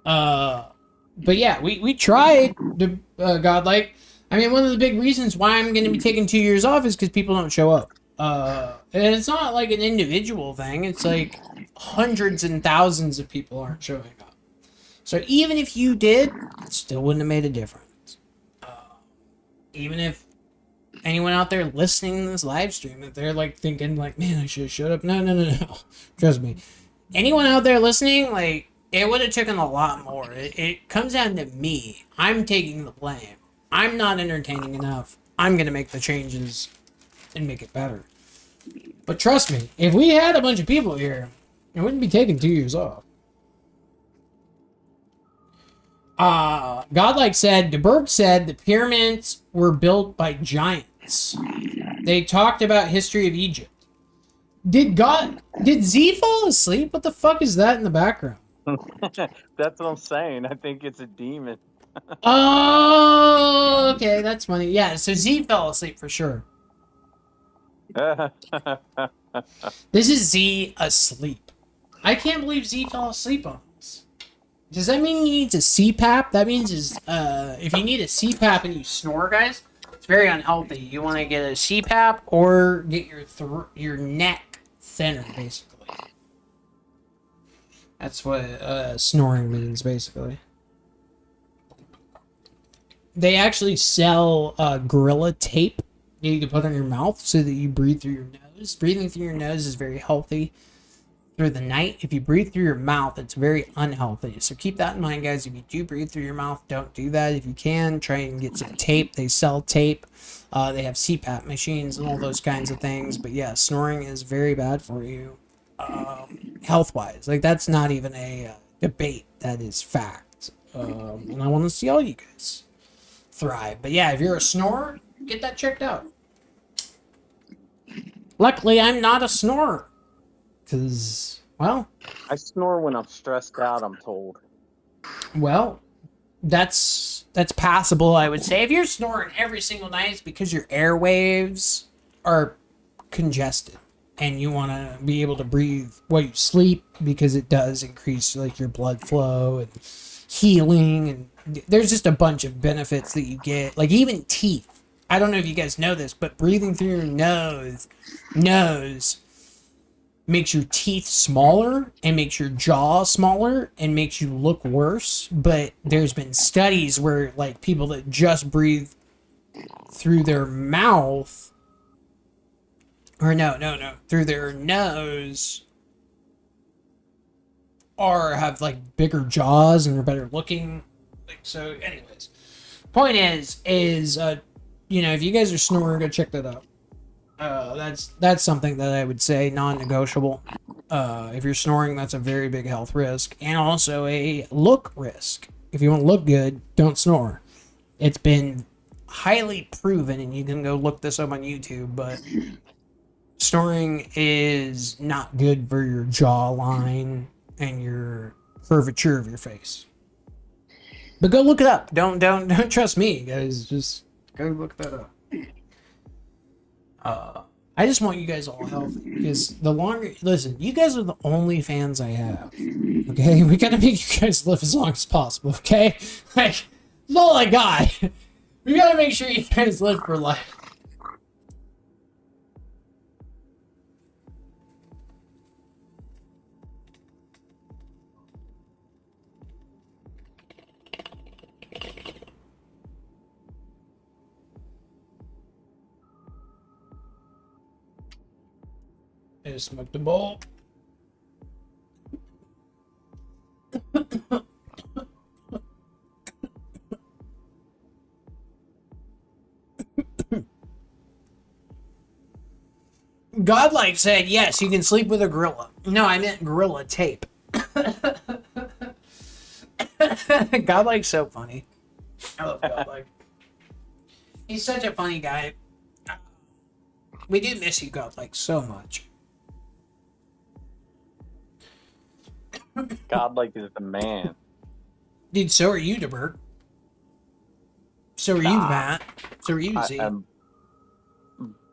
But yeah, we tried the Godlike. I mean, one of the big reasons why I'm going to be taking 2 years off is because people don't show up. And it's not like an individual thing. It's like hundreds and thousands of people aren't showing up. So even if you did, it still wouldn't have made a difference. Even if anyone out there listening to this live stream, if they're like thinking like, man, I should have showed up. No. Trust me. Anyone out there listening, like, it would have taken a lot more. It comes down to me. I'm taking the blame. I'm not entertaining enough. I'm going to make the changes and make it better. But trust me, if we had a bunch of people here, it wouldn't be taking 2 years off. Godlike said, DeBerg said the pyramids were built by giants. They talked about history of Egypt. Did Z fall asleep? What the fuck is that in the background? That's what I'm saying. I think it's a demon. Oh, okay, that's funny. Yeah, so Z fell asleep for sure. This is Z asleep. I can't believe Z fell asleep on this. Does that mean he needs a CPAP? That means if you need a CPAP and you snore, guys, it's very unhealthy. You want to get a CPAP or get your neck thinner, basically. That's what snoring means, basically. They actually sell Gorilla Tape you can put on your mouth so that you breathe through your nose. Breathing through your nose is very healthy through the night. If you breathe through your mouth, it's very unhealthy. So keep that in mind, guys. If you do breathe through your mouth, don't do that. If you can, try and get some tape. They sell tape. They have CPAP machines and all those kinds of things. But yeah, snoring is very bad for you, health-wise. Like, that's not even a debate. That is fact. And I want to see all you guys thrive. But yeah, if you're a snorer, get that checked out. Luckily, I'm not a snorer. Because, well, I snore when I'm stressed out, I'm told. Well, that's passable, I would say. If you're snoring every single night, it's because your airwaves are congested. And you want to be able to breathe while you sleep, because it does increase like your blood flow and healing. And there's just a bunch of benefits that you get. Like even teeth. I don't know if you guys know this, but breathing through your nose makes your teeth smaller and makes your jaw smaller and makes you look worse. But there's been studies where like people that just breathe through their mouth, or no, through their nose, or have like bigger jaws and are better looking. Like, so anyways, point is you know, if you guys are snoring, go check that out. That's something that I would say non-negotiable. If you're snoring, that's a very big health risk, and also a look risk. If you want to look good, don't snore. It's been highly proven, and you can go look this up on YouTube, but snoring is not good for your jawline and your curvature of your face. But go look it up. Don't trust me, guys. Just go look that up. I just want you guys all healthy, because the longer, listen, you guys are the only fans I have. Okay, we gotta make you guys live as long as possible. Okay, like that's all I got. We gotta make sure you guys live for life. I just smoked a bowl. Godlike said, yes, you can sleep with a gorilla. No, I meant gorilla tape. Godlike's so funny. I love Godlike. He's such a funny guy. We do miss you, Godlike, so much. Godlike is the man. Dude, so are you, DeBerg. So are you, Matt. So are you, Z.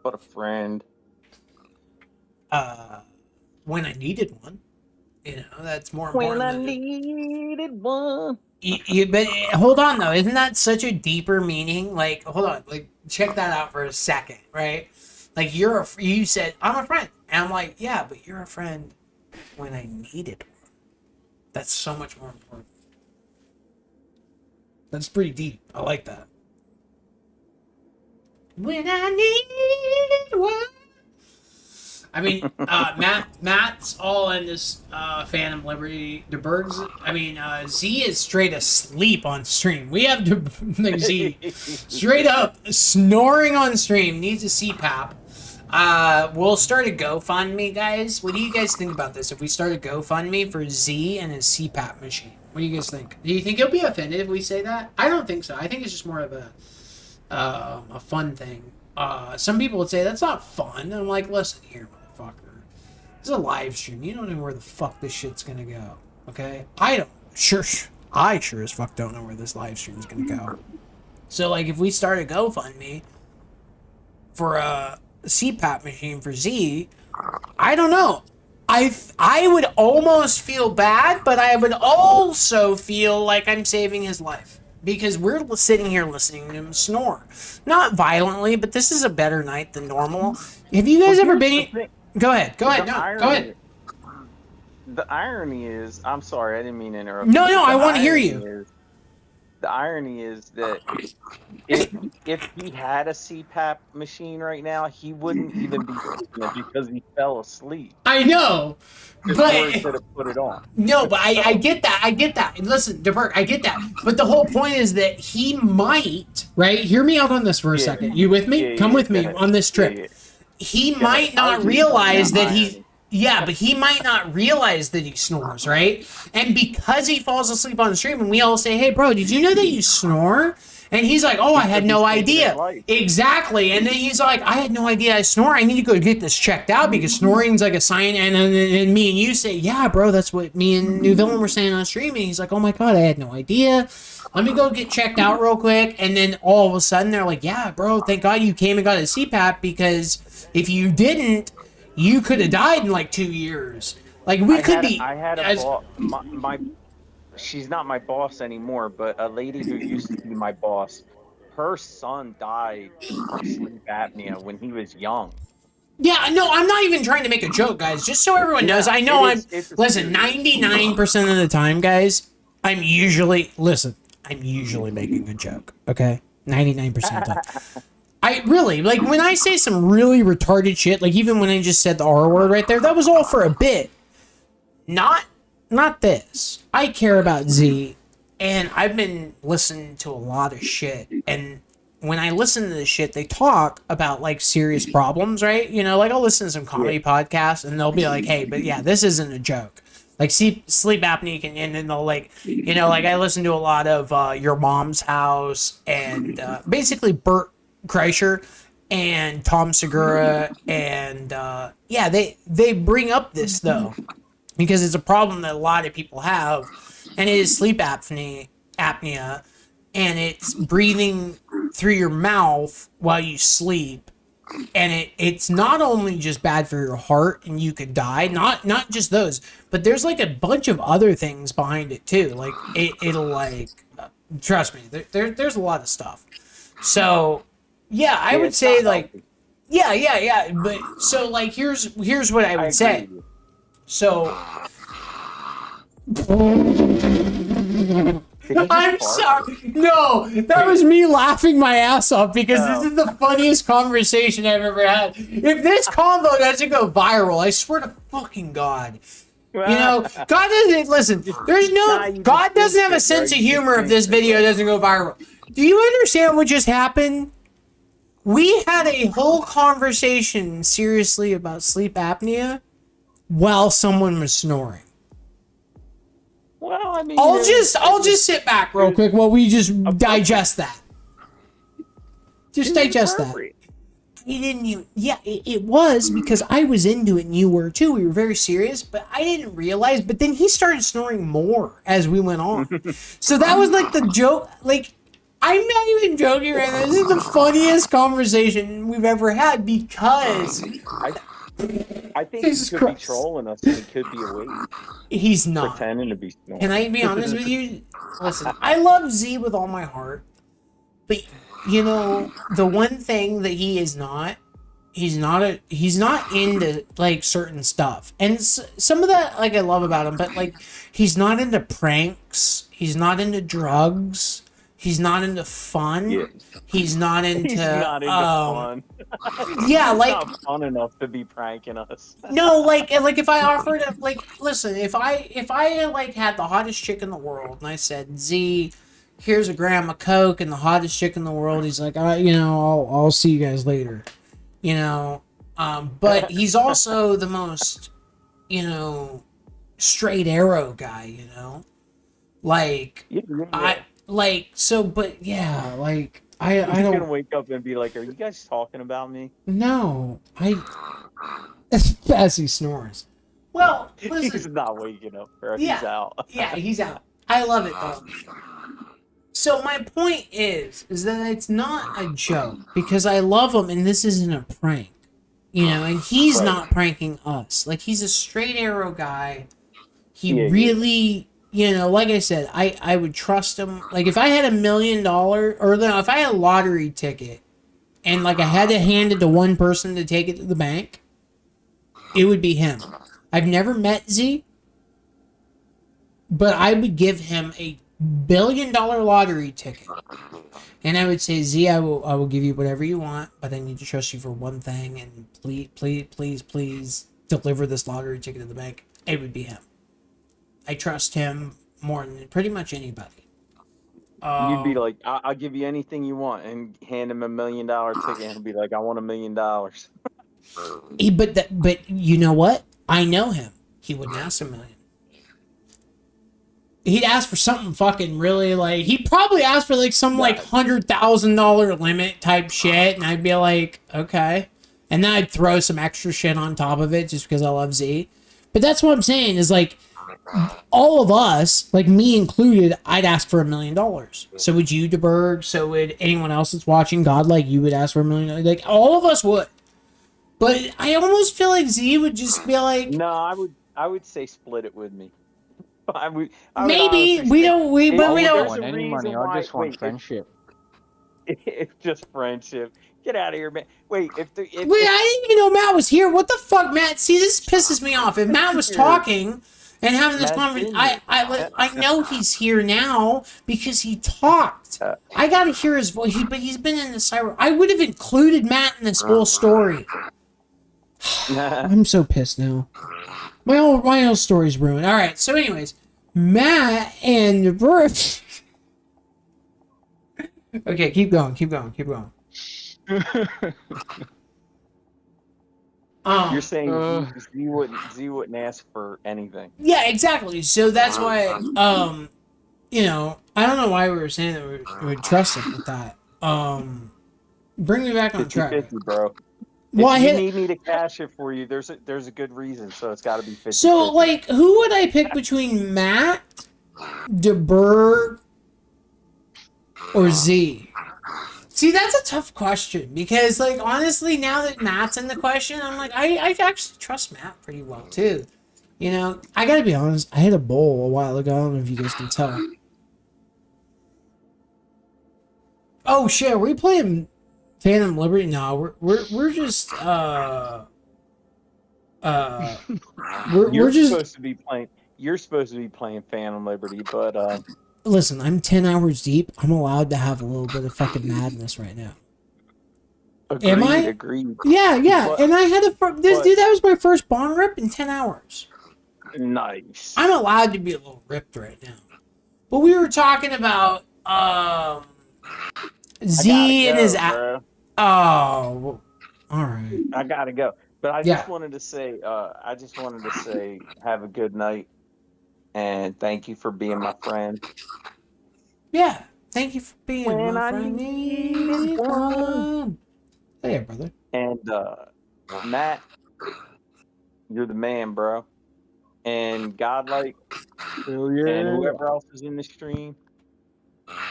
But a friend. When I needed one. You know, that's more important. When I needed one. But hold on, though. Isn't that such a deeper meaning? Like, hold on. Like, check that out for a second, right? Like, you said, I'm a friend. And I'm like, yeah, but you're a friend when I needed one. That's so much more important. That's pretty deep. I like that. When I needed one. I mean, Matt's all in this Phantom Liberty. DeBerg's, Z is straight asleep on stream. We have Z straight up snoring on stream. Needs a CPAP. We'll start a GoFundMe, guys. What do you guys think about this? If we start a GoFundMe for Z and his CPAP machine, what do you guys think? Do you think he'll be offended if we say that? I don't think so. I think it's just more of a fun thing. Some people would say that's not fun. And I'm like, listen here, motherfucker. This is a live stream. You don't know where the fuck this shit's gonna go. Okay? I sure as fuck don't know where this live stream is gonna go. So like, if we start a GoFundMe for a CPAP machine for Z, I don't know. I would almost feel bad, but I would also feel like I'm saving his life. Because we're sitting here listening to him snore. Not violently, but this is a better night than normal. Have you guys ever been... Go ahead. Go ahead. The irony is... I'm sorry, I didn't mean to interrupt. No, I want to hear you. The irony is that if he had a CPAP machine right now, he wouldn't even be using it because he fell asleep. I know, but he could have put it on. No, but I get that. Listen, DeBerg, I get that. But the whole point is that he might, right? Hear me out on this for a second. You with me? Come with me on this trip. He might not realize that he... Yeah, but he might not realize that he snores, right? And because he falls asleep on the stream and we all say, hey, bro, did you know that you snore? And he's like, oh, I had no idea. Exactly. And then he's like, I had no idea I snore. I need to go get this checked out because snoring's like a sign. And me and you say, yeah, bro, that's what me and NewVillain were saying on stream. And he's like, oh, my God, I had no idea. Let me go get checked out real quick. And then all of a sudden they're like, yeah, bro, thank God you came and got a CPAP because if you didn't, you could have died in like 2 years. Like I had a boss. She's not my boss anymore, but a lady who used to be my boss. Her son died of sleep apnea when he was young. Yeah, no, I'm not even trying to make a joke, guys. Just so everyone knows, I know listen, 99% of the time, guys, I'm usually making a joke. Okay, 99% of the time. I really, like, when I say some really retarded shit, like, even when I just said the R word right there, that was all for a bit. Not this. I care about Z, and I've been listening to a lot of shit, and when I listen to this shit, they talk about, like, serious problems, right? You know, like, I'll listen to some comedy podcasts, and they'll be like, hey, but yeah, this isn't a joke. Like, sleep apnea can, and then they'll, like, you know, like, I listen to a lot of Your Mom's House, and basically Bert Kreischer and Tom Segura, and yeah, they bring up this though because it's a problem that a lot of people have, and it is sleep apnea apnea, and it's breathing through your mouth while you sleep. And it's not only just bad for your heart and you could die, not just those, but there's like a bunch of other things behind it too. Like it'll like, trust me, there's a lot of stuff. So yeah, I would say like, yeah. But so like, here's what I would say. So I'm sorry. No, that was me laughing my ass off because this is the funniest conversation I've ever had. If this combo doesn't go viral, I swear to fucking God. You know, God doesn't listen. There's no God doesn't have a sense of humor if this video doesn't go viral. Do you understand what just happened? We had a whole conversation seriously about sleep apnea while someone was snoring. Well, I mean, I'll just sit back real quick while we just digest that. Just digest that. You didn't even, yeah, it was because I was into it and you were too. We were very serious, but I didn't realize. But then he started snoring more as we went on. So that was like the joke. Like, I'm not even joking right now. This is the funniest conversation we've ever had because I think he could be trolling us and he could be awake. He's not. Pretending to be snoring. Can I be honest with you? Listen, I love Z with all my heart. But, you know, the one thing that he's not into, like, certain stuff. And some of that, like, I love about him. But, like, he's not into pranks. He's not into drugs. He's not into fun. Yeah. He's not into. He's not into fun. Yeah, like it's not fun enough to be pranking us. No, like if I offered him, like, listen, if I like had the hottest chick in the world and I said, Z, here's a gram of coke and the hottest chick in the world, he's like, all right, you know, I'll see you guys later, you know. But he's also the most, you know, straight arrow guy, you know, like but yeah, like I He's don't gonna wake up and be like, "Are you guys talking about me?" No, as he snores. Well, listen, he's not waking up, bro. Yeah, He's out. Yeah, he's out. I love it though. So my point is that it's not a joke because I love him and this isn't a prank, you know. And he's not pranking us. Like, he's a straight arrow guy. He really. You know, like I said, I would trust him. Like, if I had $1 million, or no, if I had a lottery ticket, and, like, I had to hand it to one person to take it to the bank, it would be him. I've never met Z, but I would give him a $1 billion lottery ticket. And I would say, Z, I will give you whatever you want, but I need to trust you for one thing, and please deliver this lottery ticket to the bank. It would be him. I trust him more than pretty much anybody. You'd be like, I'll give you anything you want, and hand him $1 million ticket, and he'll be like, I want $1 million. But you know what? I know him. He wouldn't ask $1 million. He'd ask for something fucking really, like, he'd probably ask for like some like $100,000 limit type shit, and I'd be like, okay. And then I'd throw some extra shit on top of it just because I love Z. But that's what I'm saying is, like, all of us, like me included, I'd ask for $1 million. So would you, DeBerg? So would anyone else that's watching God, like, you would ask for $1 million? Like, all of us would. But I almost feel like Z would just be like, no, I would say split it with me. I would maybe we don't want any money. I just want friendship. It's just friendship. Get out of here, man. Wait, I didn't even know Matt was here. What the fuck, Matt? See, this pisses me off. If Matt was talking and having this conversation, I know he's here now because he talked. I gotta hear his voice, but he's been in the cyber. I would have included Matt in this whole story. I'm so pissed now. My whole story's ruined. All right. So, anyways, Matt and Bert. Okay, keep going. You're saying Z wouldn't ask for anything. Yeah, exactly. So that's why, you know, I don't know why we were saying that we would trust him with that. Bring me back on track, 50, bro. Well, if you need me to cash it for you, there's a good reason. So it's got to be 50. So, like, who would I pick between Matt, DeBerg, or Z? See, that's a tough question because, like, honestly, now that Matt's in the question, I'm like, I actually trust Matt pretty well too. You know, I gotta be honest. I hit a bowl a while ago. I don't know if you guys can tell. Oh shit, are we playing Phantom Liberty? No, we're just we're just supposed to be playing. You're supposed to be playing Phantom Liberty, but listen. I'm 10 hours deep. I'm allowed to have a little bit of fucking madness right now. Am I? Agreed. Yeah. But- And I had dude. That was my first bong rip in 10 hours. Nice. I'm allowed to be a little ripped right now. But we were talking about Z and his bro. Oh, all right. I gotta go. But I Yeah. just wanted to say, have a good night, and thank you for being my friend. Yeah. Thank you for being When my I friend. need one. Hey, brother. And Matt, you're the man, bro. And Godlike, and whoever else is in the stream.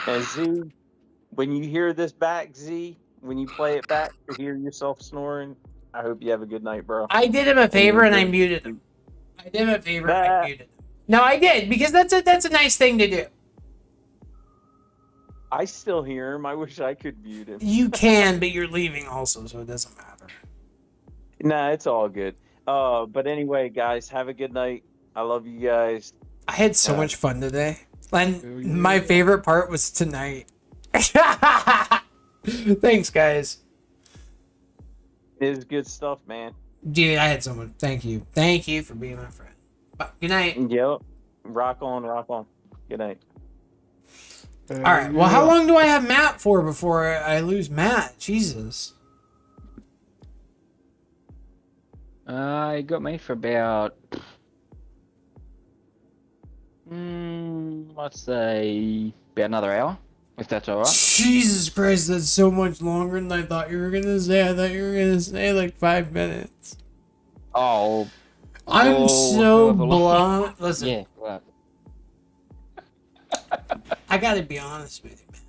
And Z, when you hear this back, Z, when you play it back to hear yourself snoring, I hope you have a good night, bro. I did him a favor and I muted him. I did him a favor and I muted him. No, I did because that's a nice thing to do. I still hear him. I wish I could mute him. You can, but you're leaving also, so it doesn't matter. Nah, it's all good. But anyway, guys, have a good night. I love you guys. I had so much fun today. And my favorite part was tonight. Thanks, guys. It is good stuff, man. Dude, I had so much. Thank you. Thank you for being my friend. Bye. Good night. Yep. Rock on, rock on. Good night. All right. Well, how long do I have Matt for before I lose Matt? Jesus. You got me for about, let's say about another hour, if that's all right. Jesus Christ, that's so much longer than I thought you were gonna say. I thought you were gonna say like 5 minutes. Oh. I'm so blown. Listen. Yeah. Well. I gotta be honest with you, man.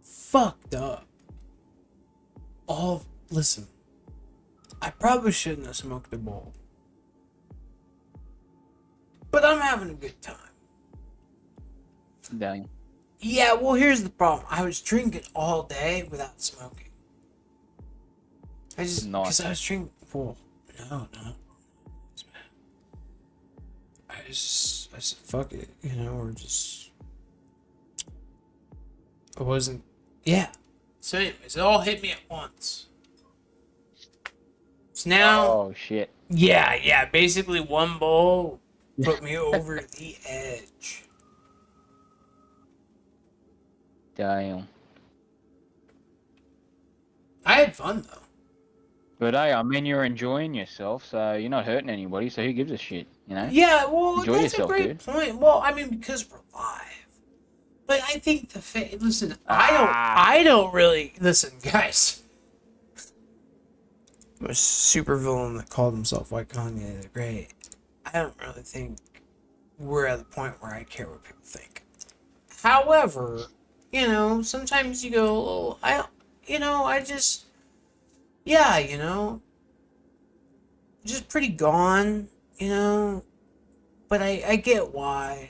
Fucked up. Listen. I probably shouldn't have smoked a bowl. But I'm having a good time. Dang. Yeah, well, here's the problem. I was drinking all day without smoking. Because I was drinking. Well, no. I said, fuck it, or just. I wasn't. Yeah. So, anyways, it all hit me at once. So now. Oh, shit. Yeah. Basically, one bowl put me over the edge. Damn. I had fun, though. But hey, I mean, you're enjoying yourself, so you're not hurting anybody, so who gives a shit, you know? Yeah, well, Enjoy that's yourself, a great dude. point. Well, I mean, because we're live. But I think listen, I don't really, listen, guys. I'm a super villain that called himself White Kanye the Great. I don't really think we're at the point where I care what people think. However, sometimes you go a little, just pretty gone, but I get why.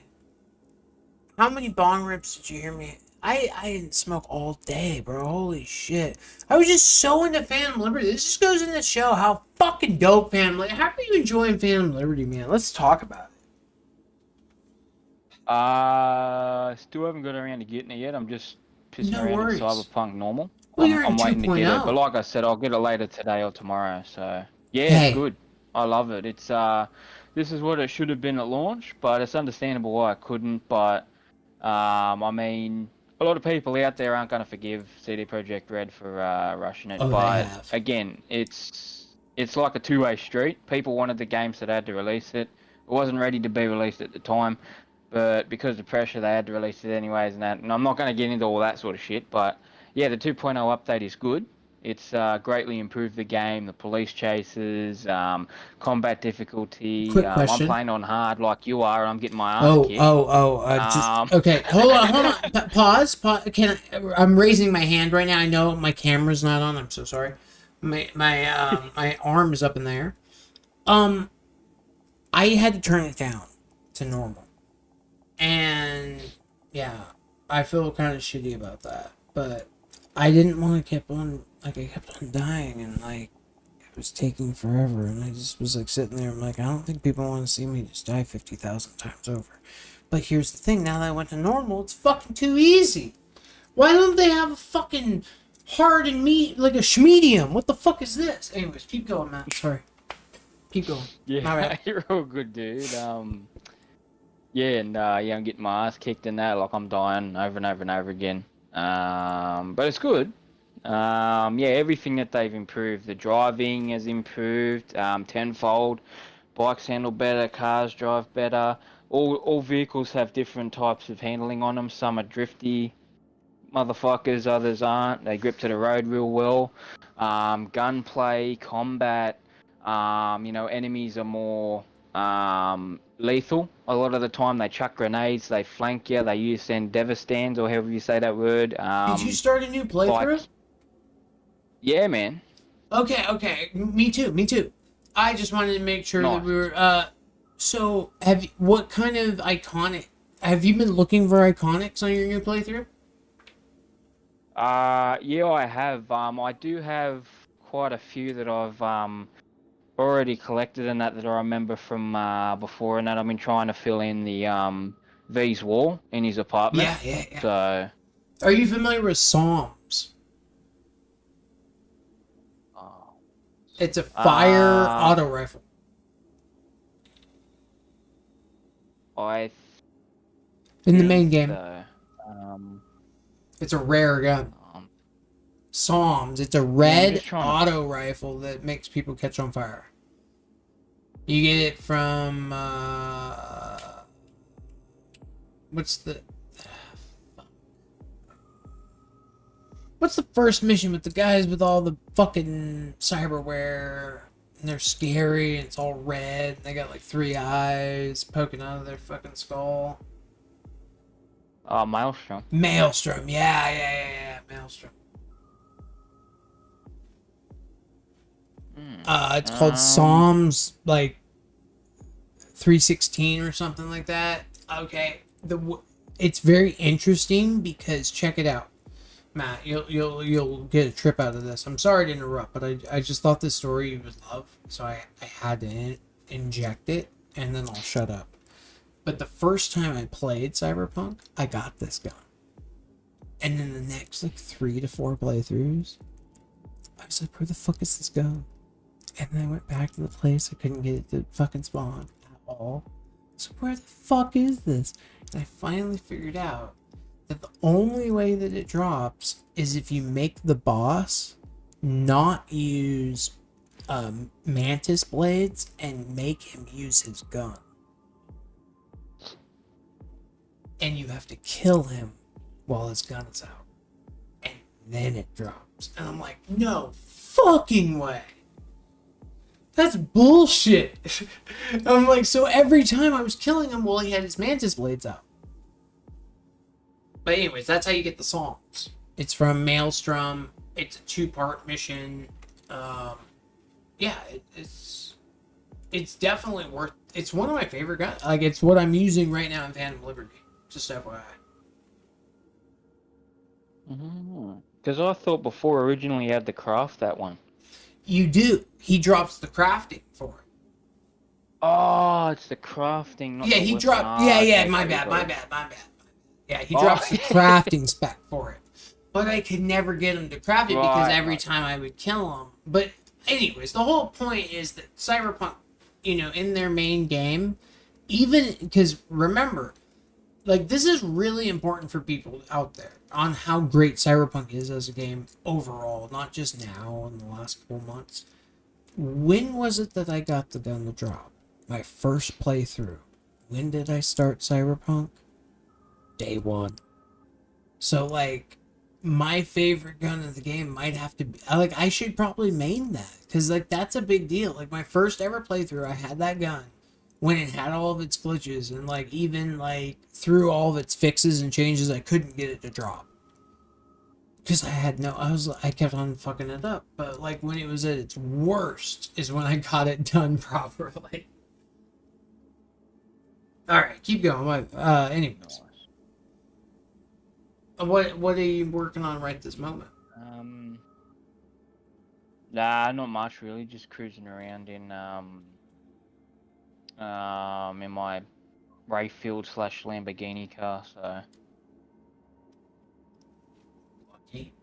How many bong rips did you hear me? I didn't smoke all day, bro. Holy shit. I was just so into Phantom Liberty. This just goes in to show how fucking dope Phantom Liberty. How are you enjoying Phantom Liberty, man? Let's talk about it. Still haven't got around to getting it yet. I'm just pissing No around worries. in Cyberpunk normal. Well, you're in I'm waiting to get it, 2.0. but like I said, I'll get it later today or tomorrow. So yeah, Hey. it's good. I love it. It's this is what it should have been at launch, but it's understandable why I couldn't. But I mean, a lot of people out there aren't going to forgive CD Projekt Red for rushing it. Oh, they but have. again, it's like a two-way street. People wanted the game, so they had to release it. It wasn't ready to be released at the time, but because of pressure, they had to release it anyways. And I'm not going to get into all that sort of shit. But yeah, the 2.0 update is good. It's greatly improved the game. The police chases, combat difficulty. Quick I'm question. playing on hard like you are, and I'm getting my ass kicked. Just okay. Hold on. Pause. Can I'm raising my hand right now. I know my camera's not on. I'm so sorry. My arm is up in the air. I had to turn it down to normal, and yeah, I feel kind of shitty about that. But I didn't want to keep on I kept on dying, and it was taking forever, and I just was sitting there. I'm like, I don't think people want to see me just die 50,000 times over. But here's the thing: now that I went to normal, it's fucking too easy. Why don't they have a fucking hard and like a schmedium? What the fuck is this? Anyways, keep going, Matt. Sorry. Keep going. Yeah, Alright. you're all good, dude. I'm getting my ass kicked in that, I'm dying over and over and over again. But it's good. Everything that they've improved. The driving has improved tenfold. Bikes handle better, cars drive better. All vehicles have different types of handling on them. Some are drifty motherfuckers, others aren't. They grip to the road real well. Gunplay, combat, enemies are more lethal. A lot of the time they chuck grenades, they flank you, they use devastans, or however you say that word. Did you start a new playthrough? Yeah, man. Okay. Me too. I just wanted to make sure that we were. So, what kind of iconic? Have you been looking for iconics on your new playthrough? Yeah, I have. I do have quite a few that I've already collected, and that I remember from before, and that I've been trying to fill in the V's wall in his apartment. Yeah. So, are you familiar with Psalms? It's a fire auto rifle. In the main game. It's a rare gun. Psalms. It's a red auto rifle that makes people catch on fire. You get it from what's the first mission with the guys with all the fucking cyberware, and they're scary, and it's all red, and they got 3 eyes poking out of their fucking skull. Maelstrom. Maelstrom, yeah, Maelstrom. It's called Psalms 316 or something like that. Okay, it's very interesting because check it out, Matt. You'll get a trip out of this. I'm sorry to interrupt, but I just thought this story you would love, so I had to inject it, and then I'll shut up. But the first time I played Cyberpunk, I got this gun. And then the next 3 to 4 playthroughs, I was like, where the fuck is this gun? And then I went back to the place, I couldn't get it to fucking spawn at all. So where the fuck is this? And I finally figured out that the only way that it drops is if you make the boss not use mantis blades and make him use his gun. And you have to kill him while his gun is out. And then it drops. And I'm like, no fucking way. That's bullshit. I'm like, so every time I was killing him while he had his mantis blades out. But anyways, that's how you get the Psalms. It's from Maelstrom. It's a 2-part mission. It's definitely worth. It's one of my favorite guns. It's what I'm using right now in Phantom Liberty. Just FYI. Because I thought before originally you had to craft that one. You do. He drops the crafting for it. Oh, it's the crafting. Not He dropped. My bad. Yeah, he drops the crafting spec for it. But I could never get him to craft it because every time I would kill him. But anyways, the whole point is that Cyberpunk, in their main game, even because remember, this is really important for people out there on how great Cyberpunk is as a game overall, not just now in the last couple months. When was it that I got the gun to drop? My first playthrough. When did I start Cyberpunk? Day 1. So, my favorite gun in the game might have to be like I should probably main that because like that's a big deal. Like my first ever playthrough, I had that gun when it had all of its glitches and like even like through all of its fixes and changes, I couldn't get it to drop because I kept on fucking it up. But like when it was at its worst is when I got it done properly. All right, keep going. Anyways. What are you working on right this moment? Nah, not much really. Just cruising around in my Rayfield / Lamborghini car. So. Lucky.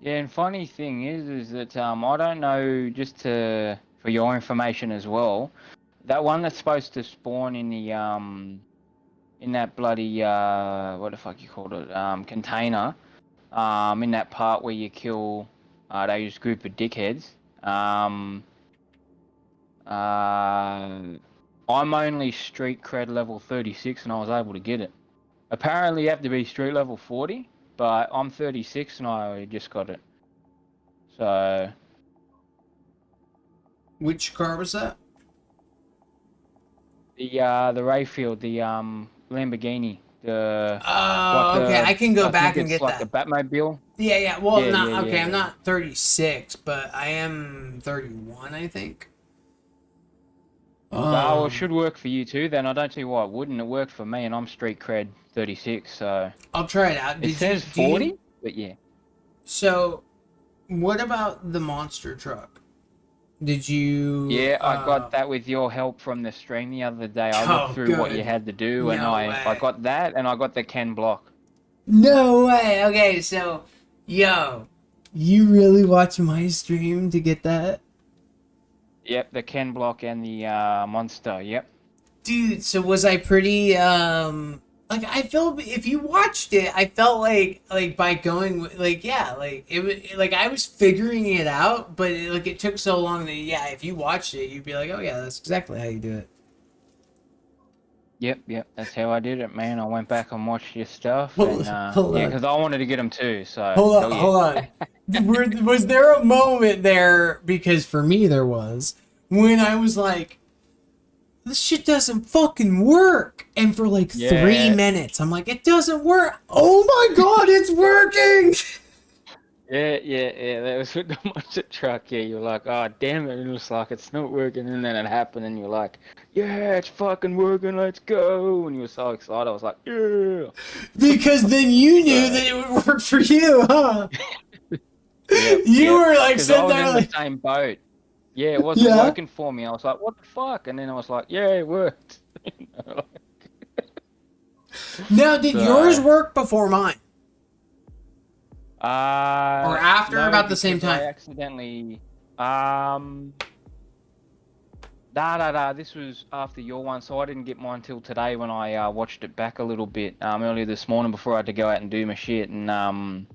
Yeah, and funny thing is that I don't know. Just for your information as well, that one that's supposed to spawn in the in that bloody what the fuck you called it container in that part where you kill those group of dickheads. I'm only street cred level 36 and I was able to get it. Apparently you have to be street level 40, but I'm 36 and I just got it. So which car was that? The Rayfield, the Lamborghini, the okay, I can go back and it's get like that. The Batmobile. Yeah. Well, I'm yeah. not 36, but I am 31, I think. Well, it should work for you too. Then I don't see why it wouldn't. It worked for me, and I'm street cred 36. So I'll try it out. It says 40, but yeah. So, what about the monster truck? Did you? Yeah, I got that with your help from the stream the other day. I looked through what you had to do, and I got that, and I got the Ken block. No way. Okay, so, yo, you really watch my stream to get that? Yep, the Ken block and the monster. Yep. Dude, so was I pretty like I felt if you watched it, I felt like by going like yeah, like it was like I was figuring it out, but it took so long that yeah, if you watched it, you'd be like, oh yeah, that's exactly how you do it. Yep, that's how I did it, man. I went back and watched your stuff, and yeah, because I wanted to get them too. So hold on. Was there a moment there, because for me there was, when I was like, this shit doesn't fucking work, and for like 3 minutes I'm like, it doesn't work. Oh my god, it's working. Yeah. That was with the monster truck. Yeah, you're like, oh damn it, it looks like it's not working, and then it happened, and you're like, yeah, it's fucking working, let's go, and you were so excited. I was like, yeah, because then you knew that it would work for you, huh? You were like sitting there in like the same boat. Yeah, it wasn't working for me. I was like, what the fuck? And then I was like, yeah, it worked. Now, did yours work before mine? Or after, no, about the same time? I accidentally, this was after your one, so I didn't get mine till today when I watched it back a little bit earlier this morning before I had to go out and do my shit, and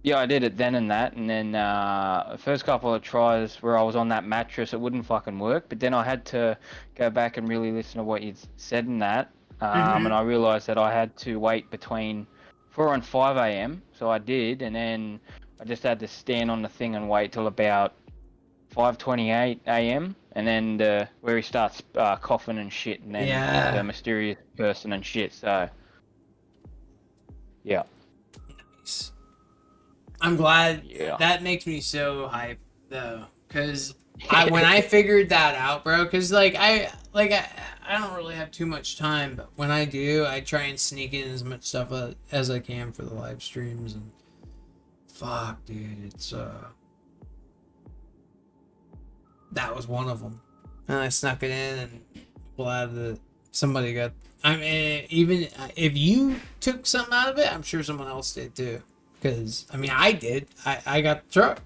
yeah, I did it then and that, and then the first couple of tries where I was on that mattress, it wouldn't fucking work, but then I had to go back and really listen to what you said in that, and I realised that I had to wait between 4 and 5 a.m, so I did, and then I just had to stand on the thing and wait till about 5:28 a.m, and then where he starts coughing and shit, and then the mysterious person and shit, so yeah. Nice. I'm glad. That makes me so hyped though, because when I figured that out, bro, because I don't really have too much time, but when I do, I try and sneak in as much stuff as I can for the live streams, and fuck, dude, it's that was one of them, and I snuck it in, and glad that somebody got. I mean, even if you took something out of it, I'm sure someone else did too. Because, I mean, I did. I got the truck.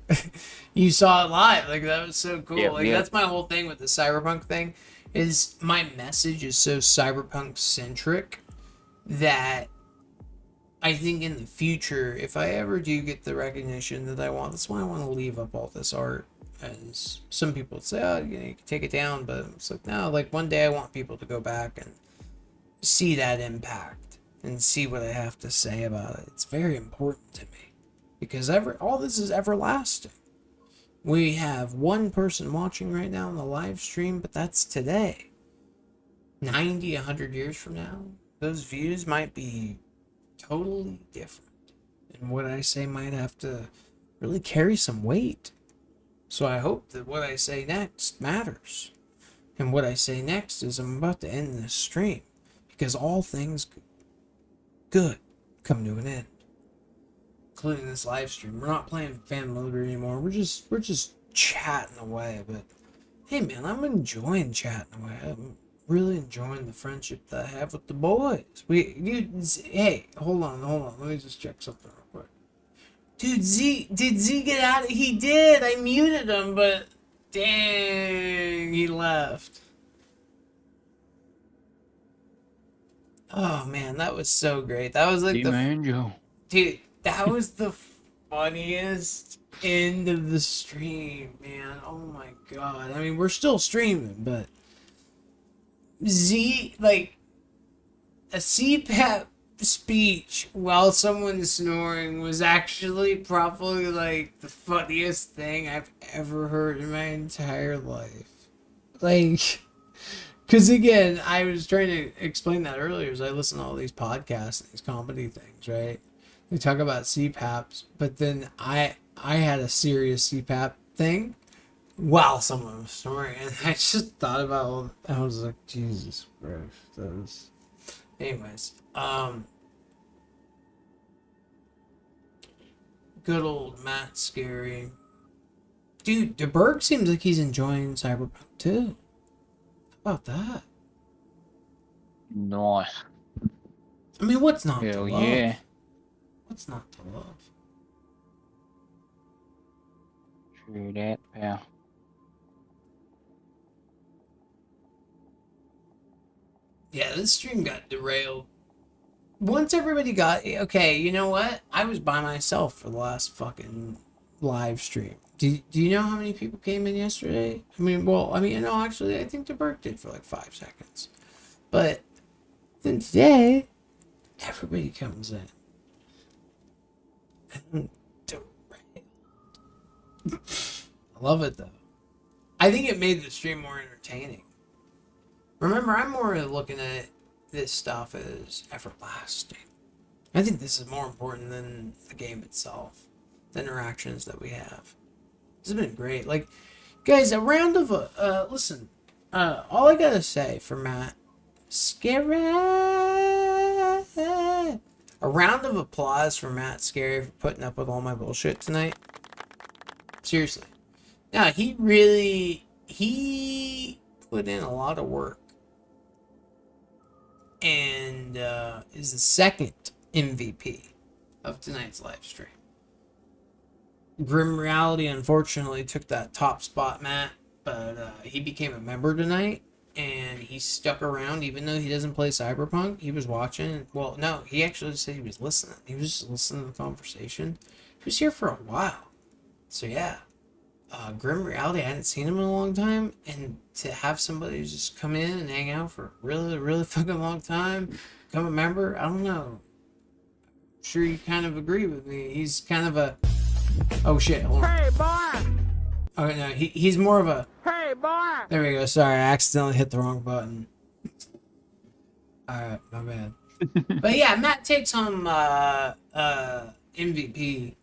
You saw it live. Like, that was so cool. That's my whole thing with the Cyberpunk thing, is my message is so Cyberpunk-centric that I think in the future, if I ever do get the recognition that I want, that's why I want to leave up all this art. As some people say, oh, you can take it down. But it's like, no, like, one day I want people to go back and see that impact and see what I have to say about it. It's very important to me because all this is everlasting. We have one person watching right now on the live stream, but that's today. 90, 100 years from now, those views might be totally different. And what I say might have to really carry some weight. So I hope that what I say next matters. And what I say next is I'm about to end this stream. Because all things good come to an end. Including this live stream. We're not playing Phantom Liberty anymore. We're just chatting away. But hey man, I'm enjoying chatting away. I'm really enjoying the friendship that I have with the boys. Hey, hold on. Let me just check something real quick. Dude, did Z get out? He did. I muted him, but dang, he left. Oh man, that was so great. That was like dude, that was the funniest end of the stream, man. Oh my god. I mean, we're still streaming, but Z, like, a CPAP speech while someone's snoring was actually probably like the funniest thing I've ever heard in my entire life. Like, because again, I was trying to explain that earlier as I listen to all these podcasts and these comedy things, right? They talk about CPAPs, but then I had a serious CPAP thing while someone was snoring, and I just thought about I was like, Jesus Christ, that was... Anyways, good old Matt Scary. Dude, DeBerg seems like he's enjoying Cyberpunk too. How about that? Nice. I mean, what's not to love? Yeah. What's not to love? True that, pal. Yeah, this stream got derailed. Once everybody got... Okay, you know what? I was by myself for the last fucking live stream. Do you know how many people came in yesterday? I mean, well, no, actually, I think DeBerg did for like 5 seconds. But then today, everybody comes in. And derailed. I love it, though. I think it made the stream more entertaining. Remember, I'm more looking at this stuff as everlasting. I think this is more important than the game itself. The interactions that we have. This has been great. Like, guys, a round of... listen, all I gotta say for Matt... Scary... A round of applause for Matt Scary for putting up with all my bullshit tonight. Seriously. Now, he put in a lot of work. And is the second MVP of tonight's live stream. Grim Reality unfortunately took that top spot, Matt, but he became a member tonight, and he stuck around even though he doesn't play Cyberpunk. He was watching. Well, no, he actually said he was listening. He was just listening to the conversation. He was here for a while. So yeah. Grim Reality, I hadn't seen him in a long time, and to have somebody just come in and hang out for a really, really fucking long time, become a member, I don't know. I'm sure you kind of agree with me. He's kind of a... Oh shit, hold on. Hey, boy! Oh no, he's more of a... Hey, boy! There we go, sorry, I accidentally hit the wrong button. Alright, my bad. But yeah, Matt takes home MVP.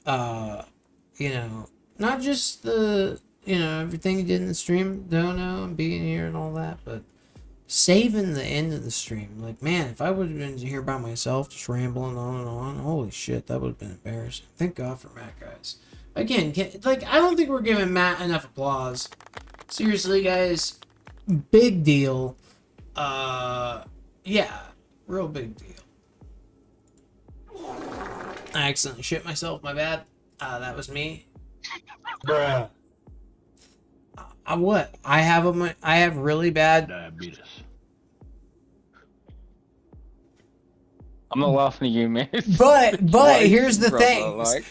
You know... Not just the, everything he did in the stream, Dono, and being here and all that, but saving the end of the stream. Like, man, if I would have been here by myself, just rambling on and on, holy shit, that would have been embarrassing. Thank God for Matt, guys. Again, I don't think we're giving Matt enough applause. Seriously, guys, big deal. Yeah, real big deal. I accidentally shit myself, my bad. That was me. Bruh. What? I have really bad diabetes. I'm not laughing at you, man. But here's the thing. Like...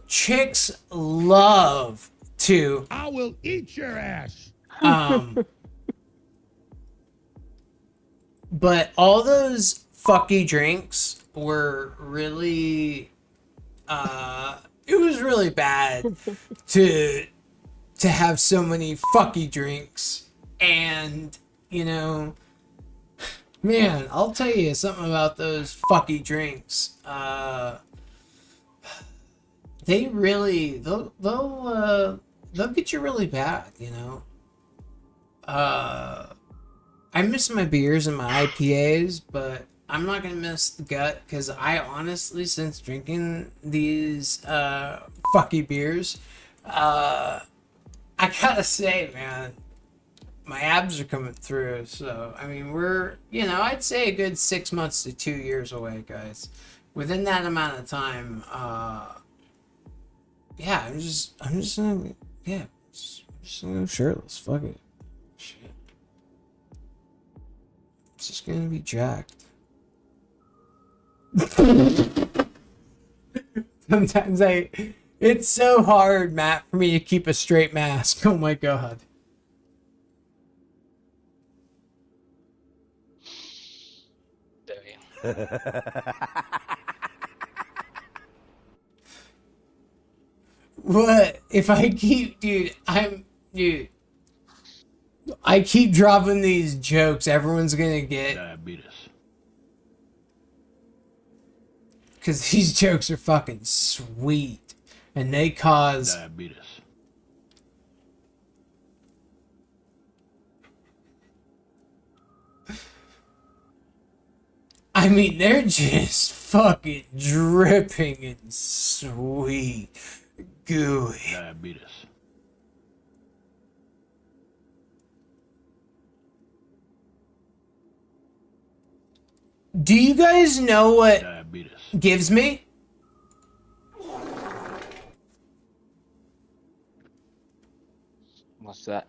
Chicks love to... I will eat your ass. But all those fucky drinks were really, it was really bad to have so many fucky drinks. And, you know, man, I'll tell you something about those fucky drinks. They really, they'll get you really bad, you know. I miss my beers and my IPAs, but I'm not gonna miss the gut, because I honestly, since drinking these fucky beers, I gotta say, man, my abs are coming through. So I mean, we're, you know, I'd say a good 6 months to 2 years away, guys. Within that amount of time, yeah, I'm just gonna, yeah, just gonna go shirtless. Fuck it. Shit. It's just gonna be jacked. Sometimes it's so hard, Matt, for me to keep a straight mask. Oh my god. What? If I keep, dude, I keep dropping these jokes, everyone's gonna get diabetes. Because these jokes are fucking sweet. And they cause Diabetes. I mean, they're just fucking dripping in sweet, gooey. Diabetes. Do you guys know what Diabetes. gives me? What's that?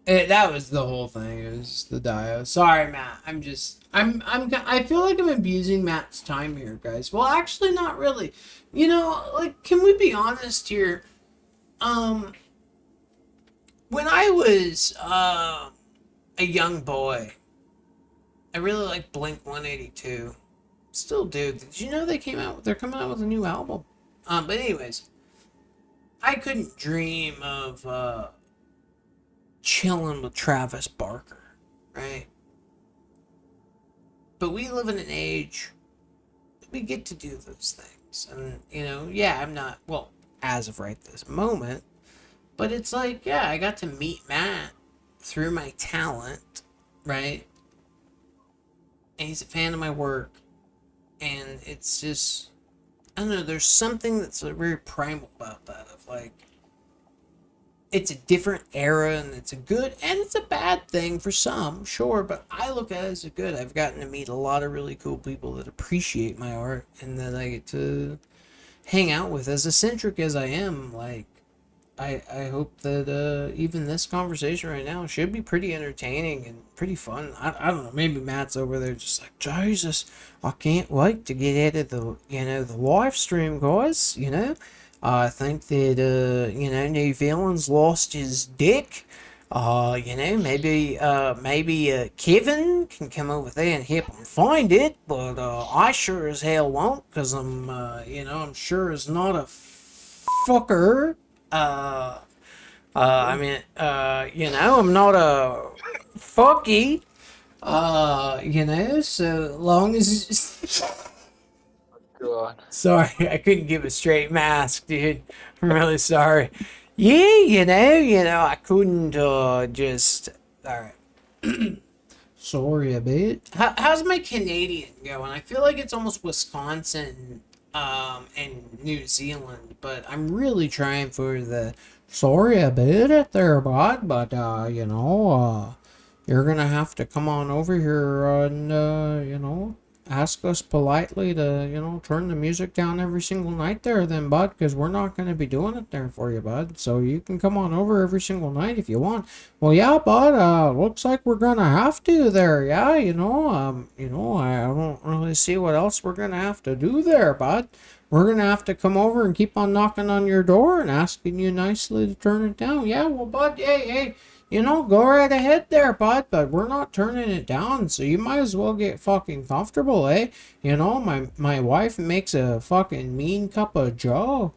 That was the whole thing. It was the dio. Sorry, Matt. I feel like I'm abusing Matt's time here, guys. Well, actually, not really. You know, like, can we be honest here? When I was a young boy, I really liked Blink 182. Still do. Did you know they're coming out with a new album? But anyways, I couldn't dream of chilling with Travis Barker, right? But we live in an age that we get to do those things. And, you know, yeah, I'm not, well, as of right this moment, but it's like, yeah, I got to meet Matt through my talent, right? And he's a fan of my work. And it's just, I don't know, there's something that's very primal about that. Of like, it's a different era, and it's a good and it's a bad thing for some, sure, but I look at it as a good. I've gotten to meet a lot of really cool people that appreciate my art and that I get to hang out with. As eccentric as I am, like, I hope that even this conversation right now should be pretty entertaining and pretty fun. I don't know, maybe Matt's over there just like, Jesus, I can't wait to get out of the, you know, the live stream, guys, you know. I think that, you know, NewVillain's lost his dick. You know, maybe Kevin can come over there and help him find it, but I sure as hell won't, because I'm, you know, I'm sure as not a fucker. I mean, you know, I'm not a fucky, you know, so long as... God. Sorry, I couldn't give a straight mask, dude. I'm really sorry. Yeah, you know, I couldn't, just... Alright. Sorry a bit. How's my Canadian going? I feel like it's almost Wisconsin, and New Zealand, but I'm really trying for the sorry about it there, bud, but, you know, you're gonna have to come on over here and, you know, ask us politely to, you know, turn the music down every single night there then, bud, because we're not going to be doing it there for you, bud. So you can come on over every single night if you want. Well, yeah, bud, looks like we're going to have to there, yeah, you know, I don't really see what else we're going to have to do there, bud. we're gonna have to come over and keep on knocking on your door and asking you nicely to turn it down. Yeah, well, bud, hey, you know, go right ahead there, bud, but we're not turning it down, so you might as well get fucking comfortable, eh? You know, my wife makes a fucking mean cup of joe.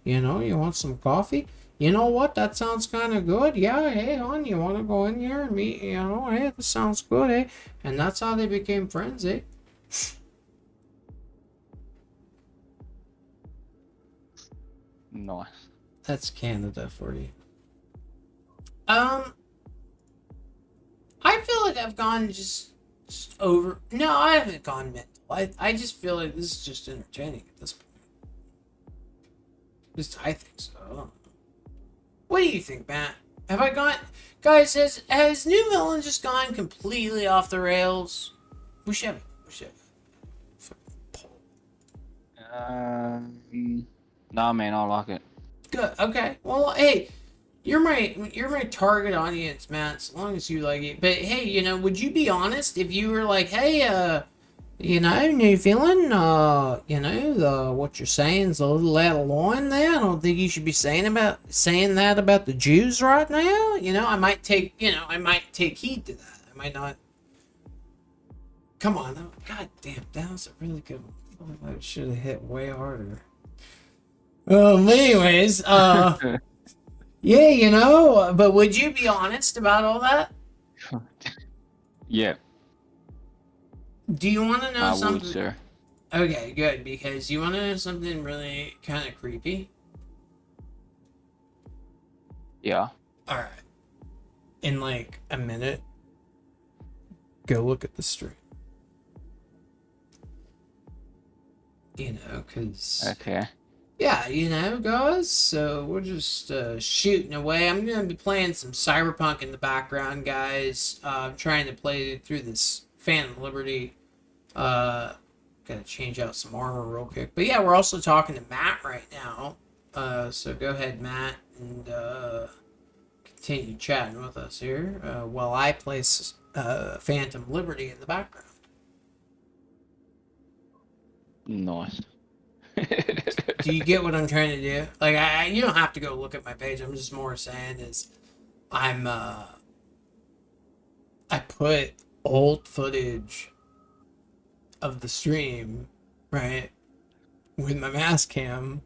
You know, you want some coffee? You know what? That sounds kind of good. Yeah, hey, hon, you want to go in here and meet, you know, hey, this sounds good, eh? And that's how they became friends, eh? Nice. That's Canada for you. I feel like I've gone just over. No, I haven't gone mental. I just feel like this is just entertaining at this point. At least I think so. I don't know. What do you think, Matt? Have I gone... Guys, has NewVillain just gone completely off the rails? We should have it. Nah, man, I like it. Good. Okay. Well, hey, you're my target audience, Matt. As long as you like it. But hey, you know, would you be honest if you were like, hey, you know, NewVillain, you know, what you're saying is a little out of line there. I don't think you should be saying that about the Jews right now. You know, I might take heed to that. I might not. Come on, though. God damn, that was a really good one. I feel like I should have hit way harder. Anyways, yeah, you know, but would you be honest about all that? Yeah. Do you want to know I something? would, sir. Okay, good, because you want to know something really kind of creepy? Yeah. Alright. In like a minute, go look at the stream. You know, because... Okay. Yeah, you know, guys, so we're just shooting away. I'm going to be playing some Cyberpunk in the background, guys. I'm trying to play through this Phantom Liberty. Gotta change out some armor real quick. But yeah, we're also talking to Matt right now. So go ahead, Matt, and continue chatting with us here while I play Phantom Liberty in the background. Nice. Do you get what I'm trying to do? Like, you don't have to go look at my page. I'm just more saying is I put old footage of the stream, right, with my mask cam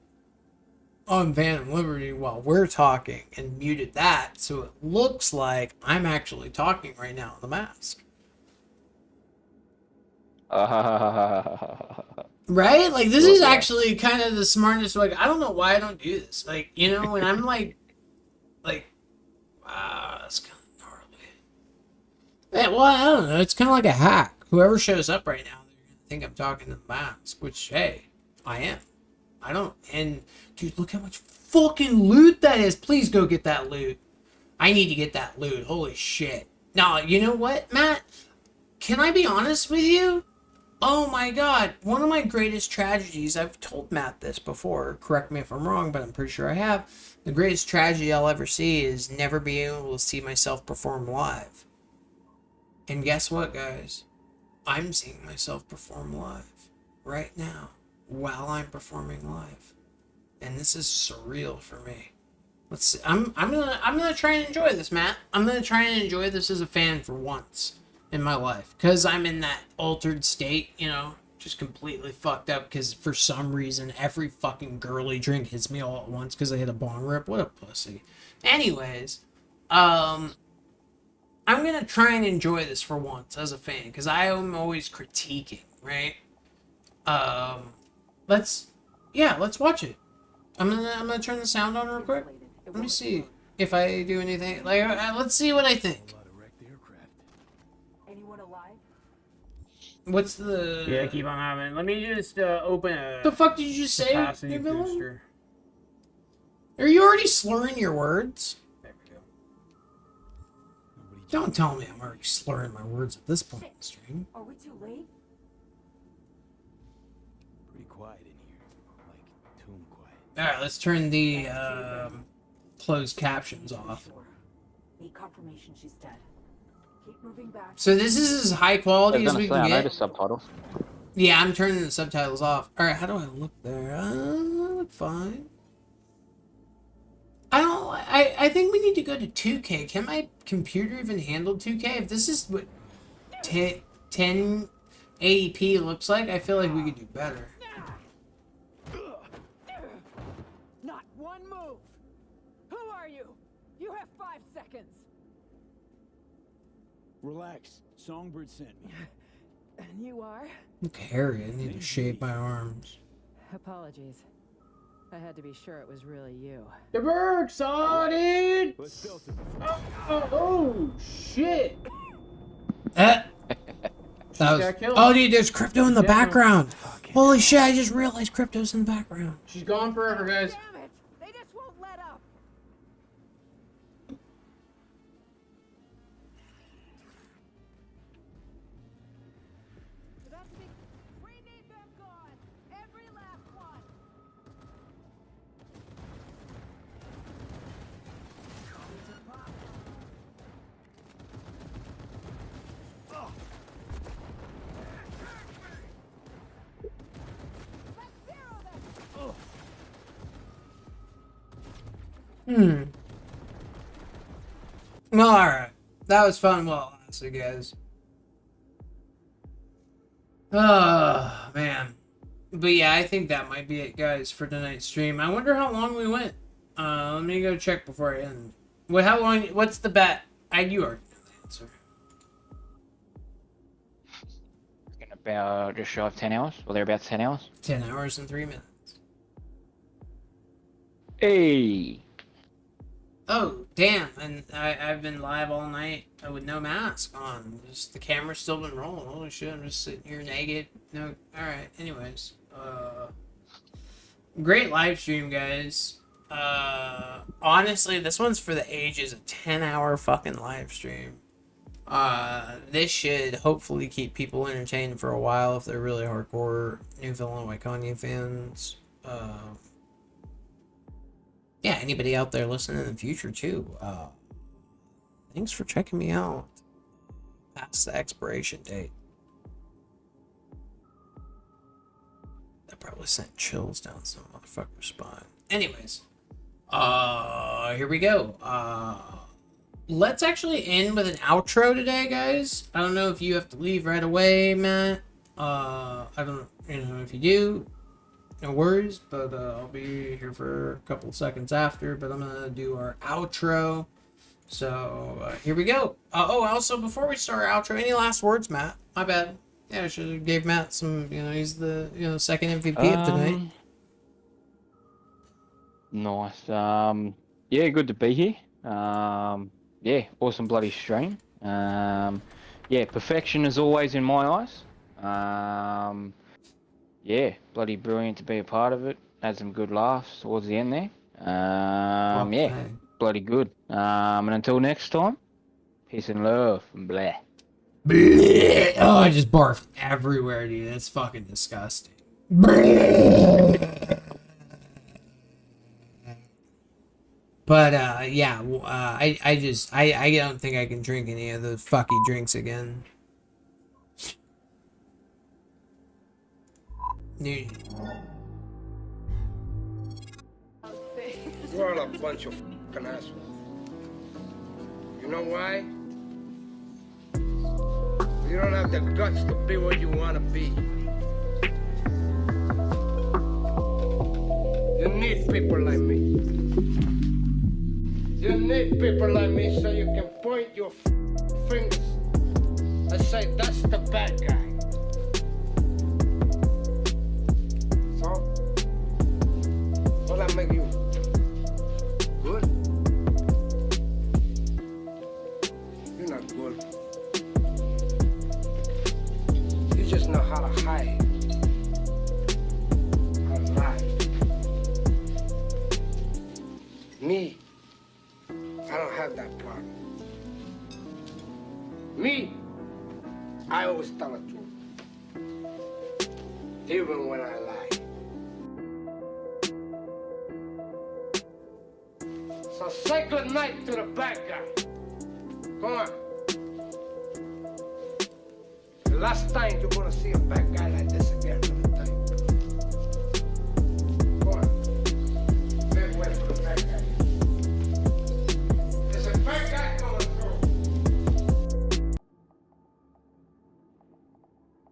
on Phantom Liberty while we're talking and muted that so it looks like I'm actually talking right now on the mask. Right? Like, this is actually kind of the smartest. Like, I don't know why I don't do this. Like, you know, when I'm like, wow, that's kind of gnarly. Yeah, well, I don't know. It's kind of like a hack. Whoever shows up right now, they're going to think I'm talking to the mask, which, hey, I am. I don't. And, dude, look how much fucking loot that is. Please go get that loot. I need to get that loot. Holy shit. Now, you know what, Matt? Can I be honest with you? Oh my god, one of my greatest tragedies, I've told Matt this before, correct me if I'm wrong, but I'm pretty sure I have. The greatest tragedy I'll ever see is never being able to see myself perform live. And guess what, guys? I'm seeing myself perform live right now while I'm performing live. And this is surreal for me. Let's see. I'm gonna try and enjoy this, Matt. I'm gonna try and enjoy this as a fan for once in my life, because I'm in that altered state, you know, just completely fucked up because for some reason every fucking girly drink hits me all at once because I hit a bong rip. What a pussy. Anyways, I'm gonna try and enjoy this for once as a fan because I am always critiquing, right? Let's watch it. I'm gonna turn the sound on real quick. Let me see if I do anything. Like, let's see what I think. What's the... Yeah, keep on having. Let me just open a... The fuck did you just say, NewVillain? Are you already slurring your words? There we go. Don't tell me I'm already slurring my words at this point in the stream. Are we too late? Pretty quiet in here. Like, tomb quiet. Alright, let's turn the closed captions off. Need confirmation she's dead. Keep moving back. So this is as high quality as we can I get. noticed subtitles. Yeah, I'm turning the subtitles off. All right, how do I look there? I look fine. I think we need to go to 2K. Can my computer even handle 2K? If this is what 1080p looks like, I feel like we could do better. Not one move. Who are you? You have 5 seconds. Relax. Songbird sent me. And you are? Look hairy. I need to shave my arms. Apologies. I had to be sure it was really you. The bird saw it. Oh shit! That was. Oh, dude, there's crypto in the background. Holy shit! I just realized crypto's in the background. She's gone forever, guys. Damn it! They just won't let up. We need them gone. Every last one. Well, alright. That was fun while it lasted, guys. Oh, man. But yeah, I think that might be it, guys, for tonight's stream. I wonder how long we went. Let me go check before I end. How long? What's the bet? You already know the answer. About just shy of 10 hours. Well, they're about 10 hours. 10 hours and 3 minutes. Hey. Oh, damn. And I've been live all night with no mask on. Just the camera's still been rolling. Holy shit, I'm just sitting here naked. No, alright, anyways. Great live stream, guys. Honestly, this one's for the ages. A 10-hour fucking live stream. This should hopefully keep people entertained for a while if they're really hardcore NewVillain Wyconia fans. Yeah, anybody out there listening in the future too. Thanks for checking me out past the expiration date. That probably sent chills down some motherfucker's spine. Anyways, here we go. Let's actually end with an outro today, guys. I don't know if you have to leave right away, Matt. I don't, if you do, no worries, but I'll be here for a couple of seconds after, but I'm gonna do our outro. So here we go. Also before we start our outro, any last words, Matt? My bad. Yeah, I should have gave Matt some, he's the second MVP of tonight. Nice. Yeah, good to be here. Yeah, awesome bloody stream. Yeah, perfection as always in my eyes. Yeah, bloody brilliant to be a part of it. Had some good laughs towards the end there. Yeah, bloody good. And until next time, peace and love and blah. Oh, I just barfed everywhere, dude. That's fucking disgusting. But yeah, I don't think I can drink any of those fucky drinks again. Dude. You're all a bunch of fucking assholes. You know why? You don't have the guts to be what you want to be. You need people like me. You need people like me so you can point your fingers and say, that's the bad guy. So, will that make you good? You're not good. You just know how to hide. How to lie. Me, I don't have that problem. Me, I always tell the truth. Even when I lie. So say good night to the bad guy. Come on. The last time you're gonna see a bad guy like this again.